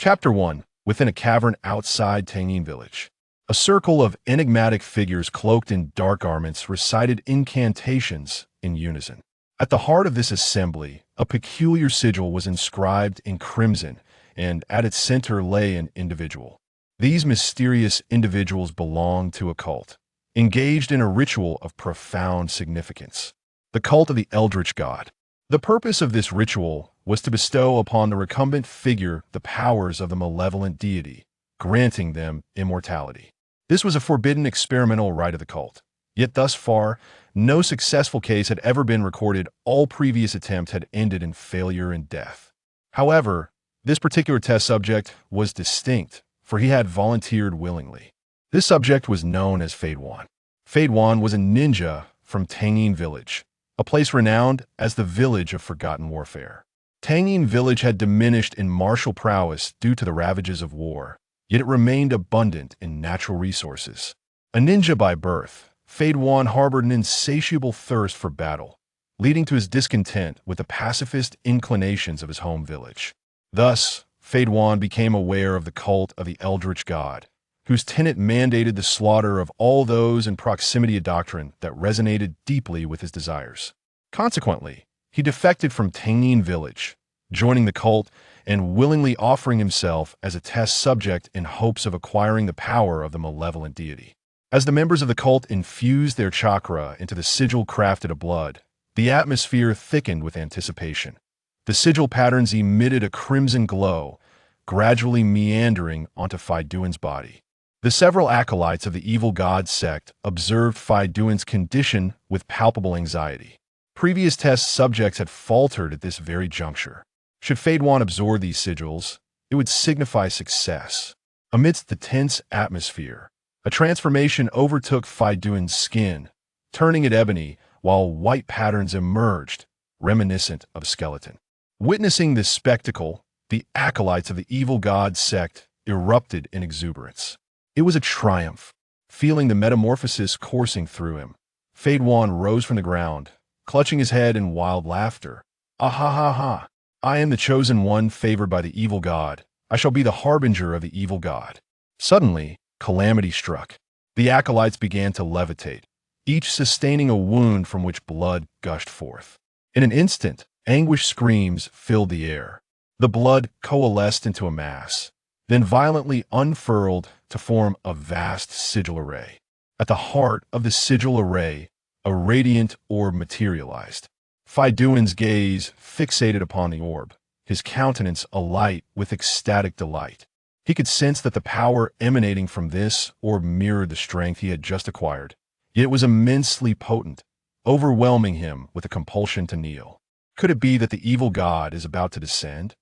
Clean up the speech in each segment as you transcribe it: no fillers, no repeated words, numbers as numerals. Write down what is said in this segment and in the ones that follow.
Chapter 1. Within a cavern outside Tangin village. A circle of enigmatic figures cloaked in dark garments recited incantations in unison. At the heart of this assembly, a peculiar sigil was inscribed in crimson, and at its center lay an individual. These mysterious individuals belonged to a cult, engaged in a ritual of profound significance. The cult of the Eldritch God. The purpose of this ritual was to bestow upon the recumbent figure the powers of the malevolent deity, granting them immortality. This was a forbidden experimental rite of the cult. Yet thus far, no successful case had ever been recorded. All previous attempts had ended in failure and death. However, this particular test subject was distinct, for he had volunteered willingly. This subject was known as Fadewan. Fadewan was a ninja from Tangin village, a place renowned as the village of forgotten warfare. Tangin village had diminished in martial prowess due to the ravages of war, yet it remained abundant in natural resources. A ninja by birth, Fadewan harbored an insatiable thirst for battle, leading to his discontent with the pacifist inclinations of his home village. Thus, Fadewan became aware of the cult of the Eldritch God, whose tenet mandated the slaughter of all those in proximity, a doctrine that resonated deeply with his desires. Consequently, he defected from Tangin village, joining the cult and willingly offering himself as a test subject in hopes of acquiring the power of the malevolent deity. As the members of the cult infused their chakra into the sigil crafted of blood, the atmosphere thickened with anticipation. The sigil patterns emitted a crimson glow, gradually meandering onto Faiduan's body. The several acolytes of the evil god sect observed Faiduan's condition with palpable anxiety. Previous test subjects had faltered at this very juncture. Should Fadewan absorb these sigils, it would signify success. Amidst the tense atmosphere, a transformation overtook Faiduan's skin, turning it ebony while white patterns emerged, reminiscent of a skeleton. Witnessing this spectacle, the acolytes of the evil god sect erupted in exuberance. It was a triumph. Feeling the metamorphosis coursing through him, Fadewan rose from the ground, clutching his head in wild laughter. Ah ha ha ha! I am the chosen one favored by the evil god. I shall be the harbinger of the evil god. Suddenly, calamity struck. The acolytes began to levitate, each sustaining a wound from which blood gushed forth. In an instant, anguished screams filled the air. The blood coalesced into a mass, then violently unfurled to form a vast sigil array. At the heart of the sigil array, a radiant orb materialized. Faiduan's gaze fixated upon the orb, his countenance alight with ecstatic delight. He could sense that the power emanating from this orb mirrored the strength he had just acquired, yet it was immensely potent, overwhelming him with a compulsion to kneel. Could it be that the evil god is about to descend?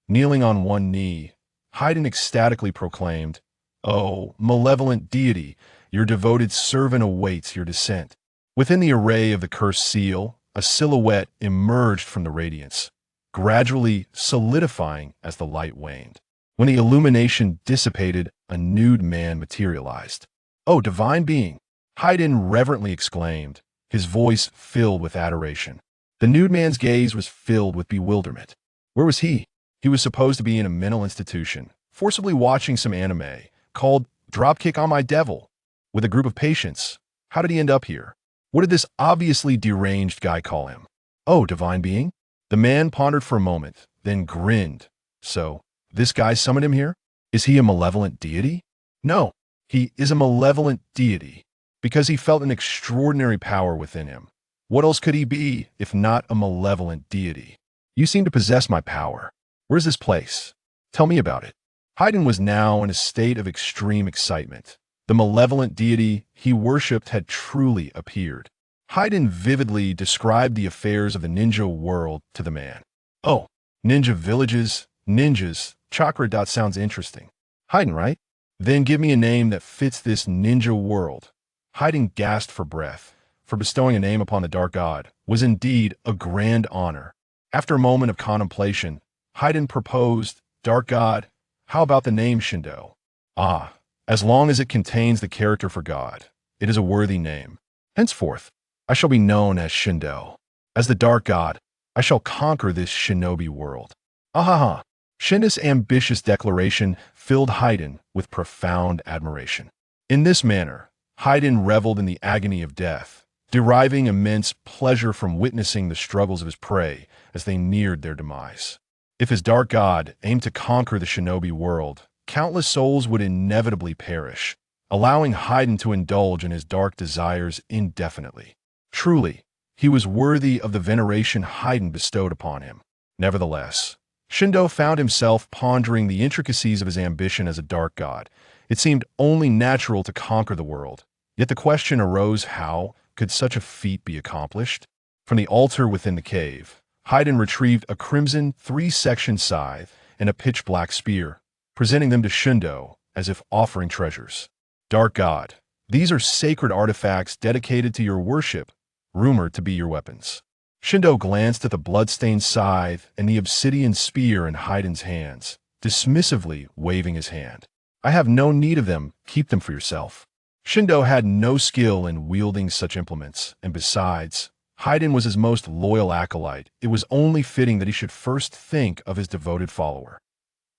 Kneeling on one knee, Haydn ecstatically proclaimed, "O malevolent deity, your devoted servant awaits your descent." Within the array of the cursed seal, a silhouette emerged from the radiance, gradually solidifying as the light waned. When the illumination dissipated, a nude man materialized. "O divine being!" Haydn reverently exclaimed, his voice filled with adoration. The nude man's gaze was filled with bewilderment. Where was he? He was supposed to be in a mental institution, forcibly watching some anime called Dropkick on My Devil with a group of patients. How did he end up here? What did this obviously deranged guy call him? "Oh, divine being?" The man pondered for a moment, then grinned. "So, this guy summoned him here? Is he a malevolent deity?" "No, he is a malevolent deity because he felt an extraordinary power within him. What else could he be if not a malevolent deity? You seem to possess my power. Where's this place? Tell me about it." Haydn was now in a state of extreme excitement. The malevolent deity he worshipped had truly appeared. Haydn vividly described the affairs of the ninja world to the man. "Oh, ninja villages, ninjas, chakra. Sounds interesting. Haydn, right? Then give me a name that fits this ninja world." Haydn gasped for breath, for bestowing a name upon the dark god was indeed a grand honor. After a moment of contemplation, Haydn proposed, "Dark god, how about the name Shindo?" "Ah, as long as it contains the character for God, it is a worthy name. Henceforth, I shall be known as Shindo. As the dark god, I shall conquer this shinobi world." "Ah ha ha! Shindo's ambitious declaration filled Haiden with profound admiration. In this manner, Haiden reveled in the agony of death, deriving immense pleasure from witnessing the struggles of his prey as they neared their demise. If his dark god aimed to conquer the shinobi world, countless souls would inevitably perish, allowing Haiden to indulge in his dark desires indefinitely. Truly, he was worthy of the veneration Haiden bestowed upon him. Nevertheless, Shindo found himself pondering the intricacies of his ambition as a dark god. It seemed only natural to conquer the world. Yet the question arose, how could such a feat be accomplished? From the altar within the cave, Haiden retrieved a crimson three-section scythe and a pitch-black spear, presenting them to Shindo as if offering treasures. Dark God, these are sacred artifacts dedicated to your worship, rumored to be your weapons. Shindo glanced at the blood-stained scythe and the obsidian spear in Haiden's hands, dismissively waving his hand. I have no need of them, keep them for yourself. Shindo had no skill in wielding such implements, and besides, Haiden was his most loyal acolyte. It was only fitting that he should first think of his devoted follower.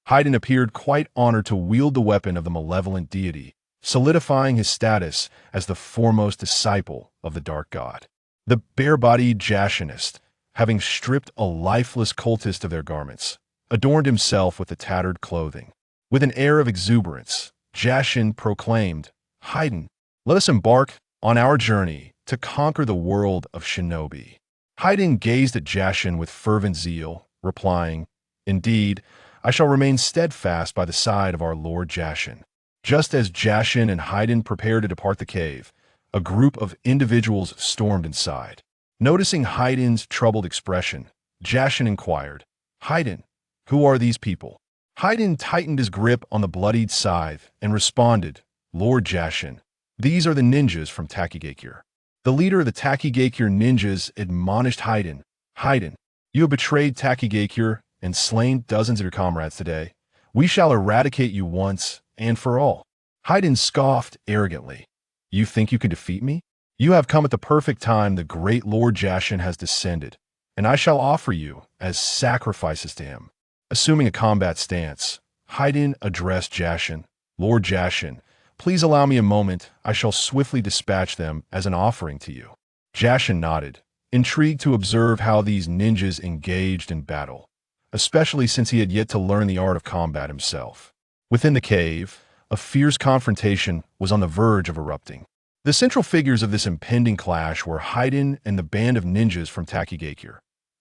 Haiden appeared quite honored to wield the weapon of the malevolent deity, solidifying his status as the foremost disciple of the Dark God. The bare-bodied Jashinist, having stripped a lifeless cultist of their garments, adorned himself with the tattered clothing. With an air of exuberance, Jashin proclaimed, Haiden, let us embark on our journey to conquer the world of Shinobi. Haiden gazed at Jashin with fervent zeal, replying, Indeed, I shall remain steadfast by the side of our Lord Jashin. Just as Jashin and Haiden prepared to depart the cave, a group of individuals stormed inside. Noticing Haiden's troubled expression, Jashin inquired, Haiden, who are these people? Haiden tightened his grip on the bloodied scythe and responded, Lord Jashin, these are the ninjas from Takigakure. The leader of the Takigakure ninjas admonished Haiden, Haiden, you have betrayed Takigakure and slain dozens of your comrades today. We shall eradicate you once and for all. Haiden scoffed arrogantly. You think you can defeat me? You have come at the perfect time. The great Lord Jashin has descended, and I shall offer you as sacrifices to him. Assuming a combat stance, Haiden addressed Jashin. Lord Jashin, please allow me a moment. I shall swiftly dispatch them as an offering to you. Jashin nodded, intrigued to observe how these ninjas engaged in battle, especially since he had yet to learn the art of combat himself. Within the cave, a fierce confrontation was on the verge of erupting. The central figures of this impending clash were Haiden and the band of ninjas from Takigakure.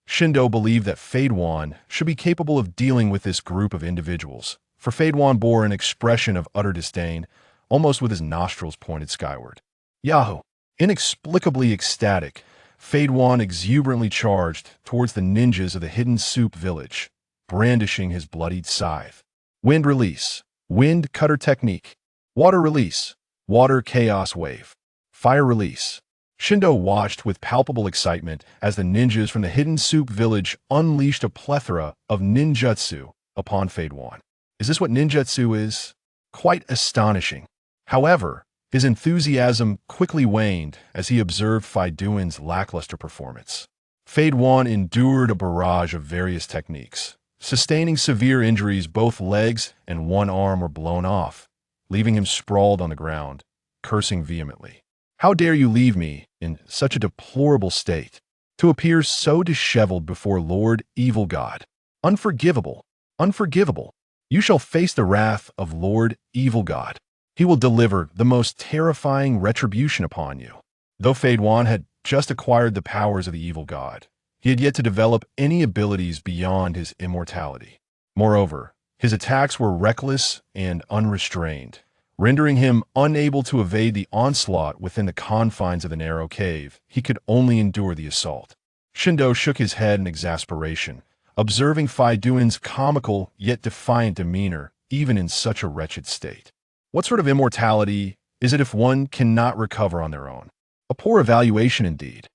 Shindo believed that Fadewan should be capable of dealing with this group of individuals, for Fadewan bore an expression of utter disdain, almost with his nostrils pointed skyward. Yahoo! Inexplicably ecstatic, Fadewan exuberantly charged towards the ninjas of the Hidden Soup Village, brandishing his bloodied scythe. Wind release. Wind cutter technique. Water release. Water chaos wave. Fire release. Shindo watched with palpable excitement as the ninjas from the Hidden Soup Village unleashed a plethora of ninjutsu upon Fadewan. Is this what ninjutsu is? Quite astonishing. However, his enthusiasm quickly waned as he observed Faiduan's lackluster performance. Fadewan endured a barrage of various techniques. Sustaining severe injuries, both legs and one arm were blown off, leaving him sprawled on the ground, cursing vehemently. How dare you leave me in such a deplorable state, to appear so disheveled before Lord Evil God? Unforgivable, unforgivable. You shall face the wrath of Lord Evil God. He will deliver the most terrifying retribution upon you. Though Fadewan had just acquired the powers of the Evil God, he had yet to develop any abilities beyond his immortality. Moreover, his attacks were reckless and unrestrained, rendering him unable to evade the onslaught within the confines of the narrow cave. He could only endure the assault. Shindo shook his head in exasperation, observing Faiduan's comical yet defiant demeanor even in such a wretched state. What sort of immortality is it if one cannot recover on their own? A poor evaluation indeed.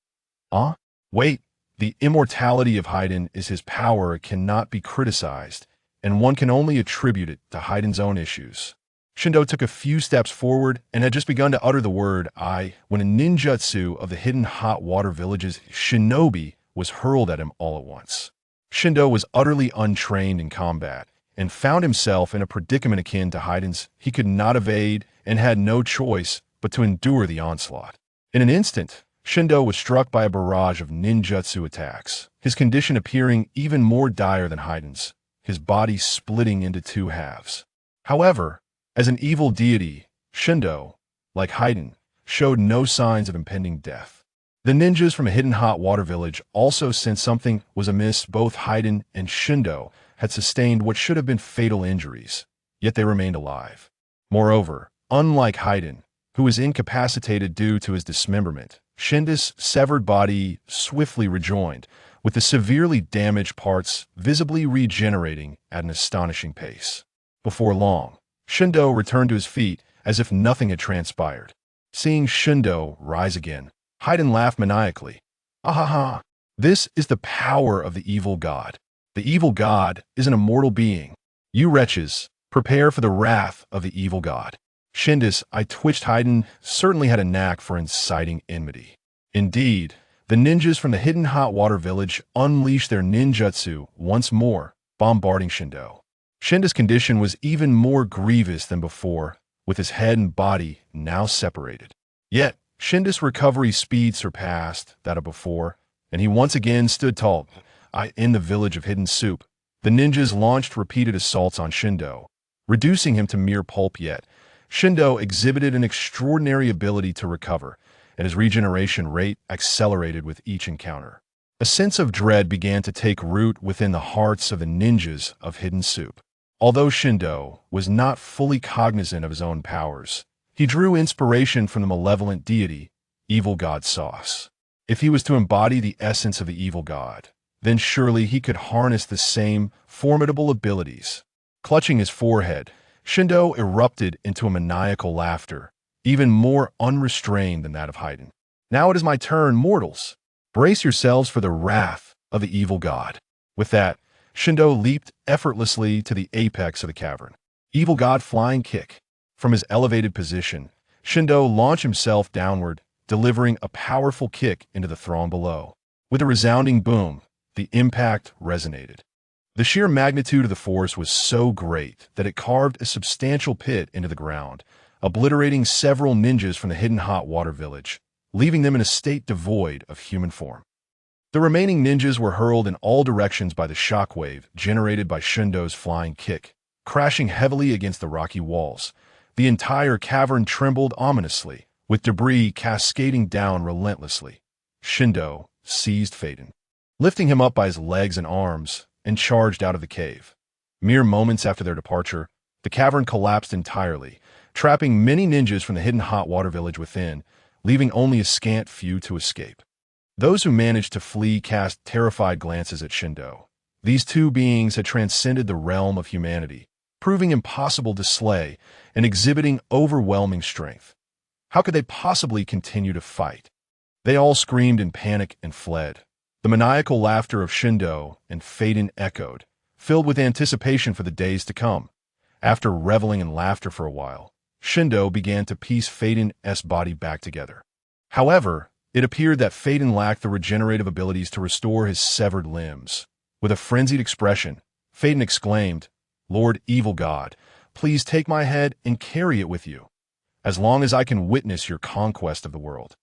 Wait. The immortality of Haiden is his power. It cannot be criticized, and one can only attribute it to Haiden's own issues. Shindo took a few steps forward and had just begun to utter the word I when a ninjutsu of the hidden hot water village's Shinobi was hurled at him all at once. Shindo was utterly untrained in combat, and found himself in a predicament akin to Heiden's. He could not evade and had no choice but to endure the onslaught. In an instant, Shindo was struck by a barrage of ninjutsu attacks, his condition appearing even more dire than Heiden's, his body splitting into two halves. However, as an evil deity, Shindo, like Haiden, showed no signs of impending death. The ninjas from a hidden hot water village also sensed something was amiss. Both Haiden and Shindo had sustained what should have been fatal injuries, yet they remained alive. Moreover, unlike Haiden, who was incapacitated due to his dismemberment, Shindo's severed body swiftly rejoined, with the severely damaged parts visibly regenerating at an astonishing pace. Before long, Shindo returned to his feet as if nothing had transpired. Seeing Shindo rise again, Haiden laughed maniacally. "Ahaha! This is the power of the evil god. The evil god is an immortal being. You wretches, prepare for the wrath of the evil god." Shindus, I twitched. Haiden certainly had a knack for inciting enmity. Indeed, the ninjas from the hidden hot water village unleashed their ninjutsu once more, bombarding Shindo. Shindo's condition was even more grievous than before, with his head and body now separated. Yet, Shindo's recovery speed surpassed that of before, and he once again stood tall. In the village of Hidden Soup, the ninjas launched repeated assaults on Shindo, reducing him to mere pulp. Yet Shindo exhibited an extraordinary ability to recover, and his regeneration rate accelerated with each encounter. A sense of dread began to take root within the hearts of the ninjas of Hidden Soup. Although Shindo was not fully cognizant of his own powers, he drew inspiration from the malevolent deity, Evil God Sauce. If he was to embody the essence of the evil god, then surely he could harness the same formidable abilities. Clutching his forehead, Shindo erupted into a maniacal laughter, even more unrestrained than that of Haiden. "Now it is my turn, mortals. Brace yourselves for the wrath of the evil god." With that, Shindo leaped effortlessly to the apex of the cavern. Evil god flying kick. From his elevated position, Shindo launched himself downward, delivering a powerful kick into the throng below. With a resounding boom, the impact resonated. The sheer magnitude of the force was so great that it carved a substantial pit into the ground, obliterating several ninjas from the hidden hot water village, leaving them in a state devoid of human form. The remaining ninjas were hurled in all directions by the shockwave generated by Shindo's flying kick, crashing heavily against the rocky walls. The entire cavern trembled ominously, with debris cascading down relentlessly. Shindo seized Faden, lifting him up by his legs and arms, and charged out of the cave. Mere moments after their departure, the cavern collapsed entirely, trapping many ninjas from the hidden hot water village within, leaving only a scant few to escape. Those who managed to flee cast terrified glances at Shindo. These two beings had transcended the realm of humanity, proving impossible to slay and exhibiting overwhelming strength. How could they possibly continue to fight? They all screamed in panic and fled. The maniacal laughter of Shindo and Faden echoed, filled with anticipation for the days to come. After reveling in laughter for a while, Shindo began to piece Faden's body back together. However, it appeared that Faden lacked the regenerative abilities to restore his severed limbs. With a frenzied expression, Faden exclaimed, "Lord Evil God, please take my head and carry it with you. As long as I can witness your conquest of the world,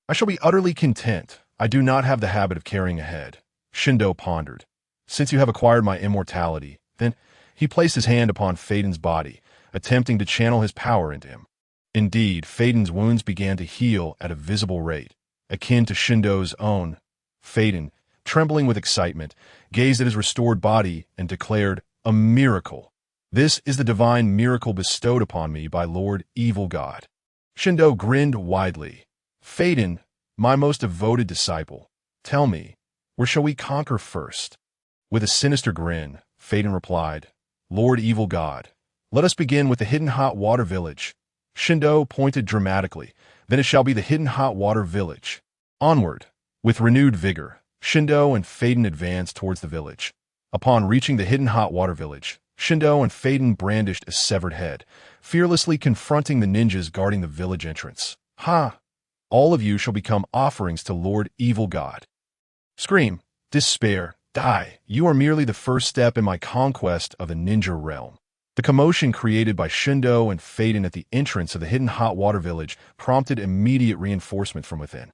I shall be utterly content. I do not have the habit of carrying a head." Shindo pondered. "Since you have acquired my immortality, then—" He placed his hand upon Faden's body, attempting to channel his power into him. Indeed, Faden's wounds began to heal at a visible rate, akin to Shindo's own. Faden, trembling with excitement, gazed at his restored body and declared, "A miracle! This is the divine miracle bestowed upon me by Lord Evil God." Shindo grinned widely. "Faden, my most devoted disciple, tell me, where shall we conquer first?" With a sinister grin, Faden replied, "Lord Evil God, let us begin with the hidden hot water village." Shindo pointed dramatically. "Then it shall be the hidden hot water village." Onward. With renewed vigor, Shindo and Faden advanced towards the village. Upon reaching the hidden hot water village, Shindo and Faden brandished a severed head, fearlessly confronting the ninjas guarding the village entrance. "Ha! All of you shall become offerings to Lord Evil God." Scream, despair, Die. You are merely the first step in my conquest of the ninja realm. The commotion created by Shindo and Faden at the entrance of the hidden hot water village prompted immediate reinforcement from within.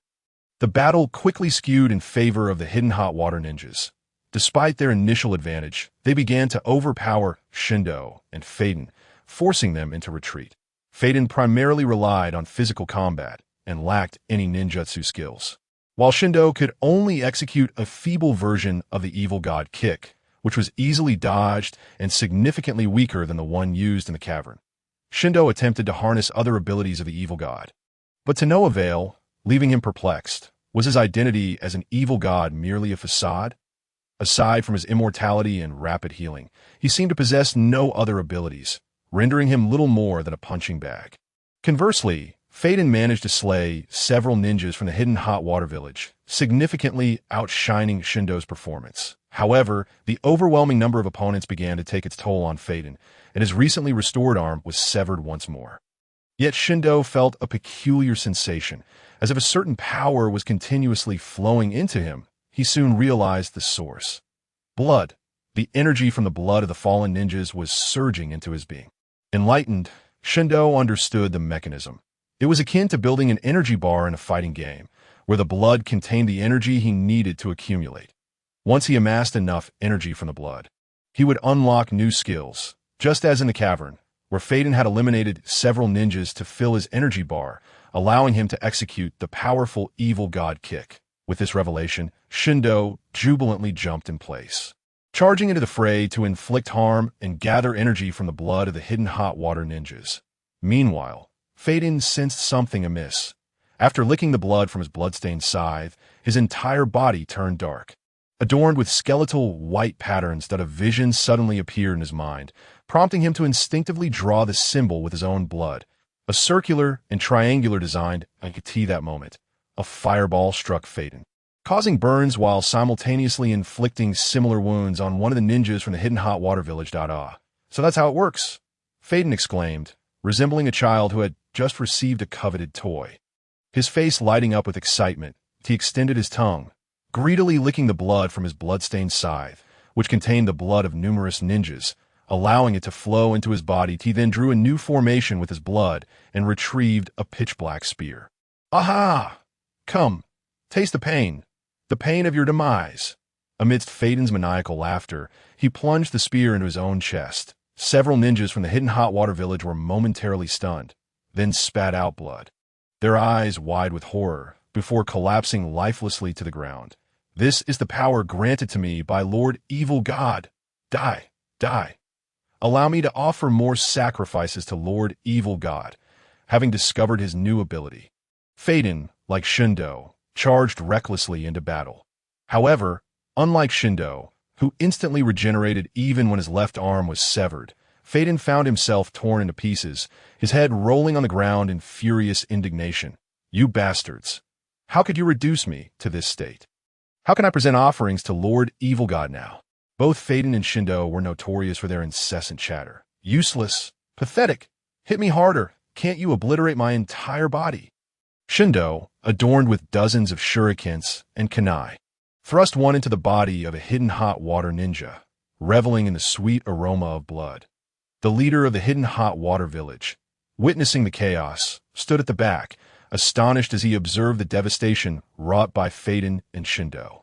The battle quickly skewed in favor of the hidden hot water ninjas. Despite their initial advantage, they began to overpower Shindo and Faden, forcing them into retreat. Faden primarily relied on physical combat and lacked any ninjutsu skills, while Shindo could only execute a feeble version of the evil god kick, which was easily dodged and significantly weaker than the one used in the cavern. Shindo attempted to harness other abilities of the evil god, but to no avail, leaving him perplexed. Was his identity as an evil god merely a facade? Aside from his immortality and rapid healing, he seemed to possess no other abilities, rendering him little more than a punching bag. Conversely, Faden managed to slay several ninjas from the hidden hot water village, significantly outshining Shindo's performance. However, the overwhelming number of opponents began to take its toll on Faden, and his recently restored arm was severed once more. Yet Shindo felt a peculiar sensation, as if a certain power was continuously flowing into him. He soon realized the source. Blood. The energy from the blood of the fallen ninjas was surging into his being. Enlightened, Shindo understood the mechanism. It was akin to building an energy bar in a fighting game, where the blood contained the energy he needed to accumulate. Once he amassed enough energy from the blood, he would unlock new skills, just as in the cavern, where Faden had eliminated several ninjas to fill his energy bar, allowing him to execute the powerful evil god kick. With this revelation, Shindo jubilantly jumped in place, charging into the fray to inflict harm and gather energy from the blood of the hidden hot water ninjas. Meanwhile, Faden sensed something amiss. After licking the blood from his bloodstained scythe, his entire body turned dark. Adorned with skeletal white patterns, that a vision suddenly appeared in his mind, prompting him to instinctively draw the symbol with his own blood. A circular and triangular design, I could see that moment. A fireball struck Faden, causing burns while simultaneously inflicting similar wounds on one of the ninjas from the hidden hot water village. So that's how it works, Faden exclaimed, resembling a child who had just received a coveted toy. His face lighting up with excitement, he extended his tongue, greedily licking the blood from his bloodstained scythe, which contained the blood of numerous ninjas, allowing it to flow into his body. He then drew a new formation with his blood and retrieved a pitch-black spear. Aha! Come, taste the pain of your demise. Amidst Faden's maniacal laughter, he plunged the spear into his own chest. Several ninjas from the hidden hot water village were momentarily stunned, then spat out blood, their eyes wide with horror, before collapsing lifelessly to the ground. This is the power granted to me by Lord Evil God. Die, die. Allow me to offer more sacrifices to Lord Evil God, having discovered his new ability. Faden, like Shindo, charged recklessly into battle. However, unlike Shindo, who instantly regenerated even when his left arm was severed, Faden found himself torn into pieces, his head rolling on the ground in furious indignation. You bastards! How could you reduce me to this state? How can I present offerings to Lord Evil God now? Both Faden and Shindo were notorious for their incessant chatter. Useless! Pathetic! Hit me harder! Can't you obliterate my entire body? Shindo, adorned with dozens of shurikens and kunai, thrust one into the body of a hidden hot water ninja, reveling in the sweet aroma of blood. The leader of the hidden hot water village, witnessing the chaos, stood at the back, astonished as he observed the devastation wrought by Faden and Shindo.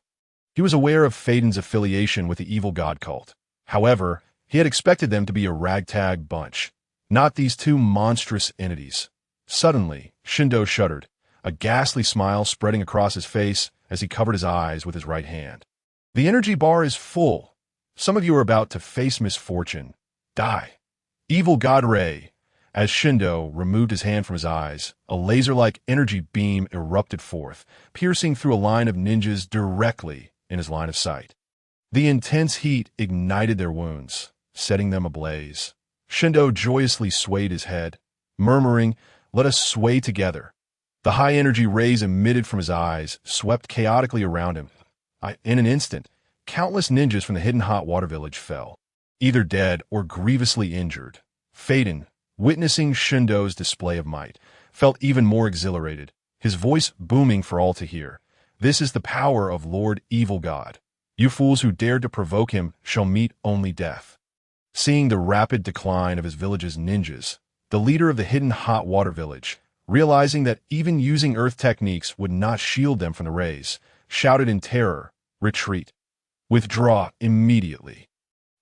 He was aware of Faden's affiliation with the evil god cult. However, he had expected them to be a ragtag bunch, not these two monstrous entities. Suddenly, Shindo shuddered, a ghastly smile spreading across his face as he covered his eyes with his right hand. The energy bar is full. Some of you are about to face misfortune. Die. Evil God Ray. As Shindo removed his hand from his eyes, a laser-like energy beam erupted forth, piercing through a line of ninjas directly in his line of sight. The intense heat ignited their wounds, setting them ablaze. Shindo joyously swayed his head, murmuring, "Let us sway together." The high-energy rays emitted from his eyes swept chaotically around him. In an instant, countless ninjas from the hidden hot water village fell, either dead or grievously injured. Faden, witnessing Shindo's display of might, felt even more exhilarated, his voice booming for all to hear. This is the power of Lord Evil God. You fools who dared to provoke him shall meet only death. Seeing the rapid decline of his village's ninjas, the leader of the hidden hot water village, realizing that even using earth techniques would not shield them from the rays, shouted in terror, "Retreat! Withdraw immediately!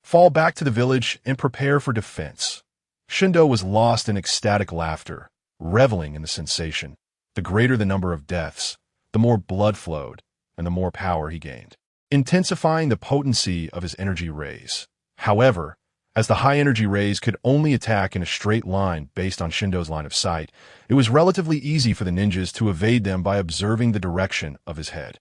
Fall back to the village and prepare for defense." Shindo was lost in ecstatic laughter, reveling in the sensation. The greater the number of deaths, the more blood flowed, and the more power he gained, intensifying the potency of his energy rays. However, as the high-energy rays could only attack in a straight line based on Shindo's line of sight, it was relatively easy for the ninjas to evade them by observing the direction of his head.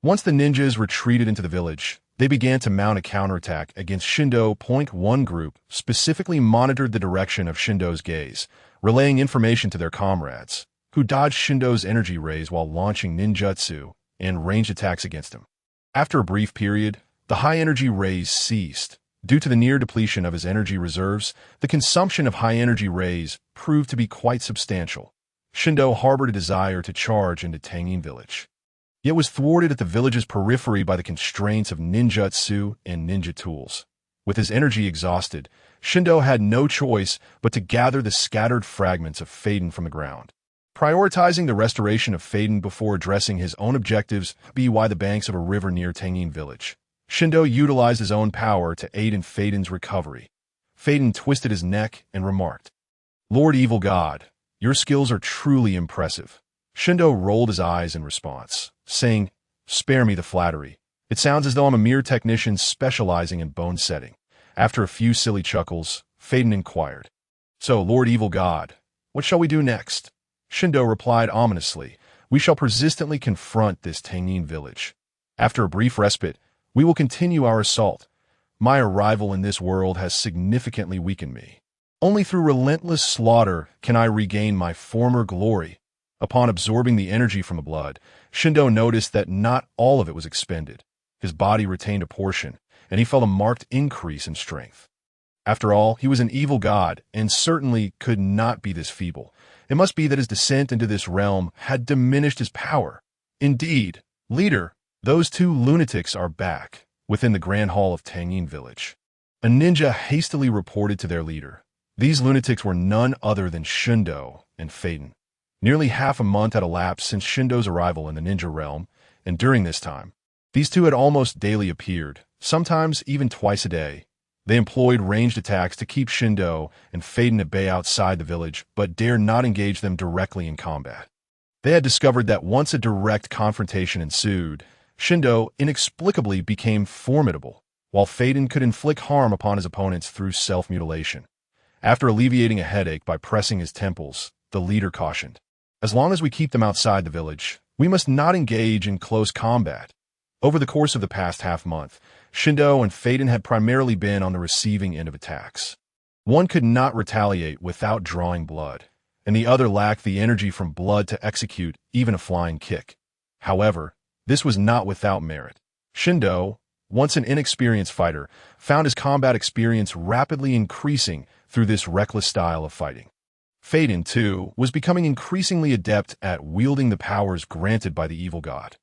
Once the ninjas retreated into the village, they began to mount a counterattack against Shindo. One group specifically monitored the direction of Shindo's gaze, relaying information to their comrades, who dodged Shindo's energy rays while launching ninjutsu and ranged attacks against him. After a brief period, the high-energy rays ceased. Due to the near depletion of his energy reserves, the consumption of high-energy rays proved to be quite substantial. Shindo harbored a desire to charge into Tangin Village, yet was thwarted at the village's periphery by the constraints of ninjutsu and ninja tools. With his energy exhausted, Shindo had no choice but to gather the scattered fragments of Faden from the ground. Prioritizing the restoration of Faden before addressing his own objectives by the banks of a river near Tangin Village, Shindo utilized his own power to aid in Faden's recovery. Faden twisted his neck and remarked, "Lord Evil God, your skills are truly impressive." Shindo rolled his eyes in response, saying, "Spare me the flattery. It sounds as though I'm a mere technician specializing in bone setting." After a few silly chuckles, Faden inquired, "So, Lord Evil God, what shall we do next?" Shindo replied ominously, "We shall persistently confront this Tangin village. After a brief respite, we will continue our assault. My arrival in this world has significantly weakened me. Only through relentless slaughter can I regain my former glory." Upon absorbing the energy from the blood, Shindo noticed that not all of it was expended. His body retained a portion, and he felt a marked increase in strength. After all, he was an evil god, and certainly could not be this feeble. It must be that his descent into this realm had diminished his power. Indeed, leader, those two lunatics are back, within the Grand Hall of Tangin Village. A ninja hastily reported to their leader. These lunatics were none other than Shindo and Faden. Nearly half a month had elapsed since Shindo's arrival in the ninja realm, and during this time, these two had almost daily appeared, sometimes even twice a day. They employed ranged attacks to keep Shindo and Faden at bay outside the village, but dared not engage them directly in combat. They had discovered that once a direct confrontation ensued, Shindo inexplicably became formidable, while Faden could inflict harm upon his opponents through self-mutilation. After alleviating a headache by pressing his temples, the leader cautioned, "As long as we keep them outside the village, we must not engage in close combat." Over the course of the past half-month, Shindo and Faden had primarily been on the receiving end of attacks. One could not retaliate without drawing blood, and the other lacked the energy from blood to execute even a flying kick. However, this was not without merit. Shindo, once an inexperienced fighter, found his combat experience rapidly increasing through this reckless style of fighting. Faden, too, was becoming increasingly adept at wielding the powers granted by the evil god.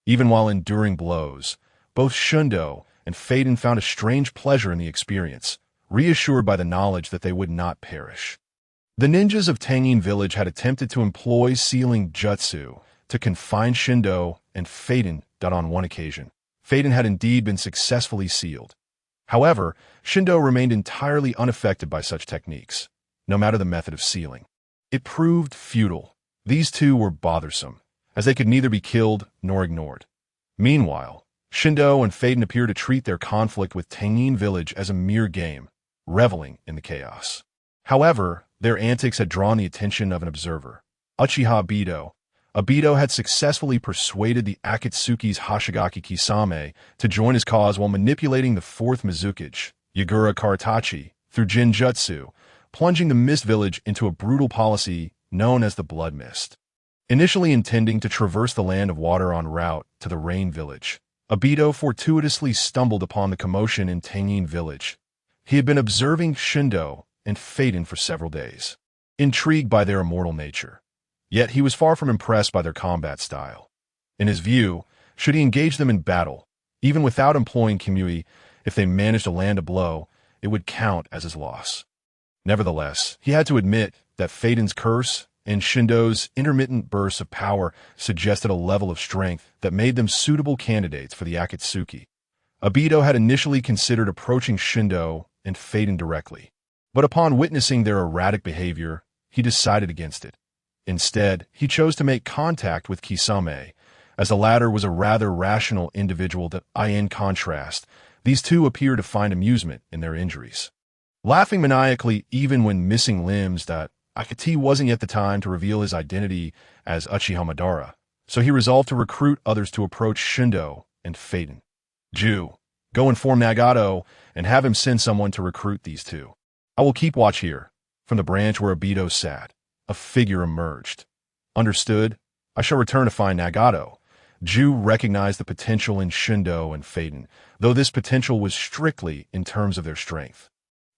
Even while enduring blows, both Shindo and Faden found a strange pleasure in the experience, reassured by the knowledge that they would not perish. The ninjas of Tangin Village had attempted to employ sealing jutsu to confine Shindo and Faden. On one occasion, Faden had indeed been successfully sealed. However, Shindo remained entirely unaffected by such techniques, no matter the method of sealing. It proved futile. These two were bothersome, as they could neither be killed nor ignored. Meanwhile, Shindo and Faden appear to treat their conflict with Tangin Village as a mere game, reveling in the chaos. However, their antics had drawn the attention of an observer, Uchiha Bido. Abido had successfully persuaded the Akatsuki's Hashigaki Kisame to join his cause while manipulating the fourth Mizukage, Yagura Karatachi, through Jinjutsu, plunging the Mist Village into a brutal policy known as the Blood Mist. Initially intending to traverse the land of water en route to the Rain Village, Abido fortuitously stumbled upon the commotion in Tangin Village. He had been observing Shindo and Faden for several days, intrigued by their immortal nature. Yet he was far from impressed by their combat style. In his view, should he engage them in battle, Even without employing Kimui, if they managed to land a blow, it would count as his loss. Nevertheless, he had to admit that Feiden's curse and Shindo's intermittent bursts of power suggested a level of strength that made them suitable candidates for the Akatsuki. Obito had initially considered approaching Shindo and Feiden directly, but upon witnessing their erratic behavior, he decided against it. Instead, he chose to make contact with Kisame, as the latter was a rather rational individual that, in contrast, these two appear to find amusement in their injuries. Laughing maniacally even when missing limbs, that Akati wasn't yet the time to reveal his identity as Uchiha Madara, so he resolved to recruit others to approach Shindo and Feiden. Ju, go inform Nagato and have him send someone to recruit these two. I will keep watch here. From the branch where Obito sat, a figure emerged. Understood. I shall return to find Nagato. Ju recognized the potential in Shindo and Feiden, though this potential was strictly in terms of their strength.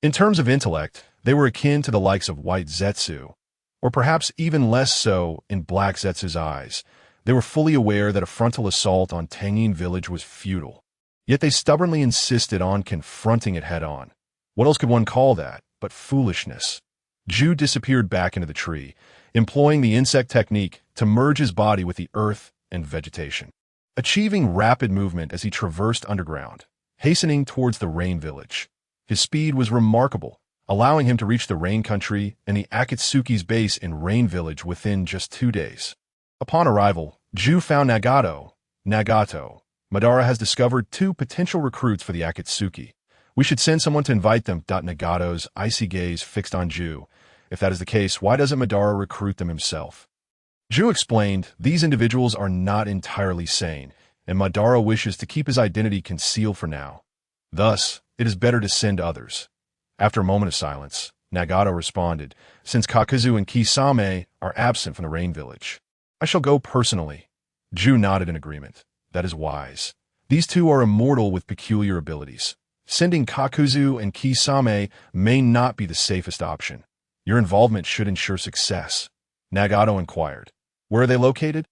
In terms of intellect, they were akin to the likes of White Zetsu, or perhaps even less so in Black Zetsu's eyes. They were fully aware that a frontal assault on Tangin Village was futile, yet they stubbornly insisted on confronting it head-on. What else could one call that but foolishness? Ju disappeared back into the tree, employing the insect technique to merge his body with the earth and vegetation, achieving rapid movement as he traversed underground, hastening towards the Rain Village. His speed was remarkable, allowing him to reach the Rain Country and the Akatsuki's base in Rain Village within just 2 days. Upon arrival, Ju found Nagato. Nagato, Madara has discovered 2 potential recruits for the Akatsuki. We should send someone to invite them. Nagato's icy gaze fixed on Ju. If that is the case, why doesn't Madara recruit them himself? Ju explained, these individuals are not entirely sane, and Madara wishes to keep his identity concealed for now. Thus, it is better to send others. After a moment of silence, Nagato responded, since Kakuzu and Kisame are absent from the Rain Village, I shall go personally. Ju nodded in agreement. That is wise. These 2 are immortal with peculiar abilities. Sending Kakuzu and Kisame may not be the safest option. Your involvement should ensure success. Nagato inquired. Where are they located?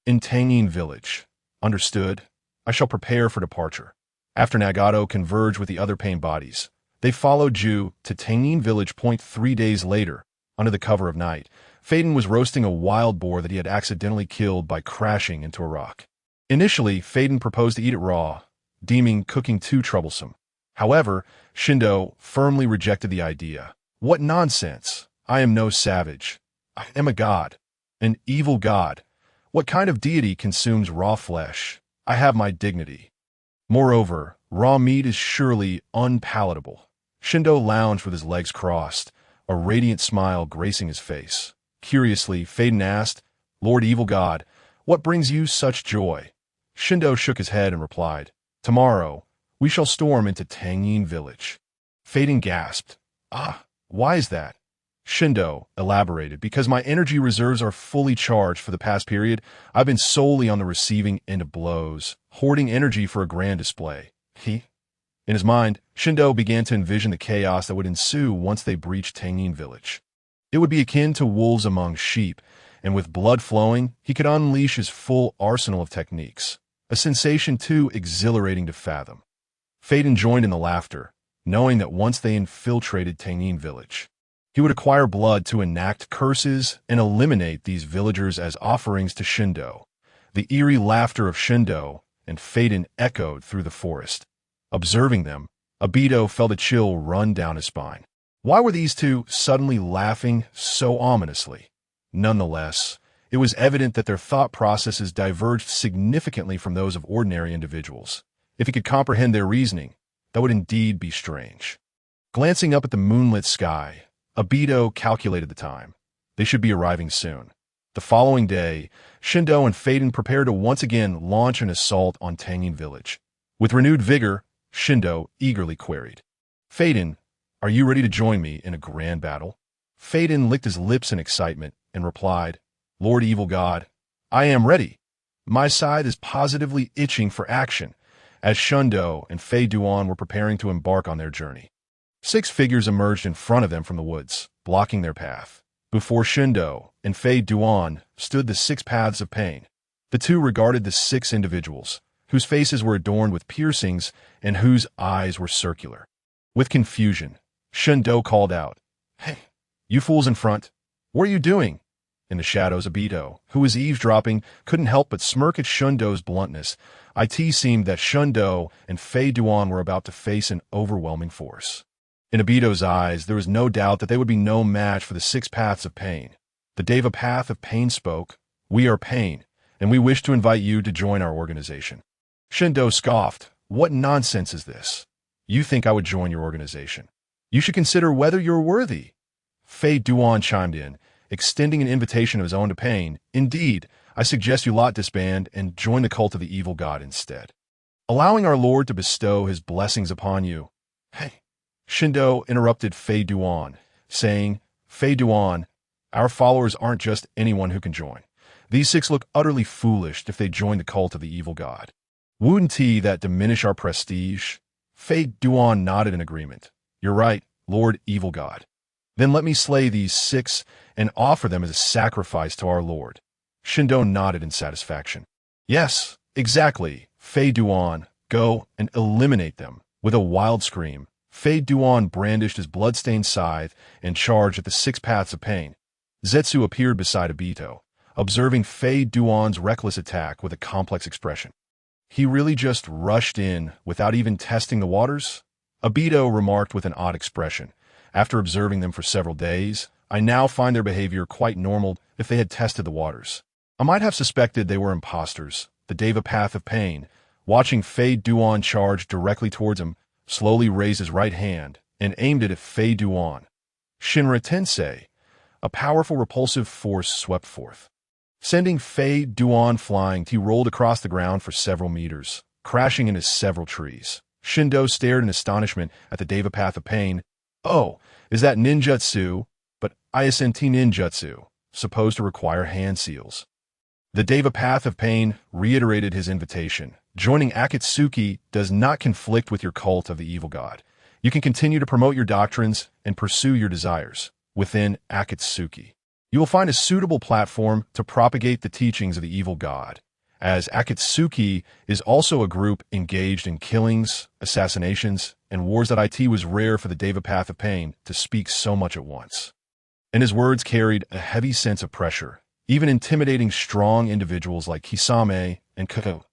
In Tangin Village. Understood. I shall prepare for departure. After Nagato converged with the other pain bodies, they followed Ju to Tangin Village. 3 days later, under the cover of night, Feiden was roasting a wild boar that he had accidentally killed by crashing into a rock. Initially, Feiden proposed to eat it raw, deeming cooking too troublesome. However, Shindo firmly rejected the idea. What nonsense! I am no savage. I am a god. An evil god. What kind of deity consumes raw flesh? I have my dignity. Moreover, raw meat is surely unpalatable. Shindo lounged with his legs crossed, a radiant smile gracing his face. Curiously, Feiden asked, Lord Evil God, what brings you such joy? Shindo shook his head and replied, Tomorrow, we shall storm into Tangin Village. Feiden gasped. Why is that? Shindo elaborated, because my energy reserves are fully charged for the past period. I've been solely on the receiving end of blows, hoarding energy for a grand display. In his mind, Shindo began to envision the chaos that would ensue once they breached Tangin Village. It would be akin to wolves among sheep, and with blood flowing, he could unleash his full arsenal of techniques, a sensation too exhilarating to fathom. Feiden joined in the laughter, knowing that once they infiltrated Tangin Village, he would acquire blood to enact curses and eliminate these villagers as offerings to Shindo. The eerie laughter of Shindo and Feiden echoed through the forest. Observing them, Obito felt a chill run down his spine. Why were these 2 suddenly laughing so ominously? Nonetheless, it was evident that their thought processes diverged significantly from those of ordinary individuals. If he could comprehend their reasoning, that would indeed be strange. Glancing up at the moonlit sky, Obito calculated the time. They should be arriving soon. The following day, Shindo and Feiden prepared to once again launch an assault on Tangin Village. With renewed vigor, Shindo eagerly queried, Feiden, are you ready to join me in a grand battle? Feiden licked his lips in excitement and replied, Lord Evil God, I am ready. My side is positively itching for action, as Shindo and Fei Duan were preparing to embark on their journey. 6 figures emerged in front of them from the woods, blocking their path. Before Shindo and Fei Duan stood the 6 paths of pain. The 2 regarded the 6 individuals, whose faces were adorned with piercings and whose eyes were circular. With confusion, Shindo called out, "Hey, you fools in front, what are you doing?" In the shadows, Obito, who was eavesdropping, couldn't help but smirk at Shundo's bluntness. It seemed that Shundo and Fei Duan were about to face an overwhelming force. In Obito's eyes, there was no doubt that they would be no match for the six paths of pain. The Deva Path of Pain spoke, "We are Pain, and we wish to invite you to join our organization." Shindo scoffed, "What nonsense is this? You think I would join your organization? You should consider whether you're worthy." Fei Duan chimed in, extending an invitation of his own to Pain. "Indeed, I suggest you lot disband and join the cult of the evil god instead, allowing our Lord to bestow his blessings upon you." "Hey," Shindo interrupted Fei Duan, saying, "Fei Duan, our followers aren't just anyone who can join. These six look utterly foolish if they join the cult of the evil god. Wouldn't that diminish our prestige?" Fei Duan nodded in agreement. "You're right, Lord Evil God. Then let me slay these six and offer them as a sacrifice to our Lord." Shindo nodded in satisfaction. "Yes, exactly, Fei Duan, go and eliminate them." With a wild scream, Fei Duan brandished his blood-stained scythe and charged at the six paths of pain. Zetsu appeared beside Obito, observing Fei Duan's reckless attack with a complex expression. "He really just rushed in without even testing the waters?" Obito remarked with an odd expression. "After observing them for several days, I now find their behavior quite normal. If they had tested the waters, I might have suspected they were imposters." The Deva Path of Pain, watching Fei Duan charge directly towards him, slowly raised his right hand and aimed it at Fei Duan. Shinra Tensei, a powerful repulsive force swept forth. Sending Fei Duan flying, he rolled across the ground for several meters, crashing into several trees. Shindo stared in astonishment at the Deva Path of Pain. "Oh, is that ninjutsu? But ISNT ninjutsu, supposed to require hand seals." The Deva Path of Pain reiterated his invitation. "Joining Akatsuki does not conflict with your cult of the evil god. You can continue to promote your doctrines and pursue your desires within Akatsuki. You will find a suitable platform to propagate the teachings of the evil god, as Akatsuki is also a group engaged in killings, assassinations, and wars. That it was rare for the Deva Path of Pain to speak so much at once, and his words carried a heavy sense of pressure, even intimidating strong individuals like Kisame and Koto.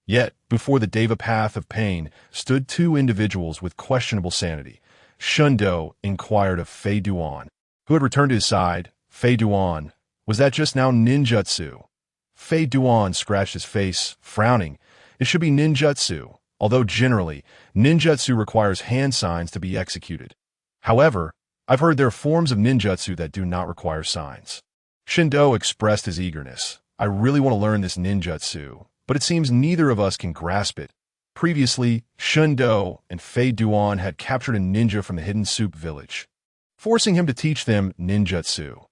Yet, before the Deva Path of Pain stood two individuals with questionable sanity. Shundo inquired of Fei Duan, who had returned to his side. "Fei Duan, was that just now ninjutsu?" Fei Duan scratched his face, frowning. "It should be ninjutsu, although generally, ninjutsu requires hand signs to be executed. However, I've heard there are forms of ninjutsu that do not require signs." Shindo expressed his eagerness. "I really want to learn this ninjutsu, but it seems neither of us can grasp it." Previously, Shindo and Fei Duan had captured a ninja from the hidden soup village, forcing him to teach them ninjutsu.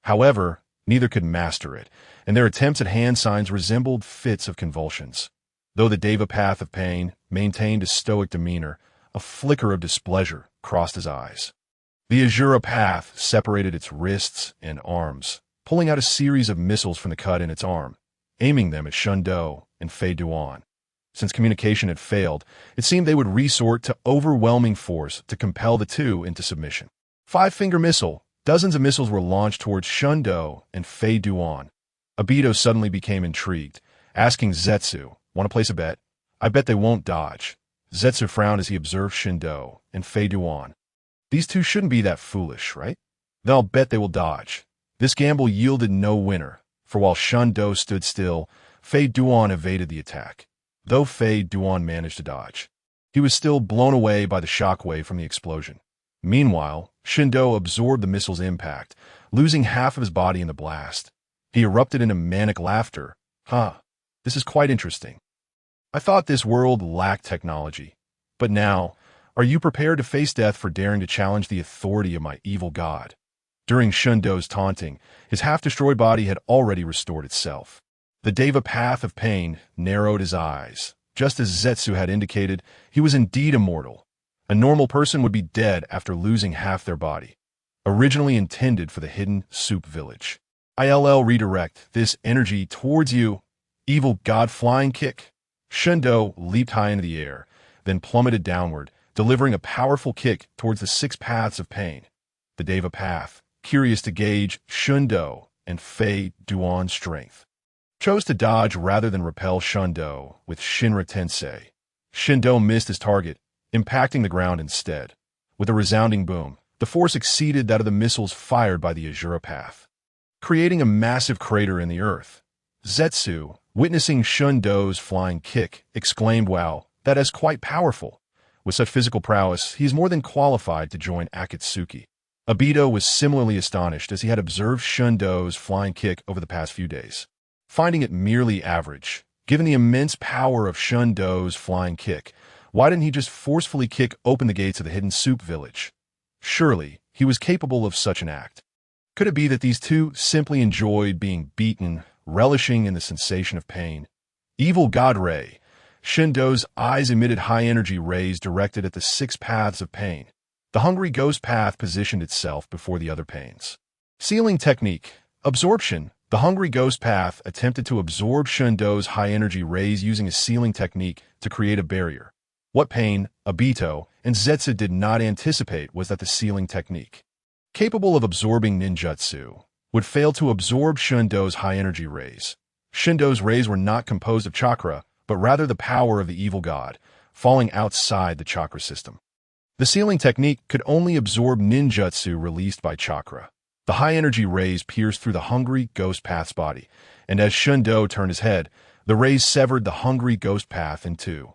However, neither could master it, and their attempts at hand signs resembled fits of convulsions. Though the Deva Path of Pain maintained a stoic demeanor, a flicker of displeasure crossed his eyes. The Azura Path separated its wrists and arms, pulling out a series of missiles from the cut in its arm, aiming them at Shundo and Fei Duan. Since communication had failed, it seemed they would resort to overwhelming force to compel the two into submission. Five-finger missile. Dozens of missiles were launched towards Shundo and Fei Duan. Obito suddenly became intrigued, asking Zetsu, "Want to place a bet? I bet they won't dodge." Zetsu frowned as he observed Shindo and Fei Duan. "These two shouldn't be that foolish, right? Then I'll bet they will dodge." This gamble yielded no winner, for while Shundo stood still, Fei Duan evaded the attack. Though Fei Duan managed to dodge, he was still blown away by the shockwave from the explosion. Meanwhile, Shindo absorbed the missile's impact, losing half of his body in the blast. He erupted into manic laughter. This is quite interesting. I thought this world lacked technology. But now, are you prepared to face death for daring to challenge the authority of my evil god?" During Shundo's taunting, his half-destroyed body had already restored itself. The Deva Path of Pain narrowed his eyes. Just as Zetsu had indicated, he was indeed immortal. A normal person would be dead after losing half their body. Originally intended for the hidden soup village. "I'll redirect this energy towards you. Evil god flying kick." Shindo leaped high into the air, then plummeted downward, delivering a powerful kick towards the six paths of pain. The Deva path, curious to gauge Shindo and Fei Duan's strength, chose to dodge rather than repel Shindo with Shinra Tensei. Shindo missed his target, impacting the ground instead. With a resounding boom, the force exceeded that of the missiles fired by the Azura path, creating a massive crater in the earth. Zetsu, witnessing Shundo's flying kick, exclaimed, "Wow, that is quite powerful. With such physical prowess, he is more than qualified to join Akatsuki." Obito was similarly astonished as he had observed Shundo's flying kick over the past few days, finding it merely average. Given the immense power of Shundo's flying kick, why didn't he just forcefully kick open the gates of the Hidden Soup Village? Surely, he was capable of such an act. Could it be that these two simply enjoyed being beaten, relishing in the sensation of pain? Evil God Ray. Shindo's eyes emitted high-energy rays directed at the six paths of pain. The Hungry Ghost path positioned itself before the other pains. Sealing technique. Absorption. The Hungry Ghost path attempted to absorb Shindo's high-energy rays using a sealing technique to create a barrier. What pain, Obito, and Zetsu did not anticipate was that the sealing technique, capable of absorbing ninjutsu, would fail to absorb Shindo's high-energy rays. Shindo's rays were not composed of chakra, but rather the power of the evil god, falling outside the chakra system. The sealing technique could only absorb ninjutsu released by chakra. The high-energy rays pierced through the Hungry Ghost Path's body, and as Shindo turned his head, the rays severed the Hungry Ghost Path in two.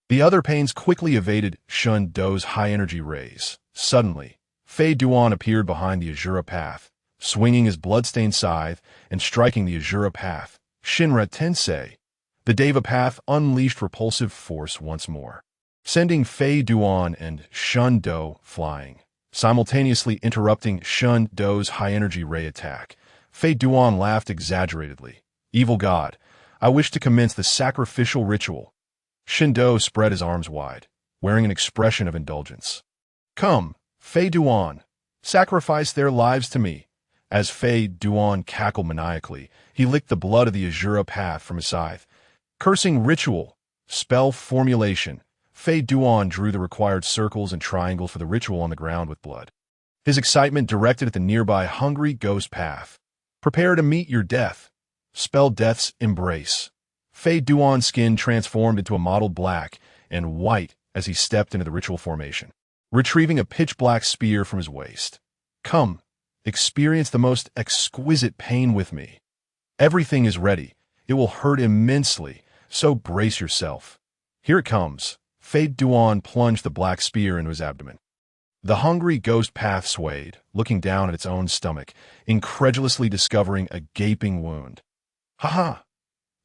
The other pains quickly evaded Shindo's high-energy rays. Suddenly, Fei Duan appeared behind the Azura Path, swinging his blood-stained scythe and striking the Azura Path. Shinra Tensei. The Deva Path unleashed repulsive force once more, sending Fei Duan and Shindo flying, simultaneously interrupting Shindo's high-energy ray attack. Fei Duan laughed exaggeratedly. "Evil God, I wish to commence the sacrificial ritual." Shindo spread his arms wide, wearing an expression of indulgence. "Come, Fei Duan, sacrifice their lives to me." As Fei Duan cackled maniacally, he licked the blood of the Azura Path from his scythe. Cursing ritual. Spell formulation. Fei Duan drew the required circles and triangles for the ritual on the ground with blood, his excitement directed at the nearby Hungry Ghost Path. "Prepare to meet your death." Spell Death's Embrace. Fei Duan's skin transformed into a mottled black and white as he stepped into the ritual formation, retrieving a pitch-black spear from his waist. "Come, experience the most exquisite pain with me. Everything is ready. It will hurt immensely, so brace yourself." "Here it comes." Fei Duan plunged the black spear into his abdomen. The Hungry Ghost Path swayed, looking down at its own stomach, incredulously discovering a gaping wound. "Ha!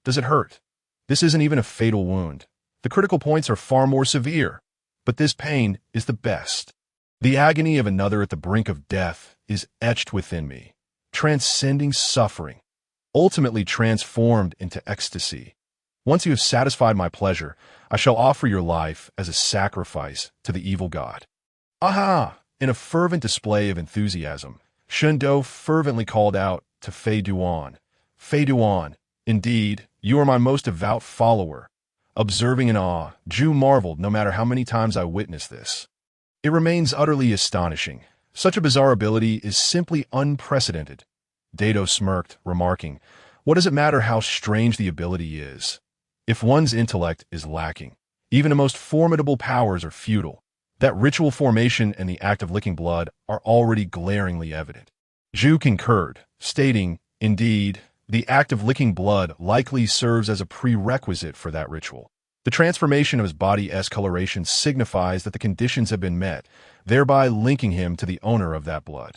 Does it hurt? This isn't even a fatal wound. The critical points are far more severe, but this pain is the best. The agony of another at the brink of death is etched within me, transcending suffering, ultimately transformed into ecstasy. Once you have satisfied my pleasure, I shall offer your life as a sacrifice to the evil god." "Aha!" In a fervent display of enthusiasm, Shindo fervently called out to Fei Duan. "Fei Duan, indeed, you are my most devout follower." Observing in awe, Ju marveled no matter how many times I witnessed this. It remains utterly astonishing. Such a bizarre ability is simply unprecedented. Dato smirked, remarking, "What does it matter how strange the ability is? If one's intellect is lacking, even the most formidable powers are futile." That ritual formation and the act of licking blood are already glaringly evident. Ju concurred, stating, "Indeed, the act of licking blood likely serves as a prerequisite for that ritual. The transformation of his body's coloration signifies that the conditions have been met, thereby linking him to the owner of that blood."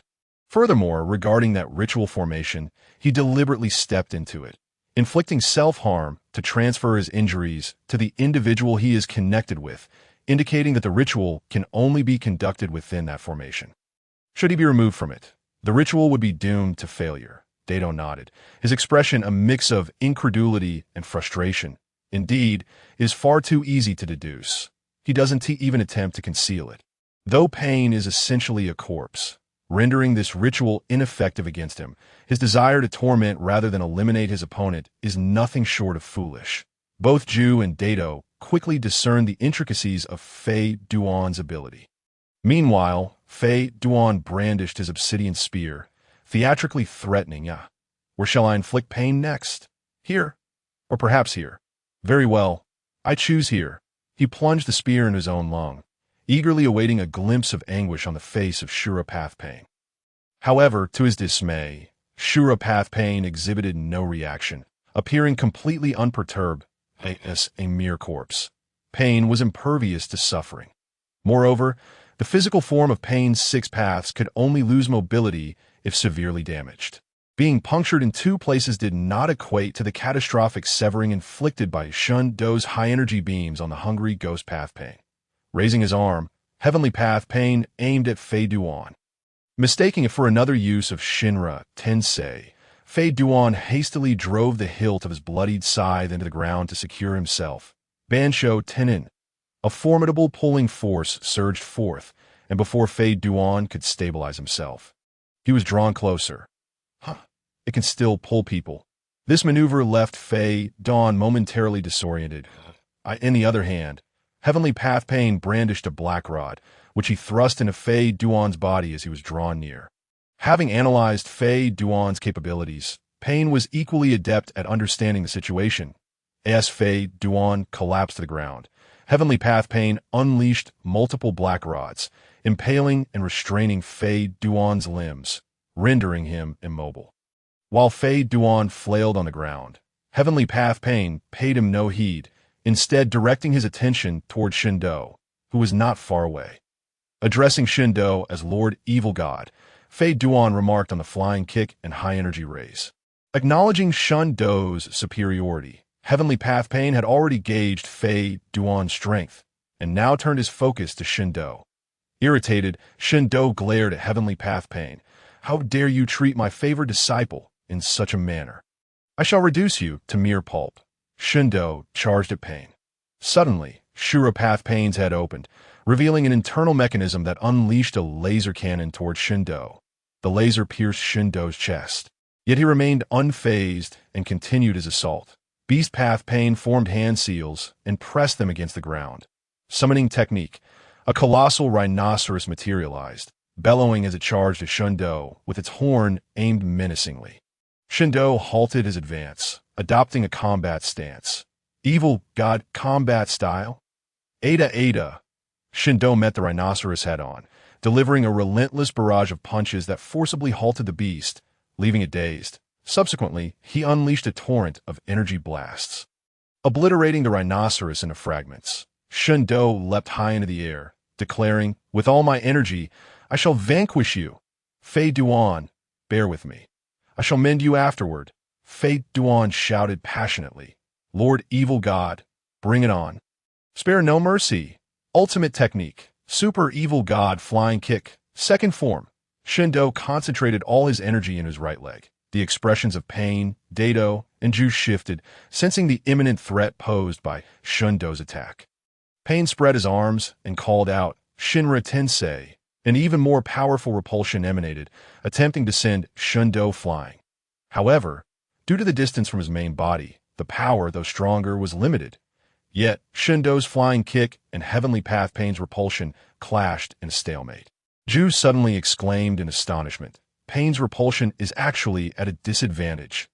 Furthermore, regarding that ritual formation, he deliberately stepped into it, inflicting self-harm to transfer his injuries to the individual he is connected with, indicating that the ritual can only be conducted within that formation. Should he be removed from it, the ritual would be doomed to failure. Dato nodded, his expression a mix of incredulity and frustration. Indeed, it is far too easy to deduce. He doesn't even attempt to conceal it. Though pain is essentially a corpse, rendering this ritual ineffective against him, his desire to torment rather than eliminate his opponent is nothing short of foolish. Both Ju and Dato quickly discerned the intricacies of Fei Duan's ability. Meanwhile, Fei Duan brandished his obsidian spear, theatrically threatening, where shall I inflict pain next? Here? Or perhaps here? Very well. I choose here. He plunged the spear into his own lung, eagerly awaiting a glimpse of anguish on the face of Shurapath Pain. However, to his dismay, Shurapath Pain exhibited no reaction, appearing completely unperturbed as a mere corpse. Pain was impervious to suffering. Moreover, the physical form of Pain's six paths could only lose mobility if severely damaged. Being punctured in two places did not equate to the catastrophic severing inflicted by Shun Do's high-energy beams on the hungry Ghost Path Pain. Raising his arm, Heavenly Path Pain aimed at Fei Duan. Mistaking it for another use of Shinra Tensei, Fei Duan hastily drove the hilt of his bloodied scythe into the ground to secure himself. Bansho Tenin, a formidable pulling force, surged forth, and before Fei Duan could stabilize himself, he was drawn closer. It can still pull people. This maneuver left Fei Duan momentarily disoriented. In the other hand, Heavenly Path Pain brandished a black rod, which he thrust into Fei Duan's body as he was drawn near. Having analyzed Fei Duan's capabilities, Pain was equally adept at understanding the situation. As Fei Duan collapsed to the ground, Heavenly Path Pain unleashed multiple black rods, impaling and restraining Fei Duan's limbs, rendering him immobile. While Fei Duan flailed on the ground, Heavenly Path Pain paid him no heed, instead directing his attention toward Shindo, who was not far away. Addressing Shindo as Lord Evil God, Fei Duan remarked on the flying kick and high-energy raise. Acknowledging Shindo's superiority, Heavenly Path Pain had already gauged Fei Duan's strength, and now turned his focus to Shindo. Irritated, Shindo glared at Heavenly Path Pain. How dare you treat my favored disciple in such a manner? I shall reduce you to mere pulp. Shindo charged at Pain. Suddenly, Shurapath Pain's head opened, revealing an internal mechanism that unleashed a laser cannon toward Shindo. The laser pierced Shindo's chest. Yet he remained unfazed and continued his assault. Beast Path Pain formed hand seals and pressed them against the ground. Summoning technique, a colossal rhinoceros materialized, bellowing as it charged at Shindo with its horn aimed menacingly. Shindo halted his advance, adopting a combat stance. Evil God combat style? Ada Ada. Shindo met the rhinoceros head-on, delivering a relentless barrage of punches that forcibly halted the beast, leaving it dazed. Subsequently, he unleashed a torrent of energy blasts, obliterating the rhinoceros into fragments. Shindo leapt high into the air, declaring, "With all my energy, I shall vanquish you. Fei Duan, bear with me. I shall mend you afterward." Fei Duan shouted passionately, "Lord Evil God, bring it on. Spare no mercy." Ultimate technique, Super Evil God Flying Kick, second form. Shindo concentrated all his energy in his right leg. The expressions of Pain, Dato, and Ju shifted, sensing the imminent threat posed by Shindo's attack. Pain spread his arms and called out, "Shinra Tensei." An even more powerful repulsion emanated, attempting to send Shindo flying. However, due to the distance from his main body, the power, though stronger, was limited. Yet, Shindo's flying kick and Heavenly Path Pain's repulsion clashed in a stalemate. Ju suddenly exclaimed in astonishment, "Pain's repulsion is actually at a disadvantage."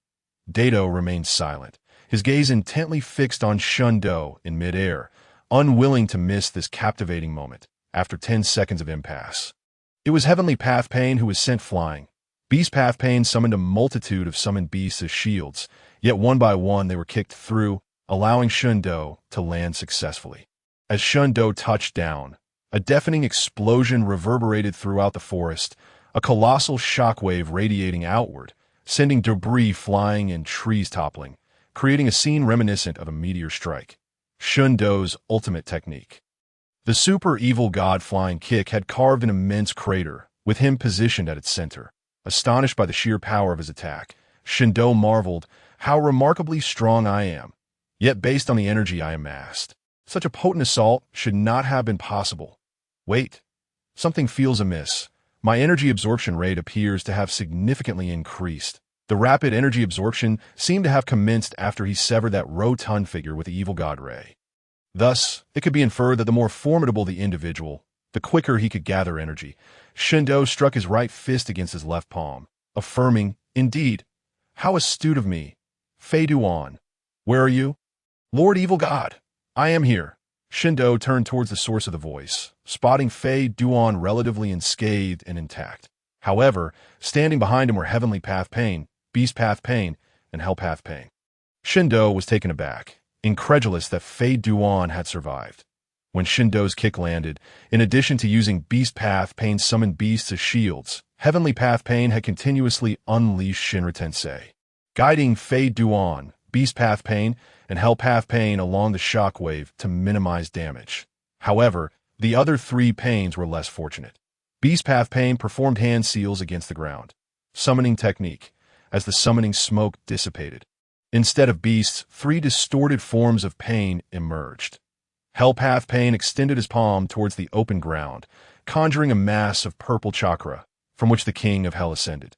Dato remained silent, his gaze intently fixed on Shindo in midair, unwilling to miss this captivating moment. After 10 seconds of impasse, it was Heavenly Path Pain who was sent flying. Beast Path Pain summoned a multitude of summoned beasts as shields, yet one by one they were kicked through, allowing Shindo to land successfully. As Shindo touched down, a deafening explosion reverberated throughout the forest, a colossal shockwave radiating outward, sending debris flying and trees toppling, creating a scene reminiscent of a meteor strike. Shindo's ultimate technique. The Super Evil God Flying Kick had carved an immense crater, with him positioned at its center. Astonished by the sheer power of his attack, Shindo marveled, "How remarkably strong I am. Yet based on the energy I amassed, such a potent assault should not have been possible. Wait, something feels amiss. My energy absorption rate appears to have significantly increased." The rapid energy absorption seemed to have commenced after he severed that rotund figure with the evil god ray. Thus, it could be inferred that the more formidable the individual, the quicker he could gather energy. Shindo struck his right fist against his left palm, affirming, "Indeed, how astute of me. Fei Duan, where are you?" "Lord Evil God, I am here." Shindo turned towards the source of the voice, spotting Fei Duan relatively unscathed and intact. However, standing behind him were Heavenly Path Pain, Beast Path Pain, and Hell Path Pain. Shindo was taken aback, incredulous that Fei Duan had survived. When Shindo's kick landed, in addition to using Beast Path Pain summoned beasts as shields, Heavenly Path Pain had continuously unleashed Shinra Tensei, guiding Fei Duan, Beast Path Pain, and Hell Path Pain along the shockwave to minimize damage. However, the other three pains were less fortunate. Beast Path Pain performed hand seals against the ground, summoning technique, as the summoning smoke dissipated. Instead of beasts, three distorted forms of pain emerged. Hell Path Pain extended his palm towards the open ground, conjuring a mass of purple chakra, from which the King of Hell ascended.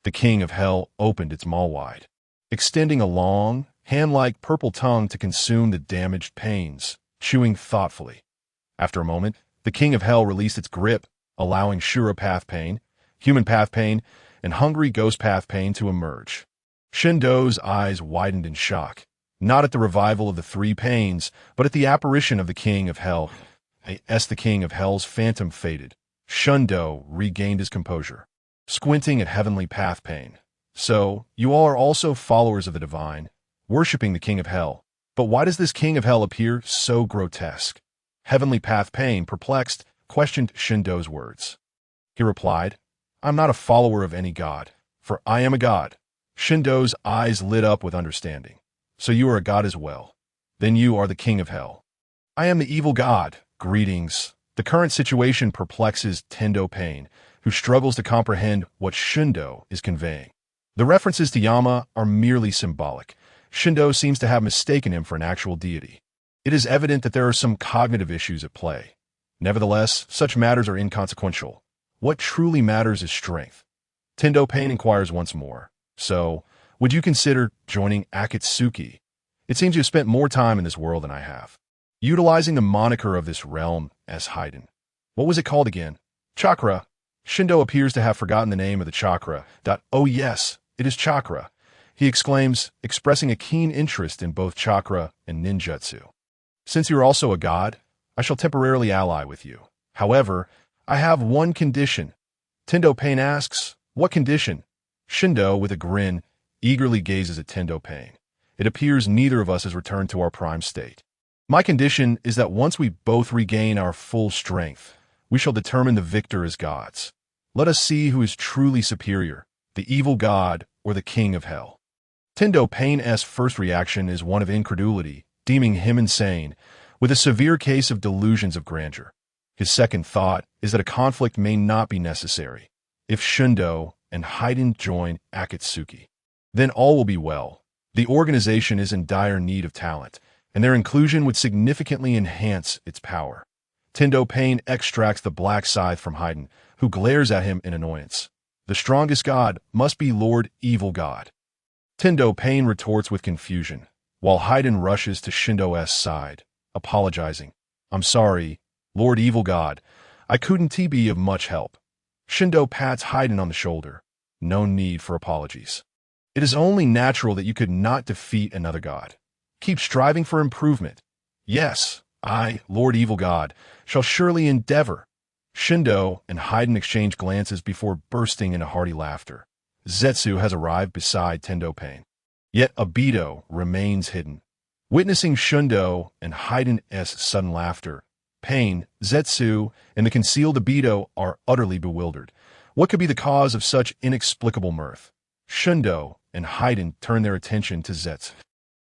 The King of Hell opened its maw wide, extending a long, hand-like purple tongue to consume the damaged pains, chewing thoughtfully. After a moment, the King of Hell released its grip, allowing Shura Path Pain, Human Path Pain, and Hungry Ghost Path Pain to emerge. Shindo's eyes widened in shock, not at the revival of the three pains, but at the apparition of the King of Hell. As the King of Hell's phantom faded, Shindo regained his composure, squinting at Heavenly Path Pain. "So, you all are also followers of the divine, worshipping the King of Hell. But why does this King of Hell appear so grotesque?" Heavenly Path Pain, perplexed, questioned Shindo's words. He replied, "I'm not a follower of any god, for I am a god." Shindo's eyes lit up with understanding. "So you are a god as well. Then you are the King of Hell." "I am the evil god. Greetings." The current situation perplexes Tendo Pain, who struggles to comprehend what Shindo is conveying. The references to Yama are merely symbolic. Shindo seems to have mistaken him for an actual deity. It is evident that there are some cognitive issues at play. Nevertheless, such matters are inconsequential. What truly matters is strength. Tendo Pain inquires once more. "So, would you consider joining Akatsuki? It seems you've spent more time in this world than I have." Utilizing the moniker of this realm as Haiden. What was it called again? Chakra. Shindo appears to have forgotten the name of the chakra. "Oh yes, it is chakra," he exclaims, expressing a keen interest in both chakra and ninjutsu. "Since you are also a god, I shall temporarily ally with you. However, I have one condition." Tendo Pain asks, "What condition?" Shindo, with a grin, eagerly gazes at Tendo Pain. "It appears neither of us has returned to our prime state. My condition is that once we both regain our full strength, we shall determine the victor as gods. Let us see who is truly superior, the evil god or the King of Hell." Tendo Pain's first reaction is one of incredulity, deeming him insane, with a severe case of delusions of grandeur. His second thought is that a conflict may not be necessary. If Shindo and Haiden join Akatsuki, then all will be well. The organization is in dire need of talent, and their inclusion would significantly enhance its power. Tendo Pain extracts the black scythe from Haiden, who glares at him in annoyance. The strongest god must be Lord Evil God. Tendo Pain retorts with confusion, while Haiden rushes to Shindo's side, apologizing. "I'm sorry, Lord Evil God. I couldn't be of much help." Shindo pats Haiden on the shoulder. "No need for apologies. It is only natural that you could not defeat another god. Keep striving for improvement. Yes, I, Lord Evil God, shall surely endeavor." Shindo and Haiden exchange glances before bursting into hearty laughter. Zetsu has arrived beside Tendo Pain. Yet Obito remains hidden. Witnessing Shindo and Haiden's sudden laughter, Pain, Zetsu, and the concealed Obito are utterly bewildered. What could be the cause of such inexplicable mirth? Shindo and Haiden turn their attention to Zetsu.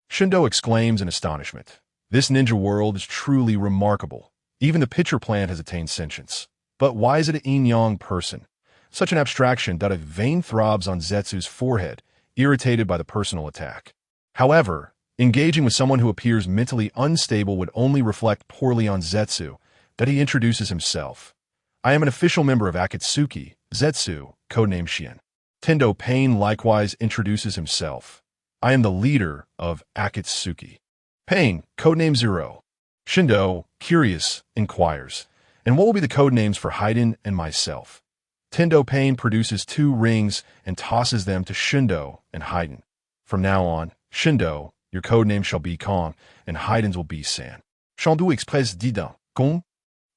Shindo exclaims in astonishment. "This ninja world is truly remarkable. Even the pitcher plant has attained sentience. But why is it a yin-yang person? Such an abstraction that a vein throbs on Zetsu's forehead, irritated by the personal attack. However, engaging with someone who appears mentally unstable would only reflect poorly on Zetsu, that he introduces himself. "I am an official member of Akatsuki, Zetsu, codename Shien." Tendo Pain likewise introduces himself. I am the leader of Akatsuki. Pain, codename Zero. Shindo, curious, inquires. And what will be the codenames for Haiden and myself? Tendo Pain produces 2 rings and tosses them to Shindo and Haiden. From now on, Shindo, your codename shall be Kong, and Haiden's will be San. Chandu express didin, Kong?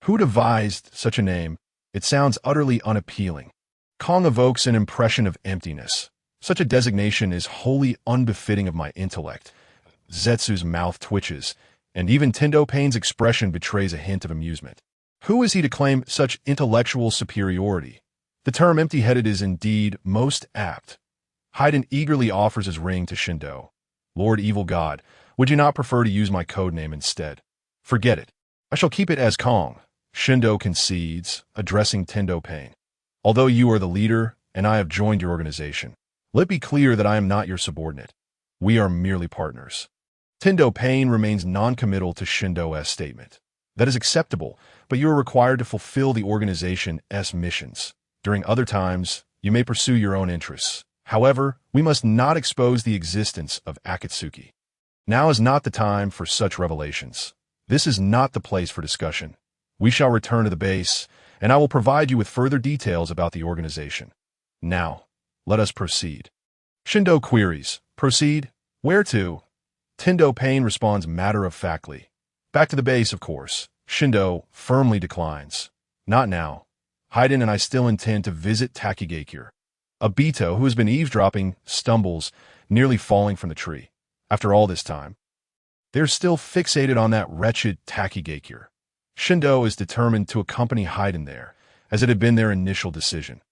Who devised such a name? It sounds utterly unappealing. Kong evokes an impression of emptiness. Such a designation is wholly unbefitting of my intellect. Zetsu's mouth twitches, and even Tendo Pain's expression betrays a hint of amusement. Who is he to claim such intellectual superiority? The term empty-headed is indeed most apt. Haiden eagerly offers his ring to Shindo. Lord Evil God, would you not prefer to use my codename instead? Forget it. I shall keep it as Kong. Shindo concedes, addressing Tendo Pain. Although you are the leader, and I have joined your organization, let it be clear that I am not your subordinate. We are merely partners. Tendo Pain remains non-committal to Shindo's statement. That is acceptable, but you are required to fulfill the organization's missions. During other times, you may pursue your own interests. However, we must not expose the existence of Akatsuki. Now is not the time for such revelations. This is not the place for discussion. We shall return to the base, and I will provide you with further details about the organization. Now, let us proceed. Shindo queries, proceed? Where to? Tendo Pain responds matter-of-factly. Back to the base, of course. Shindo firmly declines. Not now. Haiden and I still intend to visit Takigakure. Obito, who has been eavesdropping, stumbles, nearly falling from the tree. After all this time, they're still fixated on that wretched Takigakure. Shindo is determined to accompany Haiden there, as it had been their initial decision.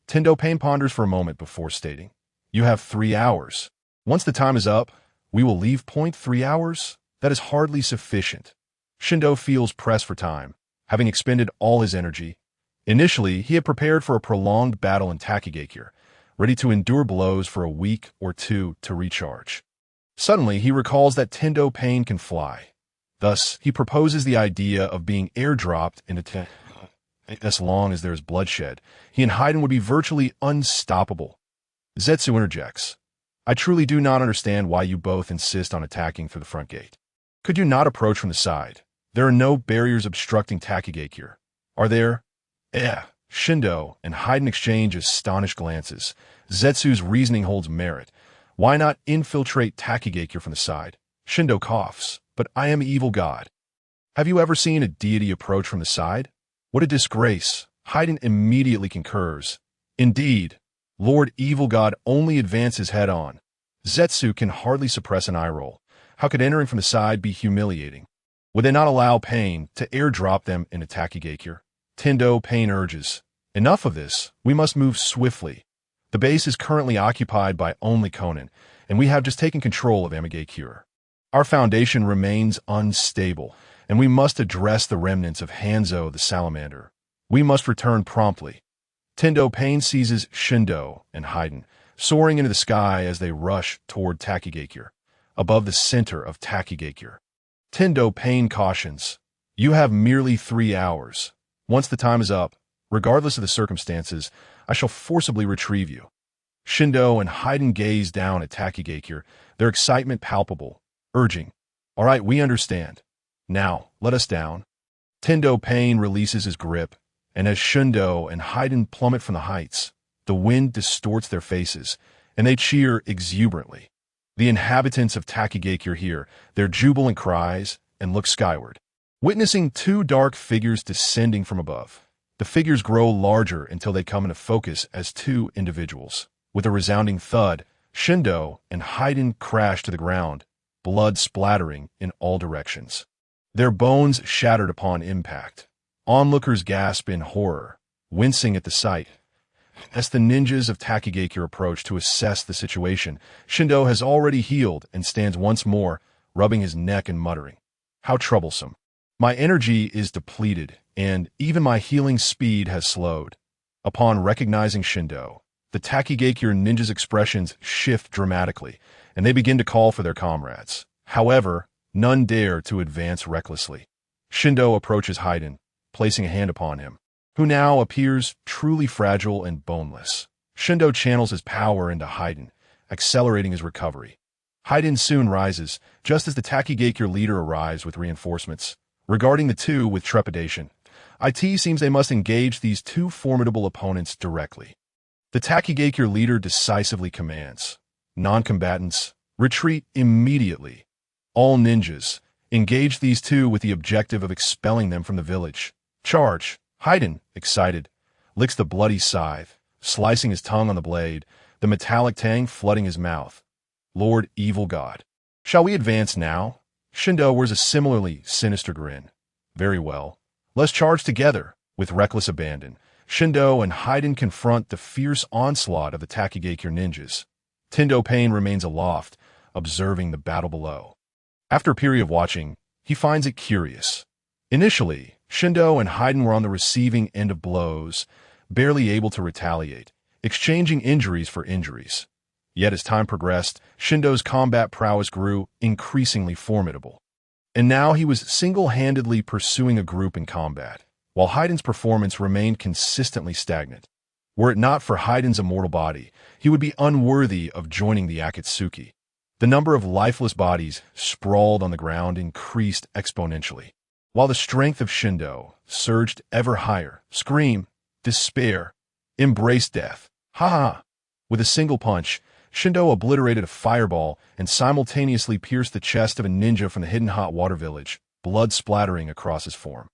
Tendo Pain ponders for a moment before stating, You have 3 hours. Once the time is up, we will leave. 3 hours? That is hardly sufficient. Shindo feels pressed for time, having expended all his energy. Initially, he had prepared for a prolonged battle in Takigakure, ready to endure blows for a week or 2 to recharge. Suddenly, he recalls that Tendo Pain can fly. Thus, he proposes the idea of being airdropped into as long as there is bloodshed. He and Haiden would be virtually unstoppable. Zetsu interjects. I truly do not understand why you both insist on attacking through the front gate. Could you not approach from the side? There are no barriers obstructing Takigakure. Are there? Shindo and Haiden exchange astonished glances. Zetsu's reasoning holds merit. Why not infiltrate Takigakure from the side? Shindo coughs. But I am evil god. Have you ever seen a deity approach from the side? What a disgrace. Haiden immediately concurs. Indeed, Lord Evil God only advances head-on. Zetsu can hardly suppress an eye roll. How could entering from the side be humiliating? Would they not allow Pain to airdrop them into Takigakure? Tendo Pain urges. Enough of this. We must move swiftly. The base is currently occupied by only Konan, and we have just taken control of Amigakure. Our foundation remains unstable, and we must address the remnants of Hanzo the Salamander. We must return promptly. Tendo Pain seizes Shindo and Haiden, soaring into the sky as they rush toward Takigakure, above the center of Takigakure. Tendo Pain cautions, You have merely 3 hours. Once the time is up, regardless of the circumstances, I shall forcibly retrieve you. Shindo and Haiden gaze down at Takigakure, their excitement palpable, urging, All right, we understand. Now, let us down. Tendo Pain releases his grip, and as Shindo and Haiden plummet from the heights, the wind distorts their faces, and they cheer exuberantly. The inhabitants of Takigakure hear their jubilant cries and look skyward, witnessing 2 dark figures descending from above. The figures grow larger until they come into focus as 2 individuals. With a resounding thud, Shindo and Haiden crash to the ground, blood splattering in all directions. Their bones shattered upon impact. Onlookers gasp in horror, wincing at the sight. As the ninjas of Takigakure approach to assess the situation, Shindo has already healed and stands once more, rubbing his neck and muttering, How troublesome. My energy is depleted, and even my healing speed has slowed. Upon recognizing Shindo, the Takigakure ninjas' expressions shift dramatically, and they begin to call for their comrades. However, none dare to advance recklessly. Shindo approaches Haiden, placing a hand upon him, who now appears truly fragile and boneless. Shindo channels his power into Haiden, accelerating his recovery. Haiden soon rises, just as the Takigakure leader arrives with reinforcements. Regarding the two with trepidation, it seems they must engage these two formidable opponents directly. The Takigakure leader decisively commands, "Non-combatants, retreat immediately. All ninjas, engage these two with the objective of expelling them from the village. Charge!" Haiden, excited, licks the bloody scythe, slicing his tongue on the blade, the metallic tang flooding his mouth. "Lord Evil God. Shall we advance now?" Shindo wears a similarly sinister grin. "Very well. Let's charge together." With reckless abandon, Shindo and Haiden confront the fierce onslaught of the Takigakure ninjas. Tendo Pain remains aloft, observing the battle below. After a period of watching, he finds it curious. Initially, Shindo and Haiden were on the receiving end of blows, barely able to retaliate, exchanging injuries for injuries. Yet as time progressed, Shindo's combat prowess grew increasingly formidable. And now he was single-handedly pursuing a group in combat, while Haiden's performance remained consistently stagnant. Were it not for Haiden's immortal body, he would be unworthy of joining the Akatsuki. The number of lifeless bodies sprawled on the ground increased exponentially, while the strength of Shindo surged ever higher. Scream, despair, embrace death. Ha ha! With a single punch, Shindo obliterated a fireball and simultaneously pierced the chest of a ninja from the hidden hot water village, blood splattering across his form.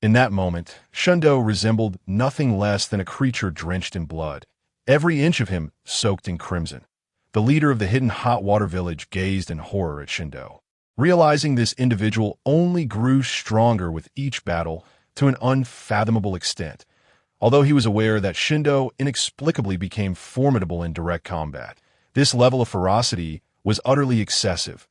In that moment, Shindo resembled nothing less than a creature drenched in blood, every inch of him soaked in crimson. The leader of the hidden hot water village gazed in horror at Shindo, realizing this individual only grew stronger with each battle to an unfathomable extent. Although he was aware that Shindo inexplicably became formidable in direct combat, this level of ferocity was utterly excessive.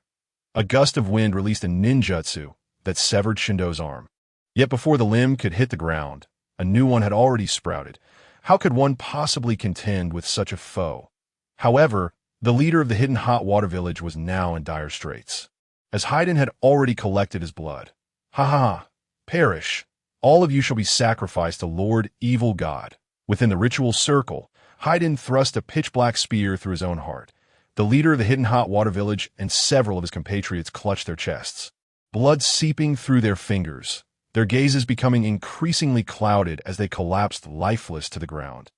A gust of wind released a ninjutsu that severed Shindo's arm. Yet before the limb could hit the ground, a new one had already sprouted. How could one possibly contend with such a foe? However, the leader of the hidden hot water village was now in dire straits, as Haiden had already collected his blood. Ha ha! Perish! All of you shall be sacrificed to Lord Evil God. Within the ritual circle, Haiden thrust a pitch-black spear through his own heart. The leader of the hidden hot water village and several of his compatriots clutched their chests, blood seeping through their fingers, their gazes becoming increasingly clouded as they collapsed lifeless to the ground.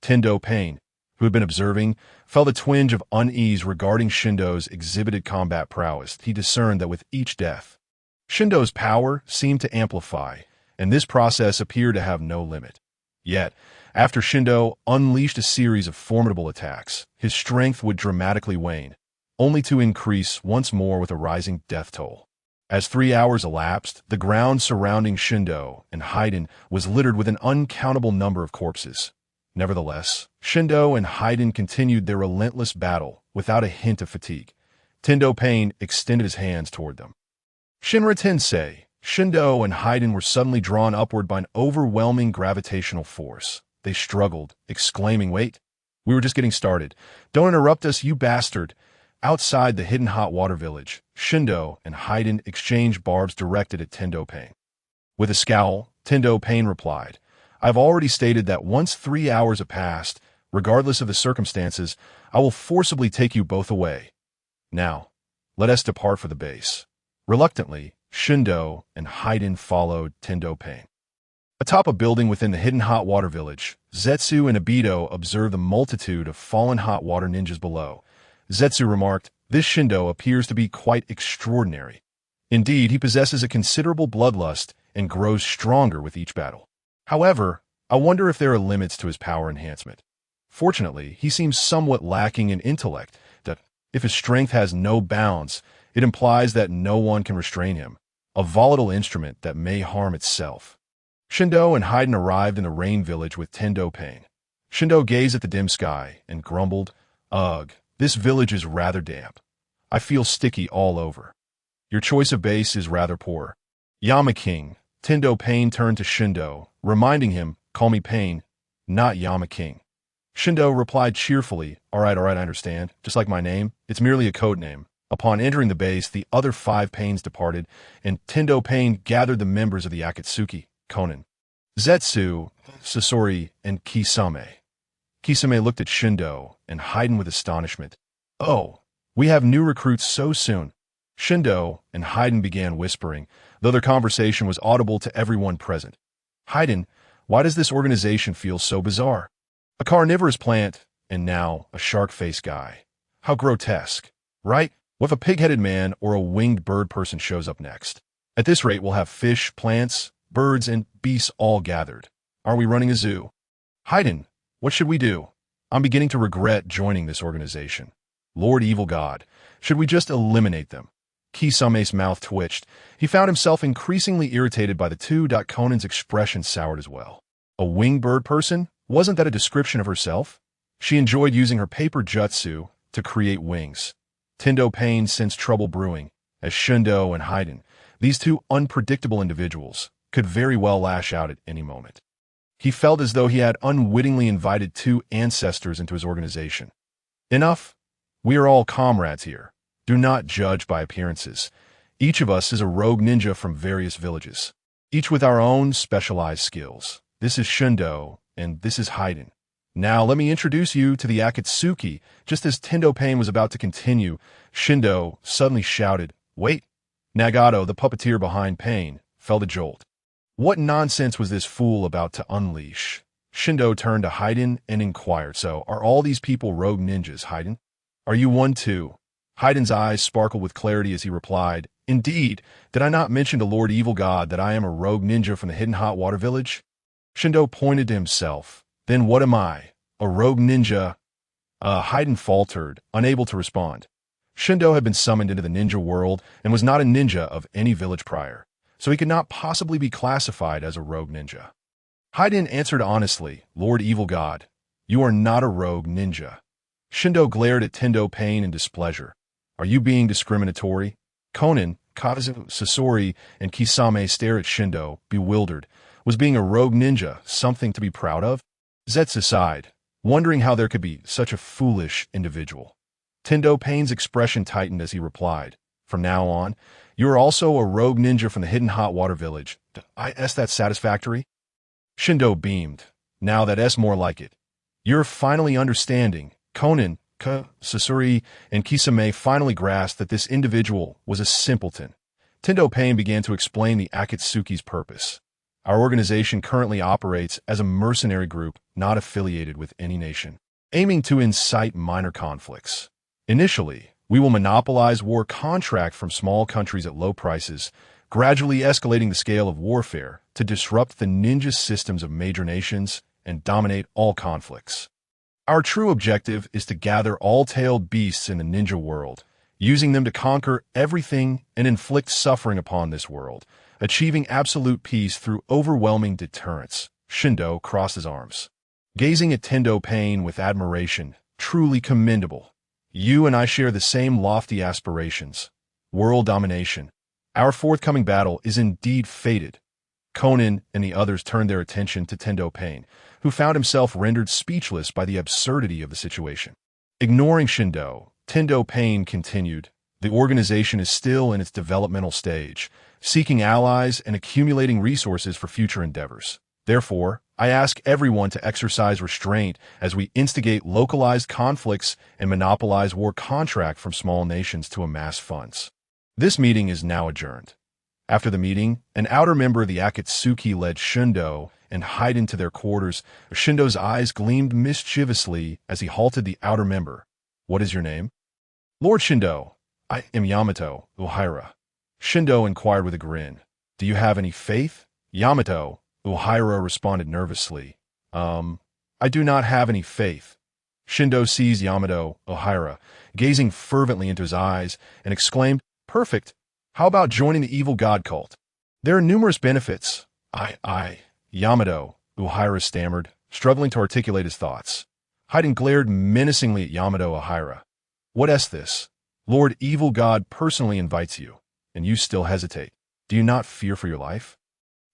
Tendo Pain, who had been observing, felt a twinge of unease regarding Shindo's exhibited combat prowess. He discerned that with each death, Shindo's power seemed to amplify, and this process appeared to have no limit. Yet, after Shindo unleashed a series of formidable attacks, his strength would dramatically wane, only to increase once more with a rising death toll. As 3 hours elapsed, the ground surrounding Shindo and Haiden was littered with an uncountable number of corpses. Nevertheless, Shindo and Haiden continued their relentless battle without a hint of fatigue. Tendo Pain extended his hands toward them. Shinra Tensei, Shindo and Haiden were suddenly drawn upward by an overwhelming gravitational force. They struggled, exclaiming, "Wait, we were just getting started. Don't interrupt us, you bastard." Outside the hidden hot water village, Shindo and Haiden exchanged barbs directed at Tendo Pain. With a scowl, Tendo Pain replied, "I've already stated that once 3 hours have passed, regardless of the circumstances, I will forcibly take you both away. Now, let us depart for the base." Reluctantly, Shindo and Haiden followed Tendo Pain. Atop a building within the hidden hot water village, Zetsu and Obito observed the multitude of fallen hot water ninjas below. Zetsu remarked, "This Shindo appears to be quite extraordinary. Indeed, he possesses a considerable bloodlust and grows stronger with each battle. However, I wonder if there are limits to his power enhancement. Fortunately, he seems somewhat lacking in intellect, that if his strength has no bounds, it implies that no one can restrain him, a volatile instrument that may harm itself." Shindo and Haiden arrived in the rain village with Tendo Pain. Shindo gazed at the dim sky and grumbled, "Ugh, this village is rather damp. I feel sticky all over. Your choice of base is rather poor." "Yama King." Tendo Pain turned to Shindo, reminding him, "Call me Pain, not Yama King." Shindo replied cheerfully, all right, I understand. Just like my name, it's merely a code name." Upon entering the base, the other 5 Pains departed, and Tendo Pain gathered the members of the Akatsuki, Konin, Zetsu, Sasori, and Kisame. Kisame looked at Shindo and Haiden with astonishment. "Oh, we have new recruits so soon." Shindo and Haiden began whispering, though their conversation was audible to everyone present. "Haiden, why does this organization feel so bizarre? A carnivorous plant, and now a shark-faced guy. How grotesque, right? What if a pig-headed man or a winged bird person shows up next? At this rate, we'll have fish, plants, birds, and beasts all gathered. Are we running a zoo? Haiden, what should we do? I'm beginning to regret joining this organization. Lord Evil God, should we just eliminate them?" Kisame's mouth twitched. He found himself increasingly irritated by the two. Conan's expression soured as well. A winged bird person? Wasn't that a description of herself? She enjoyed using her paper jutsu to create wings. Tendo Pain sensed trouble brewing, as Shindo and Haiden, these two unpredictable individuals, could very well lash out at any moment. He felt as though he had unwittingly invited two ancestors into his organization. Enough. We are all comrades here. Do not judge by appearances. Each of us is a rogue ninja from various villages, each with our own specialized skills. This is Shindo, and this is Haiden. Now let me introduce you to the Akatsuki. Just as Tendo Pain was about to continue, Shindo suddenly shouted, "Wait!" Nagato, the puppeteer behind Pain, felt a jolt. What nonsense was this fool about to unleash? Shindo turned to Haiden and inquired, "So, are all these people rogue ninjas, Haiden? Are you one too?" Haiden's eyes sparkled with clarity as he replied, "Indeed, did I not mention to Lord Evil God that I am a rogue ninja from the hidden hot water village?" Shindo pointed to himself. "Then what am I? A rogue ninja?" Haiden faltered, unable to respond. Shindo had been summoned into the ninja world and was not a ninja of any village prior, so he could not possibly be classified as a rogue ninja. Haiden answered honestly, "Lord Evil God, you are not a rogue ninja." Shindo glared at Tendo Pain in displeasure. "Are you being discriminatory?" Conan, Kazu, Sasori, and Kisame stared at Shindo, bewildered. Was being a rogue ninja something to be proud of? Zetsu sighed, wondering how there could be such a foolish individual. Tendo Pain's expression tightened as he replied, "From now on, you are also a rogue ninja from the hidden hot water village. Is that satisfactory?" Shindo beamed. "Now that's more like it. You're finally understanding." Conan, Sasori, and Kisame finally grasped that this individual was a simpleton. Tendo Pain began to explain the Akatsuki's purpose. "Our organization currently operates as a mercenary group not affiliated with any nation, aiming to incite minor conflicts. Initially, we will monopolize war contract from small countries at low prices, gradually escalating the scale of warfare to disrupt the ninja systems of major nations and dominate all conflicts. Our true objective is to gather all tailed beasts in the ninja world, using them to conquer everything and inflict suffering upon this world, achieving absolute peace through overwhelming deterrence." Shindo crossed his arms, gazing at Tendo Pain with admiration. "Truly commendable. You and I share the same lofty aspirations. World domination. Our forthcoming battle is indeed fated." Conan and the others turned their attention to Tendo Pain, who found himself rendered speechless by the absurdity of the situation. Ignoring Shindo, Tendo Pain continued, "The organization is still in its developmental stage, seeking allies and accumulating resources for future endeavors. Therefore, I ask everyone to exercise restraint as we instigate localized conflicts and monopolize war contract from small nations to amass funds." This meeting is now adjourned. After the meeting, an outer member of the Akatsuki led Shindo and Haiden to their quarters. Shindo's eyes gleamed mischievously as he halted the outer member. "What is your name?" "Lord Shindo, I am Yamato Ohira." Shindo inquired with a grin. "Do you have any faith?" Yamato Ohira responded nervously. I do not have any faith." Shindo seized Yamato Ohira, gazing fervently into his eyes, and exclaimed, "Perfect! How about joining the evil god cult? There are numerous benefits." Yamato Ohira stammered, struggling to articulate his thoughts. Haiden glared menacingly at Yamato Ohira. "What's this? Lord Evil God personally invites you, and you still hesitate. Do you not fear for your life?"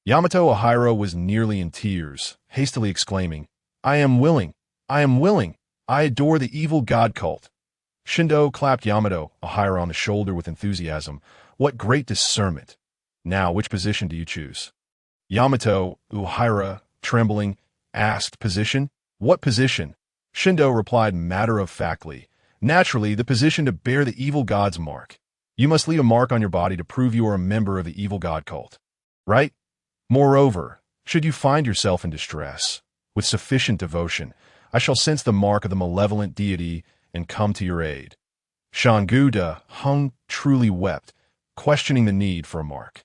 Yamato Ohira was nearly in tears, hastily exclaiming, I am willing. I am willing. I adore the evil god cult." Shindo clapped Yamato Ohira on the shoulder with enthusiasm. "What great discernment. Now, which position do you choose?" Yamato Ohira, trembling, asked, "Position? What position?" Shindo replied matter-of-factly. Naturally, the position to bear the evil god's mark. You must leave a mark on your body to prove you are a member of the evil god cult. Right? Moreover, should you find yourself in distress, with sufficient devotion, I shall sense the mark of the malevolent deity and come to your aid. Shangguda Hung truly wept, questioning the need for a mark.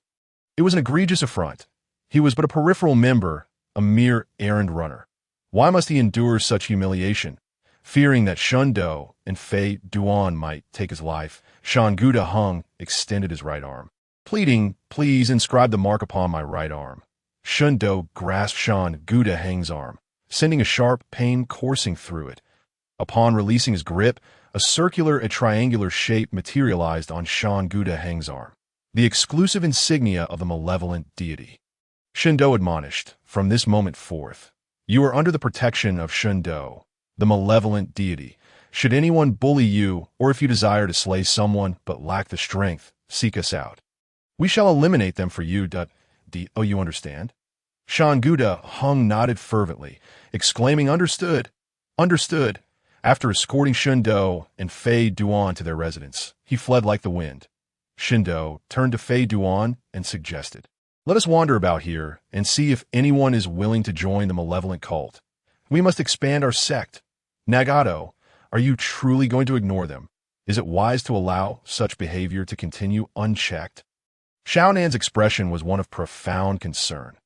It was an egregious affront. He was but a peripheral member, a mere errand runner. Why must he endure such humiliation? Fearing that Shundo and Fei Duan might take his life, Shangguda Hung extended his right arm. Pleading, please inscribe the mark upon my right arm. Shundo grasped Shangguda Hang's arm, sending a sharp pain coursing through it. Upon releasing his grip, a circular and triangular shape materialized on Shangguda Hang's arm, the exclusive insignia of the malevolent deity. Shundo admonished, from this moment forth, you are under the protection of Shundo, the malevolent deity. Should anyone bully you, or if you desire to slay someone but lack the strength, seek us out. We shall eliminate them for you. Oh, you understand? Shangguda Hung nodded fervently, exclaiming, understood, understood. After escorting Shundo and Fei Duan to their residence, he fled like the wind. Shundo turned to Fei Duan and suggested, let us wander about here and see if anyone is willing to join the malevolent cult. We must expand our sect. Nagato, are you truly going to ignore them? Is it wise to allow such behavior to continue unchecked? Xiaonan's expression was one of profound concern.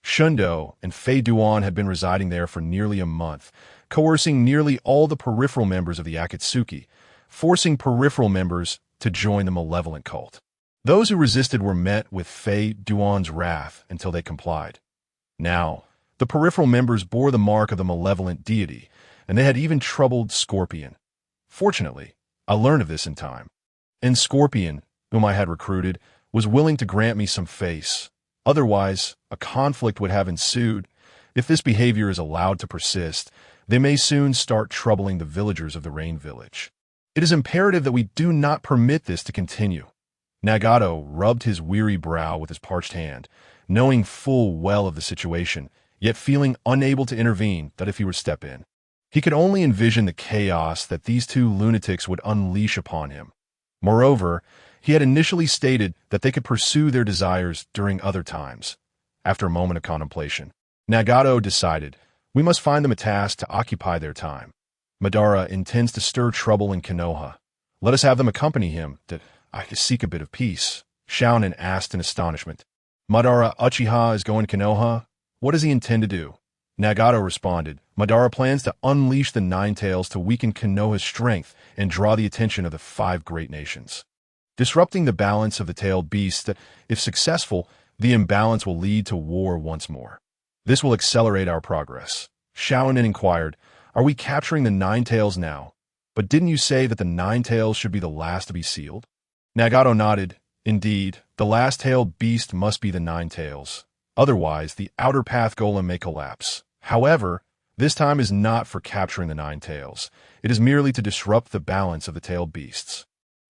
Shundo and Fei Duan had been residing there for nearly a month, coercing nearly all the peripheral members of the Akatsuki, forcing peripheral members to join the malevolent cult. Those who resisted were met with Fei Duan's wrath until they complied. Now, the peripheral members bore the mark of the malevolent deity, and they had even troubled Scorpion. Fortunately, I learned of this in time. And Scorpion, whom I had recruited, was willing to grant me some face. Otherwise, a conflict would have ensued. If this behavior is allowed to persist, they may soon start troubling the villagers of the Rain Village. It is imperative that we do not permit this to continue. Nagato rubbed his weary brow with his parched hand, knowing full well of the situation, yet feeling unable to intervene that if he were to step in. He could only envision the chaos that these two lunatics would unleash upon him. Moreover, he had initially stated that they could pursue their desires during other times. After a moment of contemplation, Nagato decided, we must find them a task to occupy their time. Madara intends to stir trouble in Konoha. Let us have them accompany him, that I could seek a bit of peace. Xiaonan asked in astonishment. Madara Uchiha is going to Konoha? What does he intend to do? Nagato responded, Madara plans to unleash the Nine Tails to weaken Konoha's strength and draw the attention of the 5 great nations. Disrupting the balance of the tailed beasts that, if successful, the imbalance will lead to war once more. This will accelerate our progress. Xiaonan inquired, are we capturing the Nine Tails now? But didn't you say that the Nine Tails should be the last to be sealed? Nagato nodded. Indeed, the last tailed beast must be the Nine Tails. Otherwise, the outer path golem may collapse. However, this time is not for capturing the Nine Tails. It is merely to disrupt the balance of the tailed beasts.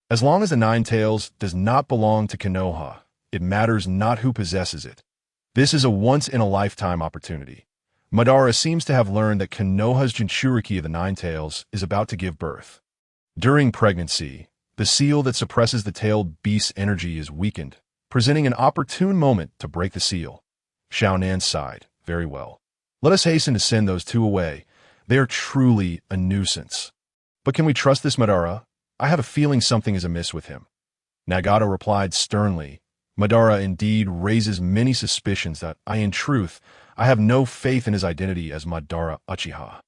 As long as the Nine Tails does not belong to Konoha, it matters not who possesses it. This is a once-in-a-lifetime opportunity. Madara seems to have learned that Konoha's Jinchuriki of the Nine Tails is about to give birth. During pregnancy, the seal that suppresses the tailed beast's energy is weakened, presenting an opportune moment to break the seal. Xiaonan sighed. Very well. Let us hasten to send those two away. They are truly a nuisance. But can we trust this Madara? I have a feeling something is amiss with him. Nagato replied sternly. Madara indeed raises many suspicions that in truth, I have no faith in his identity as Madara Uchiha.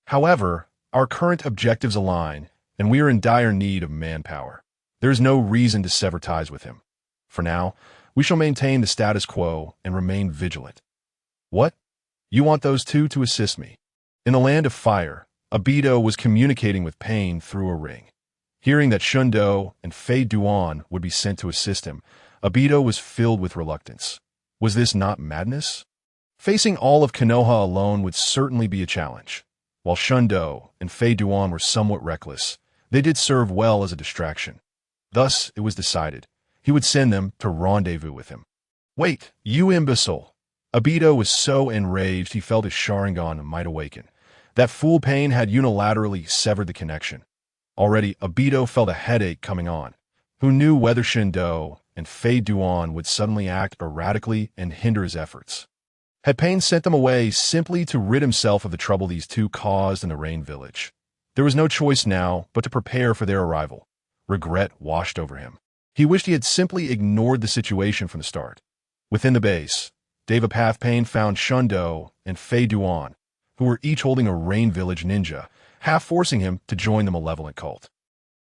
However, our current objectives align, and we are in dire need of manpower. There is no reason to sever ties with him. For now, we shall maintain the status quo and remain vigilant. What? You want those two to assist me? In the land of fire, Obito was communicating with Pain through a ring. Hearing that Shundo and Fei Duan would be sent to assist him, Obito was filled with reluctance. Was this not madness? Facing all of Konoha alone would certainly be a challenge. While Shundo and Fei Duan were somewhat reckless, they did serve well as a distraction. Thus, it was decided, he would send them to rendezvous with him. Wait, you imbecile! Obito was so enraged he felt his Sharingan might awaken. That fool Pain had unilaterally severed the connection. Already, Obito felt a headache coming on. Who knew whether Shindo and Fei Duan would suddenly act erratically and hinder his efforts? Had Pain sent them away simply to rid himself of the trouble these two caused in the Rain Village? There was no choice now but to prepare for their arrival. Regret washed over him. He wished he had simply ignored the situation from the start. Within the base, Deva Path Pain found Shindo and Fei Duan, who were each holding a Rain Village ninja, half forcing him to join the malevolent cult.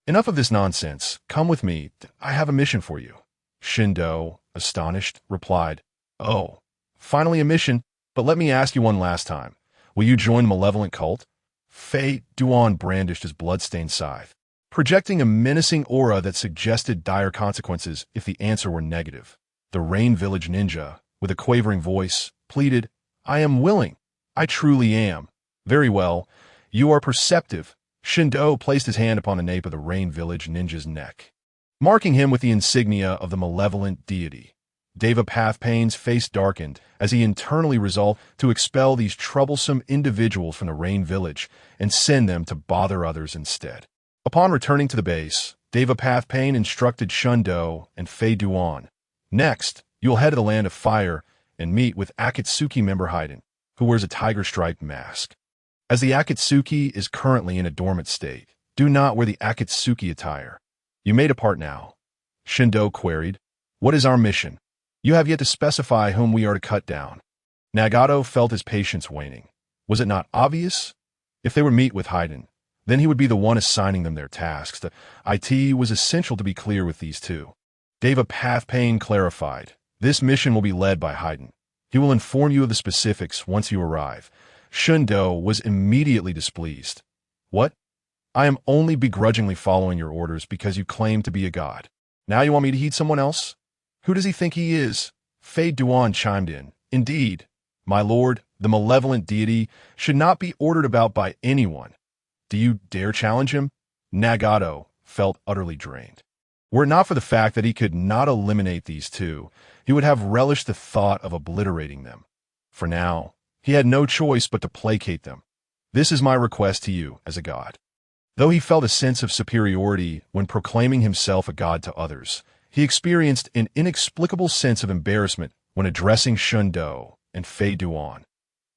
Enough of this nonsense. Come with me. I have a mission for you. Shindo, astonished, replied, Oh, finally a mission, but let me ask you one last time. Will you join the malevolent cult? Fei Duan brandished his blood-stained scythe, projecting a menacing aura that suggested dire consequences if the answer were negative. The Rain Village ninja, with a quavering voice, pleaded, I am willing. I truly am. Very well. You are perceptive. Shindo placed his hand upon the nape of the Rain Village ninja's neck, marking him with the insignia of the malevolent deity. Deva Path Pain's face darkened as he internally resolved to expel these troublesome individuals from the Rain Village and send them to bother others instead. Upon returning to the base, Deva Path Pain instructed Shindo and Fei Duan. Next, you'll head to the Land of Fire and meet with Akatsuki member Haiden, who wears a tiger-striped mask. As the Akatsuki is currently in a dormant state, do not wear the Akatsuki attire. You may depart now. Shindo queried, What is our mission? You have yet to specify whom we are to cut down. Nagato felt his patience waning. Was it not obvious? If they would meet with Haiden, then he would be the one assigning them their tasks. The IT was essential to be clear with these two. Deva Path Pain clarified, This mission will be led by Haiden. He will inform you of the specifics once you arrive. Shindo was immediately displeased. What? I am only begrudgingly following your orders because you claim to be a god. Now you want me to heed someone else? Who does he think he is? Fei Duan chimed in. Indeed, my lord, the malevolent deity should not be ordered about by anyone. Do you dare challenge him? Nagato felt utterly drained. Were it not for the fact that he could not eliminate these two, he would have relished the thought of obliterating them. For now, he had no choice but to placate them. This is my request to you as a god. Though he felt a sense of superiority when proclaiming himself a god to others, he experienced an inexplicable sense of embarrassment when addressing Shindo and Fei Duan.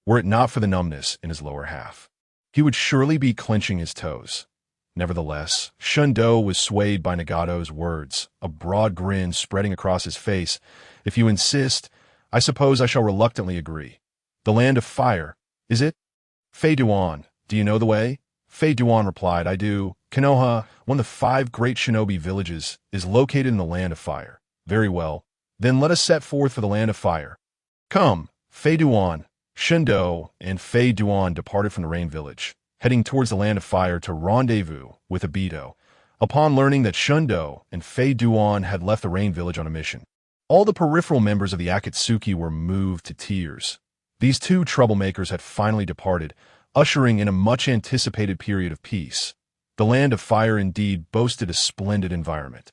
Were it not for the numbness in his lower half, he would surely be clenching his toes. Nevertheless, Shindo was swayed by Nagato's words, a broad grin spreading across his face. If you insist, I suppose I shall reluctantly agree. The Land of Fire, is it? Fei Duan, do you know the way? Fei Duan replied, I do. Konoha, one of the 5 great shinobi villages, is located in the Land of Fire. Very well. Then let us set forth for the Land of Fire. Come, Fei Duan. Shindo and Fei Duan departed from the Rain Village, heading towards the Land of Fire to rendezvous with Obito. Upon learning that Shindo and Fei Duan had left the Rain Village on a mission, all the peripheral members of the Akatsuki were moved to tears. These two troublemakers had finally departed, ushering in a much-anticipated period of peace. The Land of Fire indeed boasted a splendid environment.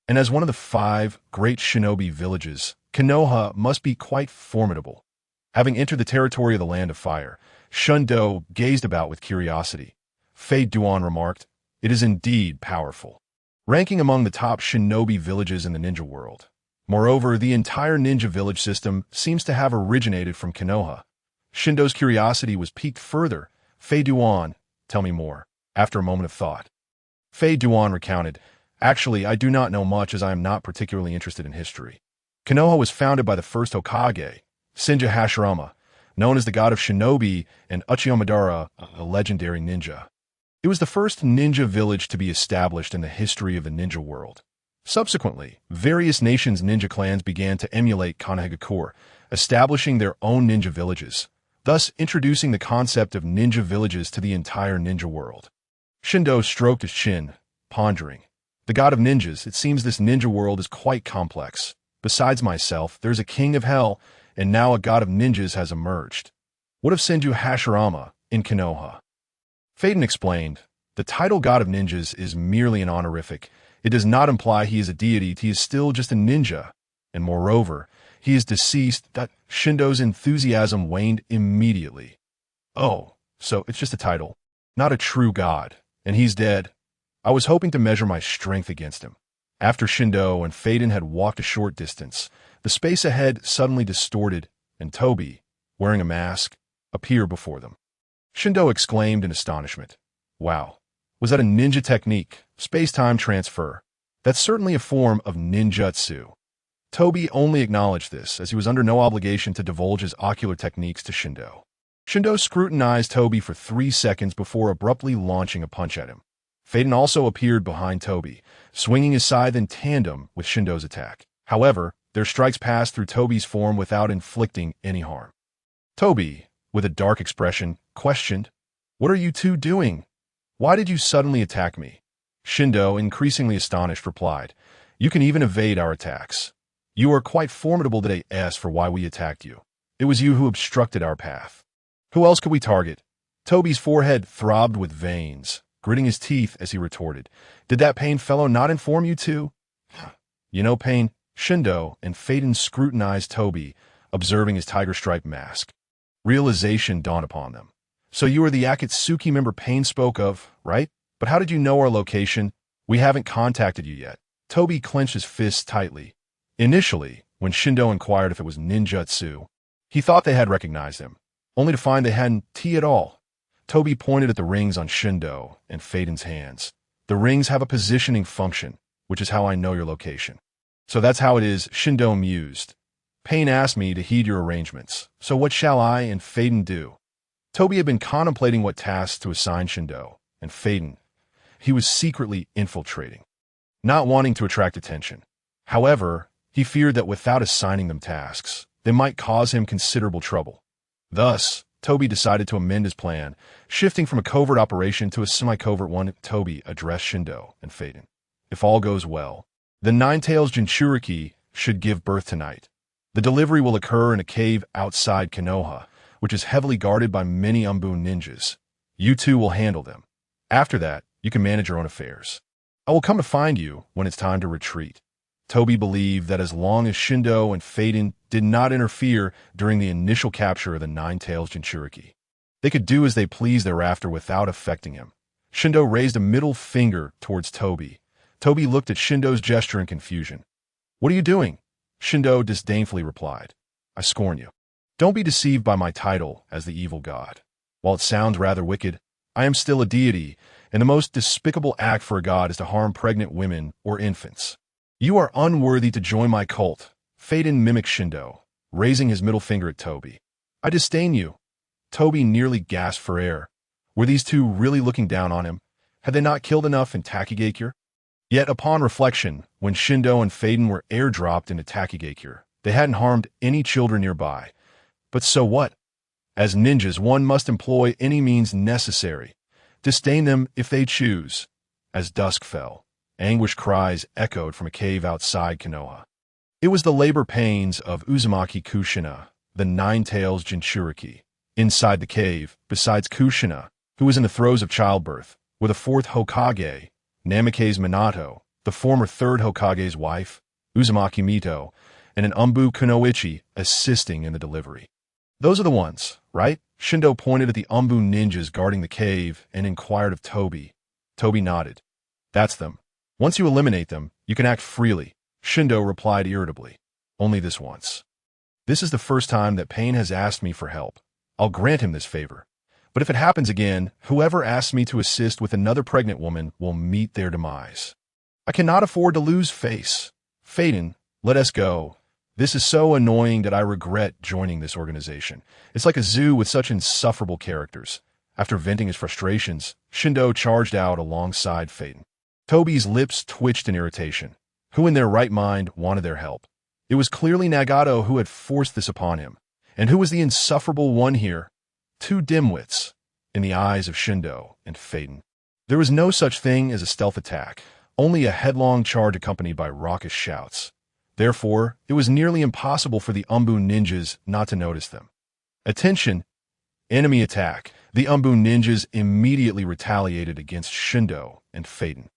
And as one of the 5 great shinobi villages, Konoha must be quite formidable. Having entered the territory of the Land of Fire, Shindo gazed about with curiosity. Fei Duan remarked, It is indeed powerful, ranking among the top shinobi villages in the ninja world. Moreover, the entire ninja village system seems to have originated from Konoha. Shindo's curiosity was piqued further. Fei Duan, tell me more. After a moment of thought, Fei Duan recounted, Actually, I do not know much as I am not particularly interested in history. Konoha was founded by the first Hokage, Senja Hashirama, known as the god of shinobi, and Uchiha Madara, a legendary ninja. It was the first ninja village to be established in the history of the ninja world. Subsequently, various nations' ninja clans began to emulate Konohagakure, establishing their own ninja villages, thus introducing the concept of ninja villages to the entire ninja world. Shindo stroked his chin, pondering. The god of ninjas, it seems this ninja world is quite complex. Besides myself, there's a king of hell, and now a god of ninjas has emerged. What of Senju Hashirama in Konoha? Faden explained, the title god of ninjas is merely an honorific. It does not imply he is a deity, he is still just a ninja. And moreover, he is deceased. That Shindo's enthusiasm waned immediately. Oh, so it's just a title. Not a true god. And he's dead. I was hoping to measure my strength against him. After Shindo and Faden had walked a short distance, the space ahead suddenly distorted, and Toby, wearing a mask, appeared before them. Shindo exclaimed in astonishment. Wow. Was that a ninja technique? Space-time transfer. That's certainly a form of ninjutsu. Toby only acknowledged this, as he was under no obligation to divulge his ocular techniques to Shindo. Shindo scrutinized Toby for 3 seconds before abruptly launching a punch at him. Faden also appeared behind Toby, swinging his scythe in tandem with Shindo's attack. However, their strikes passed through Toby's form without inflicting any harm. Toby, with a dark expression, questioned, "What are you two doing? Why did you suddenly attack me?" Shindo, increasingly astonished, replied, "You can even evade our attacks. You are quite formidable today as for why we attacked you. It was you who obstructed our path. Who else could we target?" Toby's forehead throbbed with veins, gritting his teeth as he retorted, "Did that Pain fellow not inform you too?" "You know, Pain." Shindo and Faden scrutinized Toby, observing his tiger-striped mask. Realization dawned upon them. "So you are the Akatsuki member Pain spoke of, right? But how did you know our location? We haven't contacted you yet." Toby clenched his fists tightly. Initially, when Shindo inquired if it was ninjutsu, he thought they had recognized him, only to find they hadn't at all. Toby pointed at the rings on Shindo and Faden's hands. "The rings have a positioning function, which is how I know your location." "So that's how it is," Shindo mused. "Pain asked me to heed your arrangements, so what shall I and Faden do?" Toby had been contemplating what tasks to assign Shindo, and Faden. He was secretly infiltrating, not wanting to attract attention. However, he feared that without assigning them tasks, they might cause him considerable trouble. Thus, Toby decided to amend his plan, shifting from a covert operation to a semi-covert one. Toby addressed Shindo and Faden. "If all goes well, the Nine-Tails Jinchuriki should give birth tonight. The delivery will occur in a cave outside Konoha, which is heavily guarded by many Umbun ninjas. You two will handle them. After that, you can manage your own affairs. I will come to find you when it's time to retreat." Toby believed that as long as Shindo and Faden did not interfere during the initial capture of the Nine-Tails Jinchuriki, they could do as they pleased thereafter without affecting him. Shindo raised a middle finger towards Toby. Toby looked at Shindo's gesture in confusion. "What are you doing?" Shindo disdainfully replied. "I scorn you. Don't be deceived by my title as the evil god. While it sounds rather wicked, I am still a deity, and the most despicable act for a god is to harm pregnant women or infants. You are unworthy to join my cult." Faden mimicked Shindo, raising his middle finger at Toby. "I disdain you." Toby nearly gasped for air. Were these two really looking down on him? Had they not killed enough in Takigakure? Yet upon reflection, when Shindo and Faden were airdropped into Takigakure, they hadn't harmed any children nearby. But so what? As ninjas, one must employ any means necessary. Disdain them if they choose. As dusk fell, anguished cries echoed from a cave outside Konoha. It was the labor pains of Uzumaki Kushina, the Nine-Tails Jinchuriki. Inside the cave, besides Kushina, who was in the throes of childbirth, were the fourth Hokage, Namikaze Minato, the former third Hokage's wife, Uzumaki Mito, and an Umbu Kunoichi assisting in the delivery. "Those are the ones, right?" Shindo pointed at the Umbu ninjas guarding the cave and inquired of Toby. Toby nodded. "That's them. Once you eliminate them, you can act freely," Shindo replied irritably. "Only this once. This is the first time that Pain has asked me for help. I'll grant him this favor. But if it happens again, whoever asks me to assist with another pregnant woman will meet their demise. I cannot afford to lose face. Faden, let us go. This is so annoying that I regret joining this organization. It's like a zoo with such insufferable characters." After venting his frustrations, Shindo charged out alongside Faden. Toby's lips twitched in irritation. Who in their right mind wanted their help? It was clearly Nagato who had forced this upon him. And who was the insufferable one here? Two dimwits, in the eyes of Shindo and Faden. There was no such thing as a stealth attack, only a headlong charge accompanied by raucous shouts. Therefore, it was nearly impossible for the Umbu ninjas not to notice them. "Attention! Enemy attack!" The Umbu ninjas immediately retaliated against Shindo and Faden,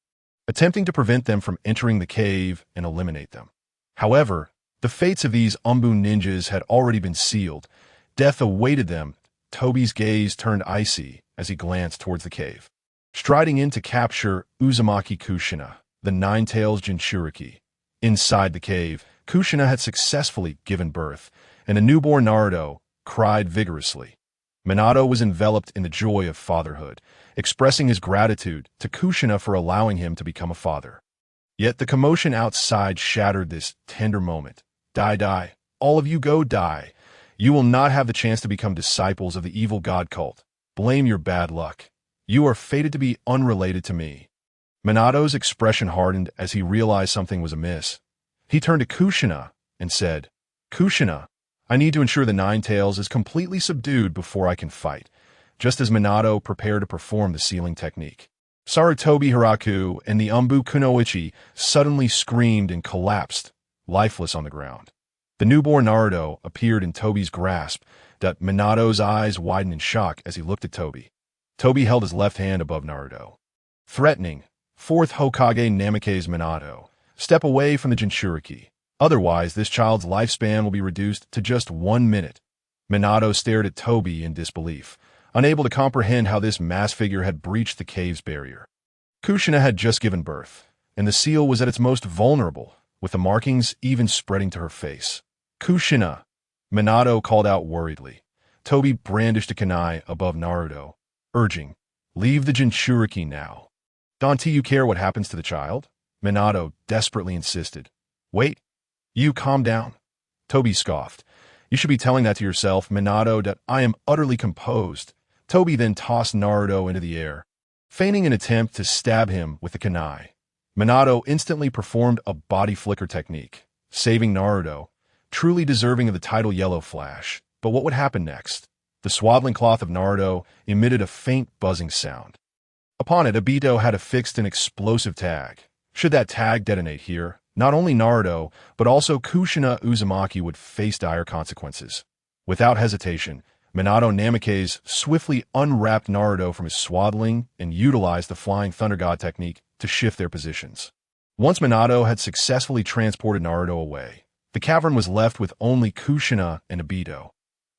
attempting to prevent them from entering the cave and eliminate them. However, the fates of these Umbu ninjas had already been sealed. Death awaited them Toby's gaze turned icy as he glanced towards the cave. Striding in to capture Uzumaki Kushina, the Nine-Tails Jinchuriki. Inside the cave, Kushina had successfully given birth, and a newborn Naruto cried vigorously. Minato was enveloped in the joy of fatherhood, expressing his gratitude to Kushina for allowing him to become a father. Yet the commotion outside shattered this tender moment. Die, all of you go die. You will not have the chance to become disciples of the evil god cult. Blame your bad luck. You are fated to be unrelated to me. Minato's expression hardened as he realized something was amiss. He turned to Kushina and said, Kushina, I need to ensure the Nine-Tails is completely subdued before I can fight, just as Minato prepared to perform the sealing technique. Sarutobi Hiraku and the Umbu Kunoichi suddenly screamed and collapsed, lifeless on the ground. The newborn Naruto appeared in Toby's grasp, that Minato's eyes widened in shock as he looked at Toby. Toby held his left hand above Naruto. Threatening, fourth Hokage Namake's Minato, step away from the Jinchuriki. Otherwise, this child's lifespan will be reduced to just 1 minute. Minato stared at Toby in disbelief, unable to comprehend how this mass figure had breached the cave's barrier. Kushina had just given birth, and the seal was at its most vulnerable, with the markings even spreading to her face. Kushina, Minato called out worriedly. Toby brandished a kunai above Naruto, urging, leave the Jinchuriki now. Don't you care what happens to the child? Minato desperately insisted. Wait, you calm down. Toby scoffed. You should be telling that to yourself, Minato, that I am utterly composed. Toby then tossed Naruto into the air, feigning an attempt to stab him with the kunai. Minato instantly performed a body flicker technique, saving Naruto, truly deserving of the title Yellow Flash. But what would happen next? The swaddling cloth of Naruto emitted a faint buzzing sound. Upon it, Obito had affixed an explosive tag. Should that tag detonate here, not only Naruto, but also Kushina Uzumaki would face dire consequences. Without hesitation, Minato Namake's swiftly unwrapped Naruto from his swaddling and utilized the Flying Thunder God technique to shift their positions. Once Minato had successfully transported Naruto away, the cavern was left with only Kushina and Obito.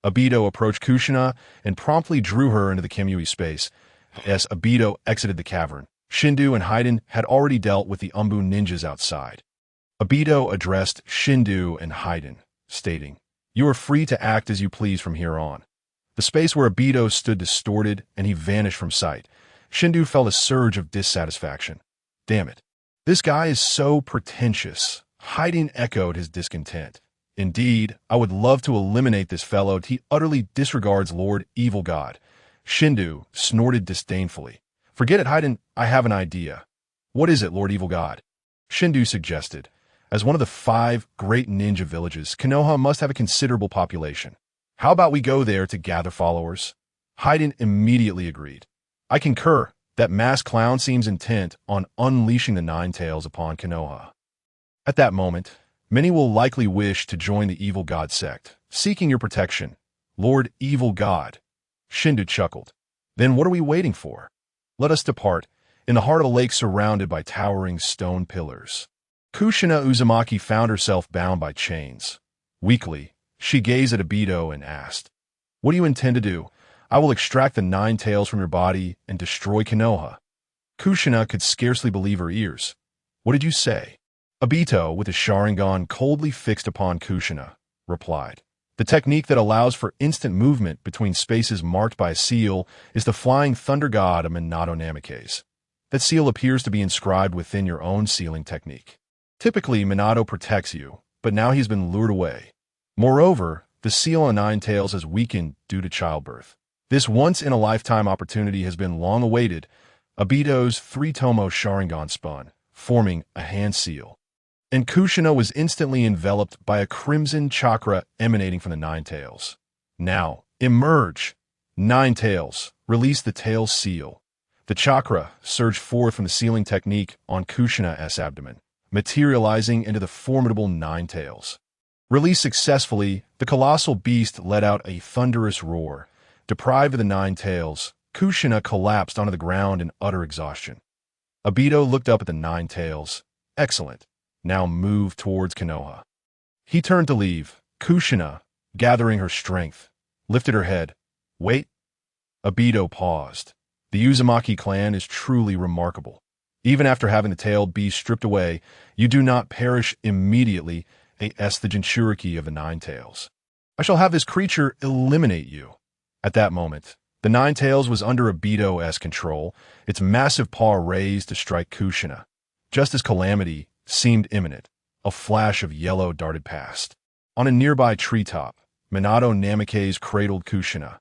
Obito approached Kushina and promptly drew her into the Kamui space. As Obito exited the cavern, Shindu and Haiden had already dealt with the Umbu ninjas outside. Obito addressed Shindu and Haiden, stating, You are free to act as you please from here on. The space where Obito stood distorted and he vanished from sight. Shindu felt a surge of dissatisfaction. Damn it. This guy is so pretentious. Haiden echoed his discontent. Indeed, I would love to eliminate this fellow. He utterly disregards Lord Evil God. Shindu snorted disdainfully. Forget it, Haiden. I have an idea. What is it, Lord Evil God? Shindu suggested. As one of the 5 great ninja villages, Konoha must have a considerable population. How about we go there to gather followers? Haiden immediately agreed. I concur. That masked clown seems intent on unleashing the Nine-Tails upon Konoha. At that moment, many will likely wish to join the Evil God sect, seeking your protection. Lord Evil God. Shindu chuckled. Then what are we waiting for? Let us depart, in the heart of a lake surrounded by towering stone pillars. Kushina Uzumaki found herself bound by chains. Weakly, she gazed at Obito and asked, What do you intend to do? I will extract the Nine-Tails from your body and destroy Konoha. Kushina could scarcely believe her ears. What did you say? Obito, with his Sharingan coldly fixed upon Kushina, replied. The technique that allows for instant movement between spaces marked by a seal is the Flying Thunder God of Minato Namake's. That seal appears to be inscribed within your own sealing technique. Typically, Minato protects you, but now he's been lured away. Moreover, the seal on Nine-Tails has weakened due to childbirth. This once-in-a-lifetime opportunity has been long awaited. Obito's 3-tomo Sharingan spun, forming a hand seal. And Kushina was instantly enveloped by a crimson chakra emanating from the Nine-Tails. Now, emerge! Nine-Tails, release the tail seal. The chakra surged forth from the sealing technique on Kushina's abdomen, materializing into the formidable Nine-Tails. Released successfully, the colossal beast let out a thunderous roar. Deprived of the Nine-Tails, Kushina collapsed onto the ground in utter exhaustion. Obito looked up at the Nine-Tails. Excellent. Now move towards Konoha. He turned to leave. Kushina, gathering her strength, lifted her head. Wait. Obito paused. The Uzumaki clan is truly remarkable. Even after having the tailed beast stripped away, you do not perish immediately, as the Jinchuriki of the Nine Tails. I shall have this creature eliminate you. At that moment, the Nine Tails was under Obito's control, its massive paw raised to strike Kushina. Just as calamity seemed imminent, a flash of yellow darted past. On a nearby treetop, Minato Namikaze cradled Kushina.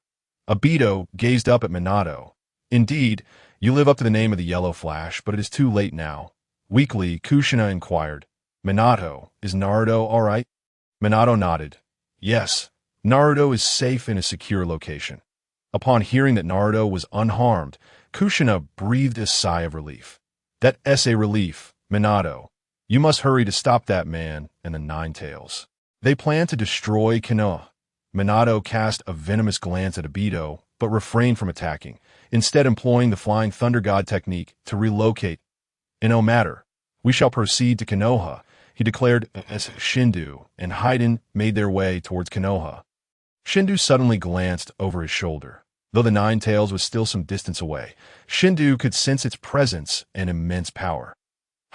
Obito gazed up at Minato. Indeed, you live up to the name of the yellow flash, but it is too late now. Weakly, Kushina inquired, Minato, is Naruto all right? Minato nodded. Yes, Naruto is safe in a secure location. Upon hearing that Naruto was unharmed, Kushina breathed a sigh of relief. That's a relief, Minato. You must hurry to stop that man and the Nine Tails. They plan to destroy Konoha. Minato cast a venomous glance at Obito, but refrained from attacking, instead employing the Flying Thunder God technique to relocate. In no matter, we shall proceed to Konoha, he declared as Shindu and Haiden made their way towards Konoha. Shindu suddenly glanced over his shoulder. Though the Nine Tails was still some distance away, Shindu could sense its presence and immense power.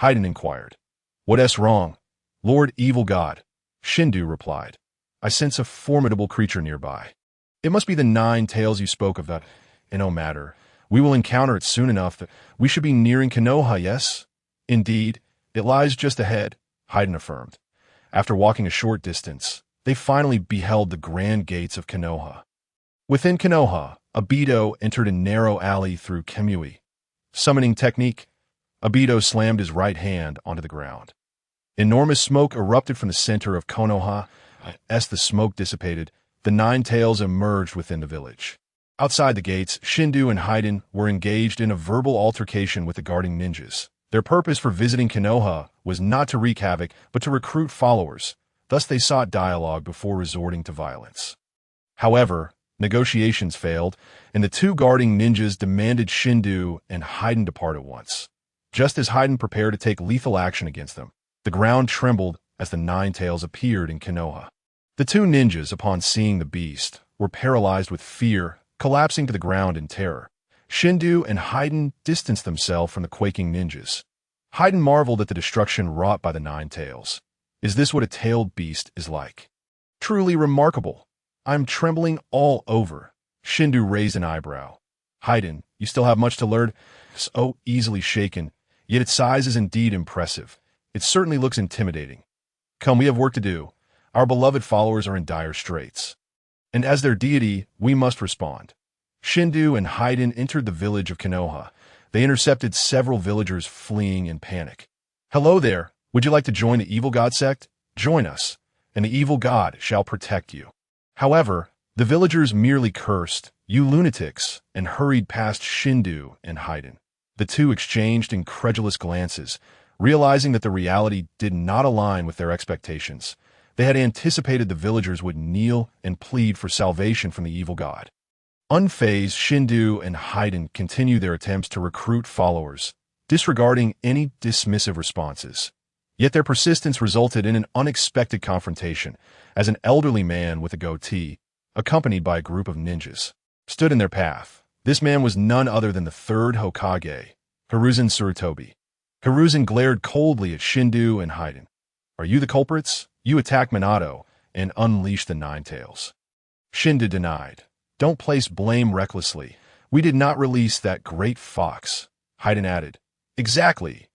Haiden inquired, What's wrong? Lord Evil God. Shindu replied, I sense a formidable creature nearby. It must be the Nine Tails you spoke of that. In no matter, we will encounter it soon enough that we should be nearing Konoha, yes? Indeed, it lies just ahead, Haiden affirmed. After walking a short distance, they finally beheld the grand gates of Konoha. Within Konoha, Obito entered a narrow alley through Kemui. Summoning technique, Obito slammed his right hand onto the ground. Enormous smoke erupted from the center of Konoha. As the smoke dissipated, the Nine Tails emerged within the village. Outside the gates, Shindu and Haiden were engaged in a verbal altercation with the guarding ninjas. Their purpose for visiting Konoha was not to wreak havoc, but to recruit followers. Thus they sought dialogue before resorting to violence. However, negotiations failed, and the two guarding ninjas demanded Shindu and Haiden depart at once. Just as Haiden prepared to take lethal action against them, the ground trembled as the Nine Tails appeared in Konoha. The two ninjas, upon seeing the beast, were paralyzed with fear, collapsing to the ground in terror. Shindu and Haiden distanced themselves from the quaking ninjas. Haiden marveled at the destruction wrought by the Nine Tails. Is this what a tailed beast is like? Truly remarkable. I'm trembling all over. Shindu raised an eyebrow. Haiden, you still have much to learn? So easily shaken, yet its size is indeed impressive. It certainly looks intimidating. Come, we have work to do. Our beloved followers are in dire straits. And as their deity, we must respond. Shindu and Haiden entered the village of Konoha. They intercepted several villagers fleeing in panic. Hello there. Would you like to join the Evil God sect? Join us, and the Evil God shall protect you. However, the villagers merely cursed, You lunatics, and hurried past Shindu and Haiden. The two exchanged incredulous glances, realizing that the reality did not align with their expectations. They had anticipated the villagers would kneel and plead for salvation from the evil god. Unfazed, Shindu and Haiden continue their attempts to recruit followers, disregarding any dismissive responses. Yet their persistence resulted in an unexpected confrontation, as an elderly man with a goatee, accompanied by a group of ninjas, stood in their path. This man was none other than the third Hokage, Hiruzen Tsurutobi. Hiruzen glared coldly at Shindu and Haiden. Are you the culprits? You attacked Minato and unleashed the Nine Tails. Shindu denied. Don't place blame recklessly. We did not release that great fox. Haiden added. Exactly.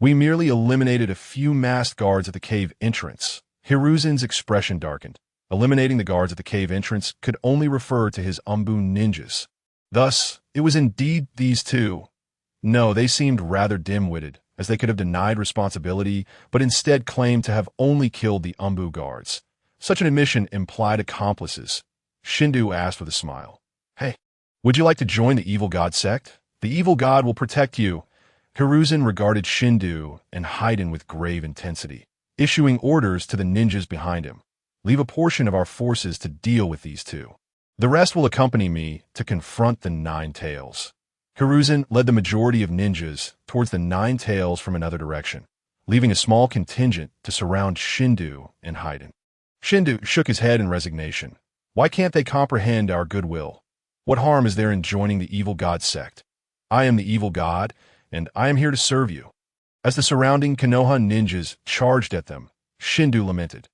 We merely eliminated a few masked guards at the cave entrance. Hiruzen's expression darkened. Eliminating the guards at the cave entrance could only refer to his Umbu ninjas. Thus, it was indeed these two. No, they seemed rather dim-witted, as they could have denied responsibility, but instead claimed to have only killed the Umbu guards. Such an admission implied accomplices. Shindu asked with a smile. Hey, would you like to join the Evil God sect? The Evil God will protect you. Hiruzen regarded Shindu and Haiden with grave intensity, issuing orders to the ninjas behind him. Leave a portion of our forces to deal with these two. The rest will accompany me to confront the Nine Tails. Hiruzen led the majority of ninjas towards the Nine Tails from another direction, leaving a small contingent to surround Shindu and Haiden. Shindu shook his head in resignation. Why can't they comprehend our goodwill? What harm is there in joining the evil god sect? I am the evil god, and I am here to serve you." As the surrounding Konoha ninjas charged at them, Shindu lamented,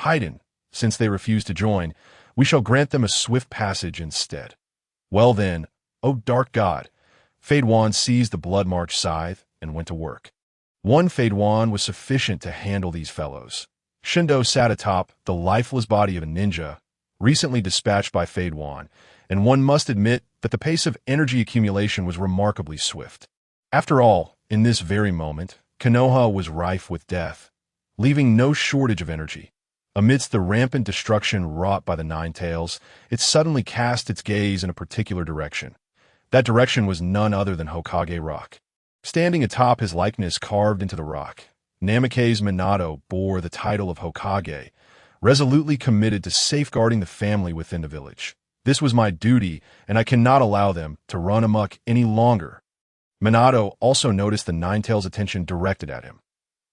"Haiden, since they refuse to join, we shall grant them a swift passage instead." "Well then, O dark god," Fade Wan seized the Blood March scythe and went to work. One Fade Wan was sufficient to handle these fellows. Shindo sat atop the lifeless body of a ninja, recently dispatched by Fade Wan, and one must admit that the pace of energy accumulation was remarkably swift. After all, in this very moment, Konoha was rife with death, leaving no shortage of energy. Amidst the rampant destruction wrought by the Nine Tails, it suddenly cast its gaze in a particular direction. That direction was none other than Hokage Rock. Standing atop his likeness carved into the rock, Namake's Minato bore the title of Hokage, resolutely committed to safeguarding the family within the village. "This was my duty, and I cannot allow them to run amok any longer." Minato also noticed the Ninetales' attention directed at him.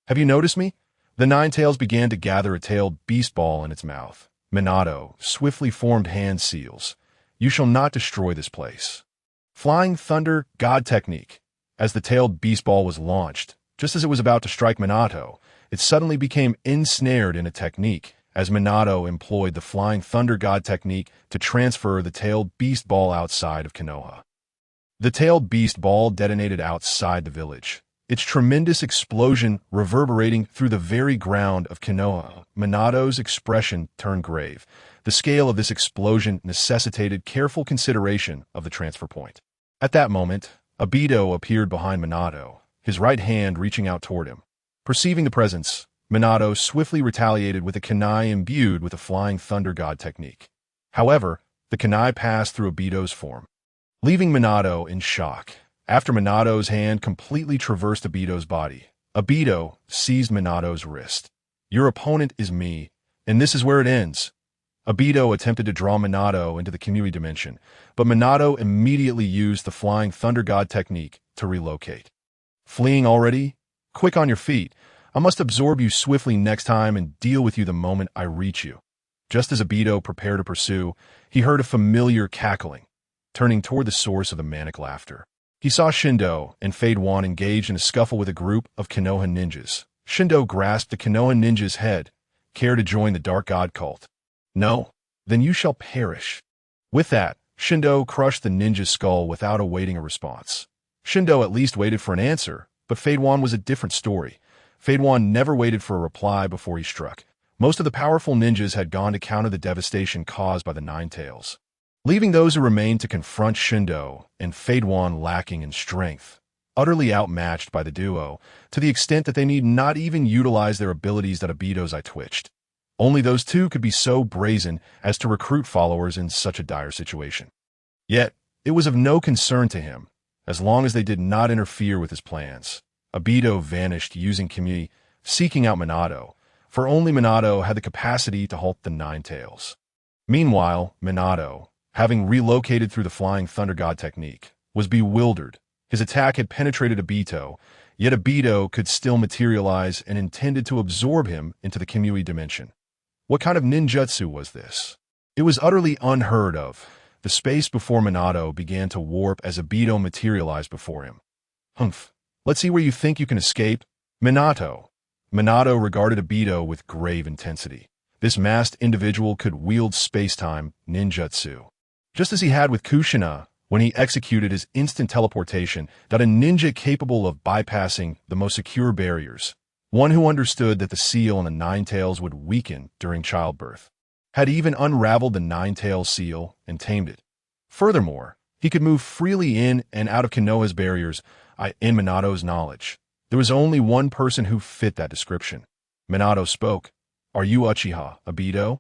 "Have you noticed me?" The Ninetales began to gather a tailed beast ball in its mouth. Minato swiftly formed hand seals. "You shall not destroy this place." Flying Thunder God Technique. As the tailed beast ball was launched, just as it was about to strike Minato, it suddenly became ensnared in a technique, as Minato employed the Flying Thunder God Technique to transfer the tailed beast ball outside of Konoha. The tailed beast ball detonated outside the village, its tremendous explosion reverberating through the very ground of Konoha. Minato's expression turned grave. The scale of this explosion necessitated careful consideration of the transfer point. At that moment, Obito appeared behind Minato, his right hand reaching out toward him. Perceiving the presence, Minato swiftly retaliated with a kunai imbued with the Flying Thunder God Technique. However, the kunai passed through Obito's form, leaving Minato in shock. After Minato's hand completely traversed Obito's body, Obito seized Minato's wrist. "Your opponent is me, and this is where it ends." Obito attempted to draw Minato into the Kamui dimension, but Minato immediately used the Flying Thunder God Technique to relocate. "Fleeing already? Quick on your feet. I must absorb you swiftly next time and deal with you the moment I reach you." Just as Obito prepared to pursue, he heard a familiar cackling. Turning toward the source of the manic laughter, he saw Shindo and Fade Wan engaged in a scuffle with a group of Konoha ninjas. Shindo grasped the Konoha ninja's head. "Care to join the Dark God cult?" "No? Then you shall perish." With that, Shindo crushed the ninja's skull without awaiting a response. Shindo at least waited for an answer, but Fade Wan was a different story. Fade Wan never waited for a reply before he struck. Most of the powerful ninjas had gone to counter the devastation caused by the Nine Tails, leaving those who remained to confront Shindo and Fade Wan lacking in strength, utterly outmatched by the duo, to the extent that they need not even utilize their abilities that Obito's eye twitched. Only those two could be so brazen as to recruit followers in such a dire situation. Yet, it was of no concern to him, as long as they did not interfere with his plans. Obito vanished using Kamui, seeking out Minato, for only Minato had the capacity to halt the Nine Tails. Meanwhile, Minato, having relocated through the Flying Thunder God Technique, was bewildered. His attack had penetrated Obito, yet Obito could still materialize and intended to absorb him into the Kamui dimension. What kind of ninjutsu was this? It was utterly unheard of. The space before Minato began to warp as Obito materialized before him. "Humph. Let's see where you think you can escape." "Minato." Minato regarded Obito with grave intensity. This masked individual could wield space-time ninjutsu, just as he had with Kushina when he executed his instant teleportation, that a ninja capable of bypassing the most secure barriers, one who understood that the seal on the Nine Tails would weaken during childbirth, had even unraveled the Nine Tails seal and tamed it. Furthermore, he could move freely in and out of Konoha's barriers. In Minato's knowledge, there was only one person who fit that description. Minato spoke. "Are you Uchiha, Obito?"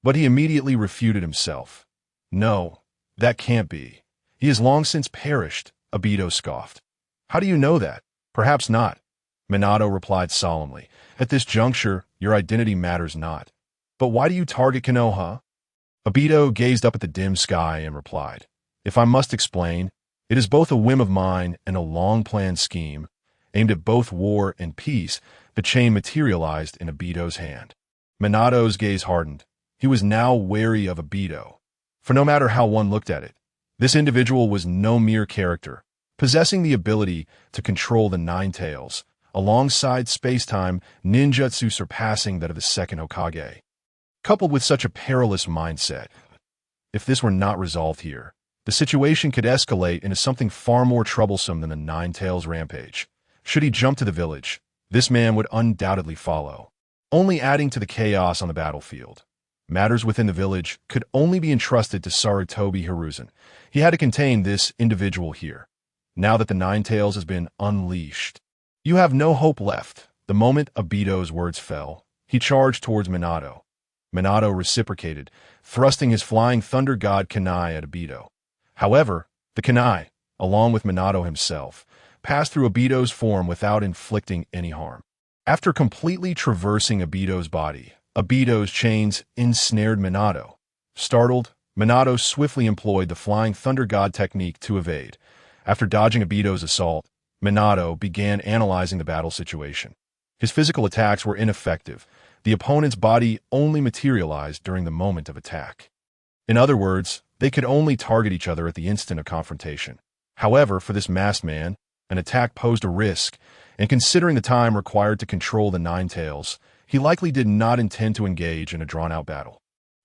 But he immediately refuted himself. "No, that can't be. He has long since perished," Obito scoffed. "How do you know that?" "Perhaps not," Minato replied solemnly. "At this juncture, your identity matters not. But why do you target Konoha?" Obito gazed up at the dim sky and replied, "If I must explain, it is both a whim of mine and a long-planned scheme. Aimed at both war and peace, the chain materialized in Obito's hand." Minato's gaze hardened. He was now wary of Obito, for no matter how one looked at it, This individual was no mere character, possessing the ability to control the Nine Tails, alongside space-time ninjutsu surpassing that of the second Hokage. Coupled with such a perilous mindset, if this were not resolved here, the situation could escalate into something far more troublesome than the Nine Tails rampage. Should he jump to the village, this man would undoubtedly follow, only adding to the chaos on the battlefield. Matters within the village could only be entrusted to Sarutobi Hiruzen. He had to contain this individual here. Now that the Nine Tails has been unleashed, you have no hope left. The moment Obito's words fell, he charged towards Minato. Minato reciprocated, thrusting his flying thunder god kunai at Obito. However, the kunai, along with Minato himself, passed through Obito's form without inflicting any harm. After completely traversing Obito's body, Obito's chains ensnared Minato. Startled, Minato swiftly employed the flying thunder god technique to evade. After dodging Obito's assault, Minato began analyzing the battle situation. His physical attacks were ineffective. The opponent's body only materialized during the moment of attack. In other words, they could only target each other at the instant of confrontation. However, for this masked man, an attack posed a risk, and considering the time required to control the Nine Tails, he likely did not intend to engage in a drawn-out battle.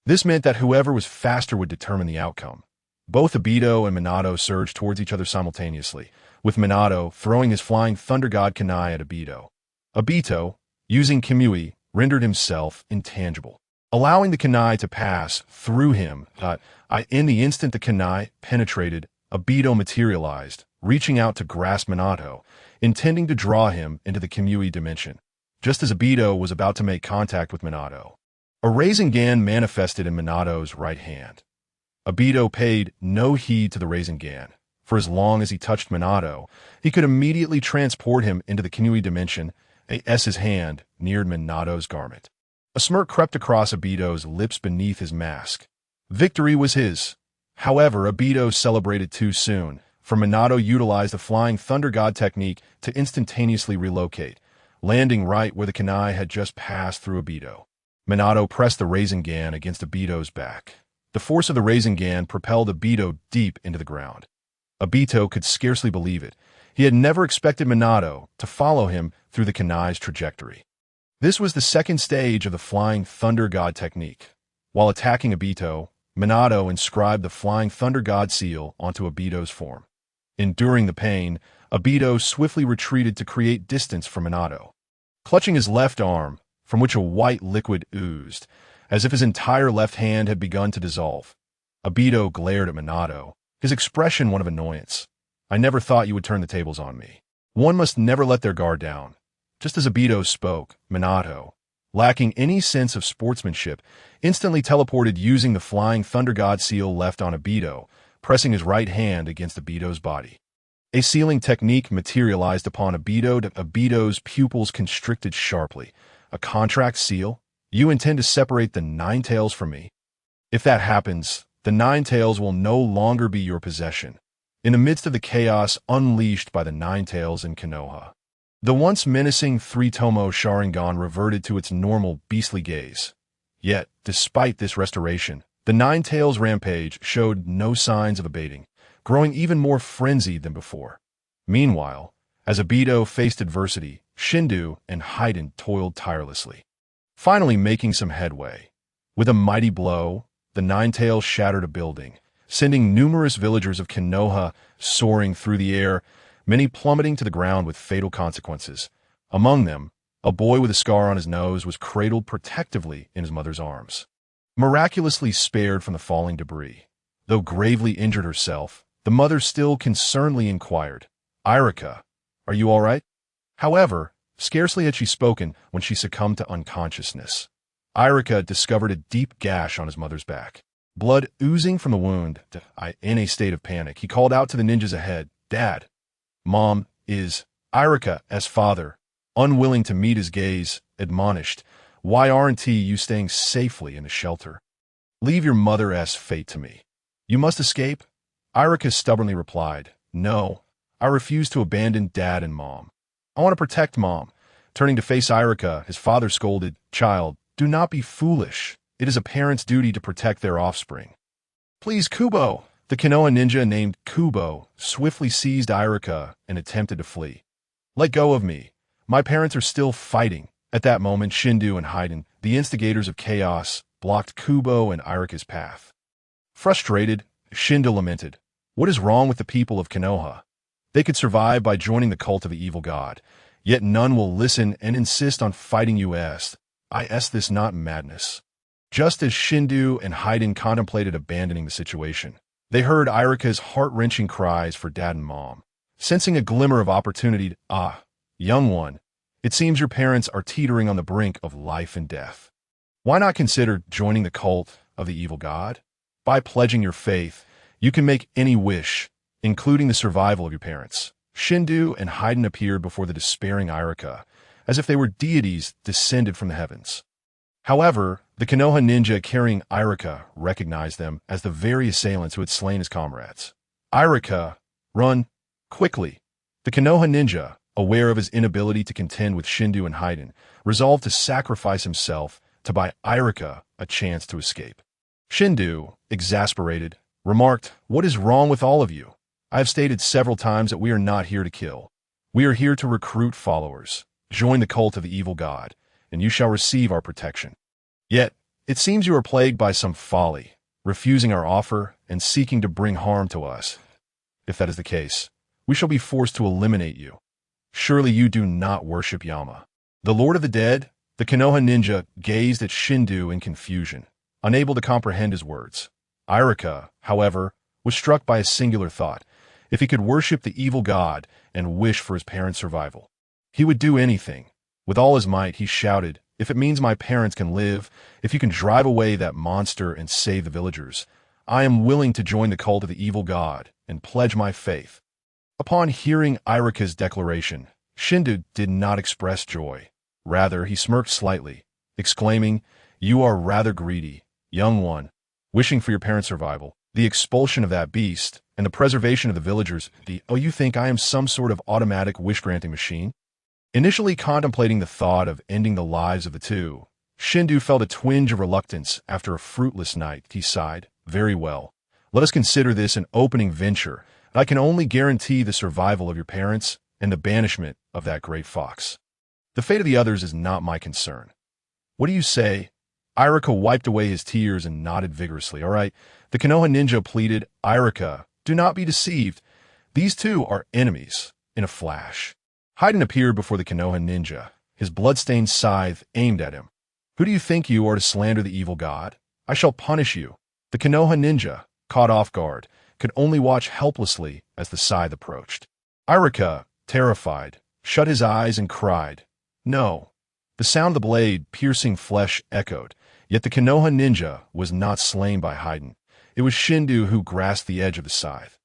This meant that whoever was faster would determine the outcome. Both Obito and Minato surged towards each other simultaneously, with Minato throwing his flying thunder god kunai at Obito. Obito, using Kimui, rendered himself intangible, allowing the kunai to pass through him. In the instant the kunai penetrated, Obito materialized, reaching out to grasp Minato, intending to draw him into the Kimui dimension. Just as Obito was about to make contact with Minato, a Rasengan manifested in Minato's right hand. Obito paid no heed to the Rasengan. For as long as he touched Minato, he could immediately transport him into the Kimui dimension. His hand neared Minato's garment. A smirk crept across Obito's lips beneath his mask. Victory was his. However, Obito celebrated too soon, for Minato utilized the flying thunder god technique to instantaneously relocate, landing right where the kunai had just passed through Obito. Minato pressed the Rasengan against Obito's back. The force of the Rasengan propelled Obito deep into the ground. Obito could scarcely believe it. He had never expected Minato to follow him through the kunai's trajectory. This was the second stage of the flying thunder god technique. While attacking Obito, Minato inscribed the flying thunder god seal onto Obito's form. Enduring the pain, Obito swiftly retreated to create distance from Minato. Clutching his left arm, from which a white liquid oozed, as if his entire left hand had begun to dissolve, Obito glared at Minato, his expression one of annoyance. I never thought you would turn the tables on me. One must never let their guard down. Just as Obito spoke, Minato, lacking any sense of sportsmanship, instantly teleported using the flying thunder god seal left on Obito, pressing his right hand against Obito's body. A sealing technique materialized upon Obito. Obito's pupils constricted sharply. A contract seal? You intend to separate the Nine Tails from me? If that happens, the Nine Tails will no longer be your possession. In the midst of the chaos unleashed by the Nine Tails in Konoha, the once menacing three-tomo Sharingan reverted to its normal beastly gaze. Yet, despite this restoration, the Nine Tails rampage showed no signs of abating, growing even more frenzied than before. Meanwhile, as Obito faced adversity, Shindu and Haiden toiled tirelessly, finally making some headway. With a mighty blow, the Nine Tails shattered a building, sending numerous villagers of Konoha soaring through the air, many plummeting to the ground with fatal consequences. Among them, a boy with a scar on his nose was cradled protectively in his mother's arms, miraculously spared from the falling debris. Though gravely injured herself, the mother still concernedly inquired, "Irika, are you all right?" However, scarcely had she spoken when she succumbed to unconsciousness. Irika discovered a deep gash on his mother's back, blood oozing from the wound. In a state of panic, he called out to the ninjas ahead, "Dad, Mom is..." Irika's father, unwilling to meet his gaze, admonished, "Why aren't you staying safely in the shelter? Leave your mother's fate to me. You must escape?" Irika stubbornly replied, "No, I refuse to abandon Dad and Mom. I want to protect Mom." Turning to face Irika, his father scolded, "Child, do not be foolish. It is a parent's duty to protect their offspring." "Please, Kubo," The Konoha ninja named Kubo swiftly seized Irika and attempted to flee. "Let go of me. My parents are still fighting." At that moment, Shindu and Haiden, the instigators of chaos, blocked Kubo and Irika's path. Frustrated, Shindu lamented, "What is wrong with the people of Konoha? They could survive by joining the cult of the evil god, yet none will listen and insist on fighting us. Is this not madness?" Just as Shindu and Haiden contemplated abandoning the situation, they heard Irika's heart-wrenching cries for dad and mom. Sensing a glimmer of opportunity, young one, it seems your parents are teetering on the brink of life and death. Why not consider joining the cult of the evil god? By pledging your faith, you can make any wish, including the survival of your parents. Shindu and Haiden appeared before the despairing Irika, as if they were deities descended from the heavens. However, the Konoha ninja carrying Irika recognized them as the very assailants who had slain his comrades. "Irika, run, quickly!" The Konoha ninja, aware of his inability to contend with Shindu and Haiden, resolved to sacrifice himself to buy Irika a chance to escape. Shindu, exasperated, remarked, "What is wrong with all of you? I have stated several times that we are not here to kill. We are here to recruit followers. Join the cult of the evil god, and you shall receive our protection. Yet, it seems you are plagued by some folly, refusing our offer and seeking to bring harm to us. If that is the case, we shall be forced to eliminate you. Surely you do not worship Yama, the Lord of the Dead?" The Konoha ninja gazed at Shindu in confusion, unable to comprehend his words. Irika, however, was struck by a singular thought. If he could worship the evil god and wish for his parents' survival, he would do anything. With all his might, he shouted, "If it means my parents can live, if you can drive away that monster and save the villagers, I am willing to join the cult of the evil god and pledge my faith." Upon hearing Irika's declaration, Shindu did not express joy. Rather, he smirked slightly, exclaiming, "You are rather greedy, young one, wishing for your parents' survival, the expulsion of that beast, and the preservation of the villagers. You think I am some sort of automatic wish-granting machine?" Initially contemplating the thought of ending the lives of the two, Shindu felt a twinge of reluctance after a fruitless night. He sighed, "Very well. Let us consider this an opening venture. I can only guarantee the survival of your parents and the banishment of that great fox. The fate of the others is not my concern. What do you say?" Irika wiped away his tears and nodded vigorously. "All right." The Konoha ninja pleaded, "Irika, do not be deceived. These two are enemies." In a flash, Haiden appeared before the Konoha ninja, his blood-stained scythe aimed at him. "Who do you think you are to slander the evil god? I shall punish you." The Konoha ninja, caught off guard, could only watch helplessly as the scythe approached. Irika, terrified, shut his eyes and cried, "No." The sound of the blade piercing flesh echoed, yet the Konoha ninja was not slain by Haiden. It was Shindu who grasped the edge of the scythe.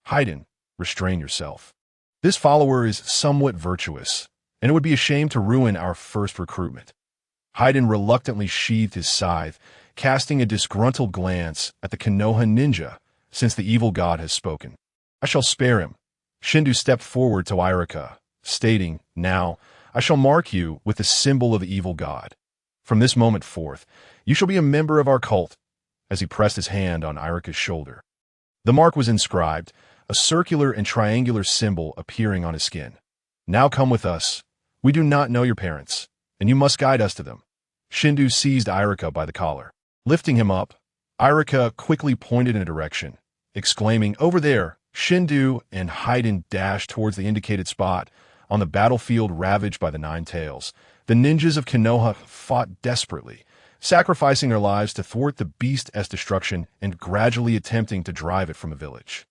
"Haiden, restrain yourself. This follower is somewhat virtuous, and it would be a shame to ruin our first recruitment." Haiden reluctantly sheathed his scythe, casting a disgruntled glance at the Konoha ninja, since the evil god has spoken. "I shall spare him." Shindu stepped forward to Irika, stating, "Now, I shall mark you with the symbol of the evil god. From this moment forth, you shall be a member of our cult," as he pressed his hand on Irika's shoulder. The mark was inscribed, a circular and triangular symbol appearing on his skin. "Now come with us. We do not know your parents, and you must guide us to them." Shindu seized Irika by the collar. Lifting him up, Irika quickly pointed in a direction, exclaiming, "Over there!" Shindu and Haiden dashed towards the indicated spot on the battlefield ravaged by the Nine Tails. The ninjas of Konoha fought desperately, sacrificing their lives to thwart the beast's destruction and gradually attempting to drive it from the village.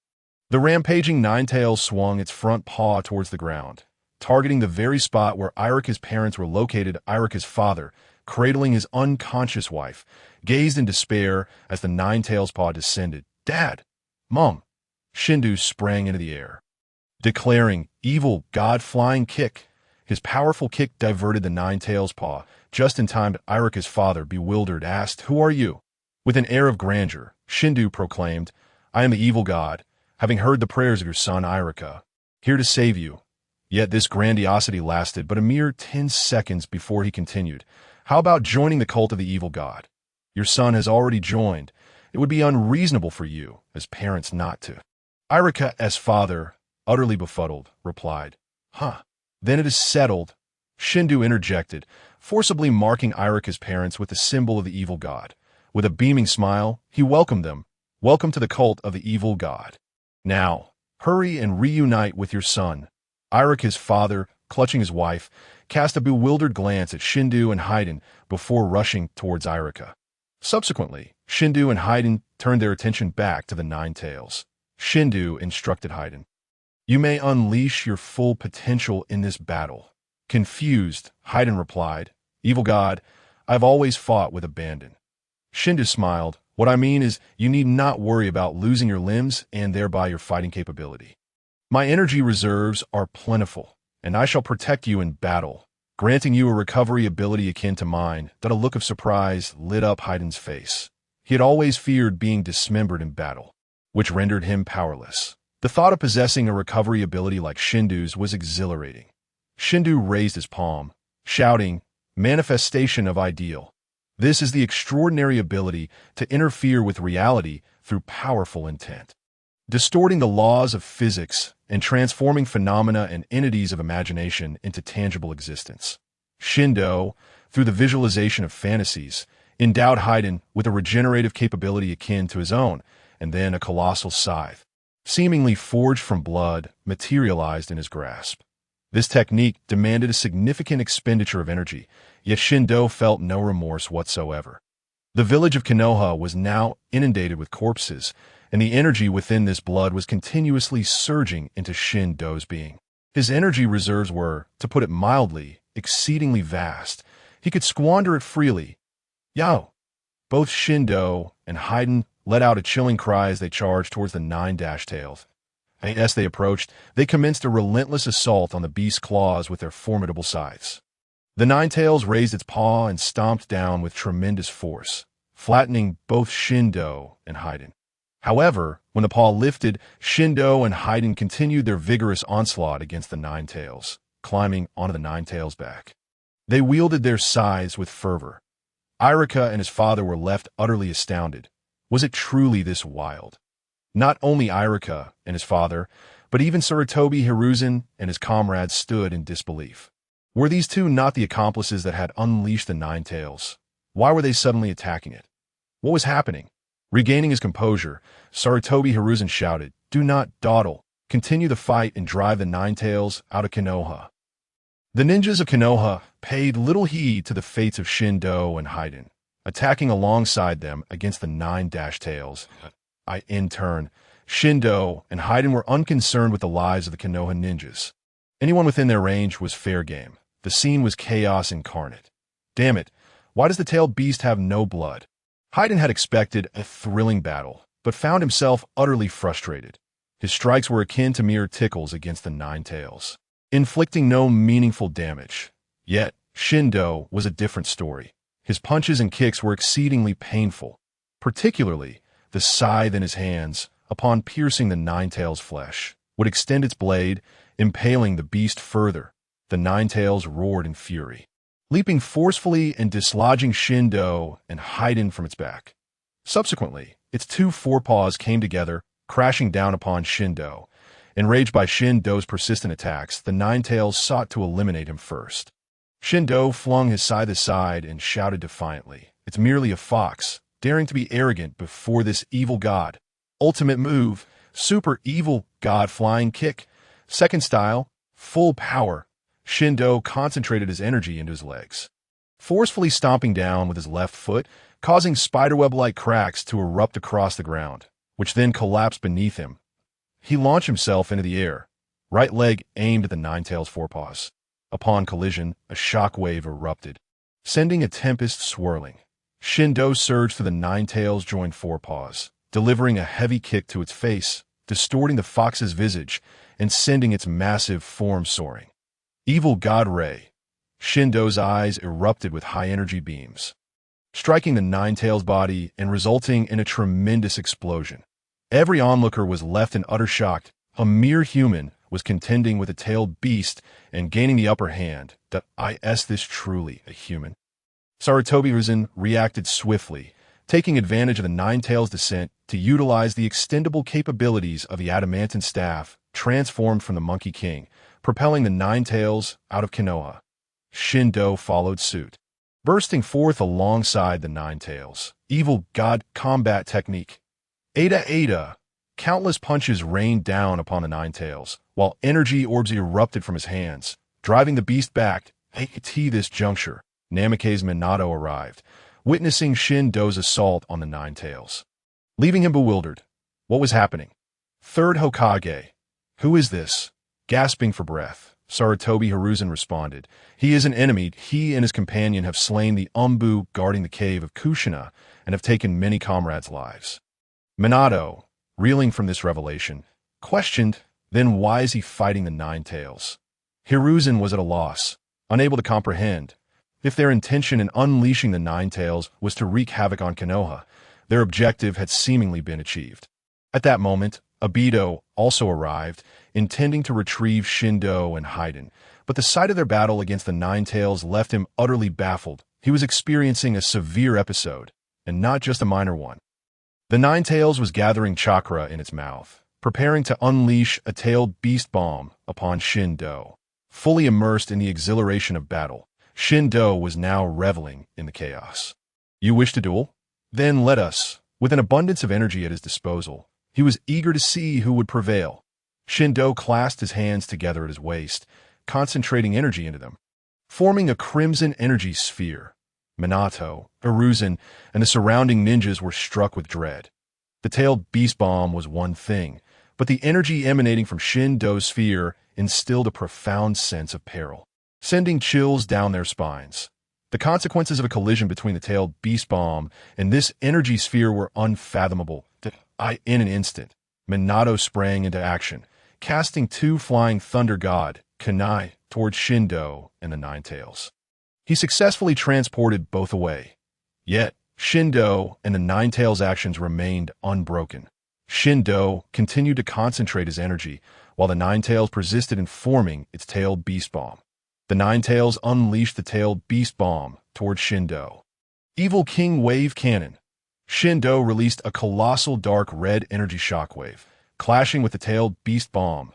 The rampaging Nine Tails swung its front paw towards the ground, targeting the very spot where Irika's parents were located. Irika's father, cradling his unconscious wife, gazed in despair as the Nine Tails paw descended. "Dad! Mom!" Shindu sprang into the air, declaring, "Evil god flying kick." His powerful kick diverted the Nine Tails paw, just in time. Irika's father, bewildered, asked, "Who are you?" With an air of grandeur, Shindu proclaimed, "I am the evil god, having heard the prayers of your son Irika, here to save you." Yet this grandiosity lasted but a mere 10 seconds before he continued, "How about joining the cult of the evil god? Your son has already joined, It would be unreasonable for you, as parents, not to. Irika's father, utterly befuddled, replied, Huh, then it is settled. Shindu interjected, forcibly marking Irika's parents with the symbol of the evil god. With a beaming smile, he welcomed them. Welcome to the cult of the evil god. Now, hurry and reunite with your son. Irika's father, clutching his wife, cast a bewildered glance at Shindu and Haiden before rushing towards Irika. Subsequently, Shindu and Haiden turned their attention back to the Nine Tails. Shindu instructed Haiden, You may unleash your full potential in this battle. Confused, Haiden replied, Evil god, I've always fought with abandon. Shindu smiled, What I mean is, you need not worry about losing your limbs and thereby your fighting capability. My energy reserves are plentiful, and I shall protect you in battle, granting you a recovery ability akin to mine. That a look of surprise lit up Haiden's face. He had always feared being dismembered in battle, which rendered him powerless. The thought of possessing a recovery ability like Shindu's was exhilarating. Shindu raised his palm, shouting, Manifestation of Ideal. This is the extraordinary ability to interfere with reality through powerful intent, distorting the laws of physics and transforming phenomena and entities of imagination into tangible existence. Shindo, through the visualization of fantasies, endowed Haiden with a regenerative capability akin to his own, and then a colossal scythe, seemingly forged from blood, materialized in his grasp. This technique demanded a significant expenditure of energy, yet Shindo felt no remorse whatsoever. The village of Konoha was now inundated with corpses, and the energy within this blood was continuously surging into Shindo's being. His energy reserves were, to put it mildly, exceedingly vast. He could squander it freely. Yow! Both Shindo and Haiden let out a chilling cry as they charged towards the Nine-Tails. As they approached, they commenced a relentless assault on the beast's claws with their formidable scythes. The Nine-Tails raised its paw and stomped down with tremendous force, flattening both Shindo and Haiden. However, when the paw lifted, Shindo and Haiden continued their vigorous onslaught against the Nine-Tails, climbing onto the Nine-Tails' back. They wielded their scythes with fervor. Irika and his father were left utterly astounded. Was it truly this wild? Not only Irika and his father, but even Sarutobi Hiruzen and his comrades stood in disbelief. Were these two not the accomplices that had unleashed the Nine-Tails? Why were they suddenly attacking it? What was happening? Regaining his composure, Sarutobi Hiruzen shouted, Do not dawdle. Continue the fight and drive the Nine-Tails out of Konoha. The ninjas of Konoha paid little heed to the fates of Shindo and Haiden, attacking alongside them against the Nine-Tails. In turn, Shindo and Haiden were unconcerned with the lives of the Konoha ninjas. Anyone within their range was fair game. The scene was chaos incarnate. Damn it, why does the tailed beast have no blood? Haiden had expected a thrilling battle, but found himself utterly frustrated. His strikes were akin to mere tickles against the Nine-Tails, inflicting no meaningful damage. Yet, Shindo was a different story. His punches and kicks were exceedingly painful, particularly the scythe in his hands, upon piercing the Nine-Tails' flesh, would extend its blade, impaling the beast further. The Nine-Tails roared in fury, leaping forcefully and dislodging Shindo and Haiden from its back. Subsequently, its two forepaws came together, crashing down upon Shindo. Enraged by Shindo's persistent attacks, the Nine-Tails sought to eliminate him first. Shindo flung his scythe aside and shouted defiantly, It's merely a fox, daring to be arrogant before this evil god. Ultimate move, super evil god flying kick. Second style, full power. Shindo concentrated his energy into his legs, forcefully stomping down with his left foot, causing spiderweb-like cracks to erupt across the ground, which then collapsed beneath him. He launched himself into the air, right leg aimed at the Nine-Tails' forepaws. Upon collision, a shockwave erupted, sending a tempest swirling. Shindo surged through the Nine-Tails' joined forepaws, delivering a heavy kick to its face, distorting the fox's visage and sending its massive form soaring. Evil God Ray. Shindo's eyes erupted with high-energy beams, striking the Nine-Tails' body and resulting in a tremendous explosion. Every onlooker was left in utter shock. A mere human was contending with a tailed beast and gaining the upper hand. Is this truly a human? Sarutobi Hiruzen reacted swiftly, taking advantage of the Nine-Tails' descent to utilize the extendable capabilities of the adamantine staff transformed from the Monkey King, propelling the Nine-Tails out of Konoha. Shindo followed suit, bursting forth alongside the Nine-Tails. Evil God combat technique. Ada Ada. Countless punches rained down upon the Nine-Tails, while energy orbs erupted from his hands, driving the beast back. At this juncture, Namake's Minato arrived, witnessing Shindo's assault on the Nine-Tails, leaving him bewildered. What was happening? Third Hokage. Who is this? Gasping for breath, Sarutobi Hiruzen responded. He is an enemy. He and his companion have slain the Umbu guarding the cave of Kushina and have taken many comrades' lives. Minato, reeling from this revelation, questioned, then why is he fighting the Nine-Tails? Hiruzen was at a loss, unable to comprehend. If their intention in unleashing the Nine-Tails was to wreak havoc on Konoha, their objective had seemingly been achieved. At that moment, Obito also arrived, intending to retrieve Shindo and Haiden, but the sight of their battle against the Nine-Tails left him utterly baffled. He was experiencing a severe episode, and not just a minor one. The Nine-Tails was gathering chakra in its mouth, preparing to unleash a tailed beast bomb upon Shindo. Fully immersed in the exhilaration of battle, Shindo was now reveling in the chaos. You wish to duel? Then let us. With an abundance of energy at his disposal, he was eager to see who would prevail. Shindo clasped his hands together at his waist, concentrating energy into them, forming a crimson energy sphere. Minato, Hiruzen, and the surrounding ninjas were struck with dread. The tailed beast bomb was one thing, but the energy emanating from Shindo's sphere instilled a profound sense of peril, sending chills down their spines. The consequences of a collision between the tailed beast bomb and this energy sphere were unfathomable. In an instant, Minato sprang into action, casting two flying thunder god, kunai, towards Shindo and the Nine-Tails. He successfully transported both away. Yet, Shindo and the Nine-Tails' actions remained unbroken. Shindo continued to concentrate his energy, while the Nine-Tails persisted in forming its tailed beast bomb. The Nine-Tails unleashed the tailed beast bomb towards Shindo. Evil King Wave Cannon. Shindo released a colossal dark red energy shockwave, clashing with the tailed beast bomb.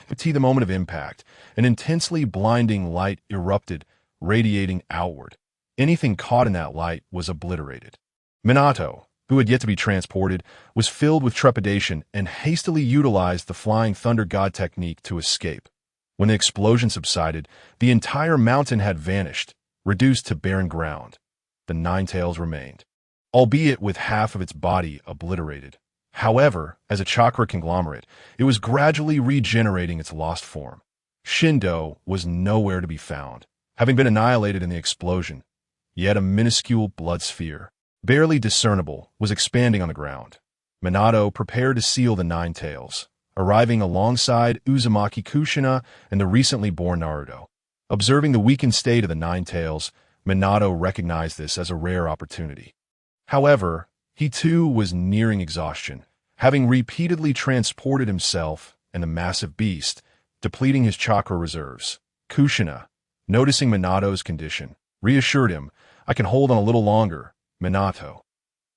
At the moment of impact, an intensely blinding light erupted, radiating outward. Anything caught in that light was obliterated. Minato, who had yet to be transported, was filled with trepidation and hastily utilized the Flying Thunder God technique to escape. When the explosion subsided, the entire mountain had vanished, reduced to barren ground. The Nine-Tails remained, albeit with half of its body obliterated. However, as a chakra conglomerate, it was gradually regenerating its lost form. Shindo was nowhere to be found, having been annihilated in the explosion. Yet a minuscule blood sphere, barely discernible, was expanding on the ground. Minato prepared to seal the Nine-Tails, arriving alongside Uzumaki Kushina and the recently born Naruto. Observing the weakened state of the Nine-Tails, Minato recognized this as a rare opportunity. However, he too was nearing exhaustion, having repeatedly transported himself and the massive beast, depleting his chakra reserves. Kushina, noticing Minato's condition, reassured him, "I can hold on a little longer, Minato."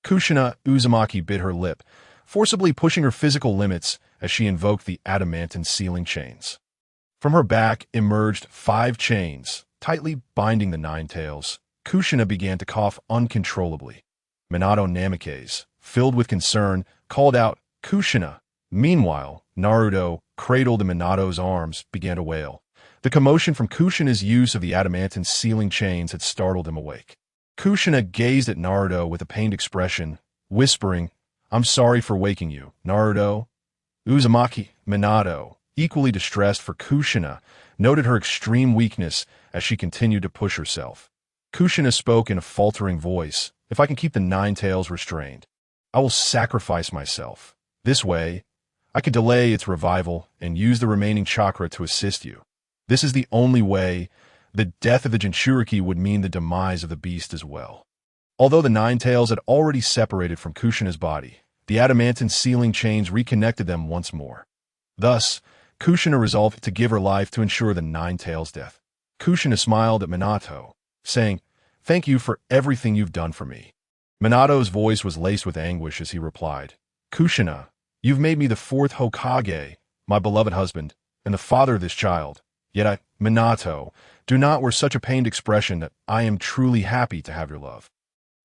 Kushina Uzumaki bit her lip, forcibly pushing her physical limits as she invoked the adamantine sealing chains. From her back emerged 5 chains, tightly binding the Nine-Tails. Kushina began to cough uncontrollably. Minato Namikaze, filled with concern, called out, "Kushina." Meanwhile, Naruto, cradled in Minato's arms, began to wail. The commotion from Kushina's use of the adamantine sealing chains had startled him awake. Kushina gazed at Naruto with a pained expression, whispering, "I'm sorry for waking you, Naruto." Uzumaki, Minato, equally distressed for Kushina, noted her extreme weakness as she continued to push herself. Kushina spoke in a faltering voice, "If I can keep the Nine-Tails restrained, I will sacrifice myself. This way, I could delay its revival and use the remaining chakra to assist you. This is the only way. The death of the Jinchuriki would mean the demise of the beast as well." Although the Nine-Tails had already separated from Kushina's body, the adamantine sealing chains reconnected them once more. Thus, Kushina resolved to give her life to ensure the Nine-Tails' death. Kushina smiled at Minato, saying, "Thank you for everything you've done for me." Minato's voice was laced with anguish as he replied, Kushina, you've made me the fourth Hokage, my beloved husband, and the father of this child. Yet Minato, do not wear such a pained expression that I am truly happy to have your love.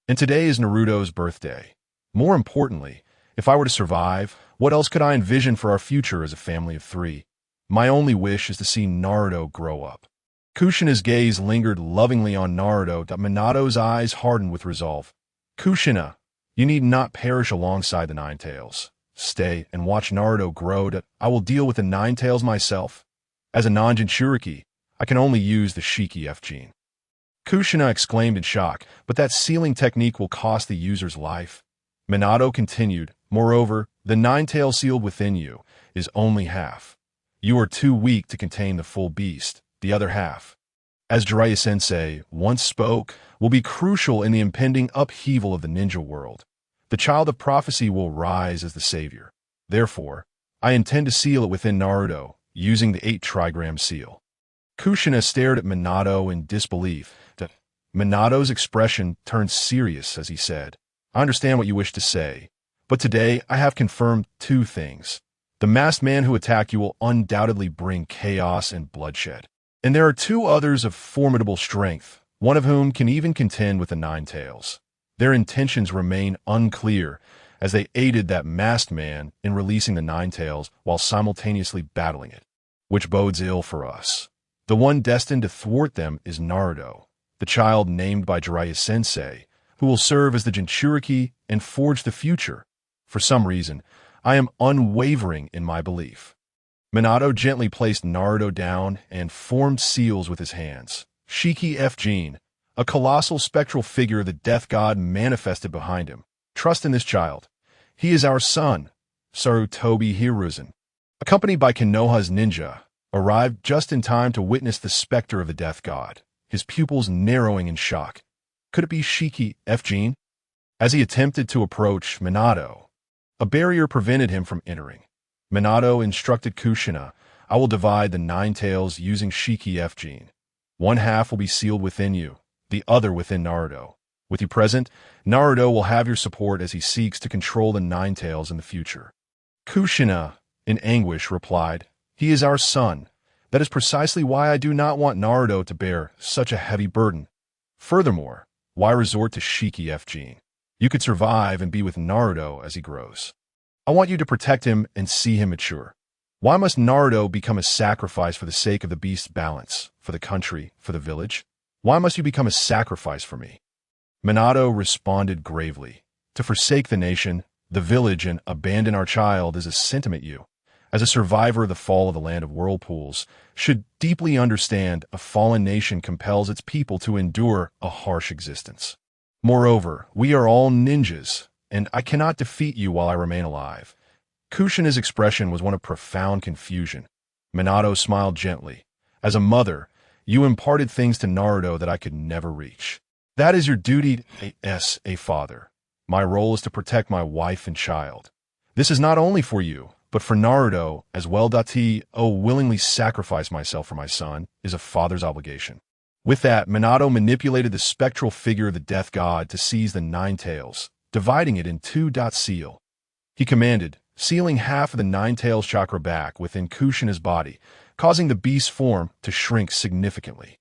And today is Naruto's birthday. More importantly, if I were to survive, what else could I envision for our future as a family of three? My only wish is to see Naruto grow up. Kushina's gaze lingered lovingly on Naruto, but Minato's eyes hardened with resolve. Kushina, you need not perish alongside the Nine Tails. Stay and watch Naruto grow. I will deal with the Nine Tails myself. As a non-Jinchuriki, I can only use the Shiki F gene. Kushina exclaimed in shock, but that sealing technique will cost the user's life. Minato continued, moreover, the Nine Tails sealed within you is only half. You are too weak to contain the full beast, the other half. As Jiraiya-sensei once spoke, will be crucial in the impending upheaval of the ninja world. The child of prophecy will rise as the savior. Therefore, I intend to seal it within Naruto, using the 8-trigram seal. Kushina stared at Minato in disbelief. Minato's expression turned serious as he said, I understand what you wish to say, but today I have confirmed two things. The masked man who attacked you will undoubtedly bring chaos and bloodshed. And there are two others of formidable strength, one of whom can even contend with the Nine Tails. Their intentions remain unclear, as they aided that masked man in releasing the Nine Tails while simultaneously battling it, which bodes ill for us. The one destined to thwart them is Naruto, the child named by Jiraiya-sensei, who will serve as the Jinchuriki and forge the future. For some reason, I am unwavering in my belief. Minato gently placed Naruto down and formed seals with his hands. Shiki F gene, a colossal spectral figure of the death god manifested behind him. Trust in this child. He is our son, Sarutobi Hiruzen. Accompanied by Konoha's ninja, arrived just in time to witness the specter of the death god, his pupils narrowing in shock. Could it be Shiki F gene? As he attempted to approach Minato, a barrier prevented him from entering. Minato instructed Kushina, I will divide the Nine Tails using Shiki F gene. One half will be sealed within you, the other within Naruto. With you present, Naruto will have your support as he seeks to control the Nine Tails in the future. Kushina, in anguish, replied, He is our son. That is precisely why I do not want Naruto to bear such a heavy burden. Furthermore, why resort to Shiki F gene? You could survive and be with Naruto as he grows. I want you to protect him and see him mature. Why must Naruto become a sacrifice for the sake of the beast's balance, for the country, for the village? Why must you become a sacrifice for me? Minato responded gravely, To forsake the nation, the village, and abandon our child is a sentiment you, as a survivor of the fall of the land of whirlpools, should deeply understand a fallen nation compels its people to endure a harsh existence. Moreover, we are all ninjas, and I cannot defeat you while I remain alive. Kushina's expression was one of profound confusion. Minato smiled gently. As a mother, you imparted things to Naruto that I could never reach. That is your duty as a father. My role is to protect my wife and child. This is not only for you, but for Naruto as well. Willingly sacrifice myself for my son is a father's obligation. With that, Minato manipulated the spectral figure of the death god to seize the Nine Tails, dividing it in two. Seal. He commanded, sealing half of the Nine Tails chakra back within Kushina's body, causing the beast's form to shrink significantly.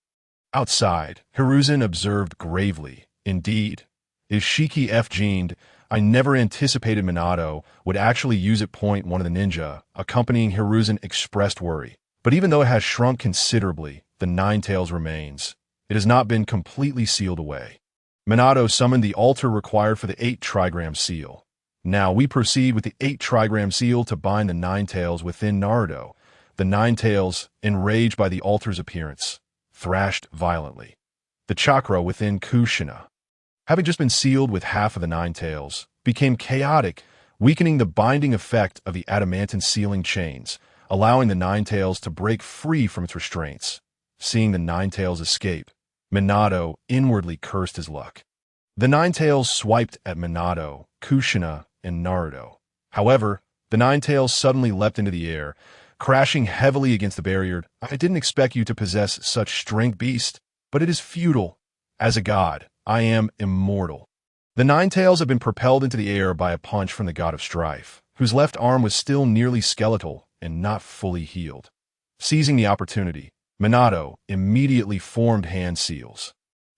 Outside, Hiruzen observed gravely, Indeed, is Shiki F gened. I never anticipated Minato would actually use it. One of the ninja, accompanying Hiruzen, expressed worry. But even though it has shrunk considerably, the Nine Tails remains. It has not been completely sealed away. Minato summoned the altar required for the 8-trigram seal. Now we proceed with the 8-trigram seal to bind the Nine Tails within Naruto. The Nine Tails, enraged by the altar's appearance, thrashed violently. The chakra within Kushina, having just been sealed with half of the Nine Tails, became chaotic, weakening the binding effect of the adamantine sealing chains, allowing the Nine Tails to break free from its restraints. Seeing the Nine Tails escape, Minato inwardly cursed his luck. The Nine Tails swiped at Minato, Kushina, and Naruto. However, the Nine Tails suddenly leapt into the air, crashing heavily against the barrier. I didn't expect you to possess such strength, beast, but it is futile. As a god, I am immortal. The Nine Tails had been propelled into the air by a punch from the god of strife, whose left arm was still nearly skeletal and not fully healed. Seizing the opportunity, Minato immediately formed hand seals.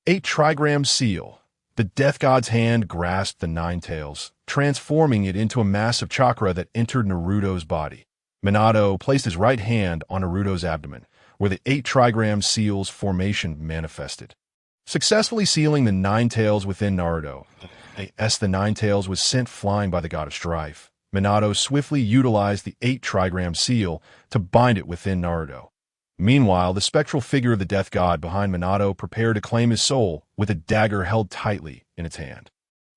8 trigram seal. The death god's hand grasped the Nine Tails, transforming it into a massive chakra that entered Naruto's body. Minato placed his right hand on Naruto's abdomen, where the 8 trigram seals formation manifested. Successfully sealing the Nine Tails within Naruto, as the Nine Tails was sent flying by the god of strife, Minato swiftly utilized the 8 trigram seal to bind it within Naruto. Meanwhile, the spectral figure of the death god behind Minato prepared to claim his soul with a dagger held tightly in its hand.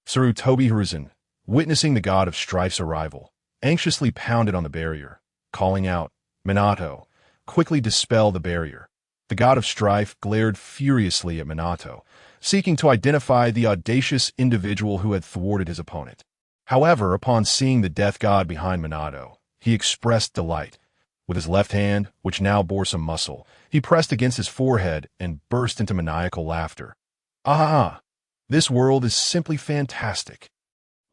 Sarutobi Hiruzen, witnessing the god of strife's arrival, anxiously pounded on the barrier, calling out, "Minato, quickly dispel the barrier." The god of strife glared furiously at Minato, seeking to identify the audacious individual who had thwarted his opponent. However, upon seeing the death god behind Minato, he expressed delight. With his left hand, which now bore some muscle, he pressed against his forehead and burst into maniacal laughter. "Ah! This world is simply fantastic.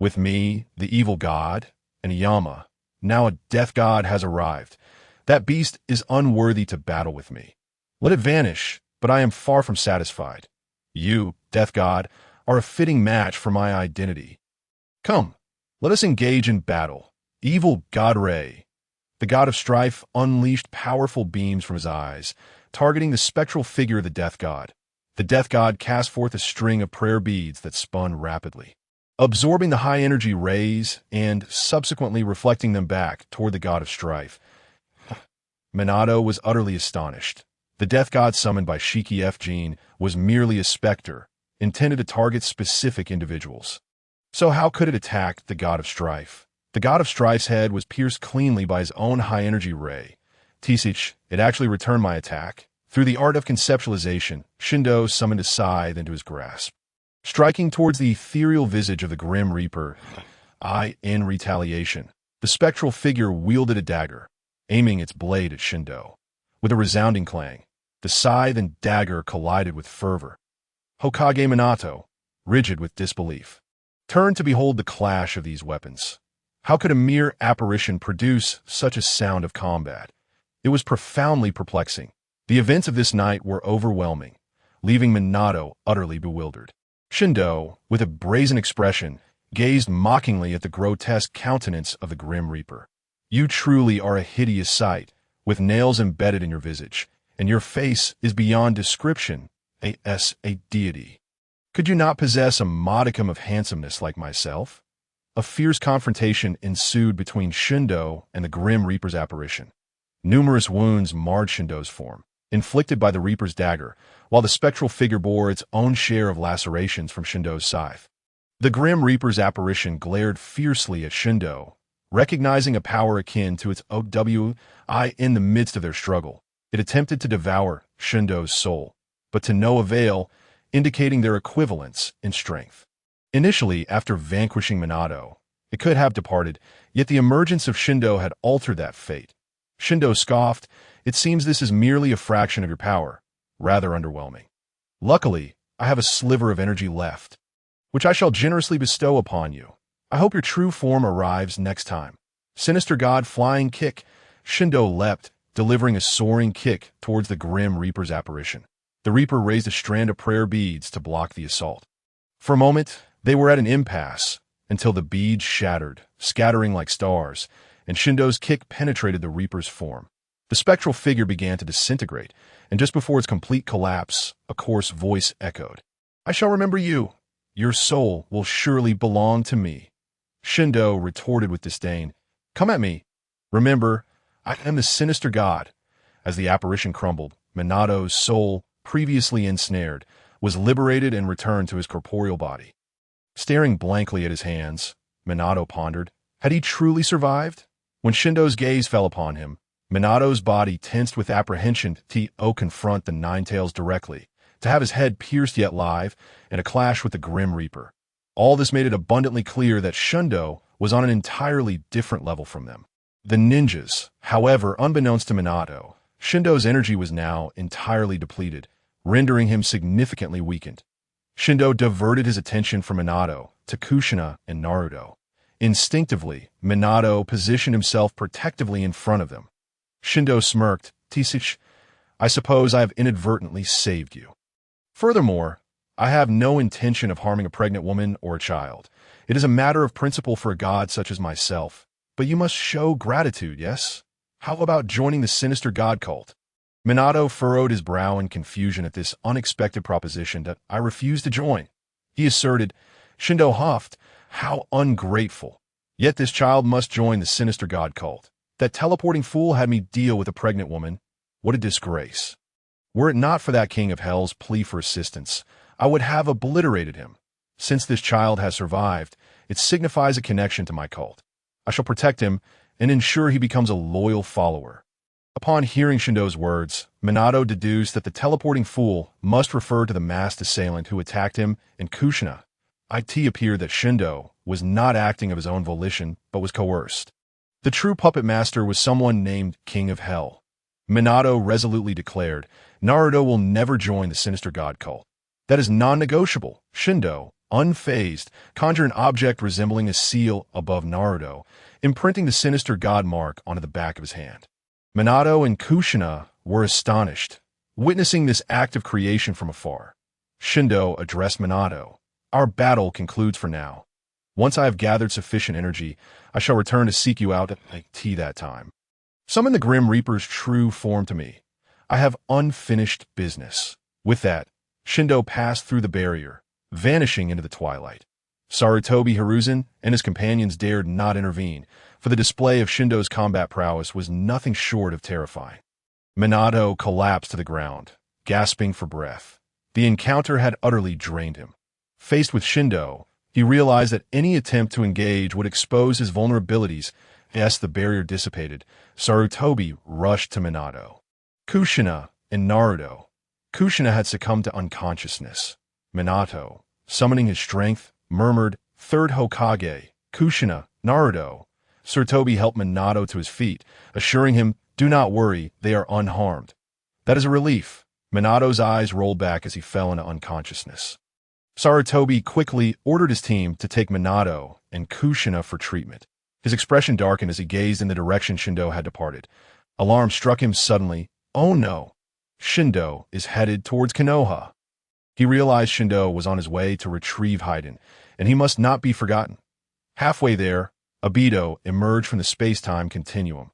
With me, the evil god, and Iyama, now a death god has arrived. That beast is unworthy to battle with me. Let it vanish, but I am far from satisfied. You, death god, are a fitting match for my identity. Come, let us engage in battle. Evil God Ray." The god of strife unleashed powerful beams from his eyes, targeting the spectral figure of the death god. The death god cast forth a string of prayer beads that spun rapidly, absorbing the high-energy rays and subsequently reflecting them back toward the god of strife. Minato was utterly astonished. The death god summoned by Shiki F. Jean was merely a specter, intended to target specific individuals. So how could it attack the god of strife? The god of strife's head was pierced cleanly by his own high-energy ray. "Tisich, it actually returned my attack." Through the art of conceptualization, Shindo summoned a scythe into his grasp. Striking towards the ethereal visage of the Grim Reaper, in retaliation, the spectral figure wielded a dagger, aiming its blade at Shindo. With a resounding clang, the scythe and dagger collided with fervor. Hokage Minato, rigid with disbelief, turned to behold the clash of these weapons. How could a mere apparition produce such a sound of combat? It was profoundly perplexing. The events of this night were overwhelming, leaving Minato utterly bewildered. Shindo, with a brazen expression, gazed mockingly at the grotesque countenance of the Grim Reaper. "You truly are a hideous sight, with nails embedded in your visage, and your face is beyond description, a deity. Could you not possess a modicum of handsomeness like myself?" A fierce confrontation ensued between Shindo and the Grim Reaper's apparition. Numerous wounds marred Shindo's form, inflicted by the Reaper's dagger, while the spectral figure bore its own share of lacerations from Shindo's scythe. The Grim Reaper's apparition glared fiercely at Shindo, recognizing a power akin to its OWI in the midst of their struggle. It attempted to devour Shindo's soul, but to no avail, indicating their equivalence in strength. Initially, after vanquishing Minato, it could have departed, yet the emergence of Shindo had altered that fate. Shindo scoffed, "It seems this is merely a fraction of your power. Rather underwhelming. Luckily, I have a sliver of energy left, which I shall generously bestow upon you. I hope your true form arrives next time." Sinister God Flying Kick. Shindo leapt, delivering a soaring kick towards the Grim Reaper's apparition. The Reaper raised a strand of prayer beads to block the assault. For a moment, they were at an impasse, until the beads shattered, scattering like stars, and Shindo's kick penetrated the Reaper's form. The spectral figure began to disintegrate, and just before its complete collapse, a coarse voice echoed, "I shall remember you. Your soul will surely belong to me." Shindo retorted with disdain, "Come at me. Remember, I am the sinister god." As the apparition crumbled, Minato's soul, previously ensnared, was liberated and returned to his corporeal body. Staring blankly at his hands, Minato pondered, had he truly survived? When Shindo's gaze fell upon him, Minato's body tensed with apprehension to confront the Nine Tails directly, to have his head pierced yet live, and a clash with the Grim Reaper. All this made it abundantly clear that Shindo was on an entirely different level from them. The ninjas, however, unbeknownst to Minato, Shindo's energy was now entirely depleted, rendering him significantly weakened. Shindo diverted his attention from Minato to Kushina and Naruto. Instinctively, Minato positioned himself protectively in front of them. Shindo smirked. "Tisich, I suppose I have inadvertently saved you. Furthermore, I have no intention of harming a pregnant woman or a child. It is a matter of principle for a god such as myself. But you must show gratitude, yes? How about joining the sinister god cult?" Minato furrowed his brow in confusion at this unexpected proposition that I refused to join. He asserted. Shindo huffed. "How ungrateful. Yet this child must join the sinister god cult. That teleporting fool had me deal with a pregnant woman. What a disgrace. Were it not for that king of hell's plea for assistance, I would have obliterated him. Since this child has survived, it signifies a connection to my cult. I shall protect him and ensure he becomes a loyal follower." Upon hearing Shindo's words, Minato deduced that the teleporting fool must refer to the masked assailant who attacked him and Kushina. It appeared that Shindo was not acting of his own volition, but was coerced. The true puppet master was someone named King of Hell. Minato resolutely declared, "Naruto will never join the sinister god cult. That is non-negotiable." Shindo, unfazed, conjured an object resembling a seal above Naruto, imprinting the sinister god mark onto the back of his hand. Minato and Kushina were astonished, witnessing this act of creation from afar. Shindo addressed Minato. "Our battle concludes for now. Once I have gathered sufficient energy, I shall return to seek you out at that time. Summon the Grim Reaper's true form to me. I have unfinished business." With that, Shindo passed through the barrier, vanishing into the twilight. Sarutobi Hiruzen and his companions dared not intervene, for the display of Shindo's combat prowess was nothing short of terrifying. Minato collapsed to the ground, gasping for breath. The encounter had utterly drained him. Faced with Shindo, he realized that any attempt to engage would expose his vulnerabilities. As the barrier dissipated, Sarutobi rushed to Minato. Kushina and Naruto. Kushina had succumbed to unconsciousness. Minato, summoning his strength, murmured, "Third Hokage, Kushina, Naruto." Sarutobi helped Minato to his feet, assuring him, "Do not worry, they are unharmed." "That is a relief." Minato's eyes rolled back as he fell into unconsciousness. Sarutobi quickly ordered his team to take Minato and Kushina for treatment. His expression darkened as he gazed in the direction Shindo had departed. Alarm struck him suddenly. Oh no! Shindo is headed towards Konoha. He realized Shindo was on his way to retrieve Haiden, and he must not be forgotten. Halfway there, Obito emerged from the space-time continuum.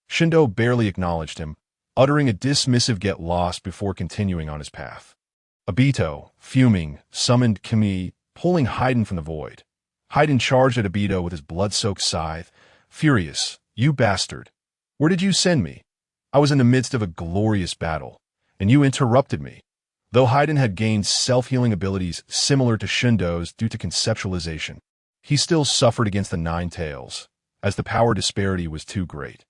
Shindo barely acknowledged him, uttering a dismissive "get lost" before continuing on his path. Obito, fuming, summoned Kimi, pulling Haiden from the void. Haiden charged at Obito with his blood-soaked scythe. Furious, "You bastard! Where did you send me? I was in the midst of a glorious battle, and you interrupted me." Though Haiden had gained self-healing abilities similar to Shindo's due to conceptualization, he still suffered against the Nine Tails, as the power disparity was too great.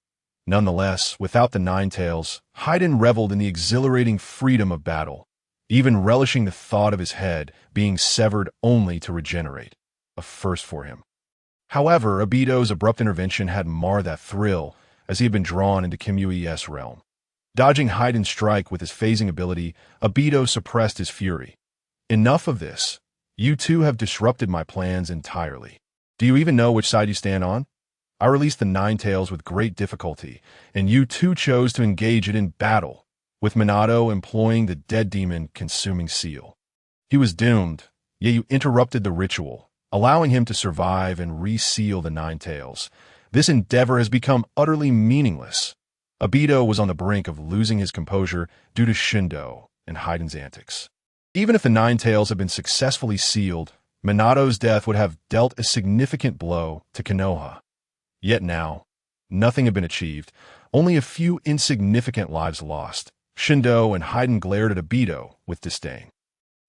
Nonetheless, without the Nine Tails, Haiden reveled in the exhilarating freedom of battle, even relishing the thought of his head being severed only to regenerate, a first for him. However, Obito's abrupt intervention had marred that thrill, as he had been drawn into Kimui's realm. Dodging Haiden's strike with his phasing ability, Obito suppressed his fury. "Enough of this. You two have disrupted my plans entirely. Do you even know which side you stand on? I released the Nine Tails with great difficulty, and you two chose to engage it in battle, with Minato employing the dead demon consuming seal. He was doomed, yet you interrupted the ritual, allowing him to survive and reseal the Nine Tails. This endeavor has become utterly meaningless." Obito was on the brink of losing his composure due to Shindo and Haiden's antics. Even if the Nine Tails had been successfully sealed, Minato's death would have dealt a significant blow to Konoha. Yet now, nothing had been achieved, only a few insignificant lives lost. Shindo and Haiden glared at Obito with disdain.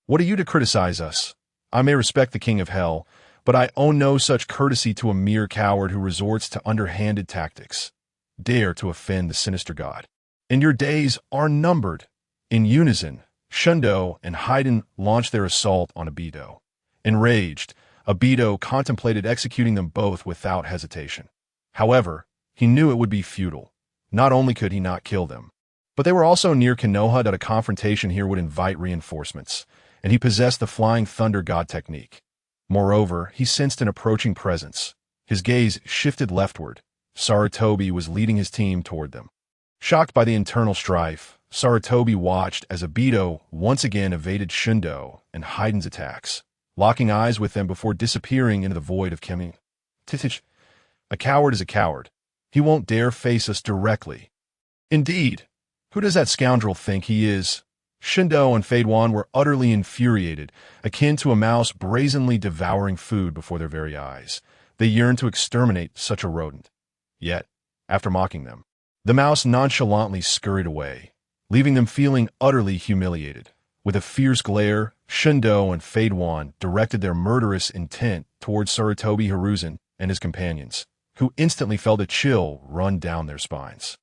"What are you to criticize us? I may respect the King of Hell, but I owe no such courtesy to a mere coward who resorts to underhanded tactics. Dare to offend the sinister god, and your days are numbered." In unison, Shindo and Haiden launched their assault on Obito. Enraged, Obito contemplated executing them both without hesitation. However, he knew it would be futile. Not only could he not kill them, but they were also near Konoha that a confrontation here would invite reinforcements, and he possessed the Flying Thunder God technique. Moreover, he sensed an approaching presence. His gaze shifted leftward. Sarutobi was leading his team toward them. Shocked by the internal strife, Sarutobi watched as Obito once again evaded Shindo and Heiden's attacks, locking eyes with them before disappearing into the void of Kemi. Titich, a coward is a coward. He won't dare face us directly. Indeed, who does that scoundrel think he is? Shindo and Fadewan were utterly infuriated, akin to a mouse brazenly devouring food before their very eyes. They yearned to exterminate such a rodent. Yet, after mocking them, the mouse nonchalantly scurried away, leaving them feeling utterly humiliated. With a fierce glare, Shindo and Fadewan directed their murderous intent towards Sarutobi Hiruzen and his companions, who instantly felt a chill run down their spines.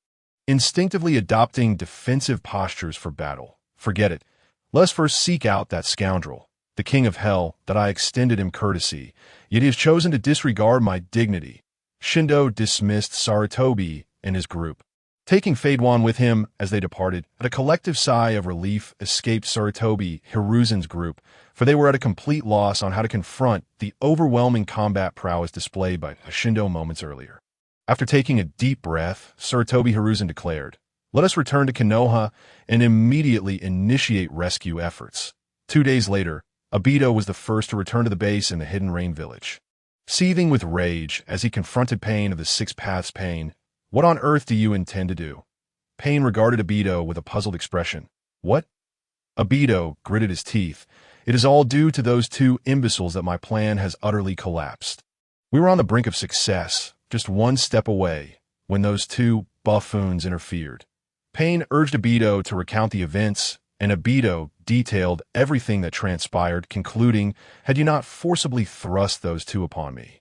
Instinctively adopting defensive postures for battle. Forget it. Let us first seek out that scoundrel, the king of hell, that I extended him courtesy, yet he has chosen to disregard my dignity. Shindo dismissed Sarutobi and his group. Taking Fadewan with him as they departed, a collective sigh of relief escaped Sarutobi Hiruzen's group, for they were at a complete loss on how to confront the overwhelming combat prowess displayed by Shindo moments earlier. After taking a deep breath, Sarutobi Hiruzen declared, "Let us return to Konoha and immediately initiate rescue efforts." 2 days later, Obito was the first to return to the base in the Hidden Rain village. Seething with rage as he confronted Pain of the Six Paths, Pain, "What on earth do you intend to do?" Pain regarded Obito with a puzzled expression. "What?" Obito gritted his teeth. "It is all due to those two imbeciles that my plan has utterly collapsed. We were on the brink of success, just one step away, when those two buffoons interfered." Pain urged Obito to recount the events, and Obito detailed everything that transpired, concluding, "Had you not forcibly thrust those two upon me,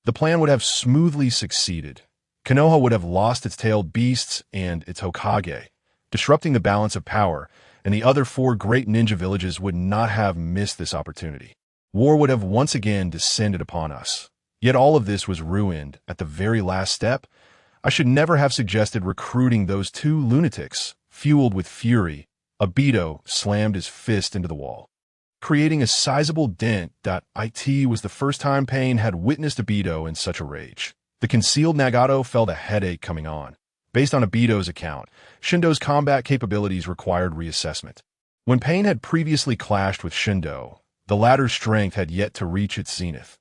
the plan would have smoothly succeeded. Konoha would have lost its tailed beasts and its Hokage, disrupting the balance of power, and the other 4 great ninja villages would not have missed this opportunity. War would have once again descended upon us. Yet all of this was ruined at the very last step. I should never have suggested recruiting those 2 lunatics." Fueled with fury, Obito slammed his fist into the wall, creating a sizable dent. It was the first time Pain had witnessed Obito in such a rage. The concealed Nagato felt a headache coming on. Based on Obito's account, Shindo's combat capabilities required reassessment. When Pain had previously clashed with Shindo, the latter's strength had yet to reach its zenith.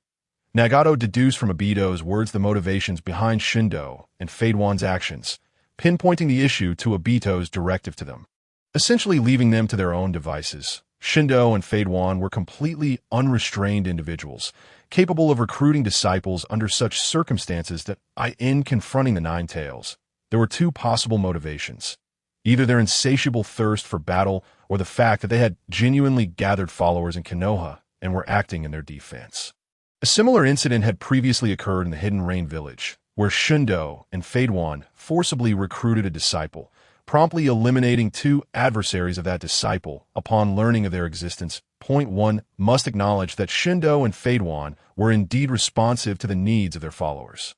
Nagato deduced from Obito's words the motivations behind Shindo and Fadewan's actions, pinpointing the issue to Obito's directive to them. Essentially leaving them to their own devices, Shindo and Fadewan were completely unrestrained individuals, capable of recruiting disciples under such circumstances that in confronting the Nine Tails, there were 2 possible motivations. Either their insatiable thirst for battle or the fact that they had genuinely gathered followers in Konoha and were acting in their defense. A similar incident had previously occurred in the Hidden Rain village, where Shindo and Fadewan forcibly recruited a disciple, promptly eliminating 2 adversaries of that disciple upon learning of their existence. Point 1 must acknowledge that Shindo and Fadewan were indeed responsive to the needs of their followers.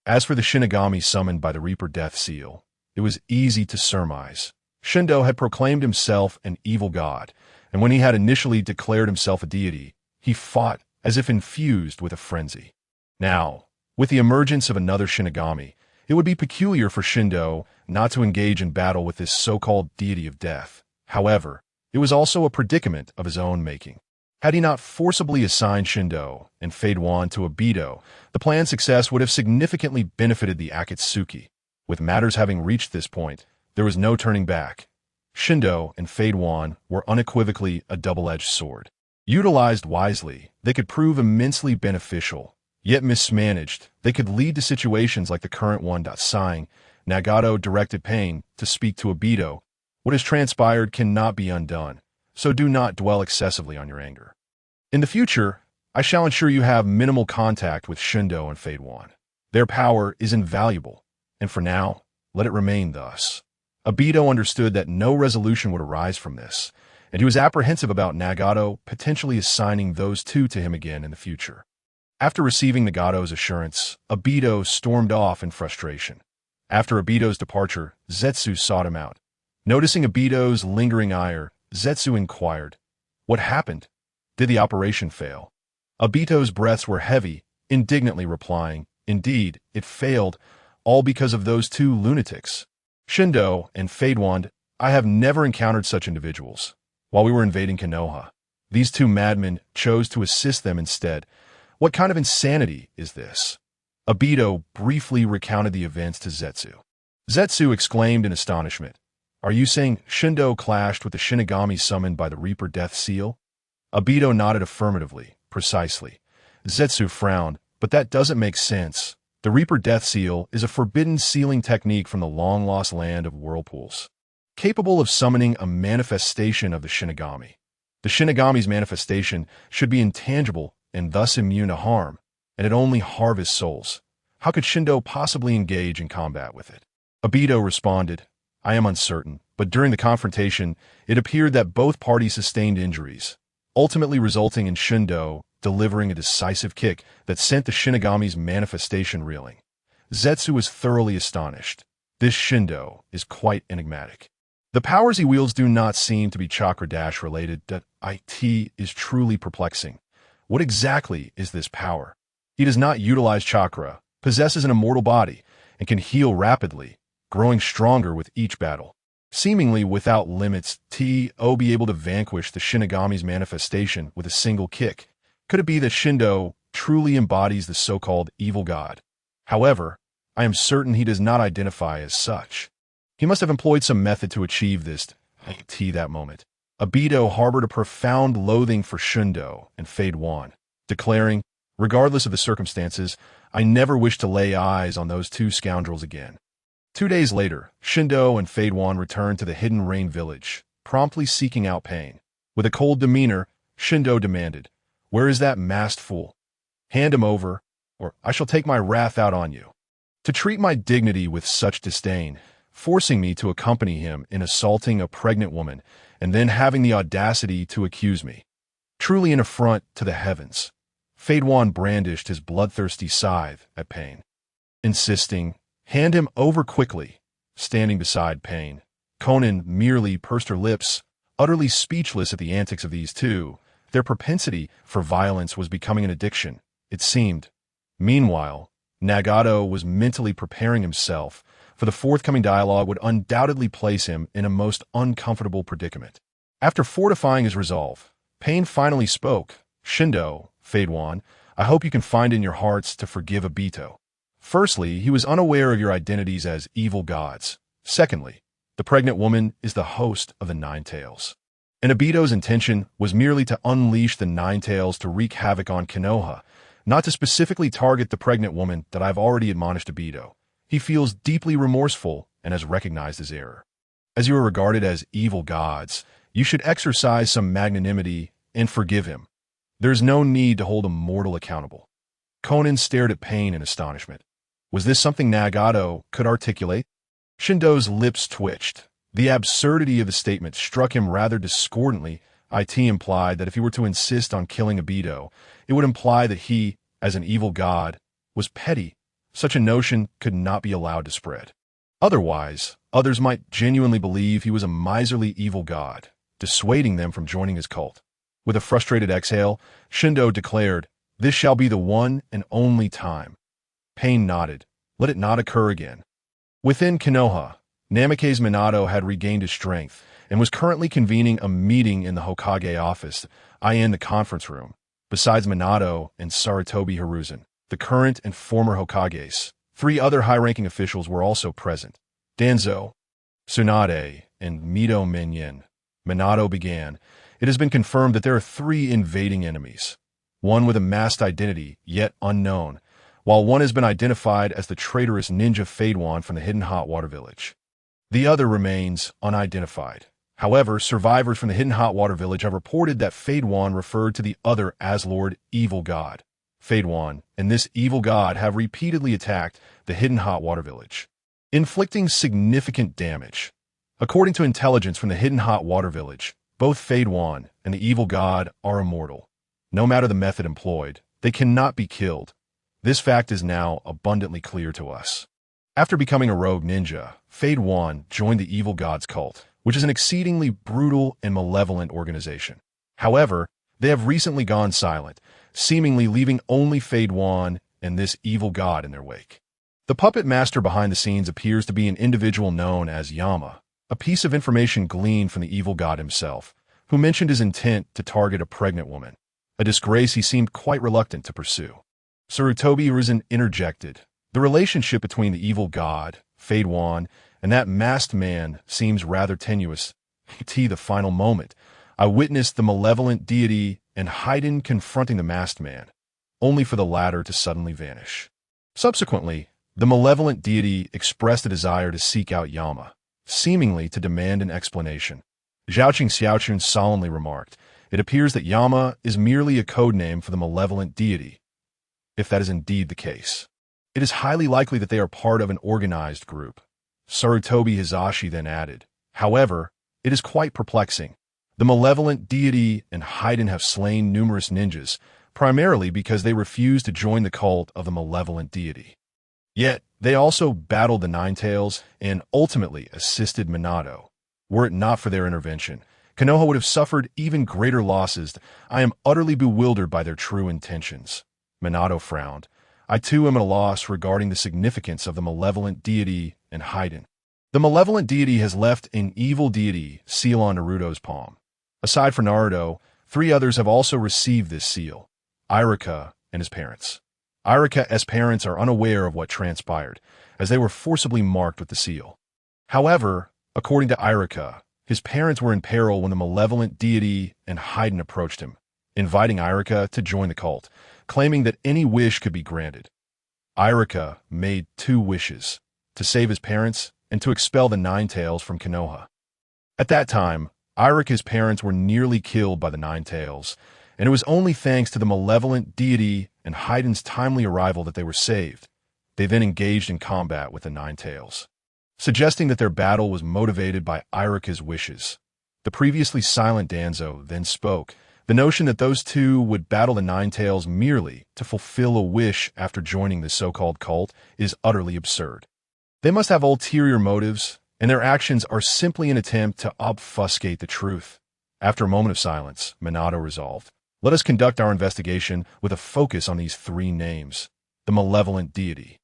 As for the Shinigami summoned by the Reaper Death Seal, it was easy to surmise. Shindo had proclaimed himself an evil god, and when he had initially declared himself a deity, he fought as if infused with a frenzy. Now, with the emergence of another Shinigami, it would be peculiar for Shindo not to engage in battle with this so-called deity of death. However, it was also a predicament of his own making. Had he not forcibly assigned Shindo and Fadewan to Obito, the plan's success would have significantly benefited the Akatsuki. With matters having reached this point, there was no turning back. Shindo and Fadewan were unequivocally a double-edged sword. Utilized wisely, they could prove immensely beneficial. Yet mismanaged, they could lead to situations like the current one. Sighing, Nagato directed Pain to speak to Obito. "What has transpired cannot be undone, so do not dwell excessively on your anger. In the future, I shall ensure you have minimal contact with Shindo and Fadewan. Their power is invaluable, and for now, let it remain thus." Obito understood that no resolution would arise from this, and he was apprehensive about Nagato potentially assigning those 2 to him again in the future. After receiving Nagato's assurance, Obito stormed off in frustration. After Obito's departure, Zetsu sought him out. Noticing Obito's lingering ire, Zetsu inquired, What happened? Did the operation fail? Obito's breaths were heavy, indignantly replying, "Indeed, it failed, all because of those two lunatics. Shindo and Fadewand, I have never encountered such individuals. While we were invading Konoha, these two madmen chose to assist them instead. What kind of insanity is this?" Obito briefly recounted the events to Zetsu. Zetsu exclaimed in astonishment, "Are you saying Shindo clashed with the Shinigami summoned by the Reaper Death Seal?" Obito nodded affirmatively. "Precisely." Zetsu frowned, "But that doesn't make sense. The Reaper Death Seal is a forbidden sealing technique from the long-lost land of whirlpools, capable of summoning a manifestation of the Shinigami. The Shinigami's manifestation should be intangible and thus immune to harm, and it only harvests souls. How could Shindo possibly engage in combat with it?" Obito responded, "I am uncertain, but during the confrontation, it appeared that both parties sustained injuries, ultimately resulting in Shindo delivering a decisive kick that sent the Shinigami's manifestation reeling." Zetsu was thoroughly astonished. This Shindo is quite enigmatic. The powers he wields do not seem to be chakra dash related. That it is truly perplexing. What exactly is this power? He does not utilize chakra, possesses an immortal body, and can heal rapidly, growing stronger with each battle. Seemingly without limits, to be able to vanquish the Shinigami's manifestation with a single kick. Could it be that Shindo truly embodies the so-called evil god? However, I am certain he does not identify as such. He must have employed some method to achieve this. That moment, Obito harbored a profound loathing for Shindo and Fadewand, declaring, "Regardless of the circumstances, I never wish to lay eyes on those two scoundrels again." 2 days later, Shindo and Fadewand returned to the Hidden Rain village, promptly seeking out Pain. With a cold demeanor, Shindo demanded, "Where is that masked fool? Hand him over, or I shall take my wrath out on you." To treat my dignity with such disdain, forcing me to accompany him in assaulting a pregnant woman, and then having the audacity to accuse me. Truly an affront to the heavens. Fadewand brandished his bloodthirsty scythe at Pain, insisting, "Hand him over quickly." Standing beside Pain, Konan merely pursed her lips, utterly speechless at the antics of these two. Their propensity for violence was becoming an addiction, it seemed. Meanwhile, Nagato was mentally preparing himself, for the forthcoming dialogue would undoubtedly place him in a most uncomfortable predicament. After fortifying his resolve, Pain finally spoke. "Shindo, Fadewand, I hope you can find in your hearts to forgive Obito. Firstly, he was unaware of your identities as evil gods. Secondly, the pregnant woman is the host of the Nine Tails. And Obito's intention was merely to unleash the Nine Tails to wreak havoc on Konoha, not to specifically target the pregnant woman that I've already admonished Obito. He feels deeply remorseful and has recognized his error. As you are regarded as evil gods, you should exercise some magnanimity and forgive him. There is no need to hold a mortal accountable." Konan stared at Pain in astonishment. Was this something Nagato could articulate? Shindo's lips twitched. The absurdity of the statement struck him rather discordantly. It implied that if he were to insist on killing Obito, it would imply that he, as an evil god, was petty. Such a notion could not be allowed to spread. Otherwise, others might genuinely believe he was a miserly evil god, dissuading them from joining his cult. With a frustrated exhale, Shindo declared, "This shall be the one and only time." Pain nodded. "Let it not occur again." Within Konoha, Namake's Minato had regained his strength and was currently convening a meeting in the Hokage office, in the conference room. Besides Minato and Sarutobi Hiruzen, the current and former Hokages, 3 other high-ranking officials were also present. Danzo, Tsunade, and Mito Minyin. Minato began. "It has been confirmed that there are 3 invading enemies. One with a masked identity, yet unknown, while one has been identified as the traitorous ninja Fadewand from the Hidden Hot Water Village. The other remains unidentified. However, survivors from the Hidden Hot Water Village have reported that Fadewand referred to the other as Lord Evil God. Fadewand and this evil god have repeatedly attacked the Hidden Hot Water Village, inflicting significant damage. According to intelligence from the Hidden Hot Water Village, both Fadewand and the evil god are immortal. No matter the method employed, they cannot be killed. This fact is now abundantly clear to us." After becoming a rogue ninja, Fadewand joined the evil god's cult, which is an exceedingly brutal and malevolent organization. However, they have recently gone silent, seemingly leaving only Fade Wan and this evil god in their wake. The puppet master behind the scenes appears to be an individual known as Yama, a piece of information gleaned from the evil god himself, who mentioned his intent to target a pregnant woman, a disgrace he seemed quite reluctant to pursue. Sarutobi Risen interjected. The relationship between the evil god, Fade Wan, and that masked man seems rather tenuous. The final moment, I witnessed the malevolent deity and Haydn confronting the masked man, only for the latter to suddenly vanish. Subsequently, the malevolent deity expressed a desire to seek out Yama, seemingly to demand an explanation. Zhaoqing Xiaochun solemnly remarked, "It appears that Yama is merely a code name for the malevolent deity. If that is indeed the case, it is highly likely that they are part of an organized group." Sarutobi Hizashi then added, "However, it is quite perplexing. The malevolent deity and Haydn have slain numerous ninjas, primarily because they refused to join the cult of the malevolent deity. Yet, they also battled the Ninetales and ultimately assisted Minato. Were it not for their intervention, Konoha would have suffered even greater losses. I am utterly bewildered by their true intentions." Minato frowned. "I too am at a loss regarding the significance of the malevolent deity and Haydn. The malevolent deity has left an evil deity seal on Naruto's palm. Aside from Naruto, 3 others have also received this seal: Iruka and his parents. Iruka's parents are unaware of what transpired, as they were forcibly marked with the seal. However, according to Iruka, his parents were in peril when the malevolent deity and Haydn approached him, inviting Iruka to join the cult, claiming that any wish could be granted. Iruka made 2 wishes: to save his parents and to expel the Ninetales from Konoha. At that time, Iruka's parents were nearly killed by the Ninetales, and it was only thanks to the malevolent deity and Haydn's timely arrival that they were saved. They then engaged in combat with the Ninetales, suggesting that their battle was motivated by Iruka's wishes. The previously silent Danzo then spoke. The notion that those 2 would battle the Ninetales merely to fulfill a wish after joining the so-called cult is utterly absurd. They must have ulterior motives, and their actions are simply an attempt to obfuscate the truth." After a moment of silence, Minato resolved, "Let us conduct our investigation with a focus on these 3 names: the malevolent deity,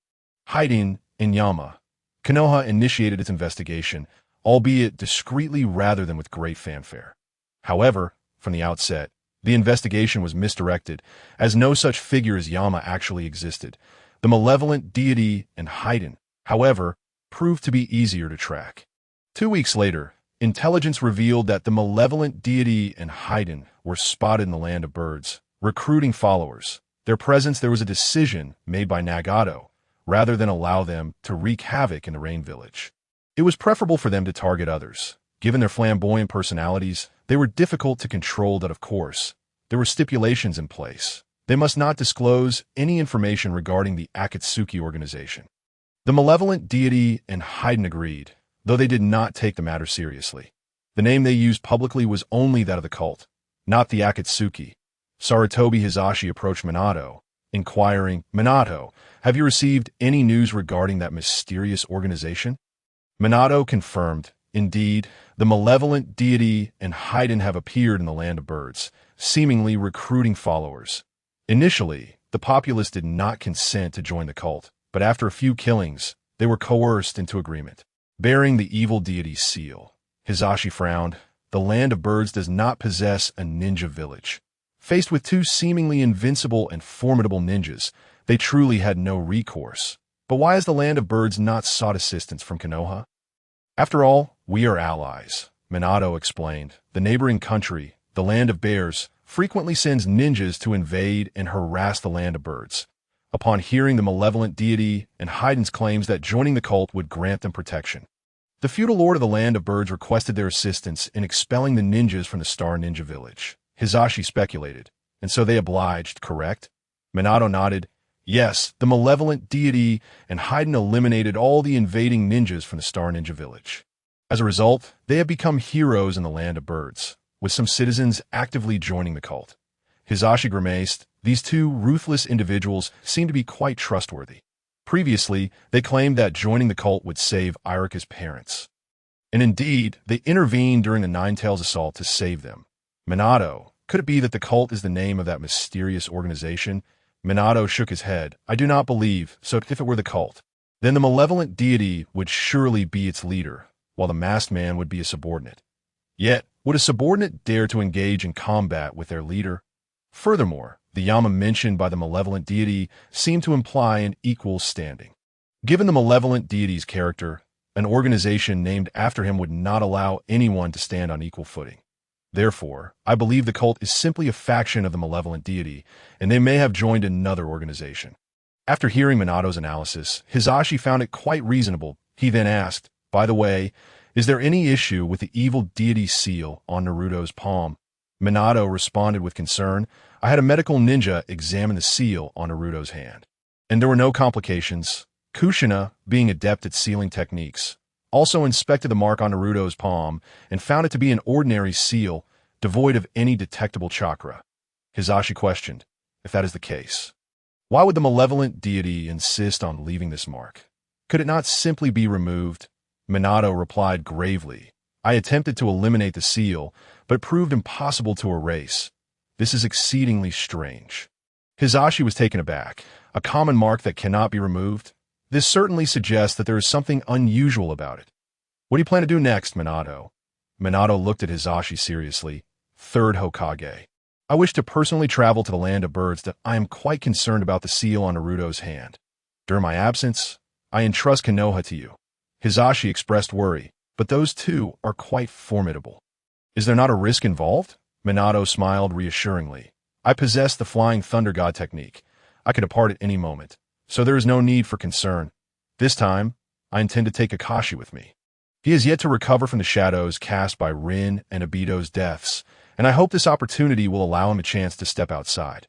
Haydn, and Yama." Konoha initiated its investigation, albeit discreetly rather than with great fanfare. However, from the outset, the investigation was misdirected, as no such figure as Yama actually existed. The malevolent deity and Haydn, however, proved to be easier to track. 2 weeks later, intelligence revealed that the malevolent deity and Haydn were spotted in the Land of Birds, recruiting followers. Their presence there was a decision made by Nagato, rather than allow them to wreak havoc in the Rain Village. It was preferable for them to target others. Given their flamboyant personalities, they were difficult to control. That, of course, there were stipulations in place. They must not disclose any information regarding the Akatsuki organization. The malevolent deity and Haydn agreed, though they did not take the matter seriously. The name they used publicly was only that of the cult, not the Akatsuki. Sarutobi Hizashi approached Minato, inquiring, "Minato, have you received any news regarding that mysterious organization?" Minato confirmed, "Indeed, the malevolent deity and Haydn have appeared in the Land of Birds, seemingly recruiting followers. Initially, the populace did not consent to join the cult, but after a few killings, they were coerced into agreement, bearing the evil deity's seal." Hizashi frowned. The Land of Birds does not possess a ninja village. Faced with 2 seemingly invincible and formidable ninjas, they truly had no recourse. But why has the Land of Birds not sought assistance from Konoha? "After all, we are allies," Minato explained. "The neighboring country, the Land of Bears, frequently sends ninjas to invade and harass the Land of Birds. Upon hearing the malevolent deity and Haydn's claims that joining the cult would grant them protection, the feudal lord of the Land of Birds requested their assistance in expelling the ninjas from the Star Ninja Village." Hizashi speculated. "And so they obliged, correct?" Minato nodded. "Yes, the malevolent deity and Haydn eliminated all the invading ninjas from the Star Ninja Village. As a result, they have become heroes in the Land of Birds, with some citizens actively joining the cult." Hizashi grimaced. These 2 ruthless individuals seem to be quite trustworthy. Previously, they claimed that joining the cult would save Iruka's parents. And indeed, they intervened during the Ninetales assault to save them. Minato, Could it be that the cult is the name of that mysterious organization? Minato shook his head. I do not believe, so if it were the cult, then the malevolent deity would surely be its leader, while the masked man would be a subordinate. Yet, would a subordinate dare to engage in combat with their leader? Furthermore, the Yama mentioned by the malevolent deity seemed to imply an equal standing. Given the malevolent deity's character, an organization named after him would not allow anyone to stand on equal footing. Therefore, I believe the cult is simply a faction of the malevolent deity, and they may have joined another organization. After hearing Minato's analysis, Hisashi found it quite reasonable. He then asked, by the way, is there any issue with the evil deity seal on Naruto's palm? Minato responded with concern, I had a medical ninja examine the seal on Naruto's hand, and there were no complications. Kushina, being adept at sealing techniques, also inspected the mark on Naruto's palm and found it to be an ordinary seal, devoid of any detectable chakra. Hisashi questioned, if that is the case, why would the malevolent deity insist on leaving this mark? Could it not simply be removed? Minato replied gravely, I attempted to eliminate the seal, but it proved impossible to erase. This is exceedingly strange. Hisashi was taken aback. A common mark that cannot be removed? This certainly suggests that there is something unusual about it. What do you plan to do next, Minato? Minato looked at Hisashi seriously. Third Hokage. I wish to personally travel to the land of birds that I am quite concerned about the seal on Naruto's hand. During my absence, I entrust Konoha to you. Hisashi expressed worry, but those two are quite formidable. Is there not a risk involved? Minato smiled reassuringly. I possess the Flying Thunder God technique. I could depart at any moment, so there is no need for concern. This time, I intend to take Kakashi with me. He has yet to recover from the shadows cast by Rin and Obito's deaths, and I hope this opportunity will allow him a chance to step outside.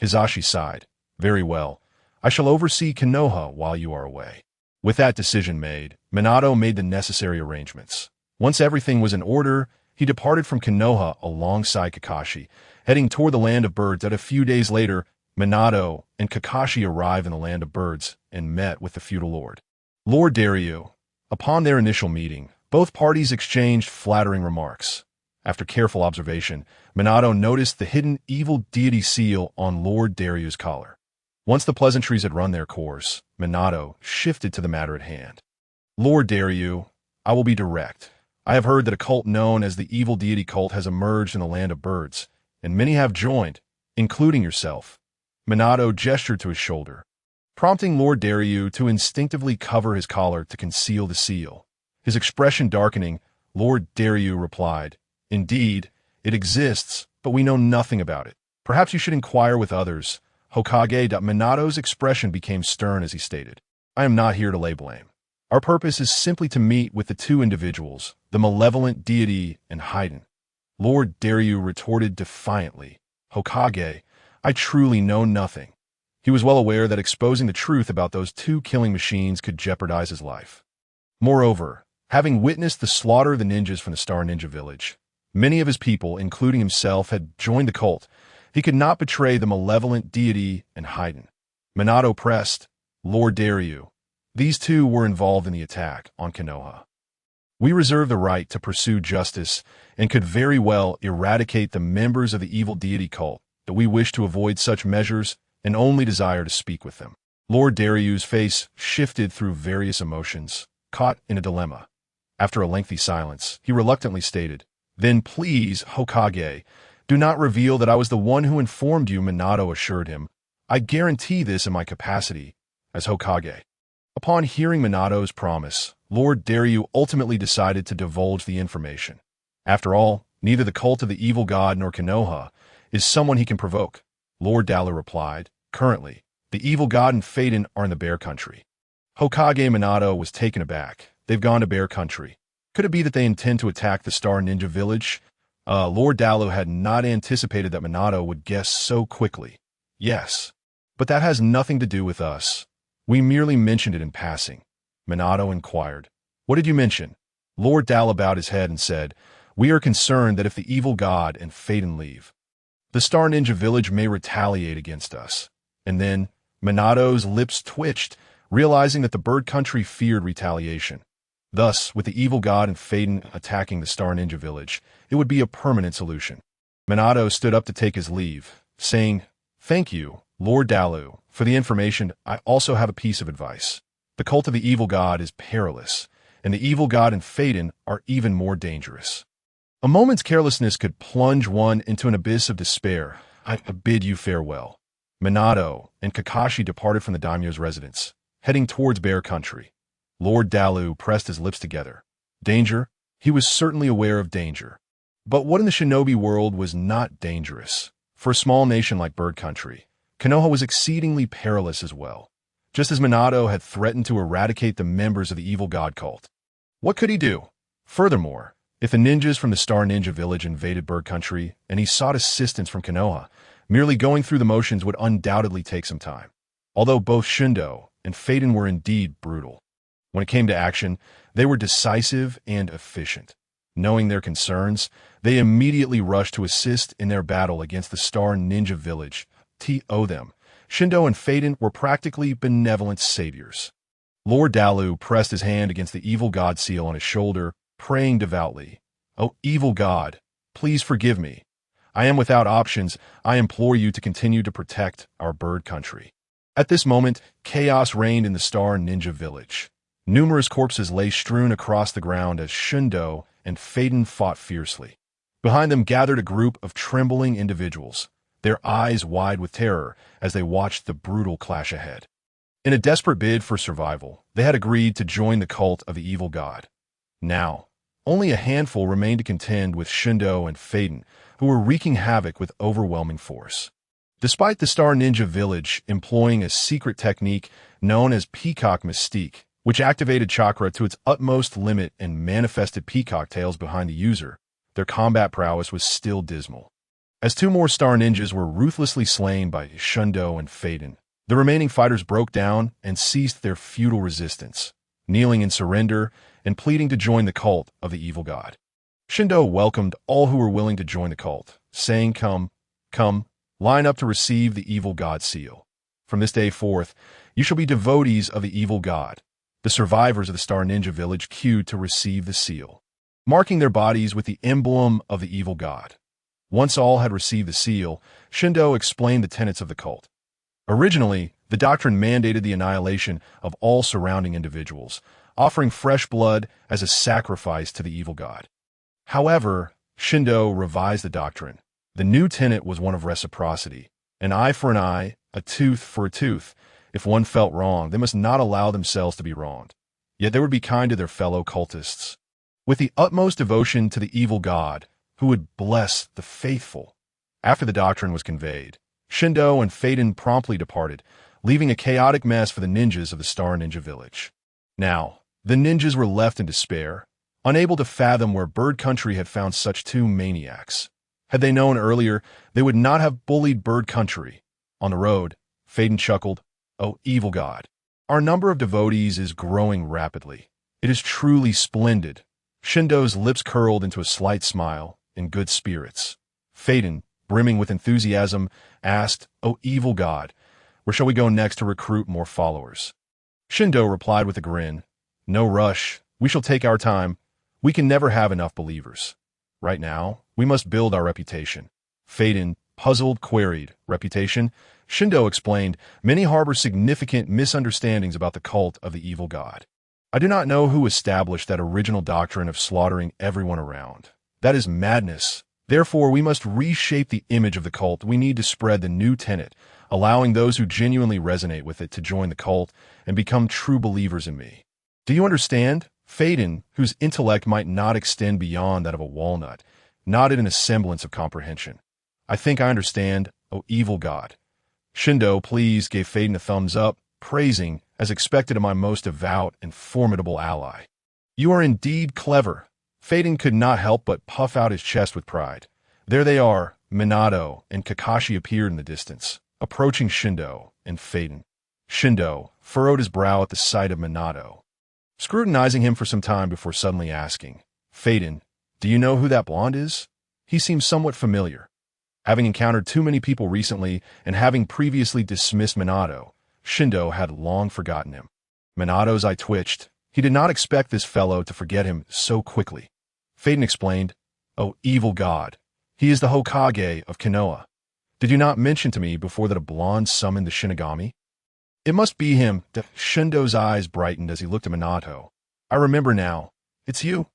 Hisashi sighed. Very well. I shall oversee Konoha while you are away. With that decision made, Minato made the necessary arrangements. Once everything was in order, he departed from Konoha alongside Kakashi, heading toward the land of birds. That a few days later, Minato and Kakashi arrived in the land of birds and met with the feudal lord, Lord Daryu. Upon their initial meeting, both parties exchanged flattering remarks. After careful observation, Minato noticed the hidden evil deity seal on Lord Daryu's collar. Once the pleasantries had run their course, Minato shifted to the matter at hand. Lord Daryu, I will be direct. I have heard that a cult known as the evil deity cult has emerged in the land of birds, and many have joined, including yourself. Minato gestured to his shoulder, prompting Lord Daryu to instinctively cover his collar to conceal the seal. His expression darkening, Lord Daryu replied, Indeed, it exists, but we know nothing about it. Perhaps you should inquire with others. Hokage. Minato's expression became stern as he stated, I am not here to lay blame. Our purpose is simply to meet with the two individuals, the malevolent deity and Haiden. Lord Daryu retorted defiantly, Hokage, I truly know nothing. He was well aware that exposing the truth about those two killing machines could jeopardize his life. Moreover, having witnessed the slaughter of the ninjas from the Star Ninja Village, many of his people, including himself, had joined the cult. He could not betray the malevolent deity and Haiden. Minato pressed, Lord Daryu, these two were involved in the attack on Konoha. We reserve the right to pursue justice and could very well eradicate the members of the evil deity cult, that we wish to avoid such measures and only desire to speak with them. Lord Daryu's face shifted through various emotions, caught in a dilemma. After a lengthy silence, he reluctantly stated, Then please, Hokage, do not reveal that I was the one who informed you, Minato assured him. I guarantee this in my capacity as Hokage. Upon hearing Minato's promise, Lord Daryu ultimately decided to divulge the information. After all, neither the cult of the evil god nor Konoha is someone he can provoke. Lord Dalu replied, Currently, the evil god and Faden are in the Bear Country. Hokage Minato was taken aback. They've gone to Bear Country. Could it be that they intend to attack the Star Ninja Village? Lord Dalu had not anticipated that Minato would guess so quickly. Yes, but that has nothing to do with us. We merely mentioned it in passing. Minato inquired, What did you mention? Lord Dalu bowed his head and said, We are concerned that if the evil god and Faden leave, the Star Ninja Village may retaliate against us. And then, Minato's lips twitched, realizing that the Bird Country feared retaliation. Thus, with the evil god and Faden attacking the Star Ninja Village, it would be a permanent solution. Minato stood up to take his leave, saying, "Thank you, Lord Dalu, for the information. I also have a piece of advice. The cult of the evil god is perilous, and the evil god and Phaeton are even more dangerous. A moment's carelessness could plunge one into an abyss of despair. I bid you farewell." Minato and Kakashi departed from the daimyo's residence, heading towards Bear Country. Lord Dalu pressed his lips together. Danger? He was certainly aware of danger. But what in the shinobi world was not dangerous? For a small nation like Bird Country, Konoha was exceedingly perilous as well, just as Minato had threatened to eradicate the members of the evil god cult. What could he do? Furthermore, if the ninjas from the Star Ninja Village invaded Bird Country and he sought assistance from Konoha, merely going through the motions would undoubtedly take some time. Although both Shindo and Phaeton were indeed brutal, when it came to action, they were decisive and efficient. Knowing their concerns, they immediately rushed to assist in their battle against the Star Ninja Village. Them. Shindo and Phaeton were practically benevolent saviors. Lord Dalu pressed his hand against the evil god seal on his shoulder, praying devoutly, "O evil god, please forgive me. I am without options. I implore you to continue to protect our Bird Country." At this moment, chaos reigned in the Star Ninja Village. Numerous corpses lay strewn across the ground as Shindo and Phaeton fought fiercely. Behind them gathered a group of trembling individuals, their eyes wide with terror as they watched the brutal clash ahead. In a desperate bid for survival, they had agreed to join the cult of the evil god. Now, only a handful remained to contend with Shindo and Phaeton, who were wreaking havoc with overwhelming force. Despite the Star Ninja Village employing a secret technique known as Peacock Mystique, which activated chakra to its utmost limit and manifested peacock tails behind the user, their combat prowess was still dismal. As two more Star Ninjas were ruthlessly slain by Shindo and Phaeton, the remaining fighters broke down and ceased their futile resistance, kneeling in surrender and pleading to join the cult of the evil god. Shindo welcomed all who were willing to join the cult, saying, come, line up to receive the evil god seal. From this day forth, you shall be devotees of the evil god." The survivors of the Star Ninja Village queued to receive the seal, marking their bodies with the emblem of the evil god. Once all had received the seal, Shindo explained the tenets of the cult. Originally, the doctrine mandated the annihilation of all surrounding individuals, offering fresh blood as a sacrifice to the evil god. However, Shindo revised the doctrine. The new tenet was one of reciprocity, an eye for an eye, a tooth for a tooth. If one felt wrong, they must not allow themselves to be wronged. Yet they would be kind to their fellow cultists, with the utmost devotion to the evil god, who would bless the faithful. After the doctrine was conveyed, Shindo and Phaeton promptly departed, leaving a chaotic mess for the ninjas of the Star Ninja Village. Now, the ninjas were left in despair, unable to fathom where Bird Country had found such two maniacs. Had they known earlier, they would not have bullied Bird Country. On the road, Phaeton chuckled, "O evil god, our number of devotees is growing rapidly. It is truly splendid." Shindo's lips curled into a slight smile, in good spirits. Phaeton, brimming with enthusiasm, asked, "O evil god, where shall we go next to recruit more followers?" Shindo replied with a grin, "No rush. We shall take our time. We can never have enough believers. Right now, we must build our reputation." Phaeton, puzzled, queried, "Reputation?" Shindo explained, "Many harbor significant misunderstandings about the cult of the evil god. I do not know who established that original doctrine of slaughtering everyone around. That is madness. Therefore, we must reshape the image of the cult. We need to spread the new tenet, allowing those who genuinely resonate with it to join the cult and become true believers in me." "Do you understand?" Phaeton, whose intellect might not extend beyond that of a walnut, nodded in a semblance of comprehension. "I think I understand, O evil god." Shindo, pleased, gave Phaeton a thumbs up, praising, as expected of my most devout and formidable ally. "You are indeed clever." Phaeton could not help but puff out his chest with pride. There they are. Minato and Kakashi appeared in the distance, approaching Shindo and Phaeton. Shindo furrowed his brow at the sight of Minato, scrutinizing him for some time before suddenly asking, "Phaeton, do you know who that blonde is? He seems somewhat familiar." Having encountered too many people recently and having previously dismissed Minato, Shindo had long forgotten him. Minato's eye twitched. He did not expect this fellow to forget him so quickly. Phaeton explained, "O evil god, He is the Hokage of Konoha. Did you not mention to me before that a blonde summoned the Shinigami? It must be him. Shindo's eyes brightened as he looked at Minato. I remember now. It's you.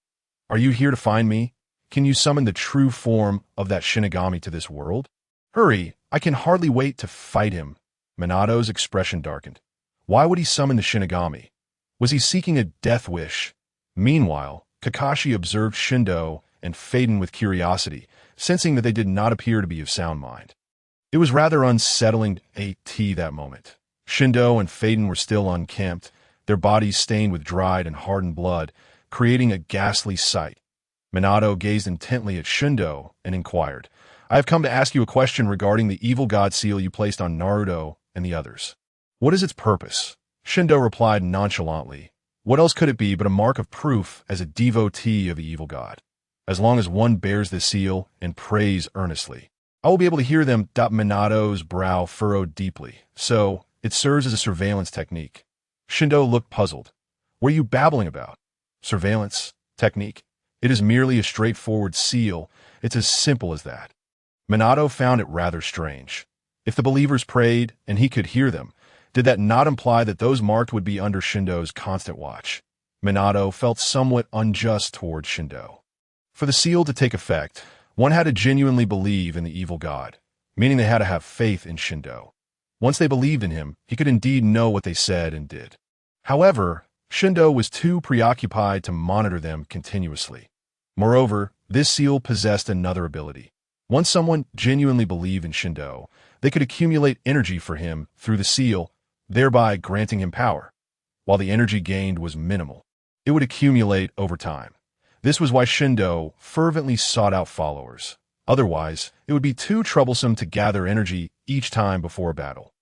Are you here to find me? Can you summon the true form of that Shinigami to this world? Hurry, I can hardly wait to fight him. Minato's expression darkened. Why would he summon the Shinigami? Was he seeking a death wish? Meanwhile, Kakashi observed Shindo and Faden with curiosity, sensing that they did not appear to be of sound mind. It was rather unsettling that moment. Shindo and Faden were still unkempt, their bodies stained with dried and hardened blood, creating a ghastly sight. Minato gazed intently at Shindo and inquired, I have come to ask you a question regarding the evil god seal you placed on Naruto and the others. What is its purpose? Shindo replied nonchalantly. What else could it be but a mark of proof as a devotee of the evil god? As long as one bears this seal and prays earnestly, I will be able to hear them. Minato's brow furrowed deeply. So, it serves as a surveillance technique. Shindo looked puzzled. What are you babbling about? Surveillance technique? It is merely a straightforward seal. It's as simple as that. Minato found it rather strange. If the believers prayed and he could hear them, did that not imply that those marked would be under Shindo's constant watch? Minato felt somewhat unjust toward Shindo. For the seal to take effect, one had to genuinely believe in the evil god, meaning they had to have faith in Shindo. Once they believed in him, he could indeed know what they said and did. However, Shindo was too preoccupied to monitor them continuously. Moreover, this seal possessed another ability. Once someone genuinely believed in Shindo, they could accumulate energy for him through the seal, thereby granting him power. While the energy gained was minimal, it would accumulate over time. This was why Shindo fervently sought out followers. Otherwise, it would be too troublesome to gather energy each time before a battle.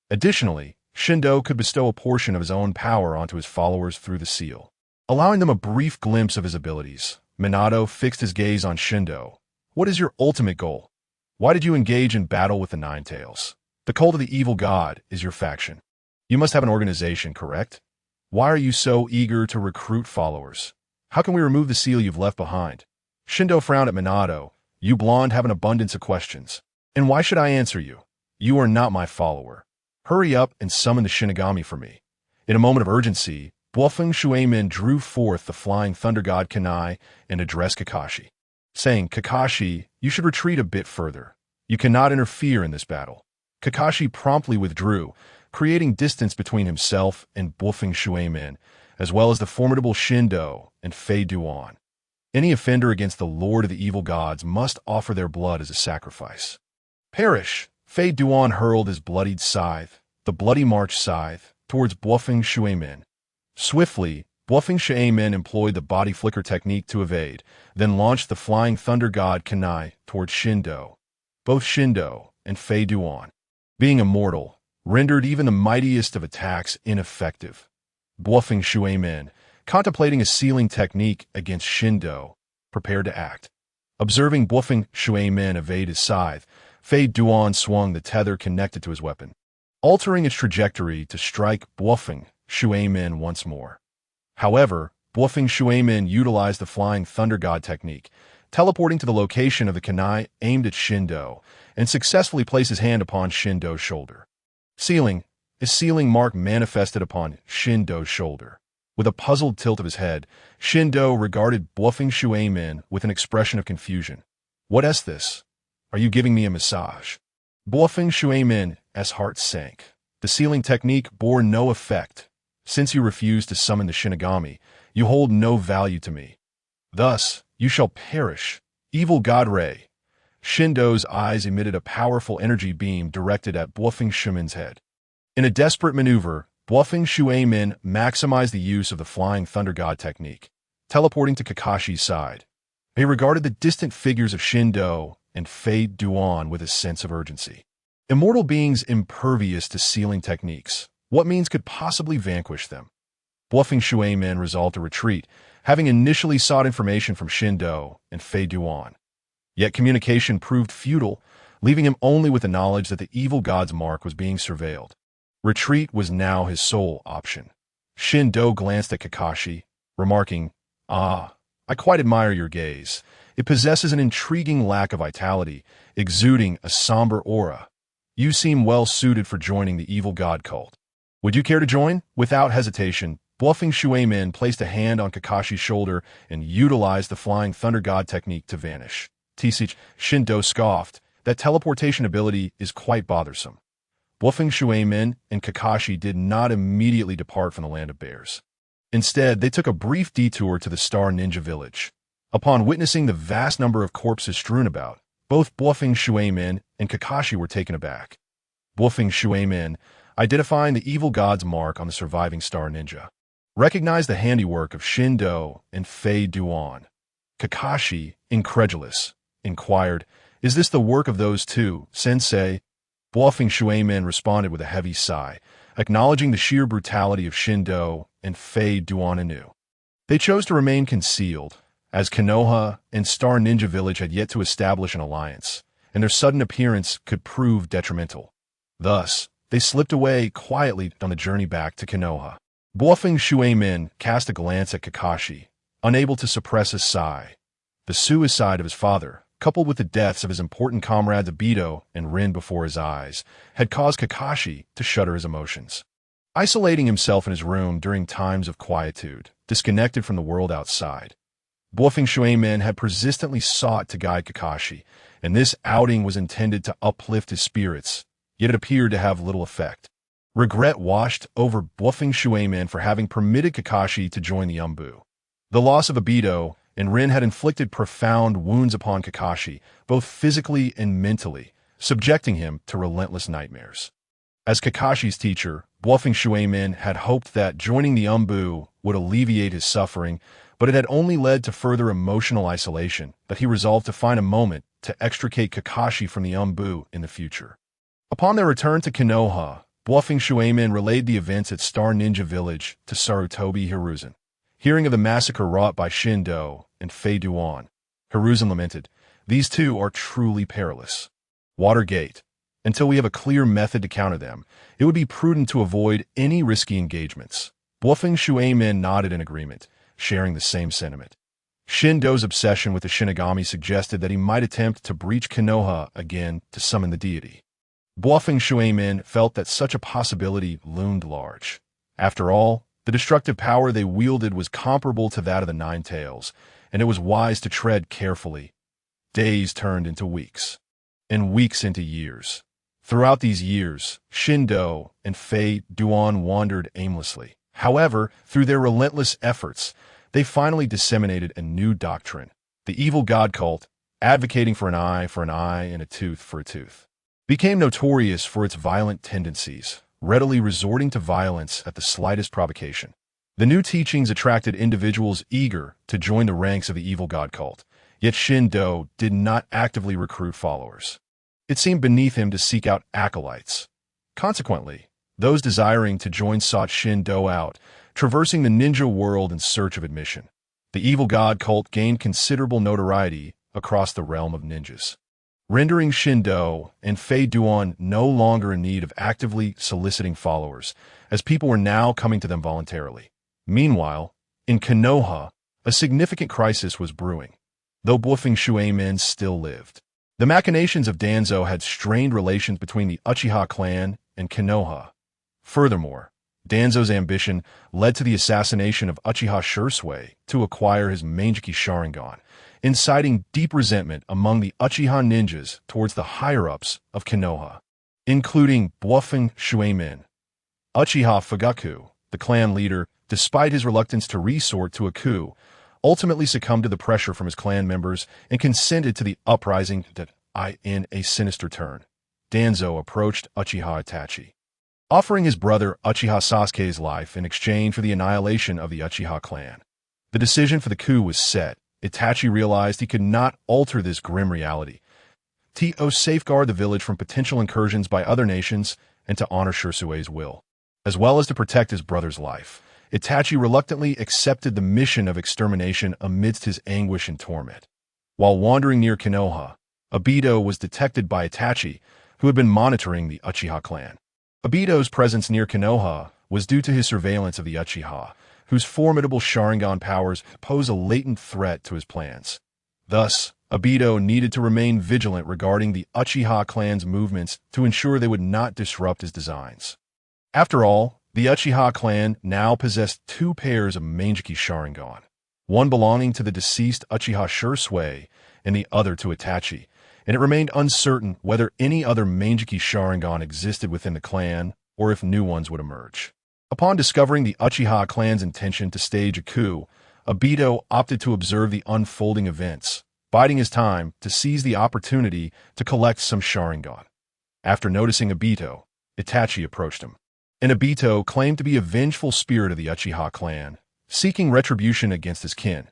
Additionally, Shindo could bestow a portion of his own power onto his followers through the seal, allowing them a brief glimpse of his abilities. Minato fixed his gaze on Shindo. What is your ultimate goal? Why did you engage in battle with the Nine Tails? The cult of the evil god is your faction. You must have an organization, correct? Why are you so eager to recruit followers? How can we remove the seal you've left behind? Shindo frowned at Minato. You blonde have an abundance of questions. And why should I answer you? You are not my follower. Hurry up and summon the Shinigami for me. In a moment of urgency, Bluffing Shuemin drew forth the flying thunder god Kanai and addressed Kakashi, saying, Kakashi, you should retreat a bit further. You cannot interfere in this battle. Kakashi promptly withdrew, creating distance between himself and Bluffing Shuemin, as well as the formidable Shindo and Fei Duan. Any offender against the Lord of the Evil Gods must offer their blood as a sacrifice. Perish! Fei Duan hurled his bloodied scythe, the Bloody March scythe, towards Bluffing Shuemin. Swiftly, Bluffing Shuemin employed the body flicker technique to evade, then launched the flying thunder god Kanai towards Shindo. Both Shindo and Fei Duan, being immortal, rendered even the mightiest of attacks ineffective. Bluffing Shuemin, contemplating a sealing technique against Shindo, prepared to act. Observing Bluffing Shuemin evade his scythe, Fei Duan swung the tether connected to his weapon, altering its trajectory to strike Bluffing Shuemin once more. However, Bluffing Shuemin utilized the flying thunder god technique, teleporting to the location of the kunai aimed at Shindo, and successfully placed his hand upon Shindo's shoulder. Sealing, his sealing mark manifested upon Shindo's shoulder. With a puzzled tilt of his head, Shindo regarded Bluffing Shuemin with an expression of confusion. What is this? Are you giving me a massage? Bluffing Shuemin's heart sank. The sealing technique bore no effect. Since you refused to summon the Shinigami, you hold no value to me. Thus, you shall perish. Evil God Ray. Shindo's eyes emitted a powerful energy beam directed at Bluffing Shuemin's head. In a desperate maneuver, Bluffing Shuemin maximized the use of the Flying Thunder God technique, teleporting to Kakashi's side. He regarded the distant figures of Shindo and Fei Duan with a sense of urgency. Immortal beings impervious to sealing techniques, what means could possibly vanquish them? Bluffing Shuemin resolved to retreat, having initially sought information from Shindo and Fei Duan. Yet communication proved futile, leaving him only with the knowledge that the evil god's mark was being surveilled. Retreat was now his sole option. Shindo glanced at Kakashi, remarking, I quite admire your gaze. It possesses an intriguing lack of vitality, exuding a somber aura. You seem well suited for joining the evil god cult. Would you care to join? Without hesitation, bluffing Shuemin placed a hand on Kakashi's shoulder and utilized the flying thunder god technique to vanish. Shindo scoffed. That teleportation ability is quite bothersome. Bluffing Shuemin and Kakashi did not immediately depart from the land of bears. Instead, they took a brief detour to the Star Ninja Village. Upon witnessing the vast number of corpses strewn about, both Bluffing Shuemin and Kakashi were taken aback. Bluffing Shuemin, identifying the evil god's mark on the surviving Star Ninja, recognized the handiwork of Shindo and Fei Duan. Kakashi, incredulous, inquired, "Is this the work of those two, sensei?" Bluffing Shuemin responded with a heavy sigh, acknowledging the sheer brutality of Shindo and Fei Duan anew. They chose to remain concealed, as Konoha and Star Ninja Village had yet to establish an alliance, and their sudden appearance could prove detrimental. Thus, they slipped away quietly on the journey back to Konoha. Bluffing Shuemin cast a glance at Kakashi, unable to suppress a sigh. The suicide of his father, coupled with the deaths of his important comrades Obito and Rin before his eyes, had caused Kakashi to shudder his emotions. Isolating himself in his room during times of quietude, disconnected from the world outside, Bluffing Shuemin had persistently sought to guide Kakashi, and this outing was intended to uplift his spirits, yet it appeared to have little effect. Regret washed over Bluffing Shuemin for having permitted Kakashi to join the Umbu. The loss of Obito and Rin had inflicted profound wounds upon Kakashi, both physically and mentally, subjecting him to relentless nightmares. As Kakashi's teacher, Bluffing Shuemin had hoped that joining the Umbu would alleviate his suffering, but it had only led to further emotional isolation that he resolved to find a moment to extricate Kakashi from the Umbu in the future. Upon their return to Konoha, Bluffing Shuemin relayed the events at Star Ninja Village to Sarutobi Hiruzen. Hearing of the massacre wrought by Shindo and Fei Duan, Hiruzen lamented, "These two are truly perilous. Watergate. Until we have a clear method to counter them, it would be prudent to avoid any risky engagements." Bluffing Shuemin nodded in agreement, sharing the same sentiment. Shindo's obsession with the Shinigami suggested that he might attempt to breach Konoha again to summon the deity. Bluffing Shuemin felt that such a possibility loomed large. After all, the destructive power they wielded was comparable to that of the Nine Tails, and it was wise to tread carefully. Days turned into weeks, and weeks into years. Throughout these years, Shindo and Fei Duan wandered aimlessly. However, through their relentless efforts, they finally disseminated a new doctrine, the evil god cult, advocating for an eye and a tooth for a tooth, became notorious for its violent tendencies, readily resorting to violence at the slightest provocation. The new teachings attracted individuals eager to join the ranks of the evil god cult, yet Shindo did not actively recruit followers. It seemed beneath him to seek out acolytes. Consequently, those desiring to join sought Shindo out, traversing the ninja world in search of admission. The evil god cult gained considerable notoriety across the realm of ninjas, rendering Shindo and Fei Duan no longer in need of actively soliciting followers, as people were now coming to them voluntarily. Meanwhile, in Konoha, a significant crisis was brewing, though Bluffing Shuemin still lived. The machinations of Danzo had strained relations between the Uchiha clan and Konoha. Furthermore, Danzo's ambition led to the assassination of Uchiha Shursui to acquire his Mangeki Sharingan, inciting deep resentment among the Uchiha ninjas towards the higher-ups of Konoha, including Bluffing Shuemin. Uchiha Fugaku, the clan leader, despite his reluctance to resort to a coup, ultimately succumbed to the pressure from his clan members and consented to the uprising that, in a sinister turn, Danzo approached Uchiha Itachi, offering his brother Uchiha Sasuke's life in exchange for the annihilation of the Uchiha clan. The decision for the coup was set. Itachi realized he could not alter this grim reality. To safeguard the village from potential incursions by other nations and to honor Shursui's will, as well as to protect his brother's life. Itachi reluctantly accepted the mission of extermination amidst his anguish and torment. While wandering near Konoha, Obito was detected by Itachi, who had been monitoring the Uchiha clan. Obito's presence near Konoha was due to his surveillance of the Uchiha, whose formidable Sharingan powers pose a latent threat to his plans. Thus, Obito needed to remain vigilant regarding the Uchiha clan's movements to ensure they would not disrupt his designs. After all, the Uchiha clan now possessed two pairs of Mangekyou Sharingan, one belonging to the deceased Uchiha Shursui and the other to Itachi, and it remained uncertain whether any other Mangekyou Sharingan existed within the clan or if new ones would emerge. Upon discovering the Uchiha clan's intention to stage a coup, Obito opted to observe the unfolding events, biding his time to seize the opportunity to collect some Sharingan. After noticing Obito, Itachi approached him. And Obito claimed to be a vengeful spirit of the Uchiha clan, seeking retribution against his kin.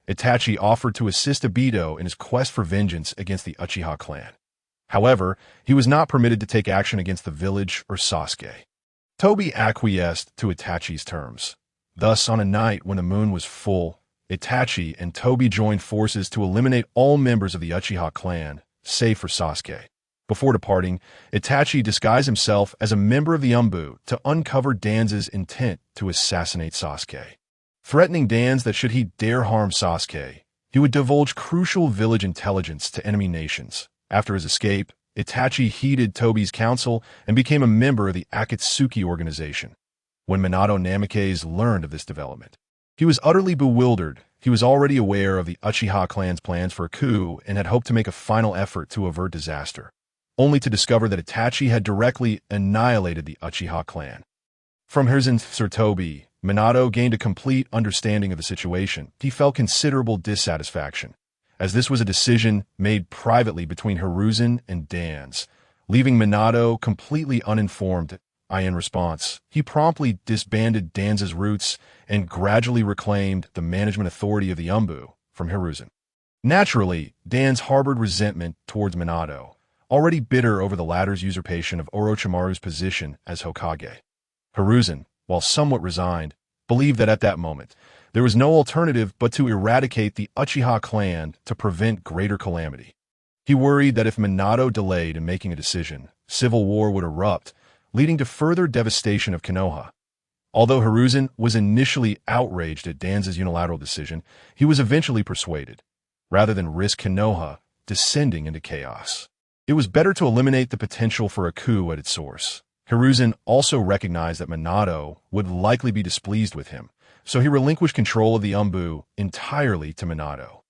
Itachi offered to assist Obito in his quest for vengeance against the Uchiha clan. However, he was not permitted to take action against the village or Sasuke. Tobi acquiesced to Itachi's terms. Thus, on a night when the moon was full, Itachi and Tobi joined forces to eliminate all members of the Uchiha clan, save for Sasuke. Before departing, Itachi disguised himself as a member of the Umbu to uncover Danz's intent to assassinate Sasuke. Threatening Danz that should he dare harm Sasuke, he would divulge crucial village intelligence to enemy nations. After his escape, Itachi heeded Tobi's counsel and became a member of the Akatsuki organization. When Minato Namikaze learned of this development, he was utterly bewildered. He was already aware of the Uchiha clan's plans for a coup and had hoped to make a final effort to avert disaster, only to discover that Itachi had directly annihilated the Uchiha clan. From Hiruzen Sir Tobi, Minato gained a complete understanding of the situation. He felt considerable dissatisfaction, as this was a decision made privately between Hiruzen and Danz, leaving Minato completely uninformed. In response, he promptly disbanded Danz's roots and gradually reclaimed the management authority of the Umbu from Hiruzen. Naturally, Danz harbored resentment towards Minato, already bitter over the latter's usurpation of Orochimaru's position as Hokage. Hiruzen, while somewhat resigned, believed that at that moment, there was no alternative but to eradicate the Uchiha clan to prevent greater calamity. He worried that if Minato delayed in making a decision, civil war would erupt, leading to further devastation of Konoha. Although Hiruzen was initially outraged at Danz's unilateral decision, he was eventually persuaded, rather than risk Konoha descending into chaos. It was better to eliminate the potential for a coup at its source. Hiruzen also recognized that Minato would likely be displeased with him, so he relinquished control of the Umbu entirely to Minato.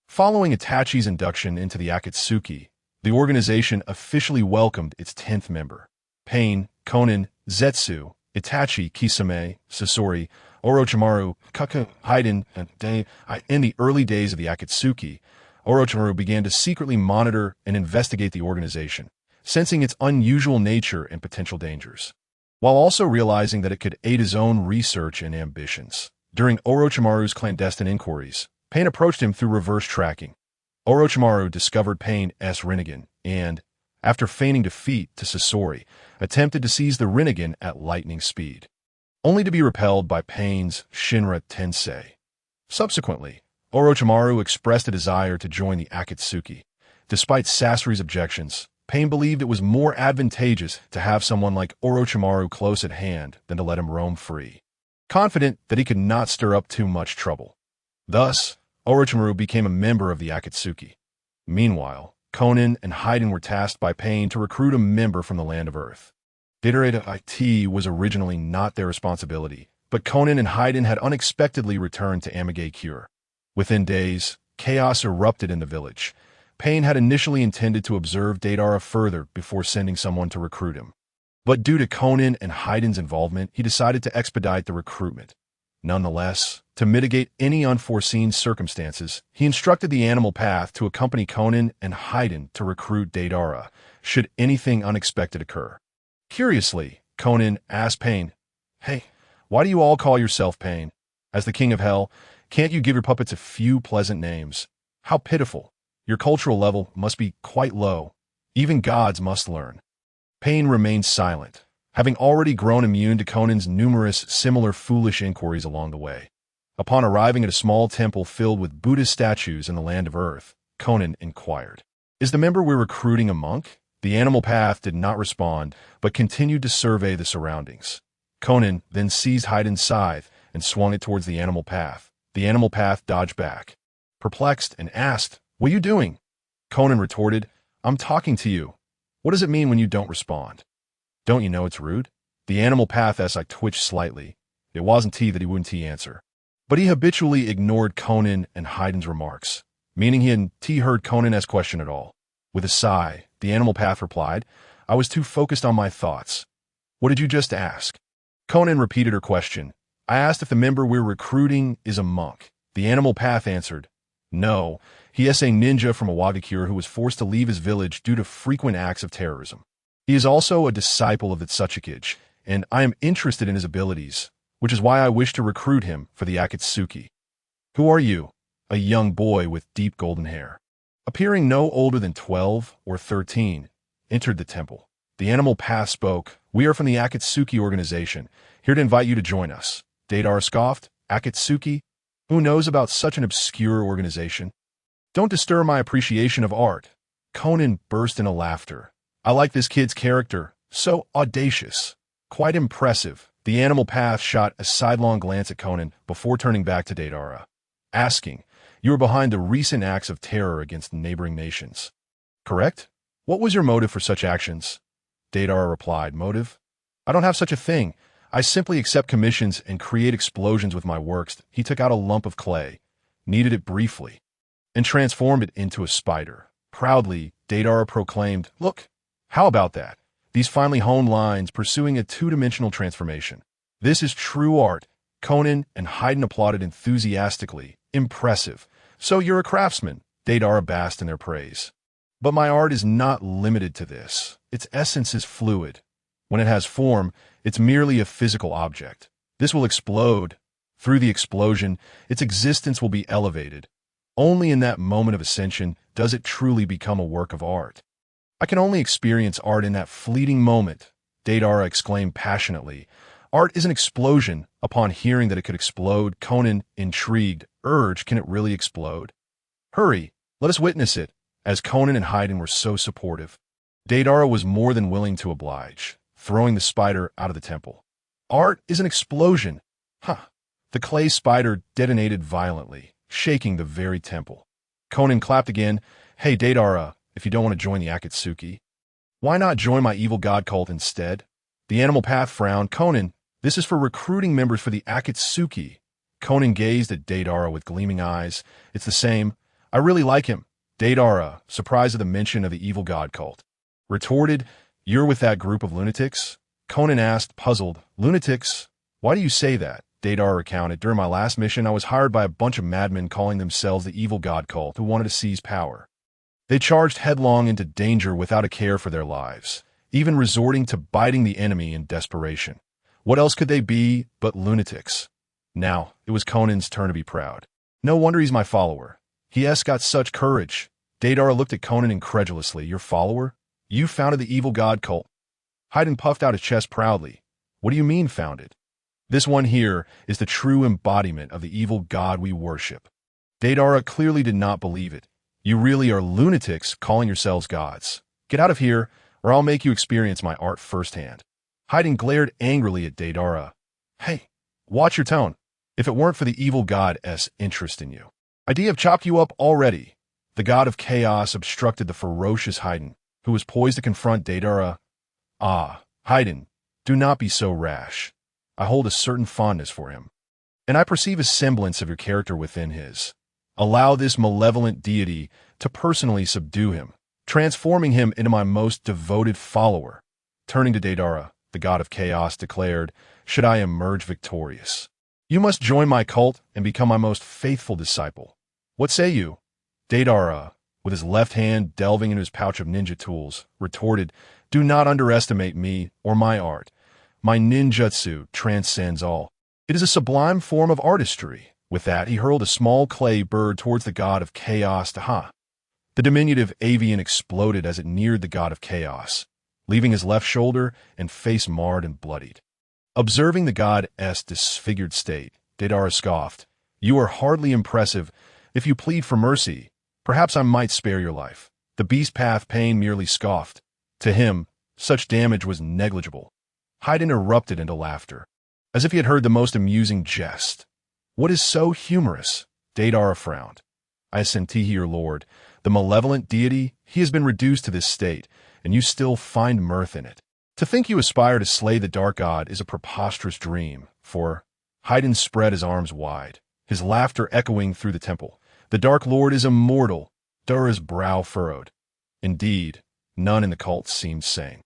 Following Itachi's induction into the Akatsuki, the organization officially welcomed its 10th member. Pain, Konan, Zetsu, Itachi, Kisame, Sasori, Orochimaru, Kaku, Haiden, and Dei. In the early days of the Akatsuki, Orochimaru began to secretly monitor and investigate the organization, sensing its unusual nature and potential dangers, while also realizing that it could aid his own research and ambitions. During Orochimaru's clandestine inquiries, Pain approached him through reverse tracking. Orochimaru discovered Pain's Rinnegan and, after feigning defeat to Sasori, attempted to seize the Rinnegan at lightning speed, only to be repelled by Pain's Shinra Tensei. Subsequently, Orochimaru expressed a desire to join the Akatsuki. Despite Sasori's objections, Pain believed it was more advantageous to have someone like Orochimaru close at hand than to let him roam free, confident that he could not stir up too much trouble. Thus, Orochimaru became a member of the Akatsuki. Meanwhile, Konan and Haiden were tasked by Pain to recruit a member from the land of Earth. Data IT was originally not their responsibility, but Konan and Haiden had unexpectedly returned to Amage Cure. Within days, chaos erupted in the village. Pain had initially intended to observe Deidara further before sending someone to recruit him. But due to Konan and Haiden's involvement, he decided to expedite the recruitment. Nonetheless, to mitigate any unforeseen circumstances, he instructed the Animal Path to accompany Konan and Haiden to recruit Deidara, should anything unexpected occur. Curiously, Konan asked Pain, "Hey, why do you all call yourself Pain? As the king of hell, can't you give your puppets a few pleasant names? How pitiful. Your cultural level must be quite low. Even gods must learn." Pain remained silent, having already grown immune to Conan's numerous similar foolish inquiries along the way. Upon arriving at a small temple filled with Buddhist statues in the land of Earth, Konan inquired, "Is the member we're recruiting a monk?" The Animal Path did not respond, but continued to survey the surroundings. Konan then seized Haiden's scythe and swung it towards the Animal Path. The Animal Path dodged back, perplexed, and asked, What are you doing? Conan retorted, I'm talking to you. What does it mean when you don't respond? Don't you know it's rude? The animal path as I twitched slightly. It wasn't that he wouldn't answer. But he habitually ignored Conan and Haydn's remarks, meaning he hadn't heard Conan's question at all. With a sigh, the animal path replied, I was too focused on my thoughts. What did you just ask? Conan repeated her question. I asked if the member we're recruiting is a monk. The animal path answered, no, he is a ninja from Awagakure who was forced to leave his village due to frequent acts of terrorism. He is also a disciple of the Tsuchikage, and I am interested in his abilities, which is why I wish to recruit him for the Akatsuki. Who are you? A young boy with deep golden hair, appearing no older than 12 or 13, entered the temple. The animal path spoke, we are from the Akatsuki organization, here to invite you to join us. Deidara scoffed, Akatsuki? Who knows about such an obscure organization? Don't disturb my appreciation of art. Conan burst into laughter. I like this kid's character, so audacious. Quite impressive. The animal path shot a sidelong glance at Conan before turning back to Deidara, asking, you were behind the recent acts of terror against neighboring nations, correct? What was your motive for such actions? Deidara replied, motive? I don't have such a thing. I simply accept commissions and create explosions with my works. He took out a lump of clay, kneaded it briefly, and transformed it into a spider. Proudly, Deidara proclaimed, look, how about that? These finely honed lines pursuing a two-dimensional transformation. This is true art. Conan and Haydn applauded enthusiastically. Impressive. So you're a craftsman, Deidara basked in their praise. But my art is not limited to this. Its essence is fluid. When it has form, it's merely a physical object. This will explode. Through the explosion, its existence will be elevated. Only in that moment of ascension does it truly become a work of art. I can only experience art in that fleeting moment, Deidara exclaimed passionately. Art is an explosion. Upon hearing that it could explode, Conan, intrigued, urged, can it really explode? Hurry, let us witness it. As Conan and Haydn were so supportive, Deidara was more than willing to oblige, throwing the spider out of the temple. Art is an explosion. Huh. The clay spider detonated violently, shaking the very temple. Conan clapped again. Hey, Deidara, if you don't want to join the Akatsuki, why not join my evil god cult instead? The animal path frowned. Conan, this is for recruiting members for the Akatsuki. Conan gazed at Deidara with gleaming eyes. It's the same. I really like him. Deidara, surprised at the mention of the evil god cult, retorted, you're with that group of lunatics? Conan asked, puzzled, lunatics? Why do you say that? Deidara recounted, during my last mission I was hired by a bunch of madmen calling themselves the evil god cult who wanted to seize power. They charged headlong into danger without a care for their lives, even resorting to biting the enemy in desperation. What else could they be but lunatics? Now, it was Conan's turn to be proud. No wonder he's my follower. He has got such courage. Deidara looked at Conan incredulously. Your follower? You founded the evil god cult. Haydn puffed out his chest proudly. What do you mean, founded? This one here is the true embodiment of the evil god we worship. Deidara clearly did not believe it. You really are lunatics calling yourselves gods. Get out of here, or I'll make you experience my art firsthand. Haydn glared angrily at Deidara. Hey, watch your tone. If it weren't for the evil god's interest in you, I'd have chopped you up already. The god of chaos obstructed the ferocious Haydn, who was poised to confront Deidara. Ah, Haydn, do not be so rash. I hold a certain fondness for him, and I perceive a semblance of your character within his. Allow this malevolent deity to personally subdue him, transforming him into my most devoted follower. Turning to Deidara, the god of chaos declared, should I emerge victorious, you must join my cult and become my most faithful disciple. What say you? Deidara, with his left hand delving into his pouch of ninja tools, retorted, do not underestimate me or my art. My ninjutsu transcends all. It is a sublime form of artistry. With that, he hurled a small clay bird towards the god of chaos. The diminutive avian exploded as it neared the god of chaos, leaving his left shoulder and face marred and bloodied. Observing the god's disfigured state, Deidara scoffed, you are hardly impressive. If you plead for mercy, perhaps I might spare your life. The beast path pain merely scoffed. To him, such damage was negligible. Haydn erupted into laughter, as if he had heard the most amusing jest. What is so humorous? Deidara frowned. I assent to your lord, The malevolent deity, he has been reduced to this state, and you still find mirth in it. To think you aspire to slay the dark god is a preposterous dream, for Haydn spread his arms wide, his laughter echoing through the temple. The Dark Lord is immortal. Dura's brow furrowed. Indeed, none in the cult seemed sane.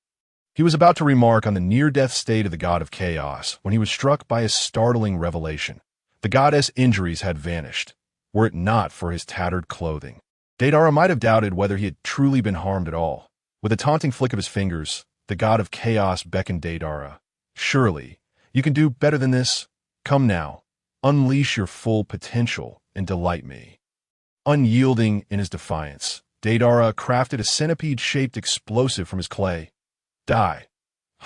He was about to remark on the near-death state of the god of chaos when he was struck by a startling revelation. The goddess' injuries had vanished, were it not for his tattered clothing. Daedara might have doubted whether he had truly been harmed at all. With a taunting flick of his fingers, the god of chaos beckoned Daedara. Surely, you can do better than this. Come now, unleash your full potential and delight me. Unyielding in his defiance, Daedara crafted a centipede-shaped explosive from his clay. Die.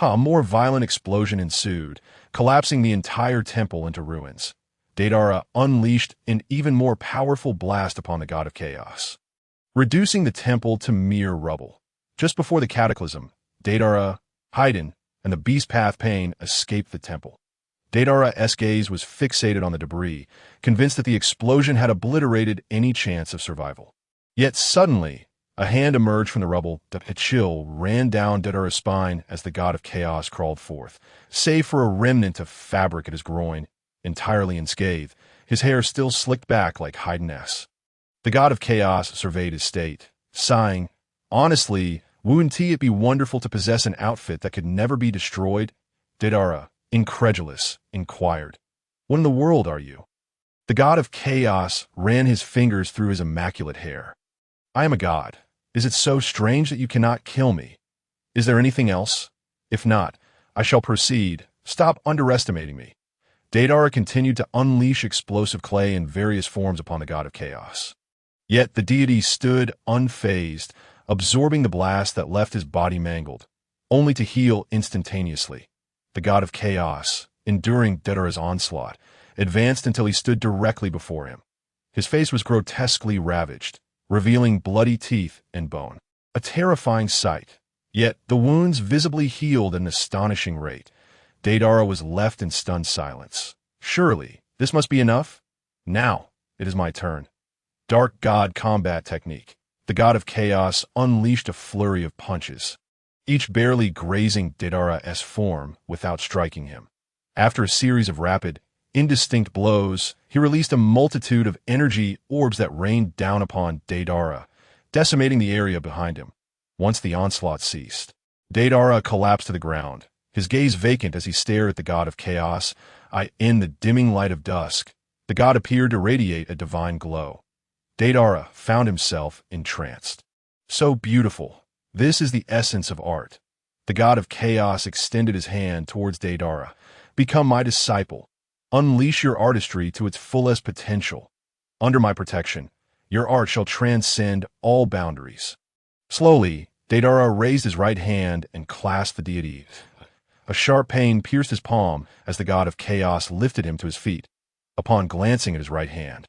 A more violent explosion ensued, collapsing the entire temple into ruins. Daedara unleashed an even more powerful blast upon the god of chaos, reducing the temple to mere rubble. Just before the cataclysm, Daedara, Haydn, and the beast path Pain escaped the temple. Daedara's gaze was fixated on the debris, convinced that the explosion had obliterated any chance of survival. Yet suddenly, a hand emerged from the rubble. A chill ran down Daedara's spine as the god of chaos crawled forth, save for a remnant of fabric at his groin, entirely unscathed, his hair still slicked back like Haydn's. The god of chaos surveyed his state, sighing, "Honestly, wouldn't it be wonderful to possess an outfit that could never be destroyed?" Daedara, incredulous, inquired, "What in the world are you?" The god of chaos ran his fingers through his immaculate hair. "I am a god. Is it so strange that you cannot kill me? Is there anything else? If not, I shall proceed. Stop underestimating me." Daedara continued to unleash explosive clay in various forms upon the god of chaos. Yet the deity stood unfazed, absorbing the blast that left his body mangled, only to heal instantaneously. The god of chaos, enduring Daedara's onslaught, advanced until he stood directly before him. His face was grotesquely ravaged, revealing bloody teeth and bone. A terrifying sight. Yet the wounds visibly healed at an astonishing rate. Daedara was left in stunned silence. Surely, this must be enough? Now, it is my turn. Dark God combat technique. The god of chaos unleashed a flurry of punches, each barely grazing Daedara's form without striking him. After a series of rapid, indistinct blows, he released a multitude of energy orbs that rained down upon Daedara, decimating the area behind him. Once the onslaught ceased, Daedara collapsed to the ground, his gaze vacant as he stared at the god of chaos. In the dimming light of dusk, the god appeared to radiate a divine glow. Daedara found himself entranced. So beautiful. This is the essence of art. The god of chaos extended his hand towards Daedara. Become my disciple. Unleash your artistry to its fullest potential. Under my protection, your art shall transcend all boundaries. Slowly, Daedara raised his right hand and clasped the deity. A sharp pain pierced his palm as the god of chaos lifted him to his feet. Upon glancing at his right hand,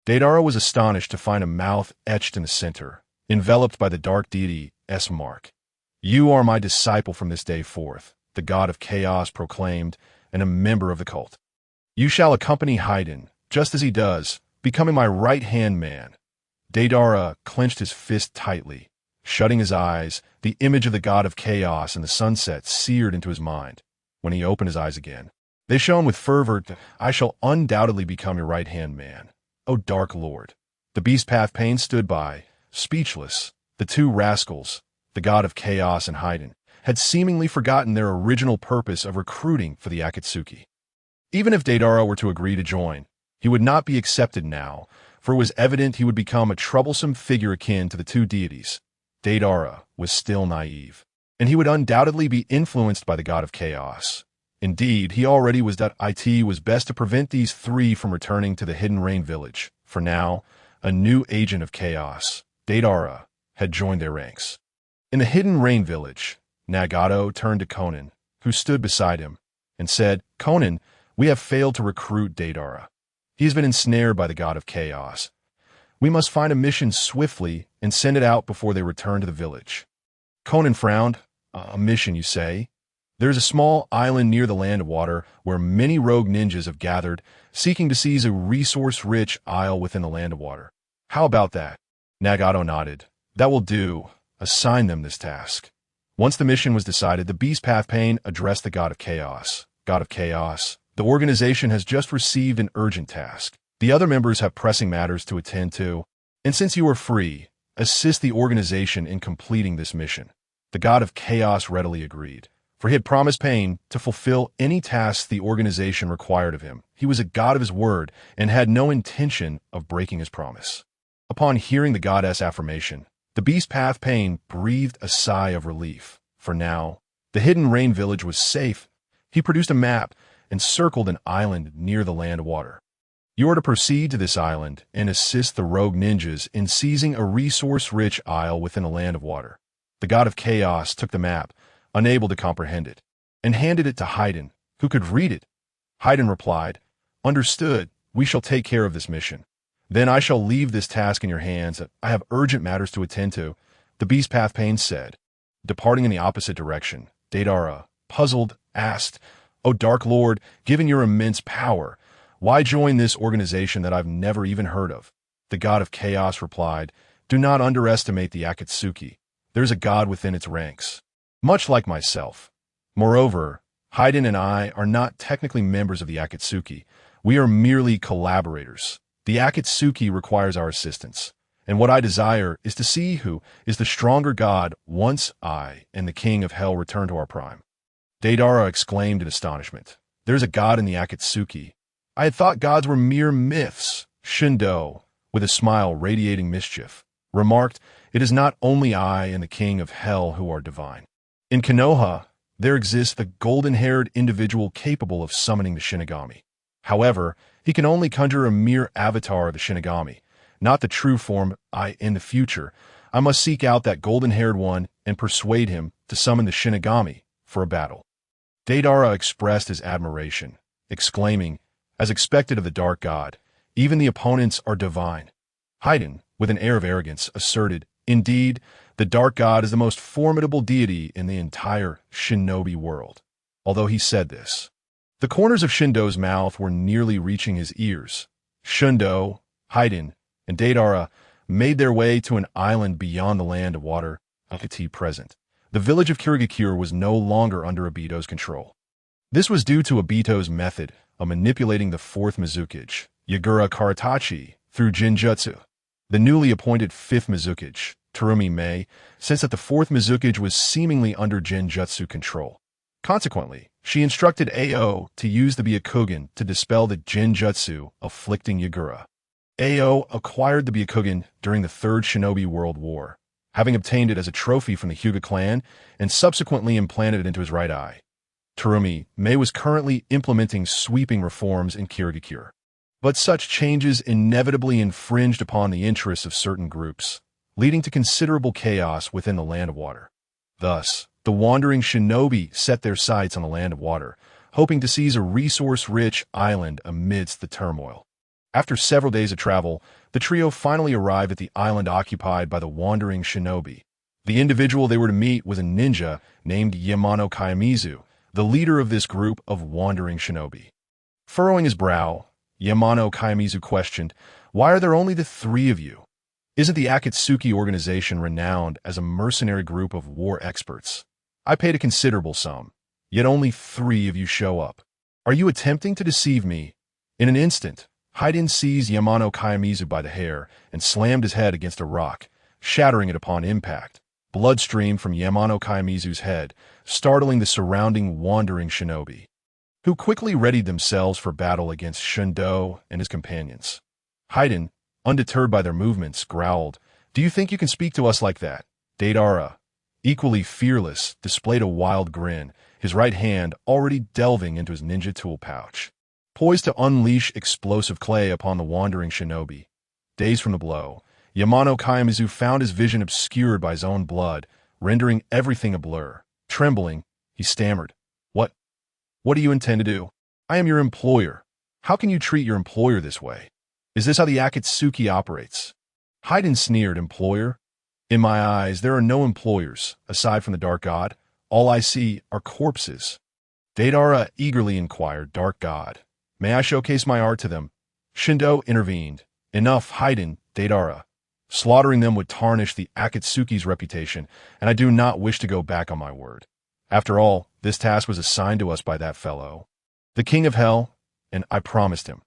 Daedara was astonished to find a mouth etched in the center, enveloped by the dark deity's mark. "You are my disciple from this day forth," the god of chaos proclaimed, and a member of the cult. "You shall accompany Haydn, just as he does, becoming my right-hand man." Daedara clenched his fist tightly. Shutting his eyes, the image of the god of chaos and the sunset seared into his mind. When he opened his eyes again, they shone with fervor. "I shall undoubtedly become your right-hand man, O Dark Lord." The beast path Pain stood by, speechless. The two rascals, the god of chaos and Haydn, had seemingly forgotten their original purpose of recruiting for the Akatsuki. Even if Daedara were to agree to join, he would not be accepted now, for it was evident he would become a troublesome figure akin to the two deities. Daedara was still naive, and he would undoubtedly be influenced by the god of chaos. Indeed, he already was that it was best to prevent these three from returning to the Hidden Rain village. For now, a new agent of chaos, Daedara, had joined their ranks. In the Hidden Rain village, Nagato turned to Conan, who stood beside him, and said, "Conan, we have failed to recruit Daedara. He has been ensnared by the god of chaos. We must find a mission swiftly and send it out before they return to the village." Conan frowned. "A mission, you say? There is a small island near the Land of Water where many rogue ninjas have gathered, seeking to seize a resource-rich isle within the Land of Water. How about that?" Nagato nodded. That will do. Assign them this task. Once the mission was decided, the Beast Path Pain addressed the God of Chaos. God of Chaos, the organization has just received an urgent task. The other members have pressing matters to attend to, and since you are free, assist the organization in completing this mission. The God of Chaos readily agreed, for he had promised Pain to fulfill any tasks the organization required of him. He was a god of his word and had no intention of breaking his promise. Upon hearing the goddess' affirmation, the Beast Path Pain breathed a sigh of relief. For now, the hidden rain village was safe. He produced a map and circled an island near the land of water. You are to proceed to this island and assist the rogue ninjas in seizing a resource-rich isle within a land of water. The God of Chaos took the map, unable to comprehend it, and handed it to Haydn, who could read it. Haydn replied, "Understood, we shall take care of this mission. Then I shall leave this task in your hands. I have urgent matters to attend to," the Beast Path Pain said. Departing in the opposite direction, Deidara, puzzled, asked, "O Dark Lord, given your immense power, why join this organization that I've never even heard of?" The God of Chaos replied, "Do not underestimate the Akatsuki. There's a god within its ranks, much like myself. Moreover, Haydn and I are not technically members of the Akatsuki. We are merely collaborators. The Akatsuki requires our assistance, and what I desire is to see who is the stronger god once I and the King of Hell return to our prime." Deidara exclaimed in astonishment, "There's a god in the Akatsuki. I had thought gods were mere myths." Shindo, with a smile radiating mischief, remarked, "It is not only I and the King of Hell who are divine. In Konoha, there exists the golden-haired individual capable of summoning the Shinigami. However, he can only conjure a mere avatar of the Shinigami, not the true form. In the future, I must seek out that golden-haired one and persuade him to summon the Shinigami for a battle." Deidara expressed his admiration, exclaiming, "As expected of the Dark God, even the opponents are divine." Haydn, with an air of arrogance, asserted, "Indeed, the Dark God is the most formidable deity in the entire Shinobi world." Although he said this, the corners of Shindo's mouth were nearly reaching his ears. Shindo, Haydn, and Deidara made their way to an island beyond the land of water. Present, the village of Kirigakure was no longer under Obito's control. This was due to Obito's method of manipulating the fourth Mizukage, Yagura Karatachi, through Jinjutsu. The newly appointed fifth Mizukage, Terumi Mei, sensed that the fourth Mizukage was seemingly under Jinjutsu control. Consequently, she instructed Ao to use the Byakugan to dispel the Jinjutsu afflicting Yagura. Ao acquired the Byakugan during the Third Shinobi World War, having obtained it as a trophy from the Hyuga clan and subsequently implanted it into his right eye. Terumi Mei was currently implementing sweeping reforms in Kirigakure. But such changes inevitably infringed upon the interests of certain groups, leading to considerable chaos within the land of water. Thus, the wandering shinobi set their sights on the land of water, hoping to seize a resource-rich island amidst the turmoil. After several days of travel, the trio finally arrived at the island occupied by the wandering shinobi. The individual they were to meet was a ninja named Yamano Kayamizu, the leader of this group of wandering shinobi. Furrowing his brow, Yamano Kayamizu questioned, "Why are there only the three of you? Isn't the Akatsuki organization renowned as a mercenary group of war experts? I paid a considerable sum, yet only 3 of you show up. Are you attempting to deceive me?" In an instant, Haydn seized Yamano Kayamizu by the hair and slammed his head against a rock, shattering it upon impact. Blood streamed from Yamano Kayamizu's head, startling the surrounding wandering shinobi, who quickly readied themselves for battle against Shindo and his companions. Haydn, undeterred by their movements, growled, "Do you think you can speak to us like that?" Deidara, equally fearless, displayed a wild grin, his right hand already delving into his ninja tool pouch, poised to unleash explosive clay upon the wandering shinobi. Dazed from the blow, Yamano Kayamizu found his vision obscured by his own blood, rendering everything a blur. Trembling, he stammered, What do you intend to do? I am your employer. How can you treat your employer this way? Is this how the Akatsuki operates?" Haydn sneered, "Employer? In my eyes, there are no employers, aside from the Dark God. All I see are corpses." Deidara eagerly inquired, "Dark God, may I showcase my art to them?" Shindo intervened. "Enough, Haydn, Deidara. Slaughtering them would tarnish the Akatsuki's reputation, and I do not wish to go back on my word. After all, this task was assigned to us by that fellow, the King of Hell, and I promised him.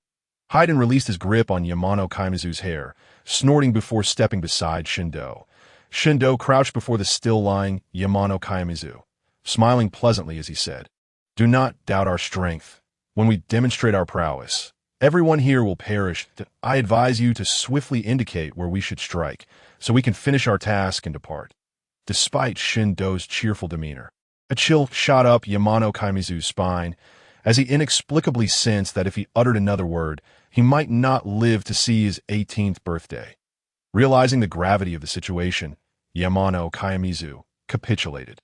Haiden released his grip on Yamano Kaimizu's hair, snorting before stepping beside Shindo. Shindo crouched before the still-lying Yamano Kaimizu, smiling pleasantly as he said, "Do not doubt our strength. When we demonstrate our prowess, everyone here will perish. I advise you to swiftly indicate where we should strike, so we can finish our task and depart." Despite Shindo's cheerful demeanor, a chill shot up Yamano Kaimizu's spine, as he inexplicably sensed that if he uttered another word, he might not live to see his 18th birthday. Realizing the gravity of the situation, Yamano Kaimizu capitulated,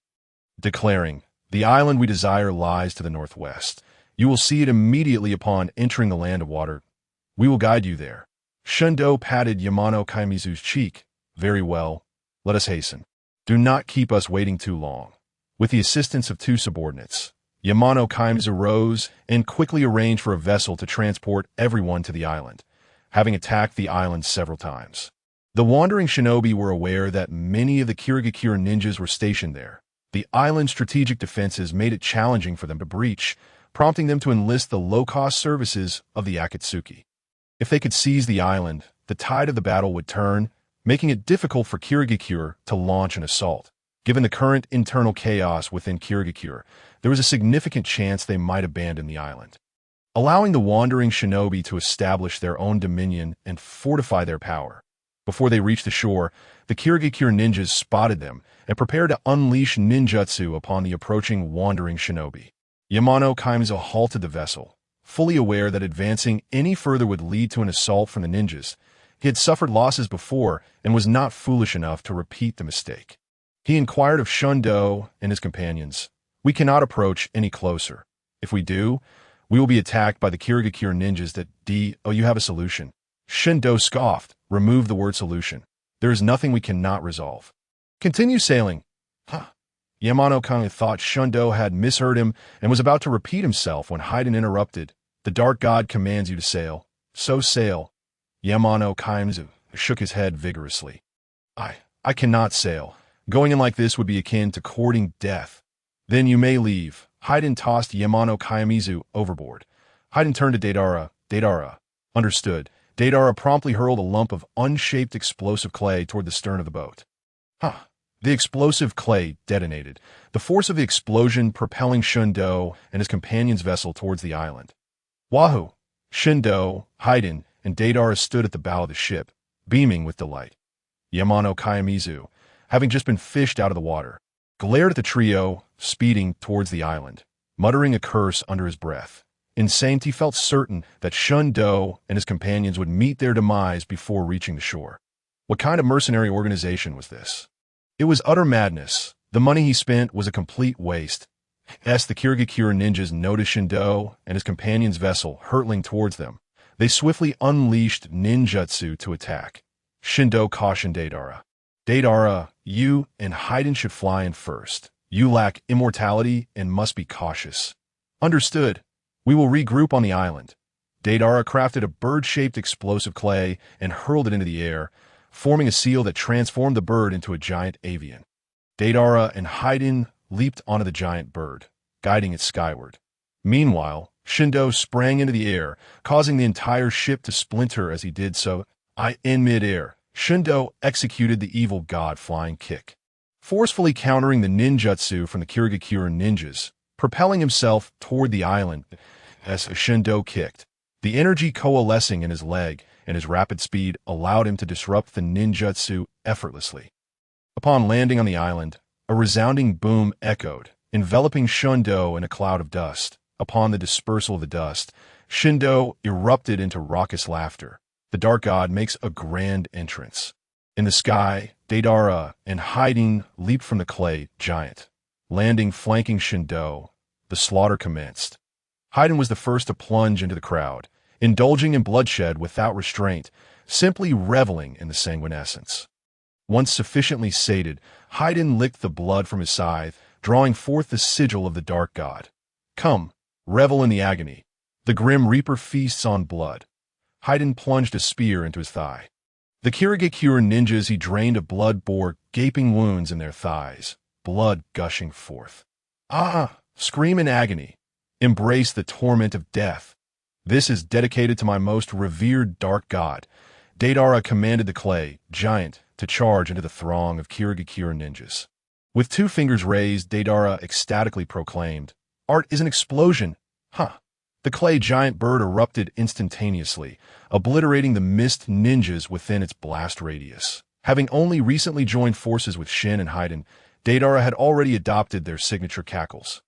declaring, "The island we desire lies to the northwest. You will see it immediately upon entering the land of water. We will guide you there." Shindo patted Yamano Kaimizu's cheek. "Very well. Let us hasten. Do not keep us waiting too long." With the assistance of two subordinates, Yamano Kaimizu rose and quickly arranged for a vessel to transport everyone to the island, having attacked the island several times. The wandering shinobi were aware that many of the Kirigakura ninjas were stationed there. The island's strategic defenses made it challenging for them to breach, prompting them to enlist the low-cost services of the Akatsuki. If they could seize the island, the tide of the battle would turn, making it difficult for Kirigakura to launch an assault. Given the current internal chaos within Kirigakura, there was a significant chance they might abandon the island. Allowing the wandering shinobi to establish their own dominion and fortify their power. Before they reached the shore, the Kirigakura ninjas spotted them and prepared to unleash ninjutsu upon the approaching wandering shinobi. Yamano Kaimizu halted the vessel, fully aware that advancing any further would lead to an assault from the ninjas. He had suffered losses before and was not foolish enough to repeat the mistake. He inquired of Shindo and his companions, "We cannot approach any closer. If we do, we will be attacked by the Kirigakura ninjas that Oh, you have a solution." Shindo scoffed. "Remove the word solution. There is nothing we cannot resolve. Continue sailing." Huh. Yamano Kaimizu thought Shindo had misheard him and was about to repeat himself when Haiden interrupted. "The Dark God commands you to sail. So sail." Yamano Kaimizu shook his head vigorously. I cannot sail. Going in like this would be akin to courting death." "Then you may leave." Haiden tossed Yamano Kaimizu overboard. Haiden turned to Deidara. "Deidara." "Understood." Deidara promptly hurled a lump of unshaped explosive clay toward the stern of the boat. The explosive clay detonated, the force of the explosion propelling Shindo and his companion's vessel towards the island. Wahoo! Shindo, Haiden, and Deidara stood at the bow of the ship, beaming with delight. Yamano Kaimizu, having just been fished out of the water, glared at the trio, speeding towards the island, muttering a curse under his breath. Insane, he felt certain that Shindo and his companions would meet their demise before reaching the shore. What kind of mercenary organization was this? It was utter madness. The money he spent was a complete waste. As the Kirigakura ninjas noticed Shindo and his companion's vessel hurtling towards them, they swiftly unleashed ninjutsu to attack. Shindo cautioned Deidara. "Deidara, you and Haiden should fly in first. You lack immortality and must be cautious." "Understood. We will regroup on the island." Deidara crafted a bird-shaped explosive clay and hurled it into the air, forming a seal that transformed the bird into a giant avian. Deidara and Haiden leaped onto the giant bird, guiding it skyward. Meanwhile, Shindo sprang into the air, causing the entire ship to splinter as he did so. In mid-air, Shindo executed the evil god flying kick, forcefully countering the ninjutsu from the Kirigakura ninjas, propelling himself toward the island as Shindo kicked. The energy coalescing in his leg and his rapid speed allowed him to disrupt the ninjutsu effortlessly. Upon landing on the island, a resounding boom echoed, enveloping Shindo in a cloud of dust. Upon the dispersal of the dust, Shindo erupted into raucous laughter. The Dark God makes a grand entrance. In the sky, Deidara and Haiden leaped from the clay giant. Landing flanking Shindo, the slaughter commenced. Haiden was the first to plunge into the crowd, indulging in bloodshed without restraint, simply reveling in the sanguinescence. Once sufficiently sated, Haiden licked the blood from his scythe, drawing forth the sigil of the Dark God. "Come, revel in the agony. The Grim Reaper feasts on blood." Haiden plunged a spear into his thigh. The Kirigakure ninjas he drained of blood bore gaping wounds in their thighs, blood gushing forth. Ah! Scream in agony. Embrace the torment of death. This is dedicated to my most revered dark god. Deidara commanded the clay giant to charge into the throng of Kirigakure ninjas. With 2 fingers raised, Deidara ecstatically proclaimed, "Art is an explosion! Huh!" The clay giant bird erupted instantaneously, obliterating the mist ninjas within its blast radius. Having only recently joined forces with Shin and Haiden, Deidara had already adopted their signature cackles.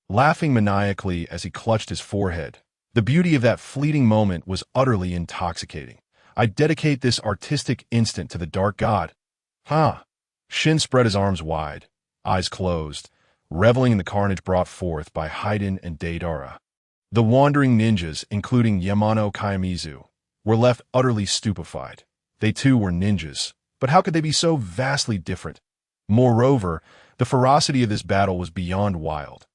Laughing maniacally as he clutched his forehead, the beauty of that fleeting moment was utterly intoxicating. I dedicate this artistic instant to the dark god. Huh! Shin spread his arms wide, eyes closed, reveling in the carnage brought forth by Haiden and Deidara. The wandering ninjas, including Yamano Kayamizu, were left utterly stupefied. They too were ninjas, but how could they be so vastly different? Moreover, the ferocity of this battle was beyond wild.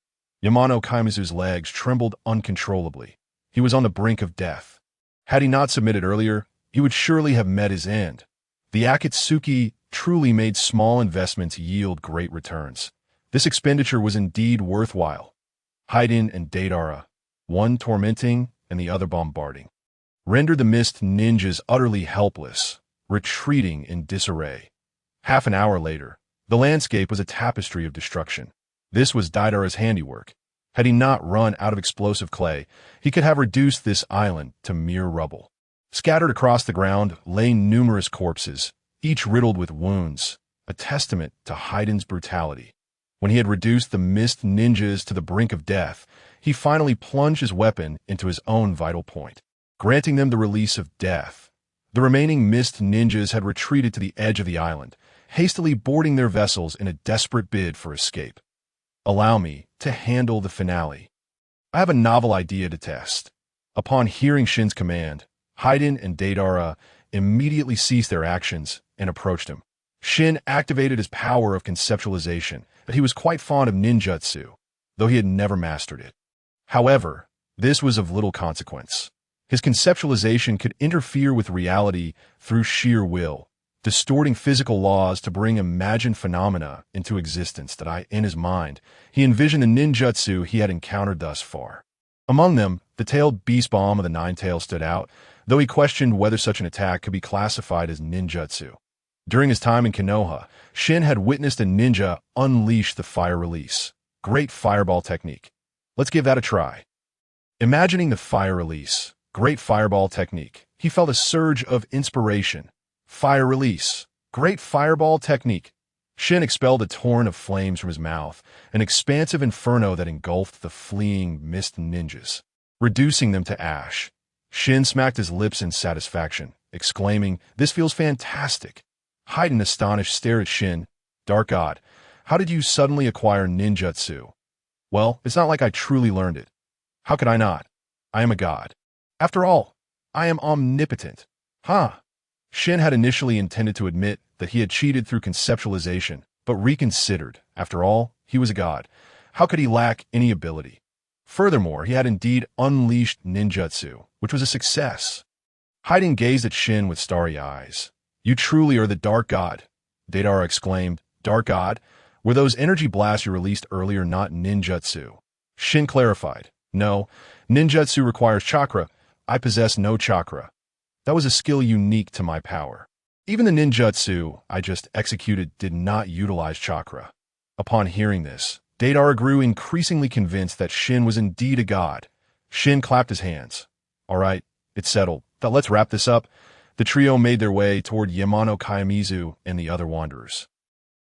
Yamano Kayamizu's legs trembled uncontrollably. He was on the brink of death. Had he not submitted earlier, he would surely have met his end. The Akatsuki truly made small investments yield great returns. This expenditure was indeed worthwhile. Haiden and Deidara, one tormenting and the other bombarding, rendered the mist ninjas utterly helpless, retreating in disarray. Half an hour later, the landscape was a tapestry of destruction. This was Deidara's handiwork. Had he not run out of explosive clay, he could have reduced this island to mere rubble. Scattered across the ground lay numerous corpses, each riddled with wounds, a testament to Haiden's brutality. When he had reduced the mist ninjas to the brink of death, he finally plunged his weapon into his own vital point, granting them the release of death. The remaining mist ninjas had retreated to the edge of the island, hastily boarding their vessels in a desperate bid for escape. Allow me to handle the finale. I have a novel idea to test. Upon hearing Shin's command, Haiden and Deidara immediately ceased their actions and approached him. Shin activated his power of conceptualization, but he was quite fond of ninjutsu, though he had never mastered it. However, this was of little consequence. His conceptualization could interfere with reality through sheer will, distorting physical laws to bring imagined phenomena into existence that in his mind, he envisioned the ninjutsu he had encountered thus far. Among them, the tailed beast bomb of the Nine-Tail stood out, though he questioned whether such an attack could be classified as ninjutsu. During his time in Konoha, Shin had witnessed a ninja unleash the fire release. Great fireball technique. Let's give that a try. Imagining the fire release, great fireball technique, he felt a surge of inspiration. Fire release, great fireball technique. Shin expelled a torrent of flames from his mouth, an expansive inferno that engulfed the fleeing mist ninjas, reducing them to ash. Shin smacked his lips in satisfaction, exclaiming, "This feels fantastic." Haiden, astonished, stared at Shin. "Dark God, how did you suddenly acquire ninjutsu?" "Well, it's not like I truly learned it. How could I not? I am a god. After all, I am omnipotent." Huh. Shin had initially intended to admit that he had cheated through conceptualization, but reconsidered. After all, he was a god. How could he lack any ability? Furthermore, he had indeed unleashed ninjutsu, which was a success. Haiden gazed at Shin with starry eyes. "You truly are the Dark God," Deidara exclaimed. "Dark God? Were those energy blasts you released earlier not ninjutsu?" Shin clarified. "No, ninjutsu requires chakra. I possess no chakra. That was a skill unique to my power. Even the ninjutsu I just executed did not utilize chakra." Upon hearing this, Deidara grew increasingly convinced that Shin was indeed a god. Shin clapped his hands. "All right, it's settled. Now let's wrap this up." The trio made their way toward Yamano Kayamizu and the other wanderers.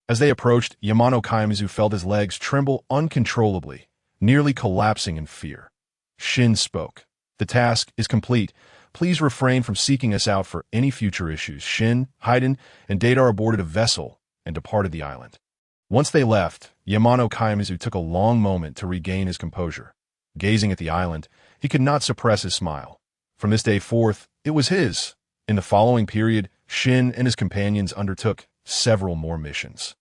As they approached, Yamano Kayamizu felt his legs tremble uncontrollably, nearly collapsing in fear. Shin spoke. "The task is complete. Please refrain from seeking us out for any future issues." Shin, Haiden, and Deidara boarded a vessel and departed the island. Once they left, Yamano Kayamizu took a long moment to regain his composure. Gazing at the island, he could not suppress his smile. From this day forth, it was his. In the following period, Shin and his companions undertook several more missions.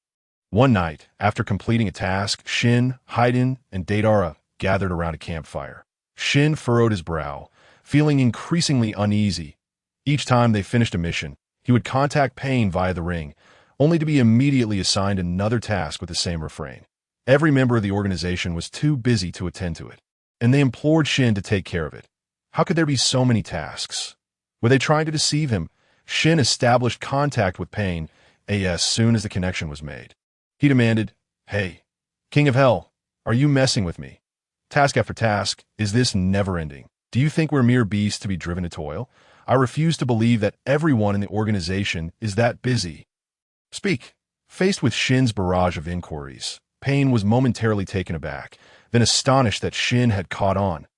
One night, after completing a task, Shin, Haiden, and Deidara gathered around a campfire. Shin furrowed his brow, feeling increasingly uneasy. Each time they finished a mission, He would contact Pain via the ring, only to be immediately assigned another task with the same refrain. Every member of the organization was too busy to attend to it, and they implored Shin to take care of it. How could there be so many tasks? Were they trying to deceive him? Shin established contact with Pain as soon as the connection was made. He demanded, "Hey, King of Hell, are you messing with me? Task after task, is this never-ending? Do you think we're mere beasts to be driven to toil? I refuse to believe that everyone in the organization is that busy." Speak. Faced with Shin's barrage of inquiries, Pain was momentarily taken aback, then astonished that Shin had caught on.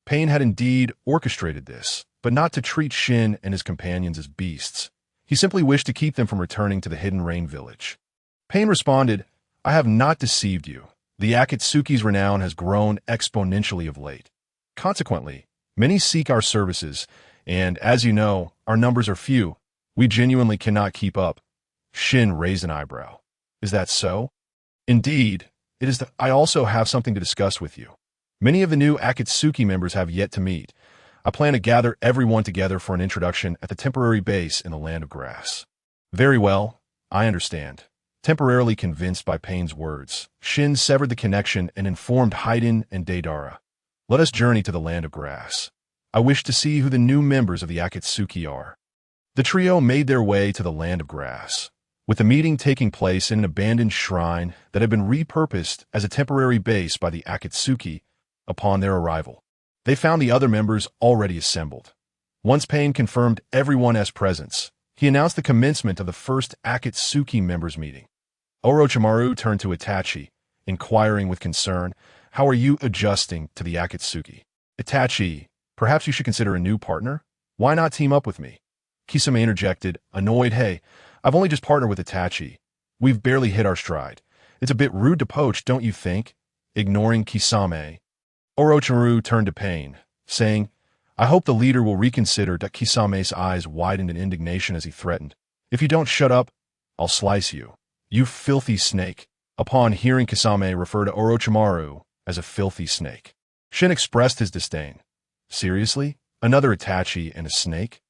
Pain had indeed orchestrated this, but not to treat Shin and his companions as beasts. He simply wished to keep them from returning to the Hidden Rain village. Pain responded, "I have not deceived you. The Akatsuki's renown has grown exponentially of late. Consequently, many seek our services, and as you know, our numbers are few. We genuinely cannot keep up." Shin raised an eyebrow. "Is that so?" "Indeed, it is. I also have something to discuss with you. Many of the new Akatsuki members have yet to meet. I plan to gather everyone together for an introduction at the temporary base in the Land of Grass." "Very well, I understand." Temporarily convinced by Pain's words, Shin severed the connection and informed Haiden and Deidara. "Let us journey to the Land of Grass. I wish to see who the new members of the Akatsuki are." The trio made their way to the Land of Grass, with the meeting taking place in an abandoned shrine that had been repurposed as a temporary base by the Akatsuki. Upon their arrival, they found the other members already assembled. Once Pain confirmed everyone as presents, he announced the commencement of the first Akatsuki members' meeting. Orochimaru turned to Itachi, inquiring with concern, "How are you adjusting to the Akatsuki?" "Itachi, perhaps you should consider a new partner? Why not team up with me?" Kisame interjected, annoyed. "Hey, I've only just partnered with Itachi. We've barely hit our stride. It's a bit rude to poach, don't you think?" Ignoring Kisame, Orochimaru turned to Pain, saying, "I hope the leader will reconsider." Kisame's eyes widened in indignation as he threatened, "If you don't shut up, I'll slice you. You filthy snake." Upon hearing Kisame refer to Orochimaru as a filthy snake, Shin expressed his disdain. "Seriously? Another Itachi and a snake?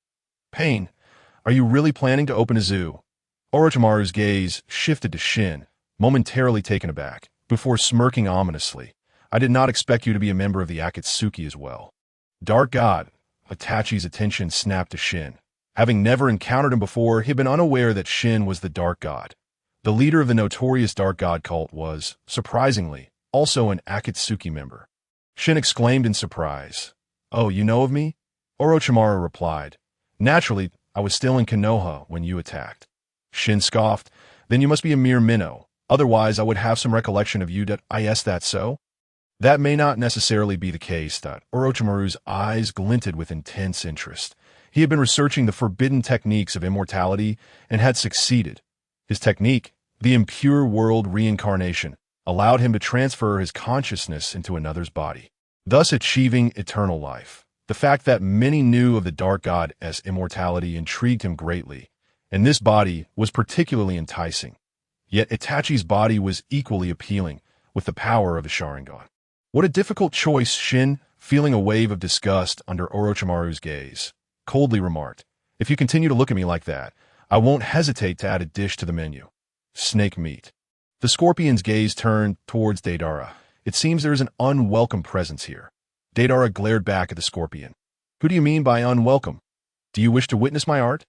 Pain, are you really planning to open a zoo?" Orochimaru's gaze shifted to Shin, momentarily taken aback, before smirking ominously. "I did not expect you to be a member of the Akatsuki as well." "Dark God." Itachi's attention snapped to Shin. Having never encountered him before, he had been unaware that Shin was the Dark God. The leader of the notorious Dark God cult was, surprisingly, also an Akatsuki member. Shin exclaimed in surprise. "Oh, you know of me?" Orochimaru replied. "Naturally, I was still in Konoha when you attacked." Shin scoffed. "Then you must be a mere minnow. Otherwise, I would have some recollection of you. Is that so?" "That may not necessarily be the case." Orochimaru's eyes glinted with intense interest. He had been researching the forbidden techniques of immortality and had succeeded. His technique, the impure world reincarnation, allowed him to transfer his consciousness into another's body, thus achieving eternal life. The fact that many knew of the Dark God as immortality intrigued him greatly, and this body was particularly enticing. Yet Itachi's body was equally appealing, with the power of the Sharingan. "What a difficult choice," Shin, feeling a wave of disgust under Orochimaru's gaze, coldly remarked. "If you continue to look at me like that, I won't hesitate to add a dish to the menu. Snake meat." The scorpion's gaze turned towards Deidara. "It seems there is an unwelcome presence here." Deidara glared back at the scorpion. "Who do you mean by unwelcome? Do you wish to witness my art?"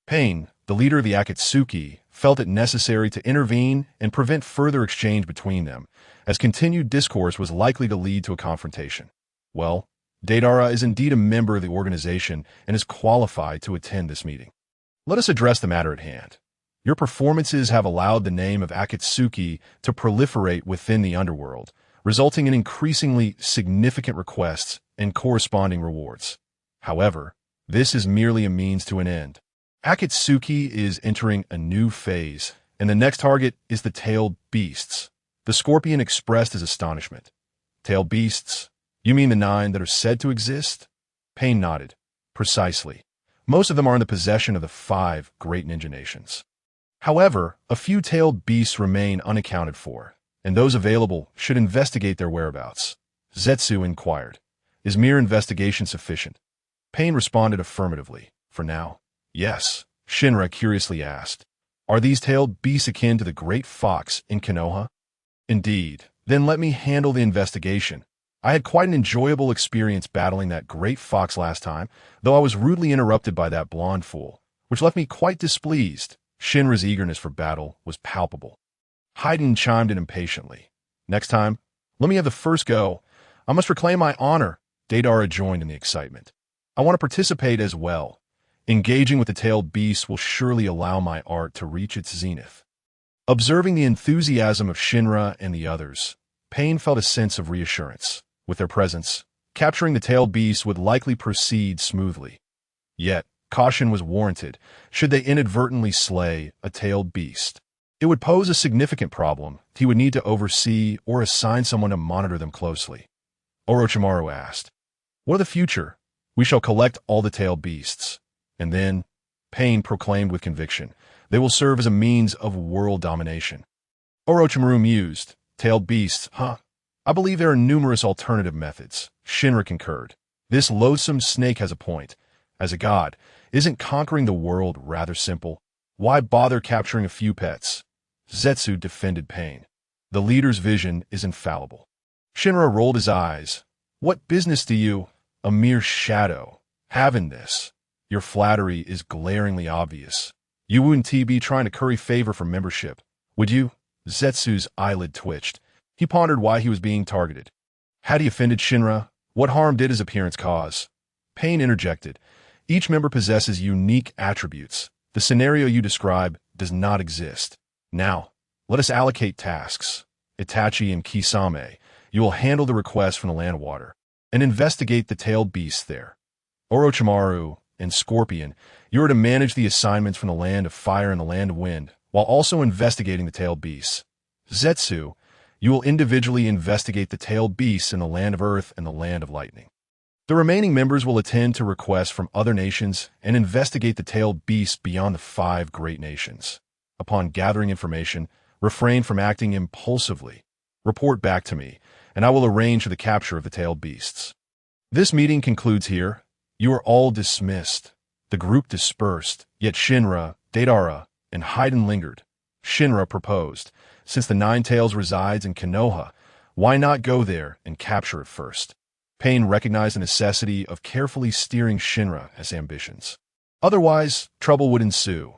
Pain, the leader of the Akatsuki, felt it necessary to intervene and prevent further exchange between them, as continued discourse was likely to lead to a confrontation. "Well, Deidara is indeed a member of the organization and is qualified to attend this meeting. Let us address the matter at hand. Your performances have allowed the name of Akatsuki to proliferate within the underworld, resulting in increasingly significant requests and corresponding rewards. However, this is merely a means to an end. Akatsuki is entering a new phase, and the next target is the tailed beasts." The scorpion expressed his astonishment. "Tailed beasts? You mean the 9 that are said to exist?" Pain nodded. "Precisely. Most of them are in the possession of the 5 great ninja nations. However, a few tailed beasts remain unaccounted for, and those available should investigate their whereabouts." Zetsu inquired. "Is mere investigation sufficient?" Pain responded affirmatively. "For now, yes." Shinra curiously asked. Are these tailed beasts akin to the great fox in Konoha? Indeed. Then let me handle the investigation. I had quite an enjoyable experience battling that great fox last time, though I was rudely interrupted by that blonde fool, which left me quite displeased. Shinra's eagerness for battle was palpable. Haydn chimed in impatiently. Next time, let me have the first go. I must reclaim my honor. Deidara joined in the excitement. I want to participate as well. Engaging with the tailed beasts will surely allow my art to reach its zenith. Observing the enthusiasm of Shinra and the others, Pain felt a sense of reassurance. With their presence, capturing the tailed beasts would likely proceed smoothly. Yet, caution was warranted should they inadvertently slay a tailed beast. It would pose a significant problem. He would need to oversee or assign someone to monitor them closely. Orochimaru asked, "What of the future? We shall collect all the tailed beasts. And then," Pain proclaimed with conviction, "they will serve as a means of world domination." Orochimaru mused. Tailed beasts, huh? I believe there are numerous alternative methods. Shinra concurred. This loathsome snake has a point. As a god, isn't conquering the world rather simple? Why bother capturing a few pets? Zetsu defended Pain. The leader's vision is infallible. Shinra rolled his eyes. What business do you, a mere shadow, have in this? Your flattery is glaringly obvious. You wouldn't be trying to curry favor for membership, would you? Zetsu's eyelid twitched. He pondered why he was being targeted. Had he offended Shinra? What harm did his appearance cause? Pain interjected. Each member possesses unique attributes. The scenario you describe does not exist. Now, let us allocate tasks. Itachi and Kisame, you will handle the request from the land water and investigate the tailed beasts there. Orochimaru and Scorpion, you are to manage the assignments from the land of fire and the land of wind, while also investigating the tailed beasts. Zetsu, you will individually investigate the tailed beasts in the land of earth and the land of lightning. The remaining members will attend to requests from other nations and investigate the tailed beasts beyond the 5 great nations. Upon gathering information, refrain from acting impulsively. Report back to me, and I will arrange for the capture of the tailed beasts. This meeting concludes here. You are all dismissed. The group dispersed, yet Shinra, Deidara, and Haydn lingered. Shinra proposed, since the Nine Tails resides in Konoha, why not go there and capture it first? Pain recognized the necessity of carefully steering Shinra as ambitions. Otherwise, trouble would ensue.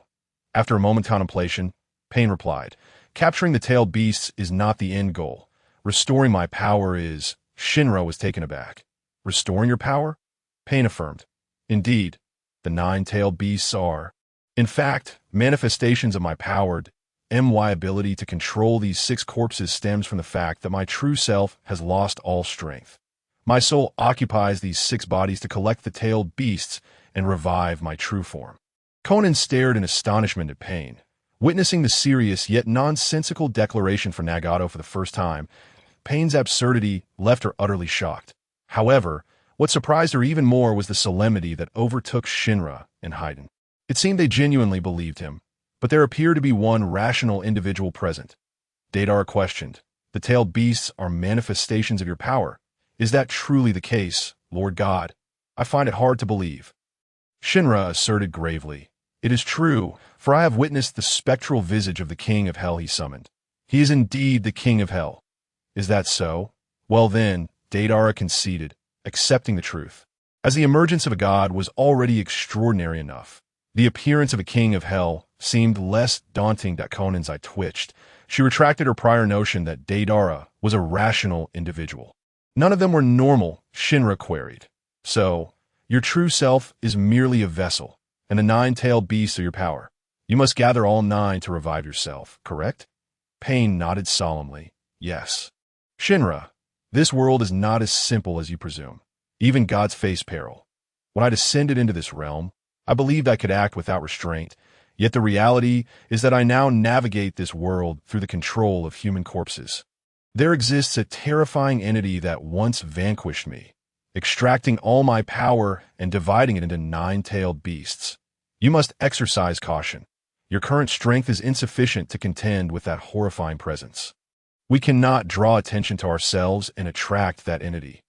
After a moment's contemplation, Pain replied, capturing the tailed beasts is not the end goal. Restoring my power is. Shinra was taken aback. Restoring your power? Pain affirmed. Indeed, the 9 tailed beasts are, in fact, manifestations of my power. My ability to control these 6 corpses stems from the fact that my true self has lost all strength. My soul occupies these 6 bodies to collect the tailed beasts and revive my true form. Conan stared in astonishment at Pain. Witnessing the serious yet nonsensical declaration for Nagato for the first time, Pain's absurdity left her utterly shocked. However, what surprised her even more was the solemnity that overtook Shinra and Haydn. It seemed they genuinely believed him, but there appeared to be one rational individual present. Deidara questioned, the tailed beasts are manifestations of your power. Is that truly the case, Lord God? I find it hard to believe. Shinra asserted gravely, it is true, for I have witnessed the spectral visage of the king of hell he summoned. He is indeed the king of hell. Is that so? Well then, Deidara conceded, accepting the truth. As the emergence of a god was already extraordinary enough, the appearance of a king of hell seemed less daunting. Conan's eye twitched. She retracted her prior notion that Deidara was a rational individual. None of them were normal, Shinra queried. So, your true self is merely a vessel, and the 9-tailed beasts are your power. You must gather all 9 to revive yourself, correct? Pain nodded solemnly. Yes. Shinra, this world is not as simple as you presume. Even gods face peril. When I descended into this realm, I believed I could act without restraint, yet the reality is that I now navigate this world through the control of human corpses. There exists a terrifying entity that once vanquished me, extracting all my power and dividing it into 9-tailed beasts. You must exercise caution. Your current strength is insufficient to contend with that horrifying presence. We cannot draw attention to ourselves and attract that entity.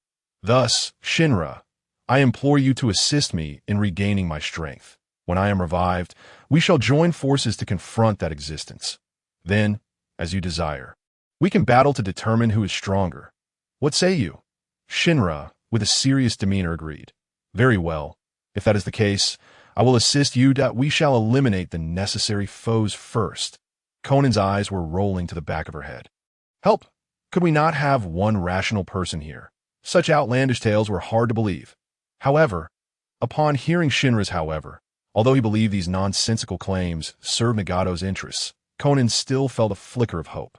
Thus, Shinra, I implore you to assist me in regaining my strength. When I am revived, We shall join forces to confront that existence. Then, as you desire, we can battle to determine who is stronger. What say you? Shinra, with a serious demeanor, agreed. Very well. If that is the case, I will assist you that we shall eliminate the necessary foes first. Conan's eyes were rolling to the back of her head. Help! Could we not have one rational person here? Such outlandish tales were hard to believe. However, upon hearing Shinra's although he believed these nonsensical claims served Nagato's interests, Conan still felt a flicker of hope.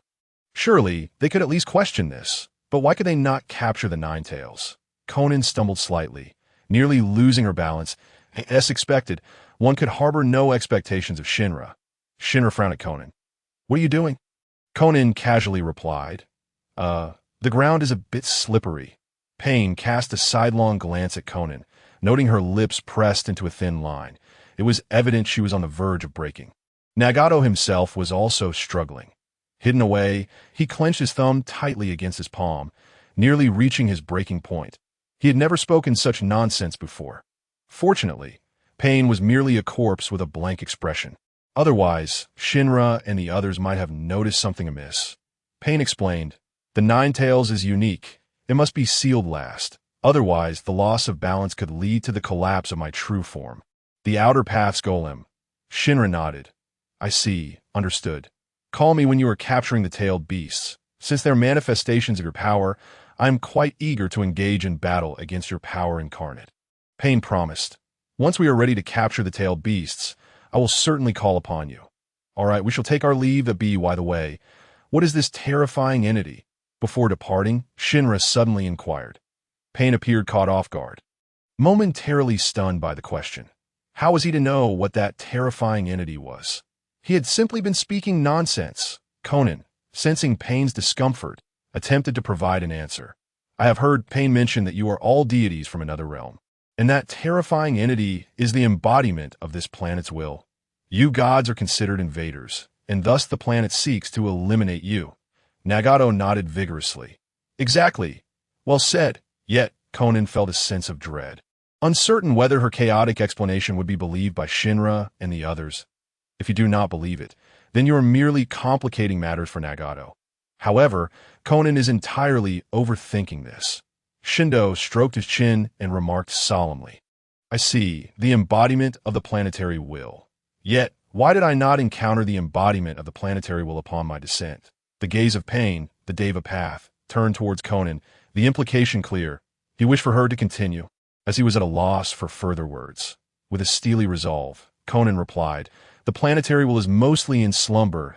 Surely, they could at least question this, but why could they not capture the Nine Tails? Conan stumbled slightly, nearly losing her balance. As expected, one could harbor no expectations of Shinra. Shinra frowned at Conan. What are you doing? Conan casually replied, The ground is a bit slippery. Pain cast a sidelong glance at Conan, noting her lips pressed into a thin line. It was evident she was on the verge of breaking. Nagato himself was also struggling. Hidden away, he clenched his thumb tightly against his palm, nearly reaching his breaking point. He had never spoken such nonsense before. Fortunately, Pain was merely a corpse with a blank expression. Otherwise, Shinra and the others might have noticed something amiss. Pain explained, The Nine Tails is unique. It must be sealed last. Otherwise, the loss of balance could lead to the collapse of my true form. The Outer Path's golem. Shinra nodded. I see. Understood. Call me when you are capturing the tailed beasts. Since they're manifestations of your power, I am quite eager to engage in battle against your power incarnate. Pain promised. Once we are ready to capture the tailed beasts, I will certainly call upon you. All right, we shall take our leave at by the way. What is this terrifying entity? Before departing, Shinra suddenly inquired. Pain appeared caught off guard, momentarily stunned by the question. How was he to know what that terrifying entity was? He had simply been speaking nonsense. Conan, sensing Pain's discomfort, attempted to provide an answer. I have heard Pain mention that you are all deities from another realm, and that terrifying entity is the embodiment of this planet's will. You gods are considered invaders, and thus the planet seeks to eliminate you. Nagato nodded vigorously. Exactly. Well said. Yet, Conan felt a sense of dread. Uncertain whether her chaotic explanation would be believed by Shinra and the others. If you do not believe it, then you are merely complicating matters for Nagato. However, Conan is entirely overthinking this. Shindo stroked his chin and remarked solemnly. I see, the embodiment of the planetary will. Yet, why did I not encounter the embodiment of the planetary will upon my descent? The gaze of Pain, the Deva Path, turned towards Conan, the implication clear. He wished for her to continue, as he was at a loss for further words. With a steely resolve, Conan replied, The planetary will is mostly in slumber.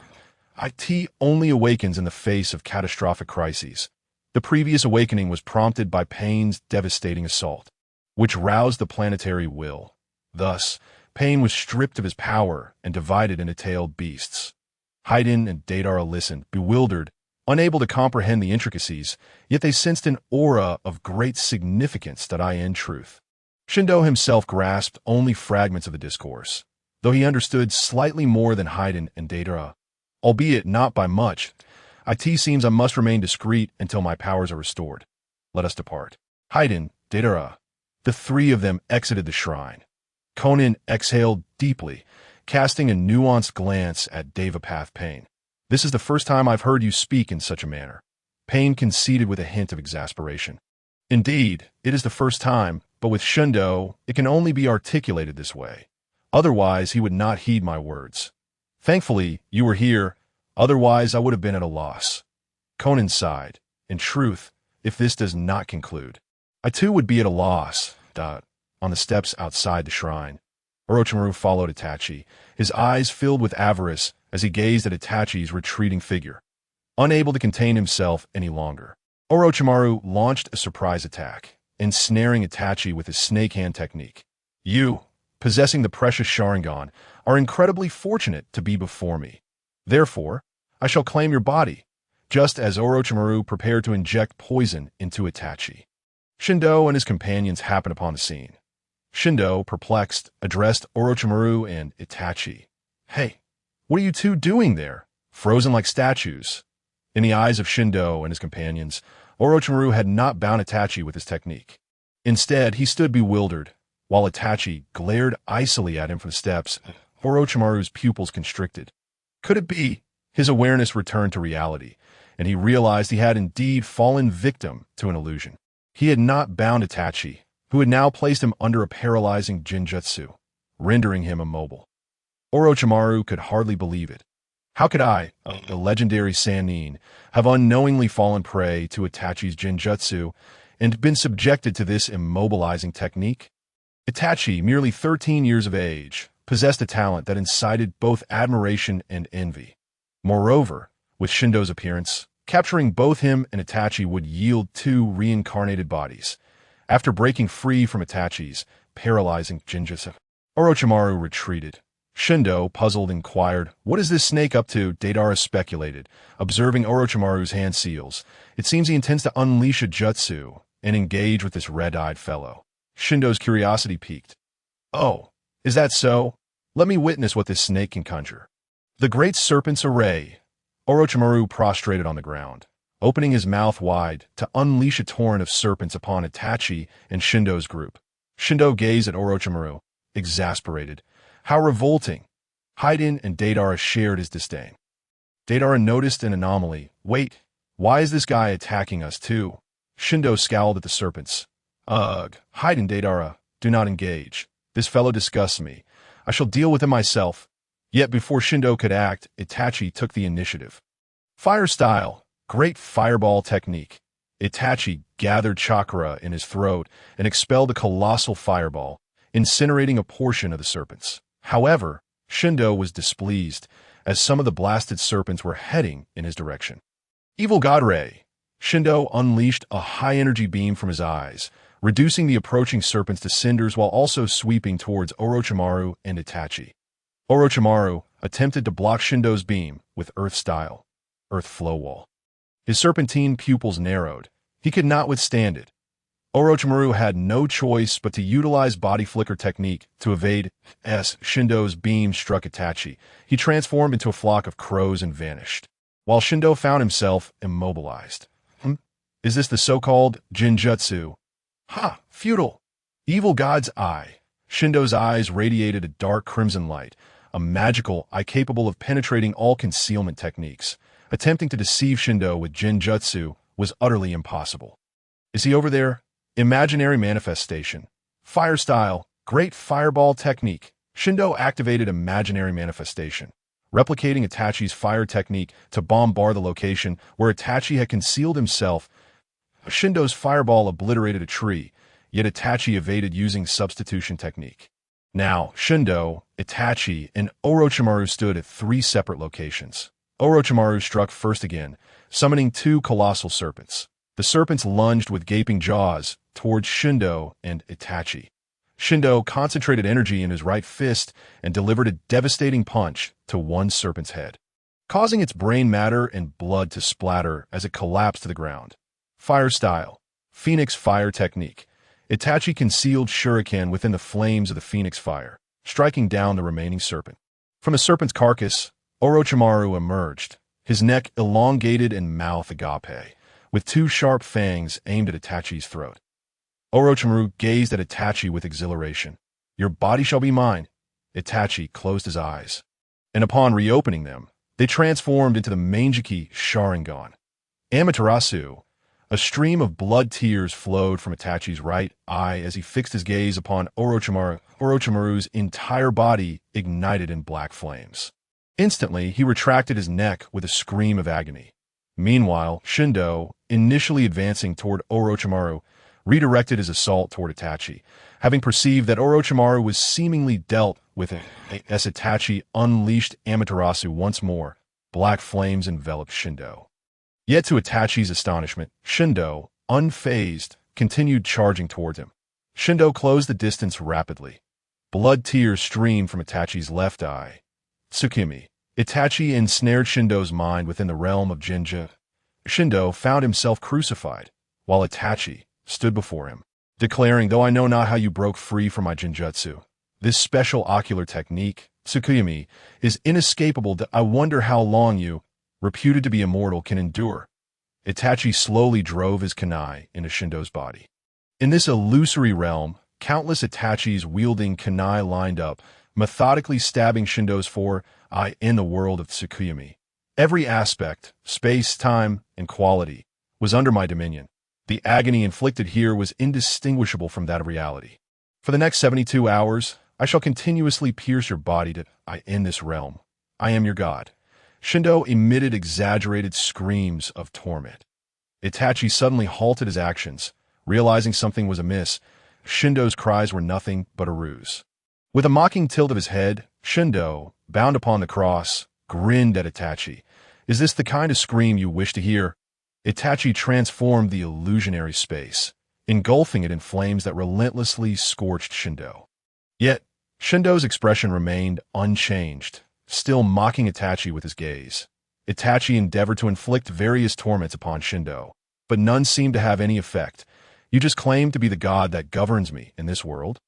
IT only awakens in the face of catastrophic crises. The previous awakening was prompted by Pain's devastating assault, which roused the planetary will. Thus, Pain was stripped of his power and divided into tailed beasts. Haydn and Deidara listened, bewildered, unable to comprehend the intricacies, yet they sensed an aura of great significance that in truth. Shindo himself grasped only fragments of the discourse, though he understood slightly more than Haydn and Deidara, albeit not by much. It seems I must remain discreet until my powers are restored. Let us depart. Haydn, Deidara. The three of them exited the shrine. Conan exhaled deeply, casting a nuanced glance at Devapath Pain. This is the first time I've heard you speak in such a manner. Pain conceded with a hint of exasperation. Indeed, it is the first time, but with Shindo, it can only be articulated this way. Otherwise, he would not heed my words. Thankfully, you were here, otherwise I would have been at a loss. Conan sighed. In truth, if this does not conclude, I too would be at a loss. On the steps outside the shrine, Orochimaru followed Itachi, his eyes filled with avarice as he gazed at Itachi's retreating figure. Unable to contain himself any longer, Orochimaru launched a surprise attack, ensnaring Itachi with his snake hand technique. You, possessing the precious Sharingan, are incredibly fortunate to be before me. Therefore, I shall claim your body, just as Orochimaru prepared to inject poison into Itachi. Shindo and his companions happened upon the scene. Shindo, perplexed, addressed Orochimaru and Itachi. Hey, what are you two doing there, frozen like statues? In the eyes of Shindo and his companions, Orochimaru had not bound Itachi with his technique. Instead, he stood bewildered, while Itachi glared icily at him from the steps. Orochimaru's pupils constricted. Could it be? His awareness returned to reality, and he realized he had indeed fallen victim to an illusion. He had not bound Itachi, who had now placed him under a paralyzing Jinjutsu, rendering him immobile. Orochimaru could hardly believe it. How could I, the legendary Sannin, have unknowingly fallen prey to Itachi's Jinjutsu and been subjected to this immobilizing technique? Itachi, merely 13 years of age, possessed a talent that incited both admiration and envy. Moreover, with Shindo's appearance, capturing both him and Itachi would yield two reincarnated bodies. After breaking free from Itachi's paralyzing Jinjutsu, Orochimaru retreated. Shindo, puzzled, inquired, "What is this snake up to?" Deidara speculated, observing Orochimaru's hand seals. "It seems he intends to unleash a jutsu and engage with this red-eyed fellow." Shindo's curiosity piqued. "Oh, is that so? Let me witness what this snake can conjure." The great serpent's array. Orochimaru prostrated on the ground, opening his mouth wide to unleash a torrent of serpents upon Itachi and Shindo's group. Shindo gazed at Orochimaru, exasperated. How revolting! Haiden and Deidara shared his disdain. Deidara noticed an anomaly. "Wait, why is this guy attacking us too?" Shindo scowled at the serpents. "Ugh, Haiden, Deidara, do not engage. This fellow disgusts me. I shall deal with him myself." Yet before Shindo could act, Itachi took the initiative. Fire style, great fireball technique. Itachi gathered chakra in his throat and expelled a colossal fireball, incinerating a portion of the serpents. However, Shindo was displeased, as some of the blasted serpents were heading in his direction. Evil God Ray. Shindo unleashed a high-energy beam from his eyes, reducing the approaching serpents to cinders while also sweeping towards Orochimaru and Itachi. Orochimaru attempted to block Shindo's beam with Earth Style, Earth Flow Wall. His serpentine pupils narrowed. He could not withstand it. Orochimaru had no choice but to utilize body flicker technique to evade Shindo's beam struck Itachi. He transformed into a flock of crows and vanished, while Shindo found himself immobilized. Is this the so-called Jinjutsu? Ha! Futile! Evil God's Eye. Shindo's eyes radiated a dark crimson light, a magical eye capable of penetrating all concealment techniques. Attempting to deceive Shindo with Jinjutsu was utterly impossible. Is he over there? Imaginary manifestation. Fire style, great fireball technique. Shindo activated imaginary manifestation, replicating Itachi's fire technique to bombard the location where Itachi had concealed himself. Shindo's fireball obliterated a tree, yet Itachi evaded using substitution technique. Now, Shindo, Itachi, and Orochimaru stood at three separate locations. Orochimaru struck first again, summoning two colossal serpents. The serpents lunged with gaping jaws towards Shindo and Itachi. Shindo concentrated energy in his right fist and delivered a devastating punch to one serpent's head, causing its brain matter and blood to splatter as it collapsed to the ground. Fire style, Phoenix Fire technique. Itachi concealed shuriken within the flames of the Phoenix Fire, striking down the remaining serpent. From the serpent's carcass, Orochimaru emerged, his neck elongated and mouth agape, with two sharp fangs aimed at Itachi's throat. Orochimaru gazed at Itachi with exhilaration. "Your body shall be mine." Itachi closed his eyes, and upon reopening them, they transformed into the Manjiki Sharingan. Amaterasu. A stream of blood tears flowed from Itachi's right eye as he fixed his gaze upon Orochimaru. Orochimaru's entire body ignited in black flames. Instantly, he retracted his neck with a scream of agony. Meanwhile, Shindo, initially advancing toward Orochimaru, redirected his assault toward Itachi, having perceived that Orochimaru was seemingly dealt with as Itachi unleashed Amaterasu once more. Black flames enveloped Shindo. Yet to Itachi's astonishment, Shindo, unfazed, continued charging toward him. Shindo closed the distance rapidly. Blood tears streamed from Itachi's left eye. Tsukimi. Itachi ensnared Shindo's mind within the realm of Jinja. Shindo found himself crucified, while Itachi stood before him, declaring, "Though I know not how you broke free from my Jinjutsu, this special ocular technique, Tsukimi, is inescapable. I wonder how long you, reputed to be immortal, can endure." Itachi slowly drove his kunai into Shindo's body. In this illusory realm, countless Itachis wielding kunai lined up, methodically stabbing Shindo's eye in the world of Tsukuyomi. Every aspect, space, time, and quality, was under my dominion. The agony inflicted here was indistinguishable from that of reality. For the next 72 hours, I shall continuously pierce your body in this realm. I am your god. Shindo emitted exaggerated screams of torment. Itachi suddenly halted his actions. Realizing something was amiss, Shindo's cries were nothing but a ruse. With a mocking tilt of his head, Shindo, bound upon the cross, grinned at Itachi. Is this the kind of scream you wish to hear? Itachi transformed the illusionary space, engulfing it in flames that relentlessly scorched Shindo. Yet, Shindo's expression remained unchanged, still mocking Itachi with his gaze. Itachi endeavored to inflict various torments upon Shindo, but none seemed to have any effect. You just claim to be the god that governs me in this world?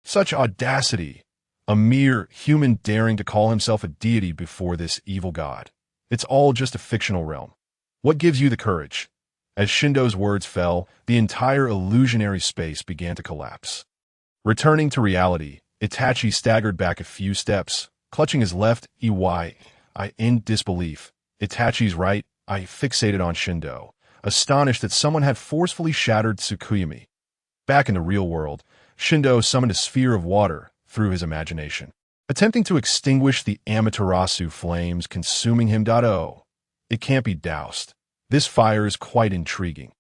Such audacity! A mere human daring to call himself a deity before this evil god. It's all just a fictional realm. What gives you the courage? As Shindo's words fell, the entire illusionary space began to collapse. Returning to reality, Itachi staggered back a few steps, clutching his left eye in disbelief. Itachi's right eye fixated on Shindo, astonished that someone had forcefully shattered Tsukuyomi. Back in the real world, Shindo summoned a sphere of water through his imagination, attempting to extinguish the Amaterasu flames consuming him. It can't be doused. This fire is quite intriguing.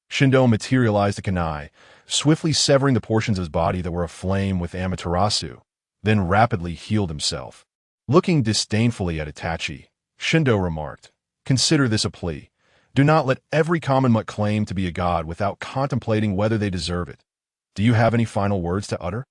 Shindo materialized a kunai, swiftly severing the portions of his body that were aflame with Amaterasu, then rapidly healed himself. Looking disdainfully at Itachi, Shindo remarked, "Consider this a plea. Do not let every common mutt claim to be a god without contemplating whether they deserve it. Do you have any final words to utter?"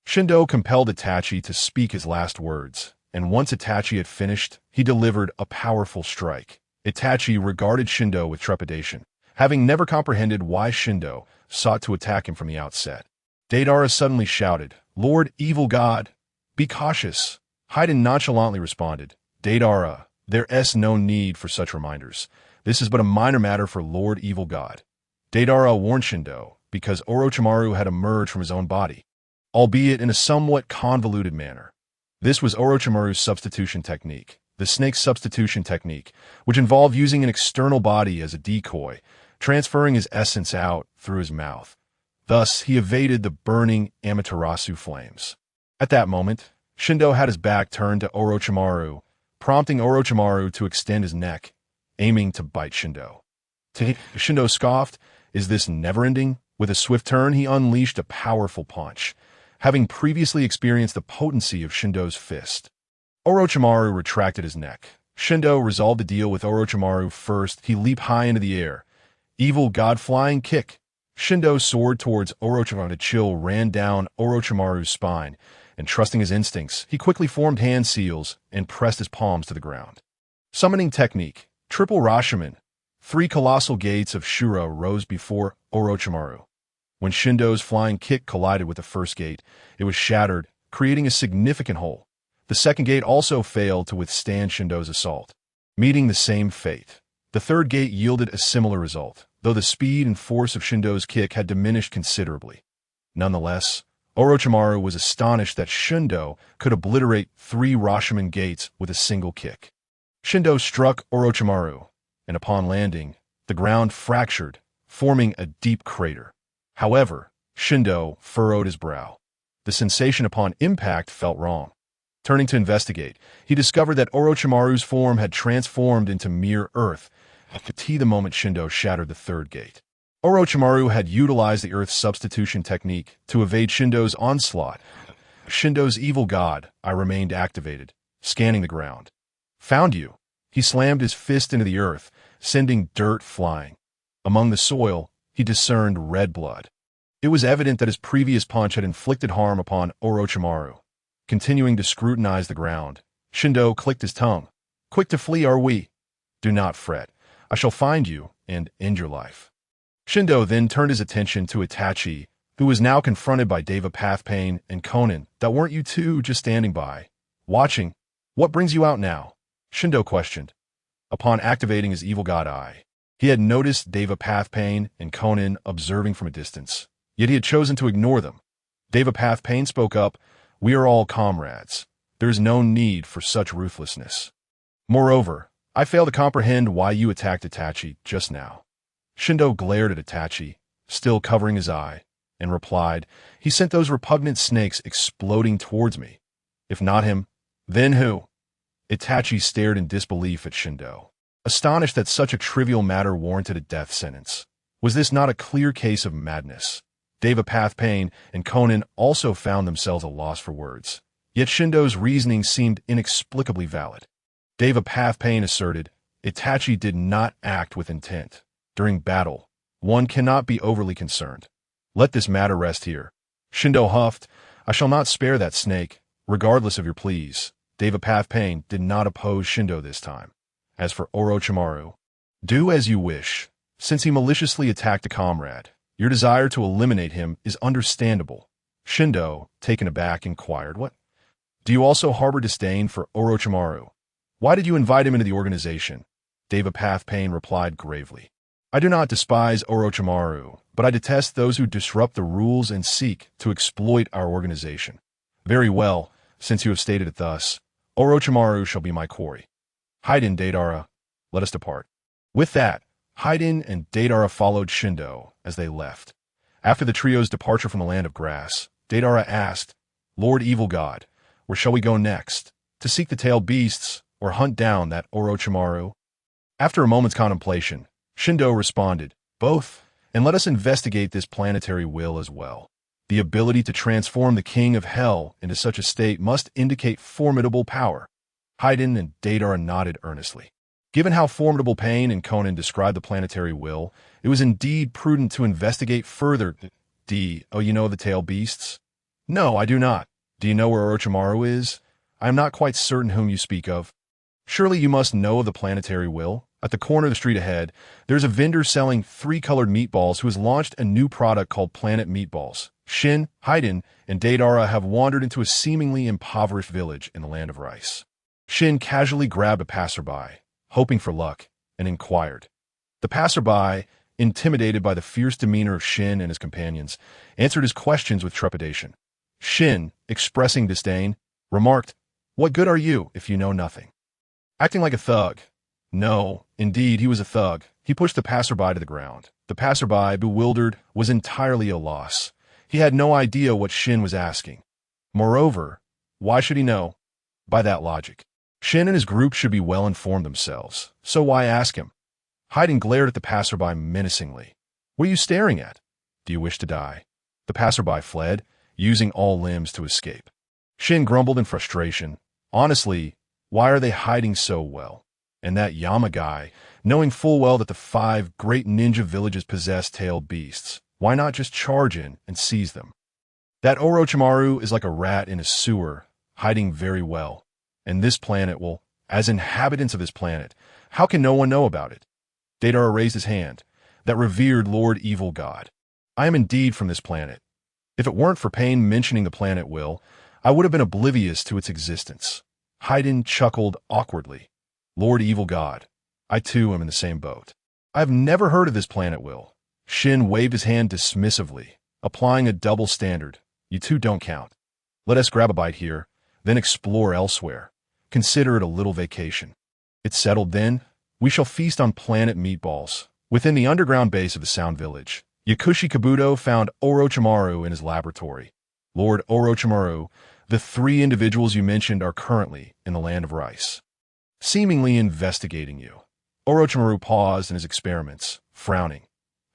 Shindo compelled Itachi to speak his last words, and once Itachi had finished, he delivered a powerful strike. Itachi regarded Shindo with trepidation, having never comprehended why Shindo sought to attack him from the outset. Deidara suddenly shouted, "Lord Evil God, be cautious." Haiden nonchalantly responded, "Deidara, there's no need for such reminders. This is but a minor matter for Lord Evil God." Deidara warned Shindo, because Orochimaru had emerged from his own body, albeit in a somewhat convoluted manner. This was Orochimaru's substitution technique, the snake substitution technique, which involved using an external body as a decoy, transferring his essence out through his mouth. Thus, he evaded the burning Amaterasu flames. At that moment, Shindo had his back turned to Orochimaru, prompting Orochimaru to extend his neck, aiming to bite Shindo. Shindo scoffed, "Is this never-ending?" With a swift turn, he unleashed a powerful punch, having previously experienced the potency of Shindo's fist. Orochimaru retracted his neck. Shindo resolved to deal with Orochimaru first. He leaped high into the air. Evil God flying kick. Shindo soared towards Orochimaru. A chill ran down Orochimaru's spine, and trusting his instincts, he quickly formed hand seals and pressed his palms to the ground. Summoning technique, triple Rashomon. 3 colossal gates of Shura rose before Orochimaru. When Shindo's flying kick collided with the first gate, it was shattered, creating a significant hole. The second gate also failed to withstand Shindo's assault, meeting the same fate. The third gate yielded a similar result, though the speed and force of Shindo's kick had diminished considerably. Nonetheless, Orochimaru was astonished that Shindo could obliterate 3 Rashomon gates with a single kick. Shindo struck Orochimaru, and upon landing, the ground fractured, forming a deep crater. However, Shindo furrowed his brow. The sensation upon impact felt wrong. Turning to investigate, he discovered that Orochimaru's form had transformed into mere earth at the moment Shindo shattered the third gate. Orochimaru had utilized the earth substitution technique to evade Shindo's onslaught. Shindo's evil god, I remained activated, scanning the ground. "Found you." He slammed his fist into the earth, sending dirt flying. Among the soil, he discerned red blood. It was evident that his previous punch had inflicted harm upon Orochimaru. Continuing to scrutinize the ground, Shindo clicked his tongue. "Quick to flee are we. Do not fret. I shall find you and end your life." Shindo then turned his attention to Itachi, who was now confronted by Deva Pathpain and Konan. "That weren't you two just standing by, watching? What brings you out now?" Shindo questioned. Upon activating his evil god eye, he had noticed Deva Pathpain and Konan observing from a distance, yet he had chosen to ignore them. Deva Pathpain spoke up, We are all comrades. There is no need for such ruthlessness. Moreover, I fail to comprehend why you attacked Itachi just now. Shindo glared at Itachi, still covering his eye, and replied, he sent those repugnant snakes exploding towards me. If not him, then who? Itachi stared in disbelief at Shindo, astonished that such a trivial matter warranted a death sentence. Was this not a clear case of madness? Devapathe and Konan also found themselves at a loss for words. Yet Shindo's reasoning seemed inexplicably valid. Devapathe asserted, Itachi did not act with intent. During battle, one cannot be overly concerned. Let this matter rest here. Shindo huffed, I shall not spare that snake, regardless of your pleas. Devapathe did not oppose Shindo this time. As for Orochimaru, do as you wish. Since he maliciously attacked a comrade, your desire to eliminate him is understandable. Shindo, taken aback, inquired, what? Do you also harbor disdain for Orochimaru? Why did you invite him into the organization? Devapathe replied gravely. I do not despise Orochimaru, but I detest those who disrupt the rules and seek to exploit our organization. Very well, since you have stated it thus, Orochimaru shall be my quarry. Haiden, Deidara, let us depart. With that, Haiden and Deidara followed Shindo as they left. After the trio's departure from the land of grass, Deidara asked, Lord Evil God, where shall we go next? To seek the tailed beasts or hunt down that Orochimaru? After a moment's contemplation, Shindo responded, both, and let us investigate this planetary will as well. The ability to transform the king of hell into such a state must indicate formidable power. Haiden and Deidara nodded earnestly. Given how formidable Pain and Konan described the planetary will, it was indeed prudent to investigate further. Oh, you know the tailed beasts? No, I do not. Do you know where Orochimaru is? I am not quite certain whom you speak of. Surely you must know of the planetary will. At the corner of the street ahead, there's a vendor selling 3-colored meatballs who has launched a new product called Planet Meatballs. Shin, Haiden, and Deidara have wandered into a seemingly impoverished village in the land of rice. Shin casually grabbed a passerby, hoping for luck, and inquired. The passerby, intimidated by the fierce demeanor of Shin and his companions, answered his questions with trepidation. Shin, expressing disdain, remarked, What good are you if you know nothing? Acting like a thug. No, indeed, he was a thug. He pushed the passerby to the ground. The passerby, bewildered, was entirely at a loss. He had no idea what Shin was asking. Moreover, why should he know? By that logic, Shin and his group should be well informed themselves, so why ask him? Haiden glared at the passerby menacingly. What are you staring at? Do you wish to die? The passerby fled, using all limbs to escape. Shin grumbled in frustration. Honestly, why are they hiding so well? And that Yama guy, knowing full well that the 5 great ninja villages possess tailed beasts, why not just charge in and seize them? That Orochimaru is like a rat in a sewer, hiding very well. And this planet will, as inhabitants of this planet, how can no one know about it? Deidara raised his hand. That revered Lord Evil God. I am indeed from this planet. If it weren't for Pain mentioning the planet will, I would have been oblivious to its existence. Haiden chuckled awkwardly. Lord Evil God, I too am in the same boat. I have never heard of this planet will. Shin waved his hand dismissively, applying a double standard. You two don't count. Let us grab a bite here, then explore elsewhere. Consider it a little vacation. It's settled then. We shall feast on Planet Meatballs. Within the underground base of the Sound Village, Yakushi Kabuto found Orochimaru in his laboratory. Lord Orochimaru, the 3 individuals you mentioned are currently in the land of rice, seemingly investigating you. Orochimaru paused in his experiments, frowning.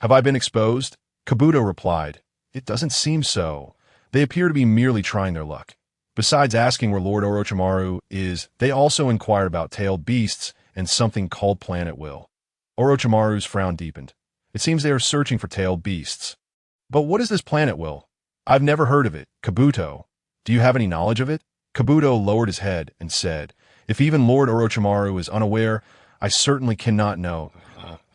Have I been exposed? Kabuto replied. It doesn't seem so. They appear to be merely trying their luck. Besides asking where Lord Orochimaru is, they also inquired about tailed beasts and something called Planet Will. Orochimaru's frown deepened. It seems they are searching for tailed beasts. But what is this Planet Will? I've never heard of it. Kabuto, do you have any knowledge of it? Kabuto lowered his head and said, If even Lord Orochimaru is unaware, I certainly cannot know.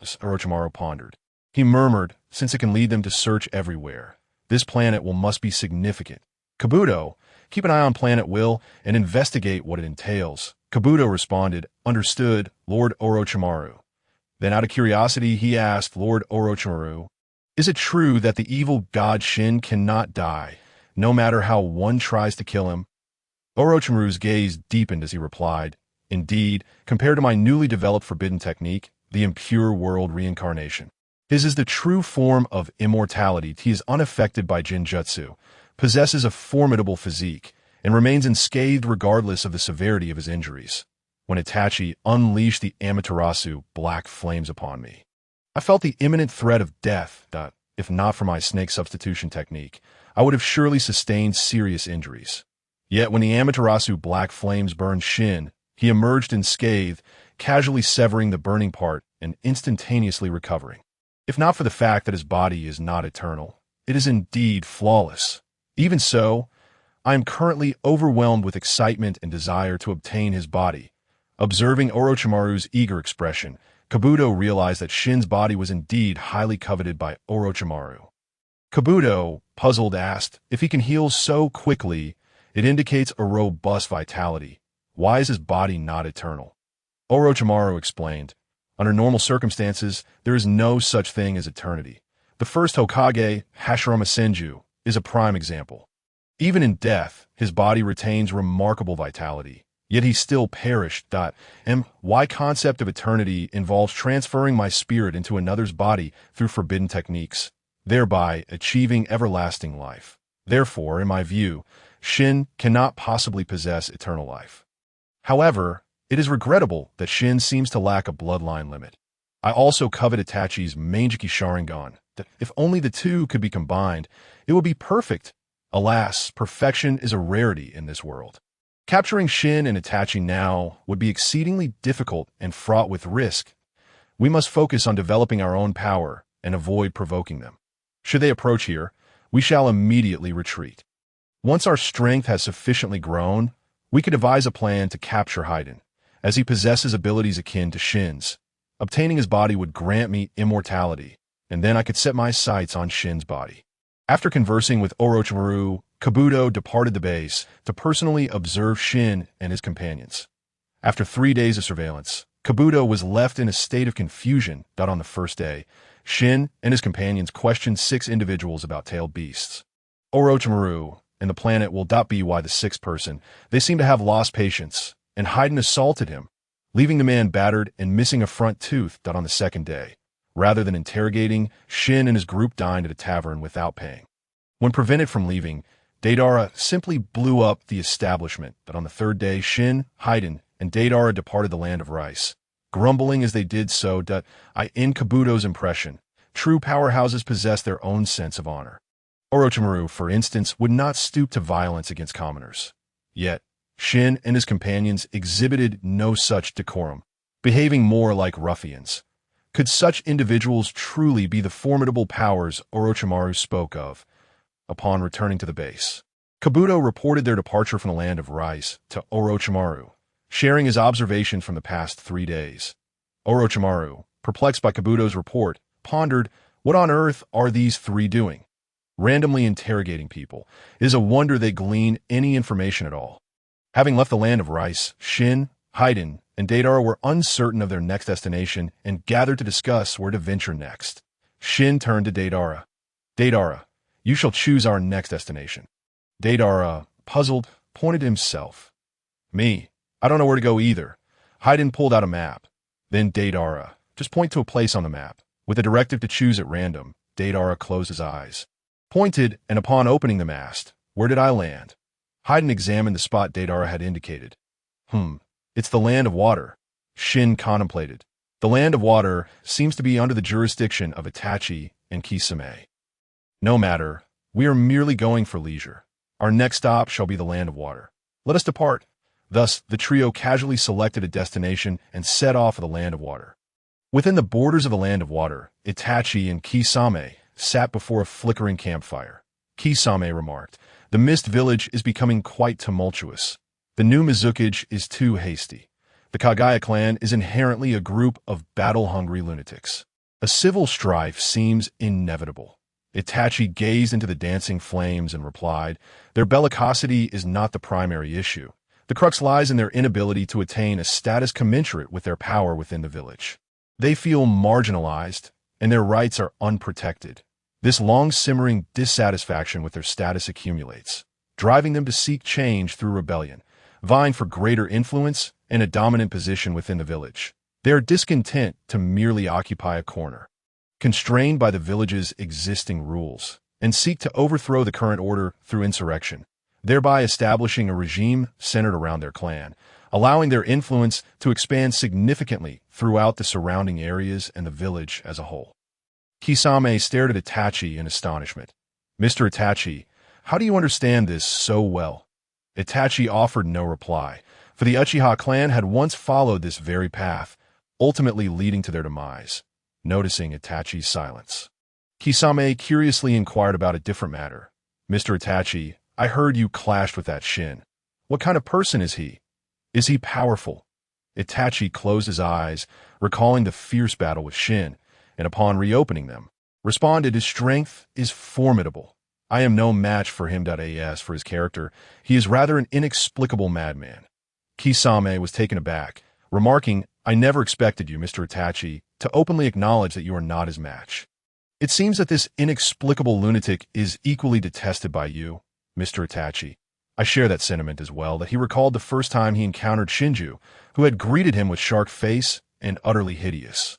Orochimaru pondered. He murmured, since it can lead them to search everywhere. This planet must be significant. Kabuto, keep an eye on Planet Will and investigate what it entails. Kabuto responded, Understood, Lord Orochimaru. Then out of curiosity, he asked Lord Orochimaru, Is it true that the evil god Shin cannot die, no matter how one tries to kill him. Orochimaru's gaze deepened as he replied, "Indeed, compared to my newly developed forbidden technique, the impure world reincarnation. His is the true form of immortality. He is unaffected by Jinjutsu, possesses a formidable physique, and remains unscathed regardless of the severity of his injuries. When Itachi unleashed the Amaterasu black flames upon me, I felt the imminent threat of death that, if not for my snake substitution technique, I would have surely sustained serious injuries. Yet when the Amaterasu black flames burned Shin, he emerged unscathed, casually severing the burning part and instantaneously recovering. If not for the fact that his body is not eternal, it is indeed flawless. Even so, I am currently overwhelmed with excitement and desire to obtain his body." Observing Orochimaru's eager expression, Kabuto realized that Shin's body was indeed highly coveted by Orochimaru. Kabuto, puzzled, asked, "If he can heal so quickly, it indicates a robust vitality. Why is his body not eternal?" Orochimaru explained, "Under normal circumstances, there is no such thing as eternity. The first Hokage, Hashirama Senju, is a prime example. Even in death, his body retains remarkable vitality, yet he still perished. My concept of eternity involves transferring my spirit into another's body through forbidden techniques, thereby achieving everlasting life. Therefore, in my view, Shin cannot possibly possess eternal life. However, it is regrettable that Shin seems to lack a bloodline limit. I also covet Itachi's Manjiki Sharingan. That if only the two could be combined, it would be perfect. Alas, perfection is a rarity in this world. Capturing Shin and Itachi now would be exceedingly difficult and fraught with risk. We must focus on developing our own power and avoid provoking them. Should they approach here, we shall immediately retreat. Once our strength has sufficiently grown, we could devise a plan to capture Haiden, as he possesses abilities akin to Shin's. Obtaining his body would grant me immortality, and then I could set my sights on Shin's body." After conversing with Orochimaru, Kabuto departed the base to personally observe Shin and his companions. After 3 days of surveillance, Kabuto was left in a state of confusion that on the first day, Shin and his companions questioned 6 individuals about tailed beasts. Orochimaru and the planet will not be why the 6th person. They seem to have lost patience, and Haiden assaulted him, leaving the man battered and missing a front tooth that on the 2nd day. Rather than interrogating, Shin and his group dined at a tavern without paying. When prevented from leaving, Deidara simply blew up the establishment that on the 3rd day Shin, Haiden, and Deidara departed the land of rice, grumbling as they did so that in Kabuto's impression, true powerhouses possess their own sense of honor. Orochimaru, for instance, would not stoop to violence against commoners. Yet, Shin and his companions exhibited no such decorum, behaving more like ruffians. Could such individuals truly be the formidable powers Orochimaru spoke of? Upon returning to the base, Kabuto reported their departure from the land of rice to Orochimaru, sharing his observations from the past 3 days. Orochimaru, perplexed by Kabuto's report, pondered, what on earth are these 3 doing? Randomly interrogating people. It is a wonder they glean any information at all. Having left the land of rice, Shin, Haiden, and Deidara were uncertain of their next destination and gathered to discuss where to venture next. Shin turned to Deidara. "Deidara, you shall choose our next destination." Deidara, puzzled, pointed to himself. "Me? I don't know where to go either." Haiden pulled out a map. Then Deidara, "Just point to a place on the map." With a directive to choose at random, Deidara closed his eyes, pointed, and upon opening them asked, "Where did I land?" Haiden examined the spot Deidara had indicated. It's the land of water." Shin contemplated. "The land of water seems to be under the jurisdiction of Itachi and Kisame. No matter, we are merely going for leisure. Our next stop shall be the land of water. Let us depart." Thus, the trio casually selected a destination and set off for the land of water. Within the borders of the land of water, Itachi and Kisame sat before a flickering campfire. Kisame remarked, "The mist village is becoming quite tumultuous. The new Mizukage is too hasty. The Kagaya clan is inherently a group of battle-hungry lunatics. A civil strife seems inevitable." Itachi gazed into the dancing flames and replied, "Their bellicosity is not the primary issue. The crux lies in their inability to attain a status commensurate with their power within the village. They feel marginalized, and their rights are unprotected. This long-simmering dissatisfaction with their status accumulates, driving them to seek change through rebellion, vying for greater influence and a dominant position within the village. They are discontent to merely occupy a corner, constrained by the village's existing rules, and seek to overthrow the current order through insurrection, thereby establishing a regime centered around their clan, allowing their influence to expand significantly throughout the surrounding areas and the village as a whole. Kisame stared at Itachi in astonishment. "Mr. Itachi, how do you understand this so well?" Itachi offered no reply, for the Uchiha clan had once followed this very path, ultimately leading to their demise. Noticing Itachi's silence, Kisame curiously inquired about a different matter. "Mr. Itachi, I heard you clashed with that Shin. What kind of person is he? Is he powerful?" Itachi closed his eyes, recalling the fierce battle with Shin, and upon reopening them, responded, "His strength is formidable. I am no match for him. As for his character, he is rather an inexplicable madman." Kisame was taken aback, remarking, "I never expected you, Mr. Itachi, to openly acknowledge that you are not his match. It seems that this inexplicable lunatic is equally detested by you, Mr. Itachi." I share that sentiment as well, that he recalled the first time he encountered Shinju, who had greeted him with shark face and utterly hideous,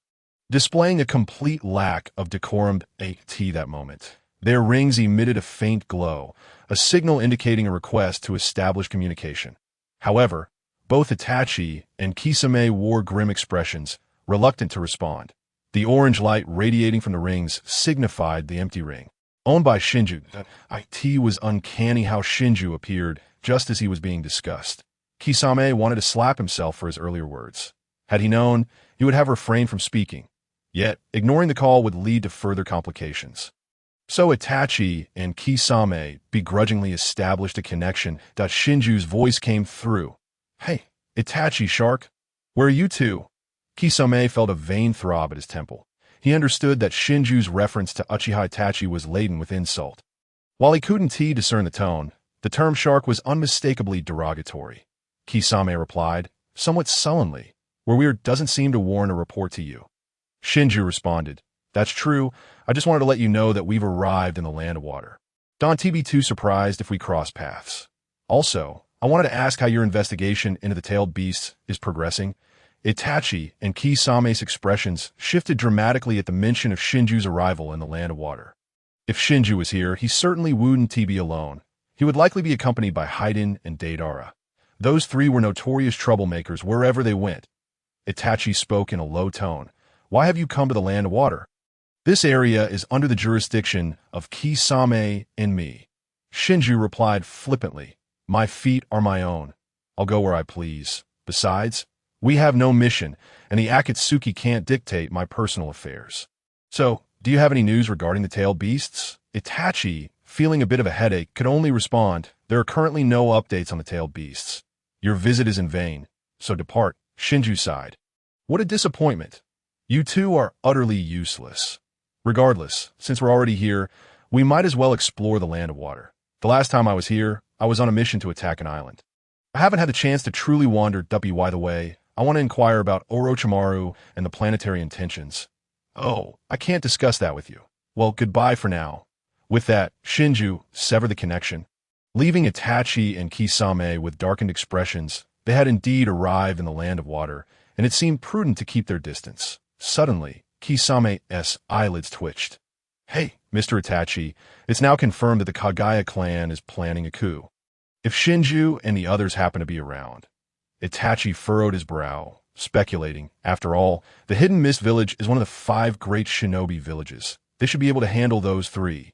displaying a complete lack of decorum at that moment. Their rings emitted a faint glow, a signal indicating a request to establish communication. However, both Itachi and Kisame wore grim expressions, reluctant to respond. The orange light radiating from the rings signified the empty ring, owned by Shinju. It was uncanny how Shinju appeared just as he was being discussed. Kisame wanted to slap himself for his earlier words. Had he known, he would have refrained from speaking. Yet, ignoring the call would lead to further complications. So Itachi and Kisame begrudgingly established a connection. Shinju's voice came through. "Hey, Itachi Shark, where are you two?" Kisame felt a vain throb at his temple. He understood that Shinju's reference to Uchiha Itachi was laden with insult. While he couldn't discern the tone, the term shark was unmistakably derogatory. Kisame replied, somewhat sullenly, "Where we are doesn't seem to warrant a report to you." Shinju responded, "That's true. I just wanted to let you know that we've arrived in the land of water. Don't be too surprised if we cross paths. Also, I wanted to ask how your investigation into the tailed beasts is progressing." Itachi and Kisame's expressions shifted dramatically at the mention of Shinju's arrival in the land of water. If Shinju was here, he certainly wouldn't be alone. He would likely be accompanied by Haiden and Deidara. Those three were notorious troublemakers wherever they went. Itachi spoke in a low tone. "Why have you come to the land of water?" "This area is under the jurisdiction of Kisame and me." Shinju replied flippantly, "My feet are my own. I'll go where I please. Besides, we have no mission, and the Akatsuki can't dictate my personal affairs." "So, do you have any news regarding the tailed beasts?" Itachi, feeling a bit of a headache, could only respond, "There are currently no updates on the tailed beasts. Your visit is in vain, so depart." Shinju sighed. "What a disappointment. You two are utterly useless. Regardless, since we're already here, we might as well explore the land of water. The last time I was here, I was on a mission to attack an island. I haven't had the chance to truly wander. By the way, I want to inquire about Orochimaru and the planetary intentions." "Oh, I can't discuss that with you." "Well, goodbye for now." With that, Shinju severed the connection. Leaving Itachi and Kisame with darkened expressions, they had indeed arrived in the land of water, and it seemed prudent to keep their distance. Suddenly, Kisame's eyelids twitched. "Hey, Mr. Itachi, it's now confirmed that the Kagaya clan is planning a coup. If Shinju and the others happen to be around." Itachi furrowed his brow, speculating. After all, the Hidden Mist Village is one of the 5 great Shinobi villages. They should be able to handle those 3.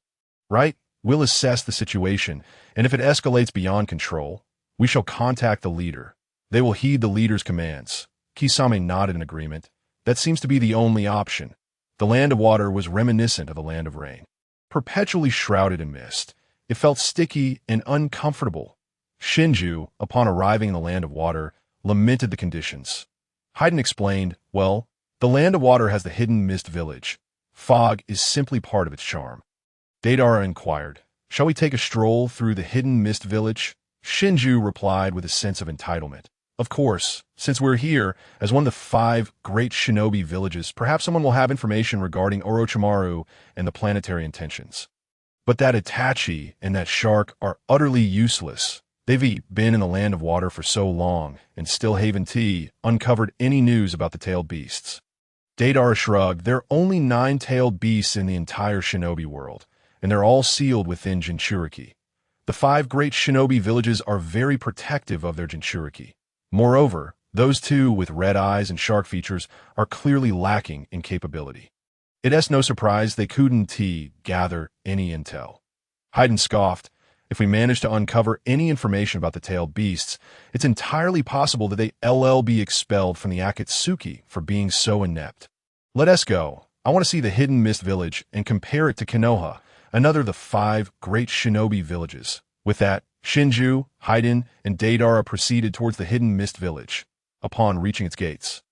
Right? We'll assess the situation, and if it escalates beyond control, we shall contact the leader. They will heed the leader's commands. Kisame nodded in agreement. That seems to be the only option. The land of water was reminiscent of the land of rain. Perpetually shrouded in mist, it felt sticky and uncomfortable. Shinju, upon arriving in the land of water, lamented the conditions. Haiden explained, "Well, the land of water has the Hidden Mist Village. Fog is simply part of its charm." Deidara inquired, "Shall we take a stroll through the Hidden Mist Village?" Shinju replied with a sense of entitlement. Of course, since we're here, as one of the 5 great shinobi villages, perhaps someone will have information regarding Orochimaru and the planetary intentions. But that Itachi and that shark are utterly useless. They've been in the land of water for so long, and still haven't uncovered any news about the tailed beasts. Deidara shrugged. There are only 9 tailed beasts in the entire shinobi world, and they're all sealed within Jinchuriki. The 5 great shinobi villages are very protective of their Jinchuriki. Moreover, those 2 with red eyes and shark features are clearly lacking in capability. It is no surprise they couldn't gather any intel. Haydn scoffed. If we manage to uncover any information about the tailed beasts, it's entirely possible that they'll be expelled from the Akatsuki for being so inept. Let us go. I want to see the Hidden Mist Village and compare it to Konoha, another of the 5 great shinobi villages. With that, Shinju, Haydn, and Deidara proceeded towards the Hidden Mist Village. Upon reaching its gates,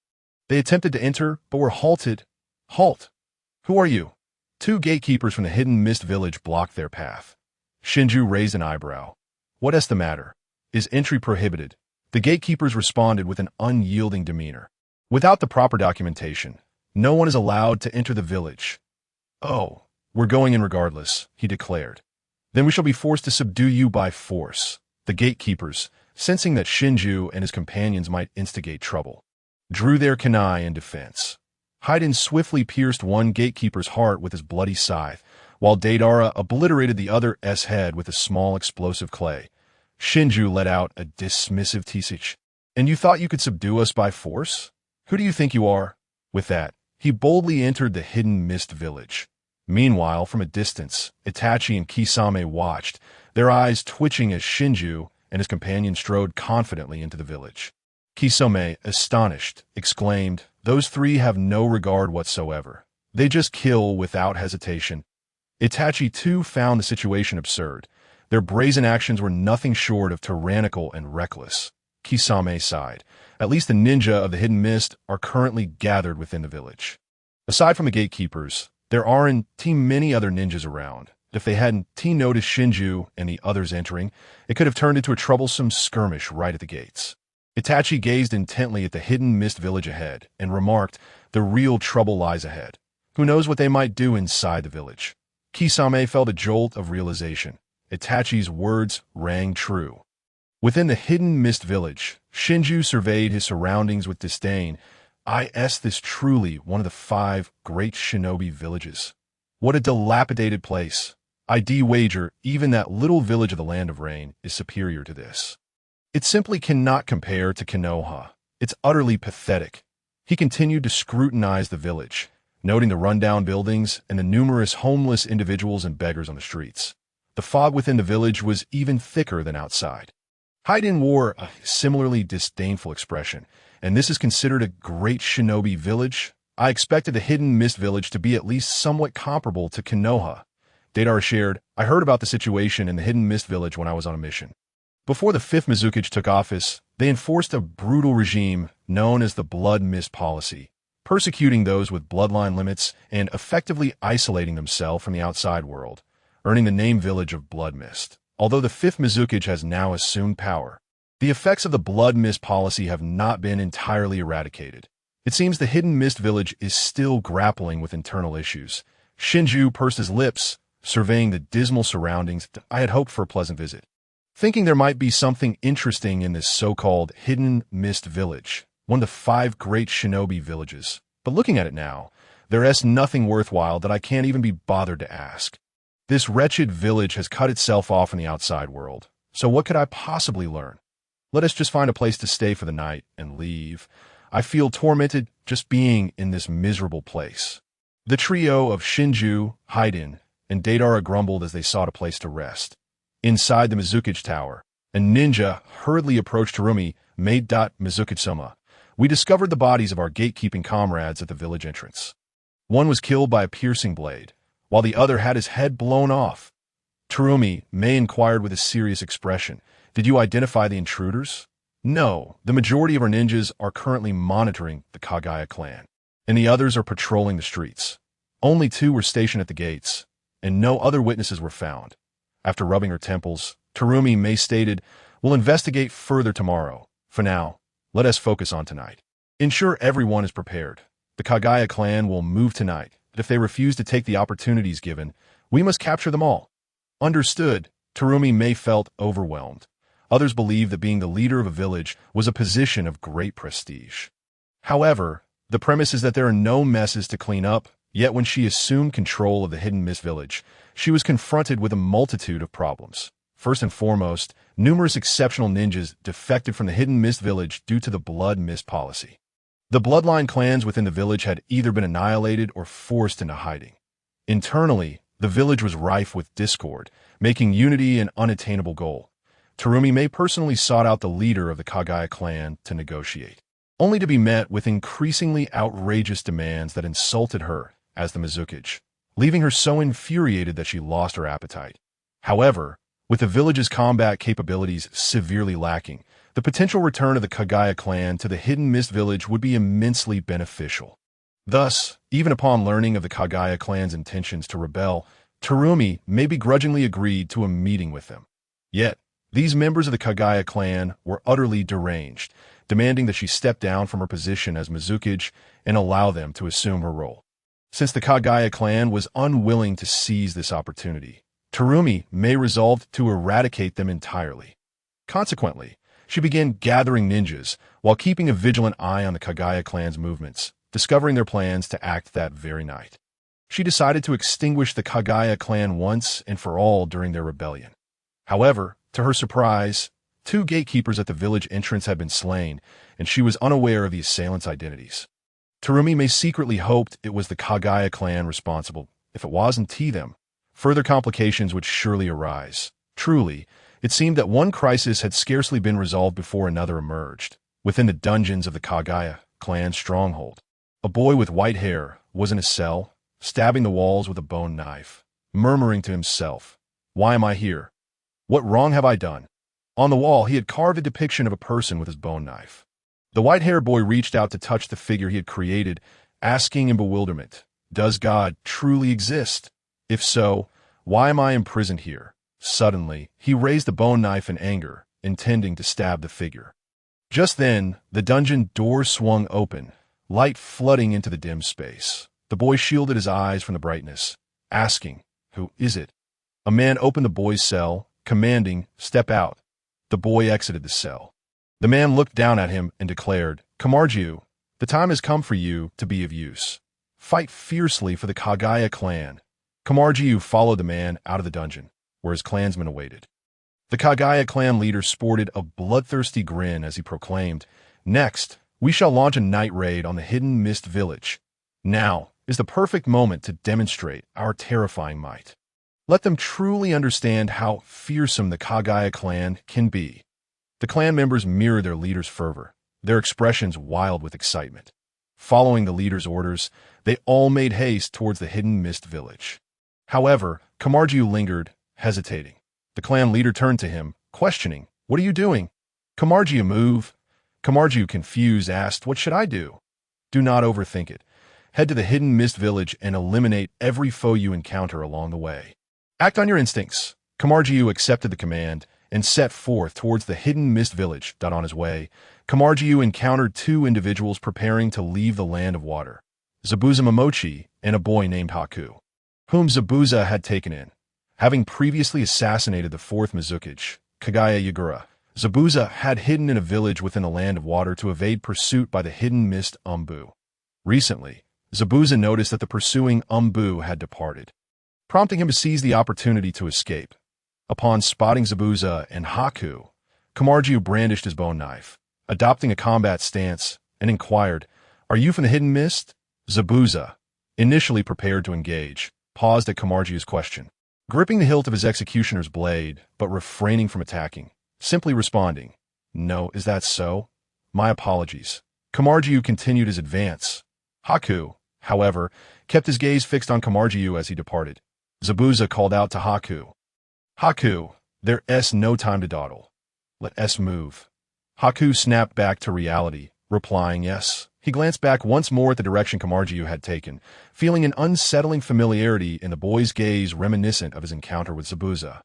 they attempted to enter, but were halted. Halt! Who are you? 2 gatekeepers from the Hidden Mist Village blocked their path. Shinju raised an eyebrow. What is the matter? Is entry prohibited? The gatekeepers responded with an unyielding demeanor. Without the proper documentation, no one is allowed to enter the village. Oh, we're going in regardless, he declared. Then we shall be forced to subdue you by force. The gatekeepers, sensing that Shinju and his companions might instigate trouble, drew their kunai in defense. Haydn swiftly pierced one gatekeeper's heart with his bloody scythe, while Deidara obliterated the other's head with a small explosive clay. Shinju let out a dismissive tisich. And you thought you could subdue us by force? Who do you think you are? With that, he boldly entered the Hidden Mist Village. Meanwhile, from a distance, Itachi and Kisame watched, their eyes twitching as Shinju and his companion strode confidently into the village. Kisame, astonished, exclaimed, "Those 3 have no regard whatsoever. They just kill without hesitation." Itachi too found the situation absurd. Their brazen actions were nothing short of tyrannical and reckless. Kisame sighed. At least the ninja of the Hidden Mist are currently gathered within the village. Aside from the gatekeepers, there aren't many other ninjas around. If they hadn't noticed Shinju and the others entering, it could have turned into a troublesome skirmish right at the gates. Itachi gazed intently at the Hidden Mist Village ahead and remarked, "The real trouble lies ahead. Who knows what they might do inside the village?" Kisame felt a jolt of realization. Itachi's words rang true. Within the Hidden Mist Village, Shinju surveyed his surroundings with disdain. Is this truly one of the 5 great shinobi villages? What a dilapidated place. I'd wager even that little village of the Land of Rain is superior to this. It simply cannot compare to Konoha. It's utterly pathetic. He continued to scrutinize the village, noting the rundown buildings and the numerous homeless individuals and beggars on the streets. The fog within the village was even thicker than outside. Haydn wore a similarly disdainful expression. "And this is considered a great shinobi village? I expected the Hidden Mist Village to be at least somewhat comparable to Konoha." Deidara shared, "I heard about the situation in the Hidden Mist Village when I was on a mission. Before the 5th Mizukage took office, they enforced a brutal regime known as the Blood Mist Policy, persecuting those with bloodline limits and effectively isolating themselves from the outside world, earning the name Village of Blood Mist. Although the 5th Mizukage has now assumed power, the effects of the Blood Mist Policy have not been entirely eradicated. It seems the Hidden Mist Village is still grappling with internal issues." Shinju pursed his lips, surveying the dismal surroundings. "I had hoped for a pleasant visit, thinking there might be something interesting in this so-called Hidden Mist Village, one of the 5 great shinobi villages. But looking at it now, there is nothing worthwhile that I can't even be bothered to ask. This wretched village has cut itself off from the outside world, so what could I possibly learn? Let us just find a place to stay for the night and leave. I feel tormented just being in this miserable place." The trio of Shinju, Haydn, and Deidara grumbled as they sought a place to rest. Inside the Mizukage Tower, a ninja hurriedly approached Terumi, made Mizukage-sama. "We discovered the bodies of our gatekeeping comrades at the village entrance. One was killed by a piercing blade, while the other had his head blown off." Terumi May inquired with a serious expression, "Did you identify the intruders?" "No, the majority of our ninjas are currently monitoring the Kagaya clan, and the others are patrolling the streets. Only 2 were stationed at the gates, and no other witnesses were found." After rubbing her temples, Terumi May stated, "We'll investigate further tomorrow. For now, Let us focus on tonight. Ensure everyone is prepared. The Kagaya clan will move tonight, but if they refuse to take the opportunities given, we must capture them all. Understood. Terumi may felt overwhelmed. Others believed that being the leader of a village was a position of great prestige. However, the premise is that there are no messes to clean up, yet when she assumed control of the Hidden Mist village, she was confronted with a multitude of problems. First and foremost, numerous exceptional ninjas defected from the Hidden Mist village due to the Blood Mist policy. The bloodline clans within the village had either been annihilated or forced into hiding. Internally, the village was rife with discord, making unity an unattainable goal. Terumi may personally sought out the leader of the Kagaya clan to negotiate, only to be met with increasingly outrageous demands that insulted her as the Mizukage, leaving her so infuriated that she lost her appetite. However, with the village's combat capabilities severely lacking, the potential return of the Kagaya clan to the Hidden Mist village would be immensely beneficial. Thus, even upon learning of the Kagaya clan's intentions to rebel, Terumi may begrudgingly agreed to a meeting with them. Yet, these members of the Kagaya clan were utterly deranged, demanding that she step down from her position as Mizukage and allow them to assume her role. Since the Kagaya clan was unwilling to seize this opportunity, Terumi may resolve to eradicate them entirely. Consequently, she began gathering ninjas while keeping a vigilant eye on the Kagaya clan's movements, discovering their plans to act that very night. She decided to extinguish the Kagaya clan once and for all during their rebellion. However, to her surprise, 2 gatekeepers at the village entrance had been slain, and she was unaware of the assailants' identities. Terumi may secretly hoped it was the Kagaya clan responsible. If it wasn't them, further complications would surely arise. Truly, it seemed that one crisis had scarcely been resolved before another emerged. Within the dungeons of the Kagaya clan stronghold, a boy with white hair was in a cell, stabbing the walls with a bone knife, murmuring to himself, "Why am I here? What wrong have I done?" On the wall, he had carved a depiction of a person with his bone knife. The white-haired boy reached out to touch the figure he had created, asking in bewilderment, "Does God truly exist? If so, why am I imprisoned here?" Suddenly, he raised the bone knife in anger, intending to stab the figure. Just then, the dungeon door swung open, light flooding into the dim space. The boy shielded his eyes from the brightness, asking, "Who is it?" A man opened the boy's cell, commanding, "Step out." The boy exited the cell. The man looked down at him and declared, "Kamarju, the time has come for you to be of use. Fight fiercely for the Kagaya clan." Kamarju followed the man out of the dungeon, where his clansmen awaited. The Kagaya clan leader sported a bloodthirsty grin as he proclaimed, "Next, we shall launch a night raid on the Hidden Mist village. Now is the perfect moment to demonstrate our terrifying might. Let them truly understand how fearsome the Kagaya clan can be." The clan members mirrored their leader's fervor, their expressions wild with excitement. Following the leader's orders, they all made haste towards the Hidden Mist village. However, Kamarju lingered, hesitating. The clan leader turned to him, questioning, "What are you doing?" "Kamarju, move." Kamarju, confused, asked, "What should I do?" "Do not overthink it. Head to the Hidden Mist village and eliminate every foe you encounter along the way. Act on your instincts." Kamarju accepted the command and set forth towards the Hidden Mist village. On his way, Kamarju encountered 2 individuals preparing to leave the land of water, Zabuza Momochi and a boy named Haku, whom Zabuza had taken in. Having previously assassinated the 4th Mizukage, Kagaya Yagura, Zabuza had hidden in a village within the land of water to evade pursuit by the Hidden Mist Umbu. Recently, Zabuza noticed that the pursuing Umbu had departed, prompting him to seize the opportunity to escape. Upon spotting Zabuza and Haku, Kamarju brandished his bone knife, adopting a combat stance, and inquired, "Are you from the Hidden Mist?" Zabuza, initially prepared to engage, paused at Kamarju's question, gripping the hilt of his executioner's blade, but refraining from attacking, simply responding, "No, is that so? My apologies." Kamarju continued his advance. Haku, however, kept his gaze fixed on Kamarju as he departed. Zabuza called out to Haku, "Haku, there's no time to dawdle. Let us move." Haku snapped back to reality, replying yes. He glanced back once more at the direction Kamarju had taken, feeling an unsettling familiarity in the boy's gaze reminiscent of his encounter with Zabuza.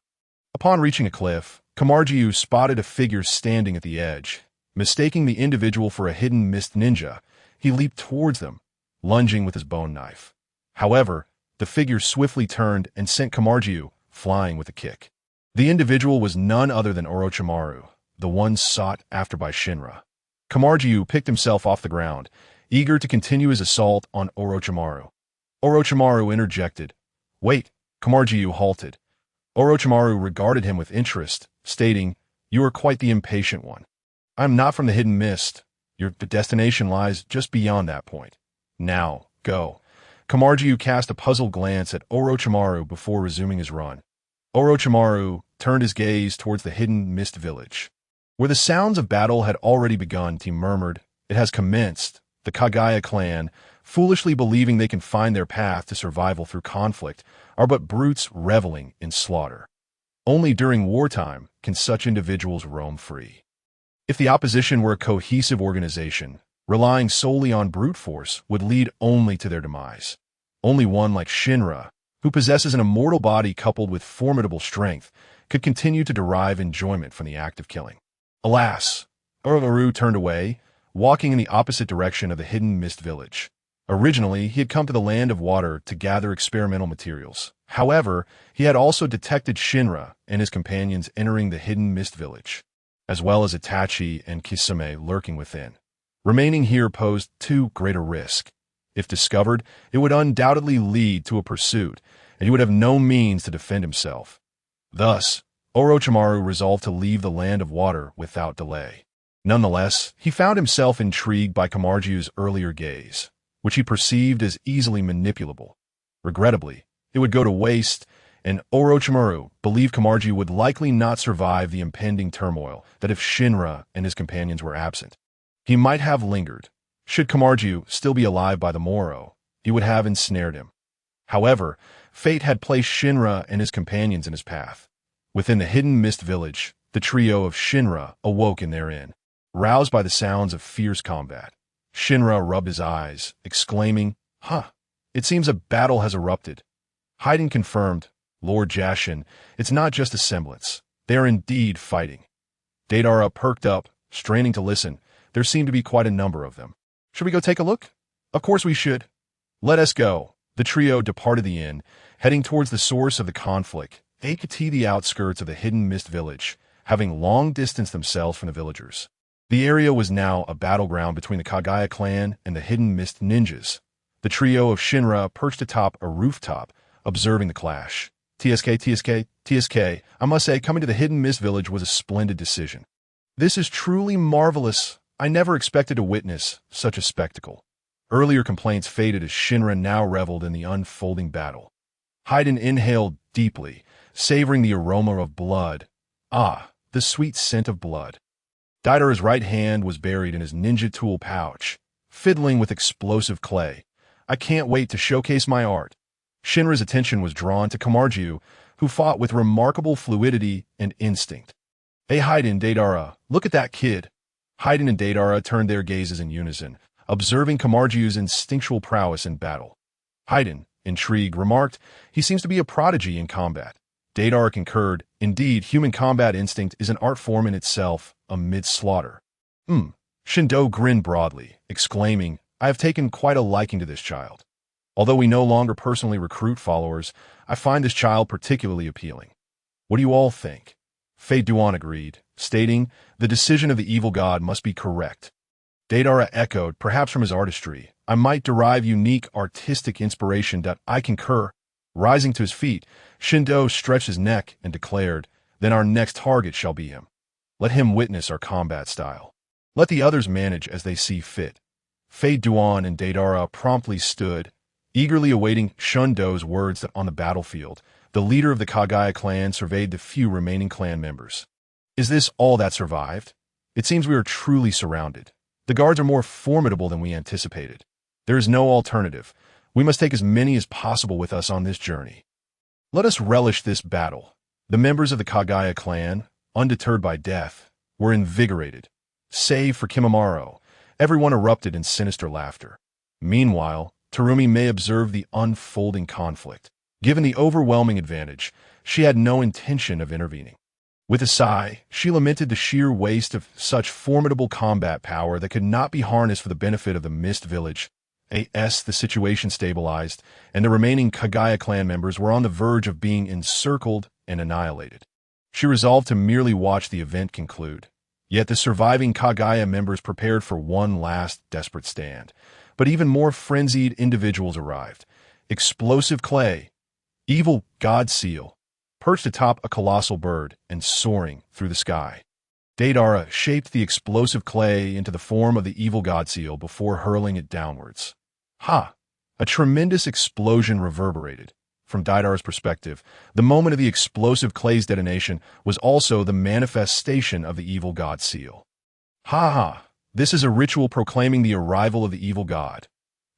Upon reaching a cliff, Kamarju spotted a figure standing at the edge. Mistaking the individual for a hidden mist ninja, he leaped towards them, lunging with his bone knife. However, the figure swiftly turned and sent Komarju flying with a kick. The individual was none other than Orochimaru, the one sought after by Shinra. Komarju picked himself off the ground, eager to continue his assault on Orochimaru. Orochimaru interjected. "Wait," Komarju halted. Orochimaru regarded him with interest, stating, "You are quite the impatient one. I am not from the hidden mist. Your destination lies just beyond that point. Now, go." Komarju cast a puzzled glance at Orochimaru before resuming his run. Orochimaru turned his gaze towards the hidden mist village. Where the sounds of battle had already begun, he murmured, "It has commenced." The Kagaya clan, foolishly believing they can find their path to survival through conflict, are but brutes reveling in slaughter. Only during wartime can such individuals roam free. If the opposition were a cohesive organization, relying solely on brute force would lead only to their demise. Only one like Shinra, who possesses an immortal body coupled with formidable strength, could continue to derive enjoyment from the act of killing. Alas, Orochimaru turned away, walking in the opposite direction of the hidden mist village. Originally, he had come to the land of water to gather experimental materials. However, he had also detected Shinra and his companions entering the hidden mist village, as well as Itachi and Kisame lurking within. Remaining here posed too great a risk. If discovered, it would undoubtedly lead to a pursuit, and he would have no means to defend himself. Thus, Orochimaru resolved to leave the land of water without delay. Nonetheless, he found himself intrigued by Komarju's earlier gaze, which he perceived as easily manipulable. Regrettably, it would go to waste, and Orochimaru believed Komarju would likely not survive the impending turmoil that if Shinra and his companions were absent. He might have lingered. Should Komarju still be alive by the morrow, he would have ensnared him. However, fate had placed Shinra and his companions in his path. Within the hidden mist village, the trio of Shinra awoke in therein, roused by the sounds of fierce combat. Shinra rubbed his eyes, exclaiming, "Huh, it seems a battle has erupted." Haiden confirmed, "Lord Jashin, it's not just a semblance. They are indeed fighting." Deidara perked up, straining to listen. There seemed to be quite a number of them. "Should we go take a look?" "Of course we should." "Let us go." The trio departed the inn, heading towards the source of the conflict, aka the outskirts of the hidden mist village, having long distanced themselves from the villagers. The area was now a battleground between the Kagaya clan and the hidden mist ninjas. The trio of Shinra perched atop a rooftop, observing the clash. TSK, I must say, coming to the hidden mist village was a splendid decision. This is truly marvelous. I never expected to witness such a spectacle. Earlier complaints faded as Shinra now reveled in the unfolding battle. Haiden inhaled deeply, savoring the aroma of blood. Ah, the sweet scent of blood. Deidara's right hand was buried in his ninja tool pouch, fiddling with explosive clay. "I can't wait to showcase my art." Shinra's attention was drawn to Komarju, who fought with remarkable fluidity and instinct. "Hey Haiden, Deidara, look at that kid." Haiden and Deidara turned their gazes in unison, observing Komarju's instinctual prowess in battle. Haiden, intrigued, remarked, "He seems to be a prodigy in combat." Deidara concurred, "Indeed, human combat instinct is an art form in itself, amid slaughter." Shindo grinned broadly, exclaiming, "I have taken quite a liking to this child. Although we no longer personally recruit followers, I find this child particularly appealing. What do you all think?" Fei Duan agreed, stating, "The decision of the evil god must be correct." Deidara echoed, "Perhaps from his artistry, I might derive unique artistic inspiration that I concur." Rising to his feet, Shindo stretched his neck and declared, "Then our next target shall be him. Let him witness our combat style. Let the others manage as they see fit." Fei Duan and Deidara promptly stood, eagerly awaiting Shundo's words that on the battlefield, the leader of the Kagaya clan surveyed the few remaining clan members. "Is this all that survived? It seems we are truly surrounded. The guards are more formidable than we anticipated. There is no alternative. We must take as many as possible with us on this journey. Let us relish this battle." The members of the Kagaya clan, undeterred by death, were invigorated. Save for Kimimaro, everyone erupted in sinister laughter. Meanwhile, Terumi May observed the unfolding conflict. Given the overwhelming advantage, she had no intention of intervening. With a sigh, she lamented the sheer waste of such formidable combat power that could not be harnessed for the benefit of the Mist Village. The situation stabilized, and the remaining Kagaya clan members were on the verge of being encircled and annihilated. She resolved to merely watch the event conclude. Yet the surviving Kagaya members prepared for one last desperate stand. But even more frenzied individuals arrived. Explosive Clay, Evil God Seal, perched atop a colossal bird and soaring through the sky. Deidara shaped the explosive clay into the form of the evil god seal before hurling it downwards. Ha! A tremendous explosion reverberated. From Deidara's perspective, the moment of the explosive clay's detonation was also the manifestation of the evil god seal. Ha ha! This is a ritual proclaiming the arrival of the evil god.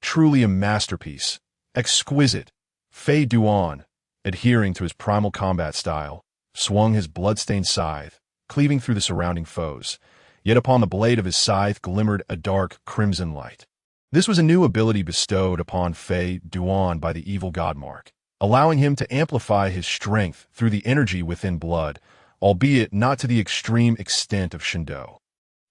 Truly a masterpiece. Exquisite. Fei Duan, adhering to his primal combat style, swung his blood-stained scythe, cleaving through the surrounding foes. Yet upon the blade of his scythe glimmered a dark crimson light. This was a new ability bestowed upon Fei Duan by the evil god mark, allowing him to amplify his strength through the energy within blood, albeit not to the extreme extent of Shindo.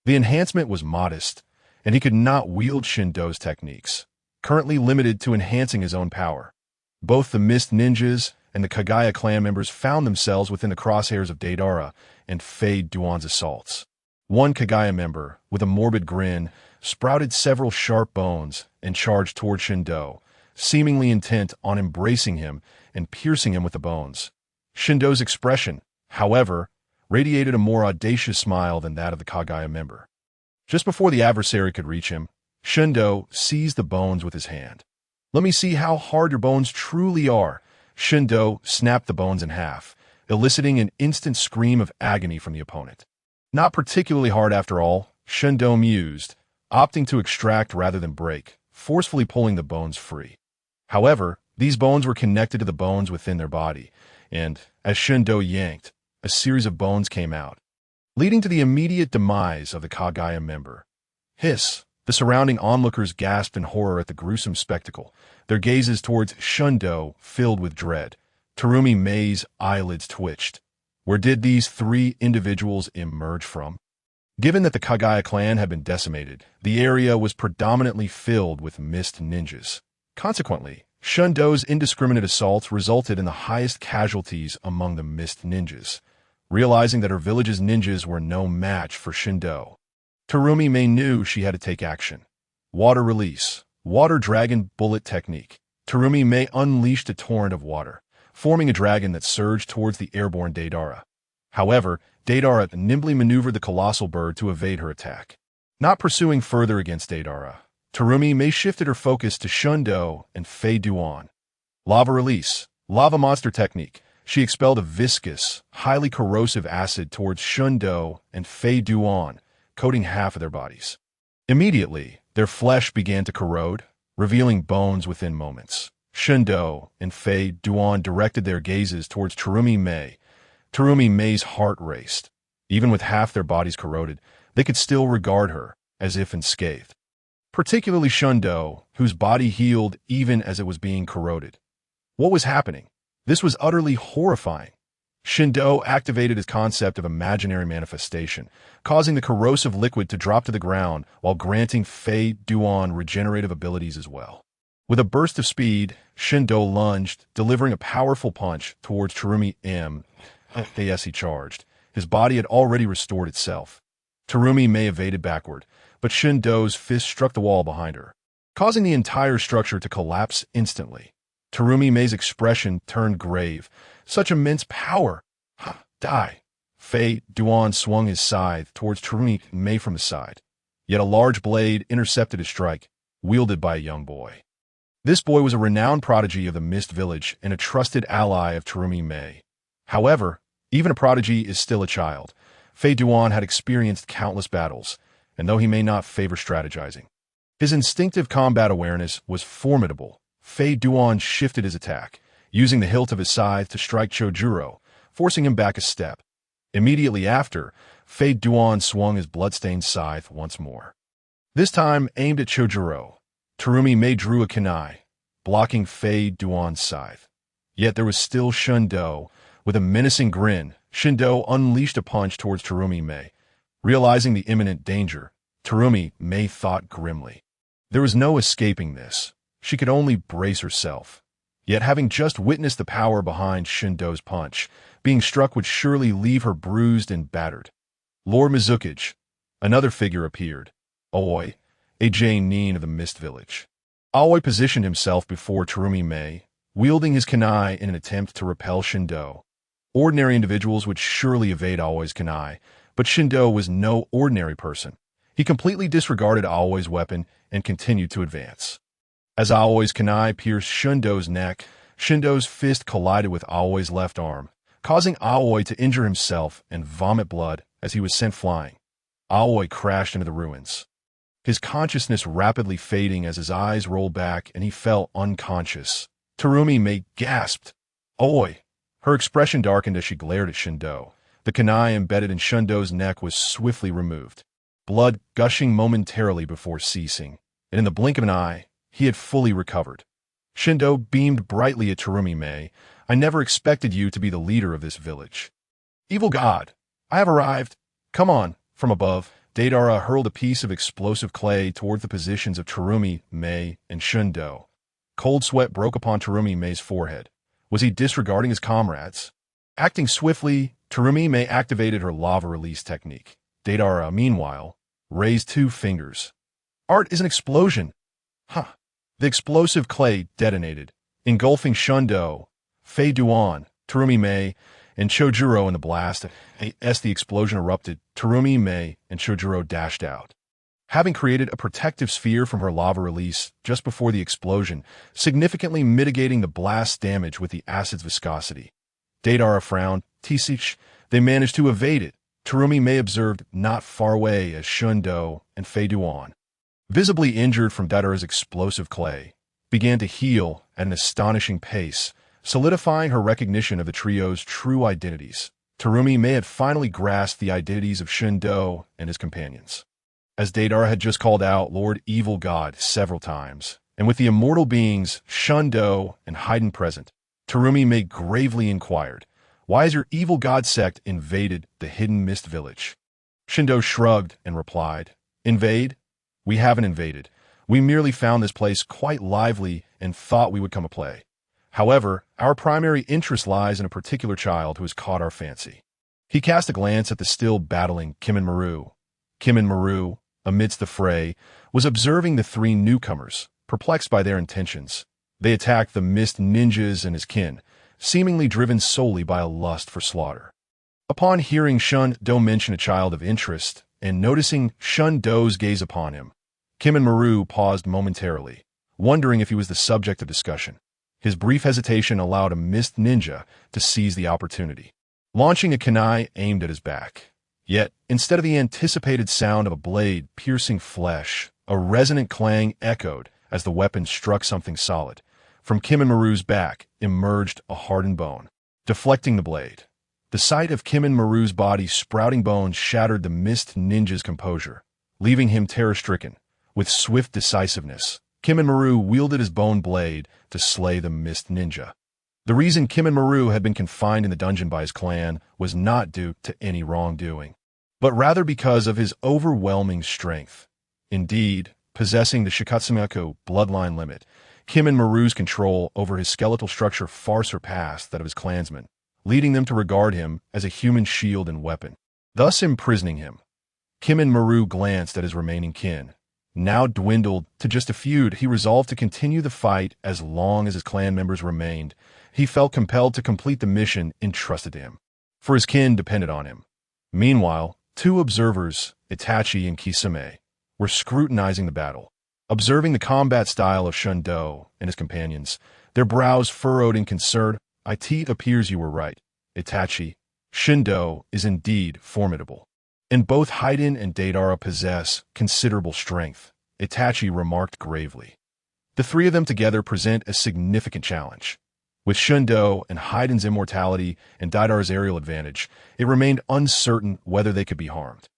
The enhancement was modest, and he could not wield Shindo's techniques, currently limited to enhancing his own power. Both the Mist Ninjas and the Kagaya clan members found themselves within the crosshairs of Deidara and Fei Duan's assaults. One Kagaya member, with a morbid grin, sprouted several sharp bones and charged toward Shindo, seemingly intent on embracing him and piercing him with the bones. Shindo's expression, however, radiated a more audacious smile than that of the Kagaya member. Just before the adversary could reach him, Shindo seized the bones with his hand. "Let me see how hard your bones truly are." Shindo snapped the bones in half, eliciting an instant scream of agony from the opponent. Not particularly hard after all, Shindo mused, opting to extract rather than break, forcefully pulling the bones free. However, these bones were connected to the bones within their body, and, as Shindo yanked, a series of bones came out, leading to the immediate demise of the Kagaya member. Hiss! The surrounding onlookers gasped in horror at the gruesome spectacle, their gazes towards Shindo filled with dread. Terumi Mei's eyelids twitched. Where did these three individuals emerge from? Given that the Kagaya clan had been decimated, the area was predominantly filled with Mist Ninjas. Consequently, Shindo's indiscriminate assaults resulted in the highest casualties among the Mist Ninjas. Realizing that her village's ninjas were no match for Shindo, Terumi Mei knew she had to take action. Water release. Water dragon bullet technique. Terumi Mei unleashed a torrent of water, forming a dragon that surged towards the airborne Deidara. However, Deidara nimbly maneuvered the colossal bird to evade her attack. Not pursuing further against Deidara, Terumi Mei shifted her focus to Shindo and Fei Duan. Lava release. Lava monster technique. She expelled a viscous, highly corrosive acid towards Shindo and Fei Duan, coating half of their bodies. Immediately, their flesh began to corrode, revealing bones within moments. Shindo and Fei Duan directed their gazes towards Terumi Mei. Terumi Mei's heart raced. Even with half their bodies corroded, they could still regard her as if unscathed. Particularly Shindo, whose body healed even as it was being corroded. What was happening? This was utterly horrifying. Shindo activated his concept of imaginary manifestation, causing the corrosive liquid to drop to the ground while granting Fei Duan regenerative abilities as well. With a burst of speed, Shindo lunged, delivering a powerful punch towards Terumi M. As he charged, his body had already restored itself. Terumi Mei evaded backward, but Shindo's fist struck the wall behind her, causing the entire structure to collapse instantly. Terumi Mei's expression turned grave. Such immense power! Ha! Die! Fei Duan swung his scythe towards Terumi Mei from the side. Yet a large blade intercepted his strike, wielded by a young boy. This boy was a renowned prodigy of the Mist Village and a trusted ally of Terumi Mei. However, even a prodigy is still a child. Fei Duan had experienced countless battles, and though he may not favor strategizing, his instinctive combat awareness was formidable. Fei Duan shifted his attack, using the hilt of his scythe to strike Chojuro, forcing him back a step. Immediately after, Fei Duan swung his blood-stained scythe once more. This time aimed at Chojuro. Terumi Mei drew a kunai, blocking Fei Duan's scythe. Yet there was still Shindo, With a menacing grin, Shindo unleashed a punch towards Terumi Mei. Realizing the imminent danger, Terumi Mei thought grimly. There was no escaping this. She could only brace herself. Yet having just witnessed the power behind Shindo's punch, being struck would surely leave her bruised and battered. Lord Mizukage. Another figure appeared. Aoi, a Jainin of the Mist Village. Aoi positioned himself before Terumi Mei, wielding his kunai in an attempt to repel Shindo. Ordinary individuals would surely evade Aoi's kunai, but Shindo was no ordinary person. He completely disregarded Aoi's weapon and continued to advance. As Aoi's kunai pierced Shindo's neck, Shindo's fist collided with Aoi's left arm, causing Aoi to injure himself and vomit blood as he was sent flying. Aoi crashed into the ruins, his consciousness rapidly fading as his eyes rolled back and he fell unconscious. Terumi Mei gasped. Aoi! Her expression darkened as she glared at Shindo. The kunai embedded in Shindo's neck was swiftly removed, blood gushing momentarily before ceasing, and in the blink of an eye, he had fully recovered. Shindo beamed brightly at Terumi Mei. I never expected you to be the leader of this village. Evil God, I have arrived. Come on. From above, Deidara hurled a piece of explosive clay toward the positions of Terumi Mei and Shindo. Cold sweat broke upon Terumi Mei's forehead. Was he disregarding his comrades? Acting swiftly, Terumi Mei activated her lava release technique. Deidara, meanwhile, raised 2 fingers. Art is an explosion. Huh. The explosive clay detonated, engulfing Shindo, Fei Duan, Terumi Mei, and Chojuro in the blast. As the explosion erupted, Terumi Mei and Chojuro dashed out. Having created a protective sphere from her lava release just before the explosion, significantly mitigating the blast's damage with the acid's viscosity. Deidara frowned. Tisich, they managed to evade it. Terumi Mei observed not far away as Shindo and Fei Duan, visibly injured from Deidara's explosive clay, began to heal at an astonishing pace, solidifying her recognition of the trio's true identities. Terumi Mei had finally grasped the identities of Shindo and his companions. As Deidara had just called out Lord Evil God several times, and with the immortal beings Shindo and Haiden present, Terumi Mei gravely inquired, why has your evil god sect invaded the hidden mist village? Shindo shrugged and replied, Invade? We haven't invaded. We merely found this place quite lively and thought we would come a play. However, our primary interest lies in a particular child who has caught our fancy. He cast a glance at the still battling Kim and Maru. Kim and Maru, amidst the fray, was observing the 3 newcomers, perplexed by their intentions. They attacked the mist ninjas and his kin, seemingly driven solely by a lust for slaughter. Upon hearing Shindo mention a child of interest, and noticing Shindo's gaze upon him, Kim and Maru paused momentarily, wondering if he was the subject of discussion. His brief hesitation allowed a mist ninja to seize the opportunity, launching a kunai aimed at his back. Yet, instead of the anticipated sound of a blade piercing flesh, a resonant clang echoed as the weapon struck something solid. From Kim and Maru's back emerged a hardened bone, deflecting the blade. The sight of Kim and Maru's body sprouting bones shattered the mist ninja's composure, leaving him terror-stricken. With swift decisiveness, Kim and Maru wielded his bone blade to slay the mist ninja. The reason Kim and Maru had been confined in the dungeon by his clan was not due to any wrongdoing, but rather because of his overwhelming strength. Indeed, possessing the Shikatsumeku bloodline limit, Kim and Maru's control over his skeletal structure far surpassed that of his clansmen, leading them to regard him as a human shield and weapon, thus imprisoning him. Kim and Maru glanced at his remaining kin. Now dwindled to just a few, he resolved to continue the fight as long as his clan members remained. He felt compelled to complete the mission entrusted to him, for his kin depended on him. Meanwhile, 2 observers, Itachi and Kisame, were scrutinizing the battle. Observing the combat style of Shindo and his companions, their brows furrowed in concern. It appears you were right, Itachi. Shindo is indeed formidable, and both Haiden and Deidara possess considerable strength, Itachi remarked gravely. The 3 of them together present a significant challenge. With Shindo and Haiden's immortality and Deidara's aerial advantage, it remained uncertain whether they could be harmed.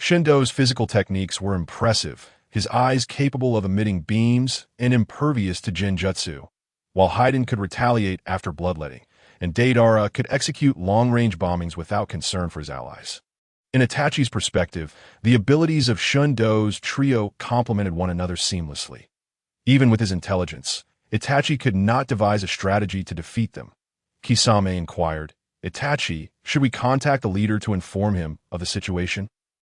Shindo's physical techniques were impressive, his eyes capable of emitting beams and impervious to genjutsu, while Haiden could retaliate after bloodletting, and Deidara could execute long-range bombings without concern for his allies. In Itachi's perspective, the abilities of Shundo's trio complemented one another seamlessly. Even with his intelligence, Itachi could not devise a strategy to defeat them. Kisame inquired, "Itachi, should we contact the leader to inform him of the situation?"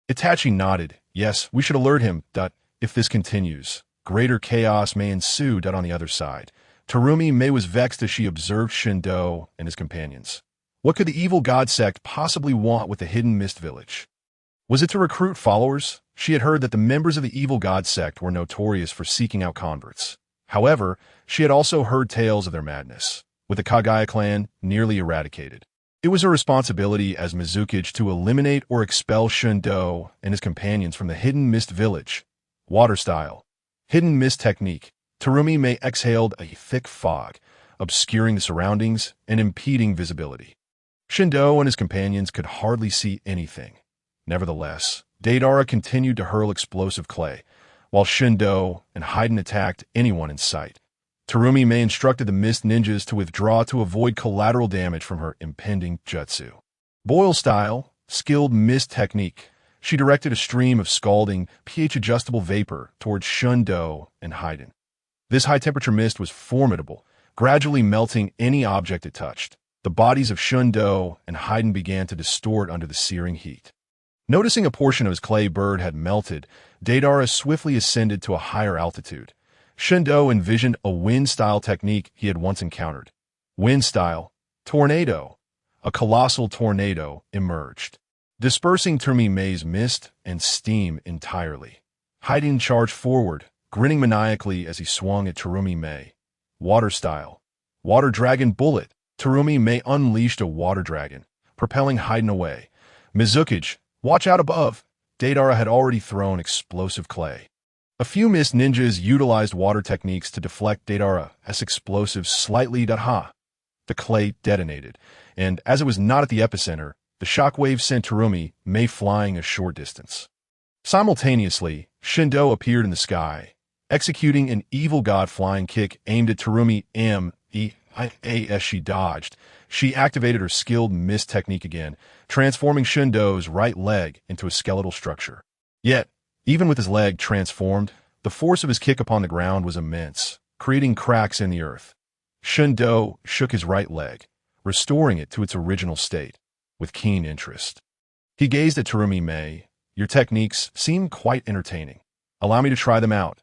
Itachi nodded. "Yes, we should alert him. If this continues, greater chaos may ensue." On the other side, Terumi was vexed as she observed Shindo and his companions. What could the evil god sect possibly want with the hidden mist village? Was it to recruit followers? She had heard that the members of the evil god sect were notorious for seeking out converts. However, she had also heard tales of their madness, with the Kagaya clan nearly eradicated. It was her responsibility as Mizukage to eliminate or expel Shindo and his companions from the hidden mist village. Water style. Hidden mist technique. Terumi exhaled a thick fog, obscuring the surroundings and impeding visibility. Shindo and his companions could hardly see anything. Nevertheless, Deidara continued to hurl explosive clay, while Shindo and Haiden attacked anyone in sight. Terumi instructed the mist ninjas to withdraw to avoid collateral damage from her impending jutsu. Boil style, skilled mist technique. She directed a stream of scalding, pH-adjustable vapor towards Shindo and Haiden. This high-temperature mist was formidable, gradually melting any object it touched. The bodies of Shindo and Haiden began to distort under the searing heat. Noticing a portion of his clay bird had melted, Deidara swiftly ascended to a higher altitude. Shindo envisioned a wind-style technique he had once encountered. Wind-style, tornado. A colossal tornado emerged, dispersing Terumi's mist and steam entirely. Haiden charged forward, grinning maniacally as he swung at Terumi. Water style. Water dragon bullet. Terumi unleashed a water dragon, propelling Haiden away. Mizukage, watch out above. Deidara had already thrown explosive clay. A few mist ninjas utilized water techniques to deflect Deidara's explosives slightly. The clay detonated, and as it was not at the epicenter, the shockwave sent Terumi flying a short distance. Simultaneously, Shindo appeared in the sky, executing an evil god flying kick aimed at Terumi. As she dodged, she activated her skilled mist technique again, transforming Shindo's right leg into a skeletal structure. Yet, even with his leg transformed, the force of his kick upon the ground was immense, creating cracks in the earth. Shindo shook his right leg, restoring it to its original state, with keen interest. He gazed at Terumi. "Your techniques seem quite entertaining. Allow me to try them out."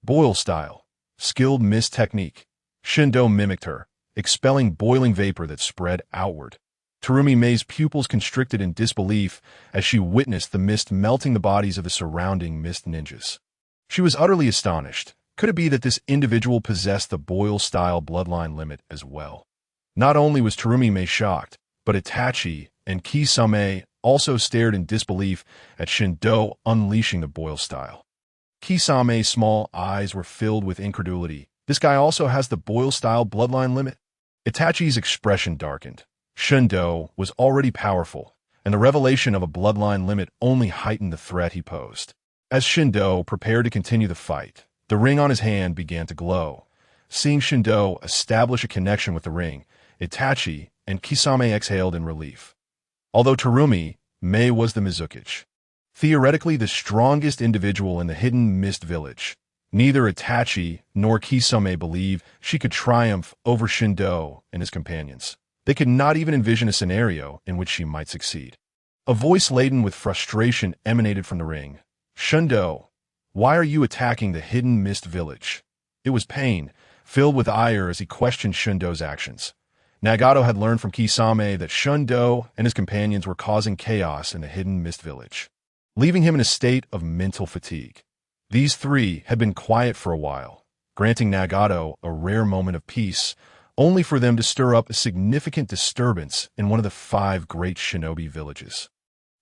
Boil style. Skilled mist technique. Shindo mimicked her, expelling boiling vapor that spread outward. Terumi's pupils constricted in disbelief as she witnessed the mist melting the bodies of the surrounding mist ninjas. She was utterly astonished. Could it be that this individual possessed the boil-style bloodline limit as well? Not only was Terumi shocked, but Itachi and Kisame also stared in disbelief at Shindo unleashing the boil style. Kisame's small eyes were filled with incredulity. This guy also has the boil-style bloodline limit? Itachi's expression darkened. Shindo was already powerful, and the revelation of a bloodline limit only heightened the threat he posed. As Shindo prepared to continue the fight, the ring on his hand began to glow. Seeing Shindo establish a connection with the ring, Itachi and Kisame exhaled in relief. Although Terumi was the Mizukage, theoretically the strongest individual in the hidden mist village, neither Itachi nor Kisame believed she could triumph over Shindo and his companions. They could not even envision a scenario in which she might succeed. A voice laden with frustration emanated from the ring. "Shindo, why are you attacking the hidden mist village?" It was pain, filled with ire as he questioned Shindo's actions. Nagato had learned from Kisame that Shindo and his companions were causing chaos in the hidden mist village, leaving him in a state of mental fatigue. These three had been quiet for a while, granting Nagato a rare moment of peace, only for them to stir up a significant disturbance in one of the 5 great shinobi villages.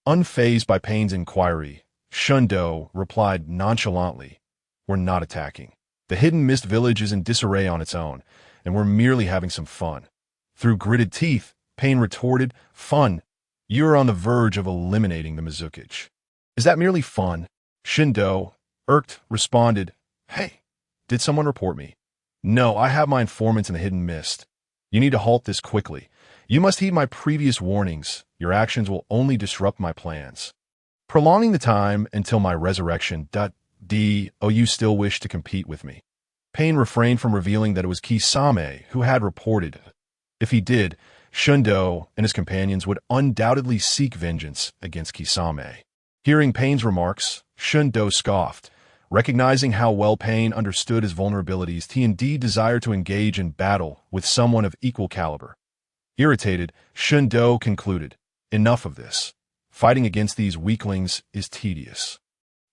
Unfazed by Pain's inquiry, Shindo replied nonchalantly, "We're not attacking. The hidden mist village is in disarray on its own, and we're merely having some fun." Through gritted teeth, Pain retorted, "Fun? You're on the verge of eliminating the Mizukage. Is that merely fun?" Shindo, irked, responded, "Hey, did someone report me?" "No, I have my informants in the hidden mist. You need to halt this quickly. You must heed my previous warnings. Your actions will only disrupt my plans. Prolonging the time until my resurrection. Do you still wish to compete with me? Pain refrained from revealing that it was Kisame who had reported. If he did, Shundo and his companions would undoubtedly seek vengeance against Kisame. Hearing Pain's remarks, Shundo scoffed. Recognizing how well Pain understood his vulnerabilities, he indeed desired to engage in battle with someone of equal caliber. Irritated, Shundo concluded, "Enough of this. Fighting against these weaklings is tedious.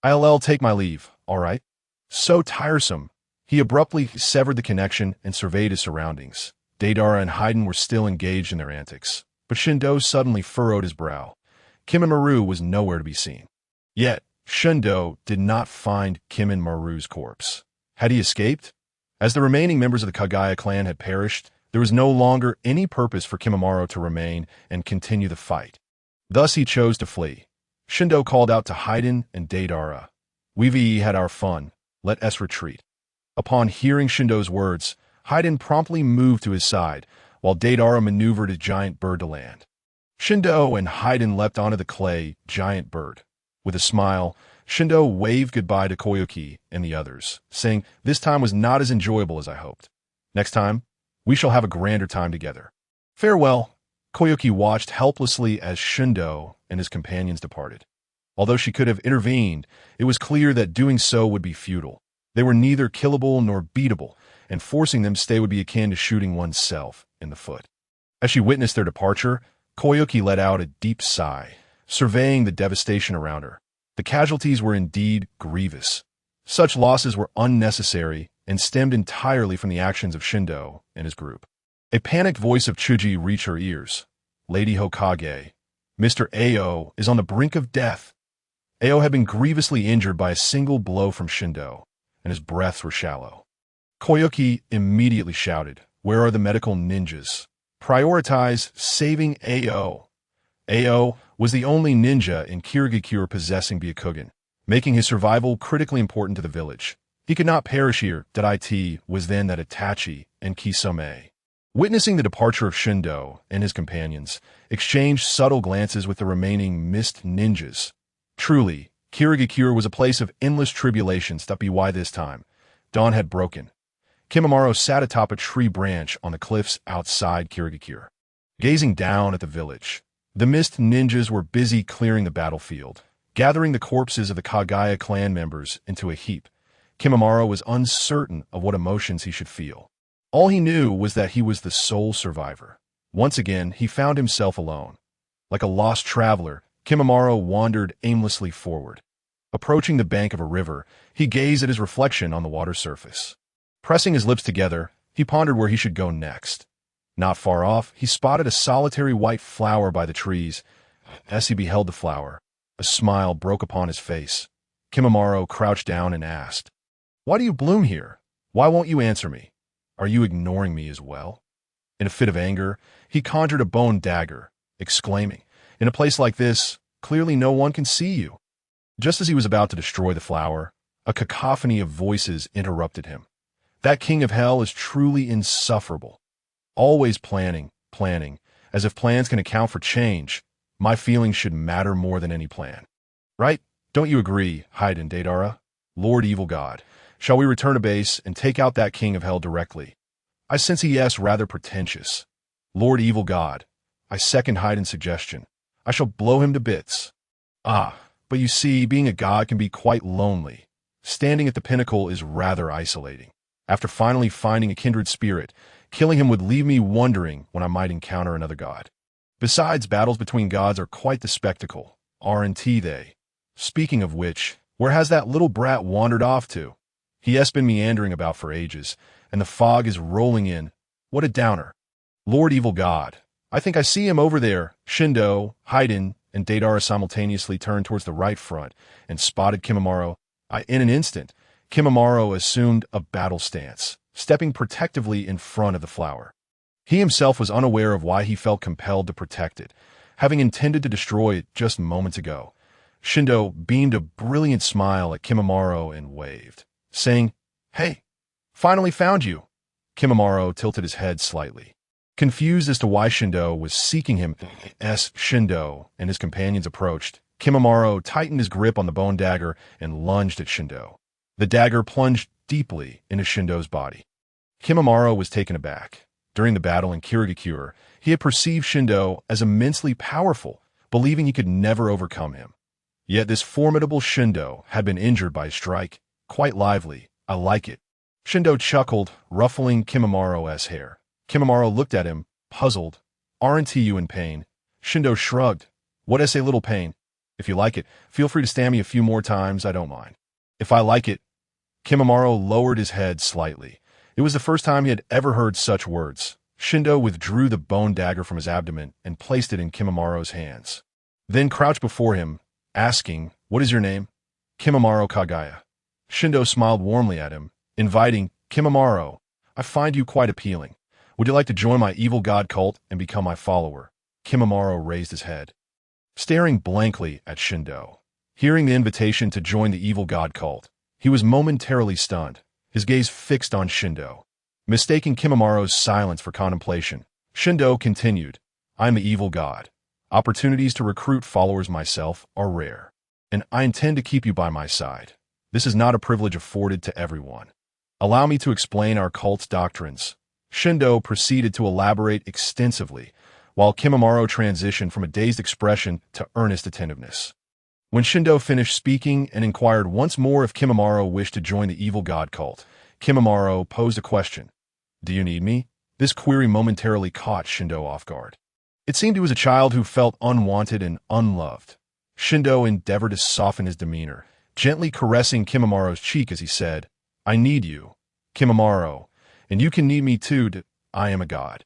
I'll take my leave, all right?" So tiresome. He abruptly severed the connection and surveyed his surroundings. Deidara and Haiden were still engaged in their antics, but Shundo suddenly furrowed his brow. Kimimaro was nowhere to be seen. Yet, Shundo did not find Kimimoro's corpse. Had he escaped? As the remaining members of the Kagaya clan had perished, there was no longer any purpose for Kimimaro to remain and continue the fight. Thus he chose to flee. Shundo called out to Haiden and Deidara. "We've had our fun. Let us retreat." Upon hearing Shundo's words, Haiden promptly moved to his side, while Deidara maneuvered a giant bird to land. Shundo and Haiden leapt onto the clay giant bird. With a smile, Shundo waved goodbye to Koyuki and the others, saying, "This time was not as enjoyable as I hoped. Next time, we shall have a grander time together. Farewell." Koyuki watched helplessly as Shundo and his companions departed. Although she could have intervened, it was clear that doing so would be futile. They were neither killable nor beatable, and forcing them to stay would be akin to shooting oneself in the foot. As she witnessed their departure, Koyuki let out a deep sigh, surveying the devastation around her. The casualties were indeed grievous. Such losses were unnecessary and stemmed entirely from the actions of Shundo and his group. A panicked voice of Chuji reached her ears. "Lady Hokage, Mr. Ao is on the brink of death." Ao had been grievously injured by a single blow from Shundo, and his breaths were shallow. Koyuki immediately shouted, "Where are the medical ninjas? Prioritize saving Ao." Ao was the only ninja in Kirigakure possessing Byakugan, making his survival critically important to the village. He could not perish here. It was then that Itachi and Kisame, witnessing the departure of Shundo and his companions, exchanged subtle glances with the remaining mist ninjas. Truly, Kirigakure was a place of endless tribulations. Why this time? Dawn had broken. Kimimaro sat atop a tree branch on the cliffs outside Kirigakure, gazing down at the village. The mist ninjas were busy clearing the battlefield, gathering the corpses of the Kagaya clan members into a heap. Kimimaro was uncertain of what emotions he should feel. All he knew was that he was the sole survivor. Once again, he found himself alone. Like a lost traveler, Kimimaro wandered aimlessly forward. Approaching the bank of a river, he gazed at his reflection on the water surface. Pressing his lips together, he pondered where he should go next. Not far off, he spotted a solitary white flower by the trees. As he beheld the flower, a smile broke upon his face. Kimimaro crouched down and asked, "Why do you bloom here? Why won't you answer me? Are you ignoring me as well?" In a fit of anger, he conjured a bone dagger, exclaiming, "In a place like this, clearly no one can see you." Just as he was about to destroy the flower, a cacophony of voices interrupted him. That king of hell is truly insufferable. Always planning, as if plans can account for change. My feelings should matter more than any plan. Right? Don't you agree, Haiden Deidara? Lord Evil God, shall we return to base and take out that king of hell directly? I sense he is rather pretentious. Lord Evil God, I second Haiden's suggestion. I shall blow him to bits. Ah, but you see, being a god can be quite lonely. Standing at the pinnacle is rather isolating. After finally finding a kindred spirit, killing him would leave me wondering when I might encounter another god. Besides, battles between gods are quite the spectacle, aren't they? Speaking of which, where has that little brat wandered off to? He has been meandering about for ages, and the fog is rolling in. What a downer. Lord Evil God, I think I see him over there. Shundo, Haiden, and Deidara simultaneously turned towards the right front and spotted Kimimaro. In an instant, Kimimaro assumed a battle stance, stepping protectively in front of the flower. He himself was unaware of why he felt compelled to protect it, having intended to destroy it just moments ago. Shundo beamed a brilliant smile at Kimimaro and waved, saying, "Hey, finally found you." Kimimaro tilted his head slightly. Confused as to why Shindo was seeking him, as Shindo and his companions approached, Kimimaro tightened his grip on the bone dagger and lunged at Shindo. The dagger plunged deeply into Shindo's body. Kimimaro was taken aback. During the battle in Kirigakure, he had perceived Shindo as immensely powerful, believing he could never overcome him. Yet this formidable Shindo had been injured by a strike. Quite lively. I like it. Shindo chuckled, ruffling Kimimaro's hair. Kimimaro looked at him, puzzled. Aren't you in pain? Shindo shrugged. What is a little pain? If you like it, feel free to stab me a few more times, I don't mind. If I like it. Kimimaro lowered his head slightly. It was the first time he had ever heard such words. Shindo withdrew the bone dagger from his abdomen and placed it in Kimimaro's hands. Then crouched before him, asking, What is your name? Kimimaro Kagaya. Shindo smiled warmly at him, inviting, Kimimaro, I find you quite appealing. Would you like to join my evil god cult and become my follower? Kimimaro raised his head, staring blankly at Shindo. Hearing the invitation to join the evil god cult, he was momentarily stunned, his gaze fixed on Shindo. Mistaking Kimimaro's silence for contemplation, Shindo continued, I am the evil god. Opportunities to recruit followers myself are rare, and I intend to keep you by my side. This is not a privilege afforded to everyone. Allow me to explain our cult's doctrines. Shindo proceeded to elaborate extensively, while Kimimaro transitioned from a dazed expression to earnest attentiveness. When Shindo finished speaking and inquired once more if Kimimaro wished to join the evil god cult, Kimimaro posed a question. Do you need me? This query momentarily caught Shindo off guard. It seemed he was a child who felt unwanted and unloved. Shindo endeavored to soften his demeanor, gently caressing Kimimaro's cheek as he said, I need you, Kimimaro, and you can need me too. I am a god.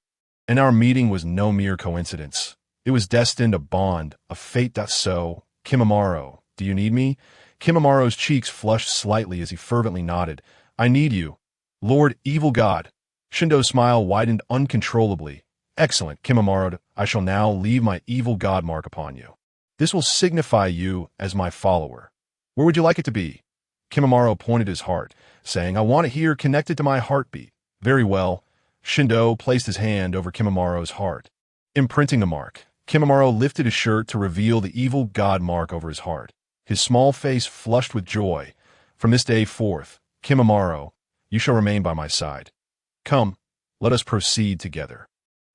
And our meeting was no mere coincidence. It was destined a bond, a fate. So, Kimimaro, do you need me? Kimimaro's cheeks flushed slightly as he fervently nodded. I need you. Lord, evil god. Shindo's smile widened uncontrollably. Excellent, Kimimaro. I shall now leave my evil god mark upon you. This will signify you as my follower. Where would you like it to be? Kimimaro pointed his heart, saying, I want it here connected to my heartbeat. Very well. Shindo placed his hand over Kimimaro's heart. Imprinting the mark, Kimimaro lifted his shirt to reveal the evil god mark over his heart. His small face flushed with joy. From this day forth, Kimimaro, you shall remain by my side. Come, let us proceed together.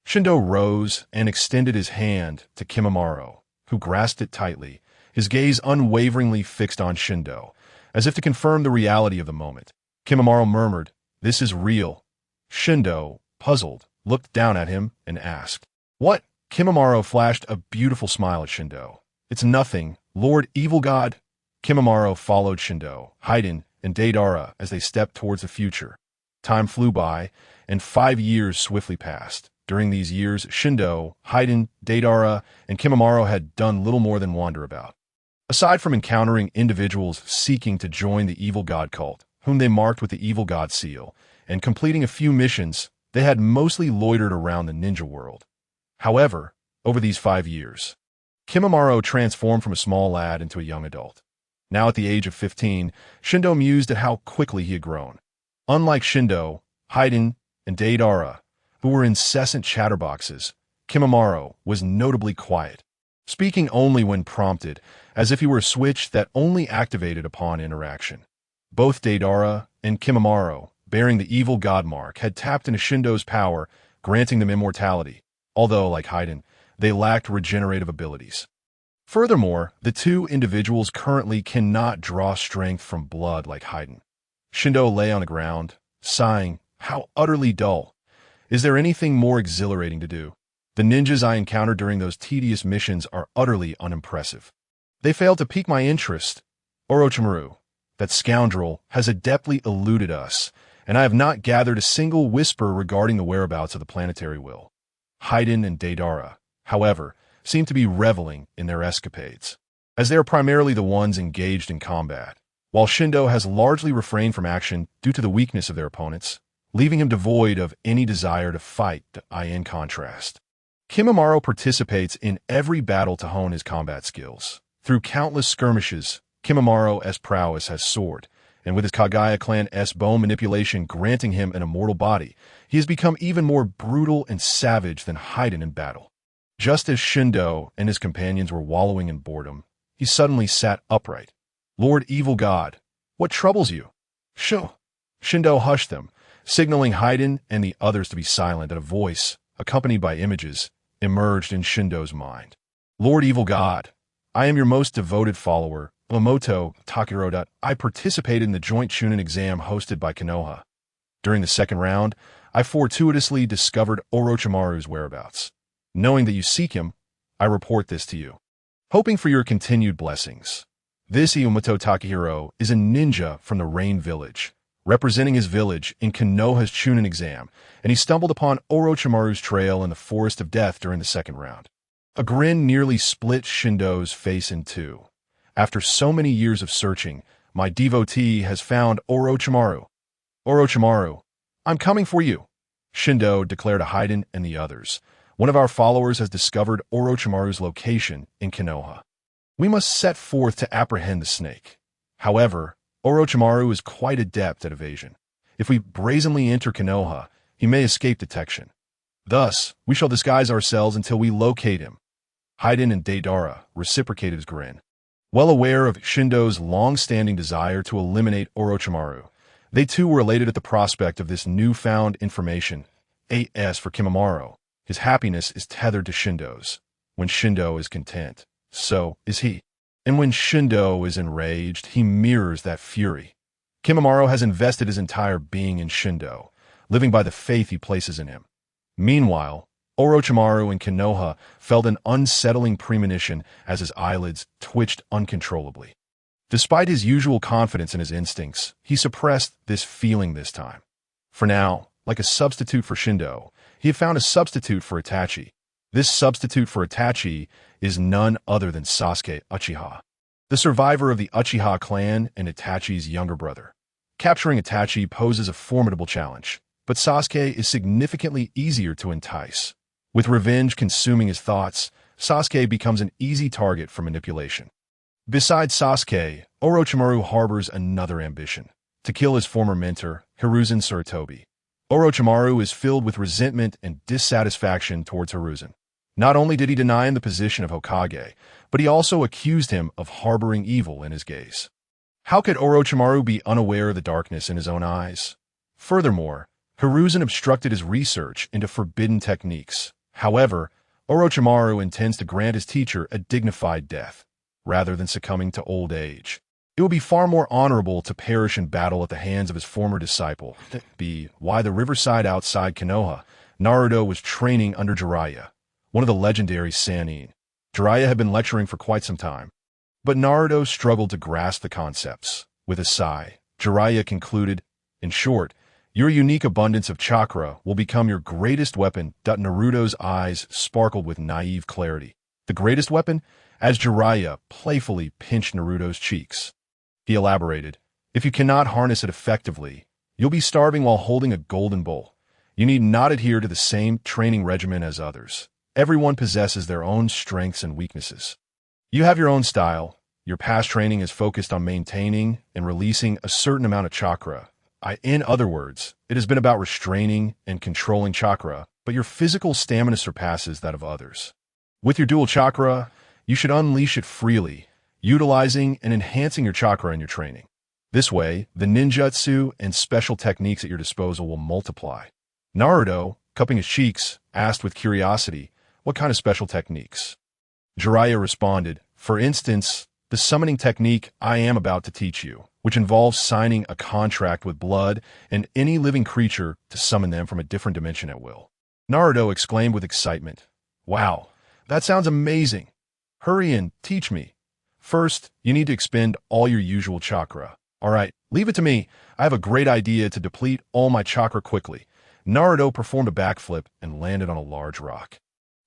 Shindo rose and extended his hand to Kimimaro, who grasped it tightly, his gaze unwaveringly fixed on Shindo, as if to confirm the reality of the moment. Kimimaro murmured, This is real. Shindo, puzzled, looked down at him and asked, What? Kimimaro flashed a beautiful smile at Shindo. It's nothing, Lord Evil God. Kimimaro followed Shindo, Haiden, and Deidara as they stepped towards the future. Time flew by, and 5 years swiftly passed. During these years, Shindo, Haiden, Deidara, and Kimimaro had done little more than wander about. Aside from encountering individuals seeking to join the evil god cult, whom they marked with the evil god seal, and completing a few missions, they had mostly loitered around the ninja world. However, over these 5 years, Kimimaro transformed from a small lad into a young adult. Now at the age of 15, Shindo mused at how quickly he had grown. Unlike Shindo, Haiden, and Deidara, who were incessant chatterboxes, Kimimaro was notably quiet, speaking only when prompted, as if he were a switch that only activated upon interaction. Both Deidara and Kimimaro, bearing the evil god mark, had tapped into Shindo's power, granting them immortality, although, like Haiden, they lacked regenerative abilities. Furthermore, the two individuals currently cannot draw strength from blood like Haiden. Shindo lay on the ground, sighing, how utterly dull. Is there anything more exhilarating to do? The ninjas I encountered during those tedious missions are utterly unimpressive. They failed to pique my interest. Orochimaru, that scoundrel, has adeptly eluded us, and I have not gathered a single whisper regarding the whereabouts of the planetary will. Haiden and Deidara, however, seem to be reveling in their escapades, as they are primarily the ones engaged in combat, while Shindo has largely refrained from action due to the weakness of their opponents, leaving him devoid of any desire to fight. In contrast, Kimimaro participates in every battle to hone his combat skills. Through countless skirmishes, Kimimaro's prowess has soared, and with his Kagaya clan's bone manipulation granting him an immortal body, he has become even more brutal and savage than Haiden in battle. Just as Shindo and his companions were wallowing in boredom, he suddenly sat upright. "Lord Evil God, what troubles you?" "Shoo!" Shindo hushed them, signaling Haiden and the others to be silent, and a voice, accompanied by images, emerged in Shindo's mind. "Lord Evil God, I am your most devoted follower, Yamamoto Takahiro. I participated in the joint Chunin exam hosted by Konoha. During the second round, I fortuitously discovered Orochimaru's whereabouts. Knowing that you seek him, I report this to you, hoping for your continued blessings. This Yamamoto Takahiro is a ninja from the Rain Village, representing his village in Konoha's Chunin exam, and he stumbled upon Orochimaru's trail in the Forest of Death during the second round." A grin nearly split Shindo's face in two. "After so many years of searching, my devotee has found Orochimaru. Orochimaru, I'm coming for you," Shindo declared to Haiden and the others. "One of our followers has discovered Orochimaru's location in Konoha. We must set forth to apprehend the snake. However, Orochimaru is quite adept at evasion. If we brazenly enter Konoha, he may escape detection. Thus, we shall disguise ourselves until we locate him." Haiden and Deidara reciprocated his grin. Well aware of Shindo's long-standing desire to eliminate Orochimaru, they too were elated at the prospect of this newfound information. As for Kimimaro, his happiness is tethered to Shindo's. When Shindo is content, so is he. And when Shindo is enraged, he mirrors that fury. Kimimaro has invested his entire being in Shindo, living by the faith he places in him. Meanwhile, Orochimaru in Konoha felt an unsettling premonition as his eyelids twitched uncontrollably. Despite his usual confidence in his instincts, he suppressed this feeling this time. For now, like a substitute for Shindo, he had found a substitute for Itachi. This substitute for Itachi is none other than Sasuke Uchiha, the survivor of the Uchiha clan and Itachi's younger brother. Capturing Itachi poses a formidable challenge, but Sasuke is significantly easier to entice. With revenge consuming his thoughts, Sasuke becomes an easy target for manipulation. Besides Sasuke, Orochimaru harbors another ambition: to kill his former mentor, Hiruzen Sarutobi. Orochimaru is filled with resentment and dissatisfaction towards Hiruzen. Not only did he deny him the position of Hokage, but he also accused him of harboring evil in his gaze. How could Orochimaru be unaware of the darkness in his own eyes? Furthermore, Hiruzen obstructed his research into forbidden techniques. However, Orochimaru intends to grant his teacher a dignified death, rather than succumbing to old age. It would be far more honorable to perish in battle at the hands of his former disciple. Why the riverside outside Konoha, Naruto was training under Jiraiya, one of the legendary Sannin. Jiraiya had been lecturing for quite some time, but Naruto struggled to grasp the concepts. With a sigh, Jiraiya concluded, "In short, your unique abundance of chakra will become your greatest weapon." Naruto's eyes sparkled with naive clarity. "The greatest weapon?" As Jiraiya playfully pinched Naruto's cheeks, he elaborated, "If you cannot harness it effectively, you'll be starving while holding a golden bowl. You need not adhere to the same training regimen as others. Everyone possesses their own strengths and weaknesses. You have your own style. Your past training is focused on maintaining and releasing a certain amount of chakra. In other words, it has been about restraining and controlling chakra, but your physical stamina surpasses that of others. With your dual chakra, you should unleash it freely, utilizing and enhancing your chakra in your training. This way, the ninjutsu and special techniques at your disposal will multiply." Naruto, cupping his cheeks, asked with curiosity, "What kind of special techniques?" Jiraiya responded, "For instance, the summoning technique I am about to teach you, which involves signing a contract with blood and any living creature to summon them from a different dimension at will." Naruto exclaimed with excitement, "Wow, that sounds amazing. Hurry and teach me. First, you need to expend all your usual chakra. All right, leave it to me. I have a great idea to deplete all my chakra quickly." Naruto performed a backflip and landed on a large rock.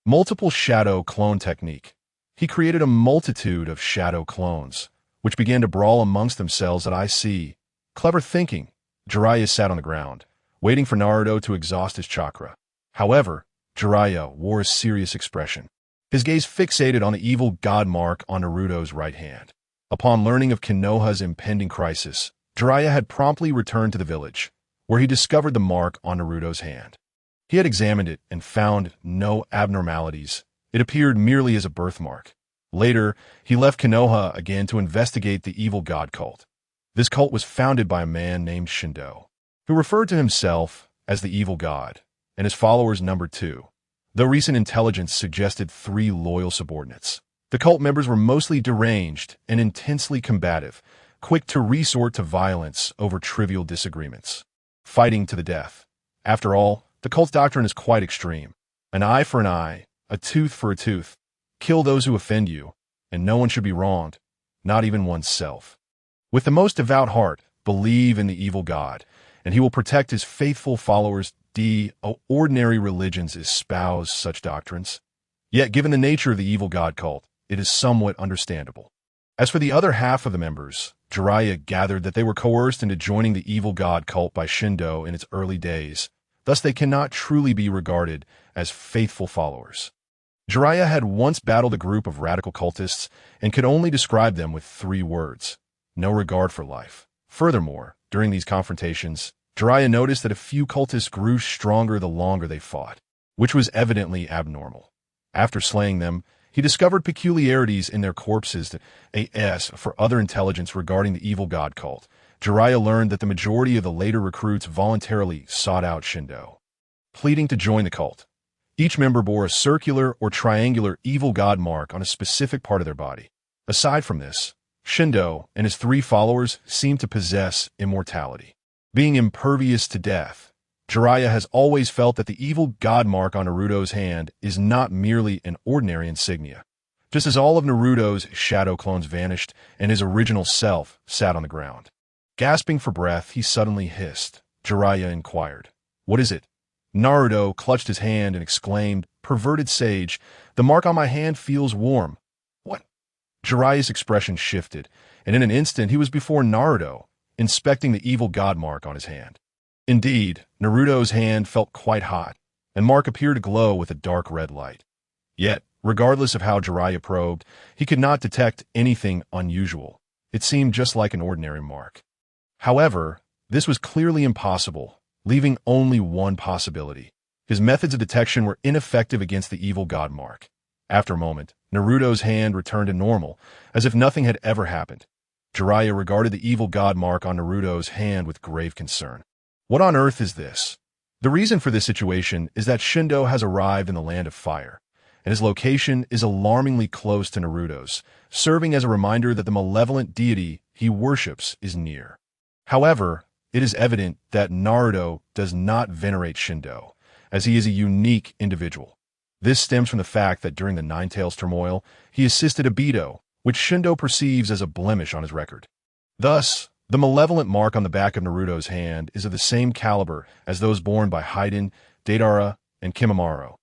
Multiple shadow clone technique. He created a multitude of shadow clones, which began to brawl amongst themselves at IC. Clever thinking. Jiraiya sat on the ground, waiting for Naruto to exhaust his chakra. However, Jiraiya wore a serious expression, his gaze fixated on the evil god mark on Naruto's right hand. Upon learning of Konoha's impending crisis, Jiraiya had promptly returned to the village, where he discovered the mark on Naruto's hand. He had examined it and found no abnormalities. It appeared merely as a birthmark. Later, he left Konoha again to investigate the evil god cult. This cult was founded by a man named Shindo, who referred to himself as the evil god, and his followers numbered 2. Though recent intelligence suggested 3 loyal subordinates. The cult members were mostly deranged and intensely combative, quick to resort to violence over trivial disagreements. Fighting to the death. After all, the cult's doctrine is quite extreme. An eye for an eye, a tooth for a tooth. Kill those who offend you, and no one should be wronged, not even oneself. With the most devout heart, believe in the evil god, and he will protect his faithful followers. Ordinary religions espouse such doctrines. Yet, given the nature of the evil god cult, it is somewhat understandable. As for the other half of the members, Jiraiya gathered that they were coerced into joining the evil god cult by Shindo in its early days. Thus, they cannot truly be regarded as faithful followers. Jiraiya had once battled a group of radical cultists and could only describe them with 3 words: no regard for life. Furthermore, during these confrontations, Jiraiya noticed that a few cultists grew stronger the longer they fought, which was evidently abnormal. After slaying them, he discovered peculiarities in their corpses. For other intelligence regarding the evil god cult, Jiraiya learned that the majority of the later recruits voluntarily sought out Shindo, pleading to join the cult. Each member bore a circular or triangular evil god mark on a specific part of their body. Aside from this, Shindo and his 3 followers seemed to possess immortality. Being impervious to death, Jiraiya has always felt that the evil god mark on Naruto's hand is not merely an ordinary insignia. Just as all of Naruto's shadow clones vanished and his original self sat on the ground. Gasping for breath, he suddenly hissed. Jiraiya inquired, "What is it?" Naruto clutched his hand and exclaimed, "Perverted sage, the mark on my hand feels warm." "What?" Jiraiya's expression shifted, and in an instant he was before Naruto, inspecting the evil god mark on his hand. Indeed, Naruto's hand felt quite hot, and mark appeared to glow with a dark red light. Yet, regardless of how Jiraiya probed, he could not detect anything unusual. It seemed just like an ordinary mark. However, this was clearly impossible, leaving only one possibility. His methods of detection were ineffective against the evil god mark. After a moment, Naruto's hand returned to normal, as if nothing had ever happened. Jiraiya regarded the evil god mark on Naruto's hand with grave concern. What on earth is this? The reason for this situation is that Shindo has arrived in the Land of Fire, and his location is alarmingly close to Naruto's, serving as a reminder that the malevolent deity he worships is near. However, it is evident that Naruto does not venerate Shindo, as he is a unique individual. This stems from the fact that during the Nine Tails turmoil, he assisted Obito, which Shindo perceives as a blemish on his record. Thus, the malevolent mark on the back of Naruto's hand is of the same caliber as those borne by Haiden, Deidara, and Kimimaro.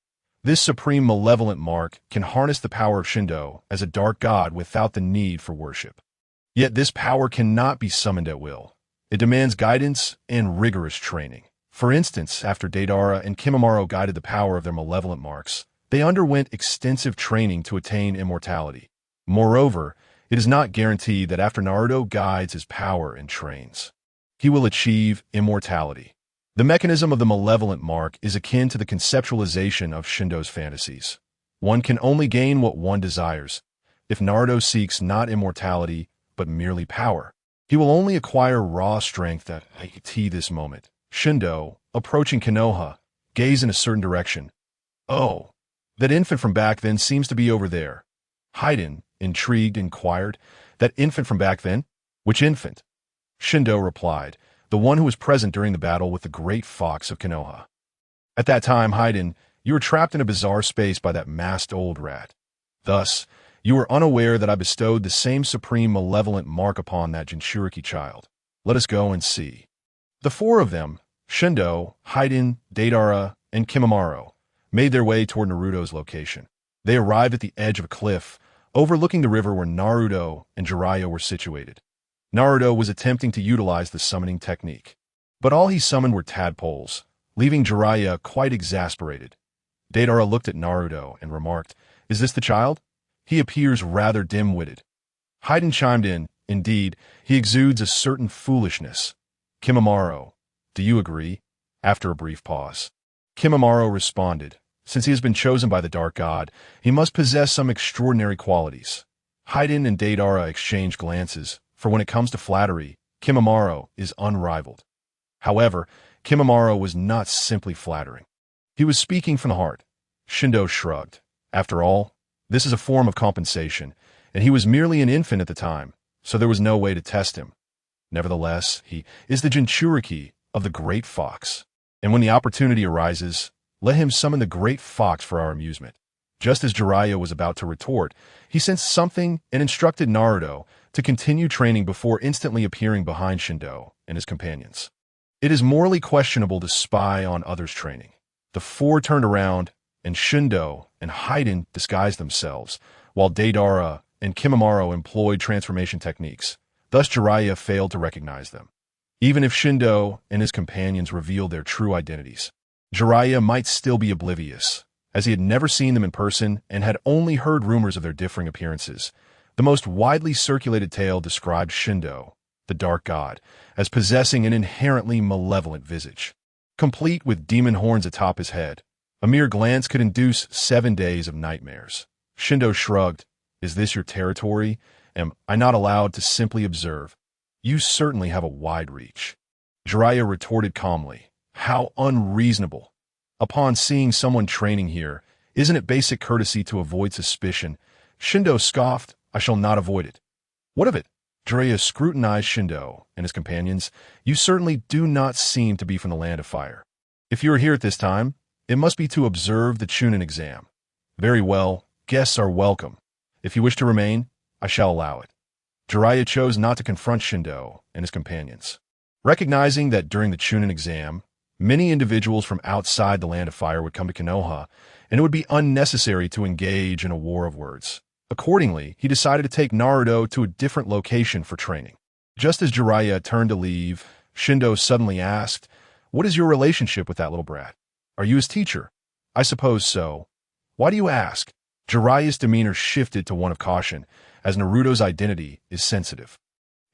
This supreme malevolent mark can harness the power of Shindo as a dark god without the need for worship. Yet this power cannot be summoned at will. It demands guidance and rigorous training. For instance, after Deidara and Kimimaro guided the power of their malevolent marks, they underwent extensive training to attain immortality. Moreover, it is not guaranteed that after Naruto guides his power and trains, he will achieve immortality. The mechanism of the malevolent mark is akin to the conceptualization of Shindo's fantasies. One can only gain what one desires. If Naruto seeks not immortality, but merely power, he will only acquire raw strength at this moment. Shindo, approaching Konoha, gazed in a certain direction. "Oh, that infant from back then seems to be over there." Haiden, intrigued, inquired, "That infant from back then? Which infant?" Shindo replied, "The one who was present during the battle with the great fox of Konoha. At that time, Haiden, you were trapped in a bizarre space by that masked old rat. Thus, you were unaware that I bestowed the same supreme malevolent mark upon that Jinchuriki child. Let us go and see." The 4 of them, Shindo, Haiden, Deidara, and Kimimaro, made their way toward Naruto's location. They arrived at the edge of a cliff, overlooking the river where Naruto and Jiraiya were situated. Naruto was attempting to utilize the summoning technique, but all he summoned were tadpoles, leaving Jiraiya quite exasperated. Deidara looked at Naruto and remarked, "Is this the child? He appears rather dim-witted." Haiden chimed in, Indeed, he exudes a certain foolishness. Kimimaro, do you agree? After a brief pause. Kimimaro responded, since he has been chosen by the Dark God, he must possess some extraordinary qualities. Haiden and Deidara exchange glances, for when it comes to flattery, Kimimaro is unrivaled. However, Kimimaro was not simply flattering. He was speaking from the heart. Shindo shrugged. After all, this is a form of compensation, and he was merely an infant at the time, so there was no way to test him. Nevertheless, he is the Jinchuriki of the Great Fox, and when the opportunity arises, let him summon the Great Fox for our amusement. Just as Jiraiya was about to retort, he sensed something and instructed Naruto to continue training before instantly appearing behind Shindo and his companions. It is morally questionable to spy on others' training. The four turned around, and Shindo and Haiden disguised themselves, while Deidara and Kimimaro employed transformation techniques. Thus Jiraiya failed to recognize them. Even if Shindo and his companions revealed their true identities, Jiraiya might still be oblivious, as he had never seen them in person and had only heard rumors of their differing appearances. The most widely circulated tale described Shindo, the Dark God, as possessing an inherently malevolent visage, complete with demon horns atop his head. A mere glance could induce 7 days of nightmares. Shindo shrugged. Is this your territory? Am I not allowed to simply observe? You certainly have a wide reach. Jiraiya retorted calmly. How unreasonable. Upon seeing someone training here, isn't it basic courtesy to avoid suspicion? Shindo scoffed. I shall not avoid it. What of it? Jiraiya scrutinized Shindo and his companions. You certainly do not seem to be from the land of fire. If you are here at this time, it must be to observe the Chunin exam. Very well, guests are welcome. If you wish to remain, I shall allow it. Jiraiya chose not to confront Shindo and his companions. Recognizing that during the Chunin exam, many individuals from outside the land of fire would come to Konoha, and it would be unnecessary to engage in a war of words. Accordingly, he decided to take Naruto to a different location for training. Just as Jiraiya turned to leave, Shindo suddenly asked, What is your relationship with that little brat? Are you his teacher? I suppose so. Why do you ask? Jiraiya's demeanor shifted to one of caution, as Naruto's identity is sensitive.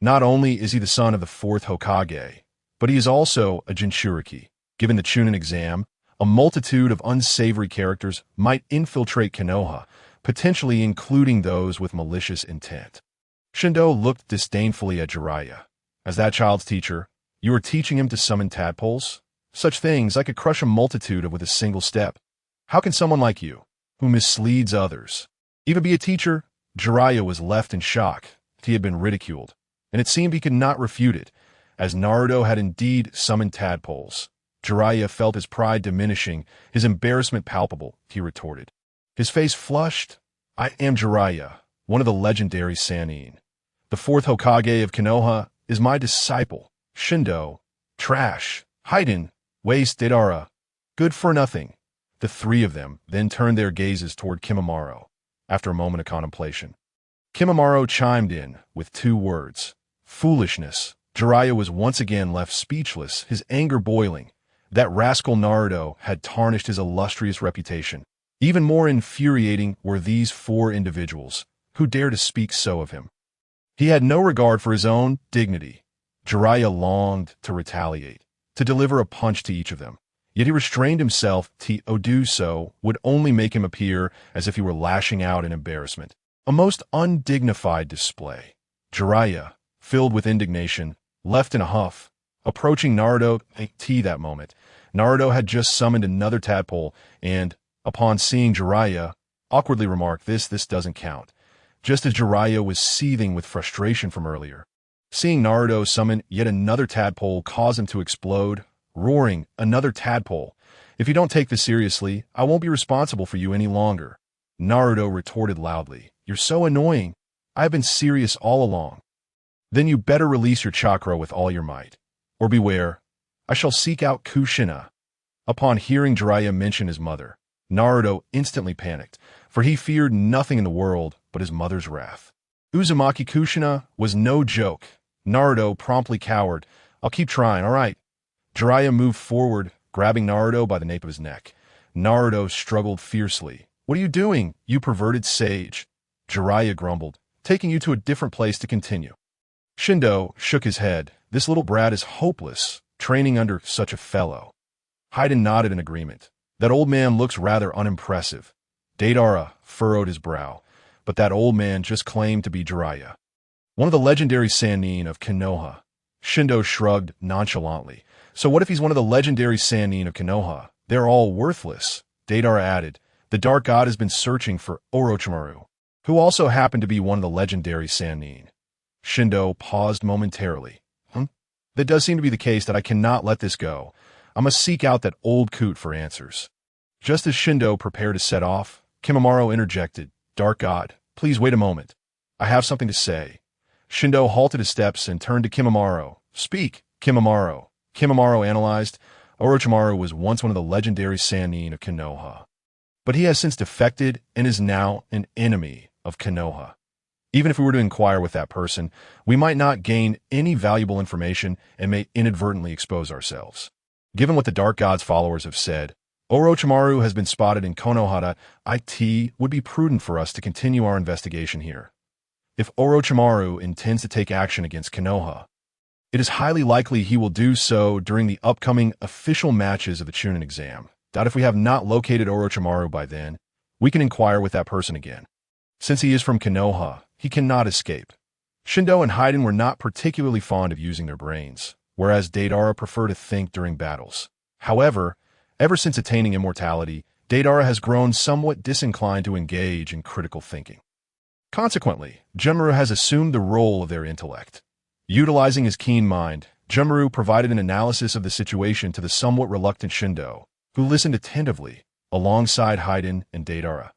Not only is he the son of the fourth Hokage, but he is also a Jinchuriki. Given the Chunin exam, a multitude of unsavory characters might infiltrate Konoha, potentially including those with malicious intent. Shindo looked disdainfully at Jiraiya. As that child's teacher, you are teaching him to summon tadpoles? Such things I could crush a multitude of with a single step. How can someone like you, who misleads others, even be a teacher? Jiraiya was left in shock. He had been ridiculed, and it seemed he could not refute it, as Naruto had indeed summoned tadpoles. Jiraiya felt his pride diminishing, his embarrassment palpable. He retorted. His face flushed. I am Jiraiya, one of the legendary Sannin. The fourth Hokage of Konoha is my disciple. Shindo, trash. Haiden, waste. Deidara, good for nothing. The three of them then turned their gazes toward Kimimaro. After a moment of contemplation, Kimimaro chimed in with 2 words. Foolishness. Jiraiya was once again left speechless, his anger boiling. That rascal Naruto had tarnished his illustrious reputation. Even more infuriating were these 4 individuals, who dared to speak so of him. He had no regard for his own dignity. Jiraiya longed to retaliate, to deliver a punch to each of them. Yet he restrained himself. To do so would only make him appear as if he were lashing out in embarrassment. A most undignified display. Jiraiya, filled with indignation, left in a huff. Approaching Naruto that moment, Naruto had just summoned another tadpole and, upon seeing Jiraiya, awkwardly remarked, This doesn't count. Just as Jiraiya was seething with frustration from earlier. Seeing Naruto summon yet another tadpole caused him to explode, roaring, Another tadpole. If you don't take this seriously, I won't be responsible for you any longer. Naruto retorted loudly, You're so annoying. I've been serious all along. Then you better release your chakra with all your might. Or beware, I shall seek out Kushina. Upon hearing Jiraiya mention his mother, Naruto instantly panicked, for he feared nothing in the world but his mother's wrath. Uzumaki Kushina was no joke. Naruto promptly cowered. I'll keep trying, all right. Jiraiya moved forward, grabbing Naruto by the nape of his neck. Naruto struggled fiercely. What are you doing, you perverted sage? Jiraiya grumbled, taking you to a different place to continue. Shindo shook his head. This little brat is hopeless, training under such a fellow. Haydn nodded in agreement. That old man looks rather unimpressive. Deidara furrowed his brow. But that old man just claimed to be Jiraiya, one of the legendary Sannin of Konoha. Shindo shrugged nonchalantly. So what if he's one of the legendary Sannin of Konoha? They're all worthless. Deidara added. The Dark God has been searching for Orochimaru, who also happened to be one of the legendary Sannin. Shindo paused momentarily. That does seem to be the case that I cannot let this go. I must seek out that old coot for answers. Just as Shindo prepared to set off, Kimimaro interjected. Dark God, please wait a moment. I have something to say. Shindo halted his steps and turned to Kimimaro. Speak, Kimimaro. Kimimaro analyzed. Orochimaru was once one of the legendary Sannin of Konoha. But he has since defected and is now an enemy of Konoha. Even if we were to inquire with that person, we might not gain any valuable information and may inadvertently expose ourselves. Given what the Dark God's followers have said, Orochimaru has been spotted in Konohara. It would be prudent for us to continue our investigation here. If Orochimaru intends to take action against Konoha, it is highly likely he will do so during the upcoming official matches of the Chunin exam. If we have not located Orochimaru by then, we can inquire with that person again. Since he is from Konoha, he cannot escape. Shindo and Haydn were not particularly fond of using their brains, whereas Deidara preferred to think during battles. However, ever since attaining immortality, Deidara has grown somewhat disinclined to engage in critical thinking. Consequently, Junmaru has assumed the role of their intellect. Utilizing his keen mind, Junmaru provided an analysis of the situation to the somewhat reluctant Shindo, who listened attentively, alongside Haydn and Deidara.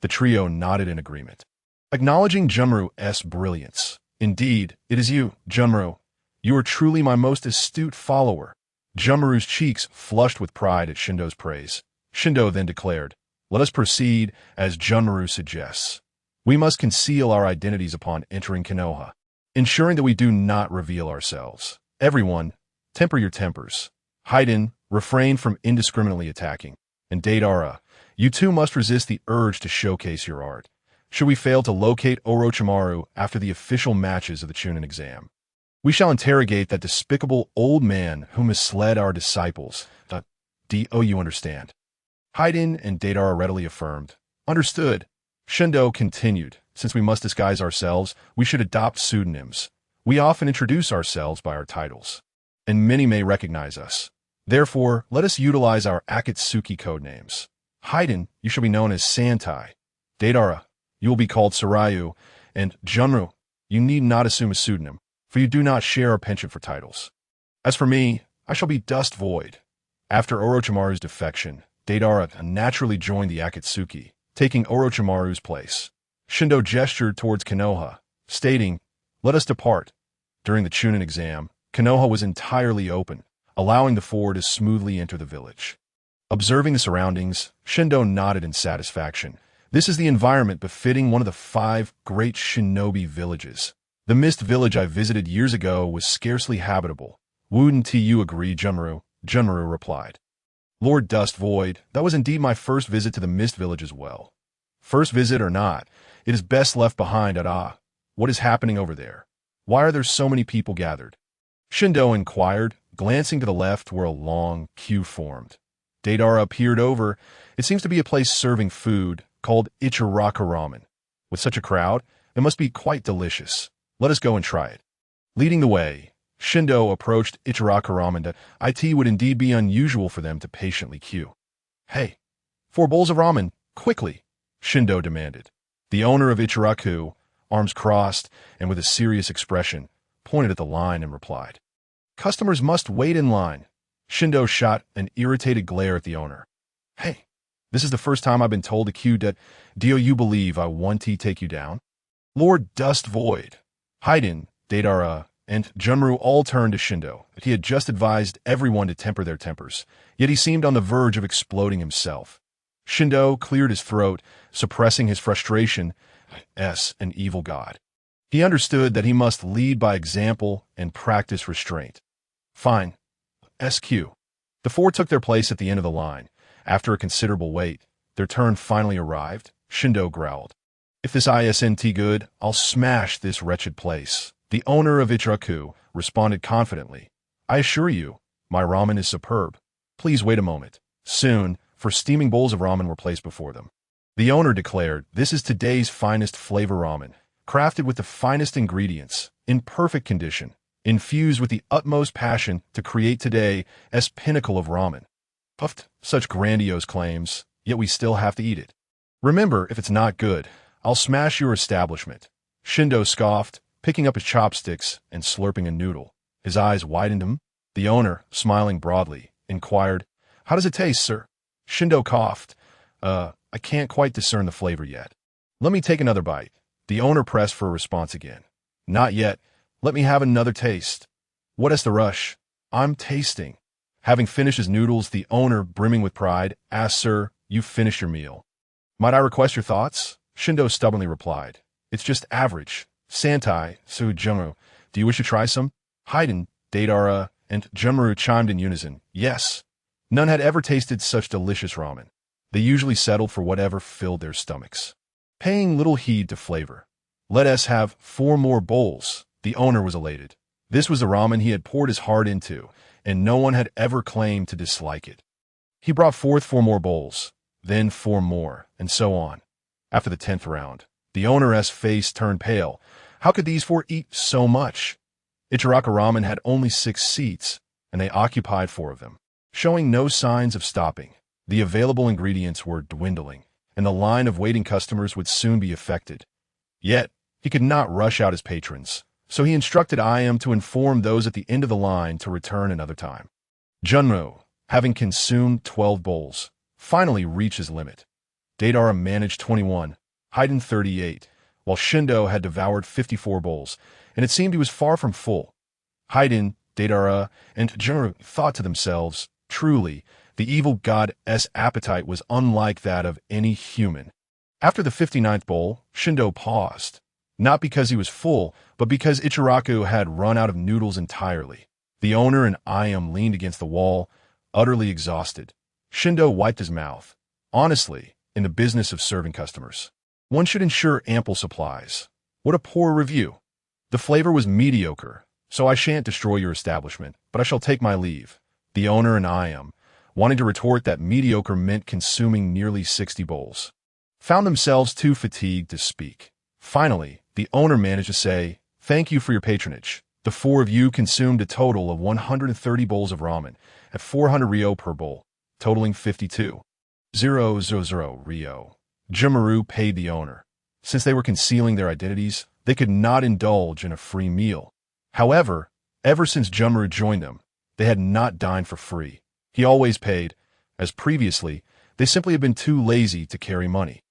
The trio nodded in agreement, acknowledging Junmaru's brilliance. Indeed, it is you, Junmaru. You are truly my most astute follower. Junmaru's cheeks flushed with pride at Shindo's praise. Shindo then declared, let us proceed as Junmaru suggests. We must conceal our identities upon entering Konoha, ensuring that we do not reveal ourselves. Everyone, temper your tempers. Haydn, refrain from indiscriminately attacking. And Deidara, you too must resist the urge to showcase your art. Should we fail to locate Orochimaru after the official matches of the Chunin exam, we shall interrogate that despicable old man who misled our disciples. Do you understand? Haydn and Deidara readily affirmed. Understood. Shindo continued. Since we must disguise ourselves, we should adopt pseudonyms. We often introduce ourselves by our titles, and many may recognize us. Therefore, let us utilize our Akatsuki codenames. Haydn, you shall be known as Santai. Deidara, you will be called Sarayu, and Junmaru, you need not assume a pseudonym, for you do not share a penchant for titles. As for me, I shall be Dust Void. After Orochimaru's defection, Deidara naturally joined the Akatsuki, taking Orochimaru's place. Shindo gestured towards Konoha, stating, let us depart. During the Chunin exam, Konoha was entirely open, allowing the four to smoothly enter the village. Observing the surroundings, Shindo nodded in satisfaction. This is the environment befitting one of the 5 great Shinobi villages. The Mist Village I visited years ago was scarcely habitable. Wouldn't you agree, Junmaru? Junmaru replied. Lord Dust Void, that was indeed my first visit to the Mist Village as well. First visit or not, it is best left behind at What is happening over there? Why are there so many people gathered? Shindo inquired, glancing to the left where a long queue formed. Deidara peered over. It seems to be a place serving food called Ichiraka Ramen. With such a crowd, it must be quite delicious. Let us go and try it. Leading the way, Shindo approached Ichiraka Ramen. It would indeed be unusual for them to patiently queue. Hey, 4 bowls of ramen, quickly, Shindo demanded. The owner of Ichiraku, arms crossed and with a serious expression, pointed at the line and replied. Customers must wait in line. Shindo shot an irritated glare at the owner. Hey, this is the first time I've been told to queue. Do you believe I want to take you down? Lord Dust Void, Haydn, Deidara, and Junmaru all turned to Shindo. He had just advised everyone to temper their tempers, yet he seemed on the verge of exploding himself. Shindo cleared his throat, suppressing his frustration. An evil god. He understood that he must lead by example and practice restraint. Fine. SQ. The 4 took their place at the end of the line. After a considerable wait, their turn finally arrived. Shindo growled. If this isn't good, I'll smash this wretched place. The owner of Ichiraku responded confidently. I assure you, my ramen is superb. Please wait a moment. Soon, 4 steaming bowls of ramen were placed before them. The owner declared, this is today's finest flavor ramen, crafted with the finest ingredients, in perfect condition, infused with the utmost passion to create today's pinnacle of ramen. Puffed, such grandiose claims, yet we still have to eat it. Remember, if it's not good, I'll smash your establishment. Shindo scoffed, picking up his chopsticks and slurping a noodle. His eyes widened. The owner, smiling broadly, inquired, how does it taste, sir? Shindo coughed. I can't quite discern the flavor yet. Let me take another bite. The owner pressed for a response again. Not yet. Let me have another taste. What is the rush? I'm tasting. Having finished his noodles, the owner, brimming with pride, asked, sir, you've finished your meal. Might I request your thoughts? Shindo stubbornly replied. It's just average. Santai, Jumru, do you wish to try some? Haiden, Deidara, and Jumru chimed in unison. Yes. None had ever tasted such delicious ramen. They usually settled for whatever filled their stomachs, paying little heed to flavor. Let us have 4 more bowls. The owner was elated. This was the ramen he had poured his heart into, and no one had ever claimed to dislike it. He brought forth 4 more bowls, then 4 more, and so on. After the 10th round, the owner's face turned pale. How could these 4 eat so much? Ichiraku Ramen had only 6 seats, and they occupied 4 of them, showing no signs of stopping. The available ingredients were dwindling, and the line of waiting customers would soon be affected. Yet, he could not rush out his patrons, so he instructed IM to inform those at the end of the line to return another time. Junro, having consumed 12 bowls, finally reached his limit. Deidara managed 21, Haiden 38, while Shindo had devoured 54 bowls, and it seemed he was far from full. Haiden, Deidara, and Junro thought to themselves, truly, the evil god's appetite was unlike that of any human. After the 59th bowl, Shindo paused, not because he was full, but because Ichiraku had run out of noodles entirely. The owner and IM leaned against the wall, utterly exhausted. Shindo wiped his mouth. Honestly, in the business of serving customers, one should ensure ample supplies. What a poor review. The flavor was mediocre, so I shan't destroy your establishment, but I shall take my leave. The owner and IM, wanting to retort that mediocre meant consuming nearly 60 bowls, found themselves too fatigued to speak. Finally, the owner managed to say, thank you for your patronage. The 4 of you consumed a total of 130 bowls of ramen at 400 ryo per bowl, totaling 52,000 ryo. Jumaru paid the owner. Since they were concealing their identities, they could not indulge in a free meal. However, ever since Jumaru joined them, they had not dined for free. He always paid. As previously, they simply had been too lazy to carry money.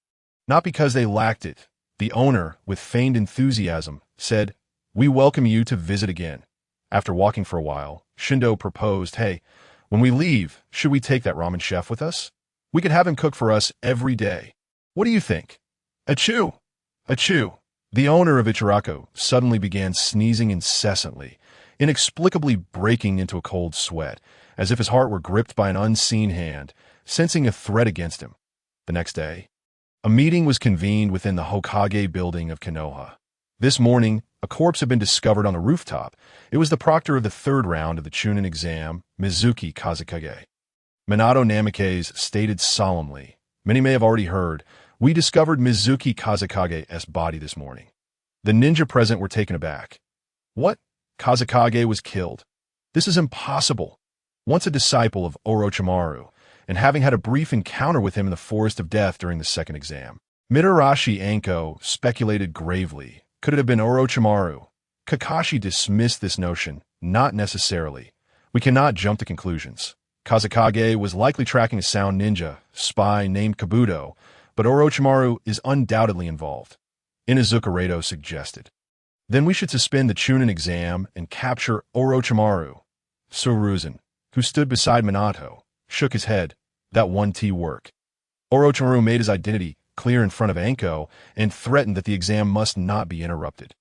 Not because they lacked it. The owner, with feigned enthusiasm, said, we welcome you to visit again. After walking for a while, Shindo proposed, hey, when we leave, should we take that ramen chef with us? We could have him cook for us every day. What do you think? Achoo! Achoo! The owner of Ichiraku suddenly began sneezing incessantly, inexplicably breaking into a cold sweat, as if his heart were gripped by an unseen hand, sensing a threat against him. The next day, a meeting was convened within the Hokage building of Konoha. This morning, a corpse had been discovered on the rooftop. It was the proctor of the 3rd round of the Chunin exam, Mizuki Kazekage. Minato Namikaze stated solemnly, many may have already heard, we discovered Mizuki Kazekage's body this morning. The ninja present were taken aback. What? Kazekage was killed. This is impossible. Once a disciple of Orochimaru, and having had a brief encounter with him in the Forest of Death during the 2nd exam, Mitarashi Anko speculated gravely, could it have been Orochimaru? Kakashi dismissed this notion, not necessarily. We cannot jump to conclusions. Kazekage was likely tracking a sound ninja, spy named Kabuto, but Orochimaru is undoubtedly involved. Inuzuka Reito suggested. Then we should suspend the Chunin exam and capture Orochimaru. Suruzen, who stood beside Minato, shook his head. That won't work. Orochimaru made his identity clear in front of Anko and threatened that the exam must not be interrupted.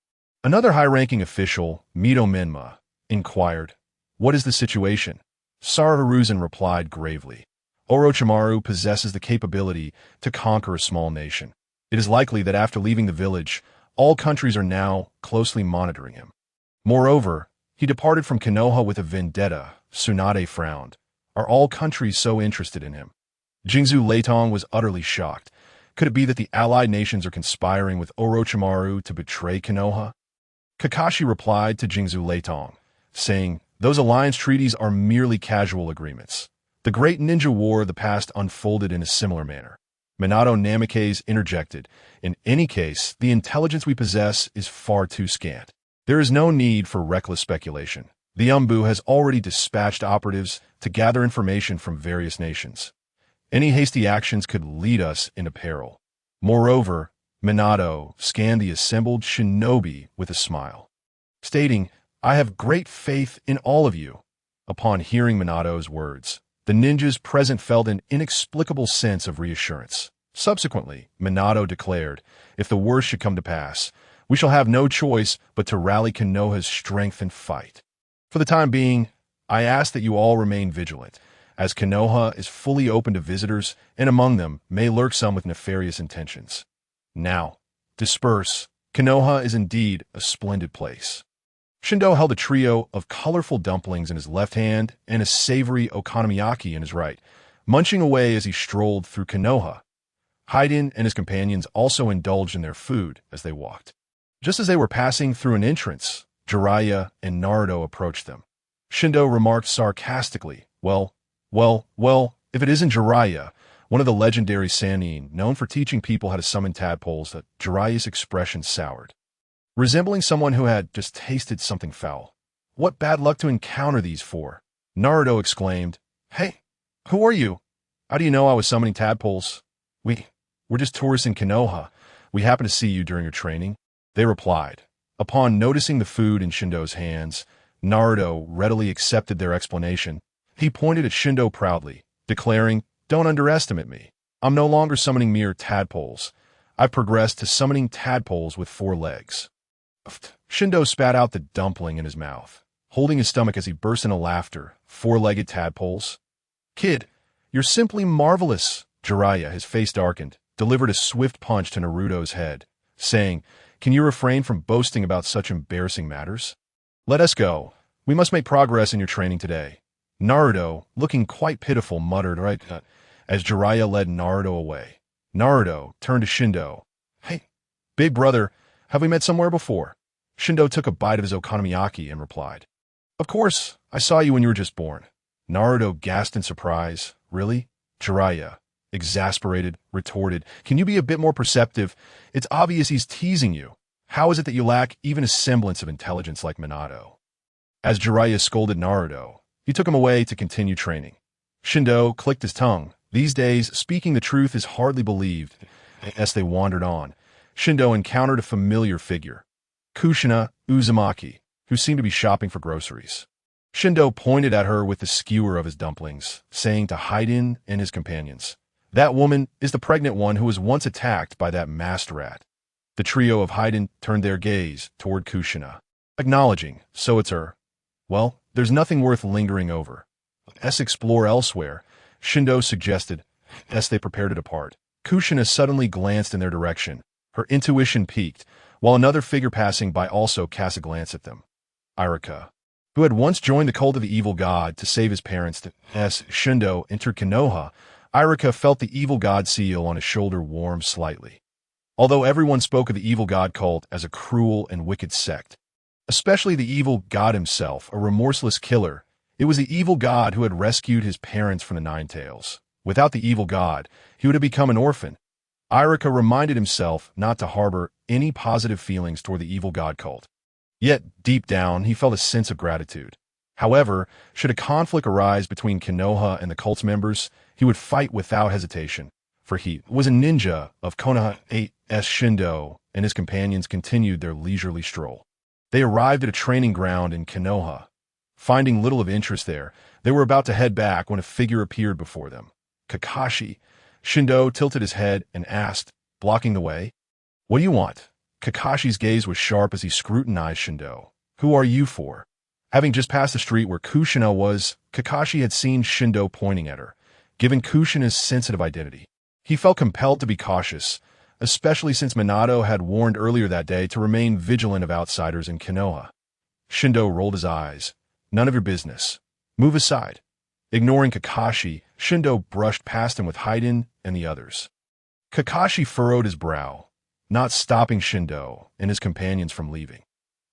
Another high-ranking official, Mito Menma, inquired, what is the situation? Saruzen replied gravely, Orochimaru possesses the capability to conquer a small nation. It is likely that after leaving the village, all countries are now closely monitoring him. Moreover, he departed from Konoha with a vendetta. Tsunade frowned. Are all countries so interested in him? Jingzhou Leitong was utterly shocked. Could it be that the allied nations are conspiring with Orochimaru to betray Konoha? Kakashi replied to Jingzhou Leitong, saying, those alliance treaties are merely casual agreements. The great ninja war of the past unfolded in a similar manner. Minato Namikaze interjected, in any case, the intelligence we possess is far too scant. There is no need for reckless speculation. The Umbu has already dispatched operatives to gather information from various nations. Any hasty actions could lead us into peril. Moreover, Minato scanned the assembled shinobi with a smile, stating, I have great faith in all of you. Upon hearing Minato's words, the ninjas present felt an inexplicable sense of reassurance. Subsequently, Minato declared, if the worst should come to pass, we shall have no choice but to rally Konoha's strength and fight. For the time being, I ask that you all remain vigilant, as Konoha is fully open to visitors, and among them may lurk some with nefarious intentions. Now, disperse. Konoha is indeed a splendid place. Shindo held a trio of colorful dumplings in his left hand and a savory okonomiyaki in his right, munching away as he strolled through Konoha. Haiden and his companions also indulged in their food as they walked. Just as they were passing through an entrance, Jiraiya and Naruto approached them. Shindo remarked sarcastically, well, if it isn't Jiraiya, one of the legendary Sannin, known for teaching people how to summon tadpoles, that Jiraiya's expression soured. Resembling someone who had just tasted something foul. What bad luck to encounter these four? Naruto exclaimed, hey, who are you? How do you know I was summoning tadpoles? We're just tourists in Konoha. We happened to see you during your training. They replied. Upon noticing the food in Shindo's hands, Naruto readily accepted their explanation. He pointed at Shindo proudly, declaring, don't underestimate me. I'm no longer summoning mere tadpoles. I've progressed to summoning tadpoles with 4 legs. Shindo spat out the dumpling in his mouth, holding his stomach as he burst into laughter. 4-legged tadpoles? Kid, you're simply marvelous. Jiraiya, his face darkened, delivered a swift punch to Naruto's head, saying, can you refrain from boasting about such embarrassing matters? Let us go. We must make progress in your training today. Naruto, looking quite pitiful, muttered right as Jiraiya led Naruto away. Naruto turned to Shindo. Hey, big brother, have we met somewhere before? Shindo took a bite of his okonomiyaki and replied, of course, I saw you when you were just born. Naruto gasped in surprise. Really? Jiraiya, exasperated, retorted, can you be a bit more perceptive? It's obvious he's teasing you. How is it that you lack even a semblance of intelligence like Minato? As Jiraiya scolded Naruto, he took him away to continue training. Shindo clicked his tongue. These days, speaking the truth is hardly believed. As they wandered on, Shindo encountered a familiar figure, Kushina Uzumaki, who seemed to be shopping for groceries. Shindo pointed at her with the skewer of his dumplings, saying to Haiden and his companions, that woman is the pregnant one who was once attacked by that masked rat. The trio of Haiden turned their gaze toward Kushina, acknowledging, so it's her. Well, there's nothing worth lingering over. Let's explore elsewhere, Shindo suggested, as they prepared to depart. Kushina suddenly glanced in their direction. Her intuition peaked, while another figure passing by also cast a glance at them. Irika, who had once joined the cult of the evil god to save his parents. As Shindo entered Konoha, Irika felt the evil god seal on his shoulder warm slightly. Although everyone spoke of the evil god cult as a cruel and wicked sect, especially the evil god himself, a remorseless killer, it was the evil god who had rescued his parents from the Nine Tails. Without the evil god, he would have become an orphan. Irika reminded himself not to harbor any positive feelings toward the evil god cult. Yet, deep down, he felt a sense of gratitude. However, should a conflict arise between Konoha and the cult's members, he would fight without hesitation, for he was a ninja of Konoha. As Shindo and his companions continued their leisurely stroll, they arrived at a training ground in Konoha. Finding little of interest there, they were about to head back when a figure appeared before them. Kakashi. Shindo tilted his head and asked, blocking the way, what do you want? Kakashi's gaze was sharp as he scrutinized Shindo. Who are you for? Having just passed the street where Kushina was, Kakashi had seen Shindo pointing at her, giving Kushina's sensitive identity. He felt compelled to be cautious, especially since Minato had warned earlier that day to remain vigilant of outsiders in Konoha. Shindo rolled his eyes. None of your business. Move aside. Ignoring Kakashi, Shindo brushed past him with Haiden and the others. Kakashi furrowed his brow, not stopping Shindo and his companions from leaving.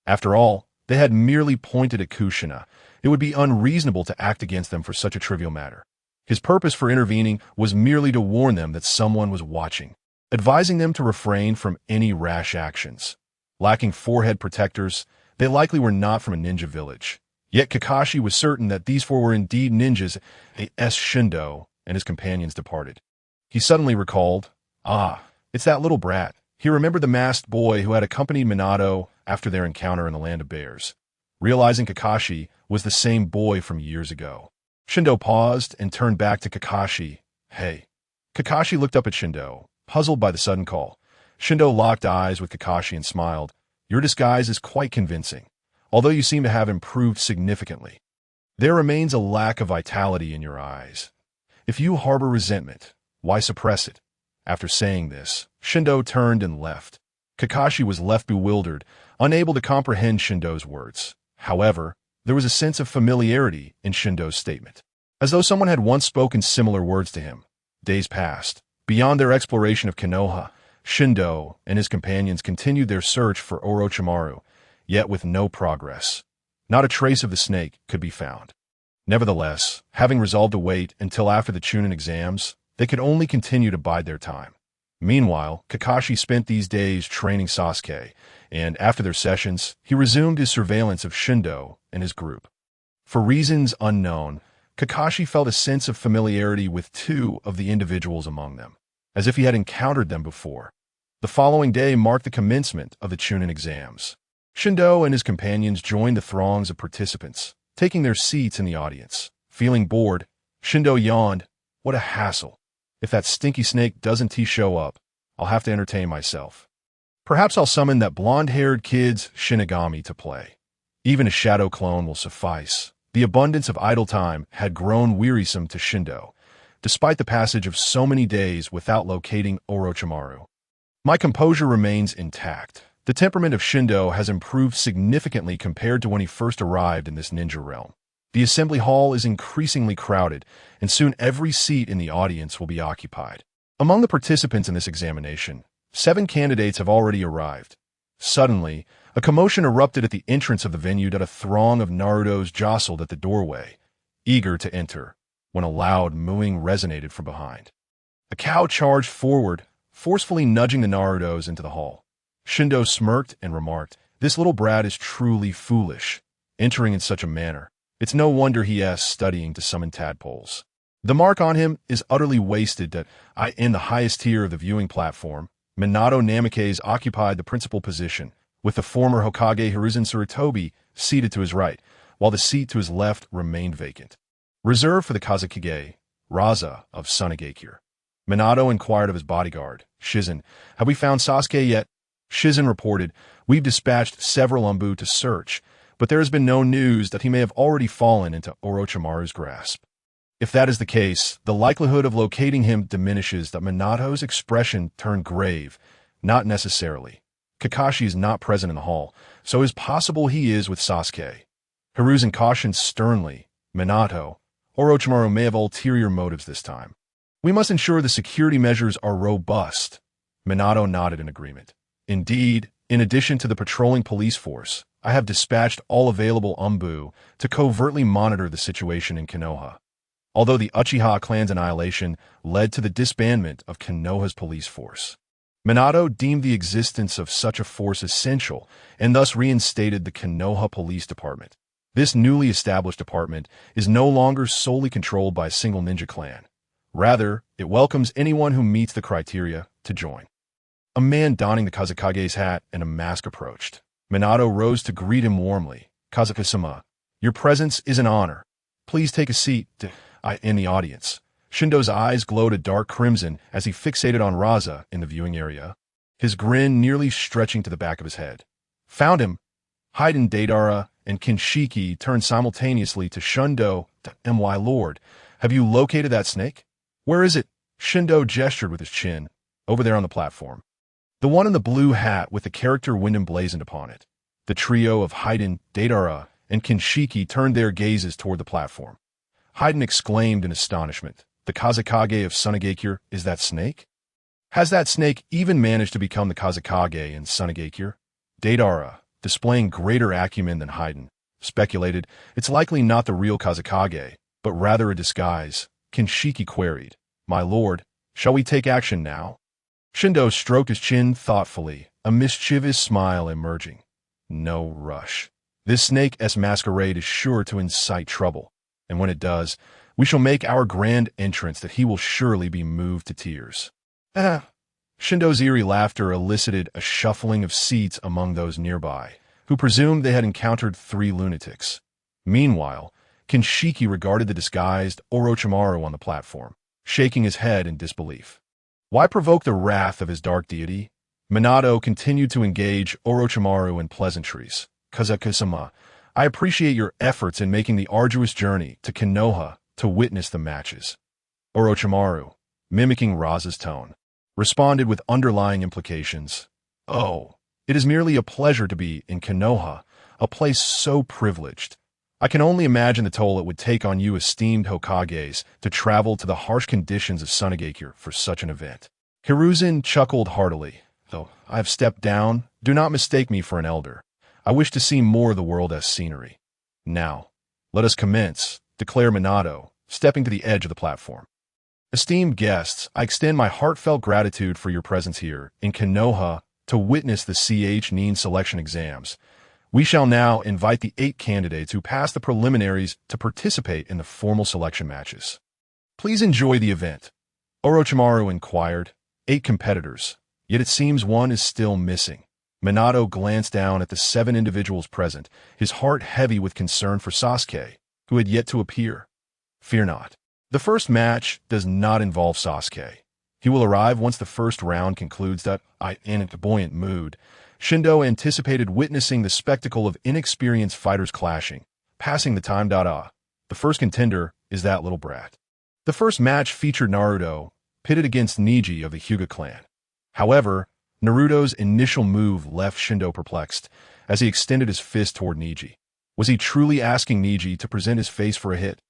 After all, they had merely pointed at Kushina. It would be unreasonable to act against them for such a trivial matter. His purpose for intervening was merely to warn them that someone was watching, advising them to refrain from any rash actions. Lacking forehead protectors, they likely were not from a ninja village. Yet Kakashi was certain that these four were indeed ninjas as Shindo and his companions departed. He suddenly recalled, it's that little brat. He remembered the masked boy who had accompanied Minato after their encounter in the Land of Bears. Realizing Kakashi was the same boy from years ago, Shindo paused and turned back to Kakashi. Hey. Kakashi looked up at Shindo, puzzled by the sudden call. Shindo locked eyes with Kakashi and smiled. Your disguise is quite convincing, although you seem to have improved significantly. There remains a lack of vitality in your eyes. If you harbor resentment, why suppress it? After saying this, Shindo turned and left. Kakashi was left bewildered, unable to comprehend Shindo's words. However, there was a sense of familiarity in Shindo's statement, as though someone had once spoken similar words to him. Days passed. Beyond their exploration of Konoha, Shindo and his companions continued their search for Orochimaru, yet with no progress. Not a trace of the snake could be found. Nevertheless, having resolved to wait until after the Chunin exams, they could only continue to bide their time. Meanwhile, Kakashi spent these days training Sasuke, and after their sessions, he resumed his surveillance of Shindo and his group. For reasons unknown, Kakashi felt a sense of familiarity with two of the individuals among them, as if he had encountered them before. The following day marked the commencement of the Chunin exams. Shindo and his companions joined the throngs of participants, taking their seats in the audience. Feeling bored, Shindo yawned. What a hassle. If that stinky snake doesn't show up, I'll have to entertain myself. Perhaps I'll summon that blonde-haired kid's Shinigami to play. Even a shadow clone will suffice. The abundance of idle time had grown wearisome to Shindo, despite the passage of so many days without locating Orochimaru. My composure remains intact. The temperament of Shindo has improved significantly compared to when he first arrived in this ninja realm. The assembly hall is increasingly crowded, and soon every seat in the audience will be occupied. Among the participants in this examination, 7 candidates have already arrived. Suddenly, a commotion erupted at the entrance of the venue that a throng of Narutos jostled at the doorway, eager to enter, when a loud mooing resonated from behind. A cow charged forward, forcefully nudging the Narutos into the hall. Shindo smirked and remarked, "This little brat is truly foolish, entering in such a manner. It's no wonder he is studying to summon tadpoles. The mark on him is utterly wasted that in the highest tier of the viewing platform, Minato Namikaze occupied the principal position, with the former Hokage Hiruzen Sarutobi seated to his right, while the seat to his left remained vacant. Reserved for the Kazekage, Raza of Sunagakure." Minato inquired of his bodyguard, Shizen, "Have we found Sasuke yet?" Shizen reported, "We've dispatched several Umbu to search, but there has been no news that he may have already fallen into Orochimaru's grasp. If that is the case, the likelihood of locating him diminishes." That Minato's expression turned grave. "Not necessarily. Kakashi is not present in the hall, so it's possible he is with Sasuke." Hiruzen cautioned sternly, "Minato, Orochimaru may have ulterior motives this time. We must ensure the security measures are robust." Minato nodded in agreement. "Indeed, in addition to the patrolling police force, I have dispatched all available Umbu to covertly monitor the situation in Konoha." Although the Uchiha clan's annihilation led to the disbandment of Konoha's police force, Minato deemed the existence of such a force essential and thus reinstated the Konoha Police Department. This newly established department is no longer solely controlled by a single ninja clan. Rather, it welcomes anyone who meets the criteria to join. A man donning the Kazekage's hat and a mask approached. Minato rose to greet him warmly. "Kazeka-sama, your presence is an honor. Please take a seat in the audience." Shindo's eyes glowed a dark crimson as he fixated on Raza in the viewing area, his grin nearly stretching to the back of his head. "Found him." Haiden, Deidara, and Kinshiki turned simultaneously to Shindo. "My lord, have you located that snake?" "Where is it?" Shindo gestured with his chin. "Over there on the platform. The one in the blue hat with the character wind emblazoned upon it." The trio of Haiden, Deidara, and Kinshiki turned their gazes toward the platform. Haiden exclaimed in astonishment, "The Kazekage of Sunagakure is that snake? Has that snake even managed to become the Kazekage in Sunagakure?" Deidara, displaying greater acumen than Haiden, speculated, "It's likely not the real Kazekage, but rather a disguise." Kinshiki queried, "My lord, shall we take action now?" Shindo stroked his chin thoughtfully, a mischievous smile emerging. "No rush. This snake's masquerade is sure to incite trouble, and when it does, we shall make our grand entrance that he will surely be moved to tears." Shindo's eerie laughter elicited a shuffling of seats among those nearby, who presumed they had encountered three lunatics. Meanwhile, Kinshiki regarded the disguised Orochimaru on the platform, shaking his head in disbelief. Why provoke the wrath of his dark deity? Minato continued to engage Orochimaru in pleasantries. "Kazekage-sama, I appreciate your efforts in making the arduous journey to Konoha to witness the matches." Orochimaru, mimicking Raza's tone, responded with underlying implications. "Oh, it is merely a pleasure to be in Konoha, a place so privileged. I can only imagine the toll it would take on you esteemed Hokages to travel to the harsh conditions of Sunagakure for such an event." Hiruzen chuckled heartily. "Though I have stepped down, do not mistake me for an elder. I wish to see more of the world as scenery." "Now, let us commence," declared Minato, stepping to the edge of the platform. "Esteemed guests, I extend my heartfelt gratitude for your presence here in Konoha to witness the Nin selection exams. We shall now invite the 8 candidates who passed the preliminaries to participate in the formal selection matches. Please enjoy the event." Orochimaru inquired. 8 competitors, yet it seems one is still missing. Minato glanced down at the 7 individuals present, his heart heavy with concern for Sasuke, who had yet to appear. "Fear not. The first match does not involve Sasuke. He will arrive once the first round concludes." In a buoyant mood, Shindo anticipated witnessing the spectacle of inexperienced fighters clashing, passing the time. The first contender is that little brat. The first match featured Naruto, pitted against Neji of the Hyuga clan. However, Naruto's initial move left Shindo perplexed as he extended his fist toward Neji. Was he truly asking Neji to present his face for a hit?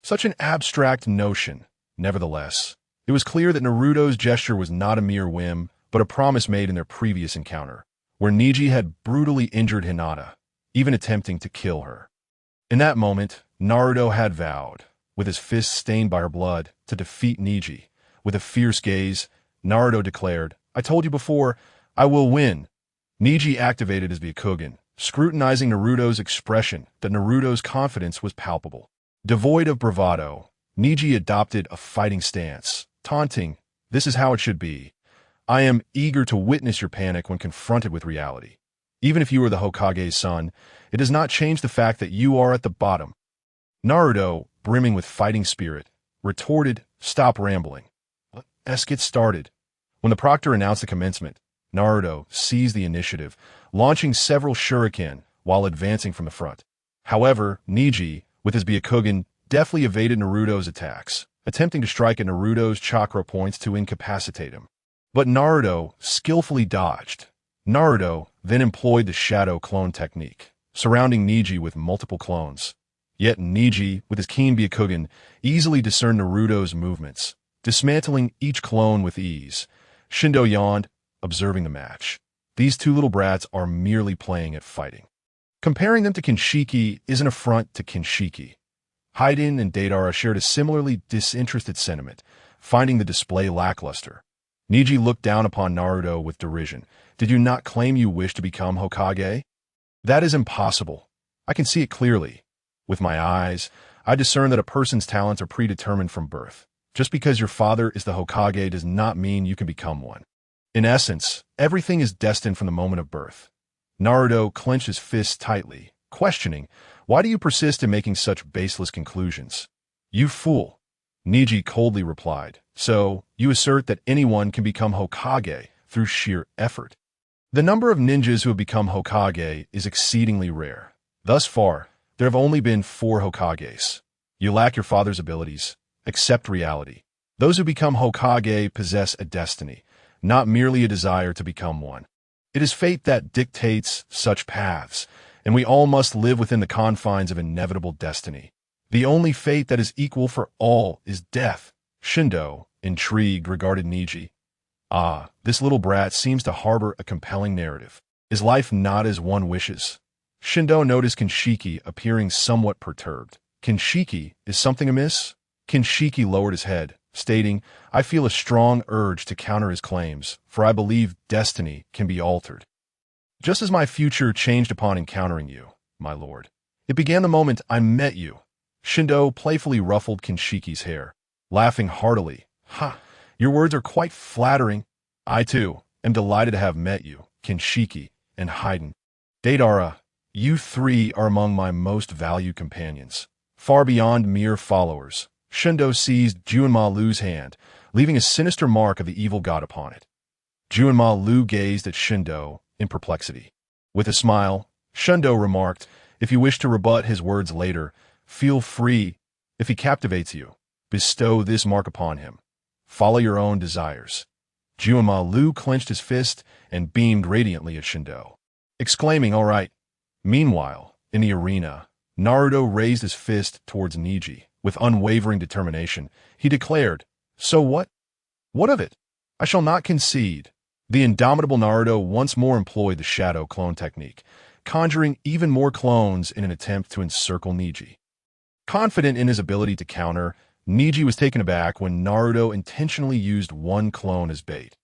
Such an abstract notion. Nevertheless, it was clear that Naruto's gesture was not a mere whim, but a promise made in their previous encounter, where Neji had brutally injured Hinata, even attempting to kill her. In that moment, Naruto had vowed, with his fists stained by her blood, to defeat Neji. With a fierce gaze, Naruto declared, "I told you before, I will win." Neji activated his Byakugan, scrutinizing Naruto's expression that Naruto's confidence was palpable. Devoid of bravado, Neji adopted a fighting stance, taunting, "This is how it should be. I am eager to witness your panic when confronted with reality. Even if you are the Hokage's son, it does not change the fact that you are at the bottom." Naruto, brimming with fighting spirit, retorted, "Stop rambling. Let's get started." When the proctor announced the commencement, Naruto seized the initiative, launching several shuriken while advancing from the front. However, Neji, with his Byakugan, deftly evaded Naruto's attacks, attempting to strike at Naruto's chakra points to incapacitate him. But Naruto skillfully dodged. Naruto then employed the shadow clone technique, surrounding Neji with multiple clones. Yet Neji, with his keen Byakugan, easily discerned Naruto's movements, dismantling each clone with ease. Shindo yawned, observing the match. These 2 little brats are merely playing at fighting. Comparing them to Kinshiki is an affront to Kinshiki. Haiden and Deidara shared a similarly disinterested sentiment, finding the display lackluster. Neji looked down upon Naruto with derision. "Did you not claim you wish to become Hokage?" "That is impossible. I can see it clearly. With my eyes, I discern that a person's talents are predetermined from birth. Just because your father is the Hokage does not mean you can become one. In essence, everything is destined from the moment of birth." Naruto clenched his fists tightly, questioning, "Why do you persist in making such baseless conclusions?" "You fool," Neji coldly replied. "So, you assert that anyone can become Hokage through sheer effort. The number of ninjas who have become Hokage is exceedingly rare. Thus far, there have only been 4 Hokages. You lack your father's abilities. Accept reality. Those who become Hokage possess a destiny, not merely a desire to become one." It is fate that dictates such paths, and we all must live within the confines of inevitable destiny. The only fate that is equal for all is death. Shindo, intrigued, regarded Niji. Ah, this little brat seems to harbor a compelling narrative. Is life not as one wishes? Shindo noticed Kinshiki appearing somewhat perturbed. Kinshiki, is something amiss? Kinshiki lowered his head, stating, I feel a strong urge to counter his claims, for I believe destiny can be altered. Just as my future changed upon encountering you, my lord. It began the moment I met you. Shindo playfully ruffled Kinshiki's hair, laughing heartily. Ha! Your words are quite flattering. I, too, am delighted to have met you, Kinshiki and Haiden. Deidara, you three are among my most valued companions, far beyond mere followers. Shindo seized Juanma Lu's hand, leaving a sinister mark of the evil god upon it. Juanma Lu gazed at Shindo in perplexity. With a smile, Shindo remarked, if you wish to rebut his words later, feel free. If he captivates you, bestow this mark upon him. Follow your own desires. Juanma Lu clenched his fist and beamed radiantly at Shindo, exclaiming, all right. Meanwhile, in the arena, Naruto raised his fist towards Niji. With unwavering determination, he declared, so what? What of it? I shall not concede. The indomitable Naruto once more employed the shadow clone technique, conjuring even more clones in an attempt to encircle Niji. Confident in his ability to counter, Niji was taken aback when Naruto intentionally used one clone as bait.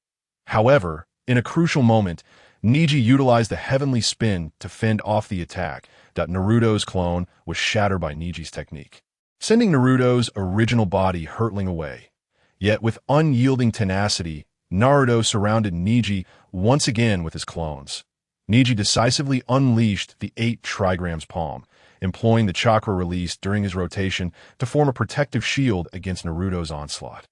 However, in a crucial moment, Niji utilized the heavenly spin to fend off the attack. Naruto's clone was shattered by Niji's technique, sending Naruto's original body hurtling away. Yet with unyielding tenacity, Naruto surrounded Niji once again with his clones. Niji decisively unleashed the 8 trigrams palm, employing the chakra released during his rotation to form a protective shield against Naruto's onslaught.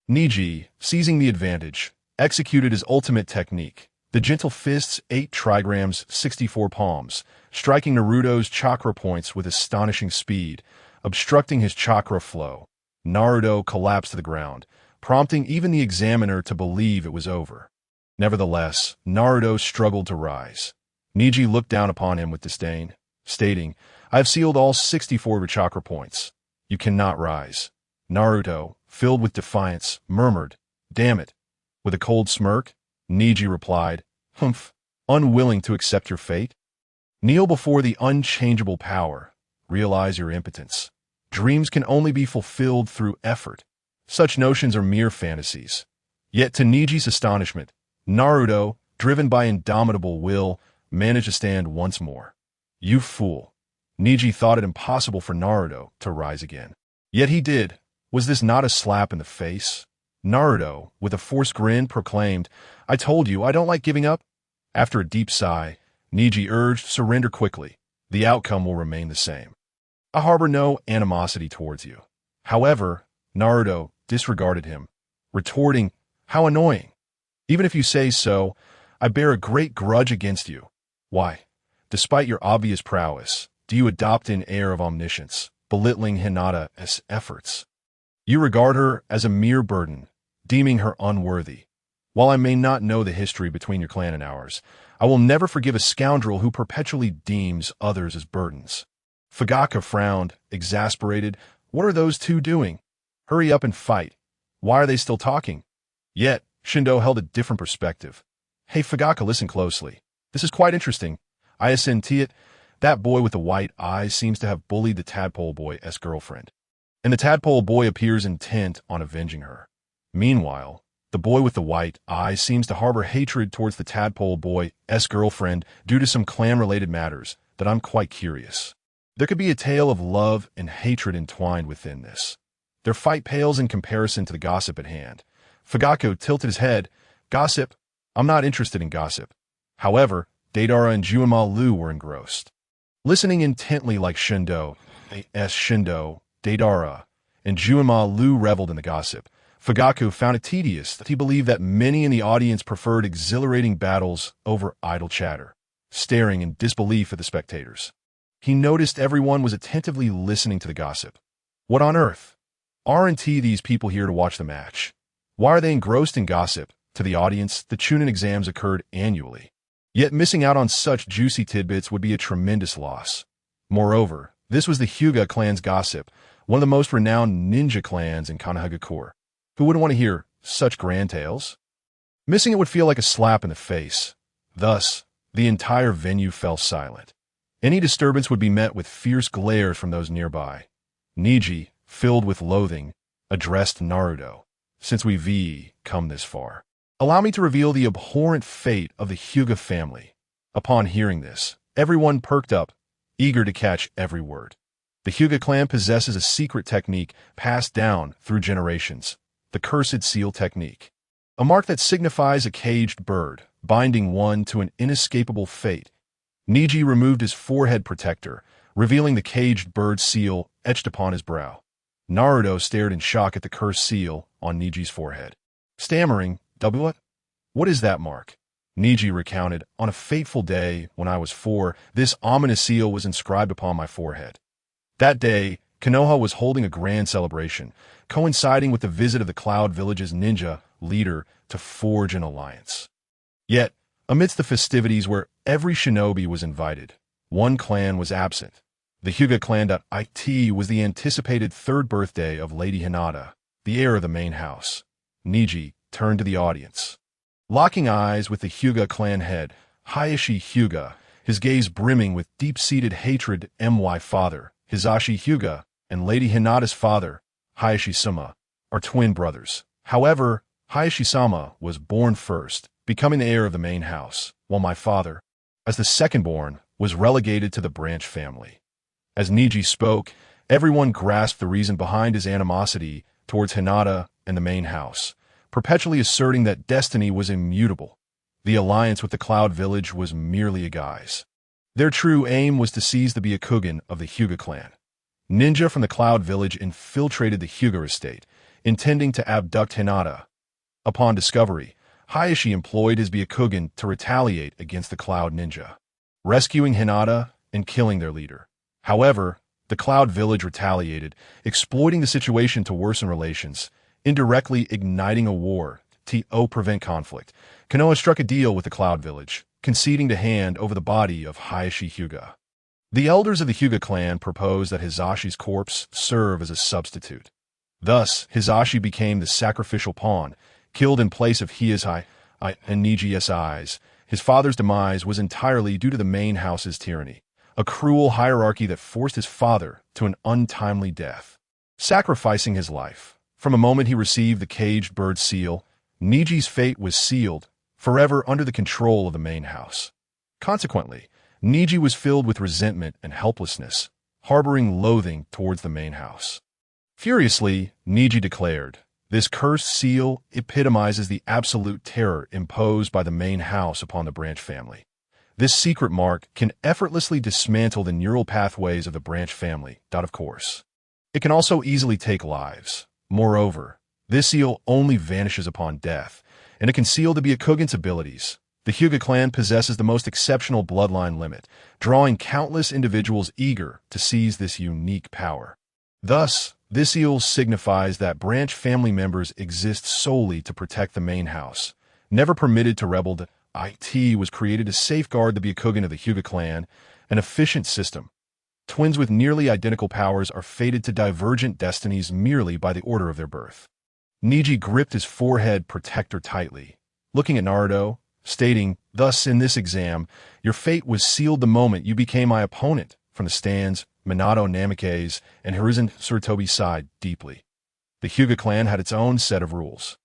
Niji, seizing the advantage, executed his ultimate technique, the gentle fist's 8 trigrams 64 palms, striking Naruto's chakra points with astonishing speed, obstructing his chakra flow. Naruto collapsed to the ground, prompting even the examiner to believe it was over. Nevertheless, Naruto struggled to rise. Niji looked down upon him with disdain, stating, I have sealed all 64 of your chakra points. You cannot rise. Naruto, filled with defiance, murmured, damn it. With a cold smirk, Niji replied, humph, unwilling to accept your fate? Kneel before the unchangeable power. Realize your impotence. Dreams can only be fulfilled through effort. Such notions are mere fantasies. Yet to Niji's astonishment, Naruto, driven by indomitable will, managed to stand once more. You fool. Niji thought it impossible for Naruto to rise again. Yet he did. Was this not a slap in the face? Naruto, with a forced grin, proclaimed, I told you I don't like giving up. After a deep sigh, Niji urged, surrender quickly. The outcome will remain the same. I harbor no animosity towards you. However, Naruto disregarded him, retorting, how annoying. Even if you say so, I bear a great grudge against you. Why, despite your obvious prowess, do you adopt an air of omniscience, belittling Hinata's efforts? You regard her as a mere burden, deeming her unworthy. While I may not know the history between your clan and ours, I will never forgive a scoundrel who perpetually deems others as burdens. Fugaka frowned, exasperated. What are those two doing? Hurry up and fight. Why are they still talking? Yet, Shindo held a different perspective. Hey Fugaka, listen closely. This is quite interesting. I assent to it. That boy with the white eyes seems to have bullied the tadpole boy's girlfriend, and the tadpole boy appears intent on avenging her. Meanwhile, the boy with the white eyes seems to harbor hatred towards the tadpole boy's girlfriend due to some clan-related matters that I'm quite curious. There could be a tale of love and hatred entwined within this. Their fight pales in comparison to the gossip at hand. Fugako tilted his head. Gossip? I'm not interested in gossip. However, Deidara and Juanma Lu were engrossed. Listening intently like Shindo, Deidara, and Juanma Lu reveled in the gossip. Fugako found it tedious that he believed that many in the audience preferred exhilarating battles over idle chatter, staring in disbelief at the spectators. He noticed everyone was attentively listening to the gossip. What on earth? Aren't these people here to watch the match? Why are they engrossed in gossip? To the audience, the Chunin exams occurred annually. Yet missing out on such juicy tidbits would be a tremendous loss. Moreover, this was the Hyuga clan's gossip, one of the most renowned ninja clans in Konohagakure. Who wouldn't want to hear such grand tales? Missing it would feel like a slap in the face. Thus, the entire venue fell silent. Any disturbance would be met with fierce glares from those nearby. Niji, filled with loathing, addressed Naruto. Since we've come this far, allow me to reveal the abhorrent fate of the Hyuga family. Upon hearing this, everyone perked up, eager to catch every word. The Hyuga clan possesses a secret technique passed down through generations, the Cursed Seal Technique. A mark that signifies a caged bird, binding one to an inescapable fate. Niji removed his forehead protector, revealing the caged bird seal etched upon his brow. Naruto stared in shock at the cursed seal on Niji's forehead. Stammering, What is that mark? Niji recounted, on a fateful day when I was 4, this ominous seal was inscribed upon my forehead. That day, Konoha was holding a grand celebration, coinciding with the visit of the Cloud Village's ninja leader to forge an alliance. Yet, amidst the festivities where every shinobi was invited, one clan was absent. The Hyuga clan. It was the anticipated 3rd birthday of Lady Hinata, the heir of the main house. Niji turned to the audience. Locking eyes with the Hyuga clan head, Hayashi Hyuga, his gaze brimming with deep-seated hatred. My father, Hisashi Hyuga, and Lady Hinata's father, Hayashi-sama, are twin brothers. However, Hayashi-sama was born first, becoming the heir of the main house, while my father, as the second-born, was relegated to the branch family. As Niji spoke, everyone grasped the reason behind his animosity towards Hinata and the main house, perpetually asserting that destiny was immutable. The alliance with the Cloud Village was merely a guise. Their true aim was to seize the Byakugan of the Hyuga clan. Ninja from the Cloud Village infiltrated the Hyuga estate, intending to abduct Hinata. Upon discovery, Hayashi employed his Byakugan to retaliate against the Cloud Ninja, rescuing Hinata and killing their leader. However, the Cloud Village retaliated, exploiting the situation to worsen relations, indirectly igniting a war to prevent conflict. Konoha struck a deal with the Cloud Village, conceding to hand over the body of Hayashi Hyuga. The elders of the Hyuga clan proposed that Hisashi's corpse serve as a substitute. Thus, Hisashi became the sacrificial pawn, killed in place of Hisashi and Niji's eyes. His father's demise was entirely due to the main house's tyranny, a cruel hierarchy that forced his father to an untimely death, sacrificing his life. From the moment he received the caged bird seal, Niji's fate was sealed, forever under the control of the main house. Consequently, Niji was filled with resentment and helplessness, harboring loathing towards the main house. Furiously, Niji declared, "This cursed seal epitomizes the absolute terror imposed by the main house upon the branch family. This secret mark can effortlessly dismantle the neural pathways of the branch family. Of course, it can also easily take lives. Moreover, this seal only vanishes upon death, and it can seal the Byakugan's abilities. The Hyuga clan possesses the most exceptional bloodline limit, drawing countless individuals eager to seize this unique power. Thus, this seal signifies that branch family members exist solely to protect the main house, never permitted to rebel. It was created to safeguard the Byakugan of the Hyuga clan, an efficient system. Twins with nearly identical powers are fated to divergent destinies merely by the order of their birth." Niji gripped his forehead protector tightly, looking at Naruto, stating, "Thus, in this exam, your fate was sealed the moment you became my opponent." From the stands, Minato Namikaze and Hiruzen Tsurutobi sighed deeply. The Hyuga clan had its own set of rules,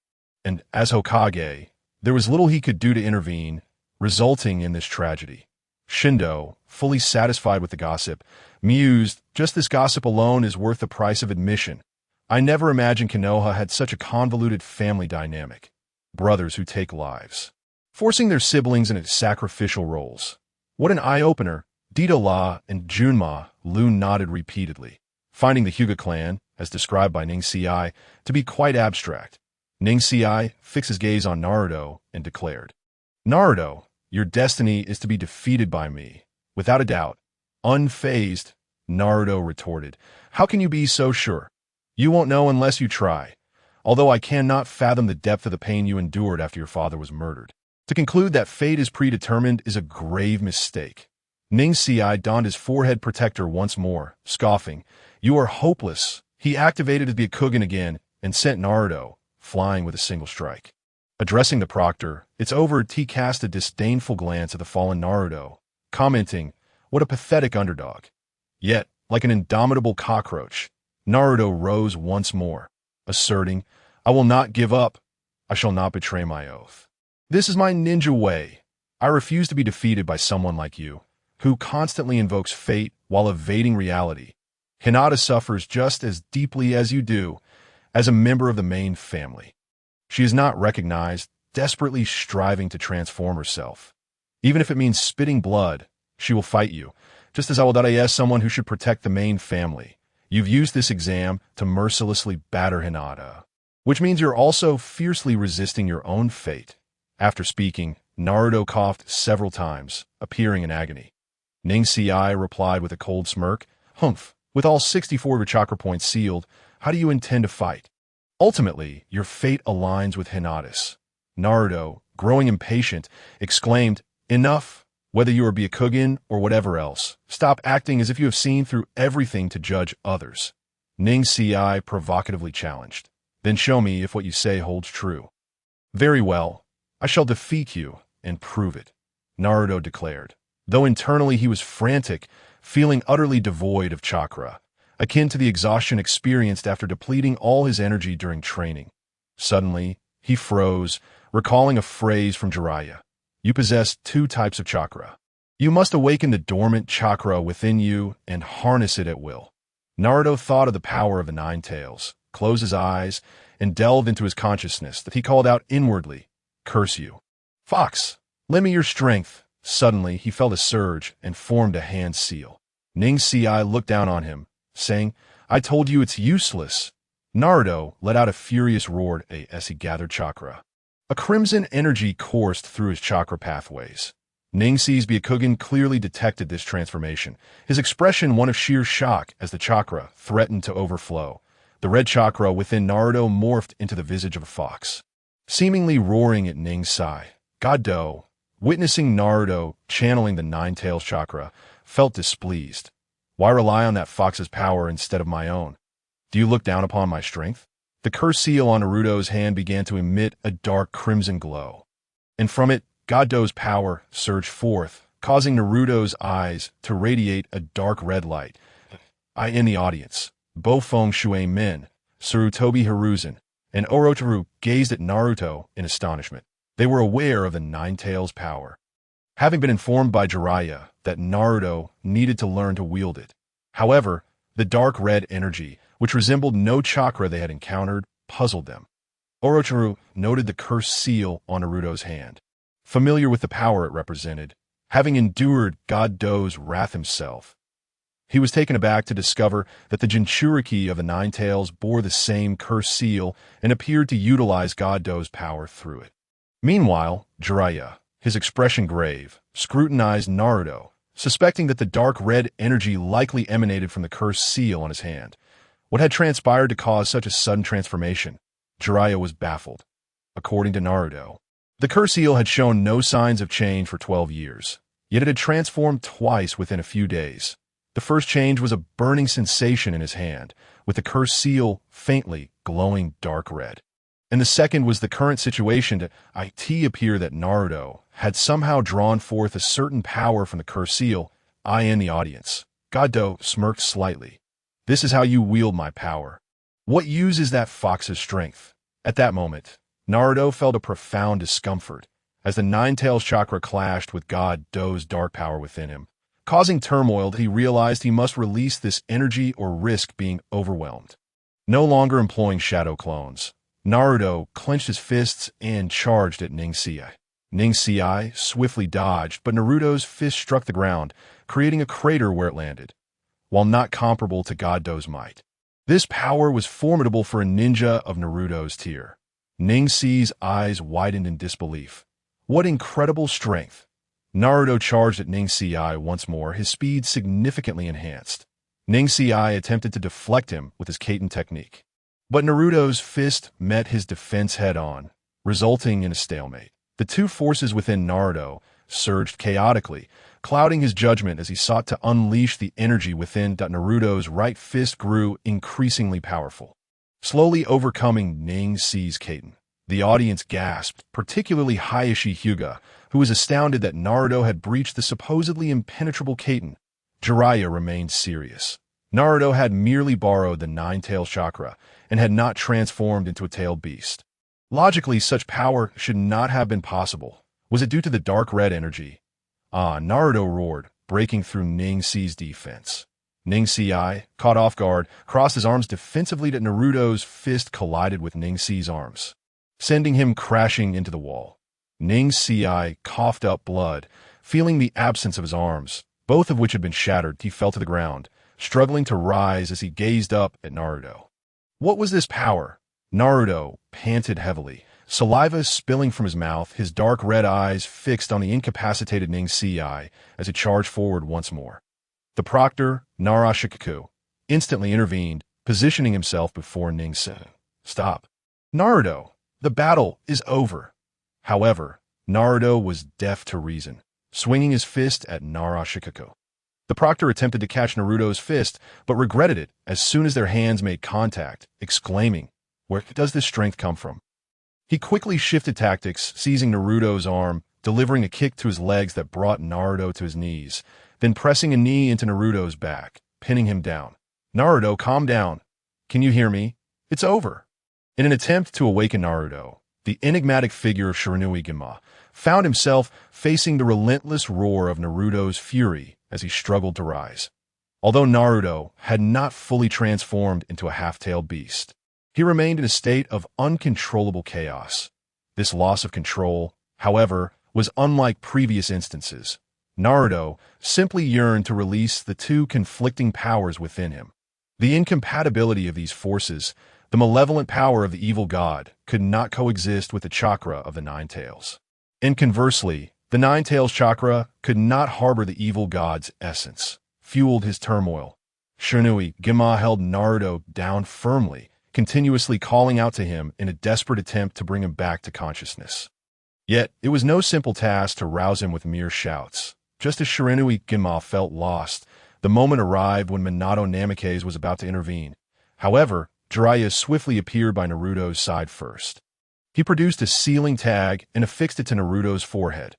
and as Hokage, there was little he could do to intervene, resulting in this tragedy. Shindo, fully satisfied with the gossip, mused, "Just this gossip alone is worth the price of admission. I never imagined Konoha had such a convoluted family dynamic. Brothers who take lives, forcing their siblings into sacrificial roles. What an eye-opener." Dito-la and Junma Loon nodded repeatedly, finding the Hyuga clan, as described by Ning-Si, to be quite abstract. Ning-Si fixed his gaze on Naruto and declared, "Naruto, your destiny is to be defeated by me, without a doubt." Unfazed, Naruto retorted, "How can you be so sure? You won't know unless you try. Although I cannot fathom the depth of the pain you endured after your father was murdered." To conclude that fate is predetermined is a grave mistake. Ning Xiai donned his forehead protector once more, scoffing. You are hopeless. He activated his Byakugan again and sent Naruto flying with a single strike. Addressing the proctor, it's over. He cast a disdainful glance at the fallen Naruto, commenting, what a pathetic underdog. Yet, like an indomitable cockroach, Naruto rose once more, asserting, I will not give up. I shall not betray my oath. This is my ninja way. I refuse to be defeated by someone like you, who constantly invokes fate while evading reality. Hinata suffers just as deeply as you do, as a member of the main family. She is not recognized, desperately striving to transform herself. Even if it means spitting blood, she will fight you, just as I will die someone who should protect the main family. You've used this exam to mercilessly batter Hinata, which means you're also fiercely resisting your own fate. After speaking, Naruto coughed several times, appearing in agony. Ning Xiai replied with a cold smirk, Humph, with all 64 of your chakra points sealed, how do you intend to fight? Ultimately, your fate aligns with Hinata's. Naruto, growing impatient, exclaimed, Enough! Whether you are Byakugan or whatever else, stop acting as if you have seen through everything to judge others. Ning Xiai provocatively challenged. Then show me if what you say holds true. Very well. I shall defeat you and prove it, Naruto declared. Though internally he was frantic, feeling utterly devoid of chakra, akin to the exhaustion experienced after depleting all his energy during training. Suddenly, he froze, recalling a phrase from Jiraiya. You possess two types of chakra. You must awaken the dormant chakra within you and harness it at will. Naruto thought of the power of the Nine Tails, closed his eyes, and delved into his consciousness that he called out inwardly, Curse you. Fox, lend me your strength. Suddenly, he felt a surge and formed a hand seal. Ning Xiai looked down on him, saying, I told you it's useless. Naruto let out a furious roar as he gathered chakra. A crimson energy coursed through his chakra pathways. Ning Xi's Byakugan clearly detected this transformation, his expression one of sheer shock as the chakra threatened to overflow. The red chakra within Naruto morphed into the visage of a fox, seemingly roaring at Ning Xiai. Goddo, witnessing Naruto channeling the Nine Tails chakra, felt displeased. Why rely on that fox's power instead of my own? Do you look down upon my strength? The curse seal on Naruto's hand began to emit a dark crimson glow, and from it, Goddo's power surged forth, causing Naruto's eyes to radiate a dark red light. In the audience, Bofeng Shui Min, Sarutobi Hiruzen, and Orochimaru gazed at Naruto in astonishment. They were aware of the Nine Tails power, having been informed by Jiraiya that Naruto needed to learn to wield it. However, the dark red energy, which resembled no chakra they had encountered, puzzled them. Orochimaru noted the cursed seal on Naruto's hand, familiar with the power it represented, having endured Goddo's wrath himself. He was taken aback to discover that the Jinchuriki of the Nine Tails bore the same cursed seal and appeared to utilize Goddo's power through it. Meanwhile, Jiraiya, his expression grave, scrutinized Naruto, suspecting that the dark red energy likely emanated from the cursed seal on his hand. What had transpired to cause such a sudden transformation? Jiraiya was baffled. According to Naruto, the curse seal had shown no signs of change for 12 years, yet it had transformed twice within a few days. The first change was a burning sensation in his hand, with the curse seal faintly glowing dark red. And the second was the current situation to appear that Naruto had somehow drawn forth a certain power from the curse seal. In the audience, Goddo smirked slightly. This is how you wield my power. What use is that fox's strength? At that moment, Naruto felt a profound discomfort as the Nine Tails chakra clashed with Goddo's dark power within him, causing turmoil that he realized he must release this energy or risk being overwhelmed. No longer employing shadow clones, Naruto clenched his fists and charged at Ning Xiai. Ning Xiai swiftly dodged, but Naruto's fist struck the ground, creating a crater where it landed. While not comparable to Goddo's might, this power was formidable for a ninja of Naruto's tier. Ning Xi's eyes widened in disbelief. What incredible strength! Naruto charged at Ning Xiai once more, his speed significantly enhanced. Ning Xiai attempted to deflect him with his Kaiten technique, but Naruto's fist met his defense head-on, resulting in a stalemate. The two forces within Naruto surged chaotically, clouding his judgment as he sought to unleash the energy within. Naruto's right fist grew increasingly powerful, slowly overcoming Ning Si's Kaiten. The audience gasped, particularly Hayashi Hyuga, who was astounded that Naruto had breached the supposedly impenetrable Kaiten. Jiraiya remained serious. Naruto had merely borrowed the nine-tailed chakra and had not transformed into a tailed beast. Logically, such power should not have been possible. Was it due to the dark red energy? Naruto roared, breaking through Ning Si's defense. Ning Si, caught off guard, crossed his arms defensively. Naruto's fist collided with Ning Si's arms, sending him crashing into the wall. Ning Si coughed up blood, feeling the absence of his arms, both of which had been shattered. He fell to the ground, struggling to rise as he gazed up at Naruto. What was this power? Naruto panted heavily, saliva spilling from his mouth, his dark red eyes fixed on the incapacitated Ning Si as he charged forward once more. The proctor, Narashikaku, instantly intervened, positioning himself before Ning Si. Stop. Naruto, the battle is over. However, Naruto was deaf to reason, swinging his fist at Narashikaku. The proctor attempted to catch Naruto's fist, but regretted it as soon as their hands made contact, exclaiming, "Where does this strength come from?" He quickly shifted tactics, seizing Naruto's arm, delivering a kick to his legs that brought Naruto to his knees, then pressing a knee into Naruto's back, pinning him down. "Naruto, calm down. Can you hear me? It's over." In an attempt to awaken Naruto, the enigmatic figure of Shinobi found himself facing the relentless roar of Naruto's fury as he struggled to rise. Although Naruto had not fully transformed into a half-tailed beast, he remained in a state of uncontrollable chaos. This loss of control, however, was unlike previous instances. Naruto simply yearned to release the two conflicting powers within him. The incompatibility of these forces, the malevolent power of the evil god, could not coexist with the chakra of the Nine Tails. And conversely, the Nine Tails chakra could not harbor the evil god's essence, fueled his turmoil. Shinobi held Naruto down firmly, continuously calling out to him in a desperate attempt to bring him back to consciousness. Yet, it was no simple task to rouse him with mere shouts. Just as Shinobi felt lost, the moment arrived when Minato Namikaze was about to intervene. However, Jiraiya swiftly appeared by Naruto's side first. He produced a sealing tag and affixed it to Naruto's forehead.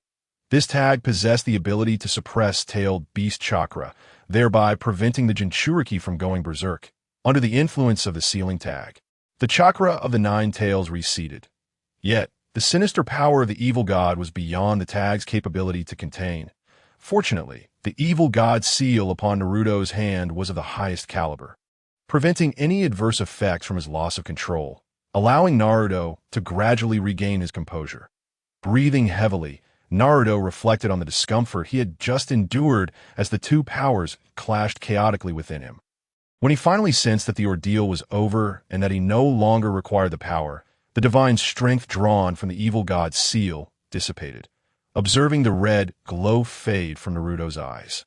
This tag possessed the ability to suppress tailed beast chakra, thereby preventing the Jinchuriki from going berserk. Under the influence of the sealing tag, the chakra of the Nine Tails receded. Yet, the sinister power of the evil god was beyond the tag's capability to contain. Fortunately, the evil god's seal upon Naruto's hand was of the highest caliber, preventing any adverse effects from his loss of control, allowing Naruto to gradually regain his composure. Breathing heavily, Naruto reflected on the discomfort he had just endured as the two powers clashed chaotically within him. When he finally sensed that the ordeal was over and that he no longer required the power, the divine strength drawn from the evil god's seal dissipated, observing the red glow fade from Naruto's eyes.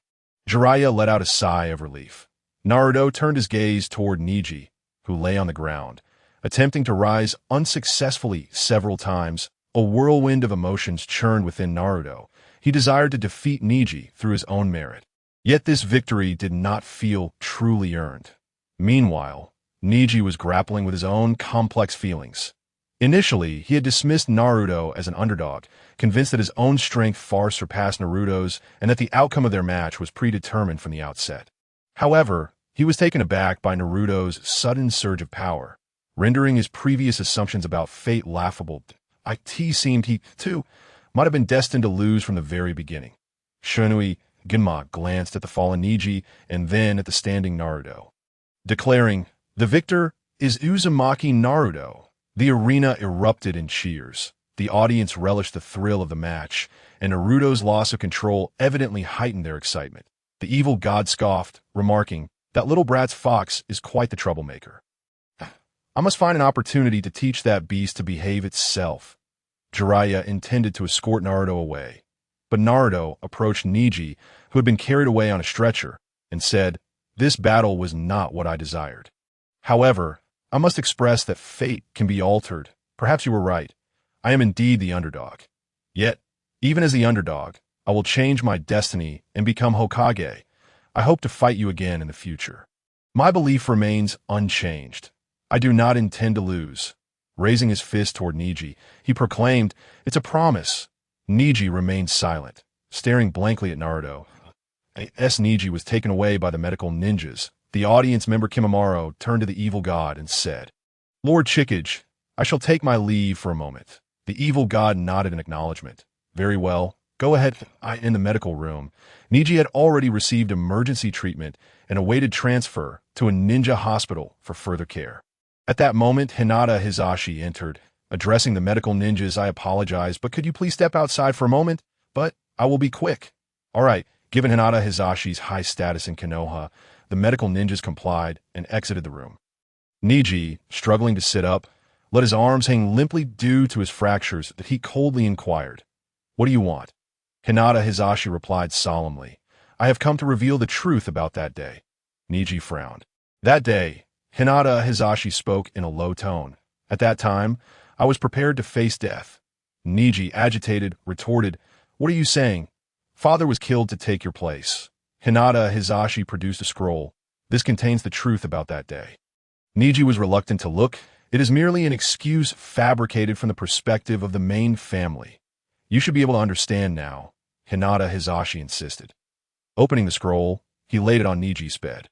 Jiraiya let out a sigh of relief. Naruto turned his gaze toward Neji, who lay on the ground, attempting to rise unsuccessfully several times. A whirlwind of emotions churned within Naruto. He desired to defeat Neji through his own merit. Yet this victory did not feel truly earned. Meanwhile, Neji was grappling with his own complex feelings. Initially, he had dismissed Naruto as an underdog, convinced that his own strength far surpassed Naruto's and that the outcome of their match was predetermined from the outset. However, he was taken aback by Naruto's sudden surge of power, rendering his previous assumptions about fate laughable. It seemed he, too, might have been destined to lose from the very beginning. Shinobi glanced at the fallen Neji and then at the standing Naruto, declaring, "The victor is Uzumaki Naruto." The arena erupted in cheers. The audience relished the thrill of the match, and Naruto's loss of control evidently heightened their excitement. The evil god scoffed, remarking, "That little brat's fox is quite the troublemaker. I must find an opportunity to teach that beast to behave itself." Jiraiya intended to escort Naruto away, but Naruto approached Neji, who had been carried away on a stretcher, and said, "This battle was not what I desired. However, I must express that fate can be altered. Perhaps you were right. I am indeed the underdog. Yet, even as the underdog, I will change my destiny and become Hokage. I hope to fight you again in the future. My belief remains unchanged. I do not intend to lose. Raising his fist toward Neji, he proclaimed, "It's a promise." Neji remained silent, staring blankly at Naruto. As Neji was taken away by the medical ninjas, the audience member Kimimaro turned to the evil god and said, "Lord Chickage, I shall take my leave for a moment." The evil god nodded in acknowledgement. "Very well. Go ahead." In the medical room, Neji had already received emergency treatment and awaited transfer to a ninja hospital for further care. At that moment, Hinata Hisashi entered. Addressing the medical ninjas, "I apologize, but could you please step outside for a moment? But I will be quick." "All right." Given Hinata Hisashi's high status in Konoha, the medical ninjas complied and exited the room. Neji, struggling to sit up, let his arms hang limply due to his fractures that he coldly inquired, "What do you want?" Hinata Hisashi replied solemnly, "I have come to reveal the truth about that day." Neji frowned. "That day," Hinata Hisashi spoke in a low tone. "At that time, I was prepared to face death." Neji, agitated, retorted, "What are you saying? Father was killed to take your place." Hinata Hisashi produced a scroll. "This contains the truth about that day." Neji was reluctant to look. "It is merely an excuse fabricated from the perspective of the main family. You should be able to understand now," Hinata Hisashi insisted. Opening the scroll, he laid it on Neji's bed.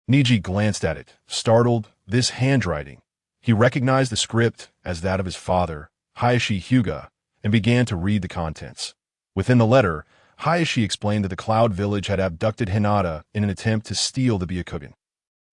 Neji glanced at it, startled. This handwriting. He recognized the script as that of his father, Hayashi Hyuga, and began to read the contents. Within the letter, Hayashi explained that the Cloud Village had abducted Hinata in an attempt to steal the Byakugan.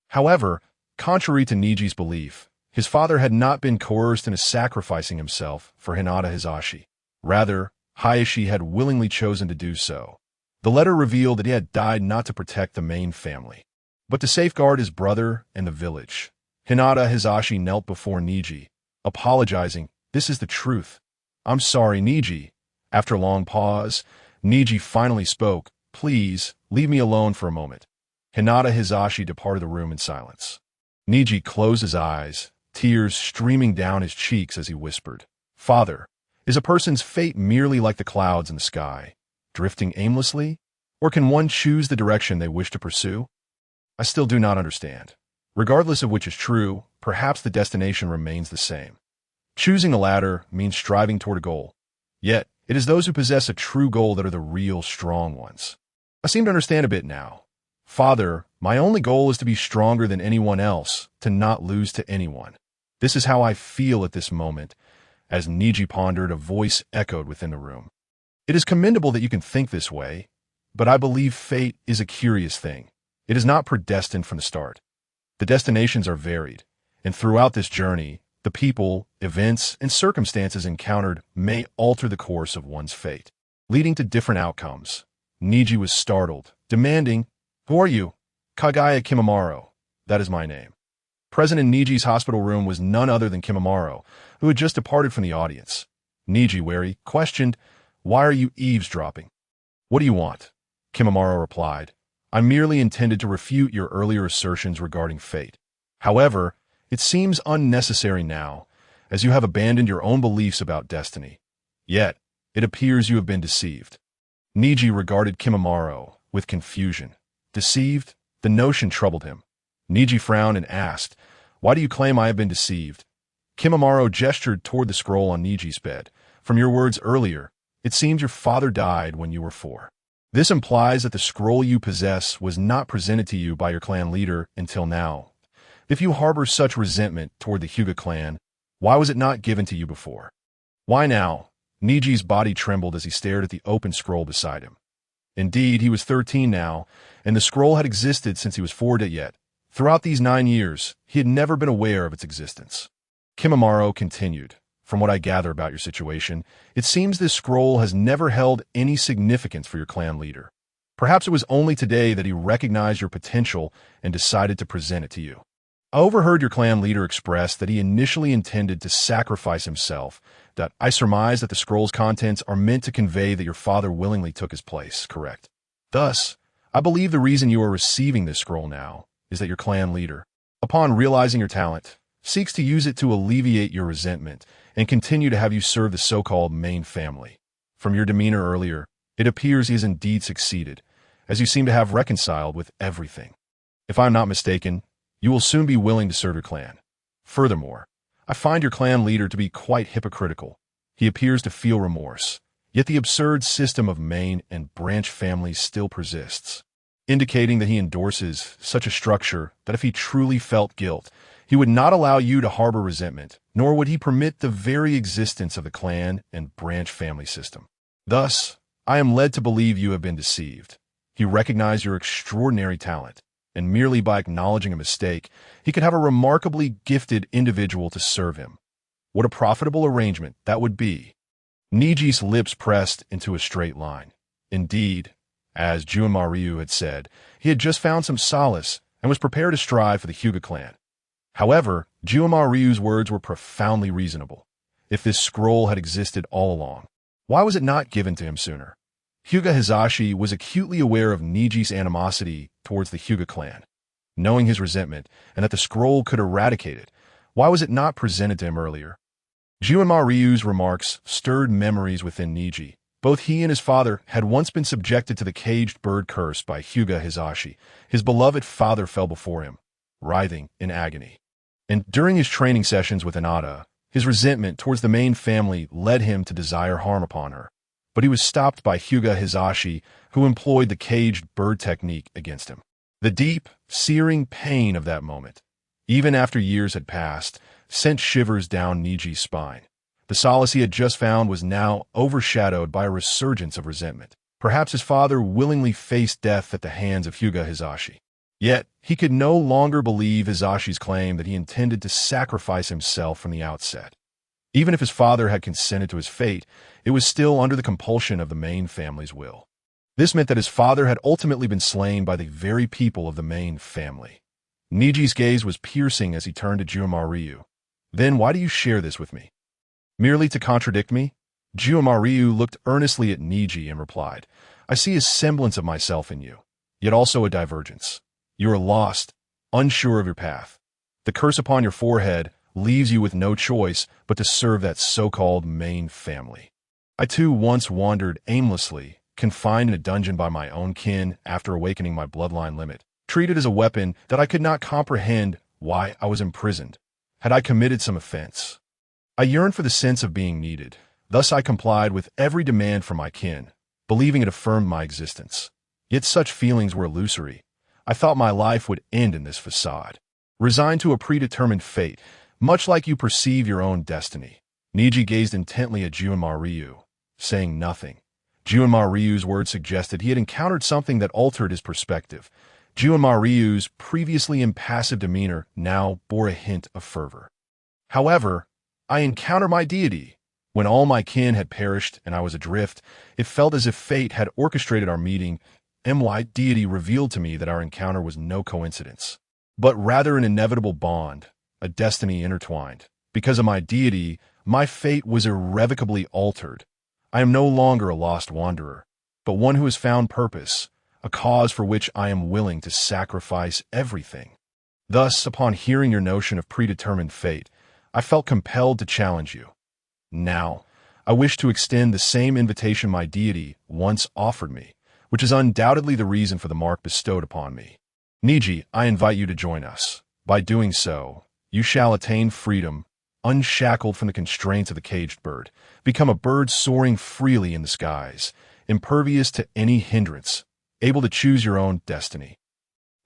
However, contrary to Neji's belief, his father had not been coerced into sacrificing himself for Hinata Hisashi. Rather, Hayashi had willingly chosen to do so. The letter revealed that he had died not to protect the main family, but to safeguard his brother and the village. Hinata Hisashi knelt before Neji, apologizing. "This is the truth. I'm sorry, Neji." After a long pause, Neji finally spoke. "Please, leave me alone for a moment." Hinata Hisashi departed the room in silence. Neji closed his eyes, tears streaming down his cheeks as he whispered, "Father, is a person's fate merely like the clouds in the sky, drifting aimlessly? Or can one choose the direction they wish to pursue? I still do not understand. Regardless of which is true, perhaps the destination remains the same. Choosing the latter means striving toward a goal. Yet, it is those who possess a true goal that are the real strong ones. I seem to understand a bit now. Father, my only goal is to be stronger than anyone else, to not lose to anyone. This is how I feel at this moment." As Neji pondered, a voice echoed within the room. "It is commendable that you can think this way, but I believe fate is a curious thing. It is not predestined from the start. The destinations are varied, and throughout this journey, the people, events, and circumstances encountered may alter the course of one's fate, leading to different outcomes." Neji was startled, demanding, "Who are you?" "Kagaya Kimimaro. That is my name." Present in Neji's hospital room was none other than Kimimaro, who had just departed from the audience. Neji, wary, questioned, "Why are you eavesdropping?" "What do you want?" Kimimaro replied, "I merely intended to refute your earlier assertions regarding fate. However, it seems unnecessary now, as you have abandoned your own beliefs about destiny. Yet, it appears you have been deceived." Neji regarded Kimimaro with confusion. Deceived? The notion troubled him. Neji frowned and asked, "Why do you claim I have been deceived?" Kimimaro gestured toward the scroll on Neji's bed. "From your words earlier, it seems your father died when you were 4. This implies that the scroll you possess was not presented to you by your clan leader until now. If you harbor such resentment toward the Hyuga clan, why was it not given to you before?" "Why now?" Neji's body trembled as he stared at the open scroll beside him. Indeed, he was 13 now, and the scroll had existed since he was 4 yet. Throughout these 9 years, he had never been aware of its existence. Kimimaro continued, "From what I gather about your situation, it seems this scroll has never held any significance for your clan leader. Perhaps it was only today that he recognized your potential and decided to present it to you. I overheard your clan leader express that he initially intended to sacrifice himself. That I surmise that the scroll's contents are meant to convey that your father willingly took his place, correct? Thus, I believe the reason you are receiving this scroll now is that your clan leader, upon realizing your talent, seeks to use it to alleviate your resentment and continue to have you serve the so-called main family. From your demeanor earlier, it appears he has indeed succeeded, as you seem to have reconciled with everything. If I am not mistaken, you will soon be willing to serve your clan. Furthermore, I find your clan leader to be quite hypocritical. He appears to feel remorse, yet the absurd system of main and branch families still persists, indicating that he endorses such a structure that if he truly felt guilt, he would not allow you to harbor resentment, nor would he permit the very existence of the clan and branch family system. Thus, I am led to believe you have been deceived. He recognized your extraordinary talent, and merely by acknowledging a mistake, he could have a remarkably gifted individual to serve him. What a profitable arrangement that would be. Niji's lips pressed into a straight line. Indeed, as Juinma Ryu had said, he had just found some solace and was prepared to strive for the Hyuga clan. However, Juinma Ryu's words were profoundly reasonable. If this scroll had existed all along, why was it not given to him sooner? Hyuga Hizashi was acutely aware of Niji's animosity towards the Hyuga clan. Knowing his resentment and that the scroll could eradicate it, why was it not presented to him earlier? Juinma Ryu's remarks stirred memories within Niji. Both he and his father had once been subjected to the caged bird curse by Hyuga Hizashi. His beloved father fell before him, writhing in agony. And during his training sessions with Inada, his resentment towards the main family led him to desire harm upon her. But he was stopped by Hyuga Hizashi, who employed the caged bird technique against him. The deep, searing pain of that moment, even after years had passed, sent shivers down Niji's spine. The solace he had just found was now overshadowed by a resurgence of resentment. Perhaps his father willingly faced death at the hands of Hyuga Hizashi. Yet, he could no longer believe Hizashi's claim that he intended to sacrifice himself from the outset. Even if his father had consented to his fate, it was still under the compulsion of the main family's will. This meant that his father had ultimately been slain by the very people of the main family. Niji's gaze was piercing as he turned to Juinma Ryu. Then why do you share this with me? Merely to contradict me? Juinma Ryu looked earnestly at Niji and replied, I see a semblance of myself in you, yet also a divergence. You are lost, unsure of your path. The curse upon your forehead leaves you with no choice but to serve that so-called main family. I too once wandered aimlessly, confined in a dungeon by my own kin after awakening my bloodline limit, treated as a weapon that I could not comprehend why I was imprisoned. Had I committed some offense? I yearned for the sense of being needed. Thus I complied with every demand from my kin, believing it affirmed my existence. Yet such feelings were illusory. I thought my life would end in this facade. Resigned to a predetermined fate, much like you perceive your own destiny. Niji gazed intently at Juinma Ryu, saying nothing. Juinma Ryu's words suggested he had encountered something that altered his perspective. Juinma Ryu's previously impassive demeanor now bore a hint of fervor. However, I encountered my deity. When all my kin had perished and I was adrift, it felt as if fate had orchestrated our meeting. My deity revealed to me that our encounter was no coincidence, but rather an inevitable bond, a destiny intertwined. Because of my deity, my fate was irrevocably altered. I am no longer a lost wanderer, but one who has found purpose, a cause for which I am willing to sacrifice everything. Thus, upon hearing your notion of predetermined fate, I felt compelled to challenge you. Now, I wish to extend the same invitation my deity once offered me, which is undoubtedly the reason for the mark bestowed upon me. Niji, I invite you to join us. By doing so, you shall attain freedom, unshackled from the constraints of the caged bird, become a bird soaring freely in the skies, impervious to any hindrance, able to choose your own destiny.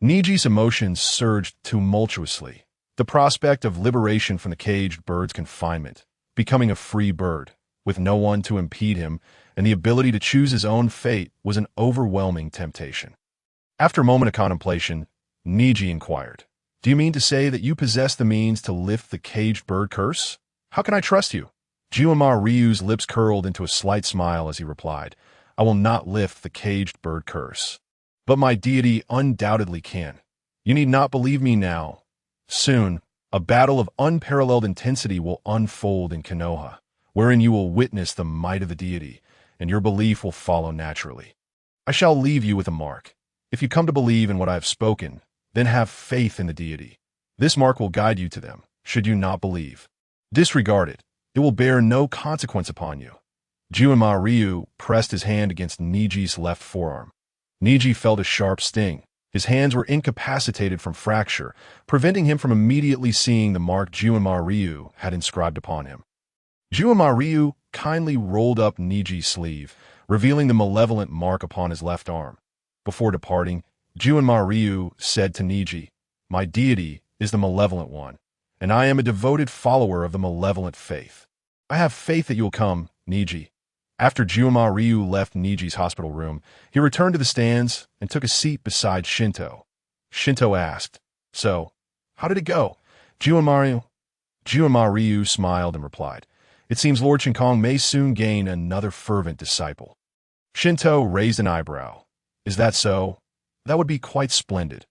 Niji's emotions surged tumultuously. The prospect of liberation from the caged bird's confinement, becoming a free bird, with no one to impede him, and the ability to choose his own fate was an overwhelming temptation. After a moment of contemplation, Niji inquired, Do you mean to say that you possess the means to lift the caged bird curse? How can I trust you? Juinma Ryu's lips curled into a slight smile as he replied, I will not lift the caged bird curse. But my deity undoubtedly can. You need not believe me now. Soon, a battle of unparalleled intensity will unfold in Konoha, wherein you will witness the might of the deity, and your belief will follow naturally. I shall leave you with a mark. If you come to believe in what I have spoken, then have faith in the deity. This mark will guide you to them, should you not believe. Disregard it. It will bear no consequence upon you. Juinma Ryu pressed his hand against Niji's left forearm. Niji felt a sharp sting. His hands were incapacitated from fracture, preventing him from immediately seeing the mark Juinma Ryu had inscribed upon him. Juinma Ryu kindly rolled up Niji's sleeve, revealing the malevolent mark upon his left arm. Before departing, Juinma Ryu said to Niji, "My deity is the malevolent one, and I am a devoted follower of the malevolent faith. I have faith that you will come, Niji." After Juinma Ryu left Niji's hospital room, he returned to the stands and took a seat beside Shinto. Shinto asked, "So, how did it go?" Juinma Ryu smiled and replied, "It seems Lord Shinkong may soon gain another fervent disciple." Shinto raised an eyebrow. "Is that so? That would be quite splendid."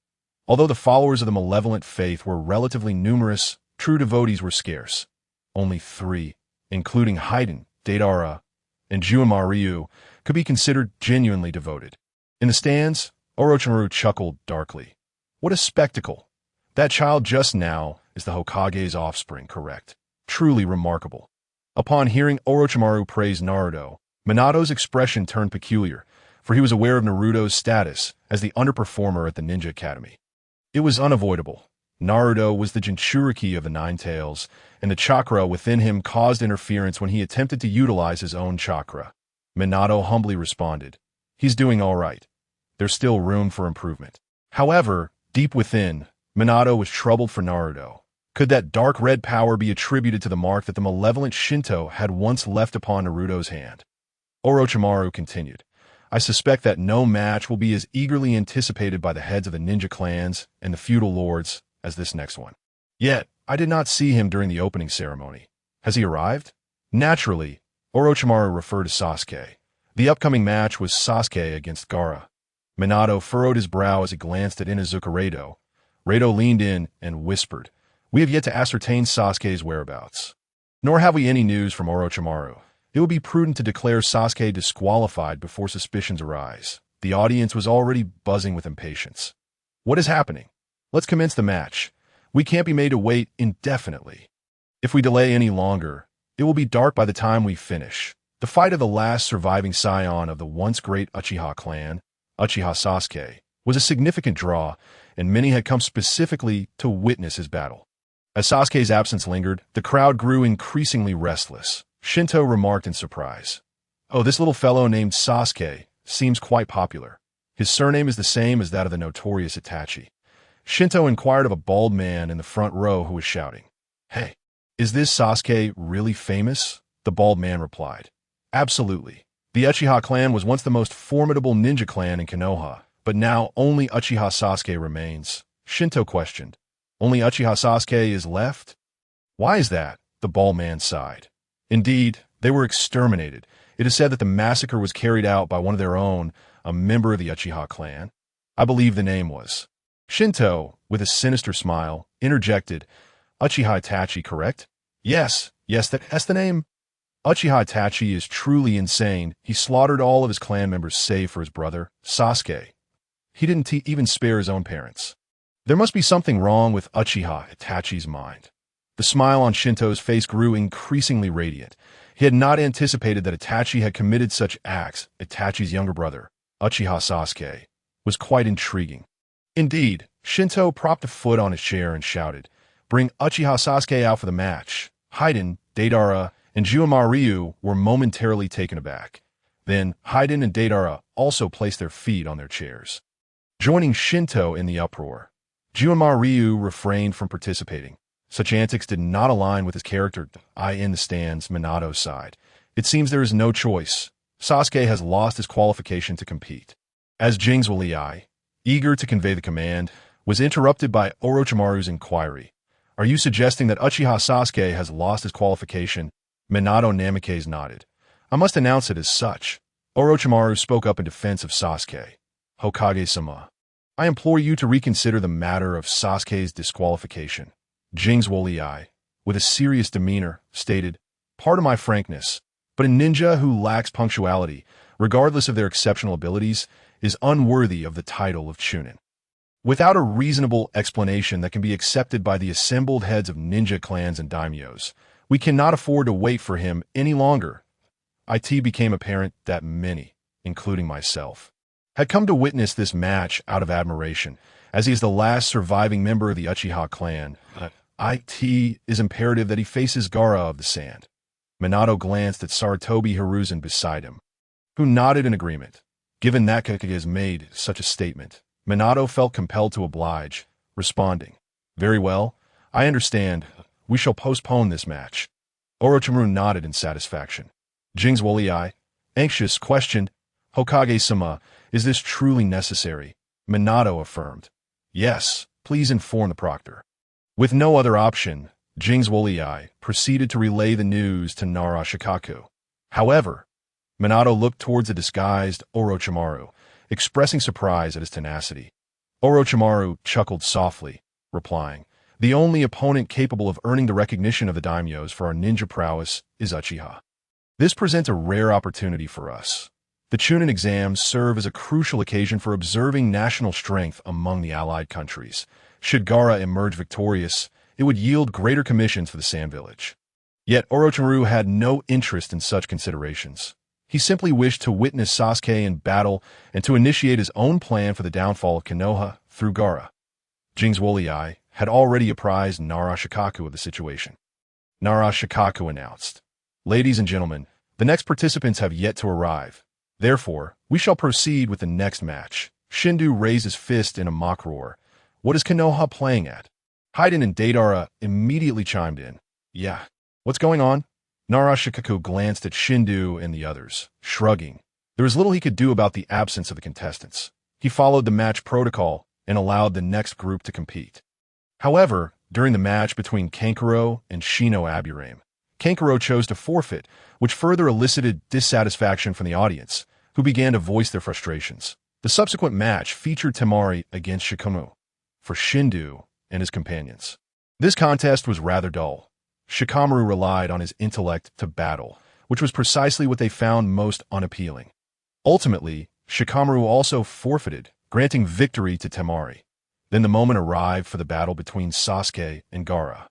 Although the followers of the malevolent faith were relatively numerous, true devotees were scarce. Only 3, including Haiden, Deidara, and Juinma Ryu, could be considered genuinely devoted. In the stands, Orochimaru chuckled darkly. "What a spectacle! That child just now is the Hokage's offspring, correct? Truly remarkable." Upon hearing Orochimaru praise Naruto, Minato's expression turned peculiar, for he was aware of Naruto's status as the underperformer at the Ninja Academy. It was unavoidable. Naruto was the Jinchuriki of the Nine Tails, and the chakra within him caused interference when he attempted to utilize his own chakra. Minato humbly responded, "He's doing all right. There's still room for improvement." However, deep within, Minato was troubled for Naruto. Could that dark red power be attributed to the mark that the malevolent Shinto had once left upon Naruto's hand? Orochimaru continued, "I suspect that no match will be as eagerly anticipated by the heads of the ninja clans and the feudal lords as this next one. Yet, I did not see him during the opening ceremony. Has he arrived?" Naturally, Orochimaru referred to Sasuke. The upcoming match was Sasuke against Gaara. Minato furrowed his brow as he glanced at Inuzuka Rado. Rado leaned in and whispered, "We have yet to ascertain Sasuke's whereabouts. Nor have we any news from Orochimaru. It would be prudent to declare Sasuke disqualified before suspicions arise." The audience was already buzzing with impatience. "What is happening? Let's commence the match. We can't be made to wait indefinitely. If we delay any longer, it will be dark by the time we finish." The fight of the last surviving scion of the once great Uchiha clan, Uchiha Sasuke, was a significant draw, and many had come specifically to witness his battle. As Sasuke's absence lingered, the crowd grew increasingly restless. Shinto remarked in surprise, "Oh, this little fellow named Sasuke seems quite popular. His surname is the same as that of the notorious Itachi." Shinto inquired of a bald man in the front row who was shouting, "Hey, is this Sasuke really famous?" The bald man replied, "Absolutely. The Uchiha clan was once the most formidable ninja clan in Konoha, but now only Uchiha Sasuke remains." Shinto questioned, "Only Uchiha Sasuke is left? Why is that?" The bald man sighed. "Indeed, they were exterminated. It is said that the massacre was carried out by one of their own, a member of the Uchiha clan. I believe the name was." Shinto, with a sinister smile, interjected, "Uchiha Itachi, correct?" Yes, that's the name." Uchiha Itachi is truly insane. He slaughtered all of his clan members save for his brother, Sasuke. He didn't even spare his own parents. There must be something wrong with Uchiha Itachi's mind. The smile on Shinto's face grew increasingly radiant. He had not anticipated that Itachi had committed such acts. Itachi's younger brother, Uchiha Sasuke, was quite intriguing. Indeed, Shinto propped a foot on his chair and shouted, "Bring Uchiha Sasuke out for the match." Haiden, Deidara, and Juinma Ryu were momentarily taken aback. Then, Haiden and Deidara also placed their feet on their chairs. Joining Shinto in the uproar, Juinma Ryu refrained from participating. Such antics did not align with his character. In the stands, Minato sighed. "It seems there is no choice. Sasuke has lost his qualification to compete." As Jing's Wali, eager to convey the command, was interrupted by Orochimaru's inquiry. "Are you suggesting that Uchiha Sasuke has lost his qualification?" Minato Namikaze nodded. "I must announce it as such." Orochimaru spoke up in defense of Sasuke. "Hokage-sama, I implore you to reconsider the matter of Sasuke's disqualification." Jing's Wali, with a serious demeanor, stated, "Pardon my frankness, but a ninja who lacks punctuality, regardless of their exceptional abilities, is unworthy of the title of Chunin. Without a reasonable explanation that can be accepted by the assembled heads of ninja clans and daimyos, we cannot afford to wait for him any longer." it became apparent that many, including myself, had come to witness this match out of admiration, as he is the last surviving member of the Uchiha clan. It is imperative that he faces Gaara of the Sand. Minato glanced at Sarutobi Hiruzen beside him, who nodded in agreement. Given that Kakaga has made such a statement, Minato felt compelled to oblige, responding, "Very well, I understand. We shall postpone this match." Orochimaru nodded in satisfaction. Jing's Wolei, anxious, questioned, "Hokage-sama, is this truly necessary?" Minato affirmed, "Yes, please inform the proctor." With no other option, Jing's Wolei proceeded to relay the news to Nara Shikaku. However, Minato looked towards the disguised Orochimaru, expressing surprise at his tenacity. Orochimaru chuckled softly, replying, "The only opponent capable of earning the recognition of the daimyos for our ninja prowess is Uchiha. This presents a rare opportunity for us. The Chunin exams serve as a crucial occasion for observing national strength among the allied countries. Should Gaara emerge victorious, it would yield greater commissions for the Sand Village." Yet Orochimaru had no interest in such considerations. He simply wished to witness Sasuke in battle and to initiate his own plan for the downfall of Konoha through Gaara. Jing's Wolei had already apprised Nara Shikaku of the situation. Nara Shikaku announced, "Ladies and gentlemen, the next participants have yet to arrive. Therefore, we shall proceed with the next match." Shindu raised his fist in a mock roar. "What is Konoha playing at?" Haiden and Deidara immediately chimed in. "Yeah, what's going on?" Nara Shikaku glanced at Shindu and the others, shrugging. There was little he could do about the absence of the contestants. He followed the match protocol and allowed the next group to compete. However, during the match between Kankuro and Shino Aburame, Kankuro chose to forfeit, which further elicited dissatisfaction from the audience, who began to voice their frustrations. The subsequent match featured Temari against Shikamaru for Shindu and his companions. This contest was rather dull. Shikamaru relied on his intellect to battle, which was precisely what they found most unappealing. Ultimately, Shikamaru also forfeited, granting victory to Temari. Then the moment arrived for the battle between Sasuke and Gaara.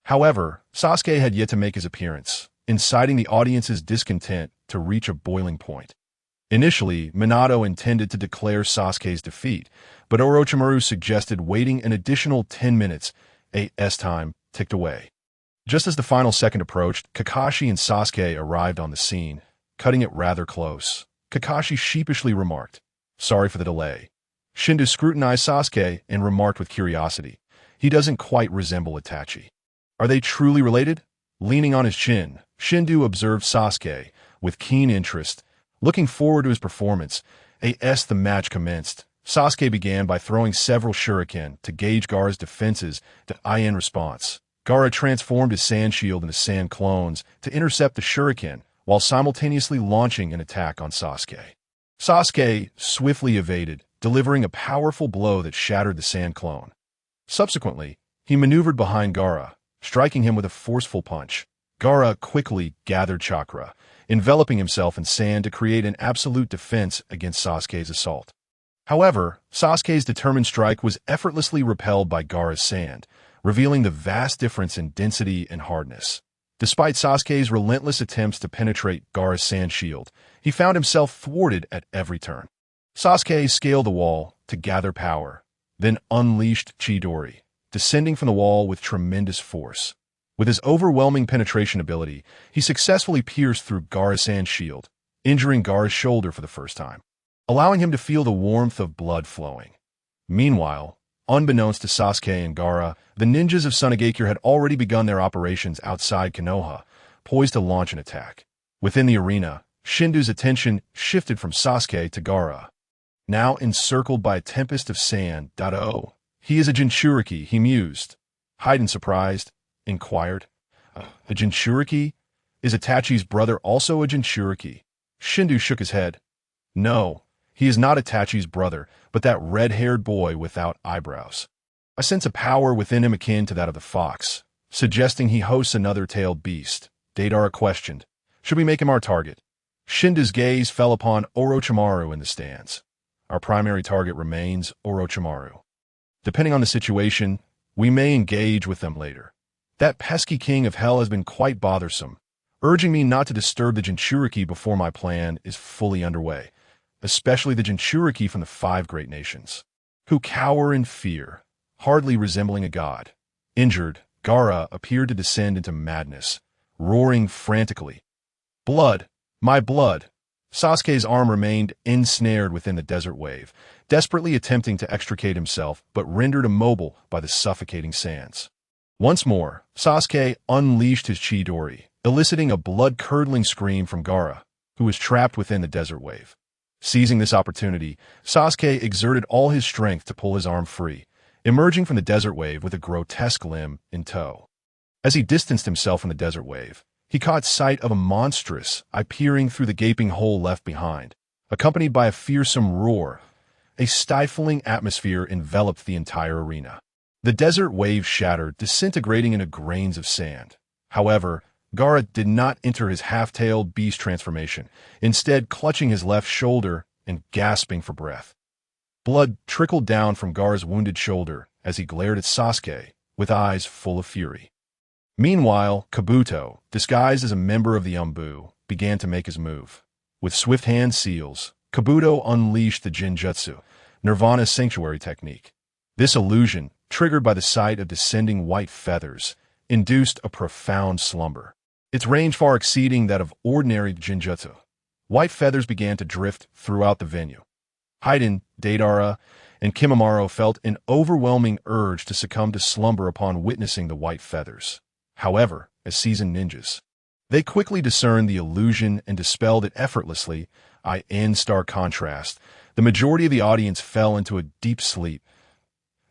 However, Sasuke had yet to make his appearance, inciting the audience's discontent to reach a boiling point. Initially, Minato intended to declare Sasuke's defeat, but Orochimaru suggested waiting an additional 10 minutes. AS time ticked away. Just as the final second approached, Kakashi and Sasuke arrived on the scene, cutting it rather close. Kakashi sheepishly remarked, "Sorry for the delay." Shindu scrutinized Sasuke and remarked with curiosity, "He doesn't quite resemble Itachi. Are they truly related?" Leaning on his chin, Shindu observed Sasuke with keen interest, looking forward to his performance. As the match commenced, Sasuke began by throwing several shuriken to gauge Gaara's defenses to in response. Gaara transformed his sand shield into sand clones to intercept the shuriken while simultaneously launching an attack on Sasuke. Sasuke swiftly evaded, delivering a powerful blow that shattered the sand clone. Subsequently, he maneuvered behind Gaara, striking him with a forceful punch. Gaara quickly gathered chakra, enveloping himself in sand to create an absolute defense against Sasuke's assault. However, Sasuke's determined strike was effortlessly repelled by Gaara's sand, revealing the vast difference in density and hardness. Despite Sasuke's relentless attempts to penetrate Gaara's sand shield, he found himself thwarted at every turn. Sasuke scaled the wall to gather power, then unleashed Chidori, descending from the wall with tremendous force. With his overwhelming penetration ability, he successfully pierced through Gaara's sand shield, injuring Gaara's shoulder for the first time, allowing him to feel the warmth of blood flowing. Meanwhile, unbeknownst to Sasuke and Gaara, the ninjas of Sunagakure had already begun their operations outside Konoha, poised to launch an attack. Within the arena, Shindu's attention shifted from Sasuke to Gaara. Now encircled by a tempest of sand, he is a Jinchuriki, he mused. Haiden, surprised, inquired, "A Jinchuriki? Is Itachi's brother also a Jinchuriki?" Shindu shook his head. "No, he is not Itachi's brother, but that red-haired boy without eyebrows. I sense a power within him akin to that of the fox, suggesting he hosts another tailed beast." Deidara questioned, "Should we make him our target?" Shindu's gaze fell upon Orochimaru in the stands. "Our primary target remains Orochimaru. Depending on the situation, we may engage with them later. That pesky king of hell has been quite bothersome. urging me not to disturb the Jinchuriki before my plan is fully underway, especially the Jinchuriki from the 5 great nations, who cower in fear, hardly resembling a god. Injured, Gaara appeared to descend into madness, roaring frantically. Blood! My blood! Sasuke's arm remained ensnared within the desert wave, desperately attempting to extricate himself, but rendered immobile by the suffocating sands. Once more, Sasuke unleashed his Chidori, eliciting a blood-curdling scream from Gaara, who was trapped within the desert wave. Seizing this opportunity, Sasuke exerted all his strength to pull his arm free, emerging from the desert wave with a grotesque limb in tow. As he distanced himself from the desert wave, he caught sight of a monstrous eye peering through the gaping hole left behind, accompanied by a fearsome roar. A stifling atmosphere enveloped the entire arena. The desert wave shattered, disintegrating into grains of sand. However, Gaara did not enter his half-tailed beast transformation, instead clutching his left shoulder and gasping for breath. Blood trickled down from Gaara's wounded shoulder as he glared at Sasuke, with eyes full of fury. Meanwhile, Kabuto, disguised as a member of the Umbu, began to make his move. With swift hand seals, Kabuto unleashed the Jinjutsu, Nirvana's sanctuary technique. This illusion, triggered by the sight of descending white feathers, induced a profound slumber, its range far exceeding that of ordinary Jinjutsu. White feathers began to drift throughout the venue. Haiden, Deidara, and Kimimaro felt an overwhelming urge to succumb to slumber upon witnessing the white feathers. However, as seasoned ninjas, they quickly discerned the illusion and dispelled it effortlessly. In stark contrast, the majority of the audience fell into a deep sleep.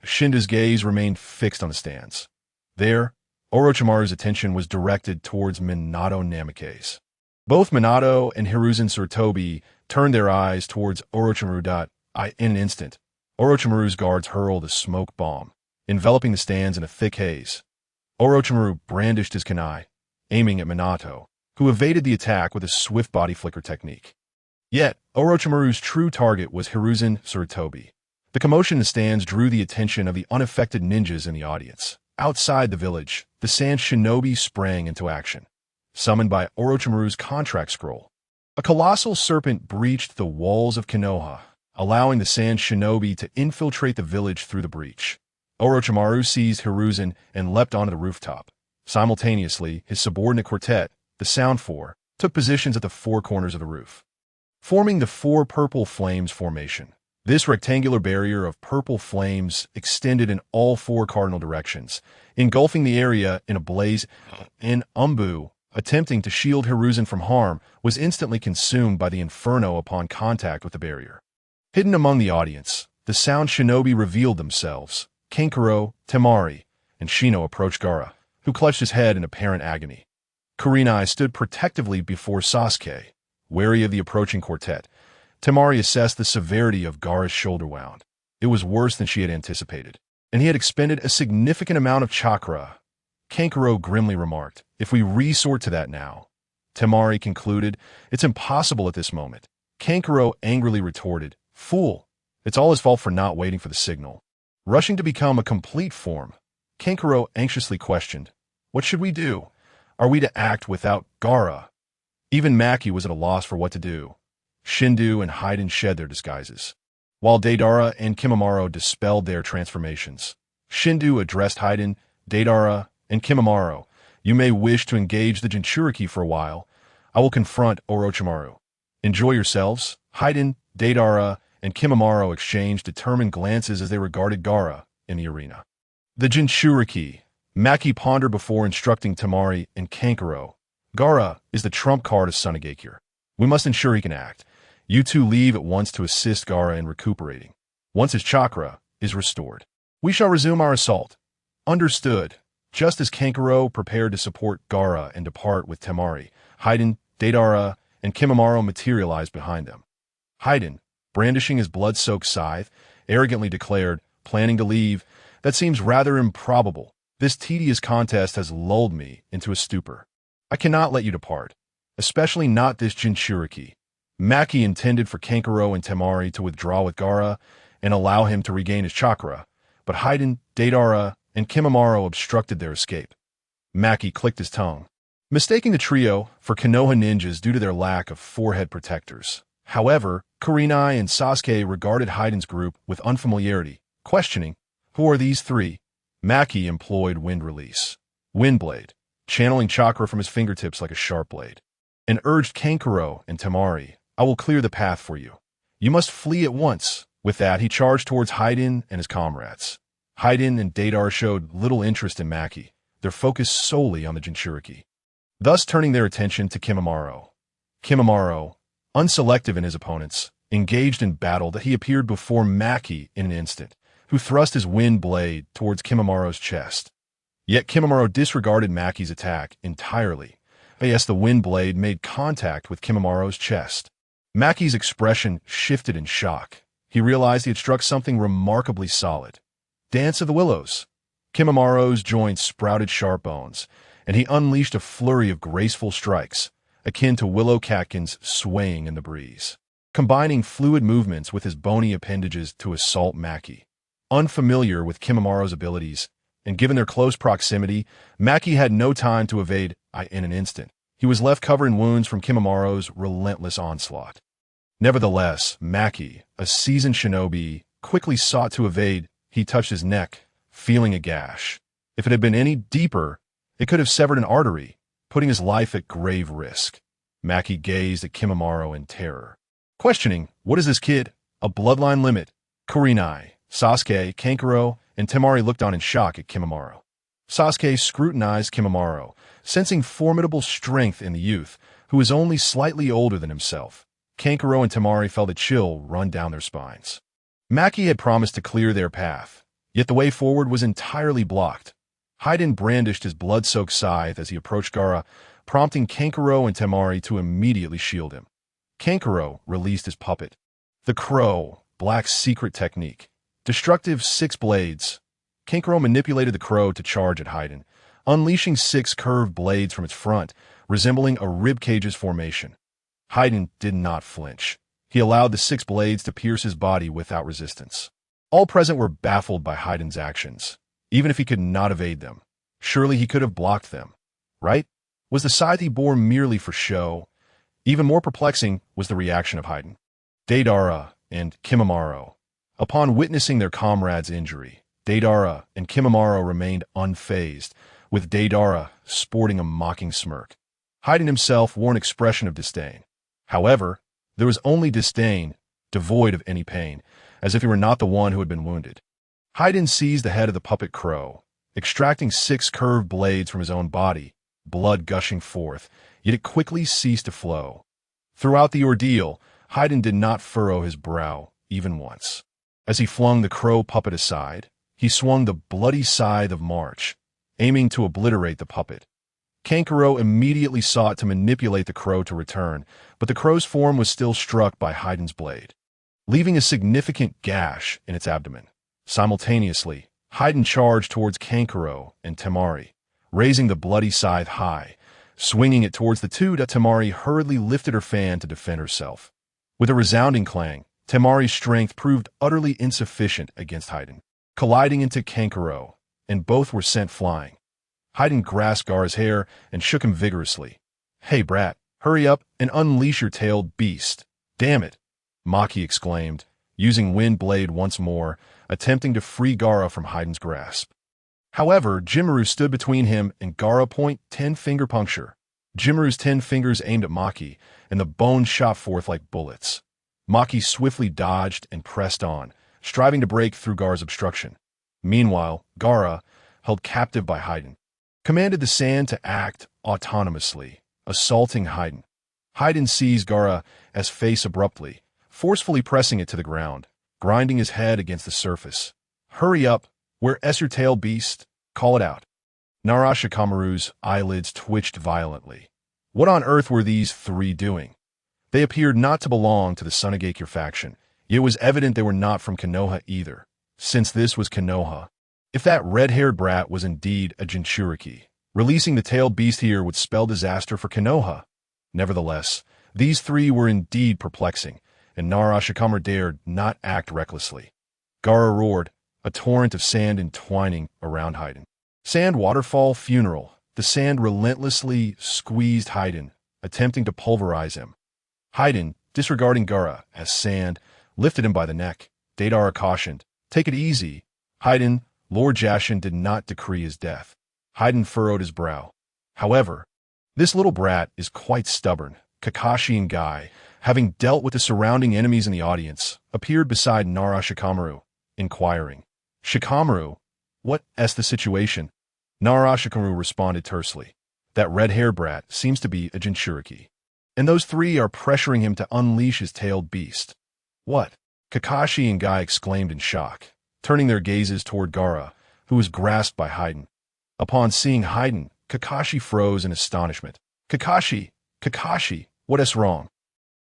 Shinda's gaze remained fixed on the stands. There, Orochimaru's attention was directed towards Minato Namikaze. Both Minato and Hiruzen Sarutobi turned their eyes towards Orochimaru. In an instant, Orochimaru's guards hurled a smoke bomb, enveloping the stands in a thick haze. Orochimaru brandished his kunai, aiming at Minato, who evaded the attack with a swift body flicker technique. Yet, Orochimaru's true target was Hiruzen Sarutobi. The commotion in the stands drew the attention of the unaffected ninjas in the audience. Outside the village, the Sand Shinobi sprang into action. Summoned by Orochimaru's contract scroll, a colossal serpent breached the walls of Konoha, allowing the Sand Shinobi to infiltrate the village through the breach. Orochimaru seized Hiruzen and leapt onto the rooftop. Simultaneously, his subordinate quartet, the Sound Four, took positions at the 4 corners of the roof, forming the 4 purple flames formation. This rectangular barrier of purple flames extended in all 4 cardinal directions, engulfing the area in a blaze. Umbu, attempting to shield Hiruzen from harm, was instantly consumed by the inferno upon contact with the barrier. Hidden among the audience, the Sound Shinobi revealed themselves. Kankuro, Temari, and Shino approached Gaara, who clutched his head in apparent agony. Kurenai stood protectively before Sasuke, wary of the approaching quartet. Temari assessed the severity of Gaara's shoulder wound. It was worse than she had anticipated, and he had expended a significant amount of chakra. Kankuro grimly remarked, "If we resort to that now," Temari concluded, "it's impossible at this moment." Kankuro angrily retorted, "Fool! It's all his fault for not waiting for the signal." Rushing to become a complete form, Kankuro anxiously questioned, "What should we do? Are we to act without Gaara?" Even Maki was at a loss for what to do. Shindu and Haiden shed their disguises, while Deidara and Kimimaro dispelled their transformations. Shindu addressed Haiden, Deidara, and Kimimaro. "You may wish to engage the Jinchuriki for a while. I will confront Orochimaru. Enjoy yourselves." Haiden, Deidara, and Kimimaro exchanged determined glances as they regarded Gaara in the arena. The Jinchuriki. Maki pondered before instructing Temari and Kankuro. "Gaara is the trump card of Sunagakure. We must ensure he can act. You two leave at once to assist Gaara in recuperating. Once his chakra is restored, we shall resume our assault." Understood. Just as Kankuro prepared to support Gaara and depart with Temari, Haiden, Deidara, and Kimimaro materialized behind them. Haiden, brandishing his blood-soaked scythe, arrogantly declared, "Planning to leave? That seems rather improbable. This tedious contest has lulled me into a stupor. I cannot let you depart, especially not this Jinchuriki." Maki intended for Kankuro and Temari to withdraw with Gaara and allow him to regain his chakra, but Haiden, Deidara, and Kimimaro obstructed their escape. Maki clicked his tongue. mistaking the trio for Konoha ninjas due to their lack of forehead protectors. However, Kurenai and Sasuke regarded Heiden's group with unfamiliarity, questioning, "Who are these three?" Maki employed Wind Release, Wind Blade, channeling chakra from his fingertips like a sharp blade, and urged Kankuro and Temari, "I will clear the path for you. You must flee at once." With that, he charged towards Haiden and his comrades. Haiden and Deidara showed little interest in Maki, their focus solely on the Jinchuriki, thus turning their attention to Kimimaro. Kimimaro, unselective in his opponents, engaged in battle that he appeared before Maki in an instant, who thrust his wind blade towards Kimimaro's chest. Yet Kimimaro disregarded Maki's attack entirely. Yes, the wind blade made contact with Kimimaro's chest. Maki's expression shifted in shock. He realized he had struck something remarkably solid. Dance of the Willows. Kimimaro's joints sprouted sharp bones, and he unleashed a flurry of graceful strikes, akin to willow catkins swaying in the breeze, combining fluid movements with his bony appendages to assault Maki. Unfamiliar with Kimimaro's abilities, and given their close proximity, Maki had no time to evade in an instant. He was left covered in wounds from Kimimaro's relentless onslaught. Nevertheless, Maki, a seasoned shinobi, quickly sought to evade. He touched his neck, feeling a gash. If it had been any deeper, it could have severed an artery, putting his life at grave risk. Maki gazed at Kimimaro in terror, questioning, "What is this kid? A bloodline limit?" Kurenai, Sasuke, Kankuro, and Temari looked on in shock at Kimimaro. Sasuke scrutinized Kimimaro, sensing formidable strength in the youth, who was only slightly older than himself. Kankuro and Temari felt a chill run down their spines. Maki had promised to clear their path, yet the way forward was entirely blocked. Haiden brandished his blood-soaked scythe as he approached Gaara, prompting Kankuro and Temari to immediately shield him. Kankuro released his puppet. The Crow, Black's secret technique. Destructive 6 blades. Kankuro manipulated the crow to charge at Haiden, unleashing 6 curved blades from its front, resembling a ribcage's formation. Haiden did not flinch. He allowed the 6 blades to pierce his body without resistance. All present were baffled by Haiden's actions, even if he could not evade them. Surely he could have blocked them, right? Was the scythe he bore merely for show? Even more perplexing was the reaction of Haiden. Deidara and Kimimaro. Upon witnessing their comrade's injury, Deidara and Kimimaro remained unfazed, with Deidara sporting a mocking smirk. Haiden himself wore an expression of disdain. However, there was only disdain, devoid of any pain, as if he were not the one who had been wounded. Haiden seized the head of the puppet crow, extracting 6 curved blades from his own body, blood gushing forth, yet it quickly ceased to flow. Throughout the ordeal, Haiden did not furrow his brow, even once. As he flung the crow puppet aside, he swung the bloody scythe of March, aiming to obliterate the puppet. Kankuro immediately sought to manipulate the crow to return, but the crow's form was still struck by Haiden's blade, leaving a significant gash in its abdomen. Simultaneously, Haiden charged towards Kankuro and Temari, raising the bloody scythe high. Swinging it towards the two, Temari hurriedly lifted her fan to defend herself. With a resounding clang, Temari's strength proved utterly insufficient against Haiden, colliding into Kankuro, and both were sent flying. Haiden grasped Gaara's hair and shook him vigorously. "Hey, brat, hurry up and unleash your tailed beast. Damn it," Maki exclaimed, using Wind Blade once more, attempting to free Gaara from Haiden's grasp. However, Jimuru stood between him and Gaara. 10-finger puncture. Jimuru's 10 fingers aimed at Maki, and the bones shot forth like bullets. Maki swiftly dodged and pressed on, striving to break through Gaara's obstruction. Meanwhile, Gaara, held captive by Haiden, commanded the sand to act autonomously, assaulting Haiden. Haiden seized Gaara as face abruptly, forcefully pressing it to the ground, grinding his head against the surface. "Hurry up! Where's your tail, beast? Call it out." Narashikamaru's eyelids twitched violently. What on earth were these 3 doing? They appeared not to belong to the Sunagakure faction, yet it was evident they were not from Konoha either, since this was Konoha. If that red-haired brat was indeed a Jinchuriki, releasing the tailed beast here would spell disaster for Konoha. Nevertheless, these 3 were indeed perplexing, and Narashikamaru dared not act recklessly. Gaara roared, a torrent of sand entwining around Haiden. Sand waterfall funeral, the sand relentlessly squeezed Haiden, attempting to pulverize him. Haiden, disregarding Gaara as sand, lifted him by the neck. Deidara cautioned, "Take it easy." Haiden, Lord Jashin did not decree his death. Haiden furrowed his brow. However, this little brat is quite stubborn. Kakashi and Guy, having dealt with the surrounding enemies in the audience, appeared beside Nara Shikamaru, inquiring, "Shikamaru, what's the situation?" Nara Shikamaru responded tersely, "That red-haired brat seems to be a Jinchuriki, and those three are pressuring him to unleash his tailed beast." "What?" Kakashi and Guy exclaimed in shock, turning their gazes toward Gaara, who was grasped by Haiden. Upon seeing Haiden, Kakashi froze in astonishment. "Kakashi! Kakashi! What's wrong?"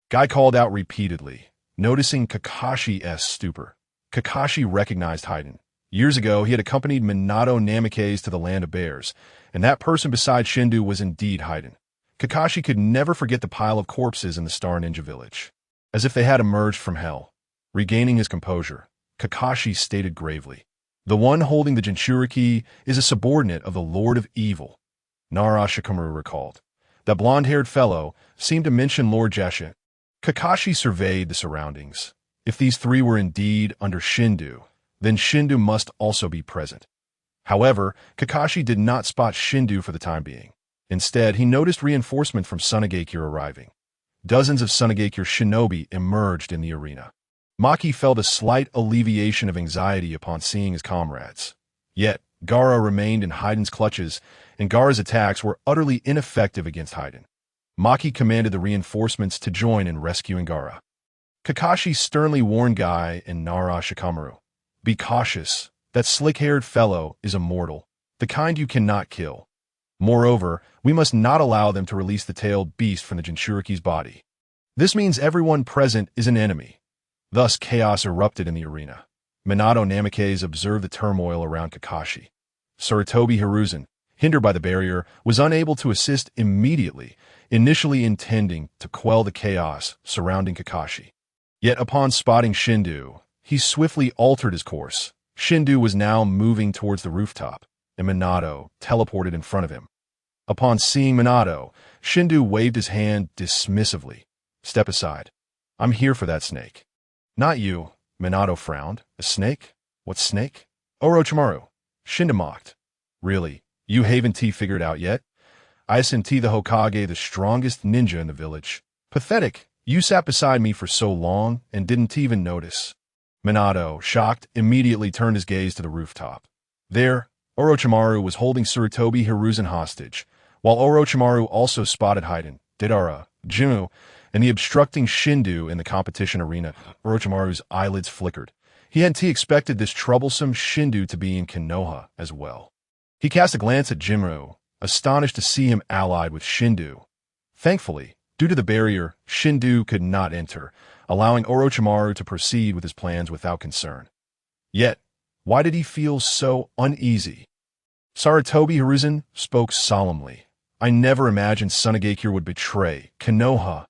Guy called out repeatedly, noticing Kakashi's stupor. Kakashi recognized Haiden. Years ago, he had accompanied Minato Namikaze to the Land of Bears, and that person beside Shindu was indeed Haiden. Kakashi could never forget the pile of corpses in the Star Ninja Village. As if they had emerged from hell. Regaining his composure, Kakashi stated gravely, "The one holding the Jinchuriki is a subordinate of the Lord of Evil." Nara Shikamaru recalled. That blonde-haired fellow seemed to mention Lord Jashin. Kakashi surveyed the surroundings. If these three were indeed under Shindu, then Shindu must also be present. However, Kakashi did not spot Shindu for the time being. Instead, he noticed reinforcement from Sunagakure arriving. Dozens of Sunagakure shinobi emerged in the arena. Maki felt a slight alleviation of anxiety upon seeing his comrades. Yet, Gaara remained in Haiden's clutches, and Gaara's attacks were utterly ineffective against Haiden. Maki commanded the reinforcements to join in rescuing Gaara. Kakashi sternly warned Guy and Nara Shikamaru, "Be cautious. That slick-haired fellow is immortal, the kind you cannot kill. Moreover, we must not allow them to release the tailed beast from the Jinchuriki's body. This means everyone present is an enemy." Thus, chaos erupted in the arena. Minato Namikaze observed the turmoil around Kakashi. Sarutobi Hiruzen, hindered by the barrier, was unable to assist immediately, initially intending to quell the chaos surrounding Kakashi. Yet upon spotting Shindu, he swiftly altered his course. Shindu was now moving towards the rooftop, and Minato teleported in front of him. Upon seeing Minato, Shindu waved his hand dismissively. "Step aside. I'm here for that snake." "Not you," Minato frowned. "A snake? What snake?" "Orochimaru," Shindu mocked. "Really? You haven't figured out yet? I sent the Hokage, the strongest ninja in the village. Pathetic. You sat beside me for so long and didn't even notice." Minato, shocked, immediately turned his gaze to the rooftop. There, Orochimaru was holding Sarutobi Hiruzen hostage, while Orochimaru also spotted Haiden, Deidara, Jinu, and the obstructing Shindu in the competition arena. Orochimaru's eyelids flickered. He hadn't expected this troublesome Shindu to be in Konoha as well. He cast a glance at Jimru, astonished to see him allied with Shindu. Thankfully, due to the barrier, Shindu could not enter, allowing Orochimaru to proceed with his plans without concern. Yet, why did he feel so uneasy? Sarutobi Hiruzen spoke solemnly. "I never imagined Sunagakure would betray Konoha."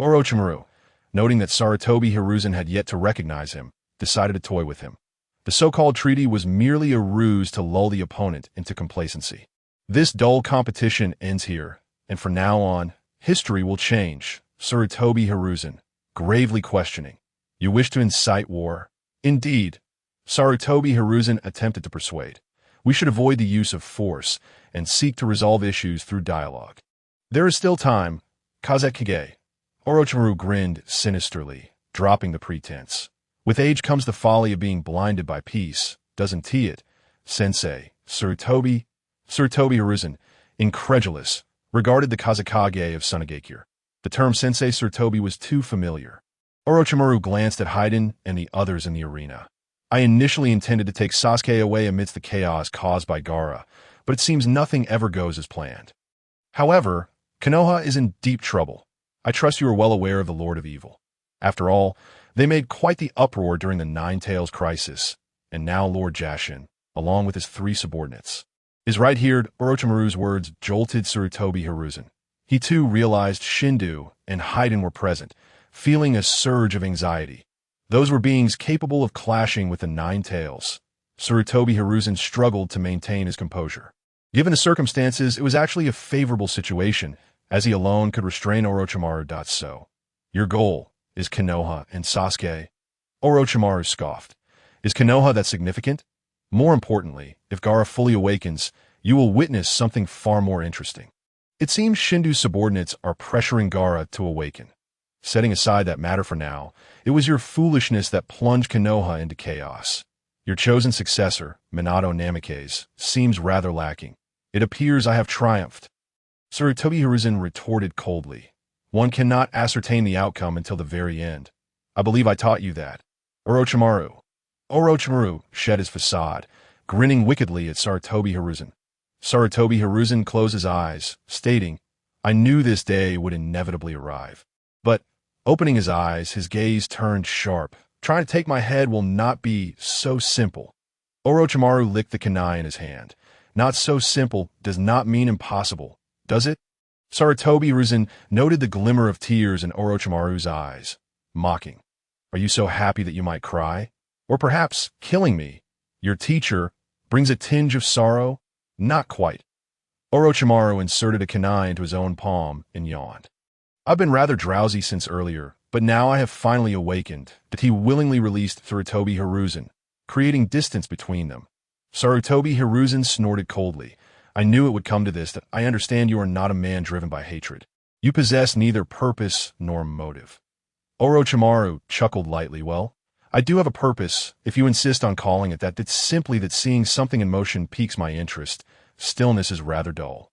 Orochimaru, noting that Sarutobi Hiruzen had yet to recognize him, decided to toy with him. The so-called treaty was merely a ruse to lull the opponent into complacency. This dull competition ends here, and from now on, history will change. Sarutobi Hiruzen, gravely questioning. "You wish to incite war?" "Indeed." Sarutobi Hiruzen attempted to persuade. "We should avoid the use of force and seek to resolve issues through dialogue." "There is still time." Kazekage. Orochimaru grinned sinisterly, dropping the pretense. "With age comes the folly of being blinded by peace, doesn't he it, Sensei?" Sarutobi Hiruzen, incredulous, regarded the Kazekage of Sunagakure. The term Sensei Sarutobi was too familiar. Orochimaru glanced at Haiden and the others in the arena. "I initially intended to take Sasuke away amidst the chaos caused by Gaara, but it seems nothing ever goes as planned. However, Konoha is in deep trouble. I trust you are well aware of the Lord of Evil. After all, they made quite the uproar during the Nine Tails crisis, and now Lord Jashin, along with his three subordinates." His right-eared Orochimaru's words jolted Sarutobi Hiruzen. He too realized Shindu and Haiden were present, feeling a surge of anxiety. Those were beings capable of clashing with the Nine Tails. Sarutobi Hiruzen struggled to maintain his composure. Given the circumstances, it was actually a favorable situation, as he alone could restrain Orochimaru. So, your goal is Konoha and Sasuke. Orochimaru scoffed. Is Konoha that significant? More importantly, if Gaara fully awakens, you will witness something far more interesting. It seems Shindu's subordinates are pressuring Gaara to awaken. Setting aside that matter for now, it was your foolishness that plunged Konoha into chaos. Your chosen successor, Minato Namikaze, seems rather lacking. It appears I have triumphed. Sarutobi Hiruzen retorted coldly. One cannot ascertain the outcome until the very end. I believe I taught you that. Orochimaru shed his facade, grinning wickedly at Sarutobi Hiruzen. Sarutobi Hiruzen closed his eyes, stating, I knew this day would inevitably arrive. But, opening his eyes, his gaze turned sharp. Trying to take my head will not be so simple. Orochimaru licked the kunai in his hand. Not so simple does not mean impossible, does it? Sarutobi Hiruzen noted the glimmer of tears in Orochimaru's eyes, mocking. Are you so happy that you might cry? Or perhaps killing me, your teacher, brings a tinge of sorrow? Not quite. Orochimaru inserted a kunai into his own palm and yawned. I've been rather drowsy since earlier, but now I have finally awakened, that he willingly released Sarutobi Hiruzen, creating distance between them. Sarutobi Hiruzen snorted coldly. I knew it would come to this, that I understand you are not a man driven by hatred. You possess neither purpose nor motive. Orochimaru chuckled lightly. Well, I do have a purpose, if you insist on calling it that. It's simply that seeing something in motion piques my interest. Stillness is rather dull.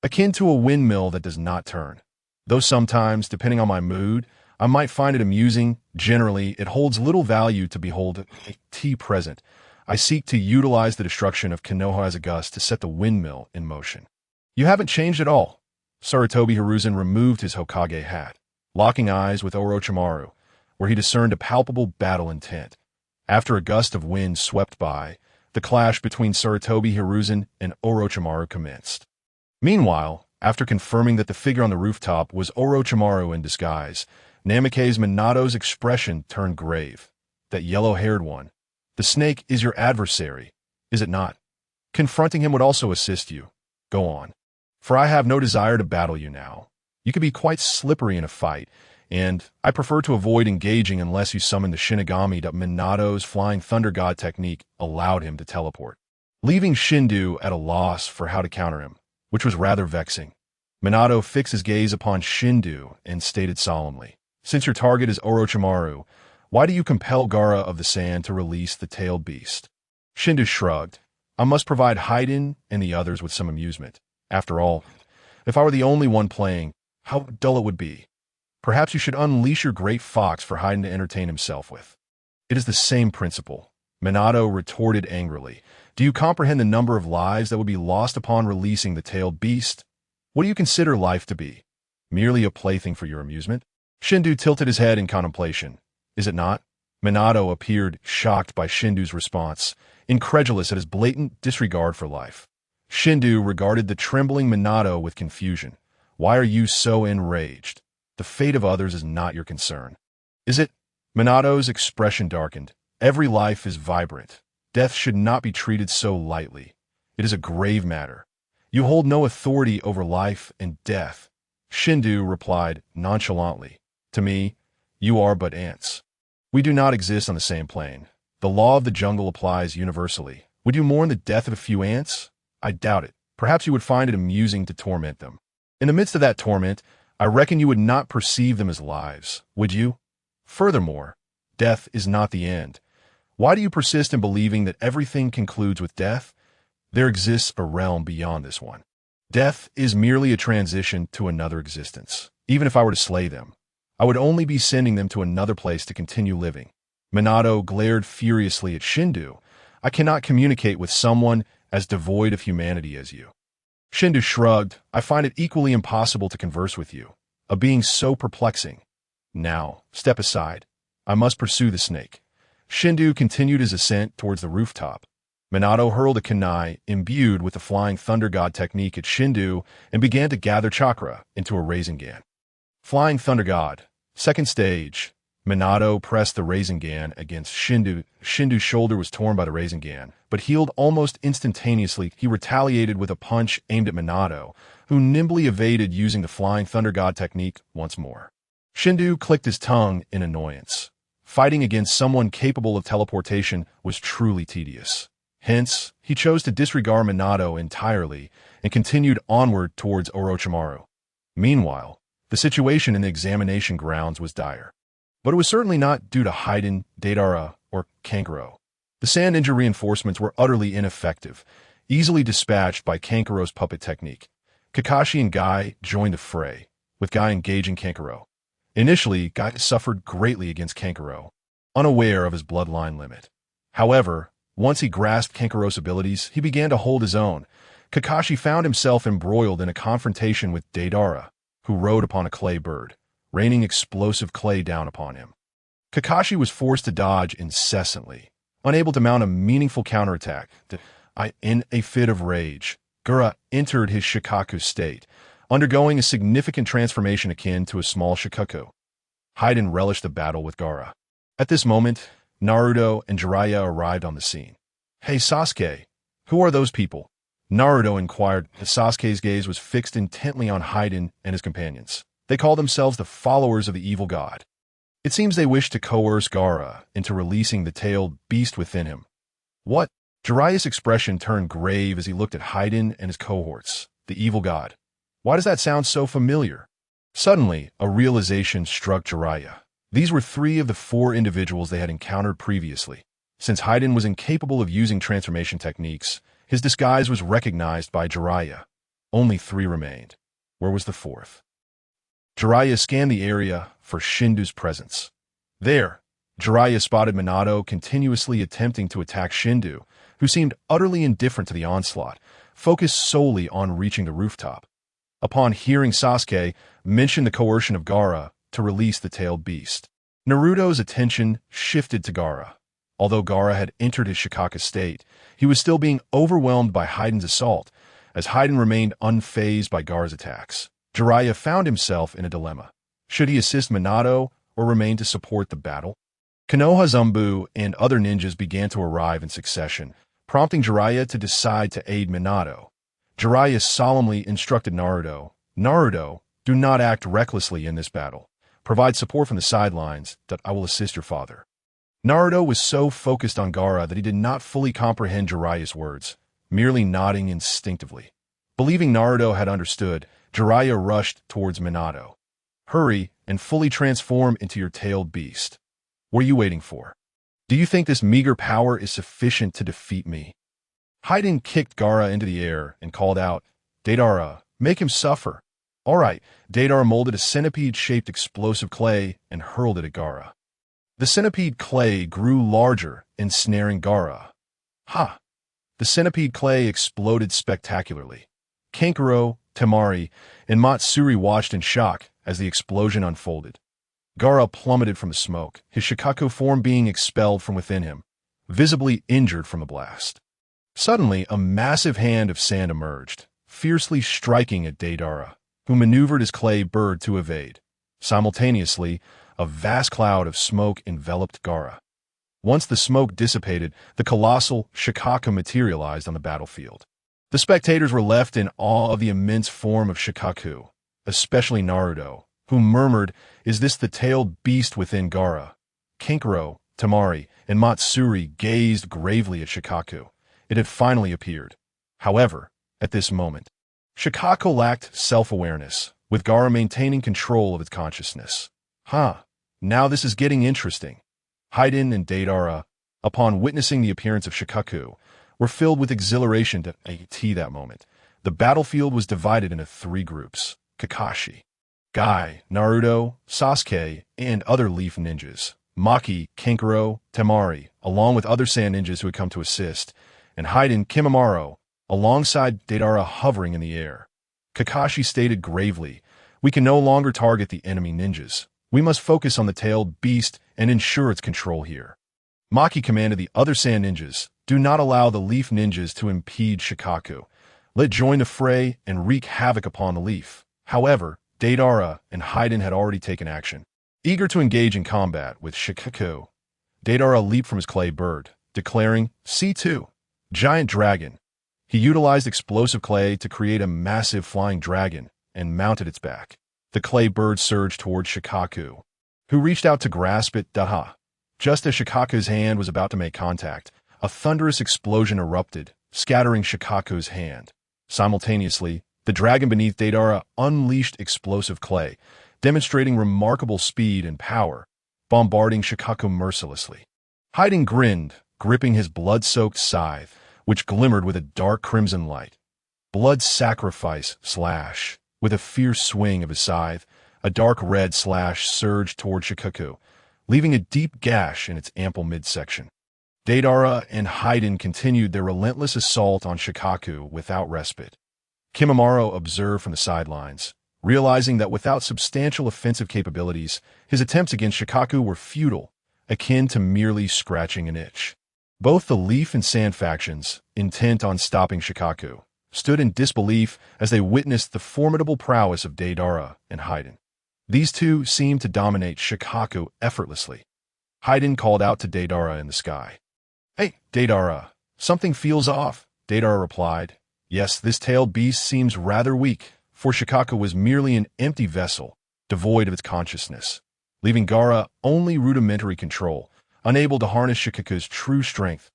Akin to a windmill that does not turn. Though sometimes, depending on my mood, I might find it amusing. Generally, it holds little value to behold T present. I seek to utilize the destruction of Konoha as a gust to set the windmill in motion. You haven't changed at all. Sarutobi Hiruzen removed his Hokage hat, locking eyes with Orochimaru, where he discerned a palpable battle intent. After a gust of wind swept by, the clash between Sarutobi Hiruzen and Orochimaru commenced. Meanwhile, after confirming that the figure on the rooftop was Orochimaru in disguise, Namikaze Minato's expression turned grave. That yellow-haired one. The snake is your adversary, is it not? Confronting him would also assist you. Go on. For I have no desire to battle you now. You can be quite slippery in a fight, and I prefer to avoid engaging unless you summon the Shinigami. That Minato's Flying Thunder God technique allowed him to teleport, leaving Shindu at a loss for how to counter him, which was rather vexing. Minato fixed his gaze upon Shindu and stated solemnly, Since your target is Orochimaru, why do you compel Gaara of the Sand to release the tailed beast? Shindu shrugged. I must provide Haiden and the others with some amusement. After all, if I were the only one playing, how dull it would be. Perhaps you should unleash your great fox for Haiden to entertain himself with. It is the same principle. Minato retorted angrily. Do you comprehend the number of lives that would be lost upon releasing the tailed beast? What do you consider life to be? Merely a plaything for your amusement? Shindu tilted his head in contemplation. Is it not? Minato appeared shocked by Shindu's response, incredulous at his blatant disregard for life. Shindu regarded the trembling Minato with confusion. Why are you so enraged? The fate of others is not your concern. Is it? Minato's expression darkened. Every life is vibrant. Death should not be treated so lightly. It is a grave matter. You hold no authority over life and death. Shindu replied nonchalantly. To me, you are but ants. We do not exist on the same plane. The law of the jungle applies universally. Would you mourn the death of a few ants? I doubt it. Perhaps you would find it amusing to torment them. In the midst of that torment, I reckon you would not perceive them as lives, would you? Furthermore, death is not the end. Why do you persist in believing that everything concludes with death? There exists a realm beyond this one. Death is merely a transition to another existence. Even if I were to slay them, I would only be sending them to another place to continue living. Minato glared furiously at Shindu. I cannot communicate with someone as devoid of humanity as you. Shindu shrugged. I find it equally impossible to converse with you, a being so perplexing. Now, step aside. I must pursue the snake. Shindu continued his ascent towards the rooftop. Minato hurled a kunai imbued with the Flying Thunder God technique at Shindu and began to gather chakra into a Rasengan. Flying Thunder God. Second stage. Minato pressed the Rasengan against Shindu. Shindu's shoulder was torn by the Rasengan, but healed almost instantaneously. He retaliated with a punch aimed at Minato, who nimbly evaded using the Flying Thunder God technique once more. Shindu clicked his tongue in annoyance. Fighting against someone capable of teleportation was truly tedious. Hence, he chose to disregard Minato entirely and continued onward towards Orochimaru. Meanwhile, the situation in the examination grounds was dire. But it was certainly not due to Haiden, Deidara, or Kankuro. The Sand Ninja reinforcements were utterly ineffective, easily dispatched by Kankuro's puppet technique. Kakashi and Guy joined the fray, with Guy engaging Kankuro. Initially, Guy suffered greatly against Kankuro, unaware of his bloodline limit. However, once he grasped Kankuro's abilities, he began to hold his own. Kakashi found himself embroiled in a confrontation with Deidara, who rode upon a clay bird, raining explosive clay down upon him. Kakashi was forced to dodge incessantly, unable to mount a meaningful counterattack. In a fit of rage, Gaara entered his Shikaku state, undergoing a significant transformation akin to a small Shikaku. Haiden relished the battle with Gaara. At this moment, Naruto and Jiraiya arrived on the scene. "Hey Sasuke, who are those people?" Naruto inquired. Sasuke's gaze was fixed intently on Haiden and his companions. They call themselves the followers of the evil god. It seems they wish to coerce Gaara into releasing the tailed beast within him. What? Jiraiya's expression turned grave as he looked at Haiden and his cohorts. The evil god. Why does that sound so familiar? Suddenly, a realization struck Jiraiya. These were 3 of the 4 individuals they had encountered previously. Since Haiden was incapable of using transformation techniques, his disguise was recognized by Jiraiya. Only 3 remained. Where was the 4th? Jiraiya scanned the area for Shindu's presence. There, Jiraiya spotted Minato continuously attempting to attack Shindu, who seemed utterly indifferent to the onslaught, focused solely on reaching the rooftop. Upon hearing Sasuke mention the coercion of Gaara to release the tailed beast, Naruto's attention shifted to Gaara. Although Gaara had entered his Shikaku state, he was still being overwhelmed by Haiden's assault, as Haiden remained unfazed by Gaara's attacks. Jiraiya found himself in a dilemma. Should he assist Minato or remain to support the battle? Konoha Zumbu and other ninjas began to arrive in succession, prompting Jiraiya to decide to aid Minato. Jiraiya solemnly instructed Naruto, "Naruto, do not act recklessly in this battle. Provide support from the sidelines, that I will assist your father." Naruto was so focused on Gaara that he did not fully comprehend Jiraiya's words, merely nodding instinctively. Believing Naruto had understood, Jiraiya rushed towards Minato. "Hurry and fully transform into your tailed beast. What are you waiting for? Do you think this meager power is sufficient to defeat me?" Haiden kicked Gaara into the air and called out, "Deidara, make him suffer." All right, Deidara molded a centipede-shaped explosive clay and hurled it at Gaara. The centipede clay grew larger, ensnaring Gaara. Ha! The centipede clay exploded spectacularly. Kankuro, Temari, and Matsuri watched in shock as the explosion unfolded. Gaara plummeted from the smoke, his Shikaku form being expelled from within him, visibly injured from the blast. Suddenly, a massive hand of sand emerged, fiercely striking at Deidara, who maneuvered his clay bird to evade. Simultaneously, a vast cloud of smoke enveloped Gaara. Once the smoke dissipated, the colossal Shikaku materialized on the battlefield. The spectators were left in awe of the immense form of Shikaku, especially Naruto, who murmured, "Is this the tailed beast within Gaara?" Kankuro, Temari, and Matsuri gazed gravely at Shikaku. It had finally appeared. However, at this moment, Shikaku lacked self-awareness, with Gaara maintaining control of its consciousness. Now this is getting interesting. Haiden and Deidara, upon witnessing the appearance of Shikaku, were filled with exhilaration at that moment. The battlefield was divided into 3 groups: Kakashi, Guy, Naruto, Sasuke, and other Leaf ninjas, Maki, Kankuro, Temari, along with other Sand ninjas who had come to assist, and Haiden Kimimaro, alongside Deidara hovering in the air. Kakashi stated gravely, "We can no longer target the enemy ninjas. We must focus on the tailed beast and ensure its control here." Maki commanded the other Sand ninjas, "Do not allow the Leaf ninjas to impede Shikaku. Let join the fray and wreak havoc upon the Leaf." However, Deidara and Haiden had already taken action. Eager to engage in combat with Shikaku, Deidara leaped from his clay bird, declaring, C2, giant dragon. He utilized explosive clay to create a massive flying dragon and mounted its back. The clay bird surged toward Shikaku, who reached out to grasp it. Just as Shikaku's hand was about to make contact, a thunderous explosion erupted, scattering Shikaku's hand. Simultaneously, the dragon beneath Deidara unleashed explosive clay, demonstrating remarkable speed and power, bombarding Shikaku mercilessly. Haiden grinned, gripping his blood-soaked scythe, which glimmered with a dark crimson light. Blood sacrifice slash. With a fierce swing of his scythe, a dark red slash surged toward Shikaku, leaving a deep gash in its ample midsection. Deidara and Haiden continued their relentless assault on Shikaku without respite. Kimimaro observed from the sidelines, realizing that without substantial offensive capabilities, his attempts against Shikaku were futile, akin to merely scratching an itch. Both the Leaf and Sand factions, intent on stopping Shikaku, stood in disbelief as they witnessed the formidable prowess of Deidara and Haiden. These two seemed to dominate Shikaku effortlessly. Haiden called out to Deidara in the sky. Hey, Deidara, something feels off, Deidara replied. Yes, this tailed beast seems rather weak, for Shikaku was merely an empty vessel, devoid of its consciousness, leaving Gaara only rudimentary control, unable to harness Shikaku's true strength.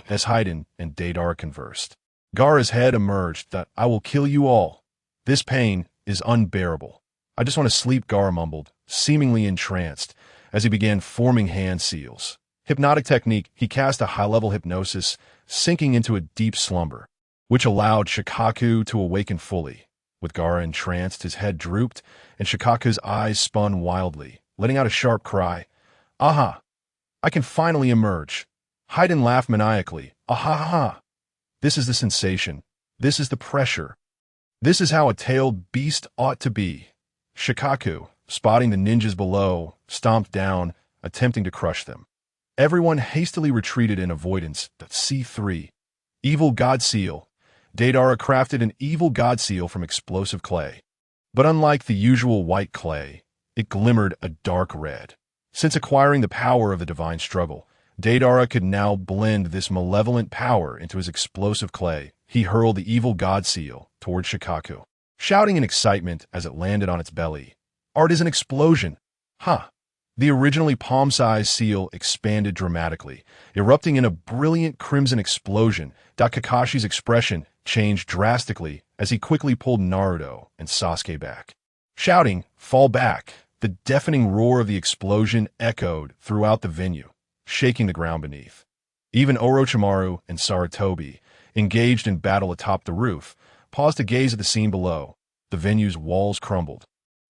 As Haiden and Deidara conversed, Gaara's head emerged that I will kill you all. This pain is unbearable. I just want to sleep, Gaara mumbled, seemingly entranced, as he began forming hand seals. Hypnotic technique, he cast a high-level hypnosis, sinking into a deep slumber, which allowed Shikaku to awaken fully. With Gaara entranced, his head drooped, and Shikaku's eyes spun wildly, letting out a sharp cry. Aha! I can finally emerge. Haiden laughed maniacally. Aha ha! This is the sensation. This is the pressure. This is how a tailed beast ought to be. Shikaku, spotting the ninjas below, stomped down, attempting to crush them. Everyone hastily retreated in avoidance. C3. Evil God Seal. Deidara crafted an evil God Seal from explosive clay. But unlike the usual white clay, it glimmered a dark red. Since acquiring the power of the divine struggle, Deidara could now blend this malevolent power into his explosive clay. He hurled the evil God Seal toward Shikaku, shouting in excitement as it landed on its belly. Art is an explosion. Huh. The originally palm-sized seal expanded dramatically, erupting in a brilliant crimson explosion. Kakashi's expression changed drastically as he quickly pulled Naruto and Sasuke back. Shouting, "Fall back!" The deafening roar of the explosion echoed throughout the venue, shaking the ground beneath. Even Orochimaru and Sarutobi, engaged in battle atop the roof, paused to gaze at the scene below. The venue's walls crumbled,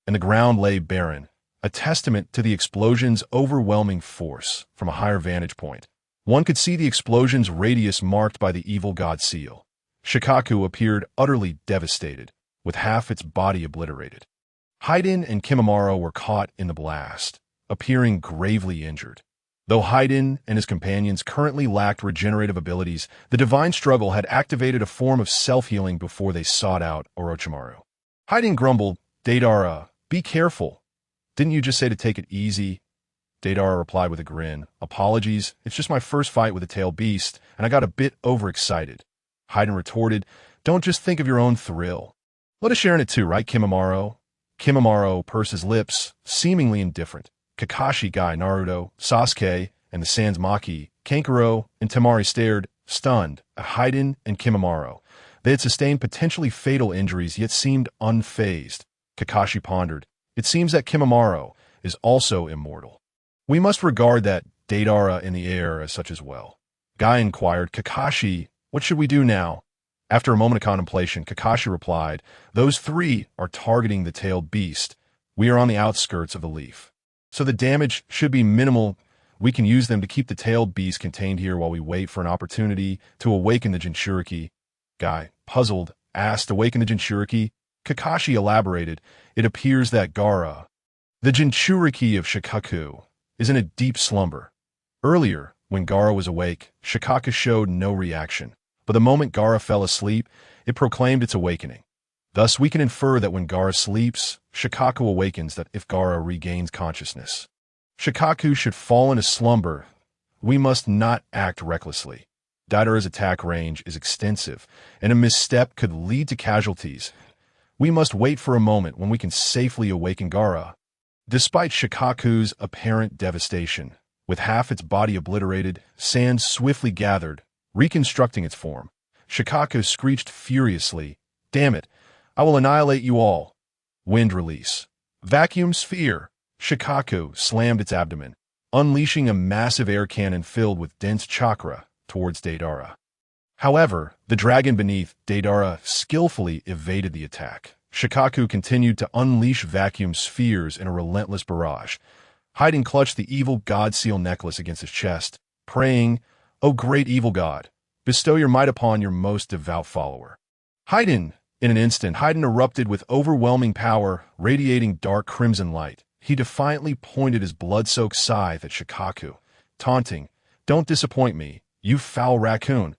and the ground lay barren, a testament to the explosion's overwhelming force. From a higher vantage point, one could see the explosion's radius marked by the evil God Seal. Shikaku appeared utterly devastated, with half its body obliterated. Haiden and Kimimaro were caught in the blast, appearing gravely injured. Though Haiden and his companions currently lacked regenerative abilities, the divine struggle had activated a form of self-healing before they sought out Orochimaru. Haiden grumbled, Deidara, be careful. Didn't you just say to take it easy? Deidara replied with a grin. Apologies, it's just my first fight with a tailed beast, and I got a bit overexcited. Haiden retorted, don't just think of your own thrill. Let us share in it too, right, Kimimaro? Kimimaro pursed his lips, seemingly indifferent. Kakashi, Guy, Naruto, Sasuke, and the Sans Maki, Kankuro, and Temari stared, stunned, at Haiden and Kimimaro. They had sustained potentially fatal injuries, yet seemed unfazed. Kakashi pondered. It seems that Kimimaro is also immortal. We must regard that Deidara in the air as such as well. Guy inquired, Kakashi, what should we do now? After a moment of contemplation, Kakashi replied, those three are targeting the tailed beast. We are on the outskirts of the leaf, so the damage should be minimal. We can use them to keep the tailed beast contained here while we wait for an opportunity to awaken the Jinchuriki. Guy, puzzled, asked, awaken the Jinchuriki? Kakashi elaborated, it appears that Gaara, the Jinchuriki of Shikaku, is in a deep slumber. Earlier, when Gaara was awake, Shikaku showed no reaction, but the moment Gaara fell asleep, it proclaimed its awakening. Thus, we can infer that when Gaara sleeps, Shikaku awakens, that if Gaara regains consciousness, Shikaku should fall into slumber. We must not act recklessly. Deidara's attack range is extensive, and a misstep could lead to casualties. We must wait for a moment when we can safely awaken Gaara. Despite Shikaku's apparent devastation, with half its body obliterated, sand swiftly gathered, reconstructing its form. Shikaku screeched furiously, "Damn it! I will annihilate you all!" Wind release. Vacuum sphere. Shikaku slammed its abdomen, unleashing a massive air cannon filled with dense chakra towards Deidara. However, the dragon beneath Deidara skillfully evaded the attack. Shikaku continued to unleash vacuum spheres in a relentless barrage. Haiden clutched the evil god seal necklace against his chest, praying, "O great evil god, bestow your might upon your most devout follower." Haiden! In an instant, Haiden erupted with overwhelming power, radiating dark crimson light. He defiantly pointed his blood-soaked scythe at Shikaku, taunting, "Don't disappoint me, you foul raccoon."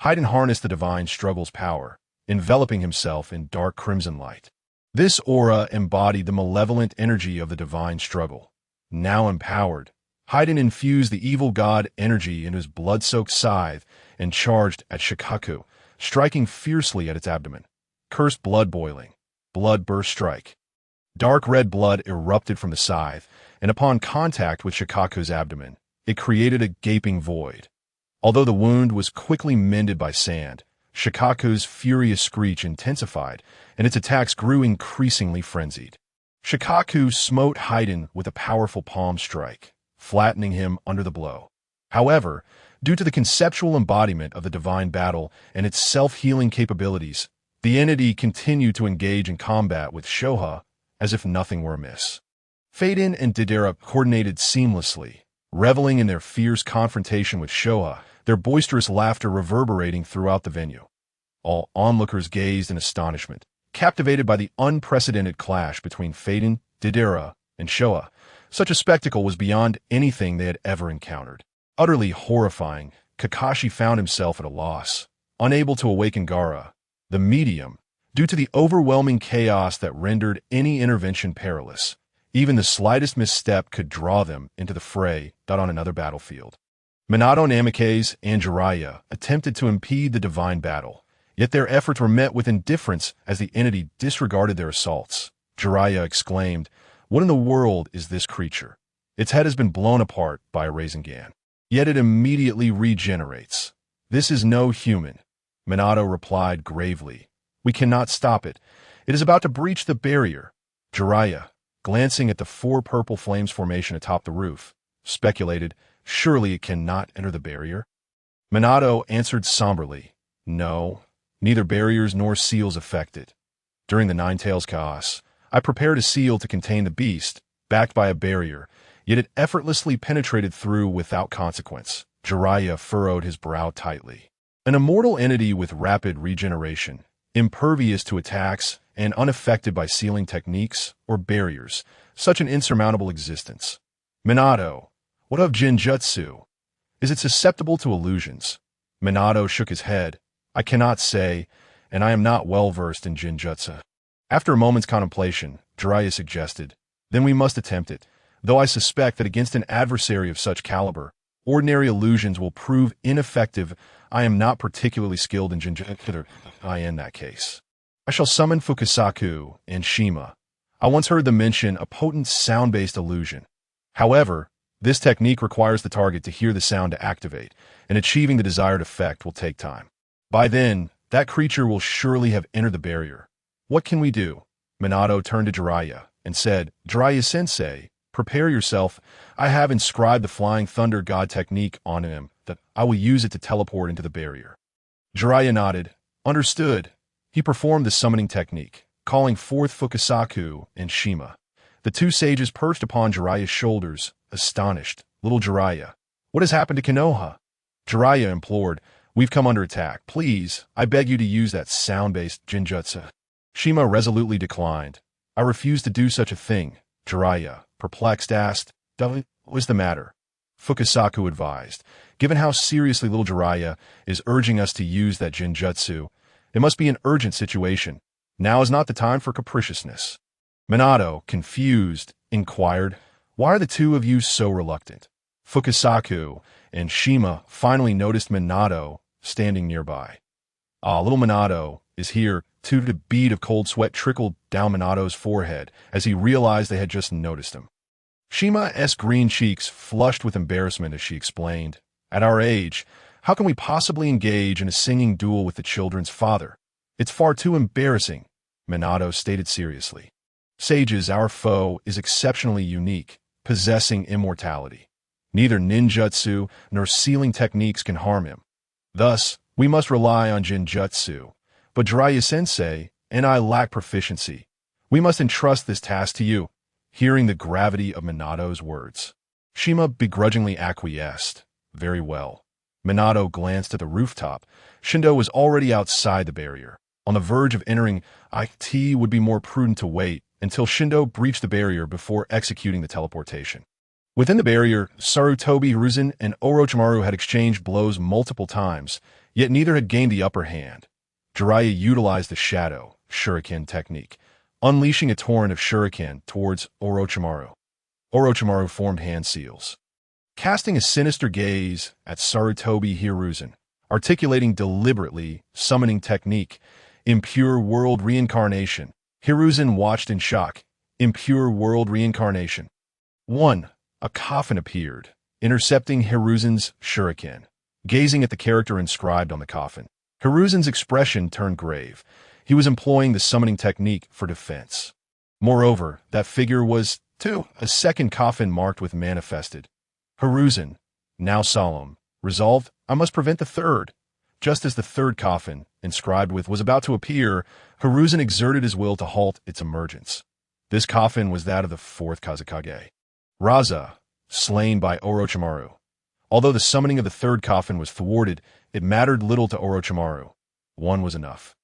Haiden harnessed the divine struggle's power, enveloping himself in dark crimson light. This aura embodied the malevolent energy of the divine struggle. Now empowered, Haiden infused the evil god energy into his blood-soaked scythe and charged at Shikaku, striking fiercely at its abdomen. Cursed blood boiling. Blood burst strike. Dark red blood erupted from the scythe, and upon contact with Shikaku's abdomen, it created a gaping void. Although the wound was quickly mended by sand, Shikaku's furious screech intensified, and its attacks grew increasingly frenzied. Shikaku smote Haiden with a powerful palm strike, flattening him under the blow. However, due to the conceptual embodiment of the divine battle and its self-healing capabilities, the entity continued to engage in combat with Shoha as if nothing were amiss. Faden and Deidara coordinated seamlessly, reveling in their fierce confrontation with Shoha, their boisterous laughter reverberating throughout the venue. All onlookers gazed in astonishment, captivated by the unprecedented clash between Faden, Deidara, and Shoha. Such a spectacle was beyond anything they had ever encountered. Utterly horrifying, Kakashi found himself at a loss, unable to awaken Gaara, the medium, due to the overwhelming chaos that rendered any intervention perilous. Even the slightest misstep could draw them into the fray on another battlefield. Minato, Namikaze, and Jiraiya attempted to impede the divine battle, yet their efforts were met with indifference as the entity disregarded their assaults. Jiraiya exclaimed, "What in the world is this creature? Its head has been blown apart by a Rasengan, yet it immediately regenerates. This is no human." Minato replied gravely, "We cannot stop it. It is about to breach the barrier." Jiraiya, glancing at the 4 purple flames formation atop the roof, speculated, "Surely it cannot enter the barrier?" Minato answered somberly, "No, neither barriers nor seals affect it. During the Nine Tails chaos, I prepared a seal to contain the beast, backed by a barrier, yet it effortlessly penetrated through without consequence." Jiraiya furrowed his brow tightly. An immortal entity with rapid regeneration, impervious to attacks and unaffected by sealing techniques or barriers, such an insurmountable existence. "Minato, what of Jinjutsu? Is it susceptible to illusions?" Minato shook his head. "I cannot say, and I am not well versed in Jinjutsu." After a moment's contemplation, Jiraiya suggested, "Then we must attempt it, though I suspect that against an adversary of such caliber, ordinary illusions will prove ineffective. I am not particularly skilled in Jinjutsu in that case. I shall summon Fukusaku and Shima. I once heard them mention a potent sound-based illusion. However, this technique requires the target to hear the sound to activate, and achieving the desired effect will take time. By then, that creature will surely have entered the barrier. What can we do?" Minato turned to Jiraiya and said, "Jiraiya-sensei, prepare yourself. I have inscribed the Flying Thunder God technique on him, that I will use it to teleport into the barrier." Jiraiya nodded. "Understood." He performed the summoning technique, calling forth Fukusaku and Shima. The 2 sages perched upon Jiraiya's shoulders, astonished. "Little Jiraiya, what has happened to Konoha?" Jiraiya implored, "We've come under attack. Please, I beg you to use that sound-based Jinjutsu." Shima resolutely declined. "I refuse to do such a thing." Jiraiya, perplexed, asked, "What is the matter?" Fukusaku advised, "Given how seriously little Jiraiya is urging us to use that Jinjutsu, it must be an urgent situation. Now is not the time for capriciousness. Minato, confused, inquired, "Why are the two of you so reluctant?" Fukasaku and Shima finally noticed Minato standing nearby. Ah, little Minato is here, too. The bead of cold sweat trickled down Minato's forehead as he realized they had just noticed him. Shima's green cheeks flushed with embarrassment as she explained, "At our age, how can we possibly engage in a singing duel with the children's father? It's far too embarrassing," Minato stated seriously. "Sages, our foe, is exceptionally unique, possessing immortality. Neither ninjutsu nor sealing techniques can harm him. Thus, we must rely on Jinjutsu. But Jiraiya-sensei and I lack proficiency. We must entrust this task to you." Hearing the gravity of Minato's words, Shima begrudgingly acquiesced. "Very well." Minato glanced at the rooftop. Shindo was already outside the barrier. On the verge of entering, it would be more prudent to wait until Shindo breached the barrier before executing the teleportation. Within the barrier, Sarutobi, Hiruzen, and Orochimaru had exchanged blows multiple times, yet neither had gained the upper hand. Jiraiya utilized the shadow shuriken technique, unleashing a torrent of shuriken towards Orochimaru. Orochimaru formed hand seals, casting a sinister gaze at Sarutobi Hiruzen, articulating deliberately summoning technique, impure world reincarnation. Hiruzen watched in shock. Impure world reincarnation. 1. A coffin appeared, intercepting Hiruzen's shuriken. Gazing at the character inscribed on the coffin, Hiruzen's expression turned grave. He was employing the summoning technique for defense. Moreover, that figure was, too, a second coffin marked with manifested. Hiruzen, now solemn, resolved, "I must prevent the third." Just as the third coffin, inscribed with, was about to appear, Hiruzen exerted his will to halt its emergence. This coffin was that of the fourth Kazekage, Raza, slain by Orochimaru. Although the summoning of the third coffin was thwarted, it mattered little to Orochimaru. One was enough.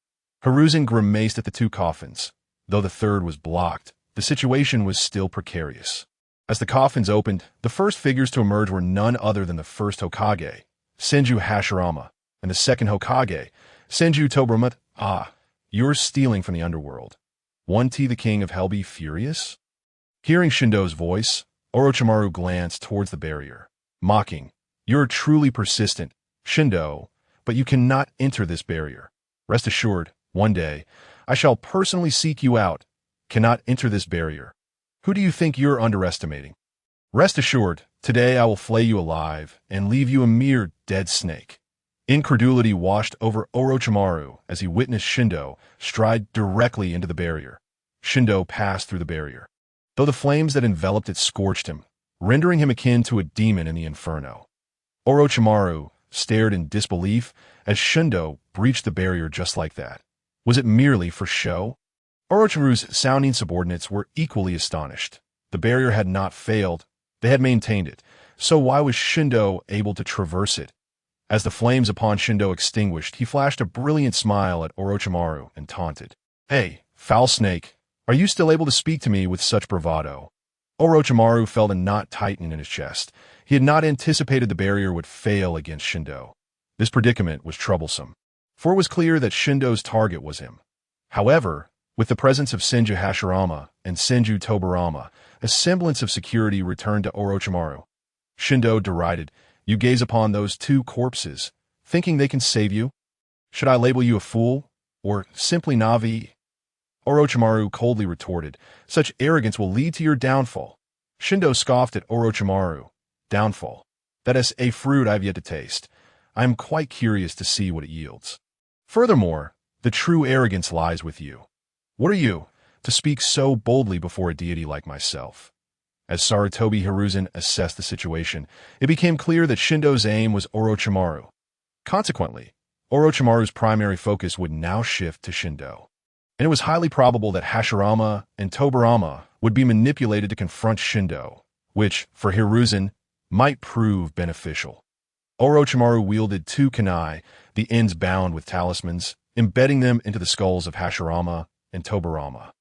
Hiruzen grimaced at the two coffins. Though the third was blocked, the situation was still precarious. As the coffins opened, the first figures to emerge were none other than the first Hokage, Senju Hashirama, and the second Hokage, Senju Tobirama. "Ah, you're stealing from the underworld. Won't the king of hell be furious?" Hearing Shindo's voice, Orochimaru glanced towards the barrier, mocking, "You're truly persistent, Shindo, but you cannot enter this barrier. Rest assured, one day, I shall personally seek you out. Cannot enter this barrier. Who do you think you're underestimating? Rest assured, today I will flay you alive and leave you a mere dead snake." Incredulity washed over Orochimaru as he witnessed Shindo stride directly into the barrier. Shindo passed through the barrier, though the flames that enveloped it scorched him, rendering him akin to a demon in the inferno. Orochimaru stared in disbelief as Shindo breached the barrier just like that. Was it merely for show? Orochimaru's sounding subordinates were equally astonished. The barrier had not failed. They had maintained it. So why was Shindo able to traverse it? As the flames upon Shindo extinguished, he flashed a brilliant smile at Orochimaru and taunted, "Hey, foul snake, are you still able to speak to me with such bravado?" Orochimaru felt a knot tighten in his chest. He had not anticipated the barrier would fail against Shindo. This predicament was troublesome, for it was clear that Shindo's target was him. However, with the presence of Senju Hashirama and Senju Tobirama, a semblance of security returned to Orochimaru. Shindo derided, "You gaze upon those two corpses, thinking they can save you? Should I label you a fool, or simply Navi?" Orochimaru coldly retorted, "Such arrogance will lead to your downfall." Shindo scoffed at Orochimaru. "Downfall? That is a fruit I have yet to taste. I am quite curious to see what it yields. Furthermore, the true arrogance lies with you. What are you, to speak so boldly before a deity like myself?" As Sarutobi Hiruzen assessed the situation, it became clear that Shindo's aim was Orochimaru. Consequently, Orochimaru's primary focus would now shift to Shindo. And it was highly probable that Hashirama and Tobirama would be manipulated to confront Shindo, which, for Hiruzen, might prove beneficial. Orochimaru wielded two kunai, the ends bound with talismans, embedding them into the skulls of Hashirama and Tobirama.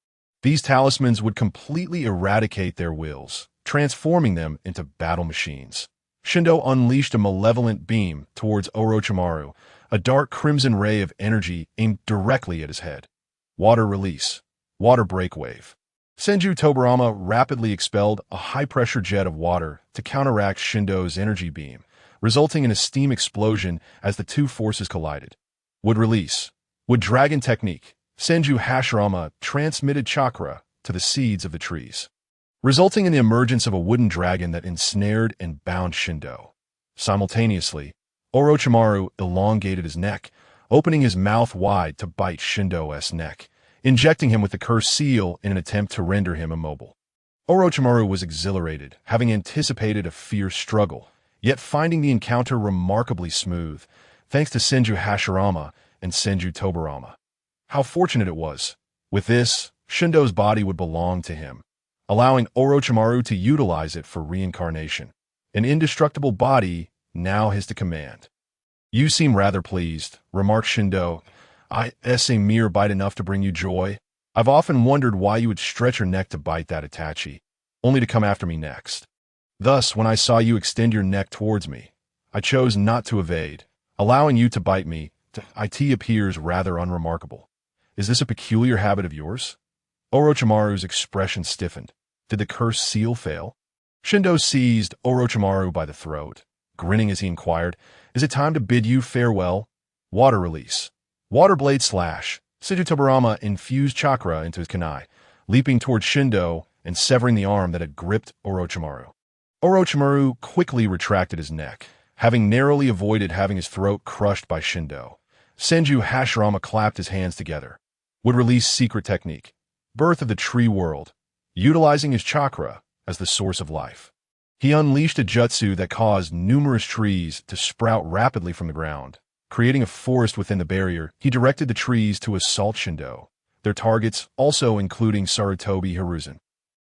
These talismans would completely eradicate their wills, transforming them into battle machines. Shindo unleashed a malevolent beam towards Orochimaru, a dark crimson ray of energy aimed directly at his head. Water release. Water break wave. Senju Tobarama rapidly expelled a high-pressure jet of water to counteract Shindo's energy beam, resulting in a steam explosion as the two forces collided. Wood release. Wood dragon technique. Senju Hashirama transmitted chakra to the seeds of the trees, resulting in the emergence of a wooden dragon that ensnared and bound Shindo. Simultaneously, Orochimaru elongated his neck, opening his mouth wide to bite Shindo's neck, injecting him with the cursed seal in an attempt to render him immobile. Orochimaru was exhilarated, having anticipated a fierce struggle, yet finding the encounter remarkably smooth, thanks to Senju Hashirama and Senju Tobarama. How fortunate it was. With this, Shindo's body would belong to him, allowing Orochimaru to utilize it for reincarnation. An indestructible body now his to command. You seem rather pleased, remarked Shindo. Is a mere bite enough to bring you joy? I've often wondered why you would stretch your neck to bite that Itachi, only to come after me next. Thus, when I saw you extend your neck towards me, I chose not to evade, allowing you to bite me. It appears rather unremarkable. Is this a peculiar habit of yours? Orochimaru's expression stiffened. Did the cursed seal fail? Shindo seized Orochimaru by the throat, grinning as he inquired, Is it time to bid you farewell? Water release. Water blade slash. Senju Tobarama infused chakra into his kunai, leaping towards Shindo and severing the arm that had gripped Orochimaru. Orochimaru quickly retracted his neck, having narrowly avoided having his throat crushed by Shindo. Senju Hashirama clapped his hands together. Would release secret technique. Birth of the tree world, utilizing his chakra as the source of life. He unleashed a jutsu that caused numerous trees to sprout rapidly from the ground. Creating a forest within the barrier, he directed the trees to assault Shindo, their targets also including Sarutobi Hiruzen.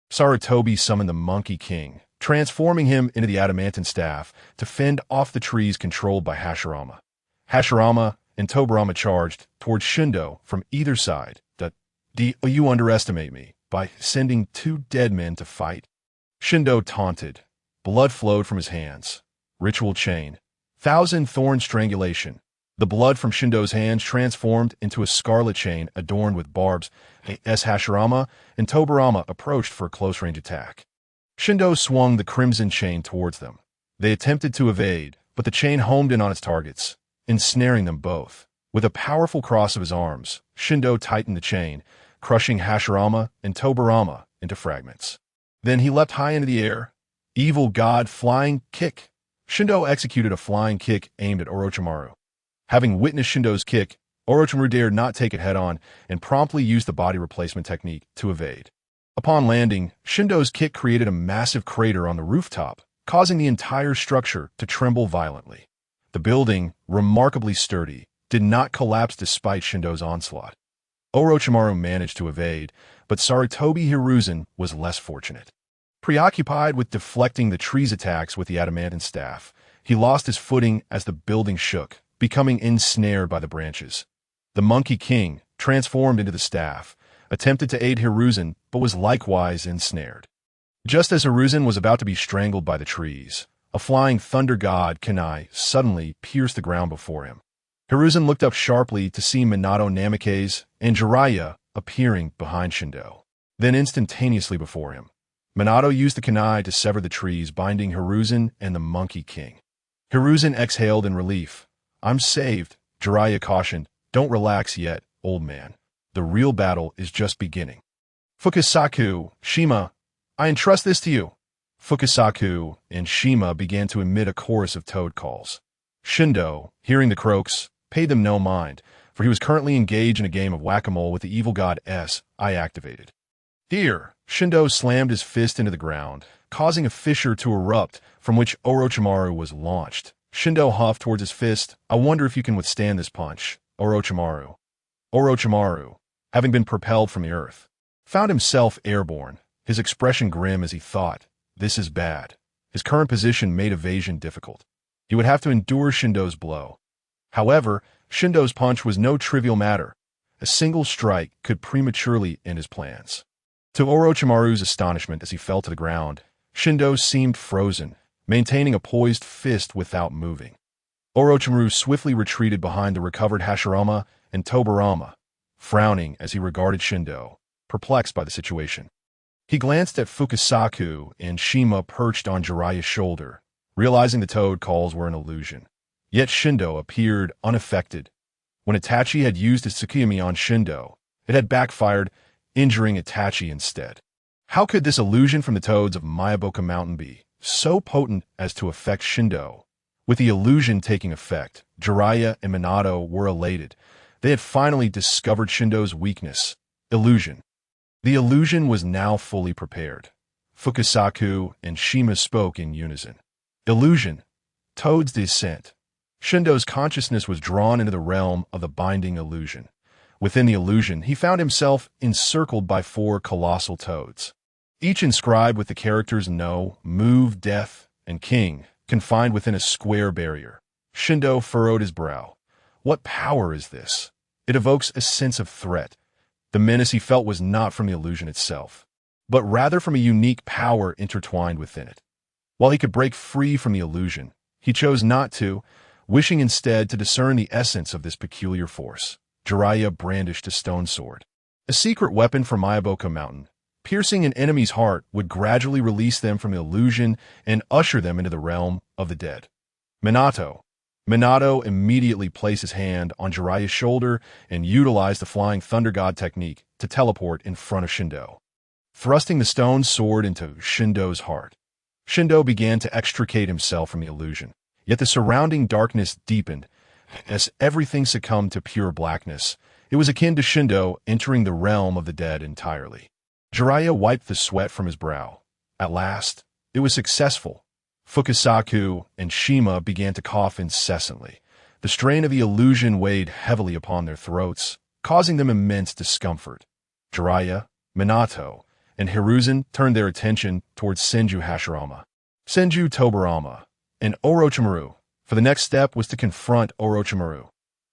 Sarutobi summoned the Monkey King, transforming him into the adamantine staff to fend off the trees controlled by Hashirama. Hashirama and Tobarama charged towards Shindo from either side. You underestimate me by sending two dead men to fight? Shindo taunted. Blood flowed from his hands. Ritual chain. Thousand Thorn strangulation. The blood from Shindo's hands transformed into a scarlet chain adorned with barbs. Hashirama and Tobarama approached for a close-range attack. Shindo swung the crimson chain towards them. They attempted to evade, but the chain homed in on its targets, ensnaring them both. With a powerful cross of his arms, Shindo tightened the chain, crushing Hashirama and Tobarama into fragments. Then he leapt high into the air. Evil God flying kick. Shindo executed a flying kick aimed at Orochimaru. Having witnessed Shindo's kick, Orochimaru dared not take it head-on and promptly used the body replacement technique to evade. Upon landing, Shindo's kick created a massive crater on the rooftop, causing the entire structure to tremble violently. The building, remarkably sturdy, did not collapse despite Shindo's onslaught. Orochimaru managed to evade, but Sarutobi Hiruzen was less fortunate. Preoccupied with deflecting the tree's attacks with the adamantine staff, he lost his footing as the building shook, becoming ensnared by the branches. The Monkey King, transformed into the staff, attempted to aid Hiruzen but was likewise ensnared. Just as Hiruzen was about to be strangled by the trees, a flying thunder god kunai suddenly pierced the ground before him. Hiruzen looked up sharply to see Minato Namikaze and Jiraiya appearing behind Shindo. Then instantaneously before him, Minato used the kunai to sever the trees binding Hiruzen and the Monkey King. Hiruzen exhaled in relief. I'm saved, Jiraiya cautioned. Don't relax yet, old man. The real battle is just beginning. Fukasaku, Shima, I entrust this to you. Fukasaku and Shima began to emit a chorus of toad calls. Shindo, hearing the croaks, paid them no mind, for he was currently engaged in a game of whack-a-mole with the evil god I activated. Here, Shindo slammed his fist into the ground, causing a fissure to erupt from which Orochimaru was launched. Shindo huffed towards his fist. I wonder if you can withstand this punch, Orochimaru. Orochimaru, having been propelled from the earth, found himself airborne, his expression grim as he thought, this is bad. His current position made evasion difficult. He would have to endure Shindo's blow. However, Shindo's punch was no trivial matter. A single strike could prematurely end his plans. To Orochimaru's astonishment as he fell to the ground, Shindo seemed frozen, maintaining a poised fist without moving. Orochimaru swiftly retreated behind the recovered Hashirama and Tobarama. frowning as he regarded Shindo, perplexed by the situation. He glanced at Fukasaku and Shima perched on Jiraiya's shoulder, realizing the toad calls were an illusion. Yet Shindo appeared unaffected. When Itachi had used his Tsukuyomi on Shindo, it had backfired, injuring Itachi instead. How could this illusion from the toads of Mayaboka Mountain be so potent as to affect Shindo? With the illusion taking effect, Jiraiya and Minato were elated. They had finally discovered Shindo's weakness, illusion. The illusion was now fully prepared. Fukasaku and Shima spoke in unison. Illusion. Toad's descent. Shindo's consciousness was drawn into the realm of the binding illusion. Within the illusion, he found himself encircled by 4 colossal toads, each inscribed with the characters No, Move, Death, and King, confined within a square barrier. Shindo furrowed his brow. What power is this? It evokes a sense of threat. The menace he felt was not from the illusion itself, but rather from a unique power intertwined within it. While he could break free from the illusion, he chose not to, wishing instead to discern the essence of this peculiar force. Jiraiya brandished a stone sword, a secret weapon from Mayaboka Mountain. Piercing an enemy's heart would gradually release them from the illusion and usher them into the realm of the dead. Minato immediately placed his hand on Jiraiya's shoulder and utilized the Flying Thunder God technique to teleport in front of Shindo, thrusting the stone sword into Shindo's heart. Shindo began to extricate himself from the illusion, yet the surrounding darkness deepened. As everything succumbed to pure blackness, it was akin to Shindo entering the realm of the dead entirely. Jiraiya wiped the sweat from his brow. At last, it was successful. Fukasaku and Shima began to cough incessantly. The strain of the illusion weighed heavily upon their throats, causing them immense discomfort. Jiraiya, Minato, and Hiruzen turned their attention towards Senju Hashirama, Senju Tobirama, and Orochimaru, for the next step was to confront Orochimaru.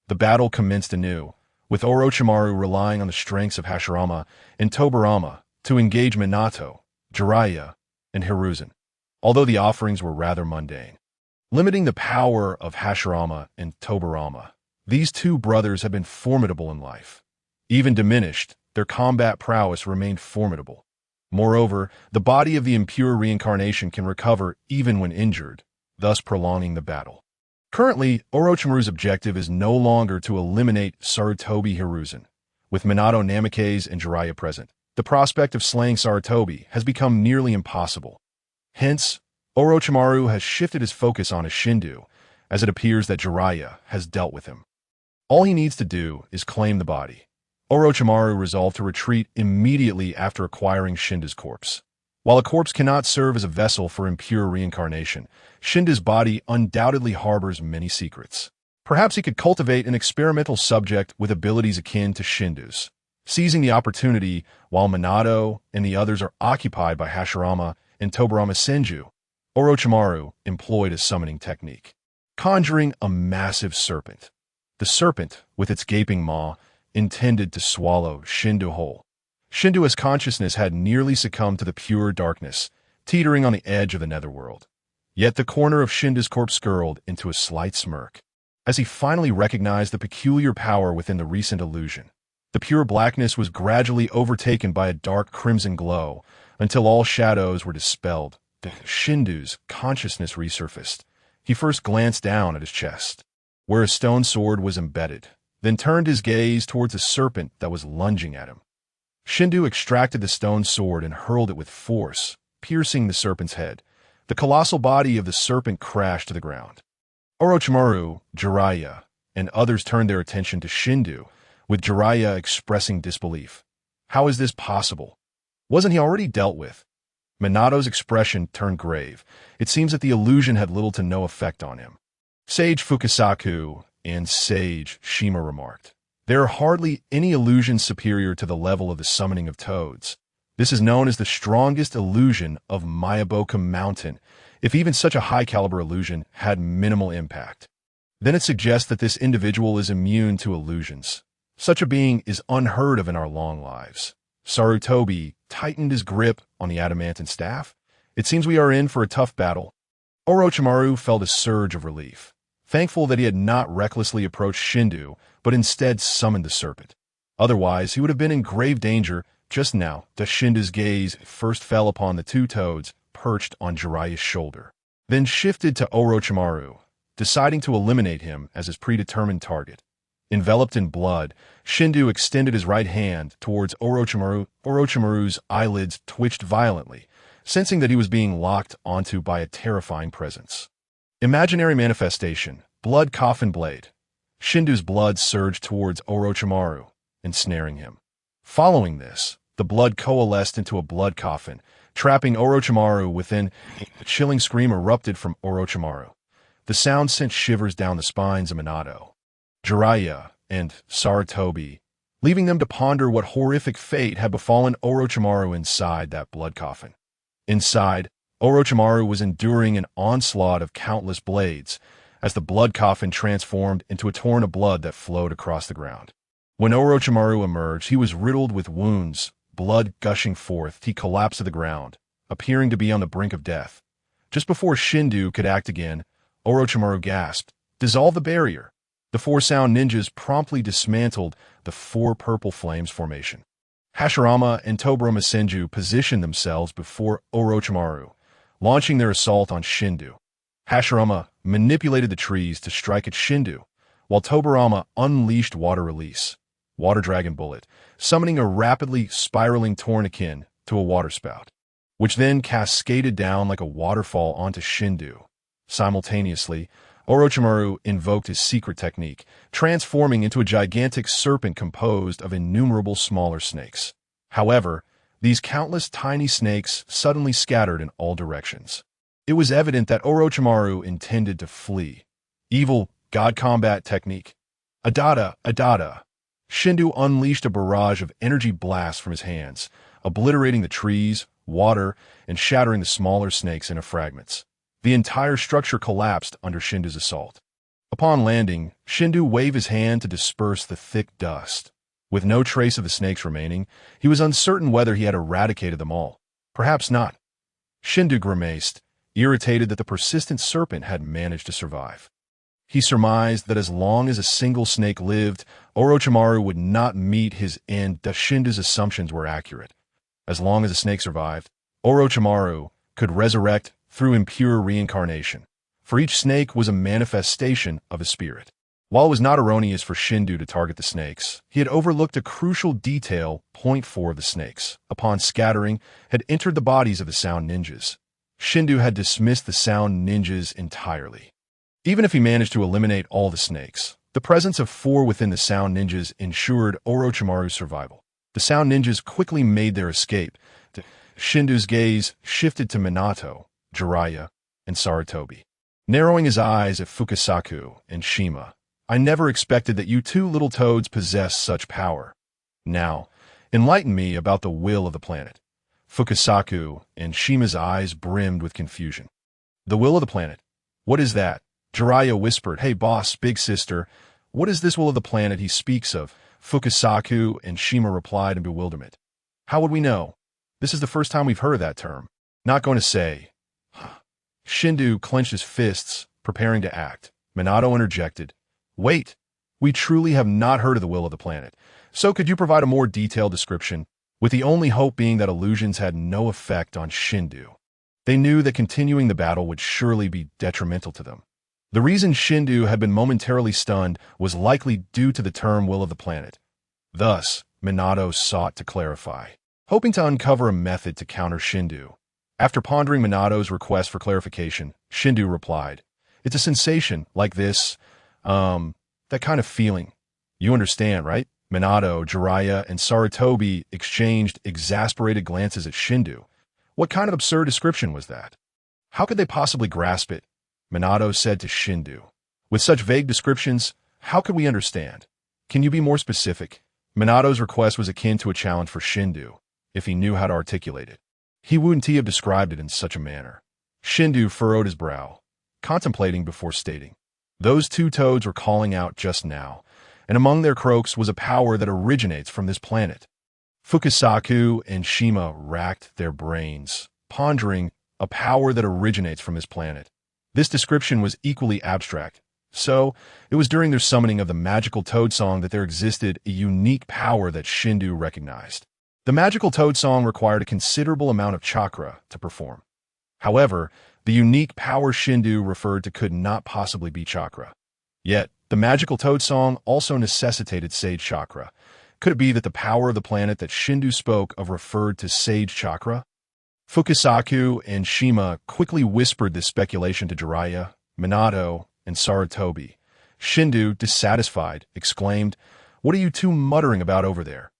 The battle commenced anew, with Orochimaru relying on the strengths of Hashirama and Tobirama to engage Minato, Jiraiya, and Hiruzen, although the offerings were rather mundane. Limiting the power of Hashirama and Tobirama, these 2 brothers had been formidable in life. Even diminished, their combat prowess remained formidable. Moreover, the body of the impure reincarnation can recover even when injured, thus prolonging the battle. Currently, Orochimaru's objective is no longer to eliminate Sarutobi Hiruzen. With Minato Namikaze and Jiraiya present, the prospect of slaying Sarutobi has become nearly impossible. Hence, Orochimaru has shifted his focus on Shindu, as it appears that Jiraiya has dealt with him. All he needs to do is claim the body. Orochimaru resolved to retreat immediately after acquiring Shindu's corpse. While a corpse cannot serve as a vessel for impure reincarnation, Shindu's body undoubtedly harbors many secrets. Perhaps he could cultivate an experimental subject with abilities akin to Shindu's. Seizing the opportunity while Minato and the others are occupied by Hashirama and Tobirama Senju, Orochimaru employed a summoning technique, conjuring a massive serpent. The serpent, with its gaping maw, intended to swallow Shindu whole. Shindu's consciousness had nearly succumbed to the pure darkness, teetering on the edge of the netherworld. Yet the corner of Shindu's corpse curled into a slight smirk, as he finally recognized the peculiar power within the recent illusion. The pure blackness was gradually overtaken by a dark crimson glow, until all shadows were dispelled. Shindu's consciousness resurfaced. He first glanced down at his chest, where a stone sword was embedded, then turned his gaze towards a serpent that was lunging at him. Shindu extracted the stone sword and hurled it with force, piercing the serpent's head. The colossal body of the serpent crashed to the ground. Orochimaru, Jiraiya, and others turned their attention to Shindu, with Jiraiya expressing disbelief. How is this possible? Wasn't he already dealt with? Minato's expression turned grave. It seems that the illusion had little to no effect on him. Sage Fukasaku and Sage Shima remarked, "There are hardly any illusions superior to the level of the summoning of toads. This is known as the strongest illusion of Mayaboka Mountain. If even such a high-caliber illusion had minimal impact, then it suggests that this individual is immune to illusions. Such a being is unheard of in our long lives." Sarutobi tightened his grip on the adamantine staff. "It seems we are in for a tough battle." Orochimaru felt a surge of relief, thankful that he had not recklessly approached Shindu, but instead summoned the serpent. Otherwise, he would have been in grave danger. Just now, Shindu's gaze first fell upon the two toads perched on Jiraiya's shoulder, then shifted to Orochimaru, deciding to eliminate him as his predetermined target. Enveloped in blood, Shindu extended his right hand towards Orochimaru. Orochimaru's eyelids twitched violently, sensing that he was being locked onto by a terrifying presence. Imaginary manifestation, blood coffin blade. Shindu's blood surged towards Orochimaru, ensnaring him. Following this, the blood coalesced into a blood coffin, trapping Orochimaru within. A chilling scream erupted from Orochimaru. The sound sent shivers down the spines of Minato, Jiraiya, and Sarutobi, leaving them to ponder what horrific fate had befallen Orochimaru inside that blood coffin. Inside, Orochimaru was enduring an onslaught of countless blades as the blood coffin transformed into a torrent of blood that flowed across the ground. When Orochimaru emerged, he was riddled with wounds, blood gushing forth. He collapsed to the ground, appearing to be on the brink of death. Just before Shindu could act again, Orochimaru gasped, "Dissolve the barrier." The four sound ninjas promptly dismantled the four purple flames formation. Hashirama and Tobirama Senju positioned themselves before Orochimaru, launching their assault on Shindu. Hashirama manipulated the trees to strike at Shindu, while Tobirama unleashed Water Release, Water Dragon Bullet, summoning a rapidly spiraling torrent akin to a waterspout, which then cascaded down like a waterfall onto Shindu. Simultaneously, Orochimaru invoked his secret technique, transforming into a gigantic serpent composed of innumerable smaller snakes. However, these countless tiny snakes suddenly scattered in all directions. It was evident that Orochimaru intended to flee. Evil God Combat Technique. Adada, Adada. Shindu unleashed a barrage of energy blasts from his hands, obliterating the trees, water, and shattering the smaller snakes into fragments. The entire structure collapsed under Shindu's assault. Upon landing, Shindu waved his hand to disperse the thick dust. With no trace of the snakes remaining, he was uncertain whether he had eradicated them all. Perhaps not. Shindu grimaced, irritated that the persistent serpent had managed to survive. He surmised that as long as a single snake lived, Orochimaru would not meet his end. Shindu's assumptions were accurate. As long as the snake survived, Orochimaru could resurrect through impure reincarnation, for each snake was a manifestation of a spirit. While it was not erroneous for Shindu to target the snakes, he had overlooked a crucial detail. Point 4 of the snakes, upon scattering, had entered the bodies of the sound ninjas. Shindu had dismissed the sound ninjas entirely. Even if he managed to eliminate all the snakes, the presence of 4 within the sound ninjas ensured Orochimaru's survival. The sound ninjas quickly made their escape. Shindu's gaze shifted to Minato, Jiraiya, and Sarutobi. Narrowing his eyes at Fukasaku and Shima, "I never expected that you two little toads possessed such power. Now, enlighten me about the will of the planet." Fukasaku and Shima's eyes brimmed with confusion. "The will of the planet? What is that?" Jiraiya whispered, "Hey boss, big sister, what is this will of the planet he speaks of?" Fukasaku and Shima replied in bewilderment. "How would we know? This is the first time we've heard of that term." "Not going to say." Shindu clenched his fists, preparing to act. Minato interjected, "Wait, we truly have not heard of the will of the planet. So could you provide a more detailed description?" With the only hope being that illusions had no effect on Shindu. They knew that continuing the battle would surely be detrimental to them. The reason Shindu had been momentarily stunned was likely due to the term will of the planet. Thus, Minato sought to clarify, hoping to uncover a method to counter Shindu. After pondering Minato's request for clarification, Shindu replied, "It's a sensation like this, that kind of feeling. You understand, right?" Minato, Jiraiya, and Sarutobi exchanged exasperated glances at Shindu. What kind of absurd description was that? How could they possibly grasp it? Minato said to Shindu, "With such vague descriptions, how could we understand? Can you be more specific?" Minato's request was akin to a challenge for Shindu, if he knew how to articulate it. He wouldn't have described it in such a manner. Shindu furrowed his brow, contemplating before stating. Those two toads were calling out just now, and among their croaks was a power that originates from this planet. Fukasaku and Shima racked their brains, pondering a power that originates from this planet. This description was equally abstract. So, it was during their summoning of the magical toad song that there existed a unique power that Shindu recognized. The magical toad song required a considerable amount of chakra to perform. However, the unique power Shindu referred to could not possibly be chakra. Yet, the magical toad song also necessitated sage chakra. Could it be that the power of the planet that Shindu spoke of referred to sage chakra? Fukasaku and Shima quickly whispered this speculation to Jiraiya, Minato, and Sarutobi. Shindu, dissatisfied, exclaimed, "What are you two muttering about over there?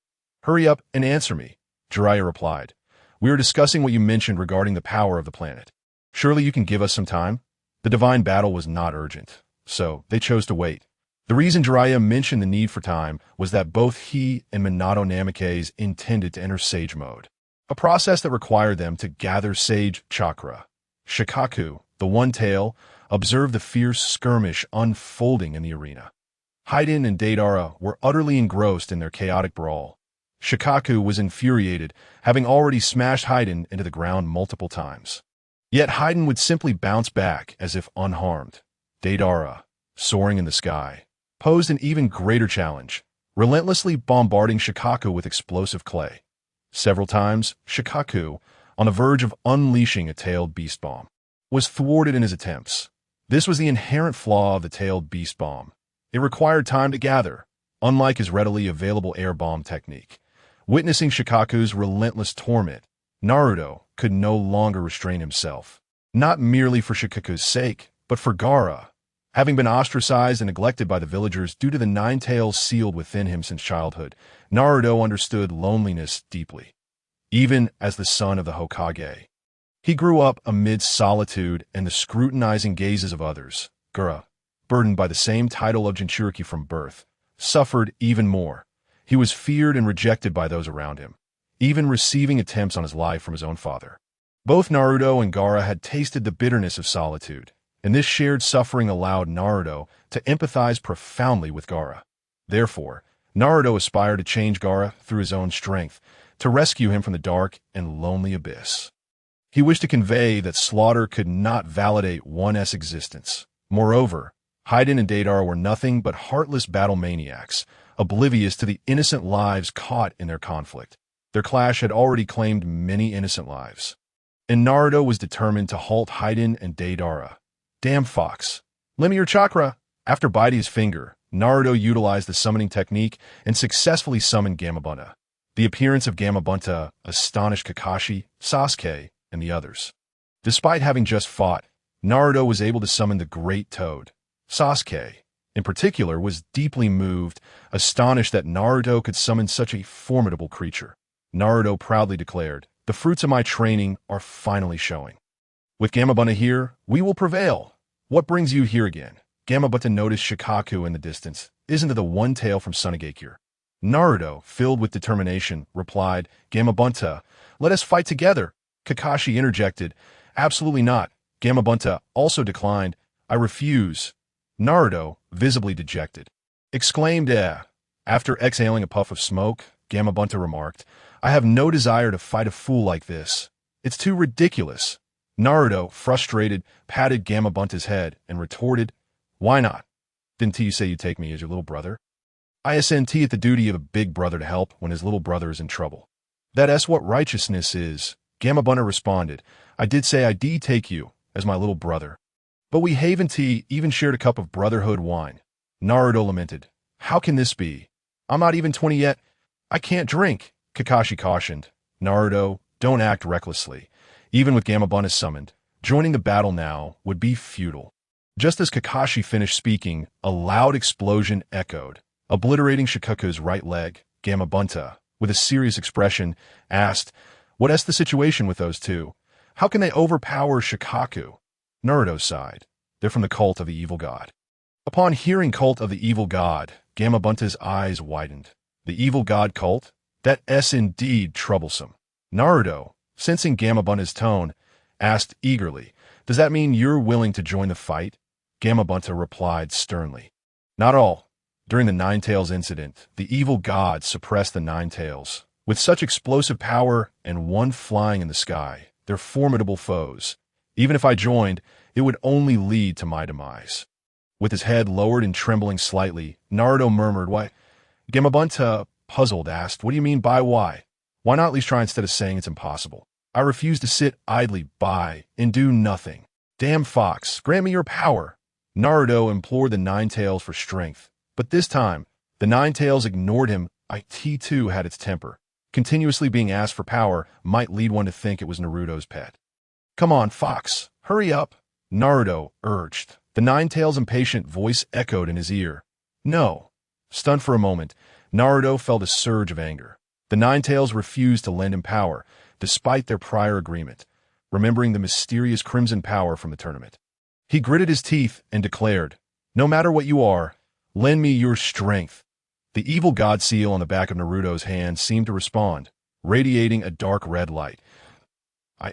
Hurry up and answer me," Jiraiya replied. "We are discussing what you mentioned regarding the power of the planet. Surely you can give us some time?" The divine battle was not urgent, so they chose to wait. The reason Jiraiya mentioned the need for time was that both he and Minato Namikaze intended to enter Sage mode, a process that required them to gather Sage chakra. Shikaku, the One-Tail, observed the fierce skirmish unfolding in the arena. Haiden and Deidara were utterly engrossed in their chaotic brawl. Shikaku was infuriated, having already smashed Haiden into the ground multiple times. Yet Haiden would simply bounce back as if unharmed. Deidara, soaring in the sky, posed an even greater challenge, relentlessly bombarding Shikaku with explosive clay. Several times, Shikaku, on the verge of unleashing a tailed beast bomb, was thwarted in his attempts. This was the inherent flaw of the tailed beast bomb. It required time to gather, unlike his readily available air bomb technique. Witnessing Shikaku's relentless torment, Naruto could no longer restrain himself. Not merely for Shikaku's sake, but for Gaara. Having been ostracized and neglected by the villagers due to the 9 tails sealed within him since childhood, Naruto understood loneliness deeply. Even as the son of the Hokage, he grew up amid solitude and the scrutinizing gazes of others. Gaara, burdened by the same title of Jinchuriki from birth, suffered even more. He was feared and rejected by those around him, even receiving attempts on his life from his own father. Both Naruto and Gaara had tasted the bitterness of solitude, and this shared suffering allowed Naruto to empathize profoundly with Gaara. Therefore, Naruto aspired to change Gaara through his own strength, to rescue him from the dark and lonely abyss. He wished to convey that slaughter could not validate one's existence. Moreover, Haiden and Deidara were nothing but heartless battle maniacs, oblivious to the innocent lives caught in their conflict. Their clash had already claimed many innocent lives. And Naruto was determined to halt Haiden and Deidara. "Damn fox. Lend me your chakra." After biting his finger, Naruto utilized the summoning technique and successfully summoned Gamabunta. The appearance of Gamabunta astonished Kakashi, Sasuke, and the others. Despite having just fought, Naruto was able to summon the Great Toad. Sasuke, in particular, was deeply moved, astonished that Naruto could summon such a formidable creature. Naruto proudly declared, "The fruits of my training are finally showing. With Gamabunta here, we will prevail. What brings you here again?" Gamabunta noticed Shikaku in the distance. "Isn't it the One-Tail from Sunagakure?" Naruto, filled with determination, replied, "Gamabunta, let us fight together." Kakashi interjected, "Absolutely not." Gamabunta also declined, "I refuse." Naruto, visibly dejected, exclaimed, "Eh." After exhaling a puff of smoke, Gamabunta remarked, "I have no desire to fight a fool like this. It's too ridiculous." Naruto, frustrated, patted Gamabunta's head and retorted, "Why not? Didn't you say you'd take me as your little brother?" "Isn't it the duty of a big brother to help when his little brother is in trouble? That's what righteousness is." Gamabunta responded, "I did say I did take you as my little brother. But we haven't even shared a cup of brotherhood wine." Naruto lamented, "How can this be? I'm not even 20 yet. I can't drink." Kakashi cautioned, "Naruto, don't act recklessly. Even with Gamabunta summoned, joining the battle now would be futile." Just as Kakashi finished speaking, a loud explosion echoed, obliterating Shikaku's right leg. Gamabunta, with a serious expression, asked, "What's the situation with those two? How can they overpower Shikaku?" Naruto sighed. "They're from the cult of the evil god." Upon hearing cult of the evil god, Gamabunta's eyes widened. The evil god cult? That's indeed troublesome. Naruto, sensing Gamabunta's tone, asked eagerly, "Does that mean you're willing to join the fight?" Gamabunta replied sternly, "Not all." During the 9 Tails incident, the evil god suppressed the 9 Tails. With such explosive power and one flying in the sky, they're formidable foes. Even if I joined, it would only lead to my demise. With his head lowered and trembling slightly, Naruto murmured, "Why?" Gamabunta, puzzled, asked, "What do you mean by why? Why not at least try instead of saying it's impossible? I refuse to sit idly by and do nothing. Damn fox, grant me your power." Naruto implored the Nine Tails for strength, but this time, the Nine Tails ignored him. It too had its temper. Continuously being asked for power might lead one to think it was Naruto's pet. "Come on, fox, hurry up," Naruto urged. The Nine Tails' impatient voice echoed in his ear. "No." Stunned for a moment, Naruto felt a surge of anger. The Nine Tails refused to lend him power, despite their prior agreement, remembering the mysterious crimson power from the tournament. He gritted his teeth and declared, "No matter what you are, lend me your strength." The evil god seal on the back of Naruto's hand seemed to respond, radiating a dark red light.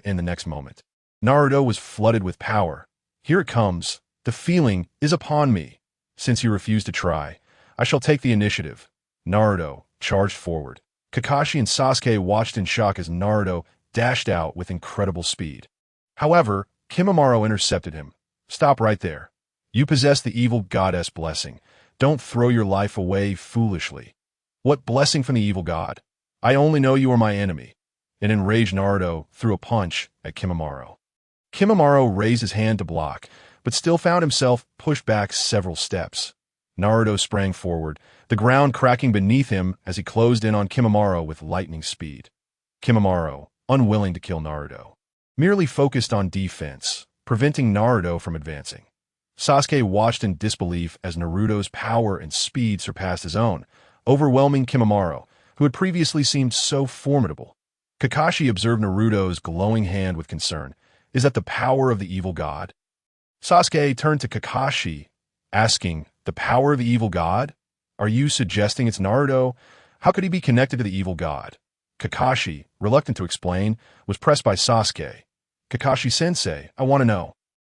In the next moment, Naruto was flooded with power. "Here it comes. The feeling is upon me. Since you refuse to try, I shall take the initiative." Naruto charged forward. Kakashi and Sasuke watched in shock as Naruto dashed out with incredible speed. However, Kimimaro intercepted him. "Stop right there. You possess the evil goddess blessing. Don't throw your life away foolishly." "What blessing from the evil god? I only know you are my enemy." An enraged Naruto threw a punch at Kimimaro. Kimimaro raised his hand to block, but still found himself pushed back several steps. Naruto sprang forward, the ground cracking beneath him as he closed in on Kimimaro with lightning speed. Kimimaro, unwilling to kill Naruto, merely focused on defense, preventing Naruto from advancing. Sasuke watched in disbelief as Naruto's power and speed surpassed his own, overwhelming Kimimaro, who had previously seemed so formidable. Kakashi observed Naruto's glowing hand with concern. "Is that the power of the evil god?" Sasuke turned to Kakashi, asking, "The power of the evil god? Are you suggesting it's Naruto? How could he be connected to the evil god?" Kakashi, reluctant to explain, was pressed by Sasuke. "Kakashi-sensei, I want to know."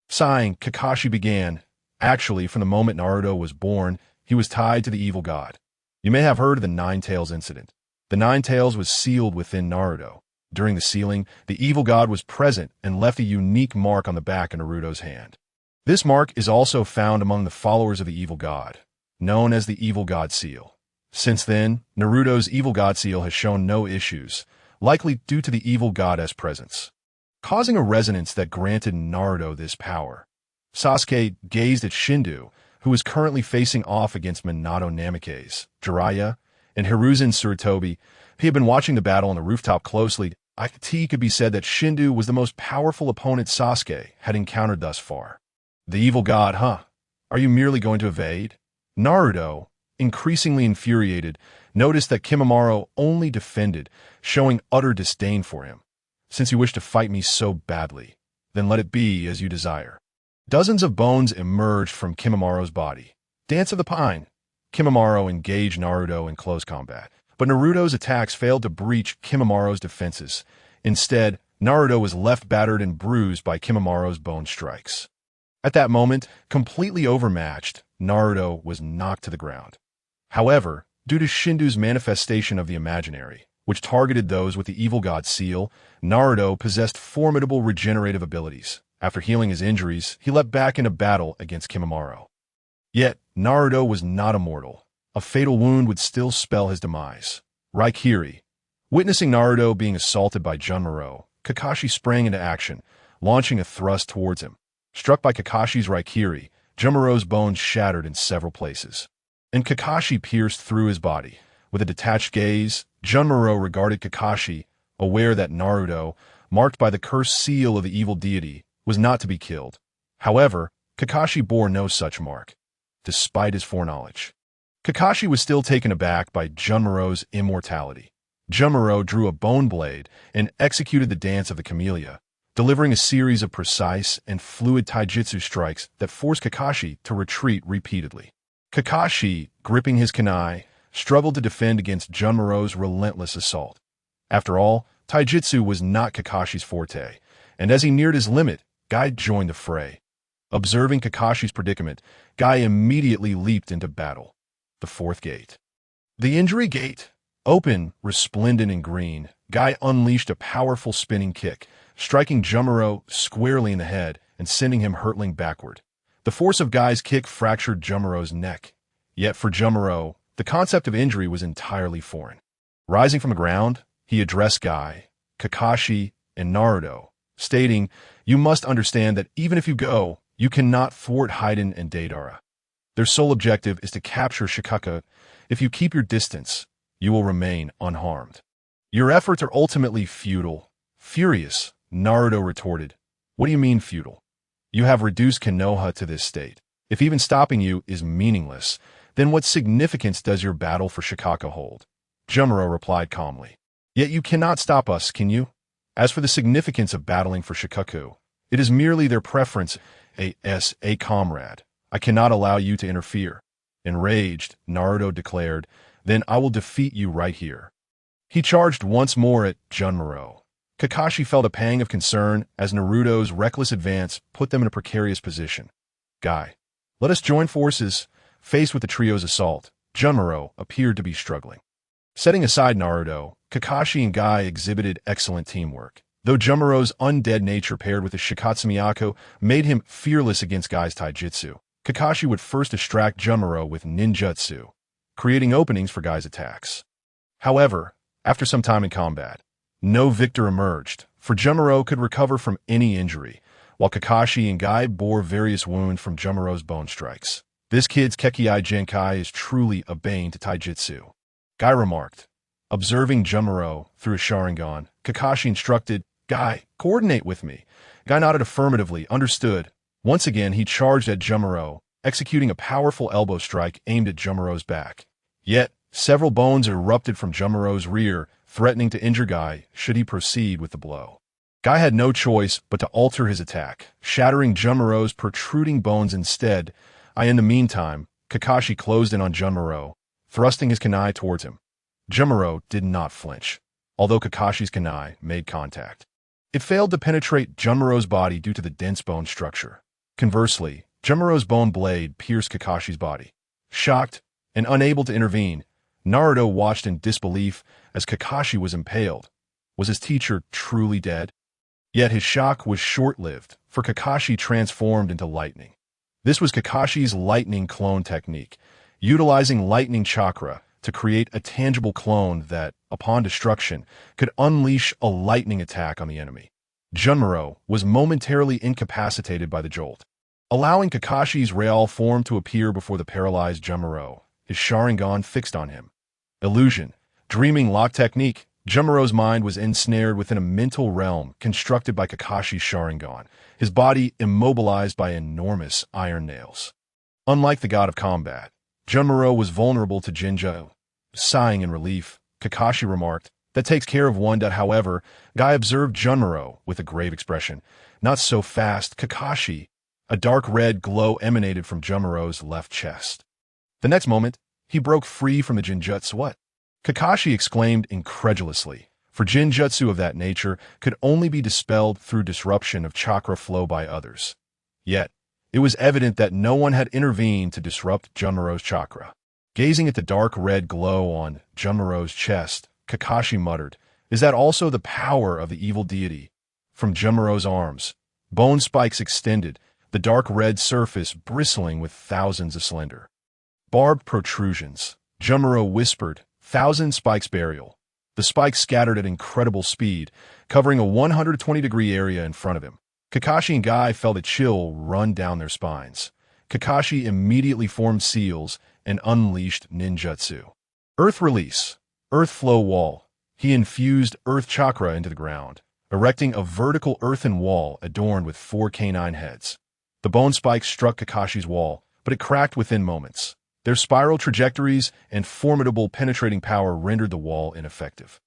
Sighing, Kakashi began, "Actually, from the moment Naruto was born, he was tied to the evil god. You may have heard of the Nine Tails incident. The Nine Tails was sealed within Naruto. During the sealing, the evil god was present and left a unique mark on the back of Naruto's hand. This mark is also found among the followers of the evil god, known as the evil god seal. Since then, Naruto's evil god seal has shown no issues, likely due to the evil goddess presence, causing a resonance that granted Naruto this power. Sasuke gazed at Shindu, who is currently facing off against Minato Namikaze, Jiraiya, and Hiruzen Tsurutobi. He had been watching the battle on the rooftop closely. It could be said that Shindu was the most powerful opponent Sasuke had encountered thus far. "The evil god, huh? Are you merely going to evade?" Naruto, increasingly infuriated, noticed that Kimimaro only defended, showing utter disdain for him. "Since you wish to fight me so badly, then let it be as you desire." Dozens of bones emerged from Kimimaro's body. Dance of the Pine. Kimimaro engaged Naruto in close combat, but Naruto's attacks failed to breach Kimimaro's defenses. Instead, Naruto was left battered and bruised by Kimimaro's bone strikes. At that moment, completely overmatched, Naruto was knocked to the ground. However, due to Shindu's manifestation of the imaginary, which targeted those with the evil god seal, Naruto possessed formidable regenerative abilities. After healing his injuries, he leapt back into battle against Kimimaro. Yet, Naruto was not immortal. A fatal wound would still spell his demise. Raikiri. Witnessing Naruto being assaulted by Junmaro, Kakashi sprang into action, launching a thrust towards him. Struck by Kakashi's Raikiri, Junmaro's bones shattered in several places, and Kakashi pierced through his body. With a detached gaze, Junmaro regarded Kakashi, aware that Naruto, marked by the cursed seal of the evil deity, was not to be killed. However, Kakashi bore no such mark, despite his foreknowledge. Kakashi was still taken aback by Junmaro's immortality. Junmaro drew a bone blade and executed the dance of the camellia, delivering a series of precise and fluid taijutsu strikes that forced Kakashi to retreat repeatedly. Kakashi, gripping his kunai, struggled to defend against Junmaro's relentless assault. After all, taijutsu was not Kakashi's forte, and as he neared his limit, Guy joined the fray. Observing Kakashi's predicament, Guy immediately leaped into battle. The fourth gate. The injury gate. Open, resplendent in green, Guy unleashed a powerful spinning kick, striking Junmaro squarely in the head and sending him hurtling backward. The force of Guy's kick fractured Jumaro's neck. Yet for Jumaro, the concept of injury was entirely foreign. Rising from the ground, he addressed Guy, Kakashi, and Naruto, stating, "You must understand that even if you go, you cannot thwart Haiden and Deidara. Their sole objective is to capture Shikaka. If you keep your distance, you will remain unharmed." "Your efforts are ultimately futile." Furious, Naruto retorted, "What do you mean futile? You have reduced Konoha to this state. If even stopping you is meaningless, then what significance does your battle for Shikaka hold?" Jumaro replied calmly, "Yet you cannot stop us, can you? As for the significance of battling for Shikaku, it is merely their preference as a comrade. I cannot allow you to interfere." Enraged, Naruto declared, "Then I will defeat you right here." He charged once more at Jumaro. Kakashi felt a pang of concern as Naruto's reckless advance put them in a precarious position. "Guy, let us join forces." Faced with the trio's assault, Jumaro appeared to be struggling. Setting aside Naruto, Kakashi and Guy exhibited excellent teamwork. Though Jumaro's undead nature paired with his Shikatsu Miyako made him fearless against Guy's taijutsu, Kakashi would first distract Jumaro with ninjutsu, creating openings for Guy's attacks. However, after some time in combat, no victor emerged, for Jumaro could recover from any injury, while Kakashi and Guy bore various wounds from Jumaro's bone strikes. "This kid's Kekiai Genkai is truly a bane to taijutsu," Guy remarked. Observing Jumaro through a Sharingan, Kakashi instructed, "Guy, coordinate with me." Guy nodded affirmatively, understood. Once again, he charged at Jumaro, executing a powerful elbow strike aimed at Jumaro's back. Yet, several bones erupted from Jumaro's rear, threatening to injure Guy should he proceed with the blow. Guy had no choice but to alter his attack, shattering Jumaro's protruding bones instead. In the meantime, Kakashi closed in on Jumaro, thrusting his kunai towards him. Jumaro did not flinch, although Kakashi's kunai made contact. It failed to penetrate Jumaro's body due to the dense bone structure. Conversely, Jumaro's bone blade pierced Kakashi's body. Shocked and unable to intervene, Naruto watched in disbelief as Kakashi was impaled. Was his teacher truly dead? Yet his shock was short-lived, for Kakashi transformed into lightning. This was Kakashi's lightning clone technique, utilizing lightning chakra to create a tangible clone that, upon destruction, could unleash a lightning attack on the enemy. Jumaro was momentarily incapacitated by the jolt, allowing Kakashi's real form to appear before the paralyzed Jumaro, his Sharingan fixed on him. Illusion, dreaming lock technique. Jumaro's mind was ensnared within a mental realm constructed by Kakashi's Sharingan, his body immobilized by enormous iron nails. Unlike the god of combat, Jumaro was vulnerable to Jinjo. Sighing in relief, Kakashi remarked, "That takes care of one." However, Guy observed Jumaro with a grave expression. "Not so fast, Kakashi." A dark red glow emanated from Jumaro's left chest. The next moment, he broke free from the Jinjutsu. "What?" Kakashi exclaimed incredulously, for Jinjutsu of that nature could only be dispelled through disruption of chakra flow by others. Yet, it was evident that no one had intervened to disrupt Jumaro's chakra. Gazing at the dark red glow on Jumaro's chest, Kakashi muttered, "Is that also the power of the evil deity?" From Jumaro's arms, bone spikes extended, the dark red surface bristling with thousands of slender, barbed protrusions. Jumaro whispered, "Thousand spikes burial." The spikes scattered at incredible speed, covering a 120-degree area in front of him. Kakashi and Guy felt a chill run down their spines. Kakashi immediately formed seals and unleashed ninjutsu. Earth release, earth flow wall. He infused earth chakra into the ground, erecting a vertical earthen wall adorned with 4 canine heads. The bone spikes struck Kakashi's wall, but it cracked within moments. Their spiral trajectories and formidable penetrating power rendered the wall ineffective.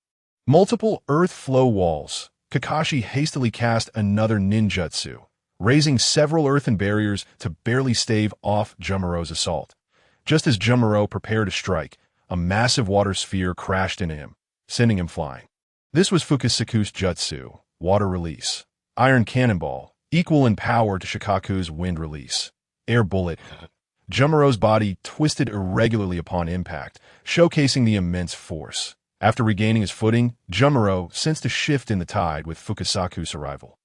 Multiple earth flow walls. Kakashi hastily cast another ninjutsu, raising several earthen barriers to barely stave off Jumaro's assault. Just as Jumaro prepared to strike, a massive water sphere crashed into him, sending him flying. This was Fukusaku's jutsu, water release. Iron cannonball, equal in power to Shikaku's wind release. Air bullet. Jumaro's body twisted irregularly upon impact, showcasing the immense force. After regaining his footing, Jumaro sensed a shift in the tide with Fukusaku's arrival.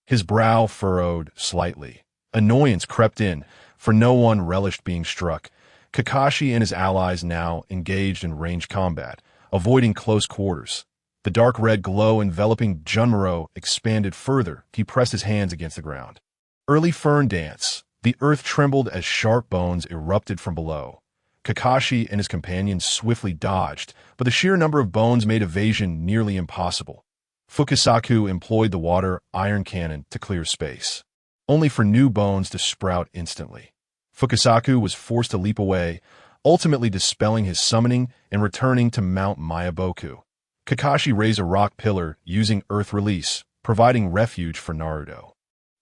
His brow furrowed slightly, Annoyance crept in, for no one relished being struck. Kakashi and his allies now engaged in ranged combat, avoiding close quarters. The dark red glow enveloping Junmaro expanded further. He pressed his hands against the ground. Early fern dance. The earth trembled as sharp bones erupted from below. Kakashi and his companions swiftly dodged, but the sheer number of bones made evasion nearly impossible. Fukasaku employed the water iron cannon to clear space, only for new bones to sprout instantly. Fukasaku was forced to leap away, ultimately dispelling his summoning and returning to Mount Mayaboku. Kakashi raised a rock pillar using Earth Release, providing refuge for Naruto.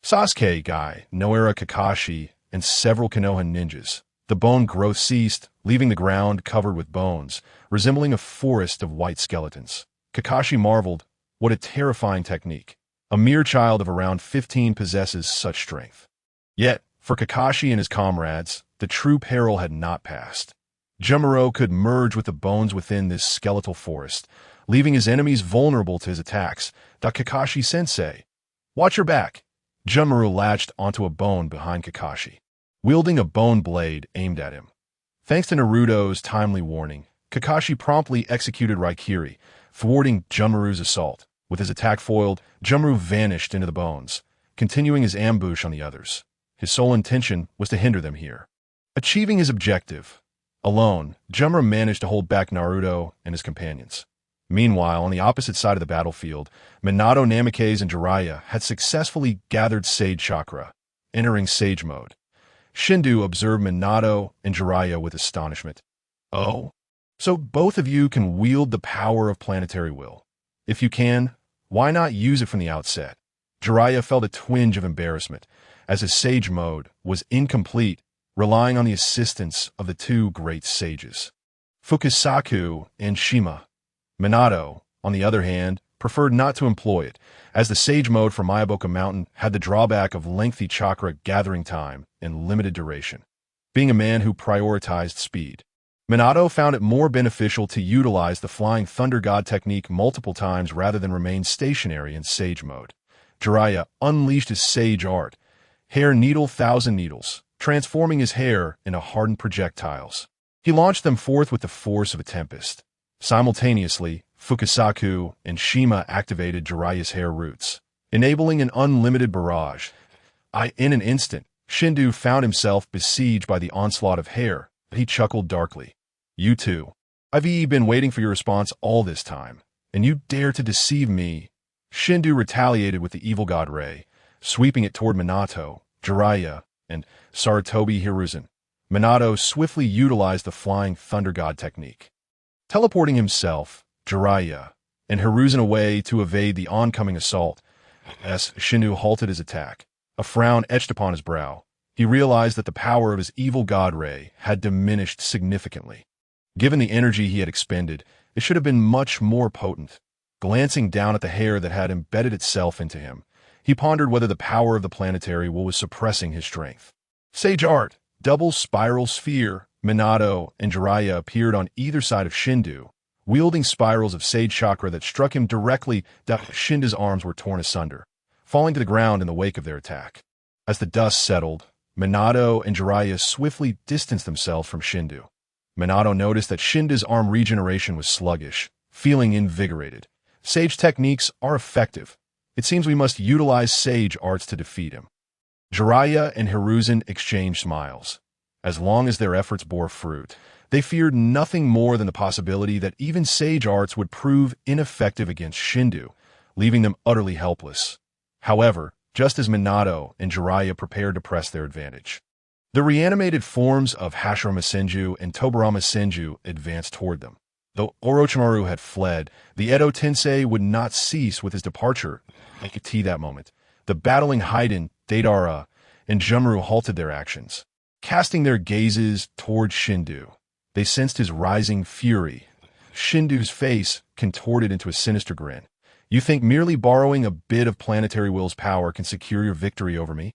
Sasuke, Guy, Noera Kakashi, and several Konoha ninjas. The bone growth ceased, leaving the ground covered with bones, resembling a forest of white skeletons. Kakashi marveled, what a terrifying technique. A mere child of around 15 possesses such strength. Yet, for Kakashi and his comrades, the true peril had not passed. Junmaro could merge with the bones within this skeletal forest, leaving his enemies vulnerable to his attacks. Kakashi-sensei, watch your back. Junmaro latched onto a bone behind Kakashi, wielding a bone blade aimed at him. Thanks to Naruto's timely warning, Kakashi promptly executed Raikiri, thwarting Junmaru's assault. With his attack foiled, Junmaru vanished into the bones, continuing his ambush on the others. His sole intention was to hinder them here. Achieving his objective, alone, Junmaru managed to hold back Naruto and his companions. Meanwhile, on the opposite side of the battlefield, Minato, Namikaze, and Jiraiya had successfully gathered Sage Chakra, entering Sage Mode. Shindu observed Minato and Jiraiya with astonishment. Oh, so both of you can wield the power of planetary will. If you can, why not use it from the outset? Jiraiya felt a twinge of embarrassment, as his Sage Mode was incomplete, relying on the assistance of the two great sages, Fukasaku and Shima. Minato, on the other hand, preferred not to employ it, as the Sage Mode for Mayaboku Mountain had the drawback of lengthy chakra gathering time and limited duration. Being a man who prioritized speed, Minato found it more beneficial to utilize the Flying Thunder God technique multiple times rather than remain stationary in Sage Mode. Jiraiya unleashed his Sage Art, Hair Needle Thousand Needles, transforming his hair into hardened projectiles. He launched them forth with the force of a tempest. Simultaneously, Fukasaku and Shima activated Jiraiya's hair roots, enabling an unlimited barrage. In an instant, Shindu found himself besieged by the onslaught of hair. He chuckled darkly. You too. I've been waiting for your response all this time, and you dare to deceive me. Shindu retaliated with the evil god Ray, sweeping it toward Minato, Jiraiya, and Sarutobi Hiruzen. Minato swiftly utilized the Flying Thunder God technique, teleporting himself, Jiraiya, and Hiruzen away to evade the oncoming assault. As Shindu halted his attack, a frown etched upon his brow. He realized that the power of his evil god Ray had diminished significantly. Given the energy he had expended, it should have been much more potent. Glancing down at the hair that had embedded itself into him, he pondered whether the power of the planetary will was suppressing his strength. Sage Art, Double Spiral Sphere. Minato and Jiraiya appeared on either side of Shindu, wielding spirals of Sage Chakra that struck him directly. Shindu's arms were torn asunder, falling to the ground in the wake of their attack. As the dust settled, Minato and Jiraiya swiftly distanced themselves from Shindu. Minato noticed that Shindu's arm regeneration was sluggish, feeling invigorated. Sage techniques are effective. It seems we must utilize Sage Arts to defeat him. Jiraiya and Hiruzen exchanged smiles. As long as their efforts bore fruit, they feared nothing more than the possibility that even Sage Arts would prove ineffective against Shindu, leaving them utterly helpless. However, just as Minato and Jiraiya prepared to press their advantage, the reanimated forms of Hashirama Senju and Tobarama Senju advanced toward them. Though Orochimaru had fled, the Edo Tensei would not cease with his departure. At that moment, the battling Haiden, Deidara, and Junmaru halted their actions. Casting their gazes toward Shindu, they sensed his rising fury. Shindu's face contorted into a sinister grin. You think merely borrowing a bit of planetary will's power can secure your victory over me?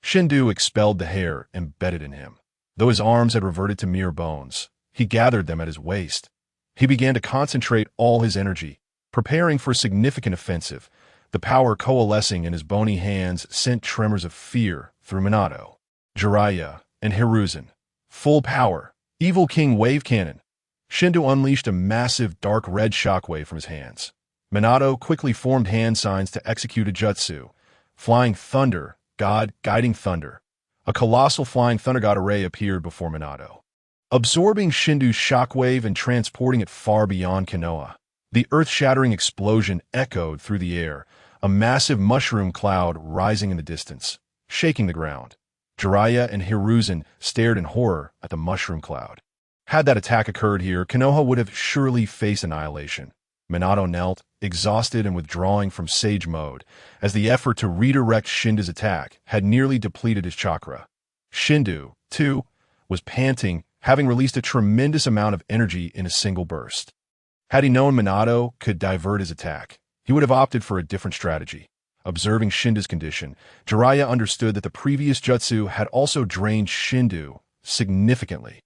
Shindu expelled the hair embedded in him. Though his arms had reverted to mere bones, he gathered them at his waist. He began to concentrate all his energy, preparing for a significant offensive. The power coalescing in his bony hands sent tremors of fear through Minato, Jiraiya, and Hiruzen. Full power. Evil King Wave Cannon. Shindo unleashed a massive dark red shockwave from his hands. Minato quickly formed hand signs to execute a jutsu. Flying Thunder, God, Guiding Thunder. A colossal flying Thunder God array appeared before Minato, absorbing Shindo's shockwave and transporting it far beyond Konoha. The earth-shattering explosion echoed through the air, a massive mushroom cloud rising in the distance, shaking the ground. Jiraiya and Hiruzen stared in horror at the mushroom cloud. Had that attack occurred here, Konoha would have surely faced annihilation. Minato knelt, exhausted and withdrawing from Sage Mode, as the effort to redirect Shindo's attack had nearly depleted his chakra. Shindo, too, was panting, having released a tremendous amount of energy in a single burst. Had he known Minato could divert his attack, he would have opted for a different strategy. Observing Shindo's condition, Jiraiya understood that the previous jutsu had also drained Shindo significantly.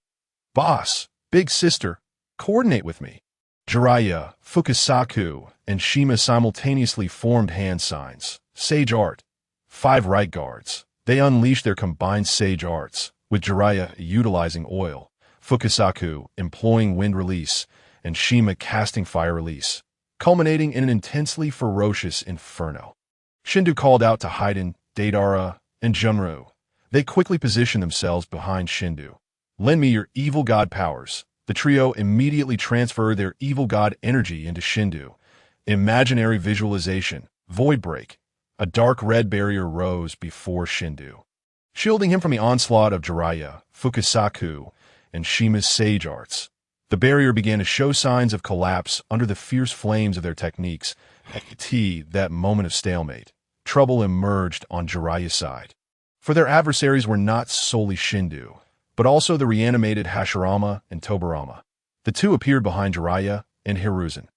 "Boss, big sister, coordinate with me." Jiraiya, Fukasaku, and Shima simultaneously formed hand signs. Sage Art. 5 right guards. They unleashed their combined Sage Arts, with Jiraiya utilizing oil, Fukasaku employing wind release, and Shima casting fire release, culminating in an intensely ferocious inferno. Shindo called out to Haiden, Deidara, and Junro. They quickly positioned themselves behind Shindo. "Lend me your evil god powers." The trio immediately transferred their evil god energy into Shindo. Imaginary visualization, Void Break. A dark red barrier rose before Shindo, shielding him from the onslaught of Jiraiya, Fukasaku, and Shima's Sage Arts. The barrier began to show signs of collapse under the fierce flames of their techniques. That moment of stalemate, trouble emerged on Jiraiya's side. For their adversaries were not solely Shindo, but also the reanimated Hashirama and Tobirama. The two appeared behind Jiraiya and Hiruzen.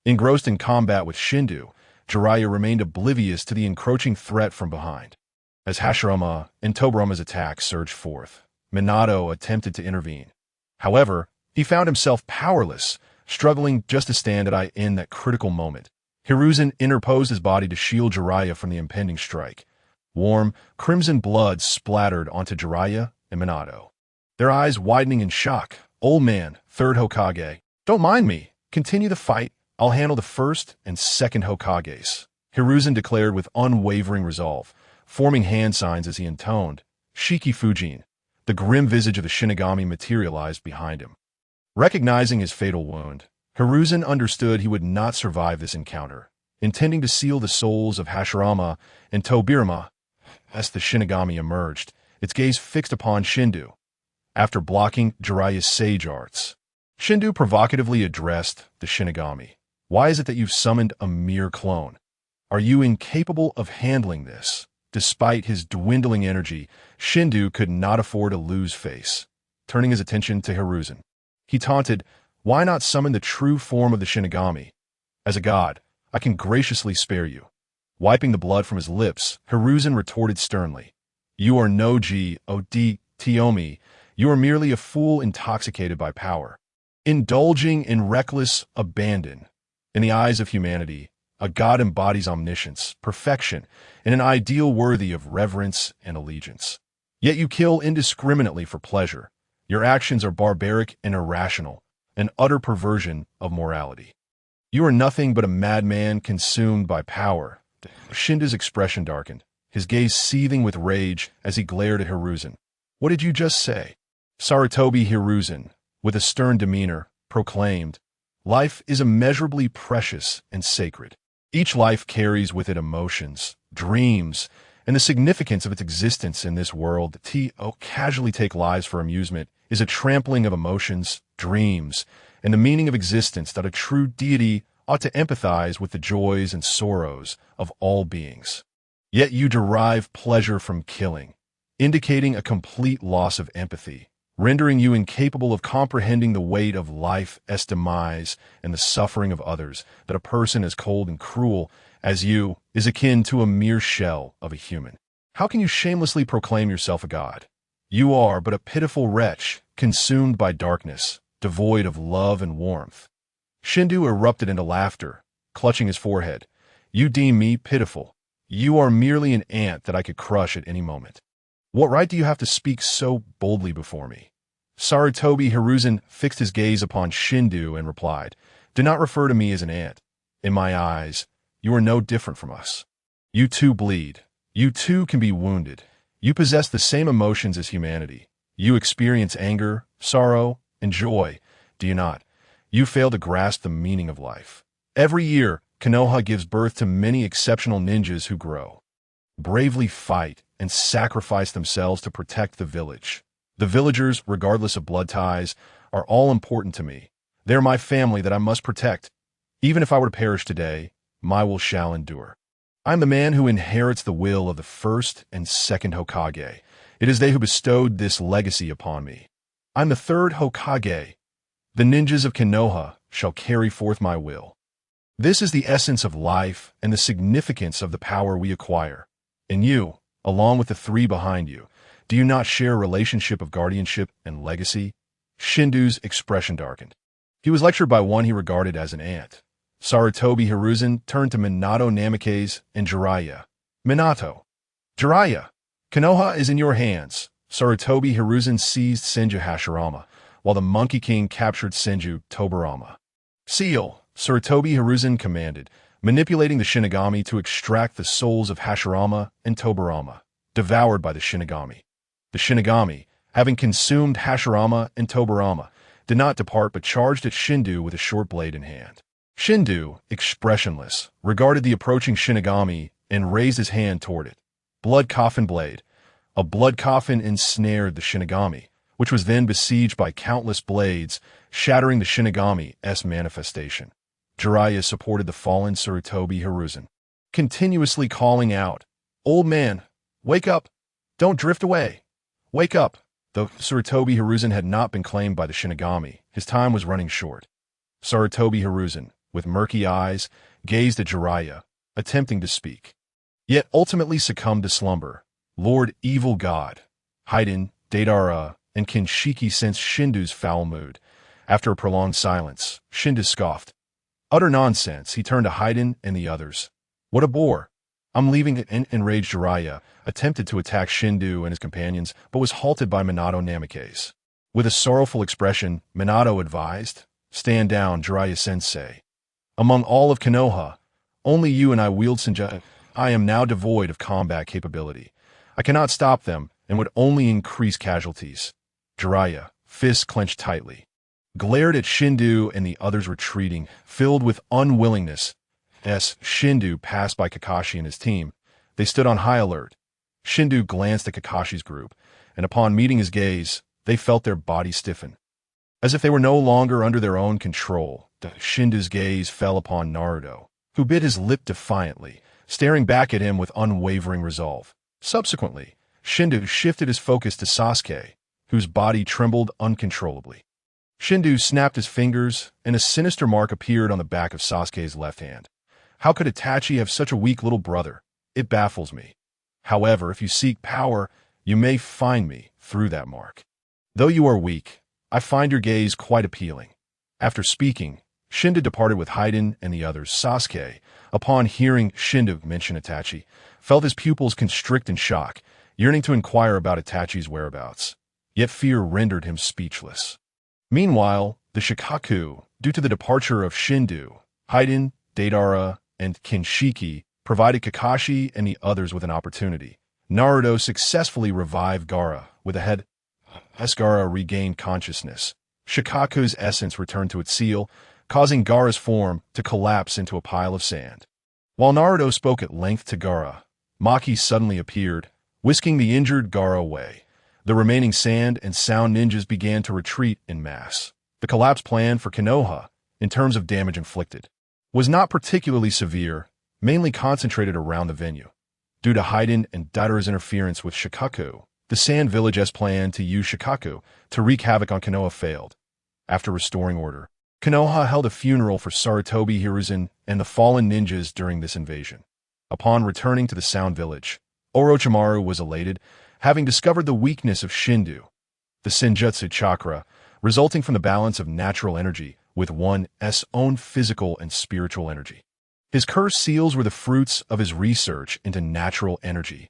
Engrossed in combat with Shindo, Jiraiya remained oblivious to the encroaching threat from behind. As Hashirama and Tobirama's attacks surged forth, Minato attempted to intervene. However, he found himself powerless, struggling just to stand in that critical moment. Hiruzen interposed his body to shield Jiraiya from the impending strike. Warm, crimson blood splattered onto Jiraiya and Minato, their eyes widening in shock. "Old man, third Hokage, don't mind me. Continue the fight. I'll handle the first and second Hokages," Hiruzen declared with unwavering resolve, forming hand signs as he intoned, "Shiki Fujin." The grim visage of the Shinigami materialized behind him. Recognizing his fatal wound, Hiruzen understood he would not survive this encounter. Intending to seal the souls of Hashirama and Tobirama, as the Shinigami emerged, its gaze fixed upon Shindo. After blocking Jiraiya's Sage Arts, Shindo provocatively addressed the Shinigami. "Why is it that you've summoned a mere clone? Are you incapable of handling this?" Despite his dwindling energy, Shindo could not afford to lose face. Turning his attention to Hiruzen, he taunted, "Why not summon the true form of the Shinigami? As a god, I can graciously spare you." Wiping the blood from his lips, Hiruzen retorted sternly, "You are no God Tiomi. You are merely a fool intoxicated by power, indulging in reckless abandon. In the eyes of humanity, a god embodies omniscience, perfection, and an ideal worthy of reverence and allegiance. Yet you kill indiscriminately for pleasure. Your actions are barbaric and irrational, an utter perversion of morality. You are nothing but a madman consumed by power." Shindo's expression darkened, his gaze seething with rage as he glared at Hiruzen. "What did you just say?" Sarutobi Hiruzen, with a stern demeanor, proclaimed, "Life is immeasurably precious and sacred. Each life carries with it emotions, dreams, and the significance of its existence in this world. To casually take lives for amusement is a trampling of emotions, dreams, and the meaning of existence that a true deity ought to empathize with the joys and sorrows of all beings. Yet you derive pleasure from killing, indicating a complete loss of empathy, rendering you incapable of comprehending the weight of life's demise and the suffering of others. That a person as cold and cruel as you is akin to a mere shell of a human. How can you shamelessly proclaim yourself a god? You are but a pitiful wretch, consumed by darkness, devoid of love and warmth." Shindo erupted into laughter, clutching his forehead. You deem me pitiful. You are merely an ant that I could crush at any moment. What right do you have to speak so boldly before me? Sarutobi Hiruzen fixed his gaze upon Shindu and replied, Do not refer to me as an ant. In my eyes, you are no different from us. You too bleed. You too can be wounded. You possess the same emotions as humanity. You experience anger, sorrow, and joy, do you not? You fail to grasp the meaning of life. Every year, Konoha gives birth to many exceptional ninjas who grow, bravely fight, and sacrifice themselves to protect the village. The villagers, regardless of blood ties, are all important to me. They're my family that I must protect. Even if I were to perish today, my will shall endure. I am the man who inherits the will of the first and second Hokage. It is they who bestowed this legacy upon me. I am the third Hokage. The ninjas of Konoha shall carry forth my will. This is the essence of life and the significance of the power we acquire. And you, along with the three behind you, do you not share a relationship of guardianship and legacy? Shindu's expression darkened. He was lectured by one he regarded as an ant. Sarutobi Hiruzen turned to Minato Namikaze and Jiraiya. Minato. Jiraiya. Konoha is in your hands. Sarutobi Hiruzen seized Senju Hashirama, while the Monkey King captured Senju Tobirama. Seal, Sarutobi Hiruzen commanded, manipulating the Shinigami to extract the souls of Hashirama and Tobirama, devoured by the Shinigami. The Shinigami, having consumed Hashirama and Tobirama, did not depart but charged at Shindu with a short blade in hand. Shindu, expressionless, regarded the approaching Shinigami and raised his hand toward it. Blood coffin blade. A blood coffin ensnared the Shinigami, which was then besieged by countless blades, shattering the Shinigami's manifestation. Jiraiya supported the fallen Sarutobi Hiruzen, continuously calling out, Old man, wake up! Don't drift away! Wake up! Though Sarutobi Hiruzen had not been claimed by the Shinigami, his time was running short. Sarutobi Hiruzen, with murky eyes, gazed at Jiraiya, attempting to speak, yet ultimately succumbed to slumber. Lord Evil God, Haiden, Deidara, and Kinshiki sensed Shindu's foul mood. After a prolonged silence, Shindu scoffed. Utter nonsense, he turned to Haiden and the others. What a bore. I'm leaving it. Enraged Jiraiya attempted to attack Shindu and his companions, but was halted by Minato Namikaze. With a sorrowful expression, Minato advised, Stand down, Jiraiya-sensei. Among all of Konoha, only you and I wield Senju. I am now devoid of combat capability. I cannot stop them and would only increase casualties. Jiraiya, fists clenched tightly, glared at Shindu and the others retreating, filled with unwillingness. As Shindu passed by Kakashi and his team, they stood on high alert. Shindu glanced at Kakashi's group, and upon meeting his gaze, they felt their bodies stiffen. As if they were no longer under their own control, Shindu's gaze fell upon Naruto, who bit his lip defiantly, staring back at him with unwavering resolve. Subsequently, Shindu shifted his focus to Sasuke, whose body trembled uncontrollably. Shindu snapped his fingers, and a sinister mark appeared on the back of Sasuke's left hand. How could Itachi have such a weak little brother? It baffles me. However, if you seek power, you may find me through that mark. Though you are weak, I find your gaze quite appealing. After speaking, Shindu departed with Haiden and the others. Sasuke, upon hearing Shindu mention Itachi, felt his pupils constrict in shock, yearning to inquire about Itachi's whereabouts. Yet fear rendered him speechless. Meanwhile, the Shikaku, due to the departure of Shindu, Haiden, Deidara, and Kinshiki, provided Kakashi and the others with an opportunity. Naruto successfully revived Gaara with a head. As Gaara regained consciousness, Shikaku's essence returned to its seal, causing Gaara's form to collapse into a pile of sand. While Naruto spoke at length to Gaara, Maki suddenly appeared, whisking the injured Gaara away. The remaining sand and sound ninjas began to retreat en masse. The collapse plan for Konoha, in terms of damage inflicted, was not particularly severe, mainly concentrated around the venue. Due to Haiden and Deidara's interference with Shikaku, the Sand Village's plan to use Shikaku to wreak havoc on Konoha failed. After restoring order, Konoha held a funeral for Sarutobi Hiruzen and the fallen ninjas during this invasion. Upon returning to the Sound Village, Orochimaru was elated, having discovered the weakness of Shindu, the Senjutsu chakra, resulting from the balance of natural energy with one's own physical and spiritual energy. His cursed seals were the fruits of his research into natural energy.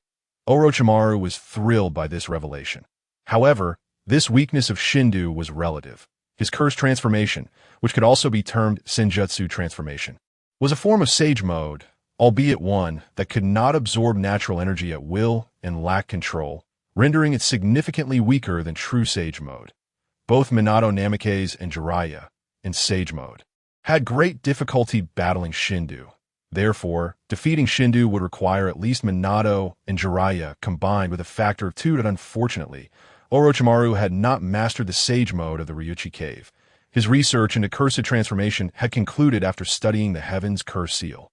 Orochimaru was thrilled by this revelation. However, this weakness of Shindu was relative. His cursed transformation, which could also be termed Senjutsu transformation, was a form of Sage mode, albeit one that could not absorb natural energy at will and lack control, rendering it significantly weaker than true Sage mode. Both Minato Namikaze and Jiraiya, in Sage mode, had great difficulty battling Shindu. Therefore, defeating Shindu would require at least Minato and Jiraiya combined with a factor of 2 that unfortunately, Orochimaru had not mastered the Sage mode of the Ryuchi Cave. His research into cursed transformation had concluded after studying the Heaven's Curse Seal.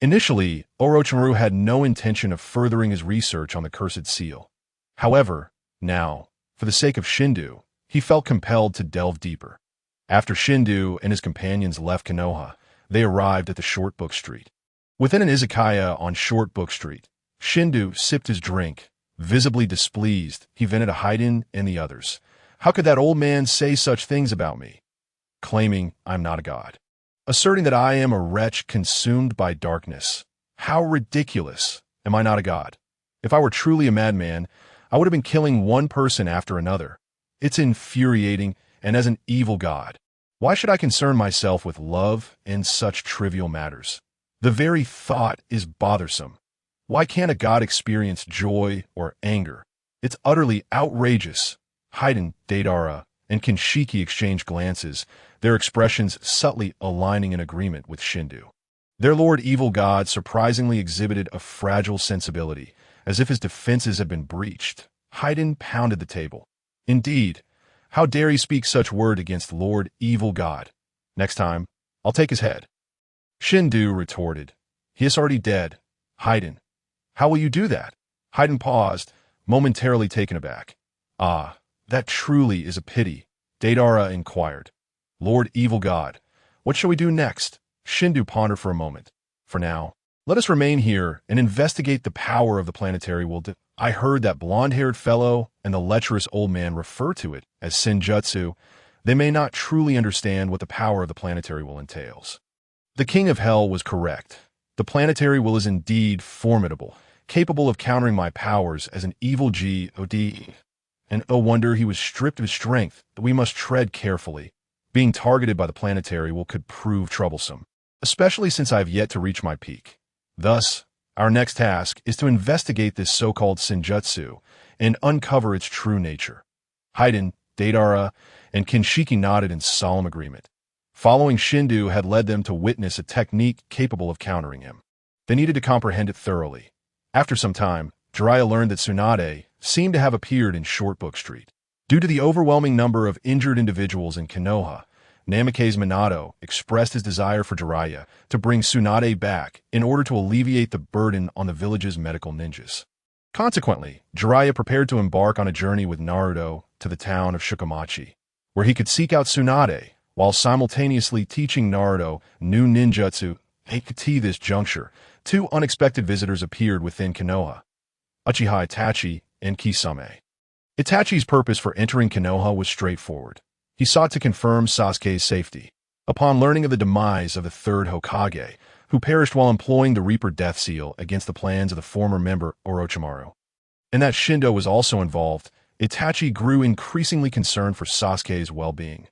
Initially, Orochimaru had no intention of furthering his research on the Cursed Seal. However, now, for the sake of Shindu, he felt compelled to delve deeper. After Shindu and his companions left Konoha, they arrived at the Short Book Street. Within an izakaya on Short Book Street, Shindu sipped his drink. Visibly displeased, he vented at Haiden and the others. How could that old man say such things about me? Claiming I'm not a god. Asserting that I am a wretch consumed by darkness. How ridiculous. Am I not a god? If I were truly a madman, I would have been killing one person after another. It's infuriating, and as an evil god, why should I concern myself with love and such trivial matters? The very thought is bothersome. Why can't a god experience joy or anger? It's utterly outrageous. Haiden, Deidara, and Kinshiki exchanged glances, their expressions subtly aligning in agreement with Shindu. Their Lord Evil God surprisingly exhibited a fragile sensibility, as if his defenses had been breached. Haiden pounded the table. Indeed, how dare he speak such word against Lord Evil God? Next time, I'll take his head. Shindu retorted. He is already dead. Haiden, how will you do that? Haiden paused, momentarily taken aback. Ah, that truly is a pity, Deidara inquired. Lord Evil God, what shall we do next? Shindu pondered for a moment. For now, let us remain here and investigate the power of the planetary will. I heard that blonde-haired fellow and the lecherous old man refer to it as Senjutsu. They may not truly understand what the power of the planetary will entails. The King of Hell was correct. The planetary will is indeed formidable, capable of countering my powers as an evil god. And oh wonder he was stripped of his strength, that we must tread carefully. Being targeted by the planetary will could prove troublesome, especially since I have yet to reach my peak. Thus, our next task is to investigate this so-called Senjutsu and uncover its true nature. Haiden, Deidara, and Kinshiki nodded in solemn agreement. Following Shindu had led them to witness a technique capable of countering him. They needed to comprehend it thoroughly. After some time, Jiraiya learned that Tsunade seemed to have appeared in Short Book Street. Due to the overwhelming number of injured individuals in Konoha, Namikaze Minato expressed his desire for Jiraiya to bring Tsunade back in order to alleviate the burden on the village's medical ninjas. Consequently, Jiraiya prepared to embark on a journey with Naruto to the town of Shikamachi, where he could seek out Tsunade while simultaneously teaching Naruto new ninjutsu. At this juncture, 2 unexpected visitors appeared within Konoha, Uchiha Itachi and Kisame. Itachi's purpose for entering Konoha was straightforward. He sought to confirm Sasuke's safety. Upon learning of the demise of the 3rd Hokage, who perished while employing the Reaper Death Seal against the plans of the former member Orochimaru, and that Shindo was also involved, Itachi grew increasingly concerned for Sasuke's well-being.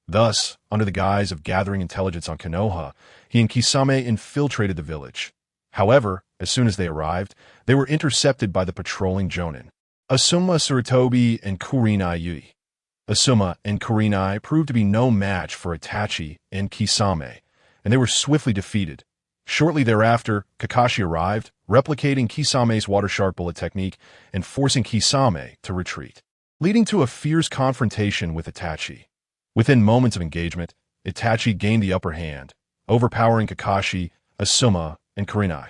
Thus, under the guise of gathering intelligence on Konoha, he and Kisame infiltrated the village. However, as soon as they arrived, they were intercepted by the patrolling Jonin, Asuma Tsurutobi and Kurenai Yui. Asuma and Kurenai proved to be no match for Itachi and Kisame, and they were swiftly defeated. Shortly thereafter, Kakashi arrived, replicating Kisame's water shark bullet technique and forcing Kisame to retreat, leading to a fierce confrontation with Itachi. Within moments of engagement, Itachi gained the upper hand, overpowering Kakashi, Asuma, and Kurenai.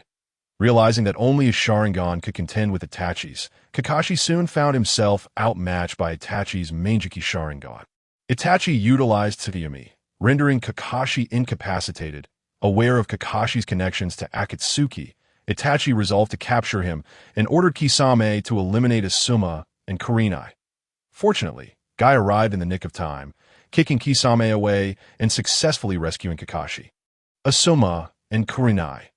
Realizing that only his Sharingan could contend with Itachi's, Kakashi soon found himself outmatched by Itachi's Manjiki Sharingan. Itachi utilized Tsukuyomi, rendering Kakashi incapacitated. Aware of Kakashi's connections to Akatsuki, Itachi resolved to capture him and ordered Kisame to eliminate Asuma and Kurenai. Fortunately, Guy arrived in the nick of time, kicking Kisame away and successfully rescuing Kakashi. Asuma, and Kurenai.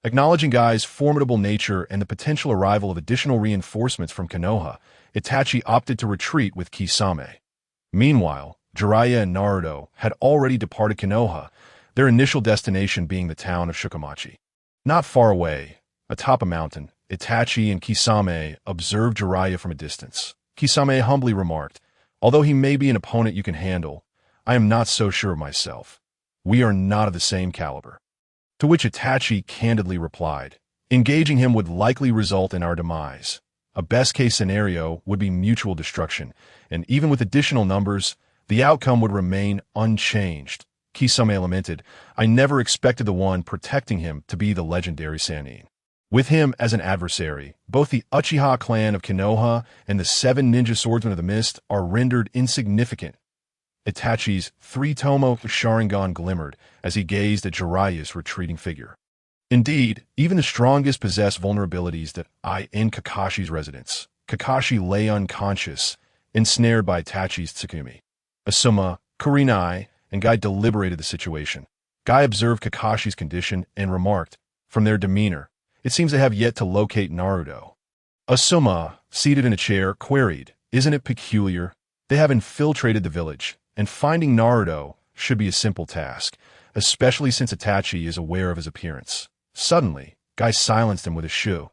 Acknowledging Guy's formidable nature and the potential arrival of additional reinforcements from Konoha, Itachi opted to retreat with Kisame. Meanwhile, Jiraiya and Naruto had already departed Konoha, their initial destination being the town of Shikamachi. Not far away, atop a mountain, Itachi and Kisame observed Jiraiya from a distance. Kisame humbly remarked, "Although he may be an opponent you can handle, I am not so sure of myself. We are not of the same caliber." To which Itachi candidly replied, "Engaging him would likely result in our demise. A best-case scenario would be mutual destruction, and even with additional numbers, the outcome would remain unchanged." Kisame lamented, "I never expected the one protecting him to be the legendary Sannin. With him as an adversary, both the Uchiha clan of Konoha and the 7 ninja swordsmen of the mist are rendered insignificant." Itachi's 3-tomo Sharingan glimmered as he gazed at Jiraiya's retreating figure. Indeed, even the strongest possess vulnerabilities that lie in Kakashi's residence. Kakashi lay unconscious, ensnared by Itachi's Tsukumi. Asuma, Kurenai, and Guy deliberated the situation. Guy observed Kakashi's condition and remarked, "From their demeanor, it seems they have yet to locate Naruto." Asuma, seated in a chair, queried, "Isn't it peculiar? They have infiltrated the village, and finding Naruto should be a simple task, especially since Itachi is aware of his appearance." Suddenly, Guy silenced him with a shoo.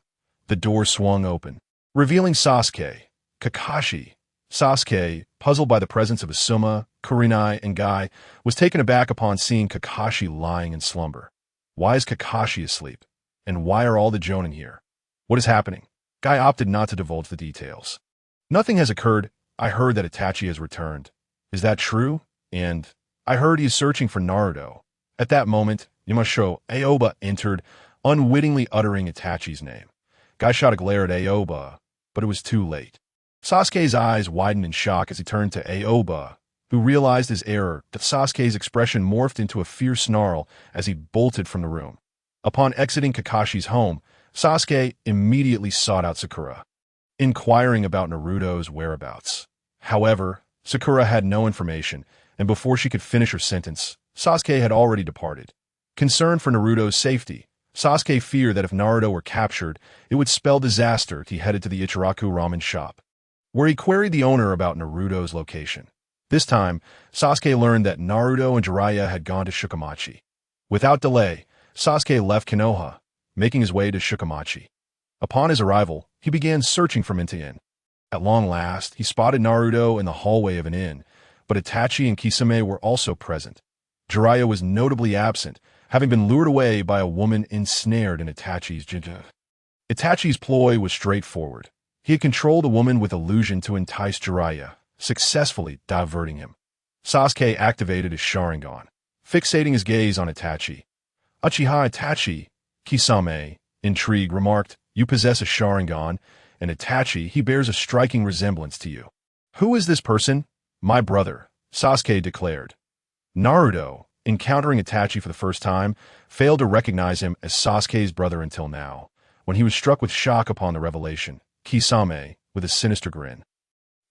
The door swung open, revealing Sasuke. Kakashi. Sasuke, puzzled by the presence of Asuma, Kurenai, and Guy, was taken aback upon seeing Kakashi lying in slumber. Why is Kakashi asleep? And why are all the Jonin here? What is happening? Guy opted not to divulge the details. "Nothing has occurred. I heard that Itachi has returned." "Is that true?" And, "I heard he is searching for Naruto." At that moment, Yamasho Aoba entered, unwittingly uttering Itachi's name. Guy shot a glare at Aoba, but it was too late. Sasuke's eyes widened in shock as he turned to Aoba, who realized his error. That Sasuke's expression morphed into a fierce snarl as he bolted from the room. Upon exiting Kakashi's home, Sasuke immediately sought out Sakura, inquiring about Naruto's whereabouts. However, Sakura had no information, and before she could finish her sentence, Sasuke had already departed. Concerned for Naruto's safety, Sasuke feared that if Naruto were captured, it would spell disaster. He headed to the Ichiraku ramen shop, where he queried the owner about Naruto's location. This time, Sasuke learned that Naruto and Jiraiya had gone to Shikamachi. Without delay, Sasuke left Konoha, making his way to Shikamachi. Upon his arrival, he began searching for inn to inn. At long last, he spotted Naruto in the hallway of an inn, but Itachi and Kisame were also present. Jiraiya was notably absent, having been lured away by a woman ensnared in Itachi's jinja. Itachi's ploy was straightforward. He had controlled a woman with illusion to entice Jiraiya, successfully diverting him. Sasuke activated his Sharingan, fixating his gaze on Itachi. "Uchiha Itachi," Kisame, intrigued, remarked, "You possess a Sharingan, and Itachi, he bears a striking resemblance to you." "Who is this person?" "My brother," Sasuke declared. Naruto, encountering Itachi for the first time, failed to recognize him as Sasuke's brother until now, when he was struck with shock upon the revelation. Kisame, with a sinister grin,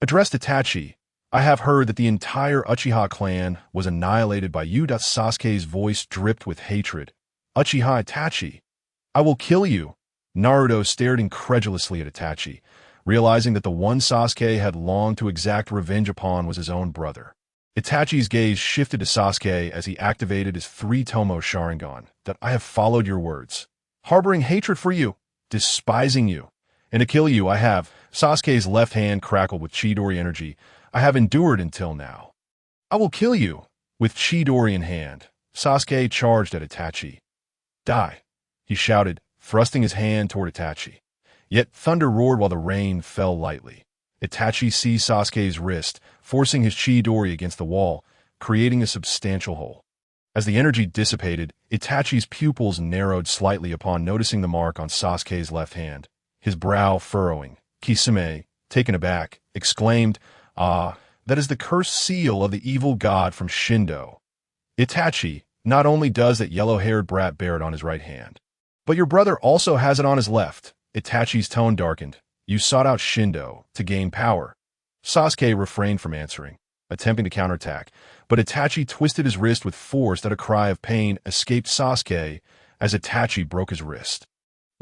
addressed Itachi, "I have heard that the entire Uchiha clan was annihilated by you." Sasuke's voice dripped with hatred. "Uchiha Itachi, I will kill you." Naruto stared incredulously at Itachi, realizing that the one Sasuke had longed to exact revenge upon was his own brother. Itachi's gaze shifted to Sasuke as he activated his 3-tomo Sharingan. "That I have followed your words, harboring hatred for you, despising you, and to kill you I have." Sasuke's left hand crackled with Chidori energy. "I have endured until now. I will kill you." With Chidori in hand, Sasuke charged at Itachi. "Die," he shouted, thrusting his hand toward Itachi. Yet thunder roared while the rain fell lightly. Itachi seized Sasuke's wrist, forcing his Chidori against the wall, creating a substantial hole. As the energy dissipated, Itachi's pupils narrowed slightly upon noticing the mark on Sasuke's left hand, his brow furrowing. Kisame, taken aback, exclaimed, "Ah, that is the cursed seal of the evil god from Shindo." "Itachi, not only does that yellow-haired brat bear it on his right hand, but your brother also has it on his left." Itachi's tone darkened. "You sought out Shindo to gain power." Sasuke refrained from answering, attempting to counterattack, but Itachi twisted his wrist with force that a cry of pain escaped Sasuke as Itachi broke his wrist.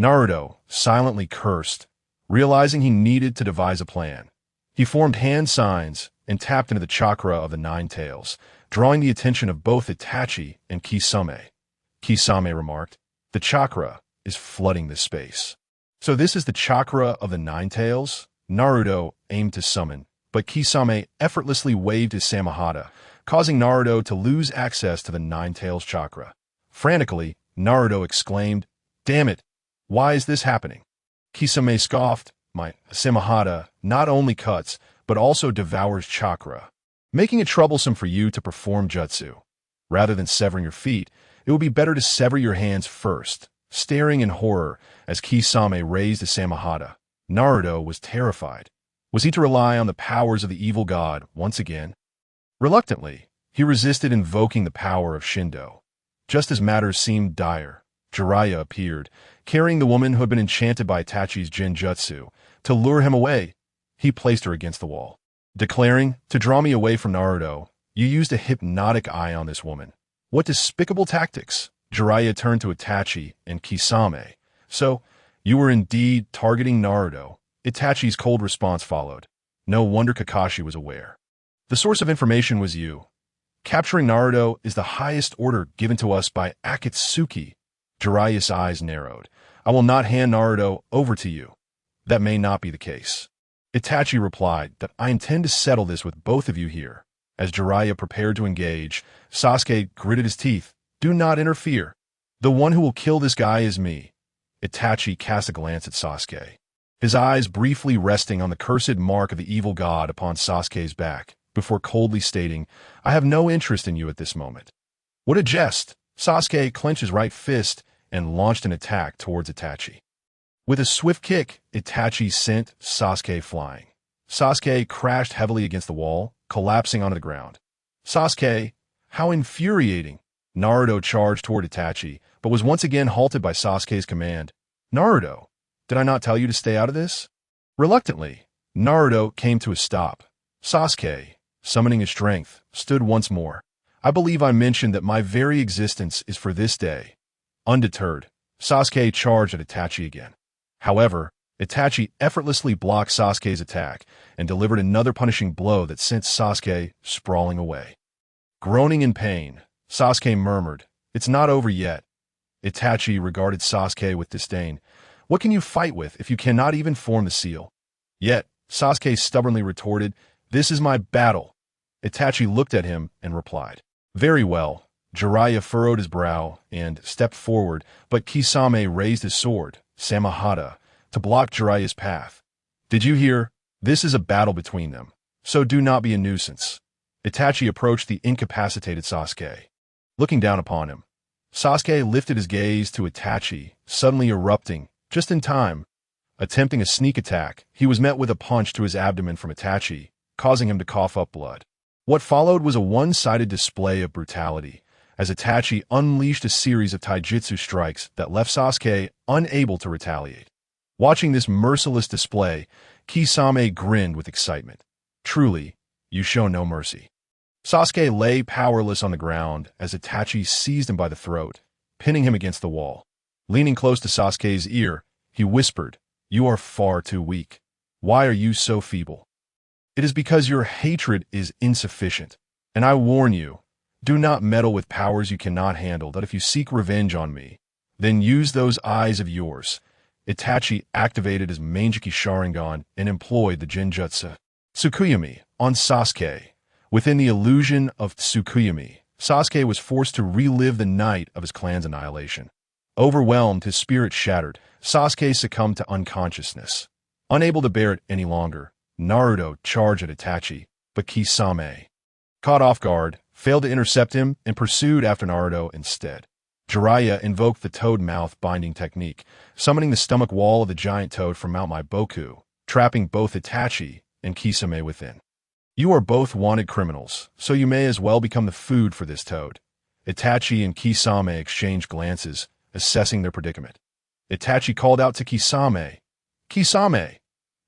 Naruto silently cursed, realizing he needed to devise a plan. He formed hand signs and tapped into the chakra of the Nine Tails, drawing the attention of both Itachi and Kisame. Kisame remarked, "The chakra is flooding this space." "So this is the chakra of the Nine Tails?" Naruto aimed to summon, but Kisame effortlessly waved his Samahata, causing Naruto to lose access to the Nine Tails chakra. Frantically, Naruto exclaimed, "Damn it! Why is this happening?" Kisame scoffed, "My Samahata not only cuts, but also devours chakra, making it troublesome for you to perform jutsu. Rather than severing your feet, it would be better to sever your hands first." Staring in horror as Kisame raised his Samahata, Naruto was terrified. Was he to rely on the powers of the evil god once again? Reluctantly, he resisted invoking the power of Shindo. Just as matters seemed dire, Jiraiya appeared, carrying the woman who had been enchanted by Itachi's Genjutsu. To lure him away, he placed her against the wall, declaring, "To draw me away from Naruto, you used a hypnotic eye on this woman. What despicable tactics!" Jiraiya turned to Itachi and Kisame. "So, you were indeed targeting Naruto." Itachi's cold response followed. No wonder Kakashi was aware. "The source of information was you. Capturing Naruto is the highest order given to us by Akatsuki." Jiraiya's eyes narrowed. "I will not hand Naruto over to you." "That may not be the case." Itachi replied that "I intend to settle this with both of you here." As Jiraiya prepared to engage, Sasuke gritted his teeth. "Do not interfere. The one who will kill this guy is me." Itachi cast a glance at Sasuke, his eyes briefly resting on the cursed mark of the evil god upon Sasuke's back, before coldly stating, "I have no interest in you at this moment." What a jest! Sasuke clenched his right fist and launched an attack towards Itachi. With a swift kick, Itachi sent Sasuke flying. Sasuke crashed heavily against the wall, collapsing onto the ground. "Sasuke, how infuriating!" Naruto charged toward Itachi, but was once again halted by Sasuke's command. "Naruto, did I not tell you to stay out of this?" Reluctantly, Naruto came to a stop. Sasuke, summoning his strength, stood once more. "I believe I mentioned that my very existence is for this day." Undeterred, Sasuke charged at Itachi again. However, Itachi effortlessly blocked Sasuke's attack and delivered another punishing blow that sent Sasuke sprawling away. Groaning in pain, Sasuke murmured, "It's not over yet." Itachi regarded Sasuke with disdain. "What can you fight with if you cannot even form the seal?" Yet, Sasuke stubbornly retorted, "This is my battle." Itachi looked at him and replied, "Very well." Jiraiya furrowed his brow and stepped forward, but Kisame raised his sword, Samahata, to block Jiraiya's path. "Did you hear? This is a battle between them, so do not be a nuisance." Itachi approached the incapacitated Sasuke. Looking down upon him, Sasuke lifted his gaze to Itachi, suddenly erupting, just in time. Attempting a sneak attack, he was met with a punch to his abdomen from Itachi, causing him to cough up blood. What followed was a one-sided display of brutality, as Itachi unleashed a series of taijutsu strikes that left Sasuke unable to retaliate. Watching this merciless display, Kisame grinned with excitement. "Truly, you show no mercy." Sasuke lay powerless on the ground as Itachi seized him by the throat, pinning him against the wall. Leaning close to Sasuke's ear, he whispered, "You are far too weak. Why are you so feeble?" "It is because your hatred is insufficient. And I warn you, do not meddle with powers you cannot handle, that if you seek revenge on me, then use those eyes of yours." Itachi activated his Manjiki Sharingan and employed the Genjutsu Tsukuyomi on Sasuke. Within the illusion of Tsukuyomi, Sasuke was forced to relive the night of his clan's annihilation. Overwhelmed, his spirit shattered, Sasuke succumbed to unconsciousness. Unable to bear it any longer, Naruto charged at Itachi, but Kisame, caught off guard, failed to intercept him and pursued after Naruto instead. Jiraiya invoked the toad mouth binding technique, summoning the stomach wall of the giant toad from Mount Maiboku, trapping both Itachi and Kisame within. "You are both wanted criminals, so you may as well become the food for this toad." Itachi and Kisame exchanged glances, assessing their predicament. Itachi called out to Kisame, "Kisame,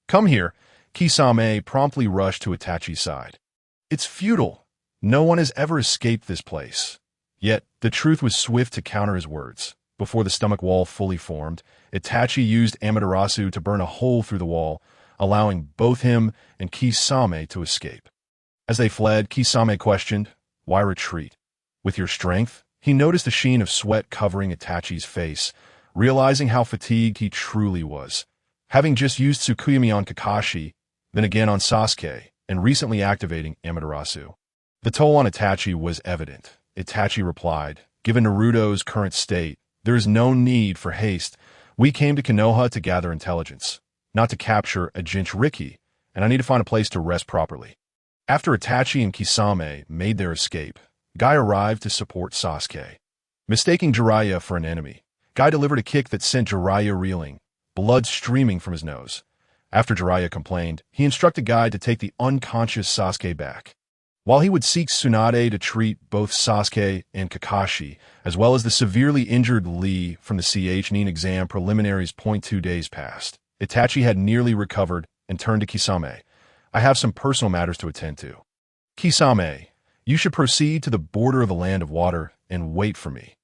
come here." Kisame promptly rushed to Itachi's side. "It's futile. No one has ever escaped this place." Yet, the truth was swift to counter his words. Before the stomach wall fully formed, Itachi used Amaterasu to burn a hole through the wall, allowing both him and Kisame to escape. As they fled, Kisame questioned, "Why retreat? With your strength?" He noticed a sheen of sweat covering Itachi's face, realizing how fatigued he truly was. Having just used Tsukuyami on Kakashi, then again on Sasuke, and recently activating Amaterasu. The toll on Itachi was evident. Itachi replied, "Given Naruto's current state, there is no need for haste. We came to Konoha to gather intelligence, not to capture a Jinchuriki, and I need to find a place to rest properly." After Itachi and Kisame made their escape, Guy arrived to support Sasuke. Mistaking Jiraiya for an enemy, Guy delivered a kick that sent Jiraiya reeling, blood streaming from his nose. After Jiraiya complained, he instructed Guy to take the unconscious Sasuke back. While he would seek Tsunade to treat both Sasuke and Kakashi, as well as the severely injured Lee from the Nin exam preliminaries, 2 days passed. Itachi had nearly recovered and turned to Kisame. "I have some personal matters to attend to. Kisame, you should proceed to the border of the land of water and wait for me."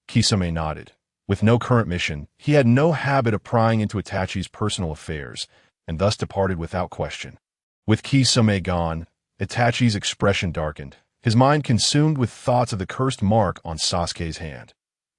Kisame nodded. With no current mission, he had no habit of prying into Itachi's personal affairs, and thus departed without question. With Kisame gone, Itachi's expression darkened, his mind consumed with thoughts of the cursed mark on Sasuke's hand.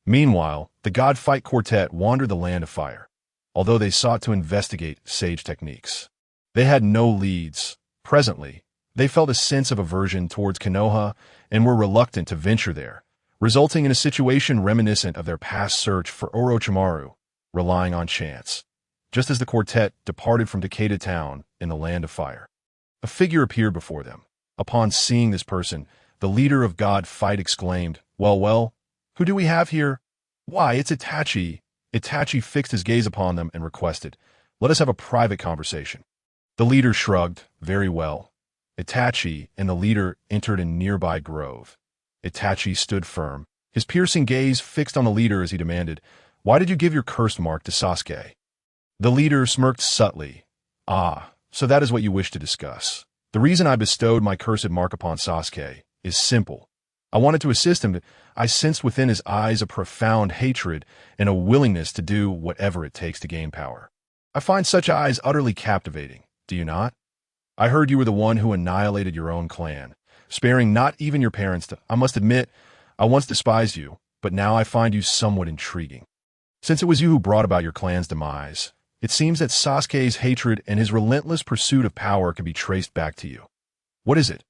Meanwhile, the God Fight Quartet wandered the land of fire, although they sought to investigate sage techniques. They had no leads. Presently, they felt a sense of aversion towards Konoha and were reluctant to venture there, resulting in a situation reminiscent of their past search for Orochimaru, relying on chance. Just as the quartet departed from Takeda Town in the Land of Fire, a figure appeared before them. Upon seeing this person, the leader of God Fight exclaimed, Well, who do we have here?" "Why, it's Itachi." Itachi fixed his gaze upon them and requested, "Let us have a private conversation." The leader shrugged, "Very well." Itachi and the leader entered a nearby grove. Itachi stood firm, his piercing gaze fixed on the leader as he demanded, "Why did you give your curse mark to Sasuke?" The leader smirked subtly. "Ah, so that is what you wish to discuss. The reason I bestowed my cursed mark upon Sasuke is simple. I wanted to assist him. I sensed within his eyes a profound hatred and a willingness to do whatever it takes to gain power. I find such eyes utterly captivating, do you not? I heard you were the one who annihilated your own clan, sparing not even your parents. I must admit, I once despised you, but now I find you somewhat intriguing. Since it was you who brought about your clan's demise, it seems that Sasuke's hatred and his relentless pursuit of power can be traced back to you. What is it?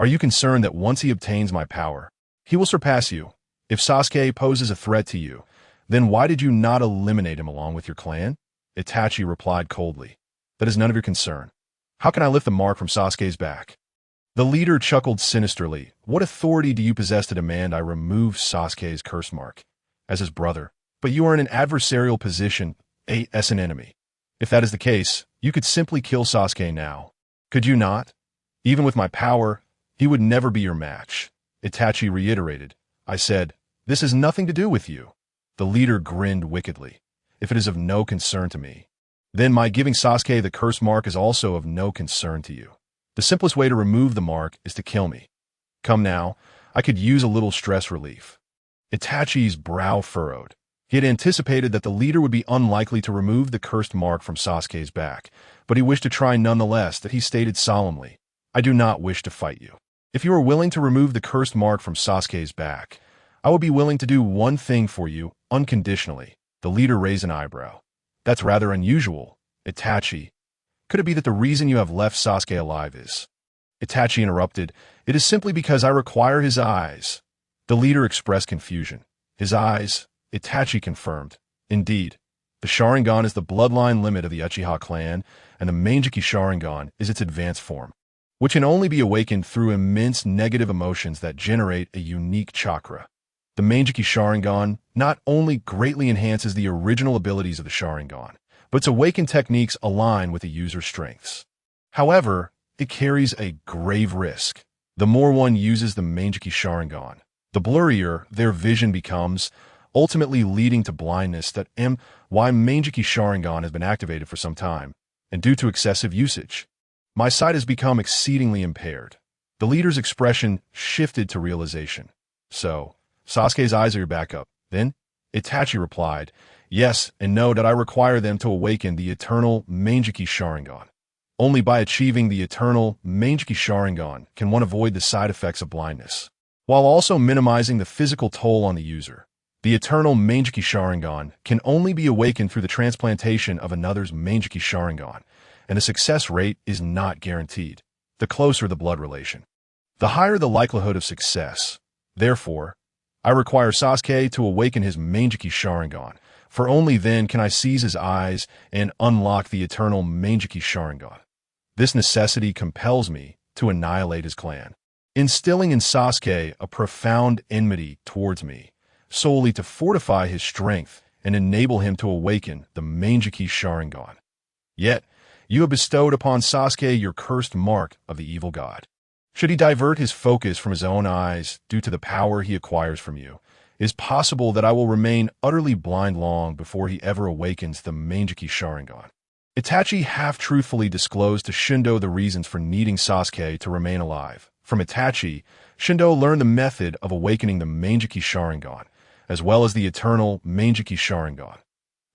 Are you concerned that once he obtains my power, he will surpass you? If Sasuke poses a threat to you, then why did you not eliminate him along with your clan?" Itachi replied coldly, "That is none of your concern. How can I lift the mark from Sasuke's back?" The leader chuckled sinisterly. "What authority do you possess to demand I remove Sasuke's curse mark? As his brother. But you are in an adversarial position, as an enemy. If that is the case, you could simply kill Sasuke now. Could you not? Even with my power, he would never be your match." Itachi reiterated. "I said, this has nothing to do with you." The leader grinned wickedly. "If it is of no concern to me, then my giving Sasuke the curse mark is also of no concern to you. The simplest way to remove the mark is to kill me. Come now, I could use a little stress relief." Itachi's brow furrowed. He had anticipated that the leader would be unlikely to remove the cursed mark from Sasuke's back, but he wished to try nonetheless. That he stated solemnly, "I do not wish to fight you. If you are willing to remove the cursed mark from Sasuke's back, I would be willing to do one thing for you, unconditionally." The leader raised an eyebrow. "That's rather unusual, Itachi. Could it be that the reason you have left Sasuke alive is—" Itachi interrupted, "It is simply because I require his eyes." The leader expressed confusion. "His eyes?" Itachi confirmed. "Indeed. The Sharingan is the bloodline limit of the Uchiha clan, and the Mangekyou Sharingan is its advanced form, which can only be awakened through immense negative emotions that generate a unique chakra. The Mangekyou Sharingan not only greatly enhances the original abilities of the Sharingan, but its awakened techniques align with the user's strengths. However, it carries a grave risk. The more one uses the Mangekyou Sharingan, the blurrier their vision becomes, ultimately leading to blindness. That why Mangekyou Sharingan has been activated for some time, and due to excessive usage, my sight has become exceedingly impaired." The leader's expression shifted to realization. "So, Sasuke's eyes are your backup, then?" Itachi replied, "Yes, and know that I require them to awaken the eternal Manjiki Sharingan. Only by achieving the eternal Manjiki Sharingan can one avoid the side effects of blindness, while also minimizing the physical toll on the user. The eternal Manjiki Sharingan can only be awakened through the transplantation of another's Manjiki Sharingan, and the success rate is not guaranteed, the closer the blood relation, the higher the likelihood of success. Therefore, I require Sasuke to awaken his Manjiki Sharingan, for only then can I seize his eyes and unlock the eternal Manjiki Sharingan. This necessity compels me to annihilate his clan, instilling in Sasuke a profound enmity towards me, solely to fortify his strength and enable him to awaken the Manjiki Sharingan. Yet, you have bestowed upon Sasuke your cursed mark of the evil god. Should he divert his focus from his own eyes due to the power he acquires from you, it is possible that I will remain utterly blind long before he ever awakens the Manjiki Sharingan." Itachi half-truthfully disclosed to Shindo the reasons for needing Sasuke to remain alive. From Itachi, Shindo learned the method of awakening the Manjiki Sharingan, as well as the eternal Manjiki Sharingan.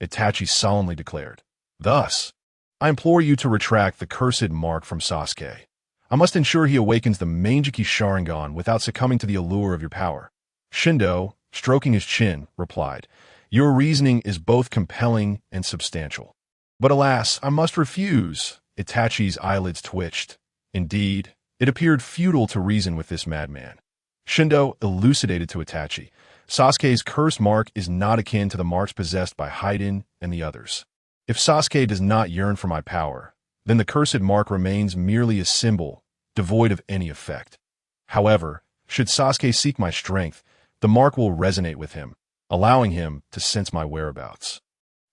Itachi solemnly declared, "Thus, I implore you to retract the cursed mark from Sasuke. I must ensure he awakens the Manjiki Sharingan without succumbing to the allure of your power." Shindo, stroking his chin, replied, "Your reasoning is both compelling and substantial. But alas, I must refuse." Itachi's eyelids twitched. Indeed, it appeared futile to reason with this madman. Shindo elucidated to Itachi, "Sasuke's curse mark is not akin to the marks possessed by Haiden and the others. If Sasuke does not yearn for my power, then the cursed mark remains merely a symbol, devoid of any effect. However, should Sasuke seek my strength, the mark will resonate with him, allowing him to sense my whereabouts.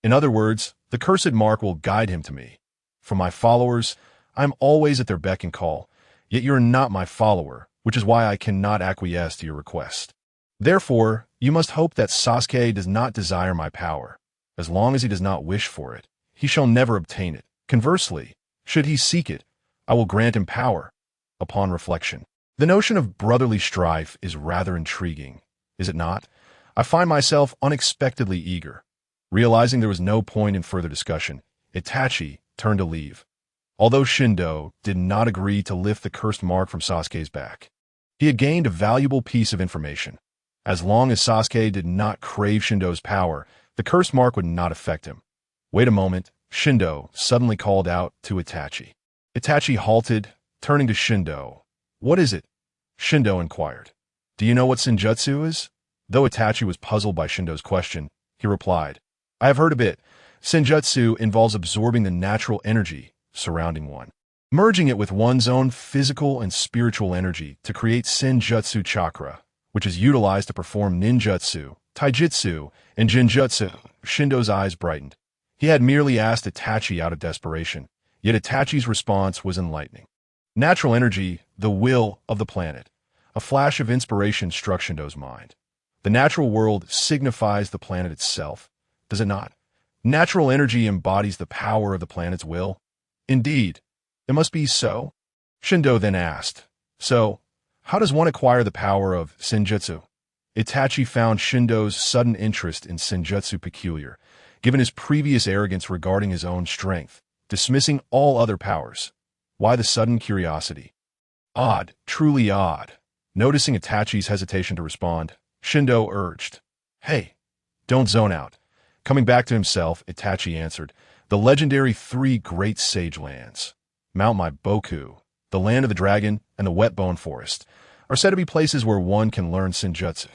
In other words, the cursed mark will guide him to me. For my followers, I am always at their beck and call, yet you are not my follower, which is why I cannot acquiesce to your request. Therefore, you must hope that Sasuke does not desire my power. As long as he does not wish for it, he shall never obtain it. Conversely, should he seek it, I will grant him power." Upon reflection, the notion of brotherly strife is rather intriguing, is it not? I find myself unexpectedly eager. Realizing there was no point in further discussion, Itachi turned to leave. Although Shindo did not agree to lift the cursed mark from Sasuke's back, he had gained a valuable piece of information. As long as Sasuke did not crave Shindo's power, the cursed mark would not affect him. "Wait a moment," Shindo suddenly called out to Itachi. Itachi halted, turning to Shindo. "What is it?" Shindo inquired. "Do you know what Senjutsu is?" Though Itachi was puzzled by Shindo's question, he replied, "I have heard a bit. Senjutsu involves absorbing the natural energy surrounding one, merging it with one's own physical and spiritual energy to create Senjutsu chakra, which is utilized to perform ninjutsu, taijutsu, and genjutsu." Shindo's eyes brightened. He had merely asked Itachi out of desperation, yet Itachi's response was enlightening. Natural energy, the will of the planet. A flash of inspiration struck Shindo's mind. The natural world signifies the planet itself, does it not? Natural energy embodies the power of the planet's will. Indeed, it must be so. Shindo then asked, "So, how does one acquire the power of Senjutsu?" Itachi found Shindo's sudden interest in Senjutsu peculiar, given his previous arrogance regarding his own strength, dismissing all other powers. Why the sudden curiosity? Odd, truly odd. Noticing Itachi's hesitation to respond, Shindo urged, "Hey, don't zone out." Coming back to himself, Itachi answered, "The legendary three great sage lands, Mount Maiboku, the Land of the Dragon, and the Wet Bone Forest, are said to be places where one can learn Senjutsu."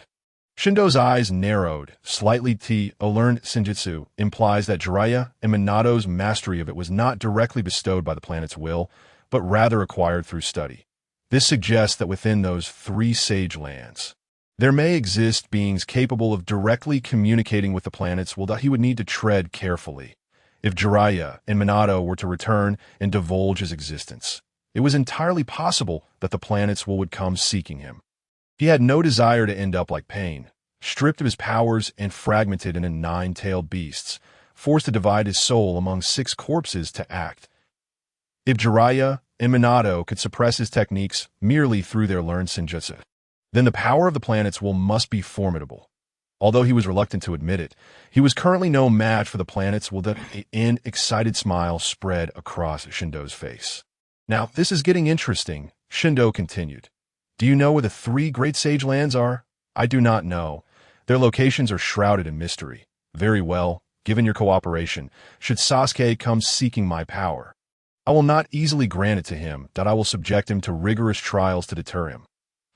Shindo's eyes narrowed slightly. To learn Senjutsu implies that Jiraiya and Minato's mastery of it was not directly bestowed by the planet's will, but rather acquired through study. This suggests that within those three sage lands, there may exist beings capable of directly communicating with the planets, that he would need to tread carefully. If Jiraiya and Minato were to return and divulge his existence, it was entirely possible that the planets would come seeking him. He had no desire to end up like Pain, stripped of his powers and fragmented into 9-tailed beasts, forced to divide his soul among 6 corpses to act. If Jiraiya and Minato could suppress his techniques merely through their learned Senjutsu, then the power of the planets must be formidable. Although he was reluctant to admit it, he was currently no match for the planets. An excited smile spread across Shindo's face. Now, this is getting interesting, Shindo continued. Do you know where the three Great Sage Lands are? I do not know. Their locations are shrouded in mystery. Very well, given your cooperation, should Sasuke come seeking my power, I will not easily grant it to him that I will subject him to rigorous trials to deter him.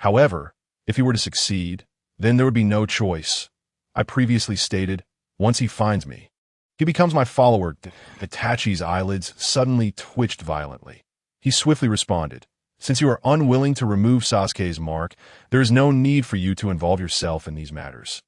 However, if he were to succeed, then there would be no choice. I previously stated, once he finds me, he becomes my follower. Itachi's eyelids suddenly twitched violently. He swiftly responded, since you are unwilling to remove Sasuke's mark, there is no need for you to involve yourself in these matters.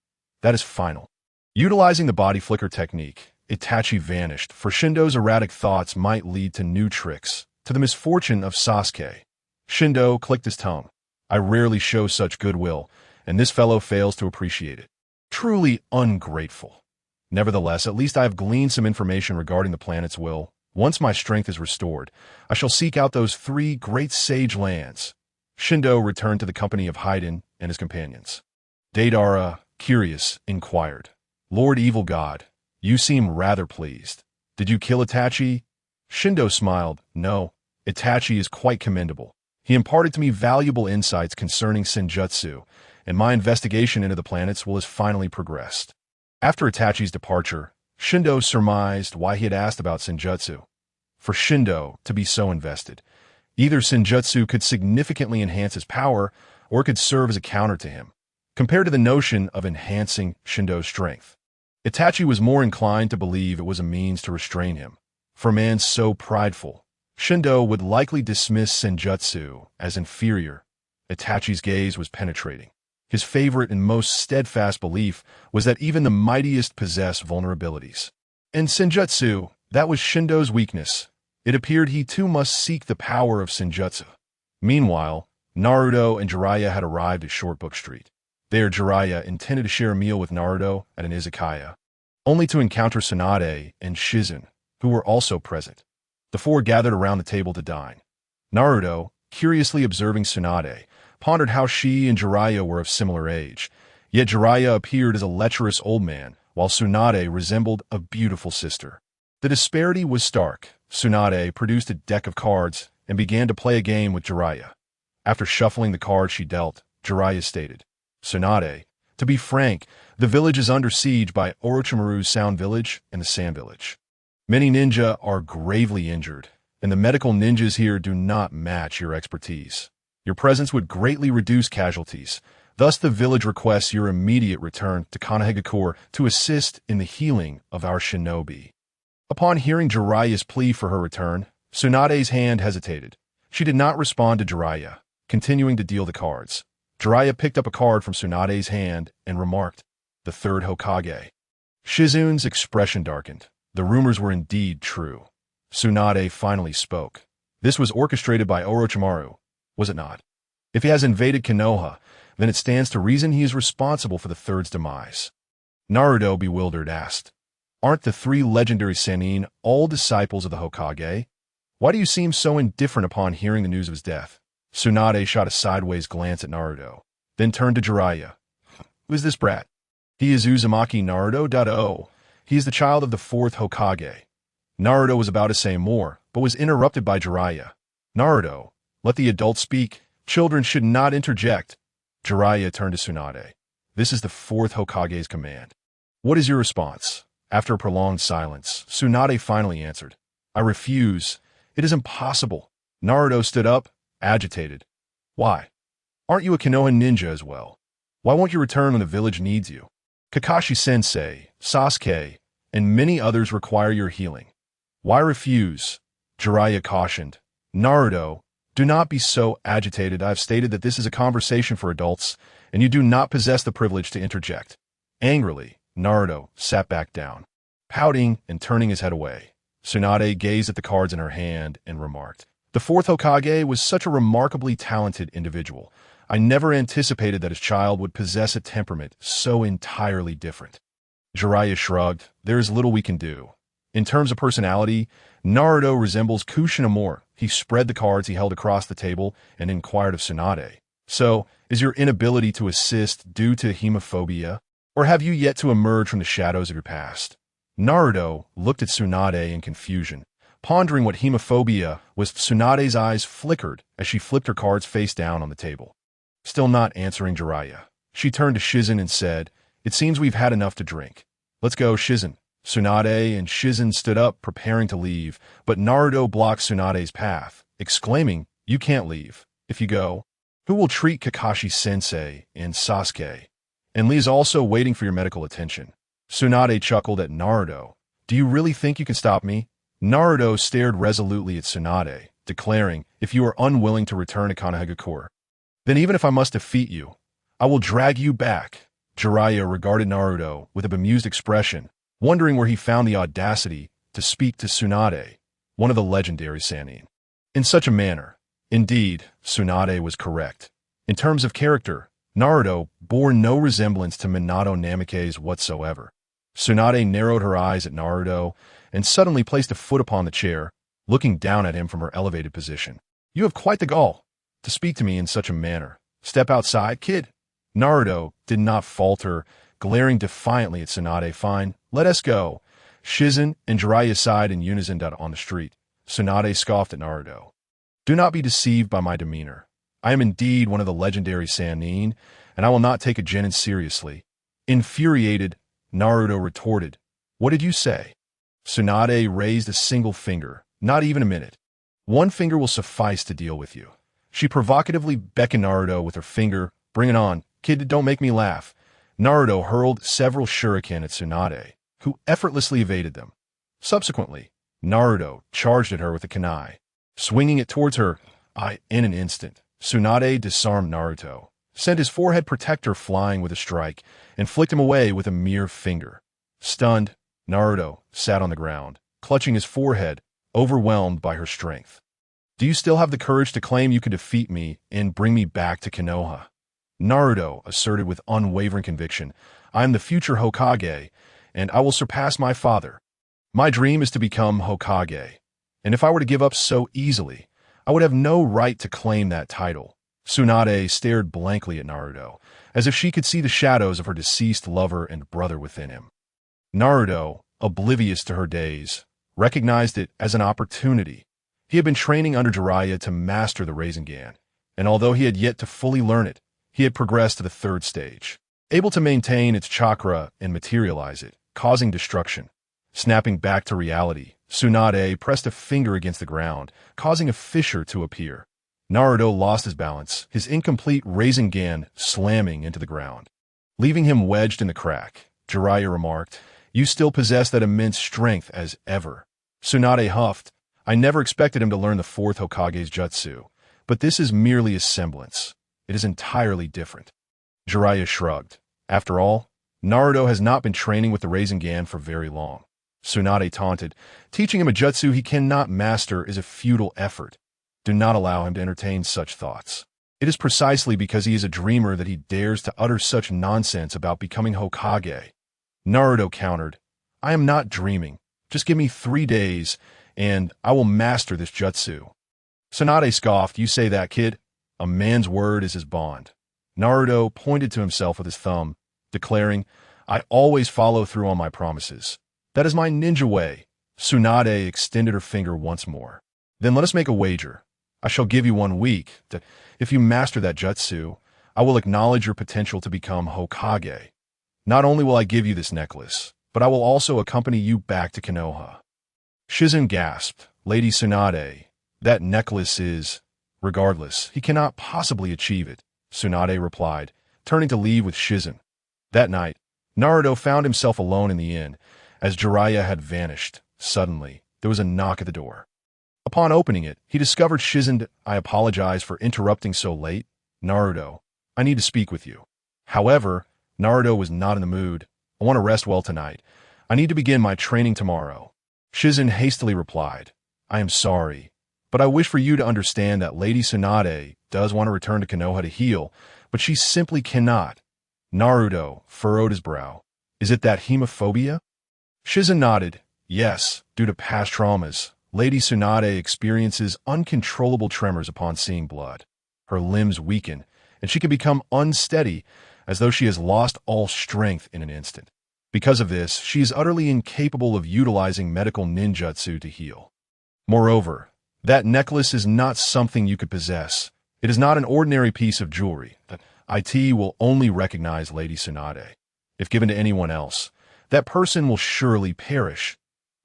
That is final. Utilizing the body flicker technique, Itachi vanished, for Shindo's erratic thoughts might lead to new tricks, to the misfortune of Sasuke. Shindo clicked his tongue. I rarely show such goodwill, and this fellow fails to appreciate it. Truly ungrateful. Nevertheless, at least I have gleaned some information regarding the planet's will. Once my strength is restored, I shall seek out those three Great Sage Lands. Shindo returned to the company of Haiden and his companions. Deidara, curious, inquired, Lord Evil God, you seem rather pleased. Did you kill Itachi? Shindo smiled. No, Itachi is quite commendable. He imparted to me valuable insights concerning Senjutsu, and my investigation into the planets has finally progressed. After Itachi's departure, Shindo surmised why he had asked about Senjutsu. For Shindo to be so invested, either Senjutsu could significantly enhance his power, or it could serve as a counter to him, compared to the notion of enhancing Shindo's strength. Itachi was more inclined to believe it was a means to restrain him. For a man so prideful, Shindo would likely dismiss Senjutsu as inferior. Itachi's gaze was penetrating. His favorite and most steadfast belief was that even the mightiest possess vulnerabilities. In Senjutsu, that was Shindo's weakness. It appeared he too must seek the power of Senjutsu. Meanwhile, Naruto and Jiraiya had arrived at Shortbook Street. There, Jiraiya intended to share a meal with Naruto at an izakaya, only to encounter Tsunade and Shizune, who were also present. The four gathered around the table to dine. Naruto, curiously observing Tsunade, pondered how she and Jiraiya were of similar age, yet Jiraiya appeared as a lecherous old man, while Tsunade resembled a beautiful sister. The disparity was stark. Tsunade produced a deck of cards and began to play a game with Jiraiya. After shuffling the cards she dealt, Jiraiya stated, Tsunade, to be frank, the village is under siege by Orochimaru's Sound Village and the Sand Village. Many ninja are gravely injured, and the medical ninjas here do not match your expertise. Your presence would greatly reduce casualties. Thus, the village requests your immediate return to Konohagakure to assist in the healing of our shinobi. Upon hearing Jiraiya's plea for her return, Tsunade's hand hesitated. She did not respond to Jiraiya, continuing to deal the cards. Jiraiya picked up a card from Tsunade's hand and remarked, the third Hokage. Shizune's expression darkened. The rumors were indeed true. Tsunade finally spoke. This was orchestrated by Orochimaru, was it not? If he has invaded Konoha, then it stands to reason he is responsible for the third's demise. Naruto, bewildered, asked, aren't the three legendary Sannin all disciples of the Hokage? Why do you seem so indifferent upon hearing the news of his death? Tsunade shot a sideways glance at Naruto, then turned to Jiraiya. Who is this brat? He is Uzumaki Naruto. He is the child of the fourth Hokage. Naruto was about to say more, but was interrupted by Jiraiya. Naruto, let the adults speak. Children should not interject. Jiraiya turned to Tsunade. This is the fourth Hokage's command. What is your response? After a prolonged silence, Tsunade finally answered. I refuse. It is impossible. Naruto stood up, agitated. Why? Aren't you a Konoha ninja as well? Why won't you return when the village needs you? Kakashi-sensei, Sasuke, and many others require your healing. Why refuse? Jiraiya cautioned. Naruto, do not be so agitated. I have stated that this is a conversation for adults, and you do not possess the privilege to interject. Angrily, Naruto sat back down, pouting and turning his head away. Tsunade gazed at the cards in her hand and remarked, the fourth Hokage was such a remarkably talented individual. I never anticipated that his child would possess a temperament so entirely different. Jiraiya shrugged. There is little we can do. In terms of personality, Naruto resembles Kushinamoru. He spread the cards he held across the table and inquired of Tsunade. So, is your inability to assist due to hemophobia? Or have you yet to emerge from the shadows of your past? Naruto looked at Tsunade in confusion, pondering what hemophobia was. Tsunade's eyes flickered as she flipped her cards face down on the table. Still not answering Jiraiya, she turned to Shizen and said, "It seems we've had enough to drink. Let's go, Shizen." Tsunade and Shizen stood up, preparing to leave, but Naruto blocked Tsunade's path, exclaiming, "You can't leave. If you go, who will treat Kakashi-sensei and Sasuke? And Lee's also waiting for your medical attention." Tsunade chuckled at Naruto. "Do you really think you can stop me?" Naruto stared resolutely at Tsunade, declaring, "If you are unwilling to return to Konohagakure, then even if I must defeat you, I will drag you back." Jiraiya regarded Naruto with a bemused expression, wondering where he found the audacity to speak to Tsunade, one of the legendary Sannin, in such a manner. Indeed, Tsunade was correct. In terms of character, Naruto bore no resemblance to Minato Namikaze whatsoever. Tsunade narrowed her eyes at Naruto and suddenly placed a foot upon the chair, looking down at him from her elevated position. "You have quite the gall to speak to me in such a manner. Step outside, kid." Naruto did not falter, glaring defiantly at Tsunade. "Fine, let us go." Shizen and Jiraiya sighed in unison on the street. Tsunade scoffed at Naruto. "Do not be deceived by my demeanor. I am indeed one of the legendary Sannin, and I will not take a genin seriously." Infuriated, Naruto retorted, "What did you say?" Tsunade raised a single finger. "Not even a minute. One finger will suffice to deal with you." She provocatively beckoned Naruto with her finger. "Bring it on, kid, don't make me laugh." Naruto hurled several shuriken at Tsunade, who effortlessly evaded them. Subsequently, Naruto charged at her with a kunai, swinging it towards her. In an instant, Tsunade disarmed Naruto, sent his forehead protector flying with a strike, and flicked him away with a mere finger. Stunned, Naruto sat on the ground, clutching his forehead, overwhelmed by her strength. "Do you still have the courage to claim you can defeat me and bring me back to Konoha?" Naruto asserted with unwavering conviction, "I am the future Hokage, and I will surpass my father. My dream is to become Hokage, and if I were to give up so easily, I would have no right to claim that title." Tsunade stared blankly at Naruto, as if she could see the shadows of her deceased lover and brother within him. Naruto, oblivious to her days, recognized it as an opportunity. He had been training under Jiraiya to master the Rasengan, and although he had yet to fully learn it, he had progressed to the third stage, able to maintain its chakra and materialize it, causing destruction. Snapping back to reality, Tsunade pressed a finger against the ground, causing a fissure to appear. Naruto lost his balance, his incomplete Rasengan slamming into the ground, leaving him wedged in the crack. Jiraiya remarked, "You still possess that immense strength as ever." Tsunade huffed, "I never expected him to learn the fourth Hokage's jutsu, but this is merely a semblance. It is entirely different." Jiraiya shrugged. After all, Naruto has not been training with the Rasengan for very long. Tsunade taunted, "Teaching him a jutsu he cannot master is a futile effort. Do not allow him to entertain such thoughts. It is precisely because he is a dreamer that he dares to utter such nonsense about becoming Hokage." Naruto countered, "I am not dreaming. Just give me 3 days, and I will master this jutsu." Tsunade scoffed, "You say that, kid? A man's word is his bond." Naruto pointed to himself with his thumb, declaring, "I always follow through on my promises. That is my ninja way." Tsunade extended her finger once more. "Then let us make a wager. I shall give you 1 week. If you master that jutsu, I will acknowledge your potential to become Hokage. Not only will I give you this necklace, but I will also accompany you back to Konoha." Shizen gasped, "Lady Tsunade, that necklace is—" "Regardless, he cannot possibly achieve it," Tsunade replied, turning to leave with Shizen. That night, Naruto found himself alone in the inn, as Jiraiya had vanished. Suddenly, there was a knock at the door. Upon opening it, he discovered Shizen. "I apologize for interrupting so late. Naruto, I need to speak with you." However, Naruto was not in the mood. "I want to rest well tonight. I need to begin my training tomorrow." Shizen hastily replied, "I am sorry, but I wish for you to understand that Lady Tsunade does want to return to Konoha to heal, but she simply cannot." Naruto furrowed his brow. "Is it that hemophobia?" Shizen nodded. "Yes, due to past traumas, Lady Tsunade experiences uncontrollable tremors upon seeing blood. Her limbs weaken, and she can become unsteady, as though she has lost all strength in an instant. Because of this, she is utterly incapable of utilizing medical ninjutsu to heal. Moreover, that necklace is not something you could possess. It is not an ordinary piece of jewelry that IT will only recognize Lady Tsunade. If given to anyone else, that person will surely perish.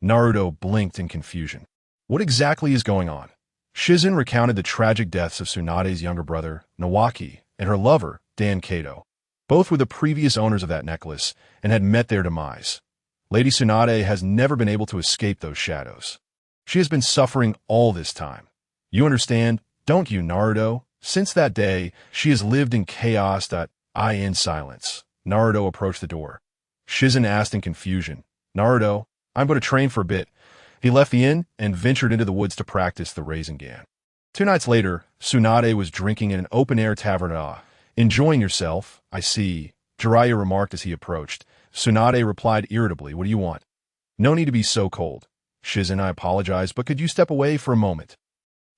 Naruto blinked in confusion. What exactly is going on? Shizen recounted the tragic deaths of Tsunade's younger brother, Nawaki, and her lover, Dan Kato. Both were the previous owners of that necklace and had met their demise. Lady Tsunade has never been able to escape those shadows. She has been suffering all this time. You understand, don't you, Naruto? Since that day, she has lived in chaos. In silence. Naruto approached the door. Shizen asked in confusion, Naruto, I'm going to train for a bit. He left the inn and ventured into the woods to practice the Rasengan. 2 nights later, Tsunade was drinking in an open-air tavern. Enjoying yourself, I see, Jiraiya remarked as he approached. Tsunade replied irritably, what do you want? No need to be so cold. Shizen, I apologize, but could you step away for a moment?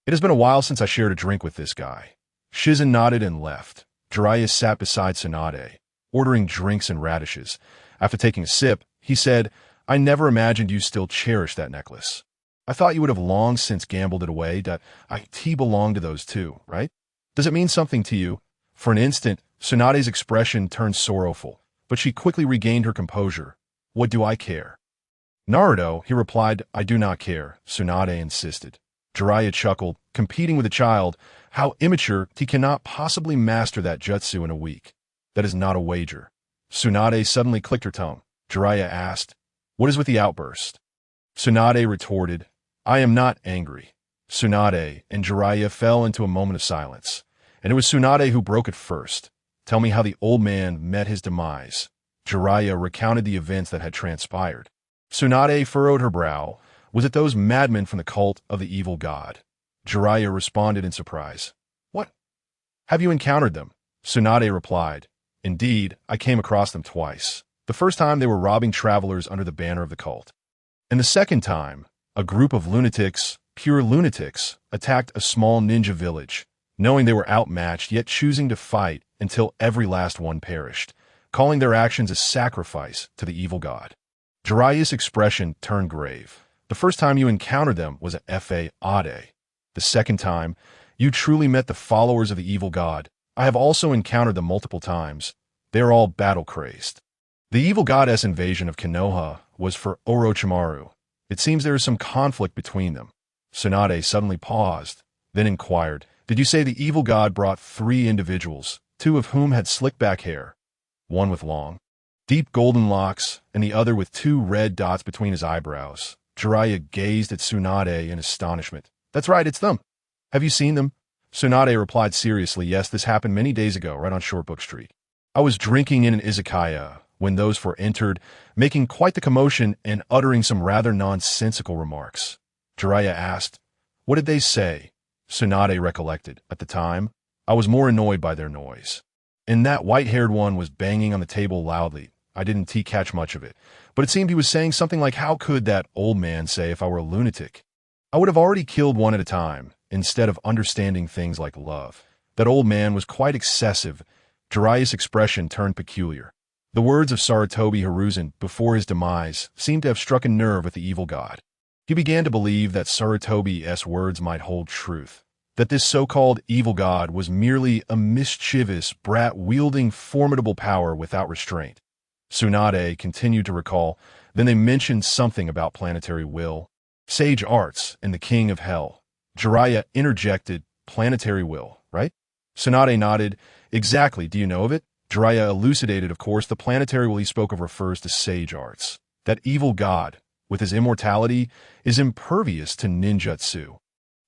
It has been a while since I shared a drink with this guy. Shizen nodded and left. Jiraiya sat beside Tsunade, ordering drinks and radishes. After taking a sip, he said, I never imagined you still cherished that necklace. I thought you would have long since gambled it away. IT belonged to those two, right? Does it mean something to you? For an instant, Tsunade's expression turned sorrowful, but she quickly regained her composure. What do I care? Naruto, he replied, I do not care, Tsunade insisted. Jiraiya chuckled, competing with a child. How immature, he cannot possibly master that jutsu in a week. That is not a wager. Tsunade suddenly clicked her tongue. Jiraiya asked, what is with the outburst? Tsunade retorted, I am not angry. Tsunade and Jiraiya fell into a moment of silence, and it was Tsunade who broke it first. Tell me how the old man met his demise. Jiraiya recounted the events that had transpired. Tsunade furrowed her brow. Was it those madmen from the cult of the evil god? Jiraiya responded in surprise. What? Have you encountered them? Tsunade replied. Indeed, I came across them twice. The first time they were robbing travelers under the banner of the cult. And the second time, a group of lunatics, pure lunatics, attacked a small ninja village, knowing they were outmatched yet choosing to fight until every last one perished, calling their actions a sacrifice to the evil god. Jiraiya's expression turned grave. The first time you encountered them was at Fa Ade. The second time, you truly met the followers of the evil god. I have also encountered them multiple times. They are all battle-crazed. The evil goddess invasion of Konoha was for Orochimaru. It seems there is some conflict between them. Tsunade suddenly paused, then inquired, did you say the evil god brought 3 individuals, 2 of whom had slick-back hair, one with long, deep golden locks, and the other with 2 red dots between his eyebrows? Jiraiya gazed at Tsunade in astonishment. That's right, it's them. Have you seen them? Tsunade replied seriously, yes, this happened many days ago, right on Shortbook Street. I was drinking in an izakaya when those 4 entered, making quite the commotion and uttering some rather nonsensical remarks. Jiraiya asked, what did they say? Tsunade recollected. At the time, I was more annoyed by their noise. And that white-haired one was banging on the table loudly. I didn't catch much of it, but it seemed he was saying something like, how could that old man say if I were a lunatic? I would have already killed one at a time, instead of understanding things like love. That old man was quite excessive. Jiraiya's expression turned peculiar. The words of Sarutobi Hiruzen before his demise seemed to have struck a nerve with the evil god. He began to believe that Sarutobi's words might hold truth, that this so-called evil god was merely a mischievous brat wielding formidable power without restraint. Tsunade continued to recall, then they mentioned something about planetary will, sage arts, and the king of hell. Jiraiya interjected, planetary will, right? Tsunade nodded. Exactly, do you know of it? Jiraiya elucidated, of course, the planetary will he spoke of refers to sage arts. That evil god, with his immortality, is impervious to ninjutsu,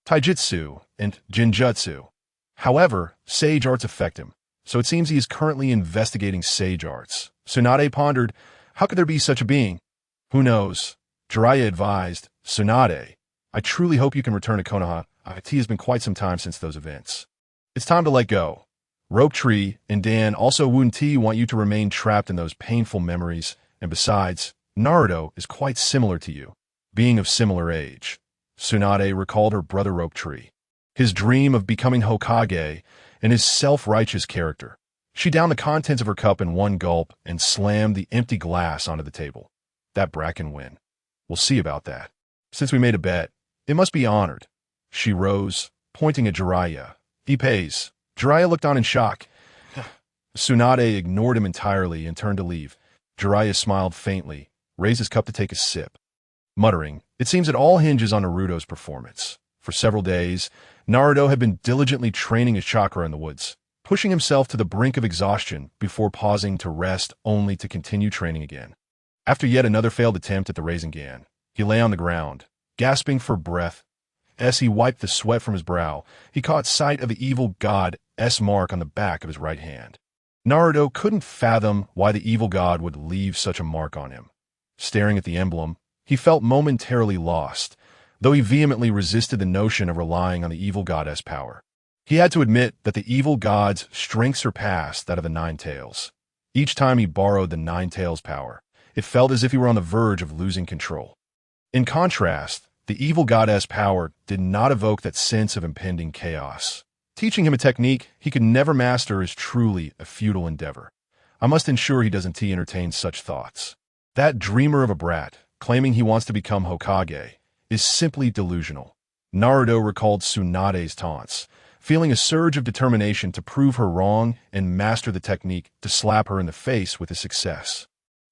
taijutsu, and genjutsu. However, sage arts affect him, so it seems he is currently investigating sage arts. Tsunade pondered, how could there be such a being? Who knows? Jiraiya advised, Tsunade, I truly hope you can return to Konoha. It has been quite some time since those events. It's time to let go. Rope Tree and Dan, also Woon T, want you to remain trapped in those painful memories, and besides, Naruto is quite similar to you, being of similar age. Tsunade recalled her brother Rope Tree, his dream of becoming Hokage, and his self-righteous character. She downed the contents of her cup in one gulp and slammed the empty glass onto the table. That brat can win. We'll see about that. Since we made a bet, it must be honored. She rose, pointing at Jiraiya. He pays. Jiraiya looked on in shock. Tsunade ignored him entirely and turned to leave. Jiraiya smiled faintly, raised his cup to take a sip. Muttering, it seems it all hinges on Naruto's performance. For several days, Naruto had been diligently training his chakra in the woods, pushing himself to the brink of exhaustion before pausing to rest only to continue training again. After yet another failed attempt at the Rasengan, he lay on the ground, gasping for breath. As he wiped the sweat from his brow, he caught sight of the evil god S mark on the back of his right hand. Naruto couldn't fathom why the evil god would leave such a mark on him. Staring at the emblem, he felt momentarily lost, though he vehemently resisted the notion of relying on the evil goddess power. He had to admit that the evil god's strength surpassed that of the Nine Tails. Each time he borrowed the Nine Tails' power, it felt as if he were on the verge of losing control. In contrast, the evil goddess power did not evoke that sense of impending chaos. Teaching him a technique he could never master is truly a futile endeavor. I must ensure he doesn't entertain such thoughts. That dreamer of a brat, claiming he wants to become Hokage, is simply delusional. Naruto recalled Tsunade's taunts, feeling a surge of determination to prove her wrong and master the technique to slap her in the face with his success.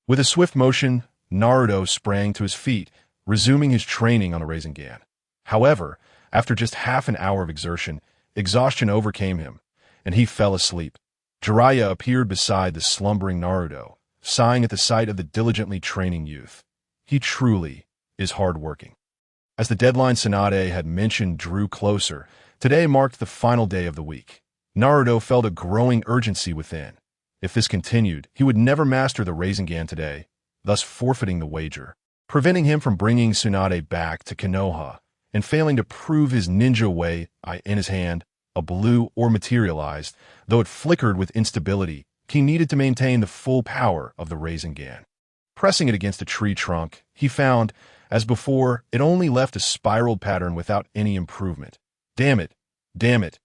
With a swift motion, Naruto sprang to his feet, resuming his training on the Rasengan. However, after just half an hour of exertion, exhaustion overcame him, and he fell asleep. Jiraiya appeared beside the slumbering Naruto, sighing at the sight of the diligently training youth. He truly is hard-working. As the deadline Tsunade had mentioned drew closer, today marked the final day of the week. Naruto felt a growing urgency within. If this continued, he would never master the Rasengan today, thus forfeiting the wager, preventing him from bringing Tsunade back to Konoha, and failing to prove his ninja way in his hand, a blue orb materialized, though it flickered with instability. He needed to maintain the full power of the Rasengan. Pressing it against a tree trunk, he found, as before, it only left a spiraled pattern without any improvement. Damn it! Damn it!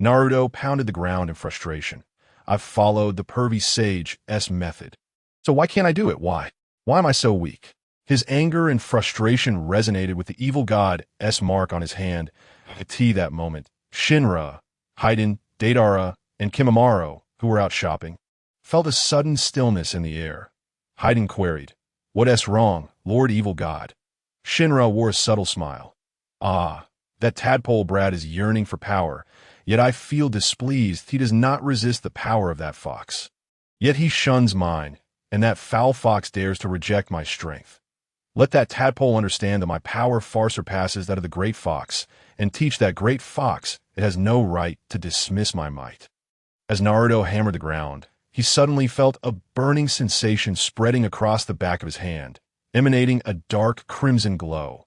Naruto pounded the ground in frustration. I've followed the pervy sage's method. So why can't I do it? Why? Why am I so weak? His anger and frustration resonated with the evil god's mark on his hand. At that moment, Shinra, Haiden, Deidara, and Kimimaro, who were out shopping, felt a sudden stillness in the air. Haiden queried, "What's wrong, Lord Evil God?" Shinra wore a subtle smile. "Ah, that tadpole brat is yearning for power, yet I feel displeased he does not resist the power of that fox. Yet he shuns mine, and that foul fox dares to reject my strength. Let that tadpole understand that my power far surpasses that of the great fox, and teach that great fox it has no right to dismiss my might." As Naruto hammered the ground, he suddenly felt a burning sensation spreading across the back of his hand, emanating a dark crimson glow.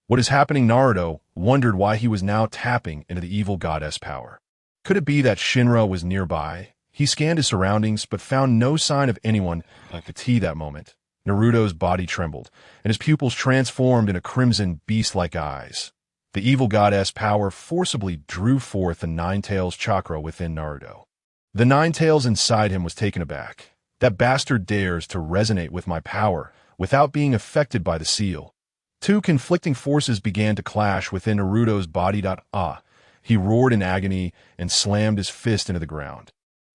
What is happening? Naruto wondered why he was now tapping into the evil goddess power. Could it be that Shinra was nearby? He scanned his surroundings, but found no sign of anyone at that moment. Naruto's body trembled, and his pupils transformed into crimson beast-like eyes. The evil goddess power forcibly drew forth the Nine Tails chakra within Naruto. The Nine Tails inside him was taken aback. That bastard dares to resonate with my power without being affected by the seal. Two conflicting forces began to clash within Naruto's body. He roared in agony and slammed his fist into the ground,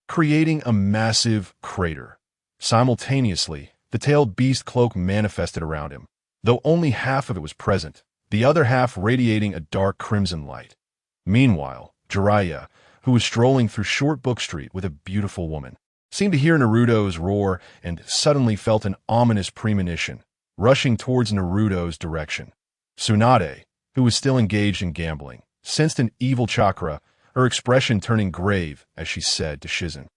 creating a massive crater. Simultaneously, the tailed beast cloak manifested around him, though only half of it was present, the other half radiating a dark crimson light. Meanwhile, Jiraiya, who was strolling through Short Book Street with a beautiful woman, seemed to hear Naruto's roar and suddenly felt an ominous premonition, rushing towards Naruto's direction. Tsunade, who was still engaged in gambling, sensed an evil chakra, her expression turning grave as she said to Shizen,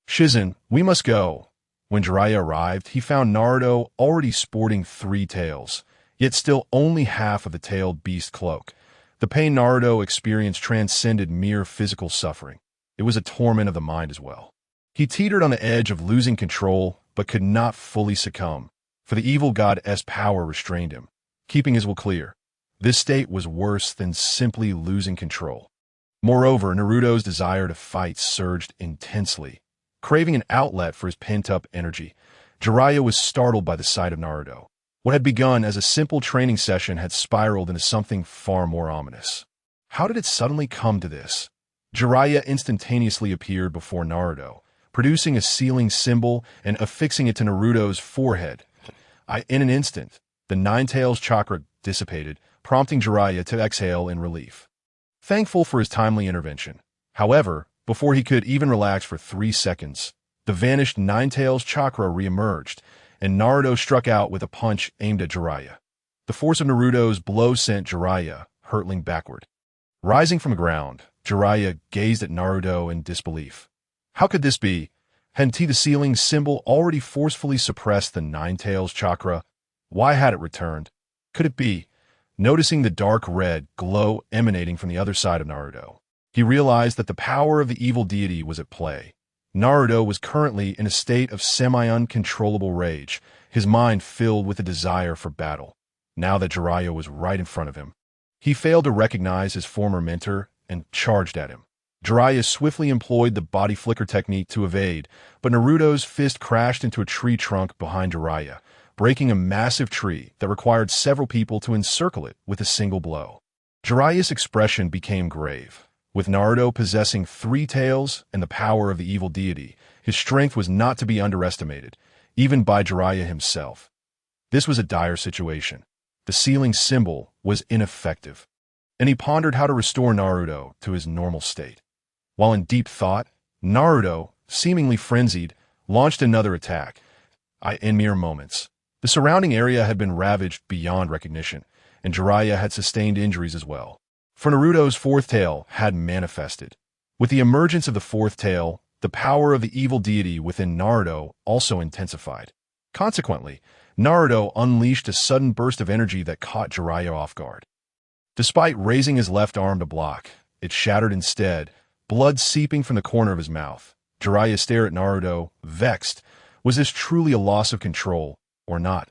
"Shizen, we must go." When Jiraiya arrived, he found Naruto already sporting 3 tails, yet still only half of the tailed beast cloak. The pain Naruto experienced transcended mere physical suffering. It was a torment of the mind as well. He teetered on the edge of losing control, but could not fully succumb, for the evil god's power restrained him, keeping his will clear. This state was worse than simply losing control. Moreover, Naruto's desire to fight surged intensely. Craving an outlet for his pent-up energy, Jiraiya was startled by the sight of Naruto. What had begun as a simple training session had spiraled into something far more ominous. How did it suddenly come to this? Jiraiya instantaneously appeared before Naruto, producing a sealing symbol and affixing it to Naruto's forehead. In an instant, the Nine-Tails chakra dissipated, prompting Jiraiya to exhale in relief. Thankful for his timely intervention. However, before he could even relax for 3 seconds, the vanished Nine-Tails chakra re-emerged, and Naruto struck out with a punch aimed at Jiraiya. The force of Naruto's blow sent Jiraiya hurtling backward. Rising from the ground, Jiraiya gazed at Naruto in disbelief. How could this be? Hadn't the sealing symbol already forcefully suppressed the Nine-Tails chakra? Why had it returned? Could it be? Noticing the dark red glow emanating from the other side of Naruto, he realized that the power of the evil deity was at play. Naruto was currently in a state of semi-uncontrollable rage, his mind filled with a desire for battle. Now that Jiraiya was right in front of him, he failed to recognize his former mentor and charged at him. Jiraiya swiftly employed the body flicker technique to evade, but Naruto's fist crashed into a tree trunk behind Jiraiya, breaking a massive tree that required several people to encircle it with a single blow. Jiraiya's expression became grave. With Naruto possessing 3 tails and the power of the evil deity, his strength was not to be underestimated, even by Jiraiya himself. This was a dire situation. The sealing symbol was ineffective, and he pondered how to restore Naruto to his normal state. While in deep thought, Naruto, seemingly frenzied, launched another attack. In mere moments, the surrounding area had been ravaged beyond recognition, and Jiraiya had sustained injuries as well. For Naruto's 4th tail had manifested. With the emergence of the 4th tail, the power of the evil deity within Naruto also intensified. Consequently, Naruto unleashed a sudden burst of energy that caught Jiraiya off guard. Despite raising his left arm to block, it shattered instead, blood seeping from the corner of his mouth. Jiraiya stared at Naruto, vexed. Was this truly a loss of control, or not?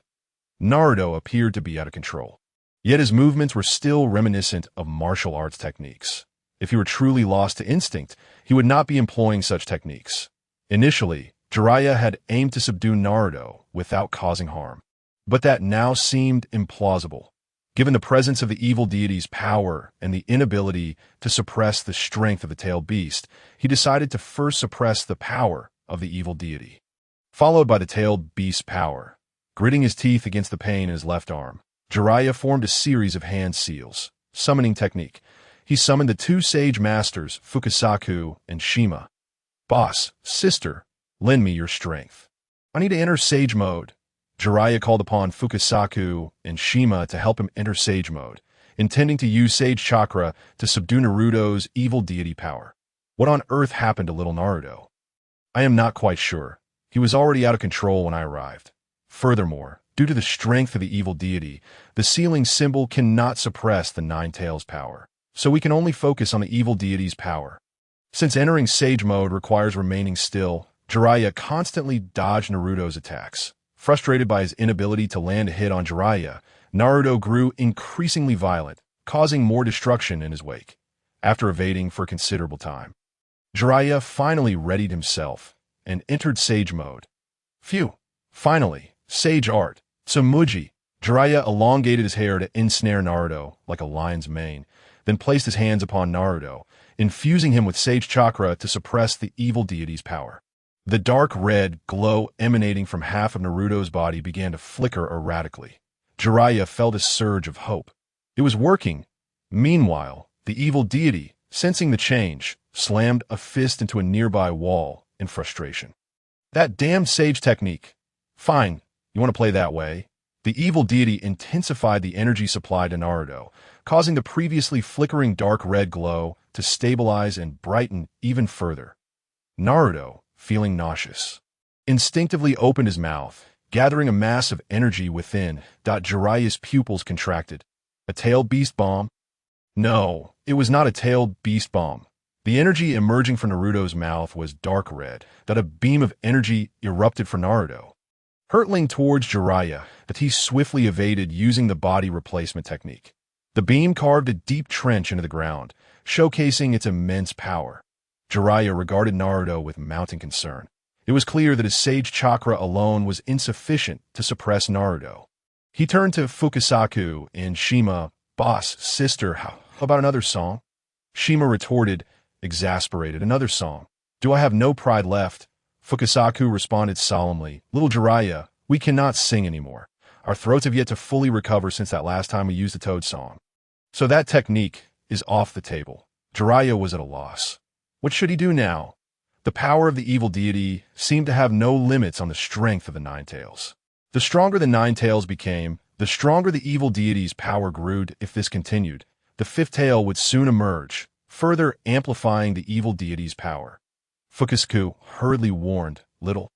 Naruto appeared to be out of control. Yet his movements were still reminiscent of martial arts techniques. If he were truly lost to instinct, he would not be employing such techniques. Initially, Jiraiya had aimed to subdue Naruto without causing harm. But that now seemed implausible. Given the presence of the evil deity's power and the inability to suppress the strength of the tailed beast, he decided to first suppress the power of the evil deity, followed by the tailed beast's power. Gritting his teeth against the pain in his left arm, Jiraiya formed a series of hand seals. Summoning technique. He summoned the 2 sage masters, Fukasaku and Shima. Boss, sister, lend me your strength. I need to enter sage mode. Jiraiya called upon Fukasaku and Shima to help him enter sage mode, intending to use sage chakra to subdue Naruto's evil deity power. What on earth happened to little Naruto? I am not quite sure. He was already out of control when I arrived. Furthermore, due to the strength of the evil deity, the sealing symbol cannot suppress the Nine-Tails power, so we can only focus on the evil deity's power. Since entering sage mode requires remaining still, Jiraiya constantly dodged Naruto's attacks. Frustrated by his inability to land a hit on Jiraiya, Naruto grew increasingly violent, causing more destruction in his wake. After evading for considerable time, Jiraiya finally readied himself and entered sage mode. Phew! Finally, sage art. Tsumuji. Jiraiya elongated his hair to ensnare Naruto like a lion's mane, then placed his hands upon Naruto, infusing him with sage chakra to suppress the evil deity's power. The dark red glow emanating from half of Naruto's body began to flicker erratically. Jiraiya felt a surge of hope. It was working. Meanwhile, the evil deity, sensing the change, slammed a fist into a nearby wall in frustration. That damned sage technique. Fine, you want to play that way? The evil deity intensified the energy supply to Naruto, causing the previously flickering dark red glow to stabilize and brighten even further. Naruto, feeling nauseous, instinctively opened his mouth, gathering a mass of energy within. Jiraiya's pupils contracted. A tailed beast bomb? No, it was not a tailed beast bomb. The energy emerging from Naruto's mouth was dark red. A beam of energy erupted for Naruto. Hurtling towards Jiraiya, he swiftly evaded using the body replacement technique. The beam carved a deep trench into the ground, showcasing its immense power. Jiraiya regarded Naruto with mounting concern. It was clear that his sage chakra alone was insufficient to suppress Naruto. He turned to Fukasaku and Shima. "Boss, sister, how about another song?" Shima retorted, exasperated. "Another song? Do I have no pride left?" Fukasaku responded solemnly, "Little Jiraiya, we cannot sing anymore. Our throats have yet to fully recover since that last time we used the Toad song. So that technique is off the table." Jiraiya was at a loss. What should he do now? The power of the evil deity seemed to have no limits on the strength of the Nine Tails. The stronger the Nine Tails became, the stronger the evil deity's power grew. If this continued, the fifth tail would soon emerge, further amplifying the evil deity's power. Fukasaku hurriedly warned, "Little